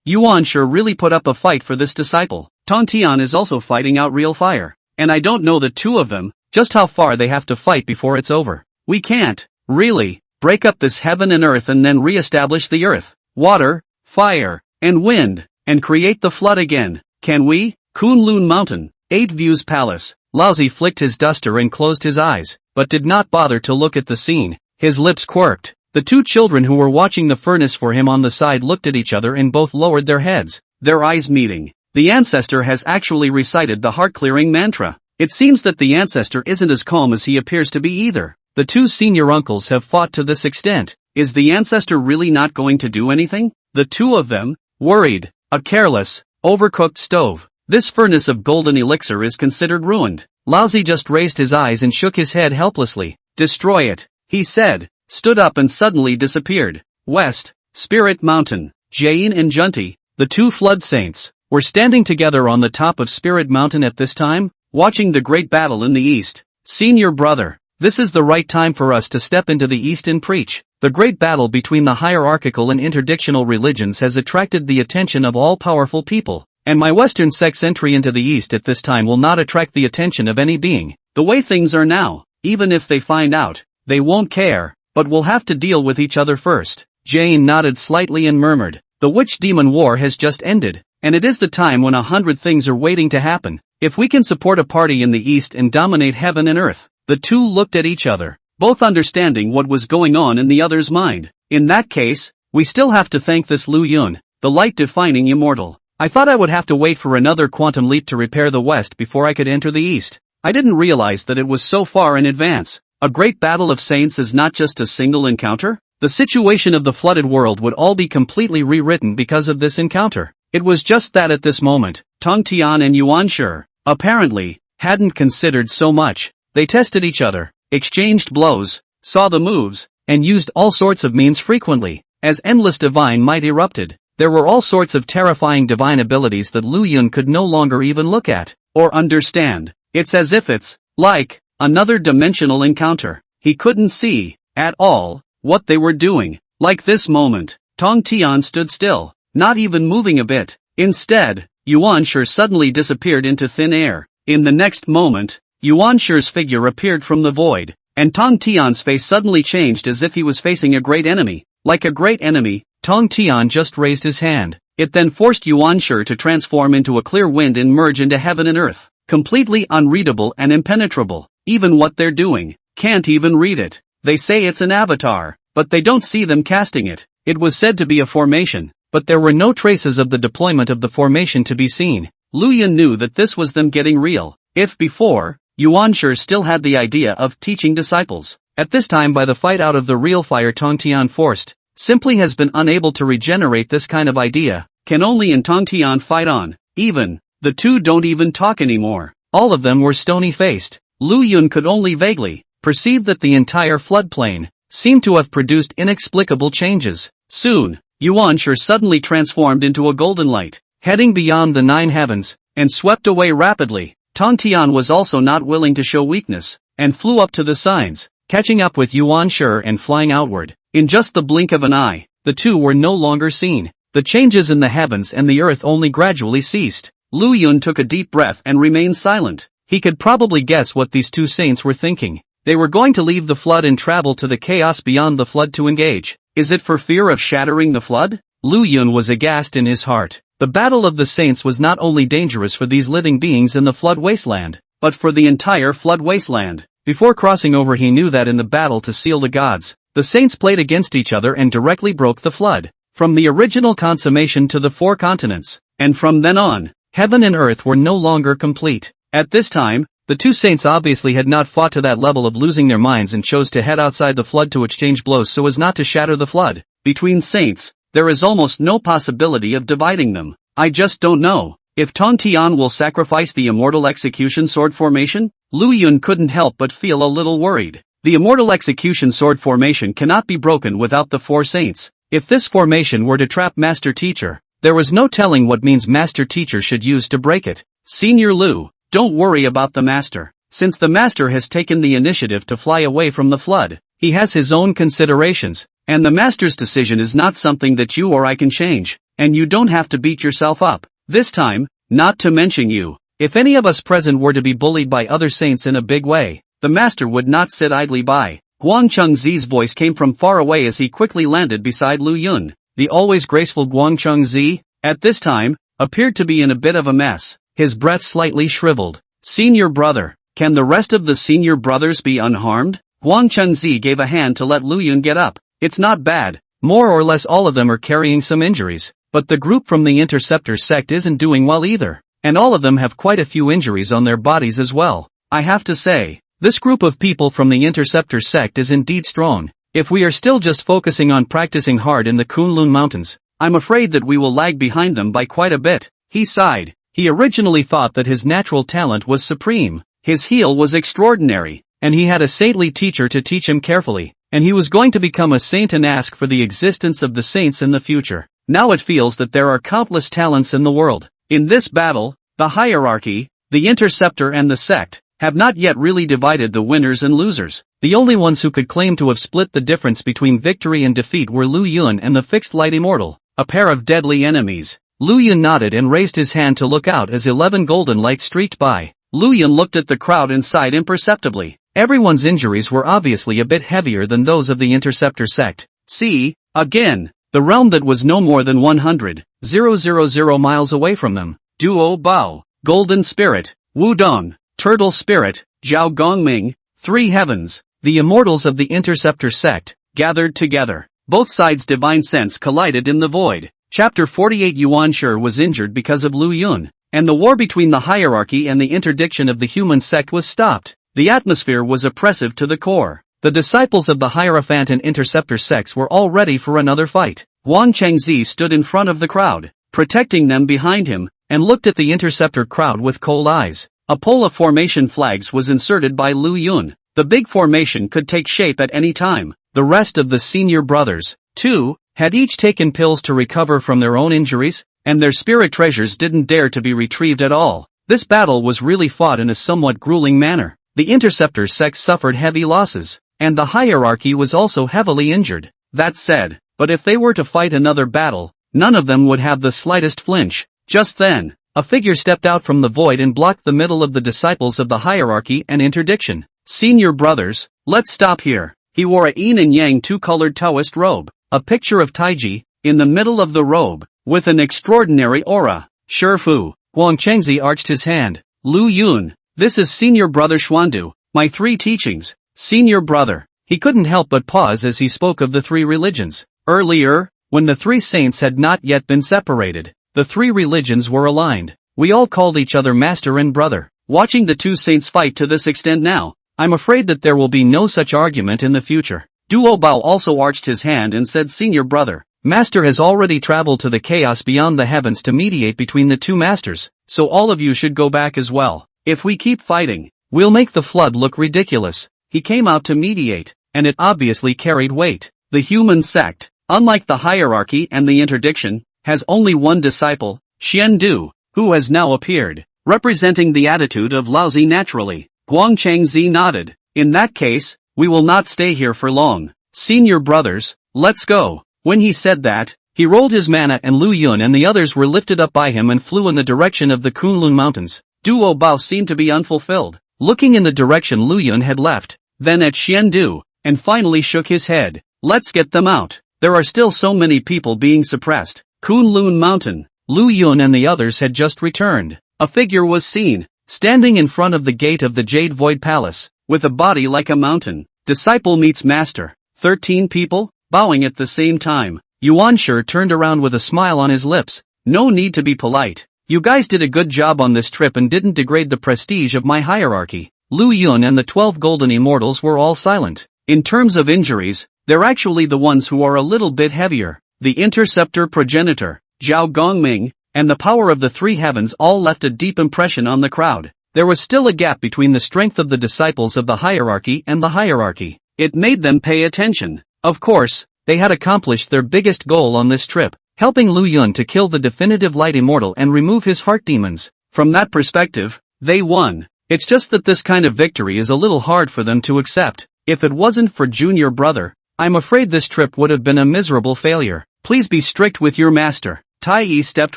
Yuan Shi really put up a fight for this disciple. Tong Tian is also fighting out real fire, and I don't know the two of them, just how far they have to fight before it's over. We can't, really, break up this heaven and earth and then re-establish the earth, water, fire, and wind, and create the flood again, can we? Kunlun Mountain, 8 Views Palace. Laozi flicked his duster and closed his eyes, but did not bother to look at the scene. His lips quirked. The two children who were watching the furnace for him on the side looked at each other and both lowered their heads, their eyes meeting. The ancestor has actually recited the heart-clearing mantra. It seems that the ancestor isn't as calm as he appears to be either. The two senior uncles have fought to this extent. Is the ancestor really not going to do anything? The two of them, worried. A careless, overcooked stove. This furnace of golden elixir is considered ruined. Laozi just raised his eyes and shook his head helplessly. Destroy it, he said, stood up and suddenly disappeared. West, Spirit Mountain. Jain and Junti, the two flood saints, were standing together on the top of Spirit Mountain at this time, watching the great battle in the east. Senior brother, this is the right time for us to step into the east and preach. The great battle between the hierarchical and interdictional religions has attracted the attention of all powerful people, and my Western sect's entry into the east at this time will not attract the attention of any being. The way things are now, even if they find out, they won't care, but we'll have to deal with each other first. Jane nodded slightly and murmured, the witch-demon war has just ended, and it is the time when 100 things are waiting to happen. If we can support a party in the east and dominate heaven and earth. The two looked at each other, both understanding what was going on in the other's mind. In that case, we still have to thank this Lu Yun, the light-defining immortal. I thought I would have to wait for another quantum leap to repair the west before I could enter the east. I didn't realize that it was so far in advance. A great battle of saints is not just a single encounter. The situation of the flooded world would all be completely rewritten because of this encounter. It was just that at this moment, Tong Tian and Yuan Shi, apparently, hadn't considered so much. They tested each other, exchanged blows, saw the moves, and used all sorts of means frequently. As endless divine might erupted, there were all sorts of terrifying divine abilities that Lu Yun could no longer even look at, or understand. It's as if it's, like, another dimensional encounter. He couldn't see, at all, what they were doing. Like this moment, Tong Tian stood still, not even moving a bit. Instead, Yuan Shi suddenly disappeared into thin air. In the next moment, Yuan Shi's figure appeared from the void, and Tong Tian's face suddenly changed as if he was facing a great enemy. Like a great enemy, Tong Tian just raised his hand. It then forced Yuan Shi to transform into a clear wind and merge into heaven and earth. Completely unreadable and impenetrable. Even what they're doing, can't even read it. They say it's an avatar. but they don't see them casting it. It was said to be a formation, but there were no traces of the deployment of the formation to be seen. Lu Yun knew that this was them getting real. If before, Yuanshi still had the idea of teaching disciples, at this time by the fight out of the real fire Tongtian forced, simply has been unable to regenerate this kind of idea, can only in Tongtian fight on. Even, the two don't even talk anymore. All of them were stony-faced. Lu Yun could only vaguely perceive that the entire floodplain seemed to have produced inexplicable changes. Soon, Yuanshi suddenly transformed into a golden light, heading beyond the 9 heavens, and swept away rapidly. Tongtian was also not willing to show weakness, and flew up to the signs, catching up with Yuanshi and flying outward. In just the blink of an eye, the two were no longer seen. The changes in the heavens and the earth only gradually ceased. Lu Yun took a deep breath and remained silent. He could probably guess what these two saints were thinking. They were going to leave the flood and travel to the chaos beyond the flood to engage. Is it for fear of shattering the flood? Lu Yun was aghast in his heart. The battle of the saints was not only dangerous for these living beings in the flood wasteland, but for the entire flood wasteland. Before crossing over he knew that in the battle to seal the gods, the saints played against each other and directly broke the flood, from the original consummation to the 4 continents, and from then on, heaven and earth were no longer complete. At this time, the two saints obviously had not fought to that level of losing their minds and chose to head outside the flood to exchange blows so as not to shatter the flood. Between saints, there is almost no possibility of dividing them. I just don't know if Tongtian will sacrifice the immortal execution sword formation. Lu Yun couldn't help but feel a little worried. The immortal execution sword formation cannot be broken without the 4 saints. If this formation were to trap Master Teacher, there was no telling what means Master Teacher should use to break it. Senior Lu, don't worry about the Master. Since the Master has taken the initiative to fly away from the flood, he has his own considerations, and the Master's decision is not something that you or I can change, and you don't have to beat yourself up. This time, not to mention you. If any of us present were to be bullied by other saints in a big way, the Master would not sit idly by. Guang Chengzi's voice came from far away as he quickly landed beside Lu Yun. The always graceful Guang Chengzi, at this time, appeared to be in a bit of a mess, his breath slightly shriveled. Senior brother, can the rest of the senior brothers be unharmed? Guang Chengzi gave a hand to let Lu Yun get up. It's not bad, more or less all of them are carrying some injuries, but the group from the Interceptor sect isn't doing well either, and all of them have quite a few injuries on their bodies as well. I have to say, this group of people from the Interceptor sect is indeed strong. If we are still just focusing on practicing hard in the Kunlun Mountains, I'm afraid that we will lag behind them by quite a bit. He sighed. He originally thought that his natural talent was supreme, his heal was extraordinary, and he had a saintly teacher to teach him carefully, and he was going to become a saint and ask for the existence of the saints in the future. Now it feels that there are countless talents in the world. In this battle, the hierarchy, the Interceptor and the sect, have not yet really divided the winners and losers. The only ones who could claim to have split the difference between victory and defeat were Lu Yun and the Fixed Light Immortal, a pair of deadly enemies. Lu Yun nodded and raised his hand to look out as 11 golden lights streaked by. Lu Yun looked at the crowd and sighed imperceptibly. Everyone's injuries were obviously a bit heavier than those of the Interceptor sect. See, again, the realm that was no more than 100,000 miles away from them. Duo Bao, Golden Spirit, Wudong, Turtle Spirit, Zhao Gongming, 3 heavens, the immortals of the Interceptor sect, gathered together. Both sides' divine sense collided in the void. Chapter 48 Yuanshi was injured because of Lu Yun, and the war between the hierarchy and the interdiction of the human sect was stopped. The atmosphere was oppressive to the core. The disciples of the Hierophant and Interceptor sects were all ready for another fight. Guang Chengzi stood in front of the crowd, protecting them behind him, and looked at the Interceptor crowd with cold eyes. A pole of formation flags was inserted by Lu Yun. The big formation could take shape at any time. The rest of the senior brothers, too, had each taken pills to recover from their own injuries, and their spirit treasures didn't dare to be retrieved at all. This battle was really fought in a somewhat grueling manner. The Interceptor sect suffered heavy losses, and the hierarchy was also heavily injured. That said, but if they were to fight another battle, none of them would have the slightest flinch. Just then, a figure stepped out from the void and blocked the middle of the disciples of the hierarchy and interdiction. Senior brothers, let's stop here. He wore a yin and yang 2-colored Taoist robe, a picture of Taiji, in the middle of the robe, with an extraordinary aura. Shifu, Guang Chengzi arched his hand. Lu Yun, this is Senior Brother Xuandu, my 3 teachings. Senior Brother, he couldn't help but pause as he spoke of the three religions. Earlier, when the three saints had not yet been separated, the three religions were aligned. We all called each other master and brother. Watching the two saints fight to this extent now, I'm afraid that there will be no such argument in the future. Duo Bao also arched his hand and said, Senior brother, Master has already traveled to the chaos beyond the heavens to mediate between the two masters, so all of you should go back as well. If we keep fighting, we'll make the flood look ridiculous. He came out to mediate, and it obviously carried weight. The human sect, unlike the hierarchy and the interdiction, has only one disciple, Xian Du, who has now appeared, representing the attitude of lousy naturally. Guang Changzi nodded. In that case, we will not stay here for long. Senior brothers, let's go. When he said that, he rolled his mana and Lu Yun and the others were lifted up by him and flew in the direction of the Kunlun Mountains. Duo Bao seemed to be unfulfilled, looking in the direction Lu Yun had left, then at Xian Du, and finally shook his head. Let's get them out. There are still so many people being suppressed. Kunlun Mountain. Lu Yun and the others had just returned. A figure was seen, standing in front of the gate of the Jade Void Palace, with a body like a mountain. Disciple meets master. 13 people, bowing at the same time. Yuan Shi turned around with a smile on his lips. No need to be polite. You guys did a good job on this trip and didn't degrade the prestige of my hierarchy. Lu Yun and the 12 golden immortals were all silent. In terms of injuries, they're actually the ones who are a little bit heavier. The interceptor progenitor, Zhao Gongming, and the power of the three heavens all left a deep impression on the crowd. There was still a gap between the strength of the disciples of the hierarchy and the hierarchy. It made them pay attention. Of course, they had accomplished their biggest goal on this trip, helping Lu Yun to kill the definitive light immortal and remove his heart demons. From that perspective, they won. It's just that this kind of victory is a little hard for them to accept. If it wasn't for Junior Brother, I'm afraid this trip would have been a miserable failure. Please be strict with your master. Tai Yi stepped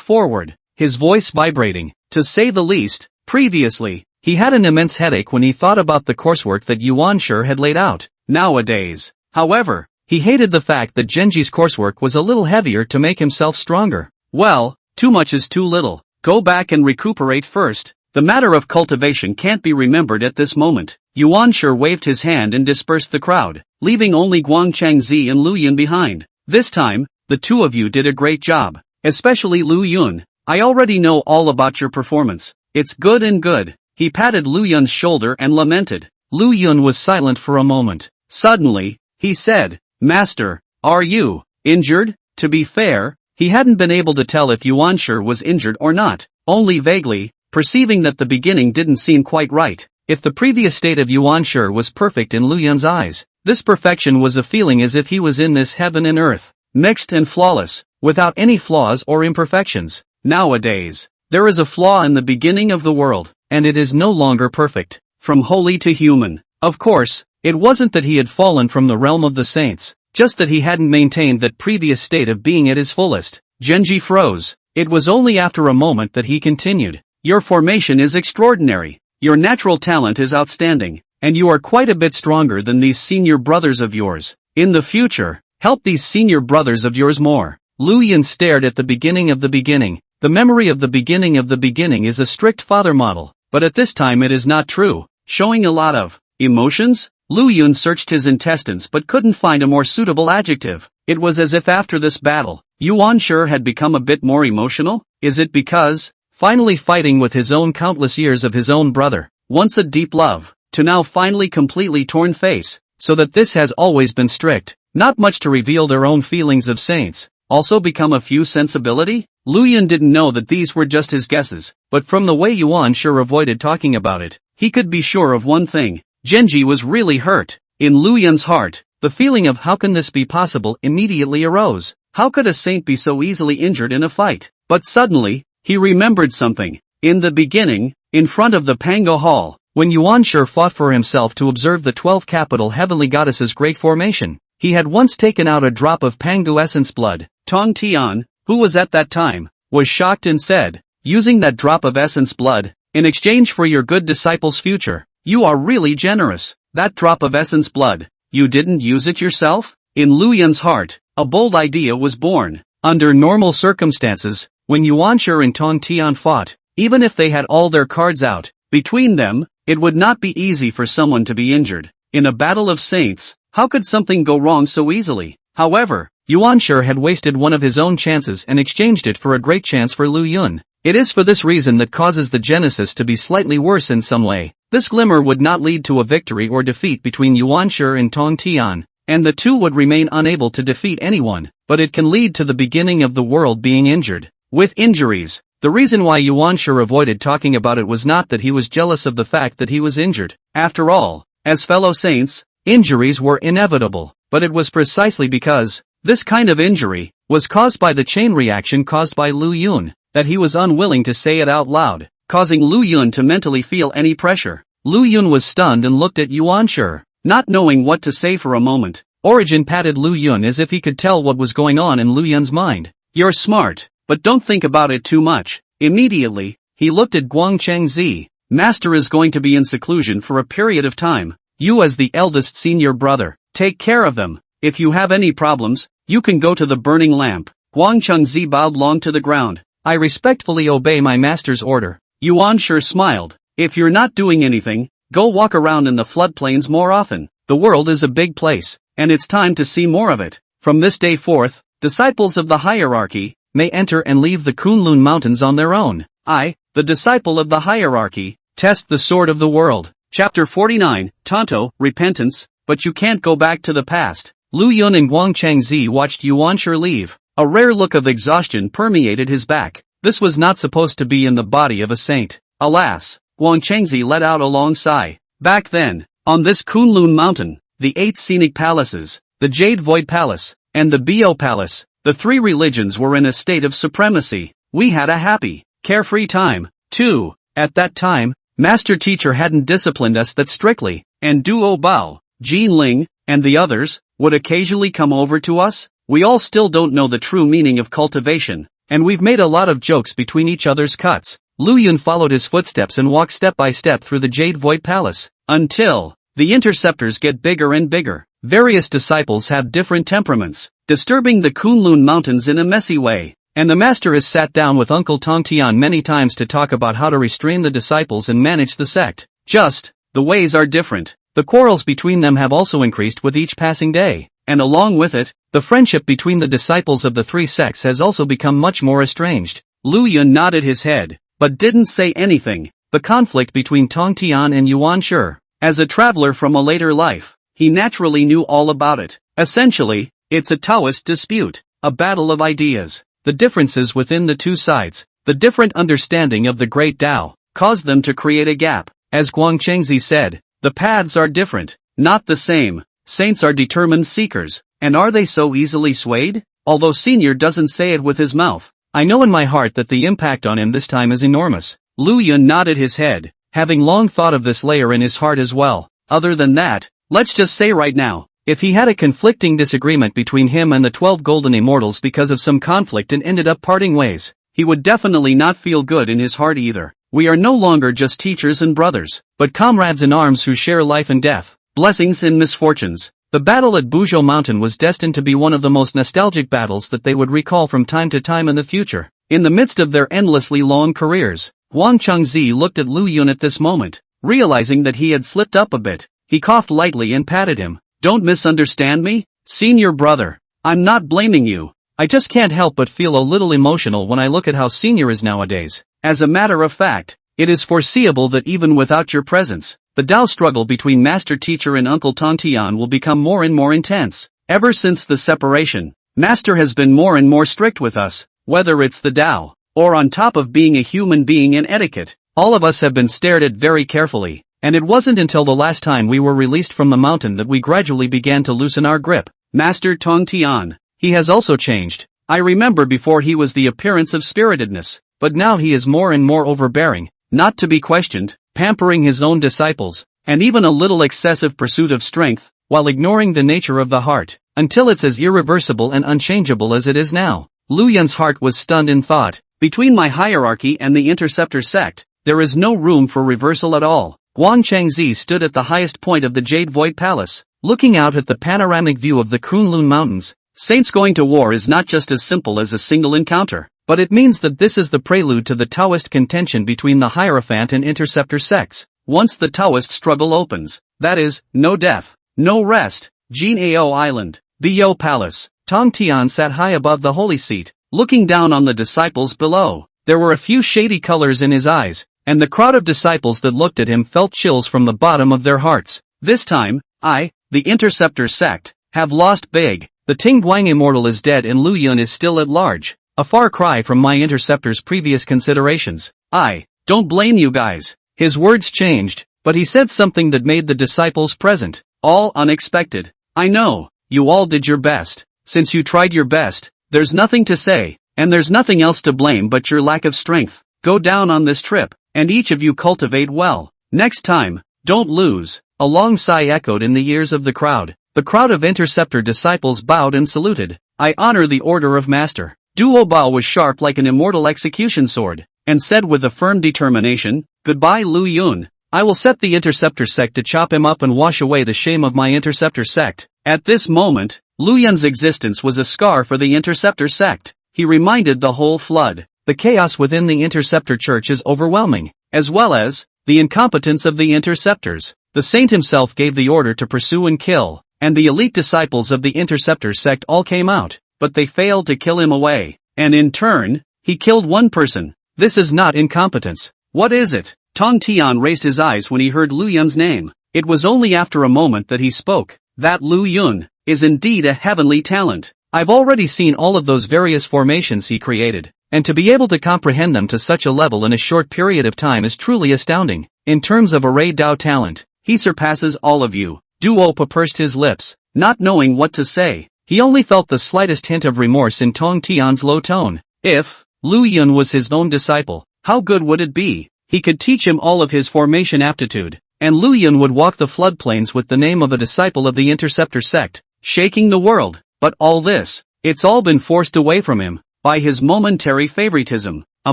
forward, his voice vibrating. To say the least, previously, he had an immense headache when he thought about the coursework that Yuan Shi had laid out. Nowadays, however, he hated the fact that Genji's coursework was a little heavier to make himself stronger. Well, too much is too little. Go back and recuperate first. The matter of cultivation can't be remembered at this moment. Yuan Shi waved his hand and dispersed the crowd, leaving only Guang Changzi and Lu Yun behind. This time, the two of you did a great job. Especially Lu Yun. I already know all about your performance. It's good and good. He patted Lu Yun's shoulder and lamented. Lu Yun was silent for a moment. Suddenly, he said, Master, are you injured? To be fair, he hadn't been able to tell if Yuan Shi was injured or not, only vaguely, perceiving that the beginning didn't seem quite right. If the previous state of Yuan Shi was perfect in Lu Yun's eyes, this perfection was a feeling as if he was in this heaven and earth, mixed and flawless, without any flaws or imperfections. Nowadays, there is a flaw in the beginning of the world, and it is no longer perfect, from holy to human. Of course, it wasn't that he had fallen from the realm of the saints, just that he hadn't maintained that previous state of being at his fullest. Genji froze. It was only after a moment that he continued. Your formation is extraordinary. Your natural talent is outstanding, and you are quite a bit stronger than these senior brothers of yours. In the future, help these senior brothers of yours more. Lu Yun stared at the beginning of the beginning. The memory of the beginning is a strict father model, but at this time it is not true, showing a lot of emotions. Lu Yun searched his intestines but couldn't find a more suitable adjective. It was as if after this battle, Yuan Shi had become a bit more emotional. Is it because, finally fighting with his own countless years of his own brother, once a deep love, to now finally completely torn face, so that this has always been strict, not much to reveal their own feelings of saints, also become a few sensibility? Lu Yun didn't know that these were just his guesses, but from the way Yuan Shi avoided talking about it, he could be sure of one thing. Genji was really hurt. In Lu Yun's heart, the feeling of how can this be possible immediately arose. How could a saint be so easily injured in a fight? But suddenly, he remembered something. In the beginning, in front of the Pango Hall, when Yuan Shi fought for himself to observe the 12 capital heavenly goddesses' great formation, he had once taken out a drop of Pangu essence blood. Tong Tian, who was at that time, was shocked and said, using that drop of essence blood, in exchange for your good disciple's future, you are really generous. That drop of essence blood, you didn't use it yourself? In Lu Yun's heart, a bold idea was born. Under normal circumstances, when Yuan Shi and Tong Tian fought, even if they had all their cards out, between them, it would not be easy for someone to be injured. In a battle of saints, How could something go wrong so easily? However, Yuanshi had wasted one of his own chances and exchanged it for a great chance for Lu Yun. It is for this reason that causes the genesis to be slightly worse in some way. This glimmer would not lead to a victory or defeat between Yuanshi and Tong Tian, and the two would remain unable to defeat anyone, but it can lead to the beginning of the world being injured. With injuries, the reason why Yuanshi avoided talking about it was not that he was jealous of the fact that he was injured. After all, as fellow saints, injuries were inevitable, but it was precisely because this kind of injury was caused by the chain reaction caused by Lu Yun that he was unwilling to say it out loud, causing Lu Yun to mentally feel any pressure. Lu Yun was stunned and looked at Yuanshi, not knowing what to say for a moment. Origin patted Lu Yun as if he could tell what was going on in Lu Yun's mind. You're smart, but don't think about it too much. Immediately, he looked at Guangchengzi. Master is going to be in seclusion for a period of time. You as the eldest senior brother, take care of them. If you have any problems, you can go to the burning lamp. Guangchengzi bowed long to the ground. I respectfully obey my master's order. Yuanshi smiled. If you're not doing anything, go walk around in the floodplains more often. The world is a big place, and it's time to see more of it. From this day forth, disciples of the hierarchy may enter and leave the Kunlun Mountains on their own. I, the disciple of the hierarchy, test the sword of the world. Chapter 49, Tonto, Repentance, but you can't go back to the past. Lu Yun and Guangchengzi watched Yuanshi leave. A rare look of exhaustion permeated his back. This was not supposed to be in the body of a saint. Alas, Guangchengzi let out a long sigh. Back then, on this Kunlun mountain, the 8 scenic palaces, the Jade Void Palace, and the Bio Palace, the 3 religions were in a state of supremacy. We had a happy, carefree time, too. At that time, Master Teacher hadn't disciplined us that strictly, and Duo Bao, Jin Ling, and the others, would occasionally come over to us. We all still don't know the true meaning of cultivation, and we've made a lot of jokes between each other's cuts. Lu Yun followed his footsteps and walked step by step through the Jade Void Palace, until the interceptors get bigger and bigger. Various disciples have different temperaments, disturbing the Kunlun Mountains in a messy way, and the master has sat down with Uncle Tong Tian many times to talk about how to restrain the disciples and manage the sect. Just, the ways are different. The quarrels between them have also increased with each passing day, and along with it, the friendship between the disciples of the 3 sects has also become much more estranged. Lu Yun nodded his head, but didn't say anything. The conflict between Tong Tian and Yuanshi. As a traveler from a later life, he naturally knew all about it. Essentially, it's a Taoist dispute, a battle of ideas. The differences within the two sides, the different understanding of the Great Tao, caused them to create a gap. As Guangchengzi said, the paths are different, not the same. Saints are determined seekers, and are they so easily swayed? Although Senior doesn't say it with his mouth, I know in my heart that the impact on him this time is enormous. Lu Yun nodded his head, having long thought of this layer in his heart as well. Other than that, let's just say right now, if he had a conflicting disagreement between him and the 12 Golden Immortals because of some conflict and ended up parting ways, he would definitely not feel good in his heart either. We are no longer just teachers and brothers, but comrades in arms who share life and death, blessings and misfortunes. The battle at Buzhou Mountain was destined to be one of the most nostalgic battles that they would recall from time to time in the future. In the midst of their endlessly long careers, Guangchengzi looked at Lu Yun at this moment, realizing that he had slipped up a bit. He coughed lightly and patted him. Don't misunderstand me, senior brother. I'm not blaming you. I just can't help but feel a little emotional when I look at how Senior is nowadays. As a matter of fact, it is foreseeable that even without your presence, the Tao struggle between Master Teacher and Uncle Tong Tian will become more and more intense. Ever since the separation, Master has been more and more strict with us, whether it's the Tao, or on top of being a human being in etiquette. All of us have been stared at very carefully, and it wasn't until the last time we were released from the mountain that we gradually began to loosen our grip. Master Tong Tian, he has also changed. I remember before he was the appearance of spiritedness, but now he is more and more overbearing, not to be questioned, pampering his own disciples, and even a little excessive pursuit of strength, while ignoring the nature of the heart, until it's as irreversible and unchangeable as it is now. Lu Yun's heart was stunned in thought. Between my hierarchy and the Interceptor sect, there is no room for reversal at all. Guangchengzi stood at the highest point of the Jade Void Palace, looking out at the panoramic view of the Kunlun Mountains. Saints going to war is not just as simple as a single encounter, but it means that this is the prelude to the Taoist contention between the Hierophant and Interceptor sects. Once the Taoist struggle opens, that is, no death, no rest. Jinao Island, Biyo Palace. Tong Tian sat high above the holy seat, looking down on the disciples below. There were a few shady colors in his eyes, and the crowd of disciples that looked at him felt chills from the bottom of their hearts. This time, I, the Interceptor sect, have lost big. The Tingguang Immortal is dead and Lu Yun is still at large. A far cry from my Interceptor's previous considerations. I don't blame you guys. His words changed, but he said something that made the disciples present all unexpected. I know, you all did your best. Since you tried your best, there's nothing to say, and there's nothing else to blame but your lack of strength. Go down on this trip, and each of you cultivate well. Next time, don't lose. A long sigh echoed in the ears of the crowd. The crowd of Interceptor disciples bowed and saluted. I honor the order of Master. Duo Bao was sharp like an immortal execution sword, and said with a firm determination, Goodbye Lu Yun. I will set the Interceptor sect to chop him up and wash away the shame of my Interceptor sect. At this moment, Lu Yun's existence was a scar for the Interceptor sect. He reminded the whole flood. The chaos within the Interceptor church is overwhelming, as well as the incompetence of the Interceptors. The saint himself gave the order to pursue and kill, and the elite disciples of the Interceptor sect all came out, but they failed to kill him away. And in turn, he killed one person. This is not incompetence. What is it? Tong Tian raised his eyes when he heard Lu Yun's name. It was only after a moment that he spoke. That Lu Yun is indeed a heavenly talent. I've already seen all of those various formations he created, and to be able to comprehend them to such a level in a short period of time is truly astounding. In terms of array Dao talent, he surpasses all of you. Duo pursed his lips, not knowing what to say. He only felt the slightest hint of remorse in Tong Tian's low tone. If Lu Yun was his own disciple, how good would it be? He could teach him all of his formation aptitude, and Lu Yun would walk the floodplains with the name of a disciple of the Interceptor sect, shaking the world. But all this, it's all been forced away from him by his momentary favoritism, a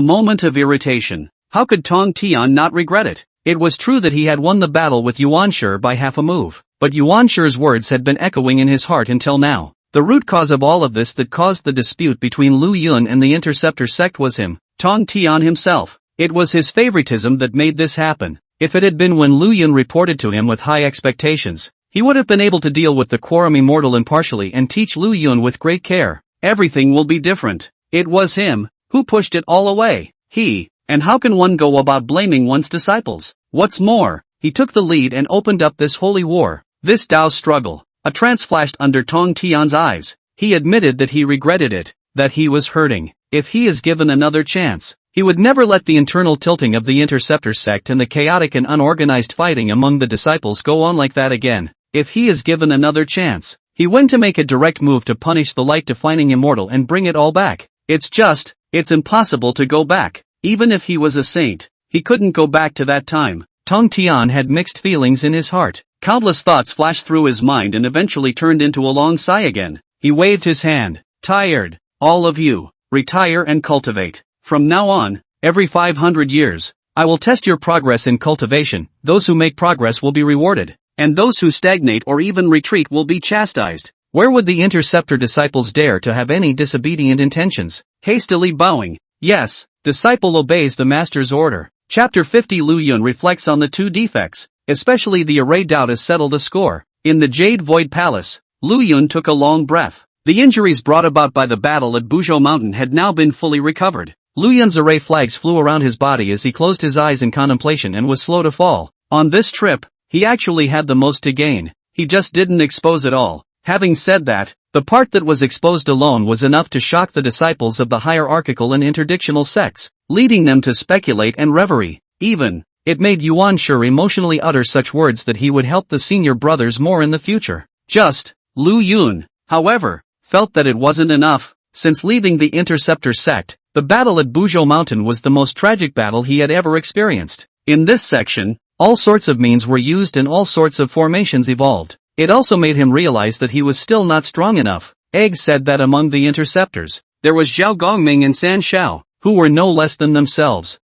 moment of irritation. How could Tong Tian not regret it? It was true that he had won the battle with Yuanshi by half a move, but Yuanshi's words had been echoing in his heart until now. The root cause of all of this that caused the dispute between Lu Yun and the Interceptor sect was him, Tong Tian himself. It was his favoritism that made this happen. If it had been when Lu Yun reported to him with high expectations, he would have been able to deal with the Quorum Immortal impartially and teach Lu Yun with great care. Everything will be different. It was him who pushed it all away. And how can one go about blaming one's disciples? What's more, he took the lead and opened up this holy war, this Dao struggle. A trance flashed under Tong Tian's eyes. He admitted that he regretted it, that he was hurting. If he is given another chance, he would never let the internal tilting of the Interceptor sect and the chaotic and unorganized fighting among the disciples go on like that again. If he is given another chance, he went to make a direct move to punish the light-defining immortal and bring it all back. It's impossible to go back. Even if he was a saint, he couldn't go back to that time. Tong Tian had mixed feelings in his heart. Countless thoughts flashed through his mind and eventually turned into a long sigh again. He waved his hand. Tired. All of you, retire and cultivate. From now on, every 500 years, I will test your progress in cultivation. Those who make progress will be rewarded, and those who stagnate or even retreat will be chastised. Where would the Interceptor disciples dare to have any disobedient intentions? Hastily bowing. Yes, disciple obeys the master's order. Chapter 50 Lu Yun reflects on the two defects, especially the array Dao to settle the score. In the Jade Void Palace, Lu Yun took a long breath. The injuries brought about by the battle at Buzhou Mountain had now been fully recovered. Lu Yun's array flags flew around his body as he closed his eyes in contemplation and was slow to fall. On this trip, he actually had the most to gain. He just didn't expose it all. Having said that, the part that was exposed alone was enough to shock the disciples of the hierarchical and interdictional sects, leading them to speculate and reverie. It made Yuanshi emotionally utter such words that he would help the senior brothers more in the future. Lu Yun, however, felt that it wasn't enough. Since leaving the Interceptor sect, the battle at Buzhou Mountain was the most tragic battle he had ever experienced. In this section, all sorts of means were used and all sorts of formations evolved. It also made him realize that he was still not strong enough. Egg said that among the Interceptors, there was Zhao Gongming and San Shao, who were no less than themselves.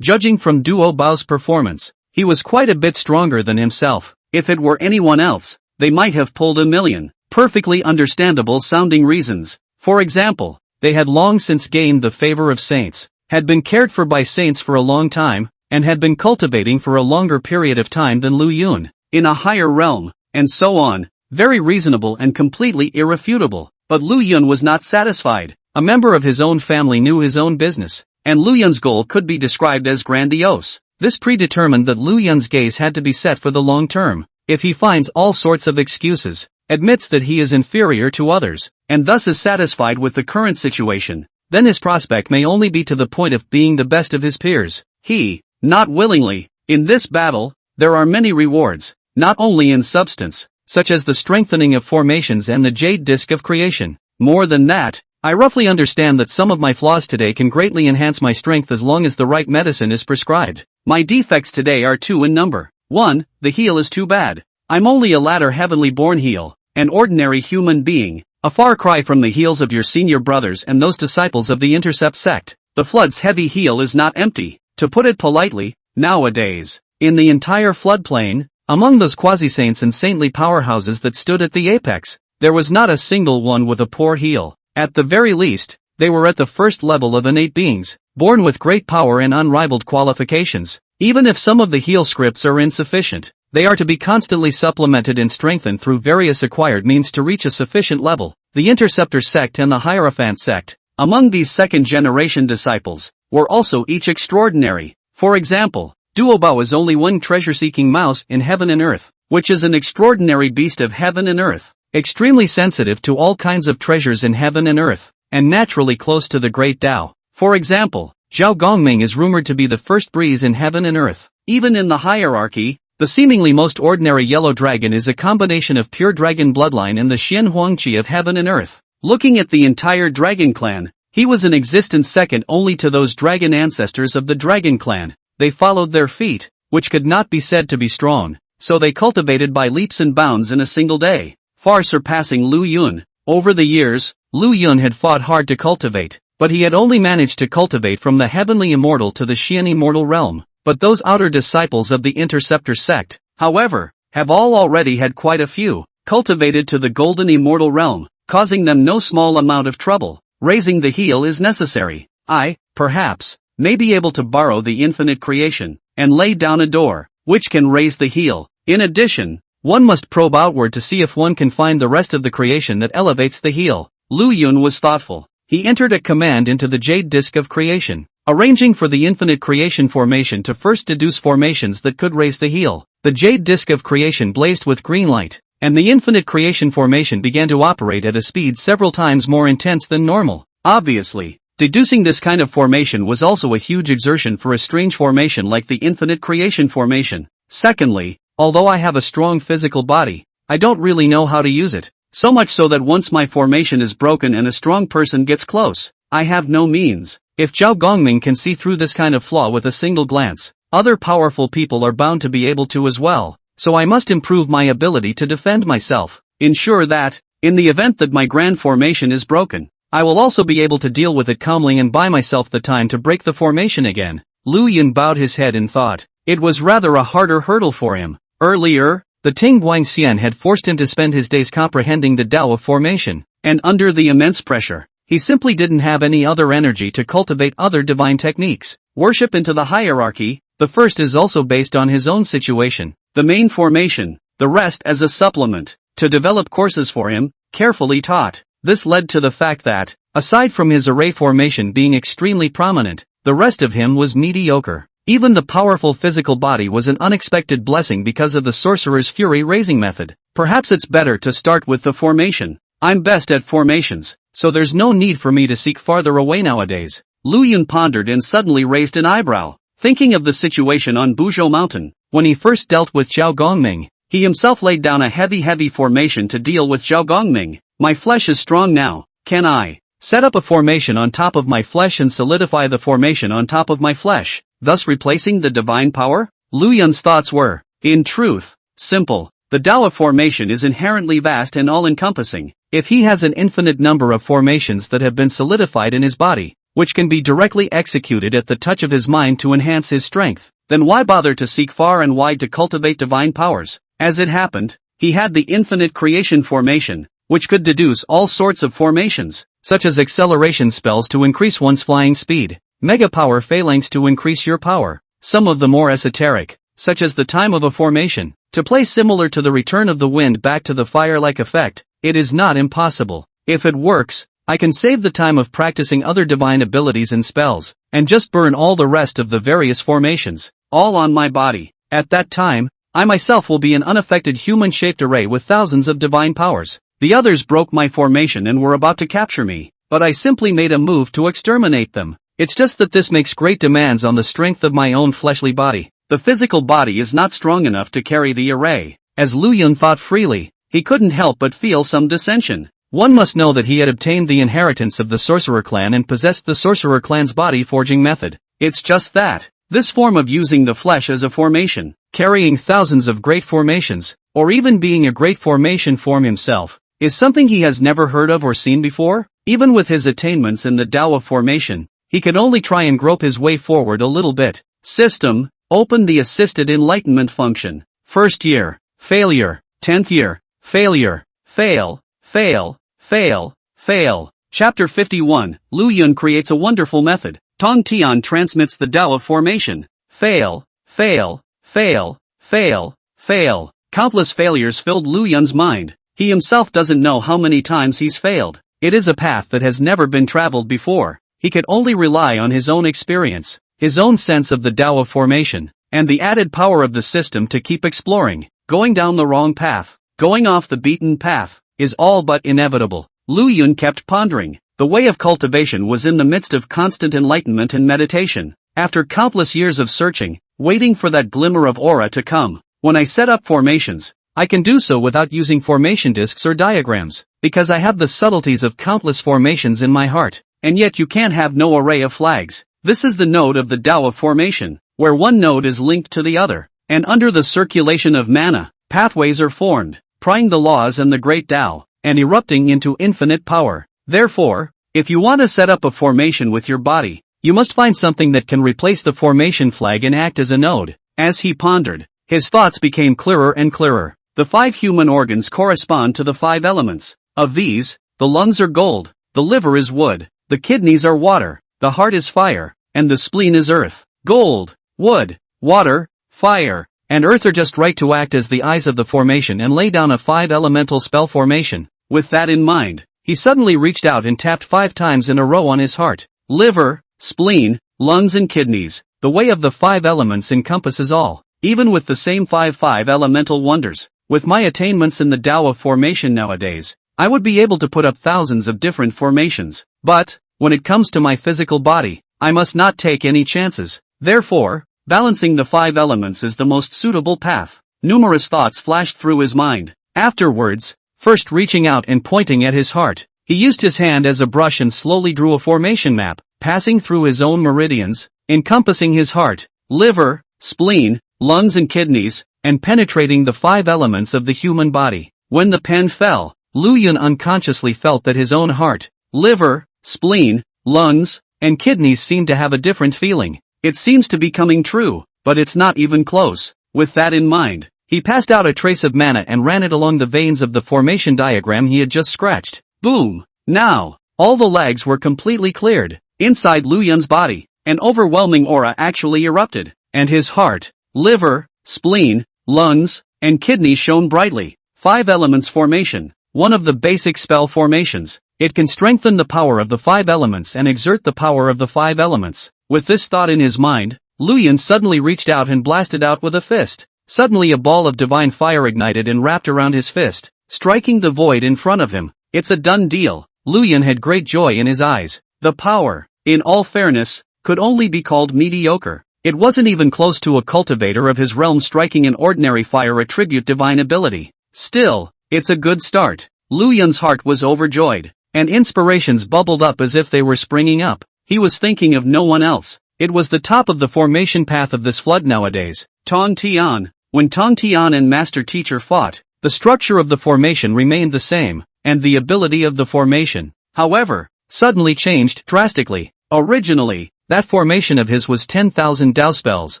Judging from Duo Bao's performance, he was quite a bit stronger than himself. If it were anyone else, they might have pulled a million perfectly understandable sounding reasons. For example, they had long since gained the favor of saints, had been cared for by saints for a long time, and had been cultivating for a longer period of time than Lu Yun, in a higher realm, and so on. Very reasonable and completely irrefutable. But Lu Yun was not satisfied. A member of his own family knew his own business, and Lu Yun's goal could be described as grandiose. This predetermined that Lu Yun's gaze had to be set for the long term. If he finds all sorts of excuses, admits that he is inferior to others, and thus is satisfied with the current situation, then his prospect may only be to the point of being the best of his peers. He, not willingly. In this battle, there are many rewards, not only in substance, such as the strengthening of formations and the jade disc of creation. More than that, I roughly understand that some of my flaws today can greatly enhance my strength as long as the right medicine is prescribed. My defects today are 2 in number. 1, the heel is too bad. I'm only a latter heavenly born heel, an ordinary human being, a far cry from the heels of your senior brothers and those disciples of the Intercept sect. The Flood's heavy heel is not empty, to put it politely. Nowadays, in the entire floodplain, among those quasi-saints and saintly powerhouses that stood at the apex, there was not a single one with a poor heel. At the very least, they were at the first level of innate beings, born with great power and unrivaled qualifications. Even if some of the heel scripts are insufficient, they are to be constantly supplemented and strengthened through various acquired means to reach a sufficient level. The Interceptor sect and the Hierophant sect, among these second-generation disciples, were also each extraordinary. For example, Duobao is only one treasure-seeking mouse in heaven and earth, which is an extraordinary beast of heaven and earth, extremely sensitive to all kinds of treasures in heaven and earth, and naturally close to the great Tao. For example, Zhao Gongming is rumored to be the first breeze in heaven and earth. Even in the hierarchy, the seemingly most ordinary yellow dragon is a combination of pure dragon bloodline and the Xian Huangqi of heaven and earth. Looking at the entire dragon clan, he was in existence second only to those dragon ancestors of the dragon clan. They followed their feet, which could not be said to be strong, so they cultivated by leaps and bounds in a single day, far surpassing Lu Yun. Over the years, Lu Yun had fought hard to cultivate, but he had only managed to cultivate from the heavenly immortal to the Xian immortal realm. But those outer disciples of the Interceptor sect, however, have all already had quite a few, cultivated to the golden immortal realm, causing them no small amount of trouble. Raising the heel is necessary. I, perhaps, may be able to borrow the infinite creation, and lay down a door, which can raise the heel. In addition, one must probe outward to see if one can find the rest of the creation that elevates the heel. Lu Yun was thoughtful. He entered a command into the jade disc of creation, arranging for the infinite creation formation to first deduce formations that could raise the heel. The jade disc of creation blazed with green light, and the infinite creation formation began to operate at a speed several times more intense than normal. Obviously, deducing this kind of formation was also a huge exertion for a strange formation like the infinite creation formation. Secondly, although I have a strong physical body, I don't really know how to use it, so much so that once my formation is broken and a strong person gets close, I have no means. If Zhao Gongming can see through this kind of flaw with a single glance, other powerful people are bound to be able to as well, so I must improve my ability to defend myself. Ensure that, in the event that my grand formation is broken, I will also be able to deal with it calmly and buy myself the time to break the formation again. Lu Yun bowed his head in thought. It was rather a harder hurdle for him. Earlier, the Ting Guangxian had forced him to spend his days comprehending the Tao of formation, and under the immense pressure, he simply didn't have any other energy to cultivate other divine techniques. Worship into the hierarchy, the first is also based on his own situation, the main formation, the rest as a supplement, to develop courses for him, carefully taught. This led to the fact that, aside from his array formation being extremely prominent, the rest of him was mediocre. Even the powerful physical body was an unexpected blessing because of the sorcerer's fury raising method. Perhaps it's better to start with the formation. I'm best at formations, so there's no need for me to seek farther away nowadays. Lu Yun pondered and suddenly raised an eyebrow, thinking of the situation on Buzhou Mountain. When he first dealt with Zhao Gongming, he himself laid down a heavy formation to deal with Zhao Gongming. My flesh is strong now. Can I set up a formation on top of my flesh and solidify the formation on top of my flesh, thus replacing the divine power? Lu Yun's thoughts were, in truth, simple. The Tao of formation is inherently vast and all-encompassing. If he has an infinite number of formations that have been solidified in his body, which can be directly executed at the touch of his mind to enhance his strength, then why bother to seek far and wide to cultivate divine powers? As it happened, he had the infinite creation formation, which could deduce all sorts of formations, such as acceleration spells to increase one's flying speed, mega power phalanx to increase your power, some of the more esoteric, such as the time of a formation, To play similar to the return of the wind back to the fire-like effect, it is not impossible. If it works, I can save the time of practicing other divine abilities and spells, and just burn all the rest of the various formations, all on my body. At that time, I myself will be an unaffected human-shaped array with thousands of divine powers. The others broke my formation and were about to capture me, but I simply made a move to exterminate them. It's just that this makes great demands on the strength of my own fleshly body. The physical body is not strong enough to carry the array. As Lu Yun thought freely, he couldn't help but feel some dissension. One must know that he had obtained the inheritance of the sorcerer clan and possessed the sorcerer clan's body forging method. It's just that, this form of using the flesh as a formation, carrying thousands of great formations, or even being a great formation form himself, is something he has never heard of or seen before. Even with his attainments in the Tao of formation, he can only try and grope his way forward a little bit. System, open the assisted enlightenment function. First year, failure. 10th year, failure. Fail, fail, fail, fail. Chapter 51, Lu Yun creates a wonderful method. Tong Tian transmits the Tao of formation. Fail, fail, fail, fail, fail. Countless failures filled Lu Yun's mind. He himself doesn't know how many times he's failed. It is a path that has never been traveled before. He could only rely on his own experience, his own sense of the Tao of formation, and the added power of the system to keep exploring. Going down the wrong path, going off the beaten path, is all but inevitable. Lu Yun kept pondering. The way of cultivation was in the midst of constant enlightenment and meditation. After countless years of searching, waiting for that glimmer of aura to come, when I set up formations, I can do so without using formation discs or diagrams, because I have the subtleties of countless formations in my heart. And yet you can't have no array of flags. This is the node of the Tao of formation, where one node is linked to the other, and under the circulation of mana, pathways are formed, prying the laws and the great Tao, and erupting into infinite power. Therefore, if you want to set up a formation with your body, you must find something that can replace the formation flag and act as a node. As he pondered, his thoughts became clearer and clearer. The 5 human organs correspond to the 5 elements. Of these, the lungs are gold, the liver is wood, the kidneys are water, the heart is fire, and the spleen is earth. Gold, wood, water, fire, and earth are just right to act as the eyes of the formation and lay down a 5-elemental spell formation. With that in mind, he suddenly reached out and tapped 5 times in a row on his heart. Liver, spleen, lungs and kidneys. The way of the 5 elements encompasses all, even with the same 5 elemental wonders. With my attainments in the Tao of formation nowadays, I would be able to put up thousands of different formations. But, when it comes to my physical body, I must not take any chances. Therefore, balancing the 5 elements is the most suitable path. Numerous thoughts flashed through his mind. Afterwards, first reaching out and pointing at his heart, he used his hand as a brush and slowly drew a formation map, passing through his own meridians, encompassing his heart, liver, spleen, lungs and kidneys, and penetrating the 5 elements of the human body. When the pen fell, Lu Yun unconsciously felt that his own heart, liver, spleen, lungs, and kidneys seemed to have a different feeling. It seems to be coming true, but it's not even close. With that in mind, he passed out a trace of mana and ran it along the veins of the formation diagram he had just scratched. Boom! Now, all the lags were completely cleared. Inside Lu Yun's body, an overwhelming aura actually erupted, and his heart, liver, spleen, lungs, and kidneys shone brightly. 5 elements formation, one of the basic spell formations. It can strengthen the power of the 5 elements and exert the power of the 5 elements. With this thought in his mind, Lu Yun suddenly reached out and blasted out with a fist. Suddenly a ball of divine fire ignited and wrapped around his fist, striking the void in front of him. It's a done deal. Lu Yun had great joy in his eyes. The power, in all fairness, could only be called mediocre. It wasn't even close to a cultivator of his realm striking an ordinary fire attribute divine ability. Still, it's a good start. Lu Yun's heart was overjoyed, and inspirations bubbled up as if they were springing up. He was thinking of no one else. It was the top of the formation path of this flood nowadays. Tong Tian. When Tong Tian and Master Teacher fought, the structure of the formation remained the same, and the ability of the formation, however, suddenly changed drastically. Originally, that formation of his was 10,000 Tao spells,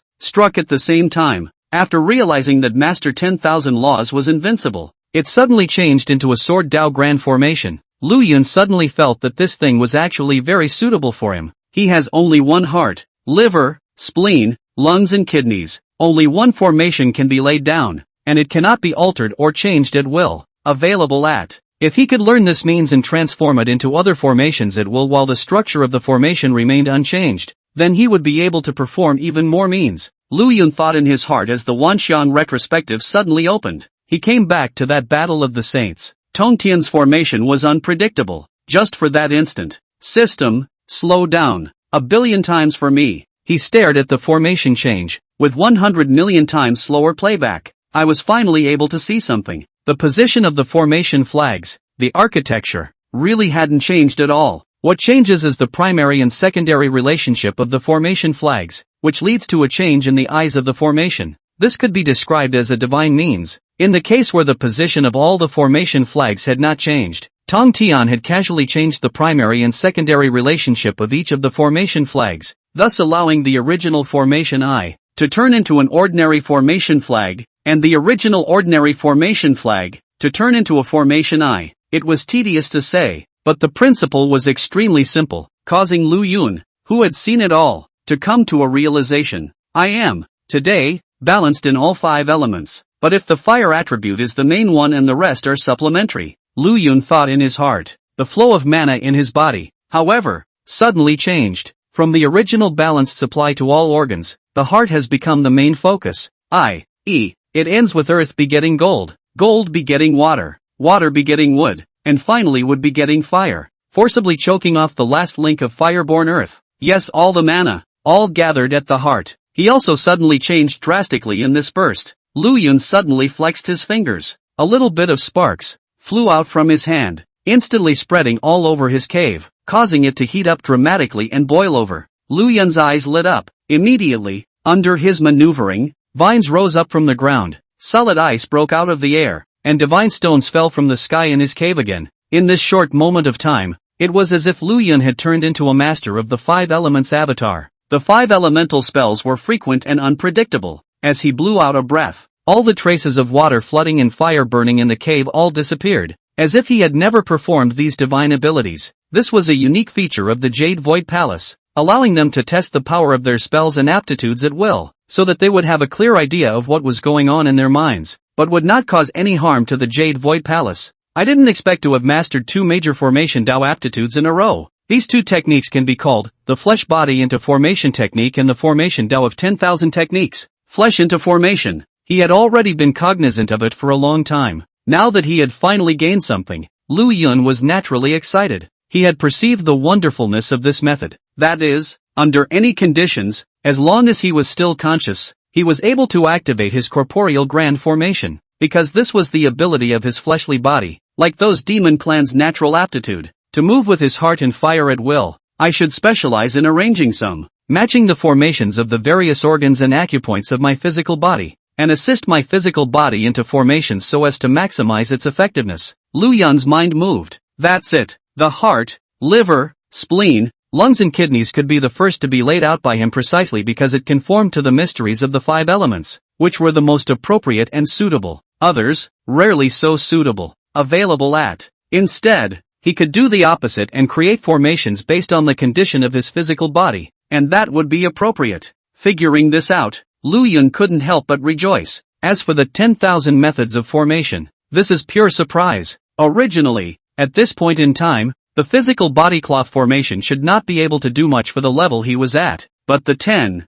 struck at the same time. After realizing that Master 10,000 Laws was invincible, it suddenly changed into a Sword Tao Grand formation. Lu Yun suddenly felt that this thing was actually very suitable for him. He has only one heart, liver, spleen, lungs and kidneys. Only one formation can be laid down. and it cannot be altered or changed at will. Available at. If he could learn this means and transform it into other formations at will while the structure of the formation remained unchanged, then he would be able to perform even more means. Lu Yun thought in his heart as the Wanxian retrospective suddenly opened. He came back to that battle of the saints. Tong Tian's formation was unpredictable. Just for that instant. System, slow down. 1,000,000,000 times for me. He stared at the formation change. With 100 million times slower playback, I was finally able to see something. The position of the formation flags, the architecture, really hadn't changed at all. What changes is the primary and secondary relationship of the formation flags, which leads to a change in the eyes of the formation. This could be described as a divine means. In the case where the position of all the formation flags had not changed, Tong Tian had casually changed the primary and secondary relationship of each of the formation flags, thus allowing the original formation eye to turn into an ordinary formation flag, and the original ordinary formation flag to turn into a formation eye. It was tedious to say, but the principle was extremely simple, causing Lu Yun, who had seen it all, to come to a realization. I am, today, balanced in all 5 elements, but if the fire attribute is the main one and the rest are supplementary, Lu Yun thought in his heart. The flow of mana in his body, however, suddenly changed. From the original balanced supply to all organs, the heart has become the main focus. It ends with earth begetting gold, gold begetting water, water begetting wood, and finally wood begetting fire, forcibly choking off the last link of fireborn earth. Yes, all the mana, all gathered at the heart. He also suddenly changed drastically in this burst. Lu Yun suddenly flexed his fingers. A little bit of sparks flew out from his hand, instantly spreading all over his cave, causing it to heat up dramatically and boil over. Lu Yun's eyes lit up. Immediately, under his maneuvering, vines rose up from the ground, solid ice broke out of the air, and divine stones fell from the sky in his cave again. In this short moment of time, it was as if Lu Yun had turned into a master of the 5 elements avatar. The 5 elemental spells were frequent and unpredictable. As he blew out a breath, all the traces of water flooding and fire burning in the cave all disappeared, as if he had never performed these divine abilities. This was a unique feature of the Jade Void Palace, allowing them to test the power of their spells and aptitudes at will, so that they would have a clear idea of what was going on in their minds, but would not cause any harm to the Jade Void Palace. I didn't expect to have mastered 2 major formation Dao aptitudes in a row. These 2 techniques can be called the flesh body into formation technique and the formation Dao of 10,000 techniques. Flesh into formation. He had already been cognizant of it for a long time. Now that he had finally gained something, Lu Yun was naturally excited. He had perceived the wonderfulness of this method. That is, under any conditions, as long as he was still conscious, he was able to activate his corporeal grand formation, because this was the ability of his fleshly body, like those demon clans' natural aptitude, to move with his heart and fire at will. I should specialize in arranging some, matching the formations of the various organs and acupoints of my physical body, and assist my physical body into formations so as to maximize its effectiveness. Lu Yun's mind moved. That's it. The heart, liver, spleen, lungs and kidneys could be the first to be laid out by him precisely because it conformed to the mysteries of the 5 elements, which were the most appropriate and suitable. Others, rarely so suitable, available at. Instead, he could do the opposite and create formations based on the condition of his physical body, and that would be appropriate. Figuring this out, Lu Yun couldn't help but rejoice. As for the 10,000 methods of formation, this is pure surprise. Originally, at this point in time, the physical body cloth formation should not be able to do much for the level he was at, but the 10,000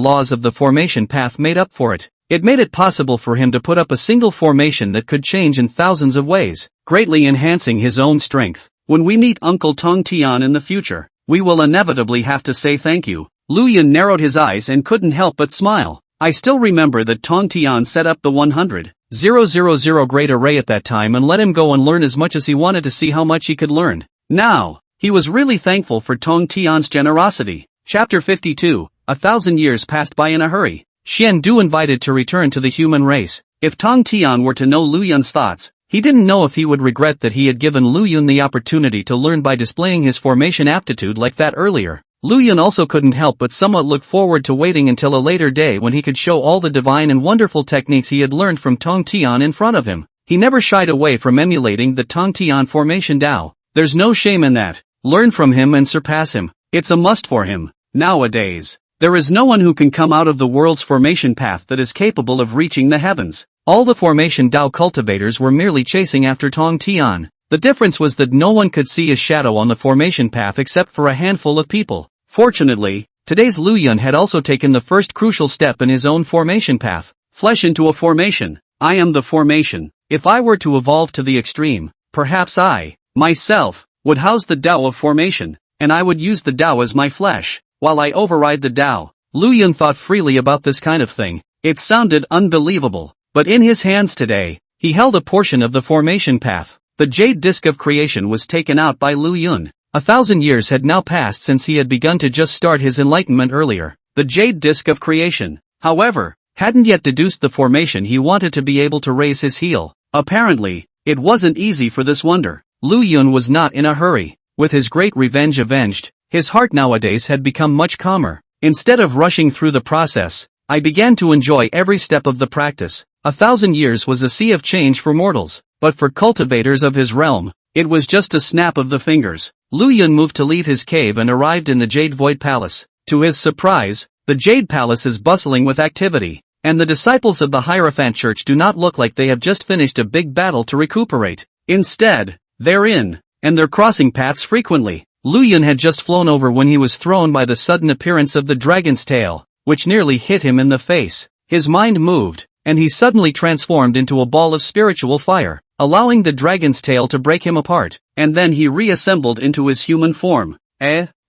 laws of the formation path made up for it. It made it possible for him to put up a single formation that could change in thousands of ways, greatly enhancing his own strength. When we meet Uncle Tong Tian in the future, we will inevitably have to say thank you. Lu Yun narrowed his eyes and couldn't help but smile. I still remember that Tong Tian set up the 100,000 great array at that time and let him go and learn as much as he wanted to see how much he could learn. Now, he was really thankful for Tong Tian's generosity. Chapter 52, 1,000 years passed by in a hurry. Xian Du invited to return to the human race. If Tong Tian were to know Lu Yun's thoughts, he didn't know if he would regret that he had given Lu Yun the opportunity to learn by displaying his formation aptitude like that earlier. Lu Yun also couldn't help but somewhat look forward to waiting until a later day when he could show all the divine and wonderful techniques he had learned from Tong Tian in front of him. He never shied away from emulating the Tong Tian formation Dao. There's no shame in that. Learn from him and surpass him. It's a must for him. Nowadays, There is no one who can come out of the world's formation path that is capable of reaching the heavens. All the formation Dao cultivators were merely chasing after Tong Tian. The difference was that no one could see his shadow on the formation path except for a handful of people. Fortunately, today's Lu Yun had also taken the first crucial step in his own formation path. Flesh into a formation. I am the formation. If I were to evolve to the extreme, perhaps I, myself, would house the Dao of formation, and I would use the Dao as my flesh, while I override the Dao. Lu Yun thought freely about this kind of thing. It sounded unbelievable, but in his hands today, he held a portion of the formation path. The jade disc of creation was taken out by Lu Yun. 1,000 years had now passed since he had begun to just start his enlightenment earlier. The jade disc of creation, however, hadn't yet deduced the formation he wanted to be able to raise his heel. Apparently, it wasn't easy for this wonder. Lu Yun was not in a hurry. With his great revenge avenged, his heart nowadays had become much calmer. Instead of rushing through the process, I began to enjoy every step of the practice. 1,000 years was a sea of change for mortals, but for cultivators of his realm, it was just a snap of the fingers. Lu Yun moved to leave his cave and arrived in the Jade Void Palace. To his surprise, the Jade Palace is bustling with activity, and the disciples of the Hierophant Church do not look like they have just finished a big battle to recuperate. Instead, they're in, and they're crossing paths frequently. Lu Yun had just flown over when he was thrown by the sudden appearance of the dragon's tail, which nearly hit him in the face. His mind moved, and he suddenly transformed into a ball of spiritual fire, allowing the dragon's tail to break him apart, and then he reassembled into his human form.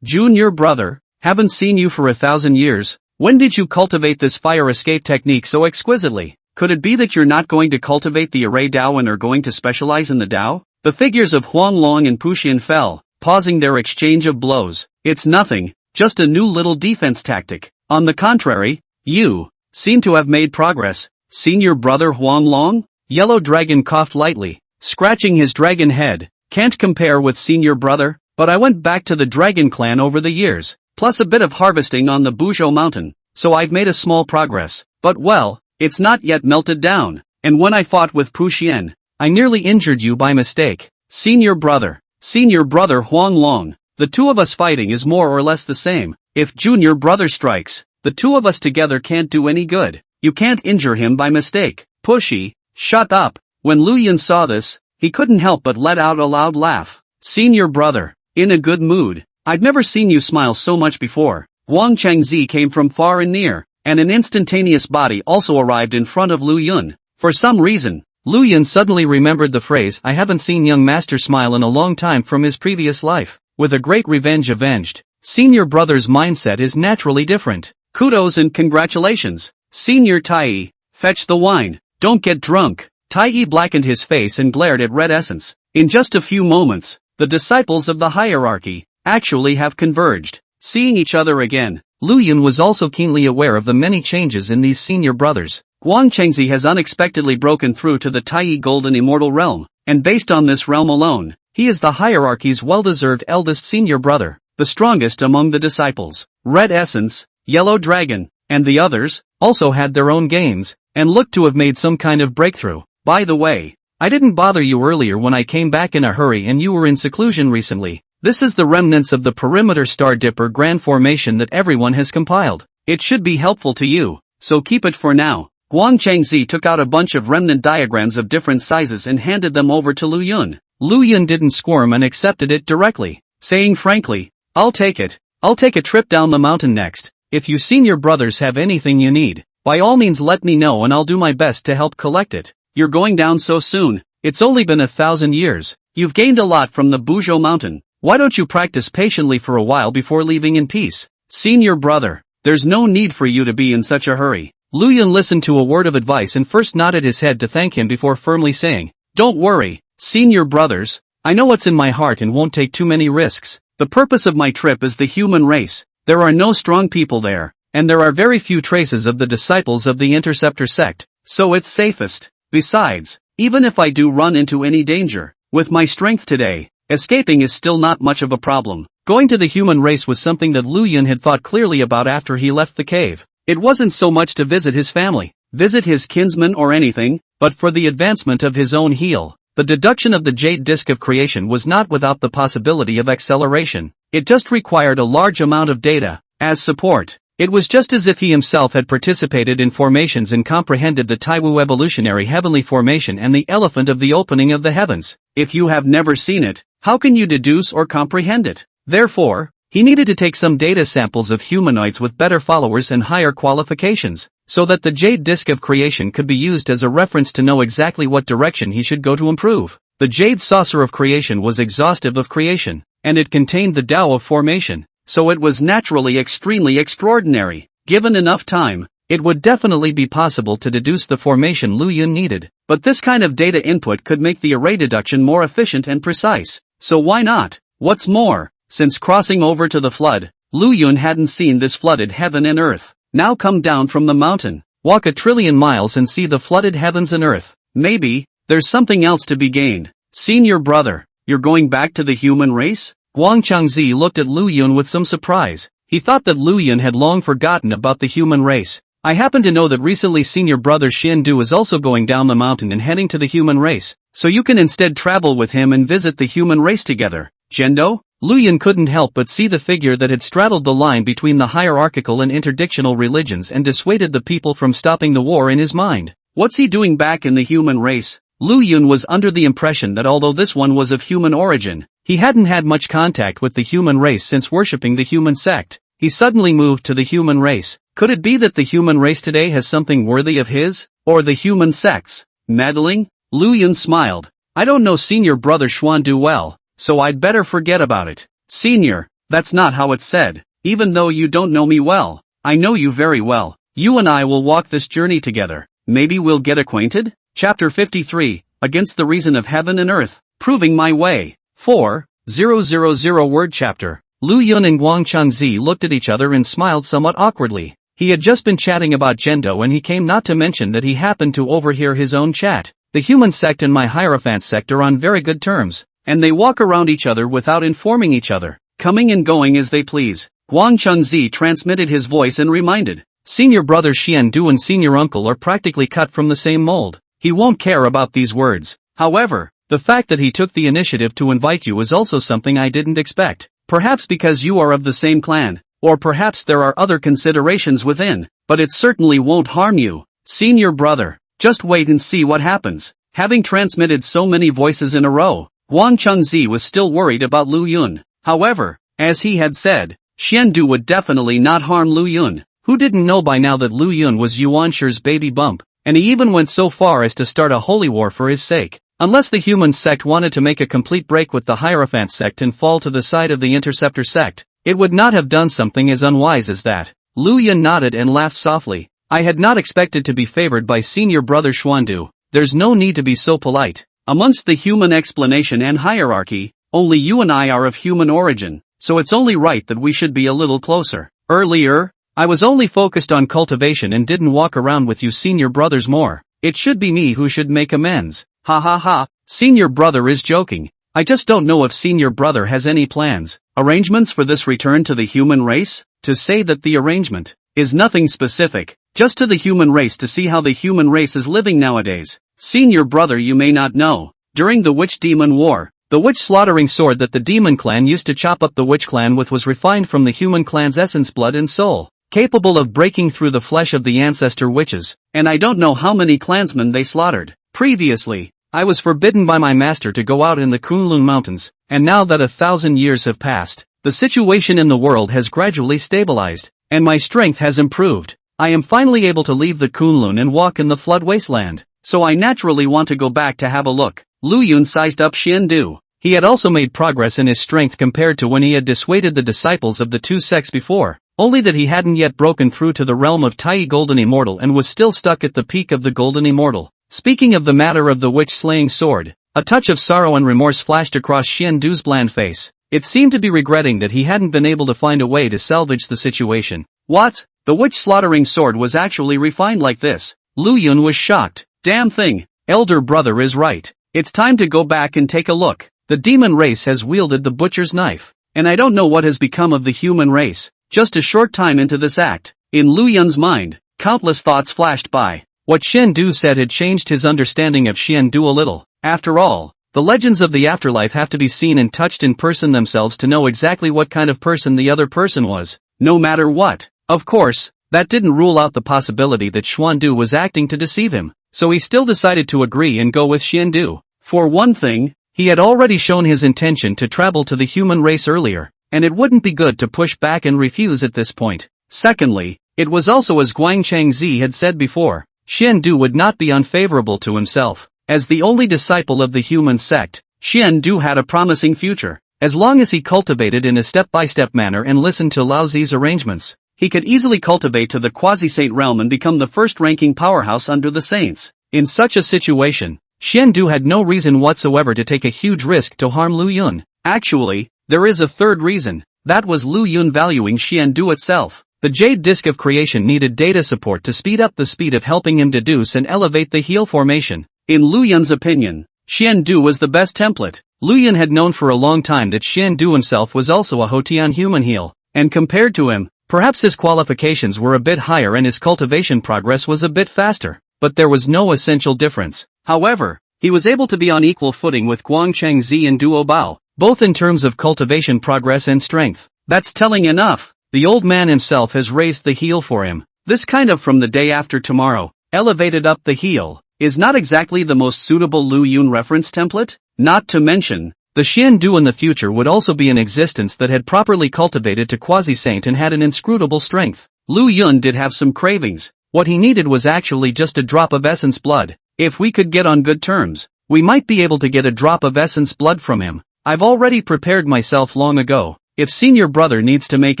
Junior brother, haven't seen you for 1,000 years. When did you cultivate this fire escape technique so exquisitely? Could it be that you're not going to cultivate the array Dao and are going to specialize in the Dao? The figures of Huang Long and Puxian fell, pausing their exchange of blows. It's nothing, just a new little defense tactic. On the contrary, you seem to have made progress. Senior brother Huang Long? Yellow Dragon coughed lightly, scratching his dragon head. Can't compare with senior brother, but I went back to the dragon clan over the years, plus a bit of harvesting on the Buzhou mountain, so I've made a small progress. But well, it's not yet melted down, and when I fought with Puxian, I nearly injured you by mistake. Senior brother Huang Long, the two of us fighting is more or less the same. If junior brother strikes, the two of us together can't do any good. You can't injure him by mistake. Pushy, shut up. When Lu Yun saw this, he couldn't help but let out a loud laugh. Senior brother, in a good mood. I've never seen you smile so much before. Wang Changzi came from far and near, and an instantaneous body also arrived in front of Lu Yun. For some reason, Lu Yun suddenly remembered the phrase "I haven't seen young master smile in a long time" from his previous life. With a great revenge avenged, senior brother's mindset is naturally different. Kudos and congratulations. Senior Tai, fetch the wine. Don't get drunk. Tai blackened his face and glared at Red Essence. In just a few moments, the disciples of the hierarchy actually have converged. Seeing each other again, Lu Yun was also keenly aware of the many changes in these senior brothers. Guang Chengzi has unexpectedly broken through to the Tai Golden Immortal Realm, and based on this realm alone, he is the hierarchy's well-deserved eldest senior brother, the strongest among the disciples. Red Essence, Yellow Dragon, and the others also had their own gains, and looked to have made some kind of breakthrough. By the way, I didn't bother you earlier when I came back in a hurry and you were in seclusion recently. This is the remnants of the Perimeter Star Dipper Grand Formation that everyone has compiled. It should be helpful to you, so keep it for now. Guang Chengzi took out a bunch of remnant diagrams of different sizes and handed them over to Lu Yun. Lu Yun didn't squirm and accepted it directly, saying frankly, I'll take it. I'll take a trip down the mountain next. If you senior brothers have anything you need, by all means let me know and I'll do my best to help collect it. You're going down so soon. It's only been 1,000 years. You've gained a lot from the Buzhou mountain. Why don't you practice patiently for a while before leaving in peace? Senior brother, there's no need for you to be in such a hurry. Lu Yun listened to a word of advice and first nodded his head to thank him before firmly saying, Don't worry, senior brothers, I know what's in my heart and won't take too many risks. The purpose of my trip is the human race. There are no strong people there, and there are very few traces of the disciples of the Interceptor sect, so it's safest. Besides, even if I do run into any danger, with my strength today, escaping is still not much of a problem. Going to the human race was something that Lu Yun had thought clearly about after he left the cave. It wasn't so much to visit his family, visit his kinsmen or anything, but for the advancement of his own heel. The deduction of the Jade Disc of Creation was not without the possibility of acceleration. It just required a large amount of data, as support. It was just as if he himself had participated in formations and comprehended the Taiwu evolutionary heavenly formation and the elephant of the opening of the heavens. If you have never seen it, how can you deduce or comprehend it? Therefore, he needed to take some data samples of humanoids with better followers and higher qualifications, so that the jade disc of creation could be used as a reference to know exactly what direction he should go to improve. The jade saucer of creation was exhaustive of creation, and it contained the Tao of formation, so it was naturally extremely extraordinary. Given enough time, it would definitely be possible to deduce the formation Lu Yun needed, but this kind of data input could make the array deduction more efficient and precise, so why not? What's more, since crossing over to the flood, Lu Yun hadn't seen this flooded heaven and earth. Now come down from the mountain, walk 1,000,000,000,000 miles and see the flooded heavens and earth. Maybe, there's something else to be gained. Senior brother, you're going back to the human race? Guang Changzi looked at Lu Yun with some surprise. He thought that Lu Yun had long forgotten about the human race. I happen to know that recently senior brother Xian Du is also going down the mountain and heading to the human race, so you can instead travel with him and visit the human race together. Zhendo? Lu Yun couldn't help but see the figure that had straddled the line between the hierarchical and interdictional religions and dissuaded the people from stopping the war in his mind. What's he doing back in the human race? Lu Yun was under the impression that although this one was of human origin, he hadn't had much contact with the human race since worshipping the human sect. He suddenly moved to the human race. Could it be that the human race today has something worthy of his, or the human sects? Meddling? Lu Yun smiled. I don't know senior brother Xuan Du well, so I'd better forget about it. Senior, that's not how it's said. Even though you don't know me well, I know you very well. You and I will walk this journey together. Maybe we'll get acquainted? Chapter 53, Against the Reason of Heaven and Earth, Proving My Way. 4,000 word chapter. Lu Yun and Guang Changzi looked at each other and smiled somewhat awkwardly. He had just been chatting about Zhendo and he came not to mention that he happened to overhear his own chat. The human sect and my Hierophant sect are on very good terms, and they walk around each other without informing each other, coming and going as they please. Guang Changzi transmitted his voice and reminded, senior brother Xian Du and senior uncle are practically cut from the same mold. He won't care about these words. However, the fact that he took the initiative to invite you is also something I didn't expect. Perhaps because you are of the same clan, or perhaps there are other considerations within, but it certainly won't harm you. Senior brother, just wait and see what happens. Having transmitted so many voices in a row, Guang Changzi was still worried about Lu Yun. However, as he had said, Xian Du would definitely not harm Lu Yun. Who didn't know by now that Lu Yun was Yuanshi's baby bump, and he even went so far as to start a holy war for his sake. Unless the human sect wanted to make a complete break with the Hierophant sect and fall to the side of the interceptor sect, it would not have done something as unwise as that. Lu Yun nodded and laughed softly. I had not expected to be favored by senior brother Xuandu. There's no need to be so polite. Amongst the human explanation and hierarchy, only you and I are of human origin, so it's only right that we should be a little closer. Earlier, I was only focused on cultivation and didn't walk around with you senior brothers more. It should be me who should make amends. Ha ha ha, senior brother is joking. I just don't know if senior brother has any plans, arrangements for this return to the human race? To say that the arrangement is nothing specific, just to the human race to see how the human race is living nowadays. Senior brother, you may not know, during the Witch Demon War, the witch slaughtering sword that the demon clan used to chop up the witch clan with was refined from the human clan's essence, blood and soul, capable of breaking through the flesh of the ancestor witches, and I don't know how many clansmen they slaughtered. Previously, I was forbidden by my master to go out in the Kunlun mountains, and now that 1,000 years have passed, the situation in the world has gradually stabilized, and my strength has improved. I am finally able to leave the Kunlun and walk in the flood wasteland, so I naturally want to go back to have a look. Lu Yun sized up Xian Du. He had also made progress in his strength compared to when he had dissuaded the disciples of the two sects before, only that he hadn't yet broken through to the realm of Tai Golden Immortal and was still stuck at the peak of the Golden Immortal. Speaking of the matter of the witch-slaying sword, a touch of sorrow and remorse flashed across Xian Du's bland face. It seemed to be regretting that he hadn't been able to find a way to salvage the situation. What? The witch-slaughtering sword was actually refined like this? Lu Yun was shocked. Damn thing, elder brother is right. It's time to go back and take a look. The demon race has wielded the butcher's knife, and I don't know what has become of the human race. Just a short time into this act, in Lu Yun's mind, countless thoughts flashed by. What Xian Du said had changed his understanding of Xian Du a little. After all, the legends of the afterlife have to be seen and touched in person themselves to know exactly what kind of person the other person was. No matter what, Of course, that didn't rule out the possibility that Xuandu was acting to deceive him, so he still decided to agree and go with Xiandu. For one thing, he had already shown his intention to travel to the human race earlier, and it wouldn't be good to push back and refuse at this point. Secondly, it was also as Guang Changzi had said before, Xiandu would not be unfavorable to himself. As the only disciple of the human sect, Xiandu had a promising future. As long as he cultivated in a step-by-step manner and listened to Lao Zi's arrangements, he could easily cultivate to the quasi-saint realm and become the first-ranking powerhouse under the saints. In such a situation, Xiandu had no reason whatsoever to take a huge risk to harm Lu Yun. Actually, there is a third reason. That was Lu Yun valuing Xiandu itself. The Jade Disc of Creation needed data support to speed up the speed of helping him deduce and elevate the heel formation. In Lu Yun's opinion, Xiandu was the best template. Lu Yun had known for a long time that Xiandu himself was also a Hotian human heel, and compared to him, perhaps his qualifications were a bit higher and his cultivation progress was a bit faster, but there was no essential difference. However, he was able to be on equal footing with Guang Changzi and Duo Bao, both in terms of cultivation progress and strength. That's telling enough. The old man himself has raised the heel for him. This kind of from the day after tomorrow, elevated up the heel, is not exactly the most suitable Lu Yun reference template. Not to mention, the Xiandu in the future would also be an existence that had properly cultivated to quasi-saint and had an inscrutable strength. Lu Yun did have some cravings. What he needed was actually just a drop of essence blood. If we could get on good terms, we might be able to get a drop of essence blood from him. I've already prepared myself long ago. If senior brother needs to make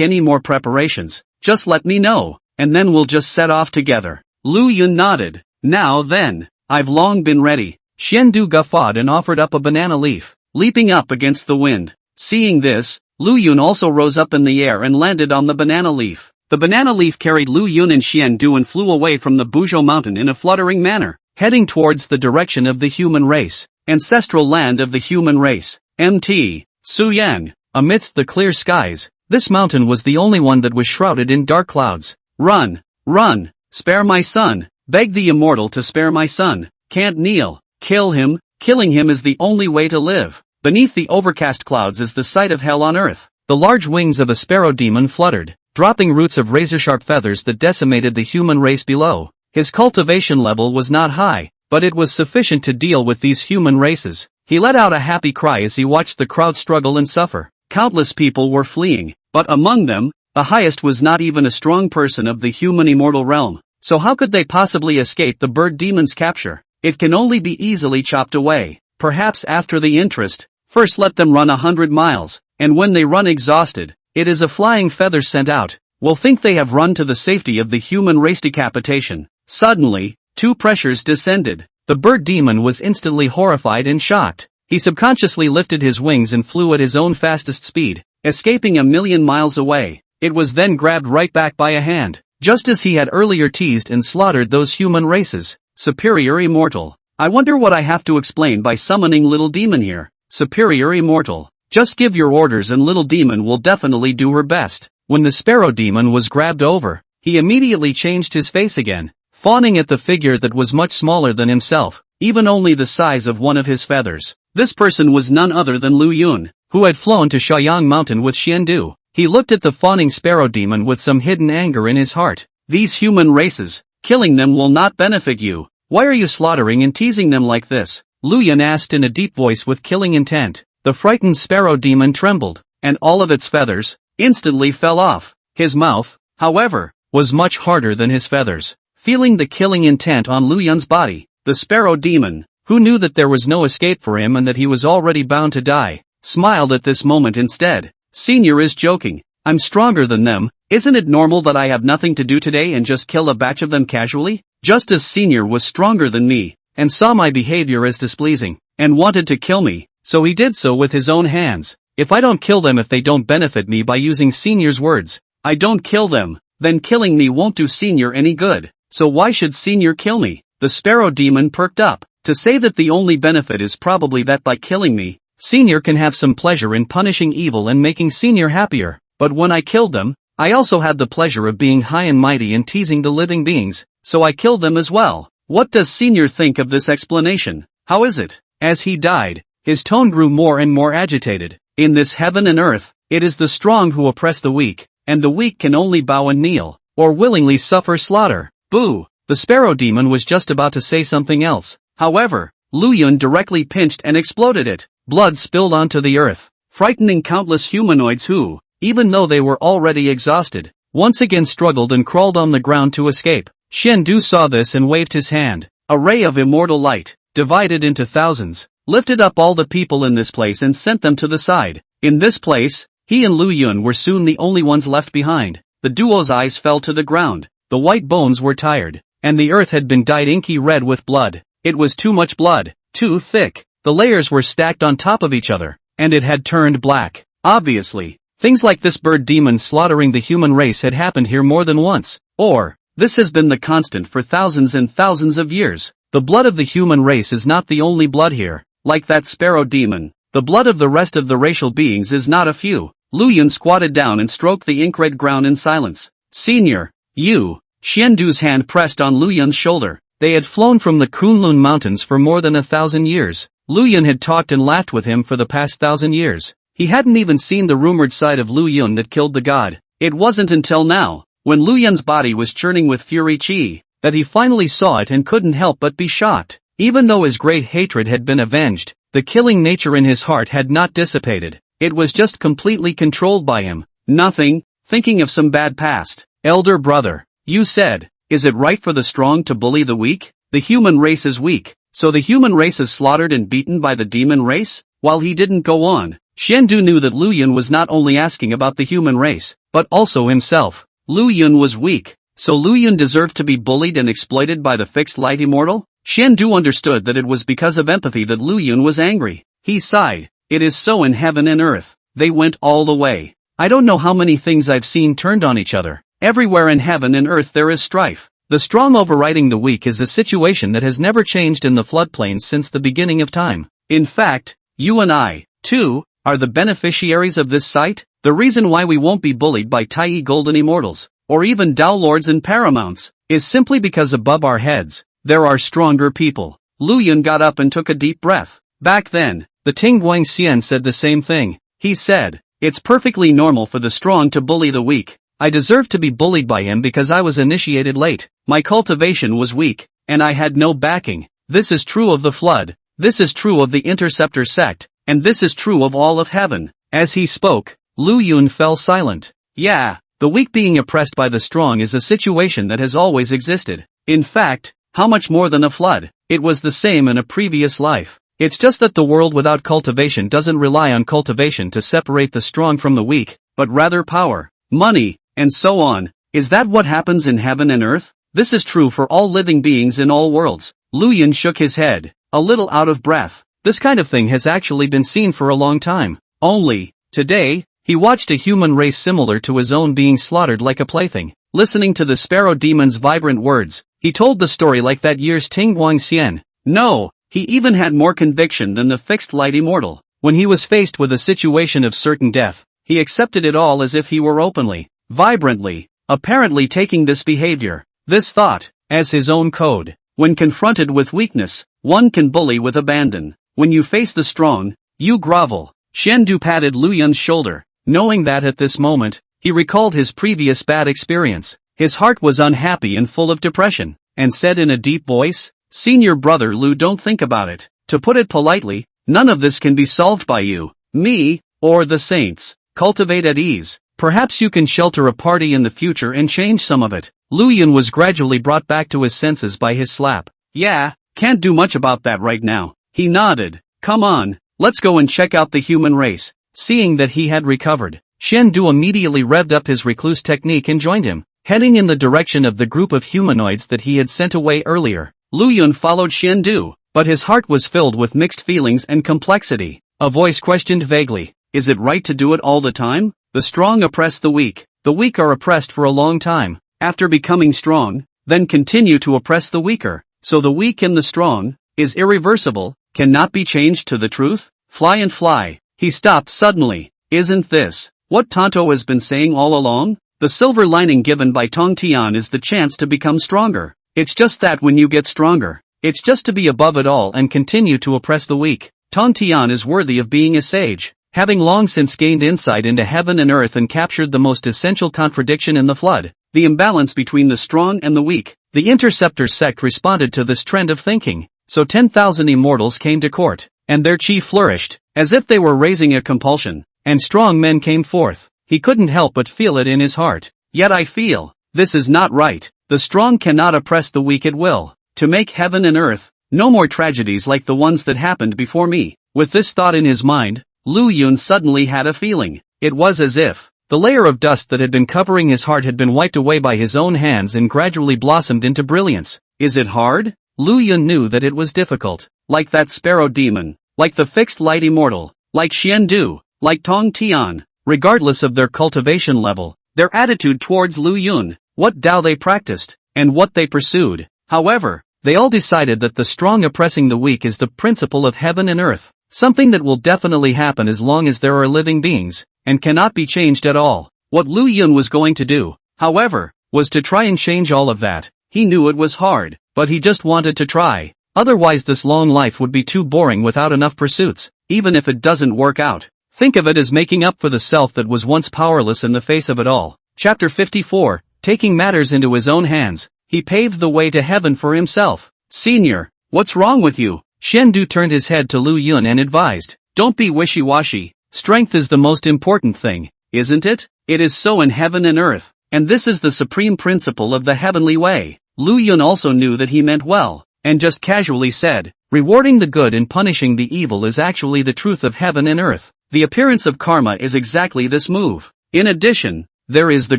any more preparations, just let me know, and then we'll just set off together. Lu Yun nodded. Now then, I've long been ready. Xiandu guffawed and offered up a banana leaf, leaping up against the wind. Seeing this, Lu Yun also rose up in the air and landed on the banana leaf. The banana leaf carried Lu Yun and Xiandu and flew away from the Buzhou mountain in a fluttering manner, heading towards the direction of the human race, ancestral land of the human race, Mt. Suyang. Amidst the clear skies, this mountain was the only one that was shrouded in dark clouds. Run, run, spare my son, beg the immortal to spare my son, can't kneel, kill him, killing him is the only way to live. Beneath the overcast clouds is the sight of hell on earth. The large wings of a sparrow demon fluttered, dropping roots of razor-sharp feathers that decimated the human race below. His cultivation level was not high, but it was sufficient to deal with these human races. He let out a happy cry as he watched the crowd struggle and suffer. Countless people were fleeing, but among them, the highest was not even a strong person of the human immortal realm. So how could they possibly escape the bird demon's capture? It can only be easily chopped away. Perhaps after the interest, first let them run 100 miles, and when they run exhausted, it is a flying feather sent out, will think they have run to the safety of the human race decapitation. Suddenly, two pressures descended. The bird demon was instantly horrified and shocked. He subconsciously lifted his wings and flew at his own fastest speed, escaping 1,000,000 miles away. It was then grabbed right back by a hand, just as he had earlier teased and slaughtered those human races. Superior Immortal. I wonder what I have to explain by summoning Little Demon here. Superior Immortal. Just give your orders and Little Demon will definitely do her best. When the Sparrow Demon was grabbed over, he immediately changed his face again, fawning at the figure that was much smaller than himself, even only the size of one of his feathers. This person was none other than Lu Yun, who had flown to Shaoyang Mountain with Xiandu. He looked at the fawning sparrow demon with some hidden anger in his heart. These human races, killing them will not benefit you. Why are you slaughtering and teasing them like this? Lu Yun asked in a deep voice with killing intent. The frightened sparrow demon trembled, and all of its feathers instantly fell off. His mouth, however, was much harder than his feathers. Feeling the killing intent on Lu Yun's body, the sparrow demon, who knew that there was no escape for him and that he was already bound to die, smiled at this moment instead. Senior is joking. I'm stronger than them. Isn't it normal that I have nothing to do today and just kill a batch of them casually? Just as Senior was stronger than me, and saw my behavior as displeasing, and wanted to kill me, so he did so with his own hands. If I don't kill them if they don't benefit me by using Senior's words, I don't kill them, then killing me won't do Senior any good, so why should Senior kill me? The sparrow demon perked up. To say that the only benefit is probably that by killing me, Senior can have some pleasure in punishing evil and making Senior happier, but when I killed them, I also had the pleasure of being high and mighty and teasing the living beings, so I killed them as well. What does Senior think of this explanation? How is it? As he died, his tone grew more and more agitated. In this heaven and earth, it is the strong who oppress the weak, and the weak can only bow and kneel. or willingly suffer slaughter. Boo! The sparrow demon was just about to say something else. However, Lu Yun directly pinched and exploded it. Blood spilled onto the earth, frightening countless humanoids who, even though they were already exhausted, once again struggled and crawled on the ground to escape. Xiandu saw this and waved his hand. A ray of immortal light, divided into thousands, lifted up all the people in this place and sent them to the side. In this place, he and Lu Yun were soon the only ones left behind. The duo's eyes fell to the ground. The white bones were tired, and the earth had been dyed inky red with blood. It was too much blood, too thick. The layers were stacked on top of each other, and it had turned black. Obviously, things like this bird demon slaughtering the human race had happened here more than once. Or, this has been the constant for thousands and thousands of years. The blood of the human race is not the only blood here. Like that sparrow demon, the blood of the rest of the racial beings is not a few. Lu Yun squatted down and stroked the ink-red ground in silence. Senior, you. Xiandu's hand pressed on Lu Yun's shoulder. They had flown from the Kunlun Mountains for more than 1,000 years. Lu Yun had talked and laughed with him for the past 1,000 years. He hadn't even seen the rumored side of Lu Yun that killed the god. It wasn't until now, when Lu Yun's body was churning with fury chi, that he finally saw it and couldn't help but be shocked. Even though his great hatred had been avenged, the killing nature in his heart had not dissipated. It was just completely controlled by him. Nothing, thinking of some bad past. Elder brother, you said, is it right for the strong to bully the weak? The human race is weak, so the human race is slaughtered and beaten by the demon race? While he didn't go on, Xiandu knew that Lu Yun was not only asking about the human race, but also himself. Lu Yun was weak, so Lu Yun deserved to be bullied and exploited by the fixed light immortal? Xiandu understood that it was because of empathy that Lu Yun was angry. He sighed. It is so in heaven and earth. They went all the way. I don't know how many things I've seen turned on each other. Everywhere in heaven and earth there is strife. The strong overriding the weak is a situation that has never changed in the floodplains since the beginning of time. In fact, you and I, too, are the beneficiaries of this sight. The reason why we won't be bullied by tiny golden immortals, or even Tao lords and paramounts, is simply because above our heads, there are stronger people. Lu Yun got up and took a deep breath. Back then, the Tingguang Xian said the same thing. He said, it's perfectly normal for the strong to bully the weak. I deserve to be bullied by him because I was initiated late. My cultivation was weak, and I had no backing. This is true of the flood. This is true of the interceptor sect, and this is true of all of heaven. As he spoke, Lu Yun fell silent. Yeah, the weak being oppressed by the strong is a situation that has always existed. In fact, how much more than a flood? It was the same in a previous life. It's just that the world without cultivation doesn't rely on cultivation to separate the strong from the weak, but rather power, money, and so on. Is that what happens in heaven and earth? This is true for all living beings in all worlds. Lu Yun shook his head, a little out of breath. This kind of thing has actually been seen for a long time. Only, today, he watched a human race similar to his own being slaughtered like a plaything. Listening to the sparrow demon's vibrant words, he told the story like that year's Tingguang Xian. No, he even had more conviction than the fixed light immortal. When he was faced with a situation of certain death, he accepted it all as if he were openly, vibrantly, apparently taking this behavior, this thought, as his own code. When confronted with weakness, one can bully with abandon. When you face the strong, you grovel. Xiandu patted Lu Yun's shoulder, knowing that at this moment, he recalled his previous bad experience. His heart was unhappy and full of depression, and said in a deep voice, Senior brother Lu, don't think about it. To put it politely, none of this can be solved by you, me, or the saints. Cultivate at ease. Perhaps you can shelter a party in the future and change some of it. Lu Yun was gradually brought back to his senses by his slap. Yeah, can't do much about that right now. He nodded. Come on, let's go and check out the human race. Seeing that he had recovered, Xiandu immediately revved up his recluse technique and joined him, heading in the direction of the group of humanoids that he had sent away earlier. Lu Yun followed Xiandu, but his heart was filled with mixed feelings and complexity. A voice questioned vaguely, is it right to do it all the time? The strong oppress the weak. The weak are oppressed for a long time, after becoming strong, then continue to oppress the weaker. So the weak and the strong is irreversible, cannot be changed to the truth. Fly and fly. He stopped suddenly. Isn't this what Tonto has been saying all along? The silver lining given by Tong Tian is the chance to become stronger. It's just that when you get stronger, it's just to be above it all and continue to oppress the weak. Tong Tian is worthy of being a sage, having long since gained insight into heaven and earth and captured the most essential contradiction in the flood. the imbalance between the strong and the weak. The interceptor sect responded to this trend of thinking, so 10,000 immortals came to court, and their chief flourished, as if they were raising a compulsion, and strong men came forth. He couldn't help but feel it in his heart. Yet I feel, this is not right. The strong cannot oppress the weak at will. To make heaven and earth, no more tragedies like the ones that happened before me. With this thought in his mind, Lu Yun suddenly had a feeling. It was as if the layer of dust that had been covering his heart had been wiped away by his own hands and gradually blossomed into brilliance. Is it hard? Lu Yun knew that it was difficult. Like that sparrow demon, like the fixed light immortal, like Xian Du, like Tong Tian, regardless of their cultivation level, their attitude towards Lu Yun, what Tao they practiced, and what they pursued. However, they all decided that the strong oppressing the weak is the principle of heaven and earth, something that will definitely happen as long as there are living beings, and cannot be changed at all. What Lu Yun was going to do, however, was to try and change all of that. He knew it was hard, but he just wanted to try. Otherwise this long life would be too boring without enough pursuits, even if it doesn't work out. Think of it as making up for the self that was once powerless in the face of it all. Chapter 54, Taking matters into his own hands. He paved the way to heaven for himself. Senior, what's wrong with you? Xian Du turned his head to Lu Yun and advised, don't be wishy-washy. Strength is the most important thing, isn't it? It is so in heaven and earth, and this is the supreme principle of the heavenly way. Lu Yun also knew that he meant well, and just casually said, rewarding the good and punishing the evil is actually the truth of heaven and earth. The appearance of karma is exactly this move. In addition, there is the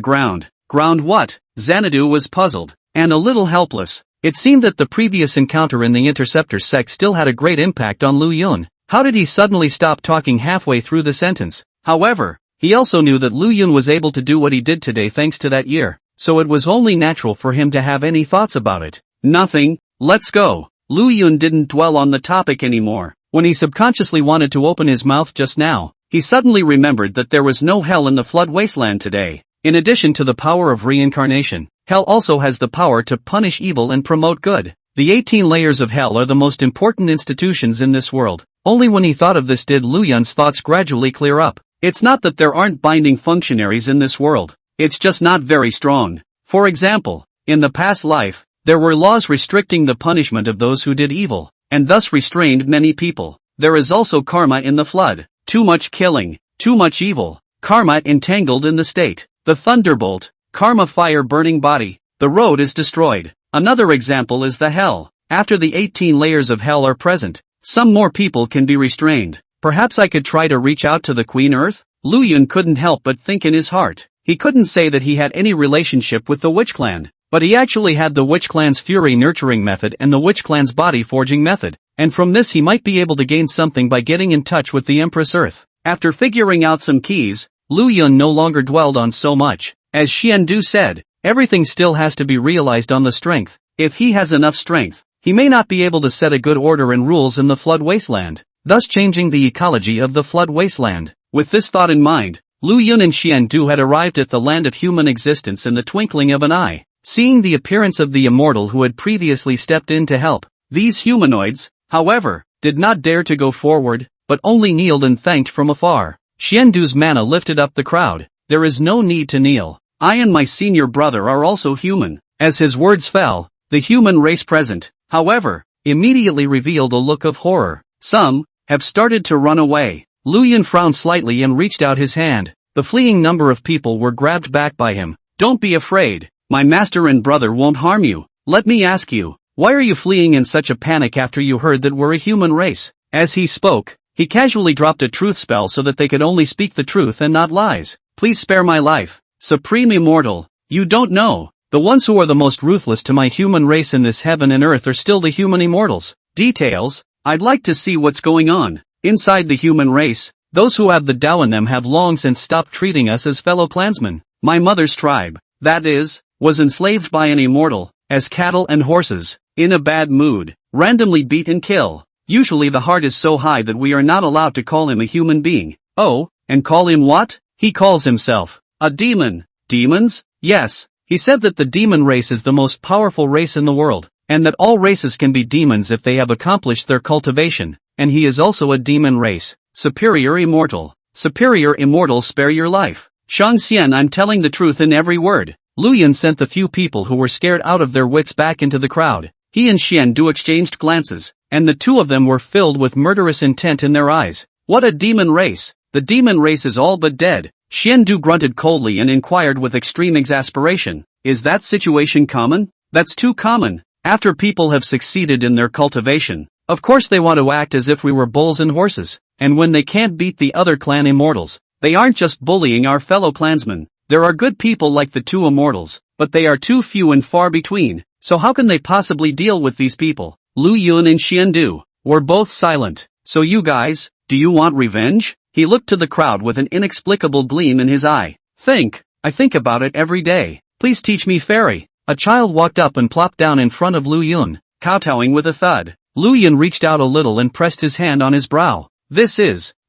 ground. Ground what? Xanadu was puzzled, and a little helpless. It seemed that the previous encounter in the interceptor sect still had a great impact on Lu Yun. How did he suddenly stop talking halfway through the sentence? However, he also knew that Lu Yun was able to do what he did today thanks to that year, so it was only natural for him to have any thoughts about it. Nothing, let's go. Lu Yun didn't dwell on the topic anymore. When he subconsciously wanted to open his mouth just now, he suddenly remembered that there was no hell in the flood wasteland today. In addition to the power of reincarnation, hell also has the power to punish evil and promote good. The 18 layers of hell are the most important institutions in this world. Only when he thought of this did Lu Yun's thoughts gradually clear up. It's not that there aren't binding functionaries in this world. It's just not very strong. For example, in the past life, there were laws restricting the punishment of those who did evil, and thus restrained many people. There is also karma in the flood. Too much killing, too much evil. Karma entangled in the state. The thunderbolt, karma fire burning body, the road is destroyed. Another example is the hell. After the 18 layers of hell are present, some more people can be restrained. Perhaps I could try to reach out to the Queen Earth? Lu Yun couldn't help but think in his heart. He couldn't say that he had any relationship with the Witch Clan, but he actually had the Witch Clan's fury nurturing method and the Witch Clan's body forging method, and from this he might be able to gain something by getting in touch with the Empress Earth. After figuring out some keys, Lu Yun no longer dwelled on so much. As Xian Du said, everything still has to be realized on the strength. If he has enough strength, he may not be able to set a good order and rules in the flood wasteland, thus changing the ecology of the flood wasteland. With this thought in mind, Lu Yun and Xian Du had arrived at the land of human existence in the twinkling of an eye. Seeing the appearance of the immortal who had previously stepped in to help, these humanoids, however, did not dare to go forward, but only kneeled and thanked from afar. Xian Du's manna lifted up the crowd. There is no need to kneel. I and my senior brother are also human. As his words fell, the human race present, however, immediately revealed a look of horror. Some have started to run away. Lu Yun frowned slightly and reached out his hand. The fleeing number of people were grabbed back by him. Don't be afraid. My master and brother won't harm you. Let me ask you, why are you fleeing in such a panic after you heard that we're a human race? As he spoke, he casually dropped a truth spell so that they could only speak the truth and not lies. Please spare my life. Supreme Immortal, you don't know. The ones who are the most ruthless to my human race in this heaven and earth are still the human immortals. Details? I'd like to see what's going on. Inside the human race, those who have the Tao in them have long since stopped treating us as fellow clansmen. My mother's tribe, that is, was enslaved by an immortal, as cattle and horses, in a bad mood, randomly beat and kill. Usually the heart is so high that we are not allowed to call him a human being. Oh, and call him what? He calls himself a demon. Demons? Yes. He said that the demon race is the most powerful race in the world, and that all races can be demons if they have accomplished their cultivation, and he is also a demon race. Superior Immortal. Superior Immortal, spare your life. Shang Xian, I'm telling the truth in every word. Lu Yun sent the few people who were scared out of their wits back into the crowd. He and Xian Du exchanged glances, and the two of them were filled with murderous intent in their eyes. What a demon race! The demon race is all but dead. Xian Du grunted coldly and inquired with extreme exasperation, is that situation common? That's too common. After people have succeeded in their cultivation, of course they want to act as if we were bulls and horses, and when they can't beat the other clan immortals, they aren't just bullying our fellow clansmen. There are good people like the two immortals, but they are too few and far between, so how can they possibly deal with these people? Lu Yun and Xian Du were both silent. So you guys, do you want revenge? He looked to the crowd with an inexplicable gleam in his eye. I think about it every day. Please teach me fairy. A child walked up and plopped down in front of Lu Yun, kowtowing with a thud. Lu Yun reached out a little and pressed his hand on his brow.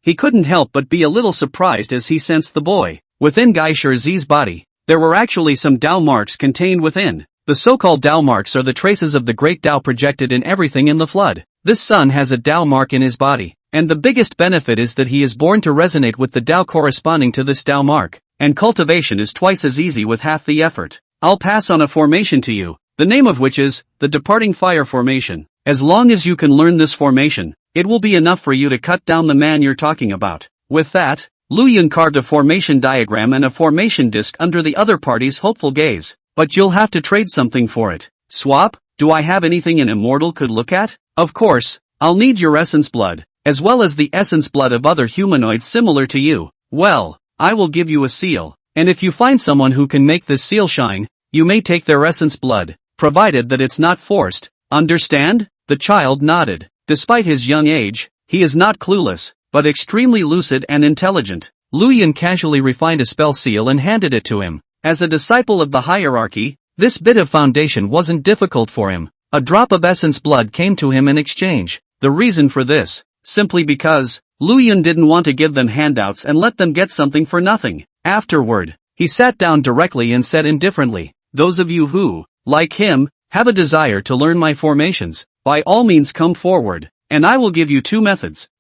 He couldn't help but be a little surprised as he sensed the boy. Within Gai Shizi's body, there were actually some Tao marks contained within. The so-called Tao marks are the traces of the great Tao projected in everything in the flood. This son has a Tao mark in his body, and the biggest benefit is that he is born to resonate with the Tao corresponding to this Tao mark, and cultivation is twice as easy with half the effort. I'll pass on a formation to you, the name of which is the Departing Fire Formation. As long as you can learn this formation, it will be enough for you to cut down the man you're talking about. With that, Lu Yun carved a formation diagram and a formation disc under the other party's hopeful gaze. But you'll have to trade something for it. Swap? Do I have anything an immortal could look at? Of course, I'll need your essence blood, as well as the essence blood of other humanoids similar to you. Well, I will give you a seal, and if you find someone who can make this seal shine, you may take their essence blood, provided that it's not forced. Understand? The child nodded. Despite his young age, he is not clueless, but extremely lucid and intelligent. Lu Yun casually refined a spell seal and handed it to him. As a disciple of the hierarchy, this bit of foundation wasn't difficult for him. A drop of essence blood came to him in exchange. The reason for this, simply because Lu Yun didn't want to give them handouts and let them get something for nothing. Afterward, he sat down directly and said indifferently, those of you who, like him, have a desire to learn my formations, by all means come forward, and I will give you two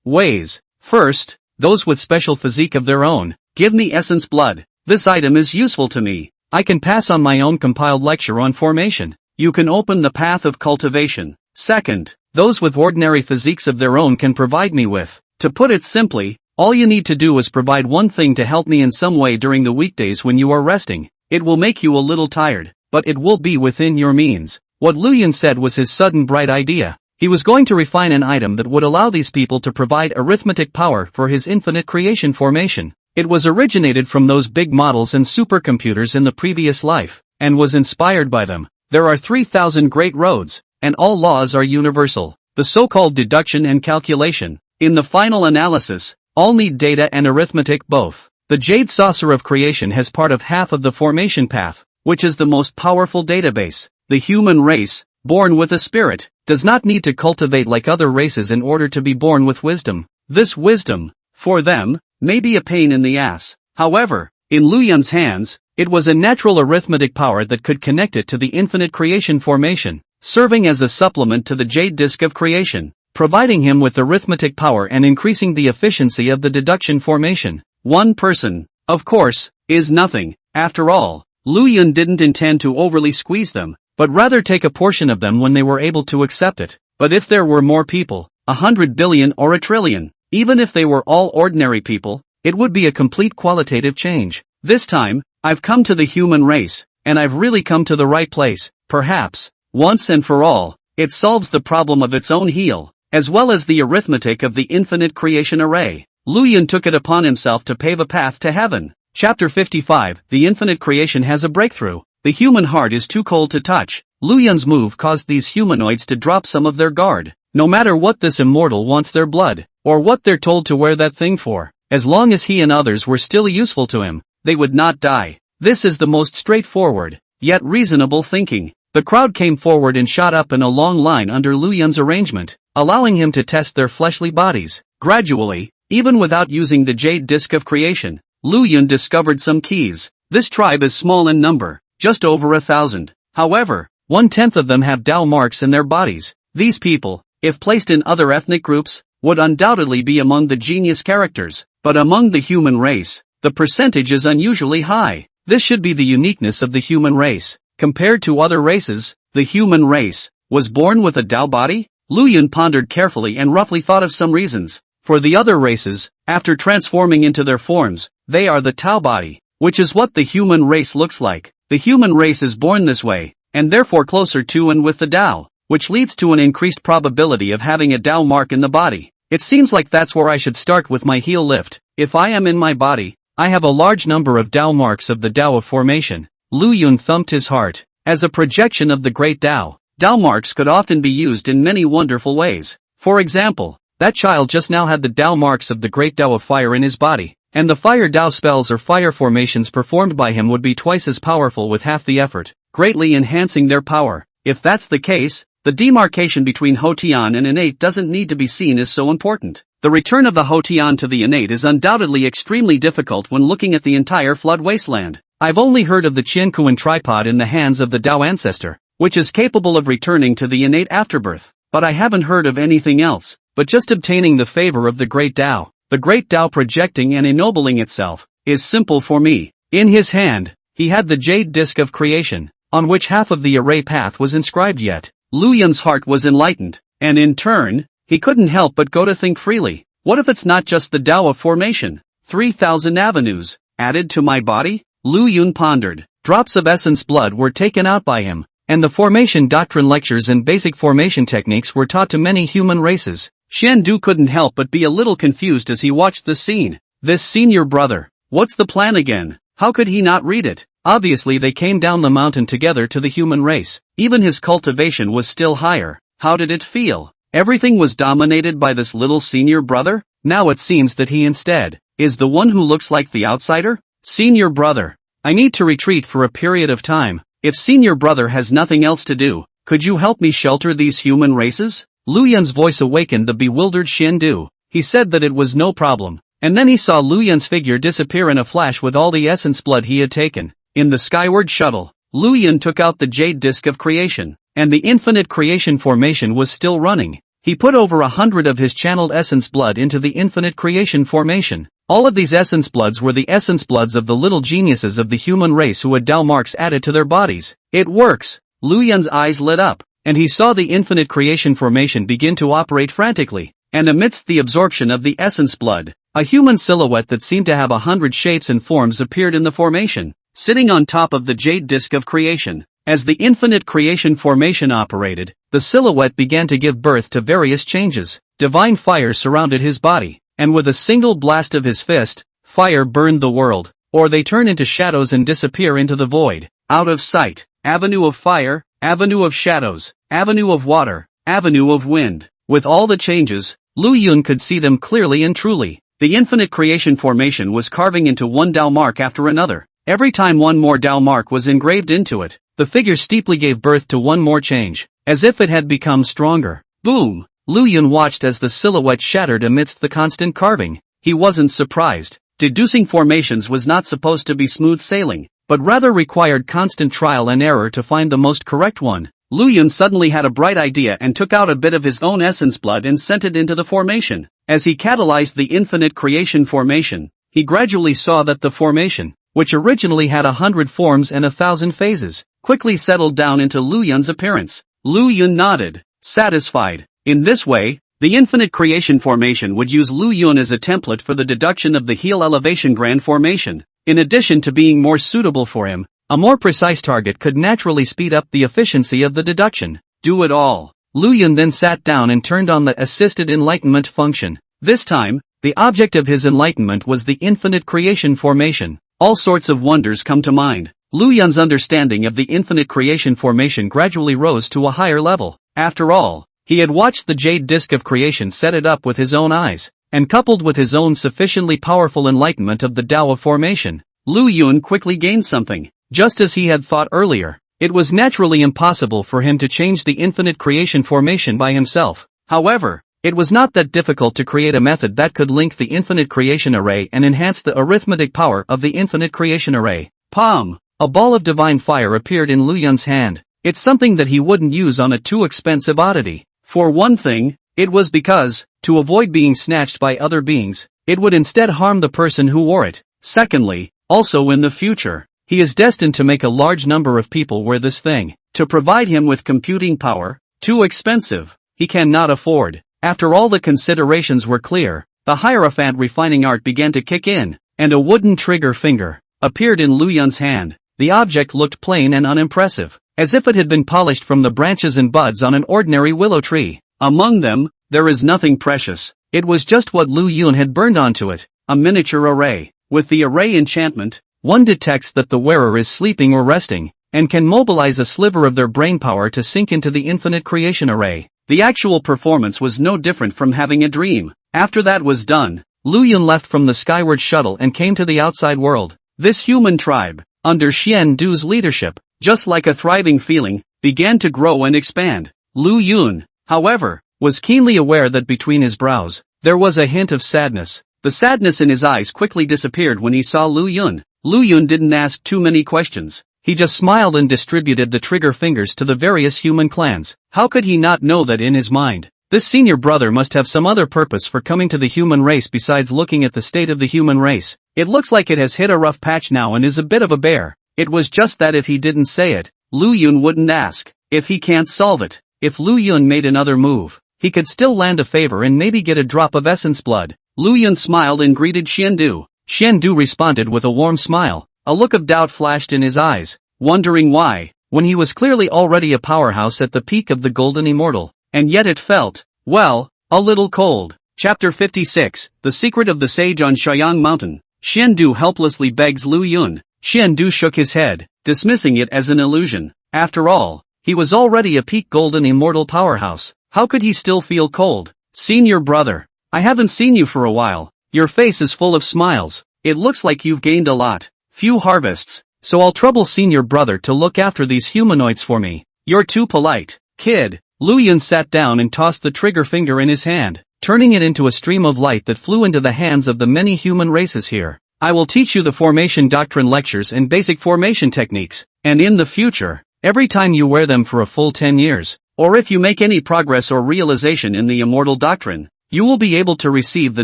ways. First, those with special physique of their own, give me essence blood. This item is useful to me. I can pass on my own compiled lecture on formation. You can open the path of cultivation. Second, those with ordinary physiques of their own can provide me with. To put it simply, all you need to do is provide one thing to help me in some way during the weekdays when you are resting. It will make you a little tired, but it will be within your means. What Lu Yun said was his sudden bright idea. He was going to refine an item that would allow these people to provide arithmetic power for his infinite creation formation. It was originated from those big models and supercomputers in the previous life, and was inspired by them. There are 3,000 great roads, and all laws are universal. The so-called deduction and calculation. In the final analysis, all need data and arithmetic both. The Jade Saucer of Creation has part of half of the formation path, which is the most powerful database. The human race, born with a spirit, does not need to cultivate like other races in order to be born with wisdom. This wisdom, for them, may be a pain in the ass. However, in Lu Yun's hands, it was a natural arithmetic power that could connect it to the infinite creation formation, serving as a supplement to the Jade Disk of Creation, providing him with arithmetic power and increasing the efficiency of the deduction formation. One person, of course, is nothing. After all, Lu Yun didn't intend to overly squeeze them, but rather take a portion of them when they were able to accept it. But if there were more people, 100 billion or a trillion, even if they were all ordinary people, it would be a complete qualitative change. This time, I've come to the human race, and I've really come to the right place. Perhaps, once and for all, it solves the problem of its own heel, as well as the arithmetic of the infinite creation array. Lu Yun took it upon himself to pave a path to heaven. Chapter 55, The Infinite Creation has a breakthrough. The human heart is too cold to touch. Lu Yun's move caused these humanoids to drop some of their guard. No matter what this immortal wants their blood, or what they're told to wear that thing for, as long as he and others were still useful to him, they would not die. This is the most straightforward, yet reasonable thinking. The crowd came forward and shot up in a long line under Lu Yun's arrangement, allowing him to test their fleshly bodies. Gradually, even without using the Jade Disk of Creation, Lu Yun discovered some keys. This tribe is small in number, just over 1,000. However, 1/10 of them have Tao marks in their bodies. These people, if placed in other ethnic groups, would undoubtedly be among the genius characters, but among the human race, the percentage is unusually high. This should be the uniqueness of the human race. Compared to other races, the human race was born with a Tao body? Lu Yun pondered carefully and roughly thought of some reasons. For the other races, after transforming into their forms, they are the Tao body, which is what the human race looks like. The human race is born this way, and therefore closer to and with the Tao, which leads to an increased probability of having a Tao mark in the body. It seems like that's where I should start with my heel lift. If I am in my body, I have a large number of Tao marks of the Tao of formation. Lu Yun thumped his heart. As a projection of the great Tao, Tao marks could often be used in many wonderful ways. For example, that child just now had the Tao marks of the great Tao of fire in his body, and the fire Tao spells or fire formations performed by him would be twice as powerful with half the effort, greatly enhancing their power. If that's the case, the demarcation between Hotian and innate doesn't need to be seen as so important. The return of the Hotian to the innate is undoubtedly extremely difficult when looking at the entire flood wasteland. I've only heard of the Qiankuan tripod in the hands of the Tao ancestor, which is capable of returning to the innate afterbirth, but I haven't heard of anything else, but just obtaining the favor of the great Tao. The great Tao projecting and ennobling itself, is simple for me. In his hand, he had the jade disc of creation, on which half of the array path was inscribed yet. Lu Yun's heart was enlightened, and in turn, he couldn't help but go to think freely. What if it's not just the Tao of formation? 3,000 avenues, added to my body? Lu Yun pondered. Drops of essence blood were taken out by him, and the formation doctrine lectures and basic formation techniques were taught to many human races. Shen Du couldn't help but be a little confused as he watched the scene. This senior brother, what's the plan again? How could he not read it? Obviously they came down the mountain together to the human race. Even his cultivation was still higher. How did it feel? Everything was dominated by this little senior brother? Now it seems that he instead is the one who looks like the outsider? Senior brother, I need to retreat for a period of time. If senior brother has nothing else to do, could you help me shelter these human races? Lu Yun's voice awakened the bewildered Shen Du. He said that it was no problem, and then he saw Lu Yun's figure disappear in a flash with all the essence blood he had taken. In the skyward shuttle, Lu Yun took out the jade disc of creation, and the infinite creation formation was still running. He put over 100 of his channeled essence blood into the infinite creation formation. All of these essence bloods were the essence bloods of the little geniuses of the human race who had Tao marks added to their bodies. It works! Lu Yun's eyes lit up, and he saw the infinite creation formation begin to operate frantically, and amidst the absorption of the essence blood, a human silhouette that seemed to have 100 shapes and forms appeared in the formation, sitting on top of the jade disc of creation. As the infinite creation formation operated, the silhouette began to give birth to various changes. Divine fire surrounded his body, and with a single blast of his fist, fire burned the world, or they turn into shadows and disappear into the void. Out of sight, avenue of fire, avenue of shadows, avenue of water, avenue of wind. With all the changes, Lu Yun could see them clearly and truly. The infinite creation formation was carving into one Tao mark after another. Every time one more Tao mark was engraved into it, the figure steeply gave birth to one more change, as if it had become stronger. Boom! Lu Yun watched as the silhouette shattered amidst the constant carving. He wasn't surprised. Deducing formations was not supposed to be smooth sailing, but rather required constant trial and error to find the most correct one. Lu Yun suddenly had a bright idea and took out a bit of his own essence blood and sent it into the formation. As he catalyzed the infinite creation formation, he gradually saw that the formation, which originally had 100 forms and 1,000 phases, quickly settled down into Lu Yun's appearance. Lu Yun nodded, satisfied. In this way, the infinite creation formation would use Lu Yun as a template for the deduction of the heel elevation grand formation. In addition to being more suitable for him, a more precise target could naturally speed up the efficiency of the deduction. Do it all. Lu Yun then sat down and turned on the assisted enlightenment function. This time, the object of his enlightenment was the infinite creation formation. All sorts of wonders come to mind. Lu Yun's understanding of the infinite creation formation gradually rose to a higher level. After all, he had watched the jade disc of creation set it up with his own eyes, and coupled with his own sufficiently powerful enlightenment of the Tao of formation, Lu Yun quickly gained something. Just as he had thought earlier, it was naturally impossible for him to change the infinite creation formation by himself. However, it was not that difficult to create a method that could link the infinite creation array and enhance the arithmetic power of the infinite creation array. Palm! A ball of divine fire appeared in Lu Yun's hand. It's something that he wouldn't use on a too expensive oddity. For one thing, it was because, to avoid being snatched by other beings, it would instead harm the person who wore it. Secondly, also in the future, He is destined to make a large number of people wear this thing. To provide him with computing power, too expensive, he cannot afford. After all the considerations were clear, the Hierophant refining art began to kick in, and a wooden trigger finger appeared in Lu Yun's hand. The object looked plain and unimpressive, as if it had been polished from the branches and buds on an ordinary willow tree. Among them, there is nothing precious. It was just what Lu Yun had burned onto it, a miniature array. With the array enchantment, one detects that the wearer is sleeping or resting, and can mobilize a sliver of their brain power to sink into the infinite creation array. The actual performance was no different from having a dream. After that was done, Lu Yun left from the skyward shuttle and came to the outside world. This human tribe, under Xian Du's leadership, just like a thriving feeling, began to grow and expand. Lu Yun, however, was keenly aware that between his brows, there was a hint of sadness. The sadness in his eyes quickly disappeared when he saw Lu Yun. Lu Yun didn't ask too many questions. He just smiled and distributed the trigger fingers to the various human clans. How could he not know that in his mind, this senior brother must have some other purpose for coming to the human race besides looking at the state of the human race? It looks like it has hit a rough patch now and is a bit of a bear. It was just that if he didn't say it, Lu Yun wouldn't ask. If he can't solve it, if Lu Yun made another move, he could still land a favor and maybe get a drop of essence blood. Lu Yun smiled and greeted Xian Du. Xian Du responded with a warm smile. A look of doubt flashed in his eyes, wondering why, when he was clearly already a powerhouse at the peak of the Golden Immortal, and yet it felt, well, a little cold. Chapter 56, The Secret of the Sage on Shaoyang Mountain. Xian Du helplessly begs Lu Yun. Xian Du shook his head, dismissing it as an illusion. After all, he was already a peak Golden Immortal powerhouse. How could he still feel cold? Senior brother, I haven't seen you for a while. Your face is full of smiles. It looks like you've gained a lot. Few harvests. So I'll trouble senior brother to look after these humanoids for me. You're too polite, kid. Lu Yun sat down and tossed the trigger finger in his hand, turning it into a stream of light that flew into the hands of the many human races here. I will teach you the formation doctrine lectures and basic formation techniques, and in the future, every time you wear them for a full 10 years, or if you make any progress or realization in the immortal doctrine, you will be able to receive the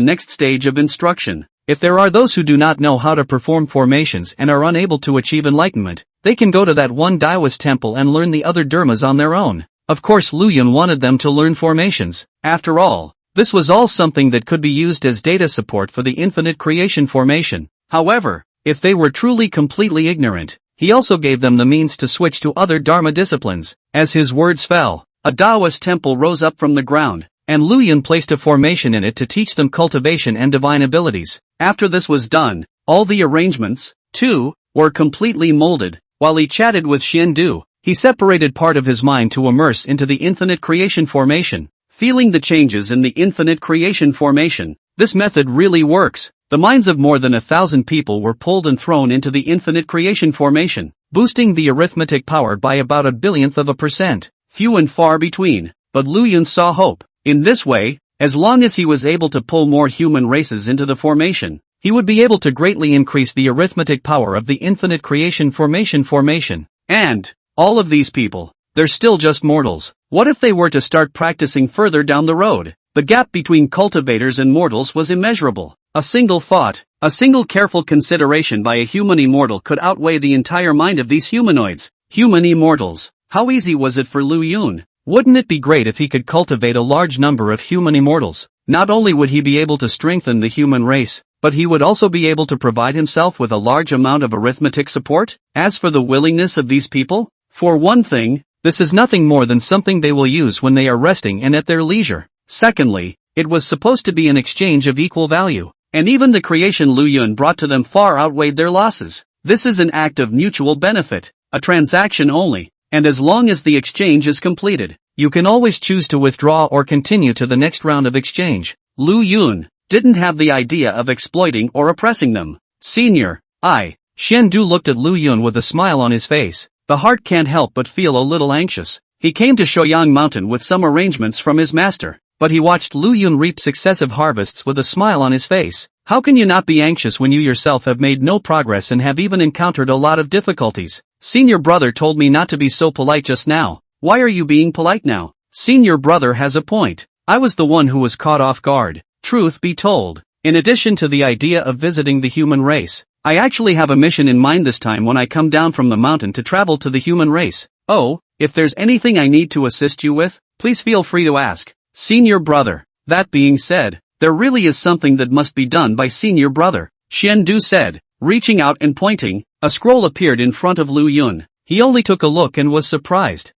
next stage of instruction. If there are those who do not know how to perform formations and are unable to achieve enlightenment, they can go to that one Taoist temple and learn the other dharmas on their own. Of course Lu Yun wanted them to learn formations. After all, this was all something that could be used as data support for the infinite creation formation. However, if they were truly completely ignorant, he also gave them the means to switch to other dharma disciplines. As his words fell, a Taoist temple rose up from the ground, and Lu Yun placed a formation in it to teach them cultivation and divine abilities. After this was done, all the arrangements, too, were completely molded. While he chatted with Xian Du, he separated part of his mind to immerse into the infinite creation formation, feeling the changes in the infinite creation formation. This method really works. The minds of more than 1,000 people were pulled and thrown into the infinite creation formation, boosting the arithmetic power by about 0.1%. Few and far between, but Lu Yun saw hope. In this way, as long as he was able to pull more human races into the formation, he would be able to greatly increase the arithmetic power of the infinite creation formation. And, all of these people, they're still just mortals. What if they were to start practicing further down the road? The gap between cultivators and mortals was immeasurable. A single thought, a single careful consideration by a human immortal could outweigh the entire mind of these humanoids. Human immortals. How easy was it for Lu Yun? Wouldn't it be great if he could cultivate a large number of human immortals? Not only would he be able to strengthen the human race, but he would also be able to provide himself with a large amount of arithmetic support. As for the willingness of these people, for one thing, this is nothing more than something they will use when they are resting and at their leisure. Secondly, it was supposed to be an exchange of equal value, and even the creation Lu Yun brought to them far outweighed their losses. This is an act of mutual benefit, a transaction only, and as long as the exchange is completed, you can always choose to withdraw or continue to the next round of exchange. Lu Yun didn't have the idea of exploiting or oppressing them. Senior, Xian Du looked at Lu Yun with a smile on his face. The heart can't help but feel a little anxious. He came to Shaoyang Mountain with some arrangements from his master, but he watched Lu Yun reap successive harvests with a smile on his face. How can you not be anxious when you yourself have made no progress and have even encountered a lot of difficulties? Senior brother told me not to be so polite just now. Why are you being polite now? Senior brother has a point. I was the one who was caught off guard. Truth be told, in addition to the idea of visiting the human race, I actually have a mission in mind this time when I come down from the mountain to travel to the human race. Oh, if there's anything I need to assist you with, please feel free to ask. Senior brother. That being said, there really is something that must be done by senior brother, Xiandu said. Reaching out and pointing, a scroll appeared in front of Lu Yun. He only took a look and was surprised.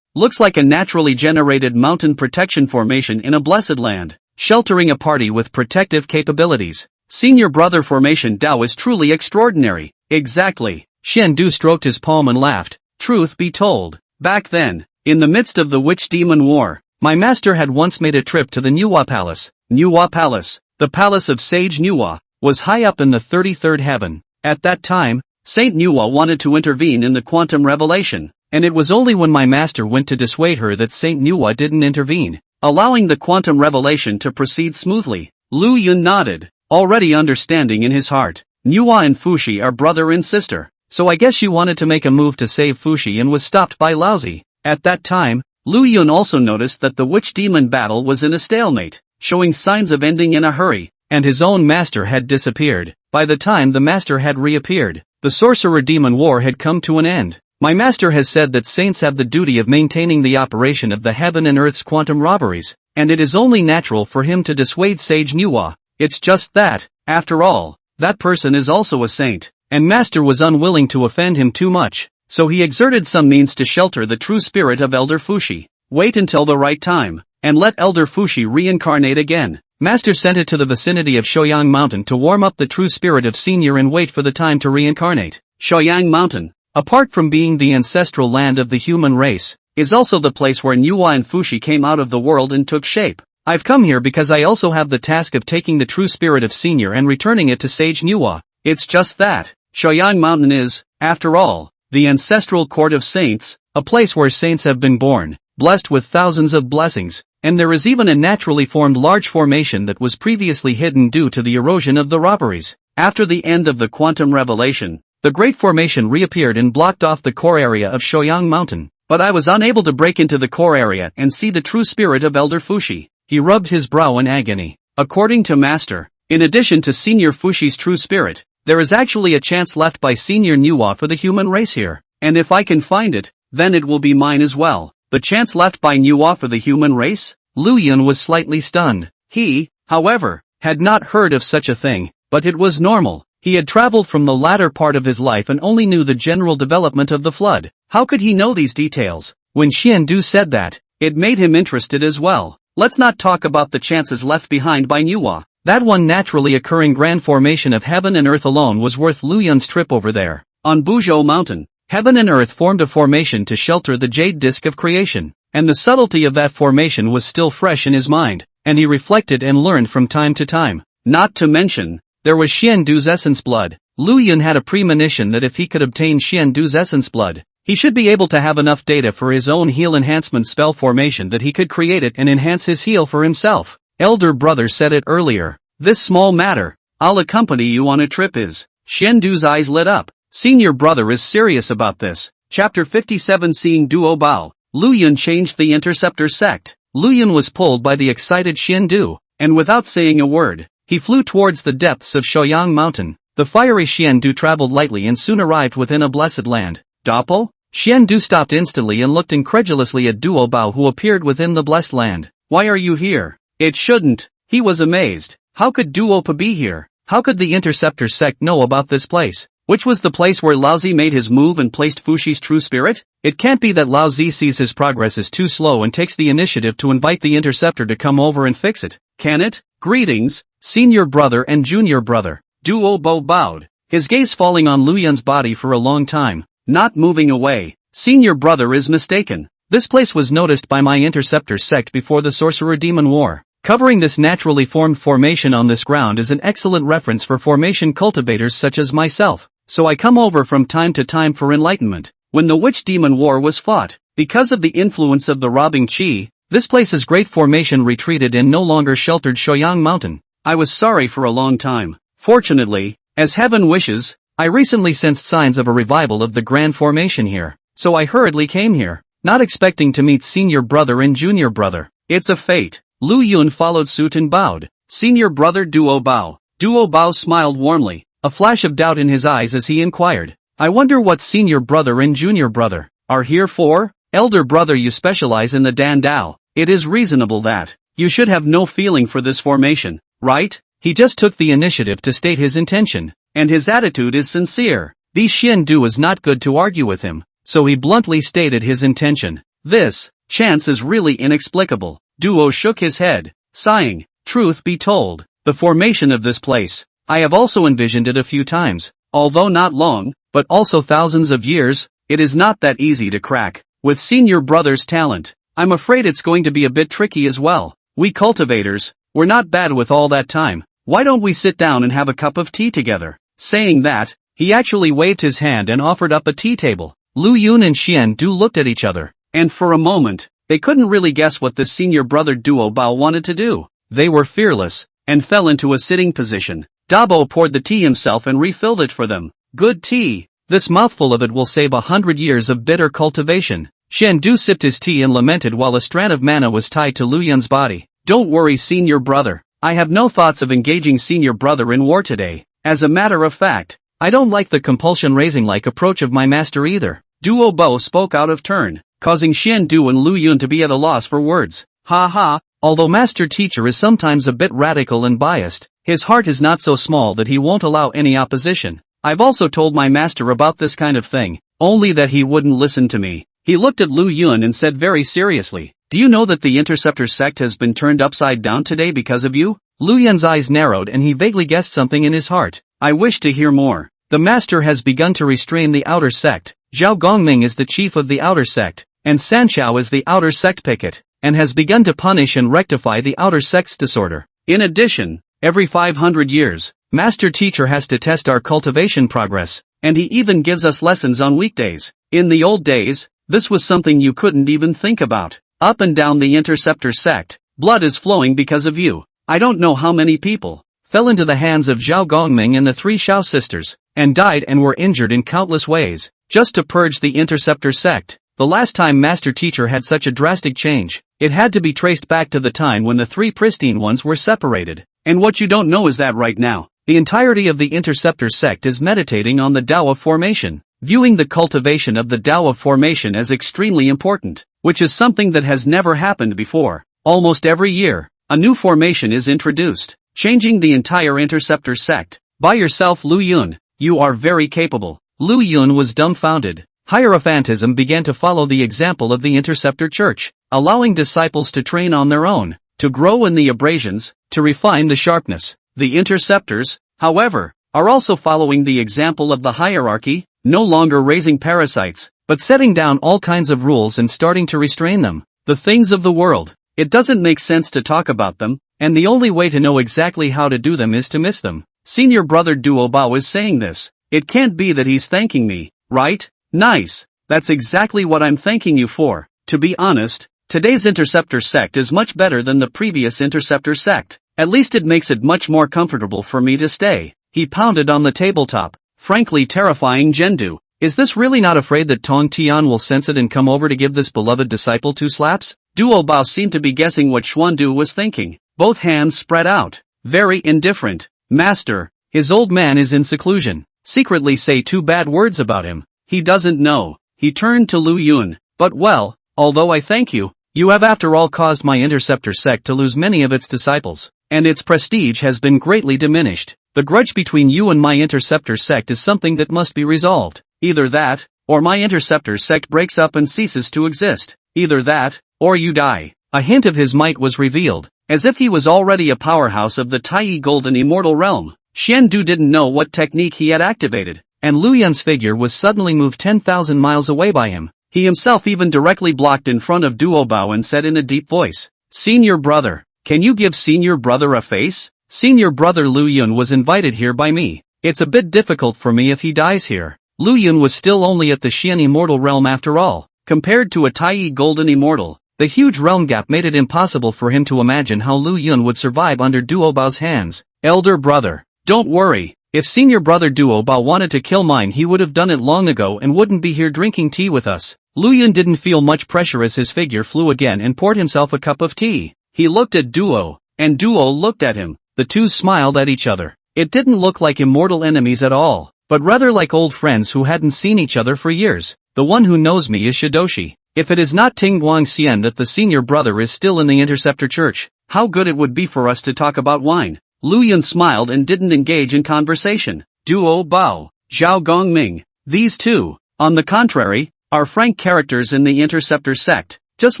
Looks like a naturally generated mountain protection formation in a blessed land, sheltering a party with protective capabilities. Senior brother formation Dao is truly extraordinary. Exactly. Xiandu stroked his palm and laughed. Truth be told, back then, in the midst of the witch-demon war, my master had once made a trip to the Nuwa Palace. Nuwa Palace, the palace of Sage Nuwa, was high up in the 33rd heaven. At that time, Saint Nuwa wanted to intervene in the quantum revelation, and it was only when my master went to dissuade her that Saint Nuwa didn't intervene, allowing the quantum revelation to proceed smoothly. Lu Yun nodded, already understanding in his heart. Nuwa and Fushi are brother and sister, so I guess she wanted to make a move to save Fushi and was stopped by Laozi. At that time, Lu Yun also noticed that the witch-demon battle was in a stalemate, showing signs of ending in a hurry, and his own master had disappeared. By the time the master had reappeared, the sorcerer-demon war had come to an end. My master has said that saints have the duty of maintaining the operation of the heaven and earth's quantum robberies, and it is only natural for him to dissuade Sage Nuwa. It's just that, after all, that person is also a saint, and master was unwilling to offend him too much, so he exerted some means to shelter the true spirit of Elder Fushi. Wait until the right time, and let Elder Fushi reincarnate again. Master sent it to the vicinity of Shoyang Mountain to warm up the true spirit of Senior and wait for the time to reincarnate. Shoyang Mountain, apart from being the ancestral land of the human race, is also the place where Nuwa and Fushi came out of the world and took shape. I've come here because I also have the task of taking the true spirit of Senior and returning it to Sage Nuwa. It's just that, Shoyang Mountain is, after all, the ancestral court of saints, a place where saints have been born, blessed with thousands of blessings, and there is even a naturally formed large formation that was previously hidden due to the erosion of the robberies. After the end of the quantum revelation, the great formation reappeared and blocked off the core area of Shoyang Mountain, but I was unable to break into the core area and see the true spirit of Elder Fushi. He rubbed his brow in agony. According to Master, in addition to Senior Fushi's true spirit, there is actually a chance left by Senior Nuwa for the human race here, and if I can find it, then it will be mine as well. The chance left by Nuwa for the human race? Lu Yun was slightly stunned. He, however, had not heard of such a thing, but it was normal. He had traveled from the latter part of his life and only knew the general development of the flood. How could he know these details? When Xiandu said that, it made him interested as well. Let's not talk about the chances left behind by Nuwa. That one naturally occurring grand formation of heaven and earth alone was worth Lu Yun's trip over there. On Buzhou Mountain, heaven and earth formed a formation to shelter the jade disk of creation, and the subtlety of that formation was still fresh in his mind, and he reflected and learned from time to time. Not to mention, there was Xiandu's essence blood. Lu Yun had a premonition that if he could obtain Xiandu's essence blood, he should be able to have enough data for his own heal enhancement spell formation that he could create it and enhance his heal for himself. Elder brother said it earlier. This small matter, I'll accompany you on a trip is. Xiandu's eyes lit up. Senior brother is serious about this. Chapter 57 Seeing Duo Bao. Lu Yun changed the interceptor sect. Lu Yun was pulled by the excited Xiandu, and without saying a word, he flew towards the depths of Shoyang Mountain. The fiery Xiandu traveled lightly and soon arrived within a blessed land. Doppel? Xiandu stopped instantly and looked incredulously at Duo Bao who appeared within the blessed land. Why are you here? It shouldn't. He was amazed. How could Duopa be here? How could the interceptor sect know about this place? Which was the place where Laozi made his move and placed Fushi's true spirit? It can't be that Laozi sees his progress is too slow and takes the initiative to invite the interceptor to come over and fix it, can it? Greetings, senior brother and junior brother. Duo Bo bowed, his gaze falling on Lu Yun's body for a long time, not moving away. Senior brother is mistaken. This place was noticed by my interceptor sect before the sorcerer demon war. Covering this naturally formed formation on this ground is an excellent reference for formation cultivators such as myself, so I come over from time to time for enlightenment. When the witch demon war was fought, because of the influence of the robbing chi, this place's great formation retreated and no longer sheltered Shoyang Mountain. I was sorry for a long time. Fortunately, as heaven wishes, I recently sensed signs of a revival of the grand formation here, so I hurriedly came here, not expecting to meet senior brother and junior brother. It's a fate. Lu Yun followed suit and bowed. Senior brother Duo Bao. Duo Bao smiled warmly. a flash of doubt in his eyes as he inquired. I wonder what senior brother and junior brother are here for? Elder brother, you specialize in the Dan Dao. It is reasonable that you should have no feeling for this formation, right? He just took the initiative to state his intention, and his attitude is sincere. Di Xiandu is not good to argue with him, so he bluntly stated his intention. This chance is really inexplicable. Duo shook his head, sighing. Truth be told, the formation of this place, I have also envisioned it a few times, although not long, but also thousands of years. It is not that easy to crack. With senior brother's talent, I'm afraid it's going to be a bit tricky as well. We cultivators, we're not bad with all that time. Why don't we sit down and have a cup of tea together? Saying that, he actually waved his hand and offered up a tea table. Lu Yun and Xian Du looked at each other, and for a moment, they couldn't really guess what this senior brother Duo Bao wanted to do. They were fearless, and fell into a sitting position. Dabo poured the tea himself and refilled it for them. Good tea. This mouthful of it will save 100 years of bitter cultivation. Xian Du sipped his tea and lamented while a strand of mana was tied to Lu Yun's body. Don't worry, senior brother. I have no thoughts of engaging senior brother in war today. As a matter of fact, I don't like the compulsion-raising-like approach of my master either. Duo Bao spoke out of turn, causing Xian Du and Lu Yun to be at a loss for words. Ha ha, although master teacher is sometimes a bit radical and biased, his heart is not so small that he won't allow any opposition. I've also told my master about this kind of thing, only that he wouldn't listen to me. He looked at Lu Yun and said very seriously, do you know that the Interceptor sect has been turned upside down today because of you? Lu Yun's eyes narrowed and he vaguely guessed something in his heart. I wish to hear more. The master has begun to restrain the outer sect. Zhao Gongming is the chief of the outer sect, and Sanchao is the outer sect picket, and has begun to punish and rectify the outer sect's disorder. In addition, every 500 years, master teacher has to test our cultivation progress, and he even gives us lessons on weekdays. In the old days, this was something you couldn't even think about. Up and down the Interceptor sect, blood is flowing because of you. I don't know how many people fell into the hands of Zhao Gongming and the 3 Shao sisters, and died and were injured in countless ways, just to purge the Interceptor sect. The last time master teacher had such a drastic change, it had to be traced back to the time when the 3 pristine ones were separated. And what you don't know is that right now, the entirety of the Interceptor sect is meditating on the Tao of formation, viewing the cultivation of the Tao of formation as extremely important, which is something that has never happened before. Almost every year, a new formation is introduced, changing the entire Interceptor sect. By yourself, Lu Yun, you are very capable. Lu Yun was dumbfounded. Hierophantism began to follow the example of the Interceptor Church, allowing disciples to train on their own, to grow in the abrasions, to refine the sharpness. The Interceptors, however, are also following the example of the hierarchy, no longer raising parasites, but setting down all kinds of rules and starting to restrain them. The things of the world. It doesn't make sense to talk about them, and the only way to know exactly how to do them is to miss them. Senior brother Duo Bao is saying this. It can't be that he's thanking me, right? Nice. That's exactly what I'm thanking you for. To be honest, today's Interceptor sect is much better than the previous Interceptor sect. At least it makes it much more comfortable for me to stay. He pounded on the tabletop, frankly terrifying Zhendu. Is this really not afraid that Tong Tian will sense it and come over to give this beloved disciple 2 slaps? Duo Bao seemed to be guessing what Xuandu was thinking. Both hands spread out. Very indifferent. Master, his old man is in seclusion. Secretly say 2 bad words about him. He doesn't know. He turned to Lu Yun. But well, although I thank you, you have after all caused my Interceptor sect to lose many of its disciples, and its prestige has been greatly diminished. The grudge between you and my Interceptor sect is something that must be resolved. Either that, or my Interceptor sect breaks up and ceases to exist. Either that, or you die. A hint of his might was revealed, as if he was already a powerhouse of the Taiyi Golden Immortal Realm. Xian Du didn't know what technique he had activated, and Lu Yun's figure was suddenly moved 10,000 miles away by him. He himself even directly blocked in front of Duo Bao and said in a deep voice, Senior brother, can you give senior brother a face? Senior brother Lu Yun was invited here by me. It's a bit difficult for me if he dies here. Lu Yun was still only at the Xian Immortal Realm after all. Compared to a Taiyi Golden Immortal, the huge realm gap made it impossible for him to imagine how Lu Yun would survive under Duo Bao's hands. Elder brother, don't worry. If senior brother Duo Bao wanted to kill mine, he would have done it long ago and wouldn't be here drinking tea with us. Lu Yun didn't feel much pressure as his figure flew again and poured himself a cup of tea. He looked at Duo, and Duo looked at him. The two smiled at each other. It didn't look like immortal enemies at all, but rather like old friends who hadn't seen each other for years. The one who knows me is Shidoshi. If it is not Tingguang Xian that the senior brother is still in the Interceptor Church, how good it would be for us to talk about wine. Lu Yun smiled and didn't engage in conversation. Duo Bao, Zhao Gongming. These two, on the contrary, are frank characters in the Interceptor sect. Just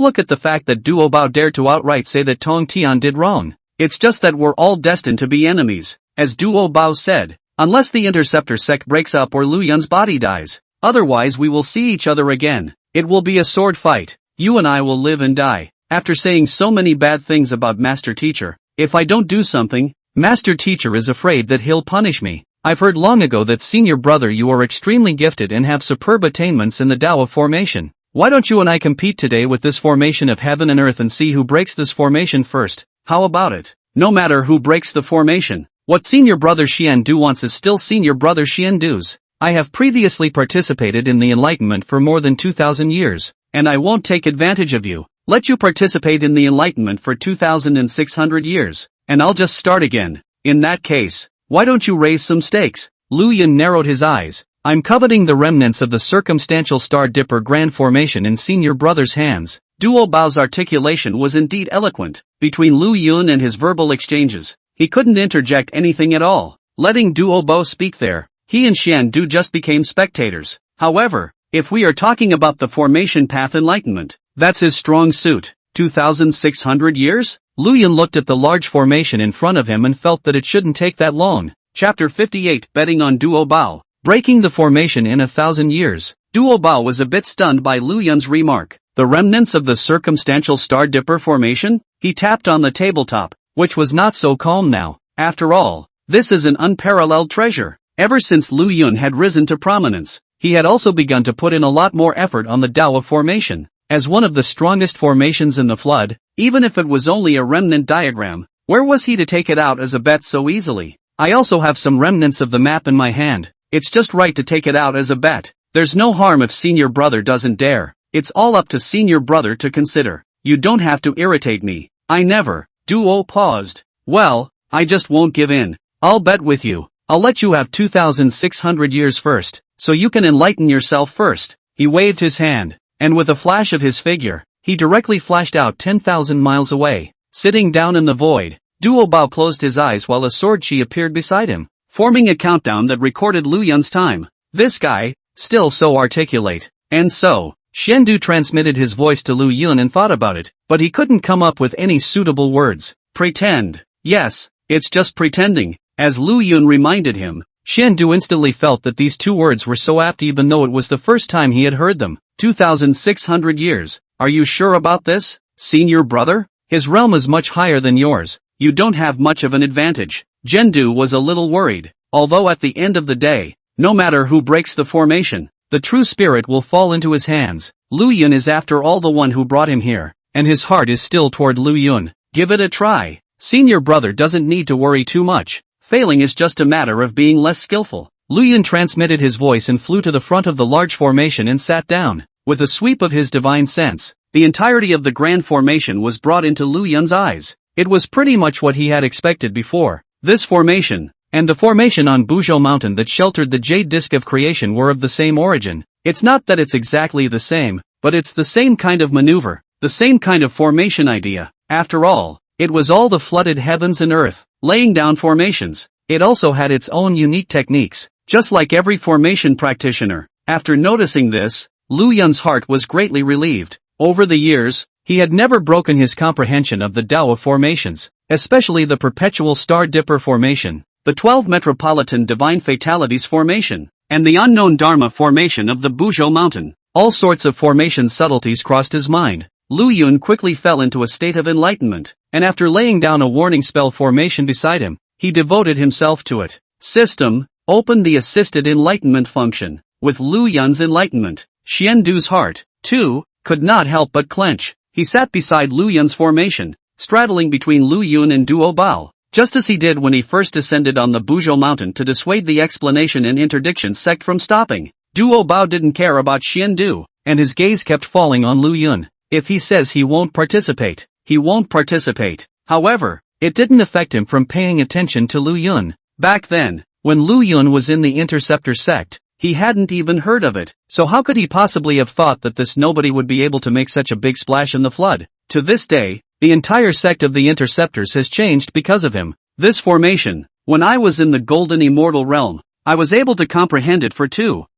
look at the fact that Duo Bao dared to outright say that Tong Tian did wrong. It's just that we're all destined to be enemies, as Duo Bao said, unless the Interceptor sect breaks up or Lu Yun's body dies. Otherwise we will see each other again. It will be a sword fight. You and I will live and die. After saying so many bad things about Master Teacher, if I don't do something, Master Teacher is afraid that he'll punish me. I've heard long ago that senior brother you are extremely gifted and have superb attainments in the Tao of formation. Why don't you and I compete today with this formation of heaven and earth and see who breaks this formation first? How about it? No matter who breaks the formation, what senior brother Xian Du wants is still senior brother Xian Du's. I have previously participated in the Enlightenment for more than 2,000 years, and I won't take advantage of you. Let you participate in the Enlightenment for 2,600 years, and I'll just start again. In that case, why don't you raise some stakes? Lu Yun narrowed his eyes. I'm coveting the remnants of the circumstantial Star Dipper Grand Formation in senior brother's hands. Duo Bao's articulation was indeed eloquent. Between Lu Yun and his verbal exchanges, he couldn't interject anything at all. Letting Duo Bao speak there, he and Xian Du just became spectators. However, if we are talking about the formation path enlightenment, that's his strong suit. 2,600 years? Lu Yun looked at the large formation in front of him and felt that it shouldn't take that long. Chapter 58 Betting on Duo Bao. Breaking the formation in 1,000 years. Duo Bao was a bit stunned by Lu Yun's remark. The remnants of the circumstantial Star Dipper formation? He tapped on the tabletop, which was not so calm now. After all, this is an unparalleled treasure. Ever since Lu Yun had risen to prominence, he had also begun to put in a lot more effort on the Tao of formation. As one of the strongest formations in the flood, even if it was only a remnant diagram, where was he to take it out as a bet so easily? I also have some remnants of the map in my hand. It's just right to take it out as a bet. There's no harm if senior brother doesn't dare. It's all up to senior brother to consider. You don't have to irritate me. I never. Duo paused. Well, I just won't give in. I'll bet with you. I'll let you have 2,600 years first, so you can enlighten yourself first. He waved his hand, and with a flash of his figure, he directly flashed out 10,000 miles away. Sitting down in the void, Duo Bao closed his eyes while a sword chi appeared beside him, forming a countdown that recorded Lu Yun's time. This guy, still so articulate. And so, Xian Du transmitted his voice to Lu Yun and thought about it, but he couldn't come up with any suitable words. Pretend. Yes, it's just pretending. As Lu Yun reminded him, Xian Du instantly felt that these two words were so apt even though it was the first time he had heard them. 2,600 years. Are you sure about this, senior brother? His realm is much higher than yours. You don't have much of an advantage. Zhendu was a little worried, although at the end of the day, no matter who breaks the formation, the true spirit will fall into his hands. Lu Yun is after all the one who brought him here, and his heart is still toward Lu Yun. Give it a try. Senior brother doesn't need to worry too much. Failing is just a matter of being less skillful. Lu Yun transmitted his voice and flew to the front of the large formation and sat down. With a sweep of his divine sense, the entirety of the grand formation was brought into Lu Yun's eyes. It was pretty much what he had expected before. This formation, and the formation on Buzhou Mountain that sheltered the Jade Disk of Creation were of the same origin. It's not that it's exactly the same, but it's the same kind of maneuver, the same kind of formation idea. After all, it was all the flooded heavens and earth, laying down formations. It also had its own unique techniques, just like every formation practitioner. After noticing this, Lu Yun's heart was greatly relieved. Over the years, he had never broken his comprehension of the Tao of formations, especially the perpetual Star Dipper formation, the 12 Metropolitan Divine Fatalities formation, and the unknown Dharma formation of the Buzhou Mountain. All sorts of formation subtleties crossed his mind. Lu Yun quickly fell into a state of enlightenment, and after laying down a warning spell formation beside him, he devoted himself to it. System, open the assisted enlightenment function. With Lu Yun's enlightenment, Xian Du's heart, too, could not help but clench. He sat beside Lu Yun's formation, straddling between Lu Yun and Duo Bao, just as he did when he first descended on the Buzhou Mountain to dissuade the explanation and interdiction sect from stopping. Duo Bao didn't care about Xian Du, and his gaze kept falling on Lu Yun. If he says he won't participate, he won't participate. However, it didn't affect him from paying attention to Lu Yun. Back then, when Lu Yun was in the interceptor sect, he hadn't even heard of it, so how could he possibly have thought that this nobody would be able to make such a big splash in the flood? To this day, the entire sect of the interceptors has changed because of him. This formation, when I was in the golden immortal realm, I was able to comprehend it for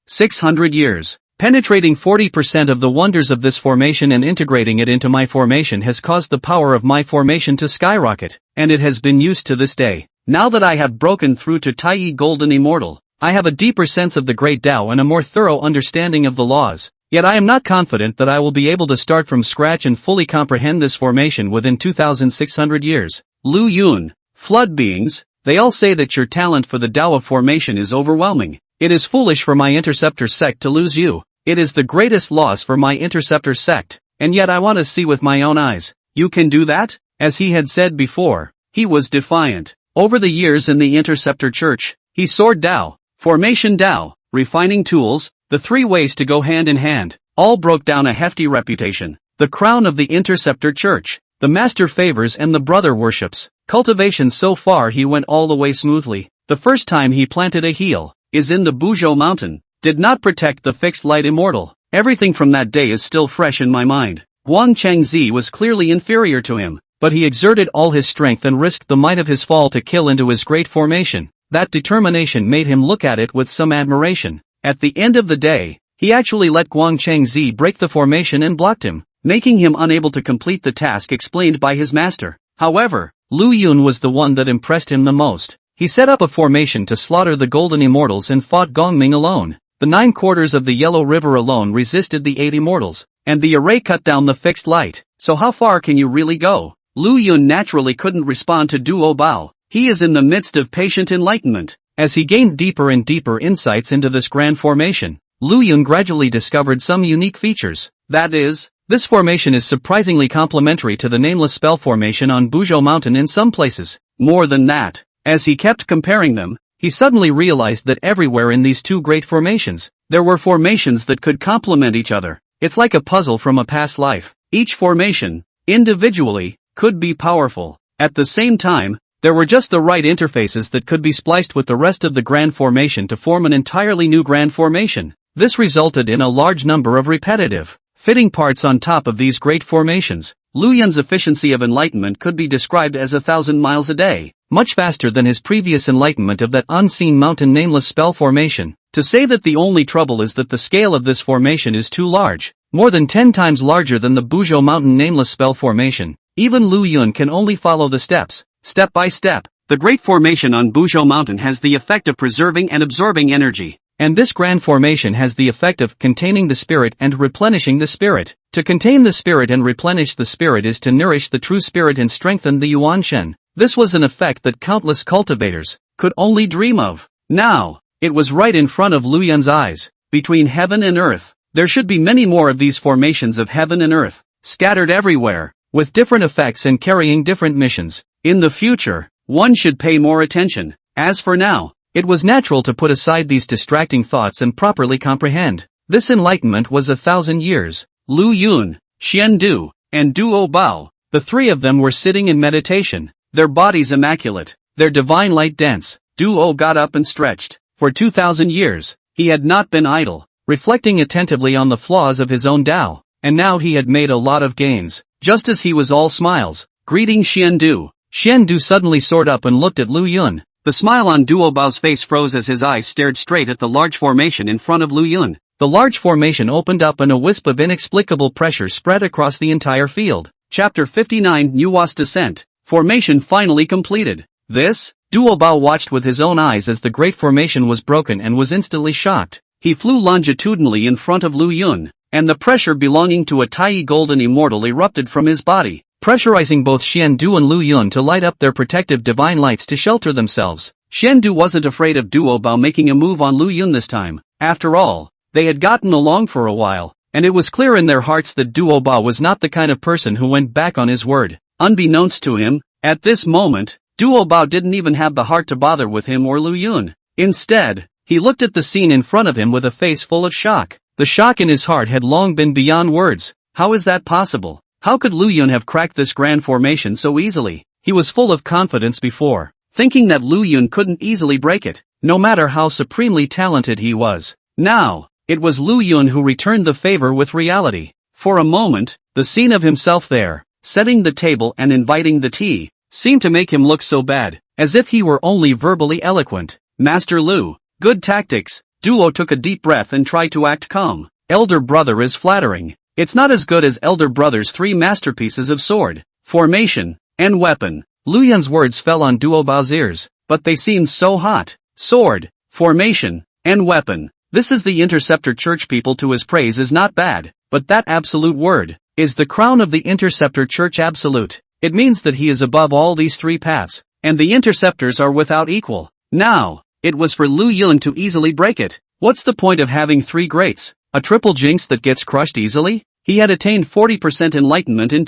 600 years. Penetrating 40% of the wonders of this formation and integrating it into my formation has caused the power of my formation to skyrocket, and it has been used to this day. Now that I have broken through to Tai Golden Immortal, I have a deeper sense of the Great Tao and a more thorough understanding of the laws, yet I am not confident that I will be able to start from scratch and fully comprehend this formation within 2,600 years. Lu Yun, flood beings, they all say that your talent for the Tao of formation is overwhelming. It is foolish for my interceptor sect to lose you. It is the greatest loss for my interceptor sect, and yet I want to see with my own eyes. You can do that? As he had said before, he was defiant. Over the years in the interceptor church, he soared Tao, formation Tao, refining tools, the three ways to go hand in hand, all broke down a hefty reputation. The crown of the interceptor church, the master favors and the brother worships. Cultivation so far he went all the way smoothly. The first time he planted a heel, is in the Buzhou mountain, did not protect the fixed light immortal. Everything from that day is still fresh in my mind. Guang Chengzi was clearly inferior to him, but he exerted all his strength and risked the might of his fall to kill into his great formation. That determination made him look at it with some admiration. At the end of the day, he actually let Guang Chengzi break the formation and blocked him, making him unable to complete the task explained by his master. However, Lu Yun was the one that impressed him the most. He set up a formation to slaughter the Golden Immortals and fought Gongming alone. The 9 quarters of the Yellow River alone resisted the 8 Immortals, and the array cut down the fixed light. So how far can you really go? Lu Yun naturally couldn't respond to Duo Bao. He is in the midst of patient enlightenment. As he gained deeper and deeper insights into this grand formation, Lu Yun gradually discovered some unique features. That is, this formation is surprisingly complementary to the nameless spell formation on Buzhou Mountain in some places. More than that, as he kept comparing them, he suddenly realized that everywhere in these two great formations, there were formations that could complement each other. It's like a puzzle from a past life. Each formation, individually, could be powerful. At the same time, there were just the right interfaces that could be spliced with the rest of the grand formation to form an entirely new grand formation. This resulted in a large number of repetitive, fitting parts on top of these great formations. Lu Yun's efficiency of enlightenment could be described as 1,000 miles a day, much faster than his previous enlightenment of that unseen mountain nameless spell formation. To say that the only trouble is that the scale of this formation is too large, more than 10 times larger than the Buzhou Mountain nameless spell formation. Even Lu Yun can only follow the steps, step by step. The great formation on Buzhou Mountain has the effect of preserving and absorbing energy. And this grand formation has the effect of containing the spirit and replenishing the spirit. To contain the spirit and replenish the spirit is to nourish the true spirit and strengthen the Yuan Shen. This was an effect that countless cultivators could only dream of. Now, it was right in front of Lu Yun's eyes. Between heaven and earth, there should be many more of these formations of heaven and earth, scattered everywhere, with different effects and carrying different missions. In the future, one should pay more attention. As for now, it was natural to put aside these distracting thoughts and properly comprehend. This enlightenment was 1,000 years. Lu Yun, Xian Du, and Duo Bao, the three of them were sitting in meditation, their bodies immaculate, their divine light dense. Duo got up and stretched. For 2,000 years, he had not been idle, reflecting attentively on the flaws of his own Tao, and now he had made a lot of gains. Just as he was all smiles, greeting Xian Du. Xian Du suddenly soared up and looked at Lu Yun. The smile on Duo Bao's face froze as his eyes stared straight at the large formation in front of Lu Yun. The large formation opened up and a wisp of inexplicable pressure spread across the entire field. Chapter 59 Nuwa's Descent. Formation finally completed. This, Duo Bao watched with his own eyes as the great formation was broken and was instantly shocked. He flew longitudinally in front of Lu Yun, and the pressure belonging to a Tai Golden Immortal erupted from his body, pressurizing both Xian Du and Lu Yun to light up their protective divine lights to shelter themselves. Xian Du wasn't afraid of Duo Bao making a move on Lu Yun this time. After all, they had gotten along for a while, and it was clear in their hearts that Duo Bao was not the kind of person who went back on his word. Unbeknownst to him, at this moment, Duo Bao didn't even have the heart to bother with him or Lu Yun. Instead, he looked at the scene in front of him with a face full of shock. The shock in his heart had long been beyond words. How is that possible? How could Lu Yun have cracked this grand formation so easily? He was full of confidence before, thinking that Lu Yun couldn't easily break it, no matter how supremely talented he was. Now, it was Lu Yun who returned the favor with reality. For a moment, the scene of himself there, setting the table and inviting the tea, seemed to make him look so bad, as if he were only verbally eloquent. Master Lu, good tactics. Duo took a deep breath and tried to act calm. Elder brother is flattering. It's not as good as elder brother's 3 masterpieces of sword, formation, and weapon. Lu Yun's words fell on Duo Bao's ears, but they seemed so hot. Sword, formation, and weapon. This is the Interceptor Church people to his praise is not bad, but that absolute word is the crown of the Interceptor Church absolute. It means that he is above all these 3 paths, and the Interceptors are without equal. Now, it was for Lu Yun to easily break it. What's the point of having 3 greats? A triple jinx that gets crushed easily? He had attained 40% enlightenment in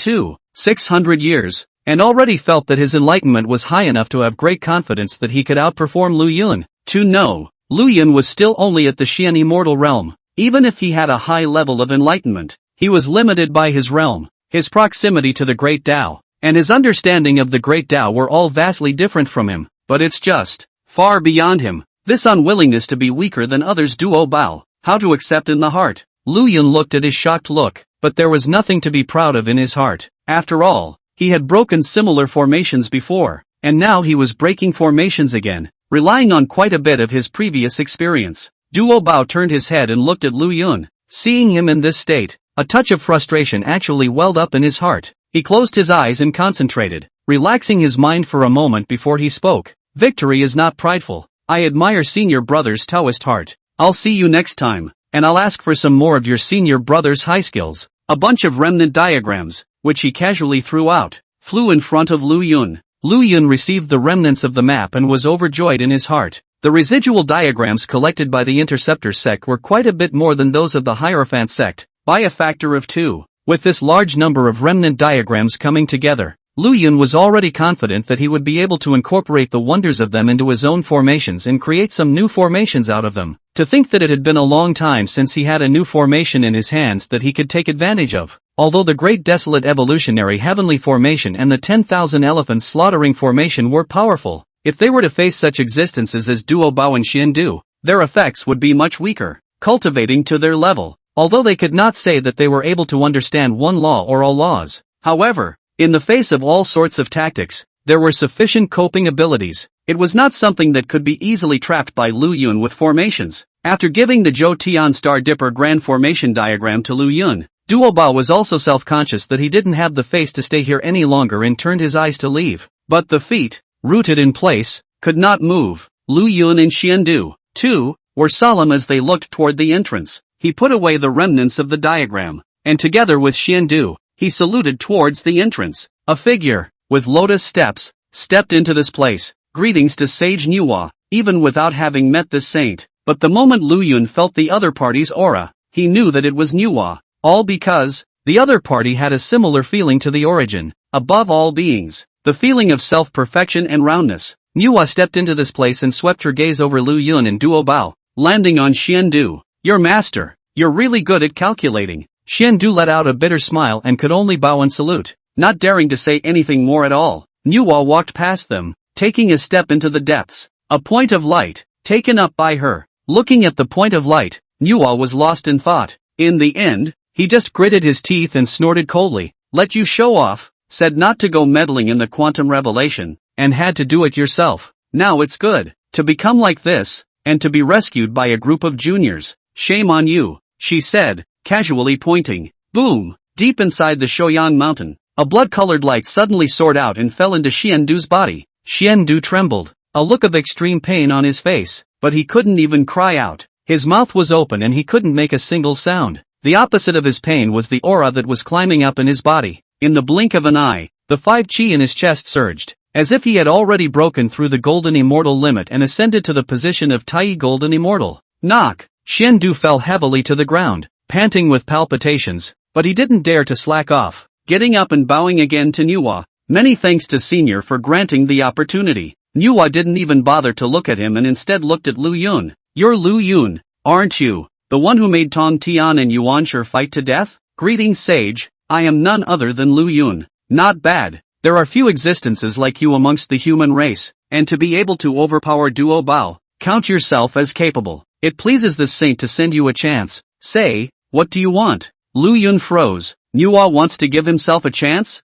600 years, and already felt that his enlightenment was high enough to have great confidence that he could outperform Lu Yun. No, Lu Yun was still only at the Xian immortal realm. Even if he had a high level of enlightenment, he was limited by his realm, his proximity to the Great Tao, and his understanding of the Great Tao were all vastly different from him, but it's just far beyond him. This unwillingness to be weaker than others Duo Bao, how to accept in the heart. Lu Yun looked at his shocked look, but there was nothing to be proud of in his heart. After all, he had broken similar formations before, and now he was breaking formations again, relying on quite a bit of his previous experience. Duo Bao turned his head and looked at Lu Yun. Seeing him in this state, a touch of frustration actually welled up in his heart. He closed his eyes and concentrated, relaxing his mind for a moment before he spoke. Victory is not prideful. I admire senior brother's Taoist heart. I'll see you next time, and I'll ask for some more of your senior brother's high skills. A bunch of remnant diagrams, which he casually threw out, flew in front of Lu Yun. Lu Yun received the remnants of the map and was overjoyed in his heart. The residual diagrams collected by the Interceptor sect were quite a bit more than those of the Hierophant sect, by a factor of 2. With this large number of remnant diagrams coming together, Lu Yun was already confident that he would be able to incorporate the wonders of them into his own formations and create some new formations out of them. To think that it had been a long time since he had a new formation in his hands that he could take advantage of. Although the Great Desolate Evolutionary Heavenly Formation and the 10,000 Elephants Slaughtering Formation were powerful, if they were to face such existences as Duo Bao and Xian Du, their effects would be much weaker, cultivating to their level, although they could not say that they were able to understand one law or all laws. However, in the face of all sorts of tactics, there were sufficient coping abilities. It was not something that could be easily trapped by Lu Yun with formations. After giving the Zhou Tian Star Dipper Grand Formation diagram to Lu Yun, Duo Bao was also self-conscious that he didn't have the face to stay here any longer and turned his eyes to leave. But the feet, rooted in place, could not move. Lu Yun and Xian Du, too, were solemn as they looked toward the entrance. He put away the remnants of the diagram, and together with Xian Du, he saluted towards the entrance. A figure, with lotus steps, stepped into this place. Greetings to Sage Nuwa, even without having met this saint. But the moment Lu Yun felt the other party's aura, he knew that it was Nuwa. All because the other party had a similar feeling to the origin, above all beings, the feeling of self-perfection and roundness. Nuwa stepped into this place and swept her gaze over Lu Yun and Duo Bao, landing on Xian Du. Your master, you're really good at calculating. Xian Du let out a bitter smile and could only bow and salute, not daring to say anything more at all. Nuwa walked past them, taking a step into the depths. A point of light, taken up by her. Looking at the point of light, Nuwa was lost in thought. In the end, he just gritted his teeth and snorted coldly. Let you show off, said not to go meddling in the quantum revelation, and had to do it yourself. Now it's good to become like this, and to be rescued by a group of juniors. Shame on you, she said, casually pointing. Boom! Deep inside the Shouyang mountain, a blood-colored light suddenly soared out and fell into Xian Du's body. Xian Du trembled, a look of extreme pain on his face, but he couldn't even cry out. His mouth was open and he couldn't make a single sound. The opposite of his pain was the aura that was climbing up in his body. In the blink of an eye, the 5 chi in his chest surged, as if he had already broken through the golden immortal limit and ascended to the position of Tai Golden Immortal. Knock! Xian Du fell heavily to the ground, panting with palpitations, but he didn't dare to slack off, getting up and bowing again to Nuwa. Many thanks to Senior for granting the opportunity. Nuwa didn't even bother to look at him and instead looked at Lu Yun. You're Lu Yun, aren't you? The one who made Tong Tian and Yuanshi fight to death? Greetings sage, I am none other than Lu Yun. Not bad. There are few existences like you amongst the human race, and to be able to overpower Duo Bao. Count yourself as capable. It pleases this saint to send you a chance. Say, what do you want? Lu Yun froze. Nuwa wants to give himself a chance?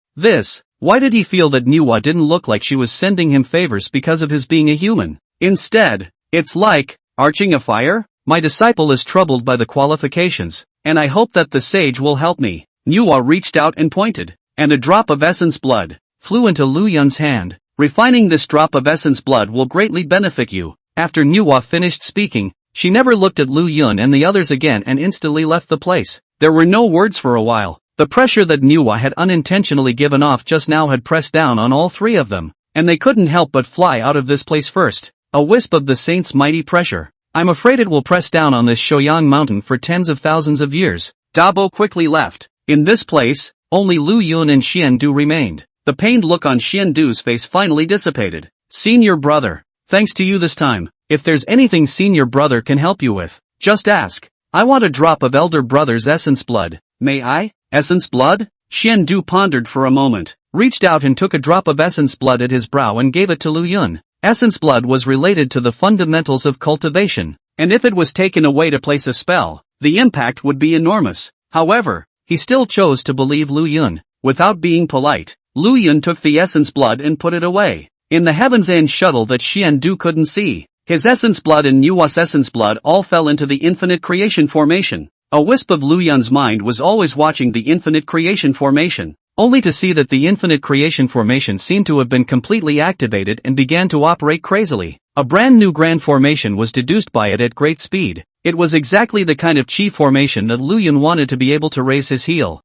Why did he feel that Nuwa didn't look like she was sending him favors because of his being a human? Instead, it's like, arching a fire? My disciple is troubled by the qualifications, and I hope that the sage will help me. Nuwa reached out and pointed, and a drop of essence blood flew into Lu Yun's hand. Refining this drop of essence blood will greatly benefit you. After Nuwa finished speaking, she never looked at Lu Yun and the others again and instantly left the place. There were no words for a while. The pressure that Nuwa had unintentionally given off just now had pressed down on all three of them, and they couldn't help but fly out of this place first. A wisp of the saint's mighty pressure. I'm afraid it will press down on this Shoyang mountain for tens of thousands of years. Dabo quickly left. In this place, only Lu Yun and Xian Du remained. The pained look on Xian Du's face finally dissipated. Senior brother. Thanks to you this time. If there's anything senior brother can help you with, just ask. I want a drop of elder brother's essence blood. May I? Essence blood? Xian Du pondered for a moment, reached out and took a drop of essence blood at his brow and gave it to Lu Yun. Essence blood was related to the fundamentals of cultivation, and if it was taken away to place a spell, the impact would be enormous. However, he still chose to believe Lu Yun. Without being polite, Lu Yun took the essence blood and put it away in the Heaven's End shuttle that Xian Du couldn't see. His essence blood and Nuwa's essence blood all fell into the infinite creation formation. A wisp of Lu Yun's mind was always watching the infinite creation formation, only to see that the infinite creation formation seemed to have been completely activated and began to operate crazily. A brand new grand formation was deduced by it at great speed. It was exactly the kind of chi formation that Lu Yun wanted to be able to raise his heel.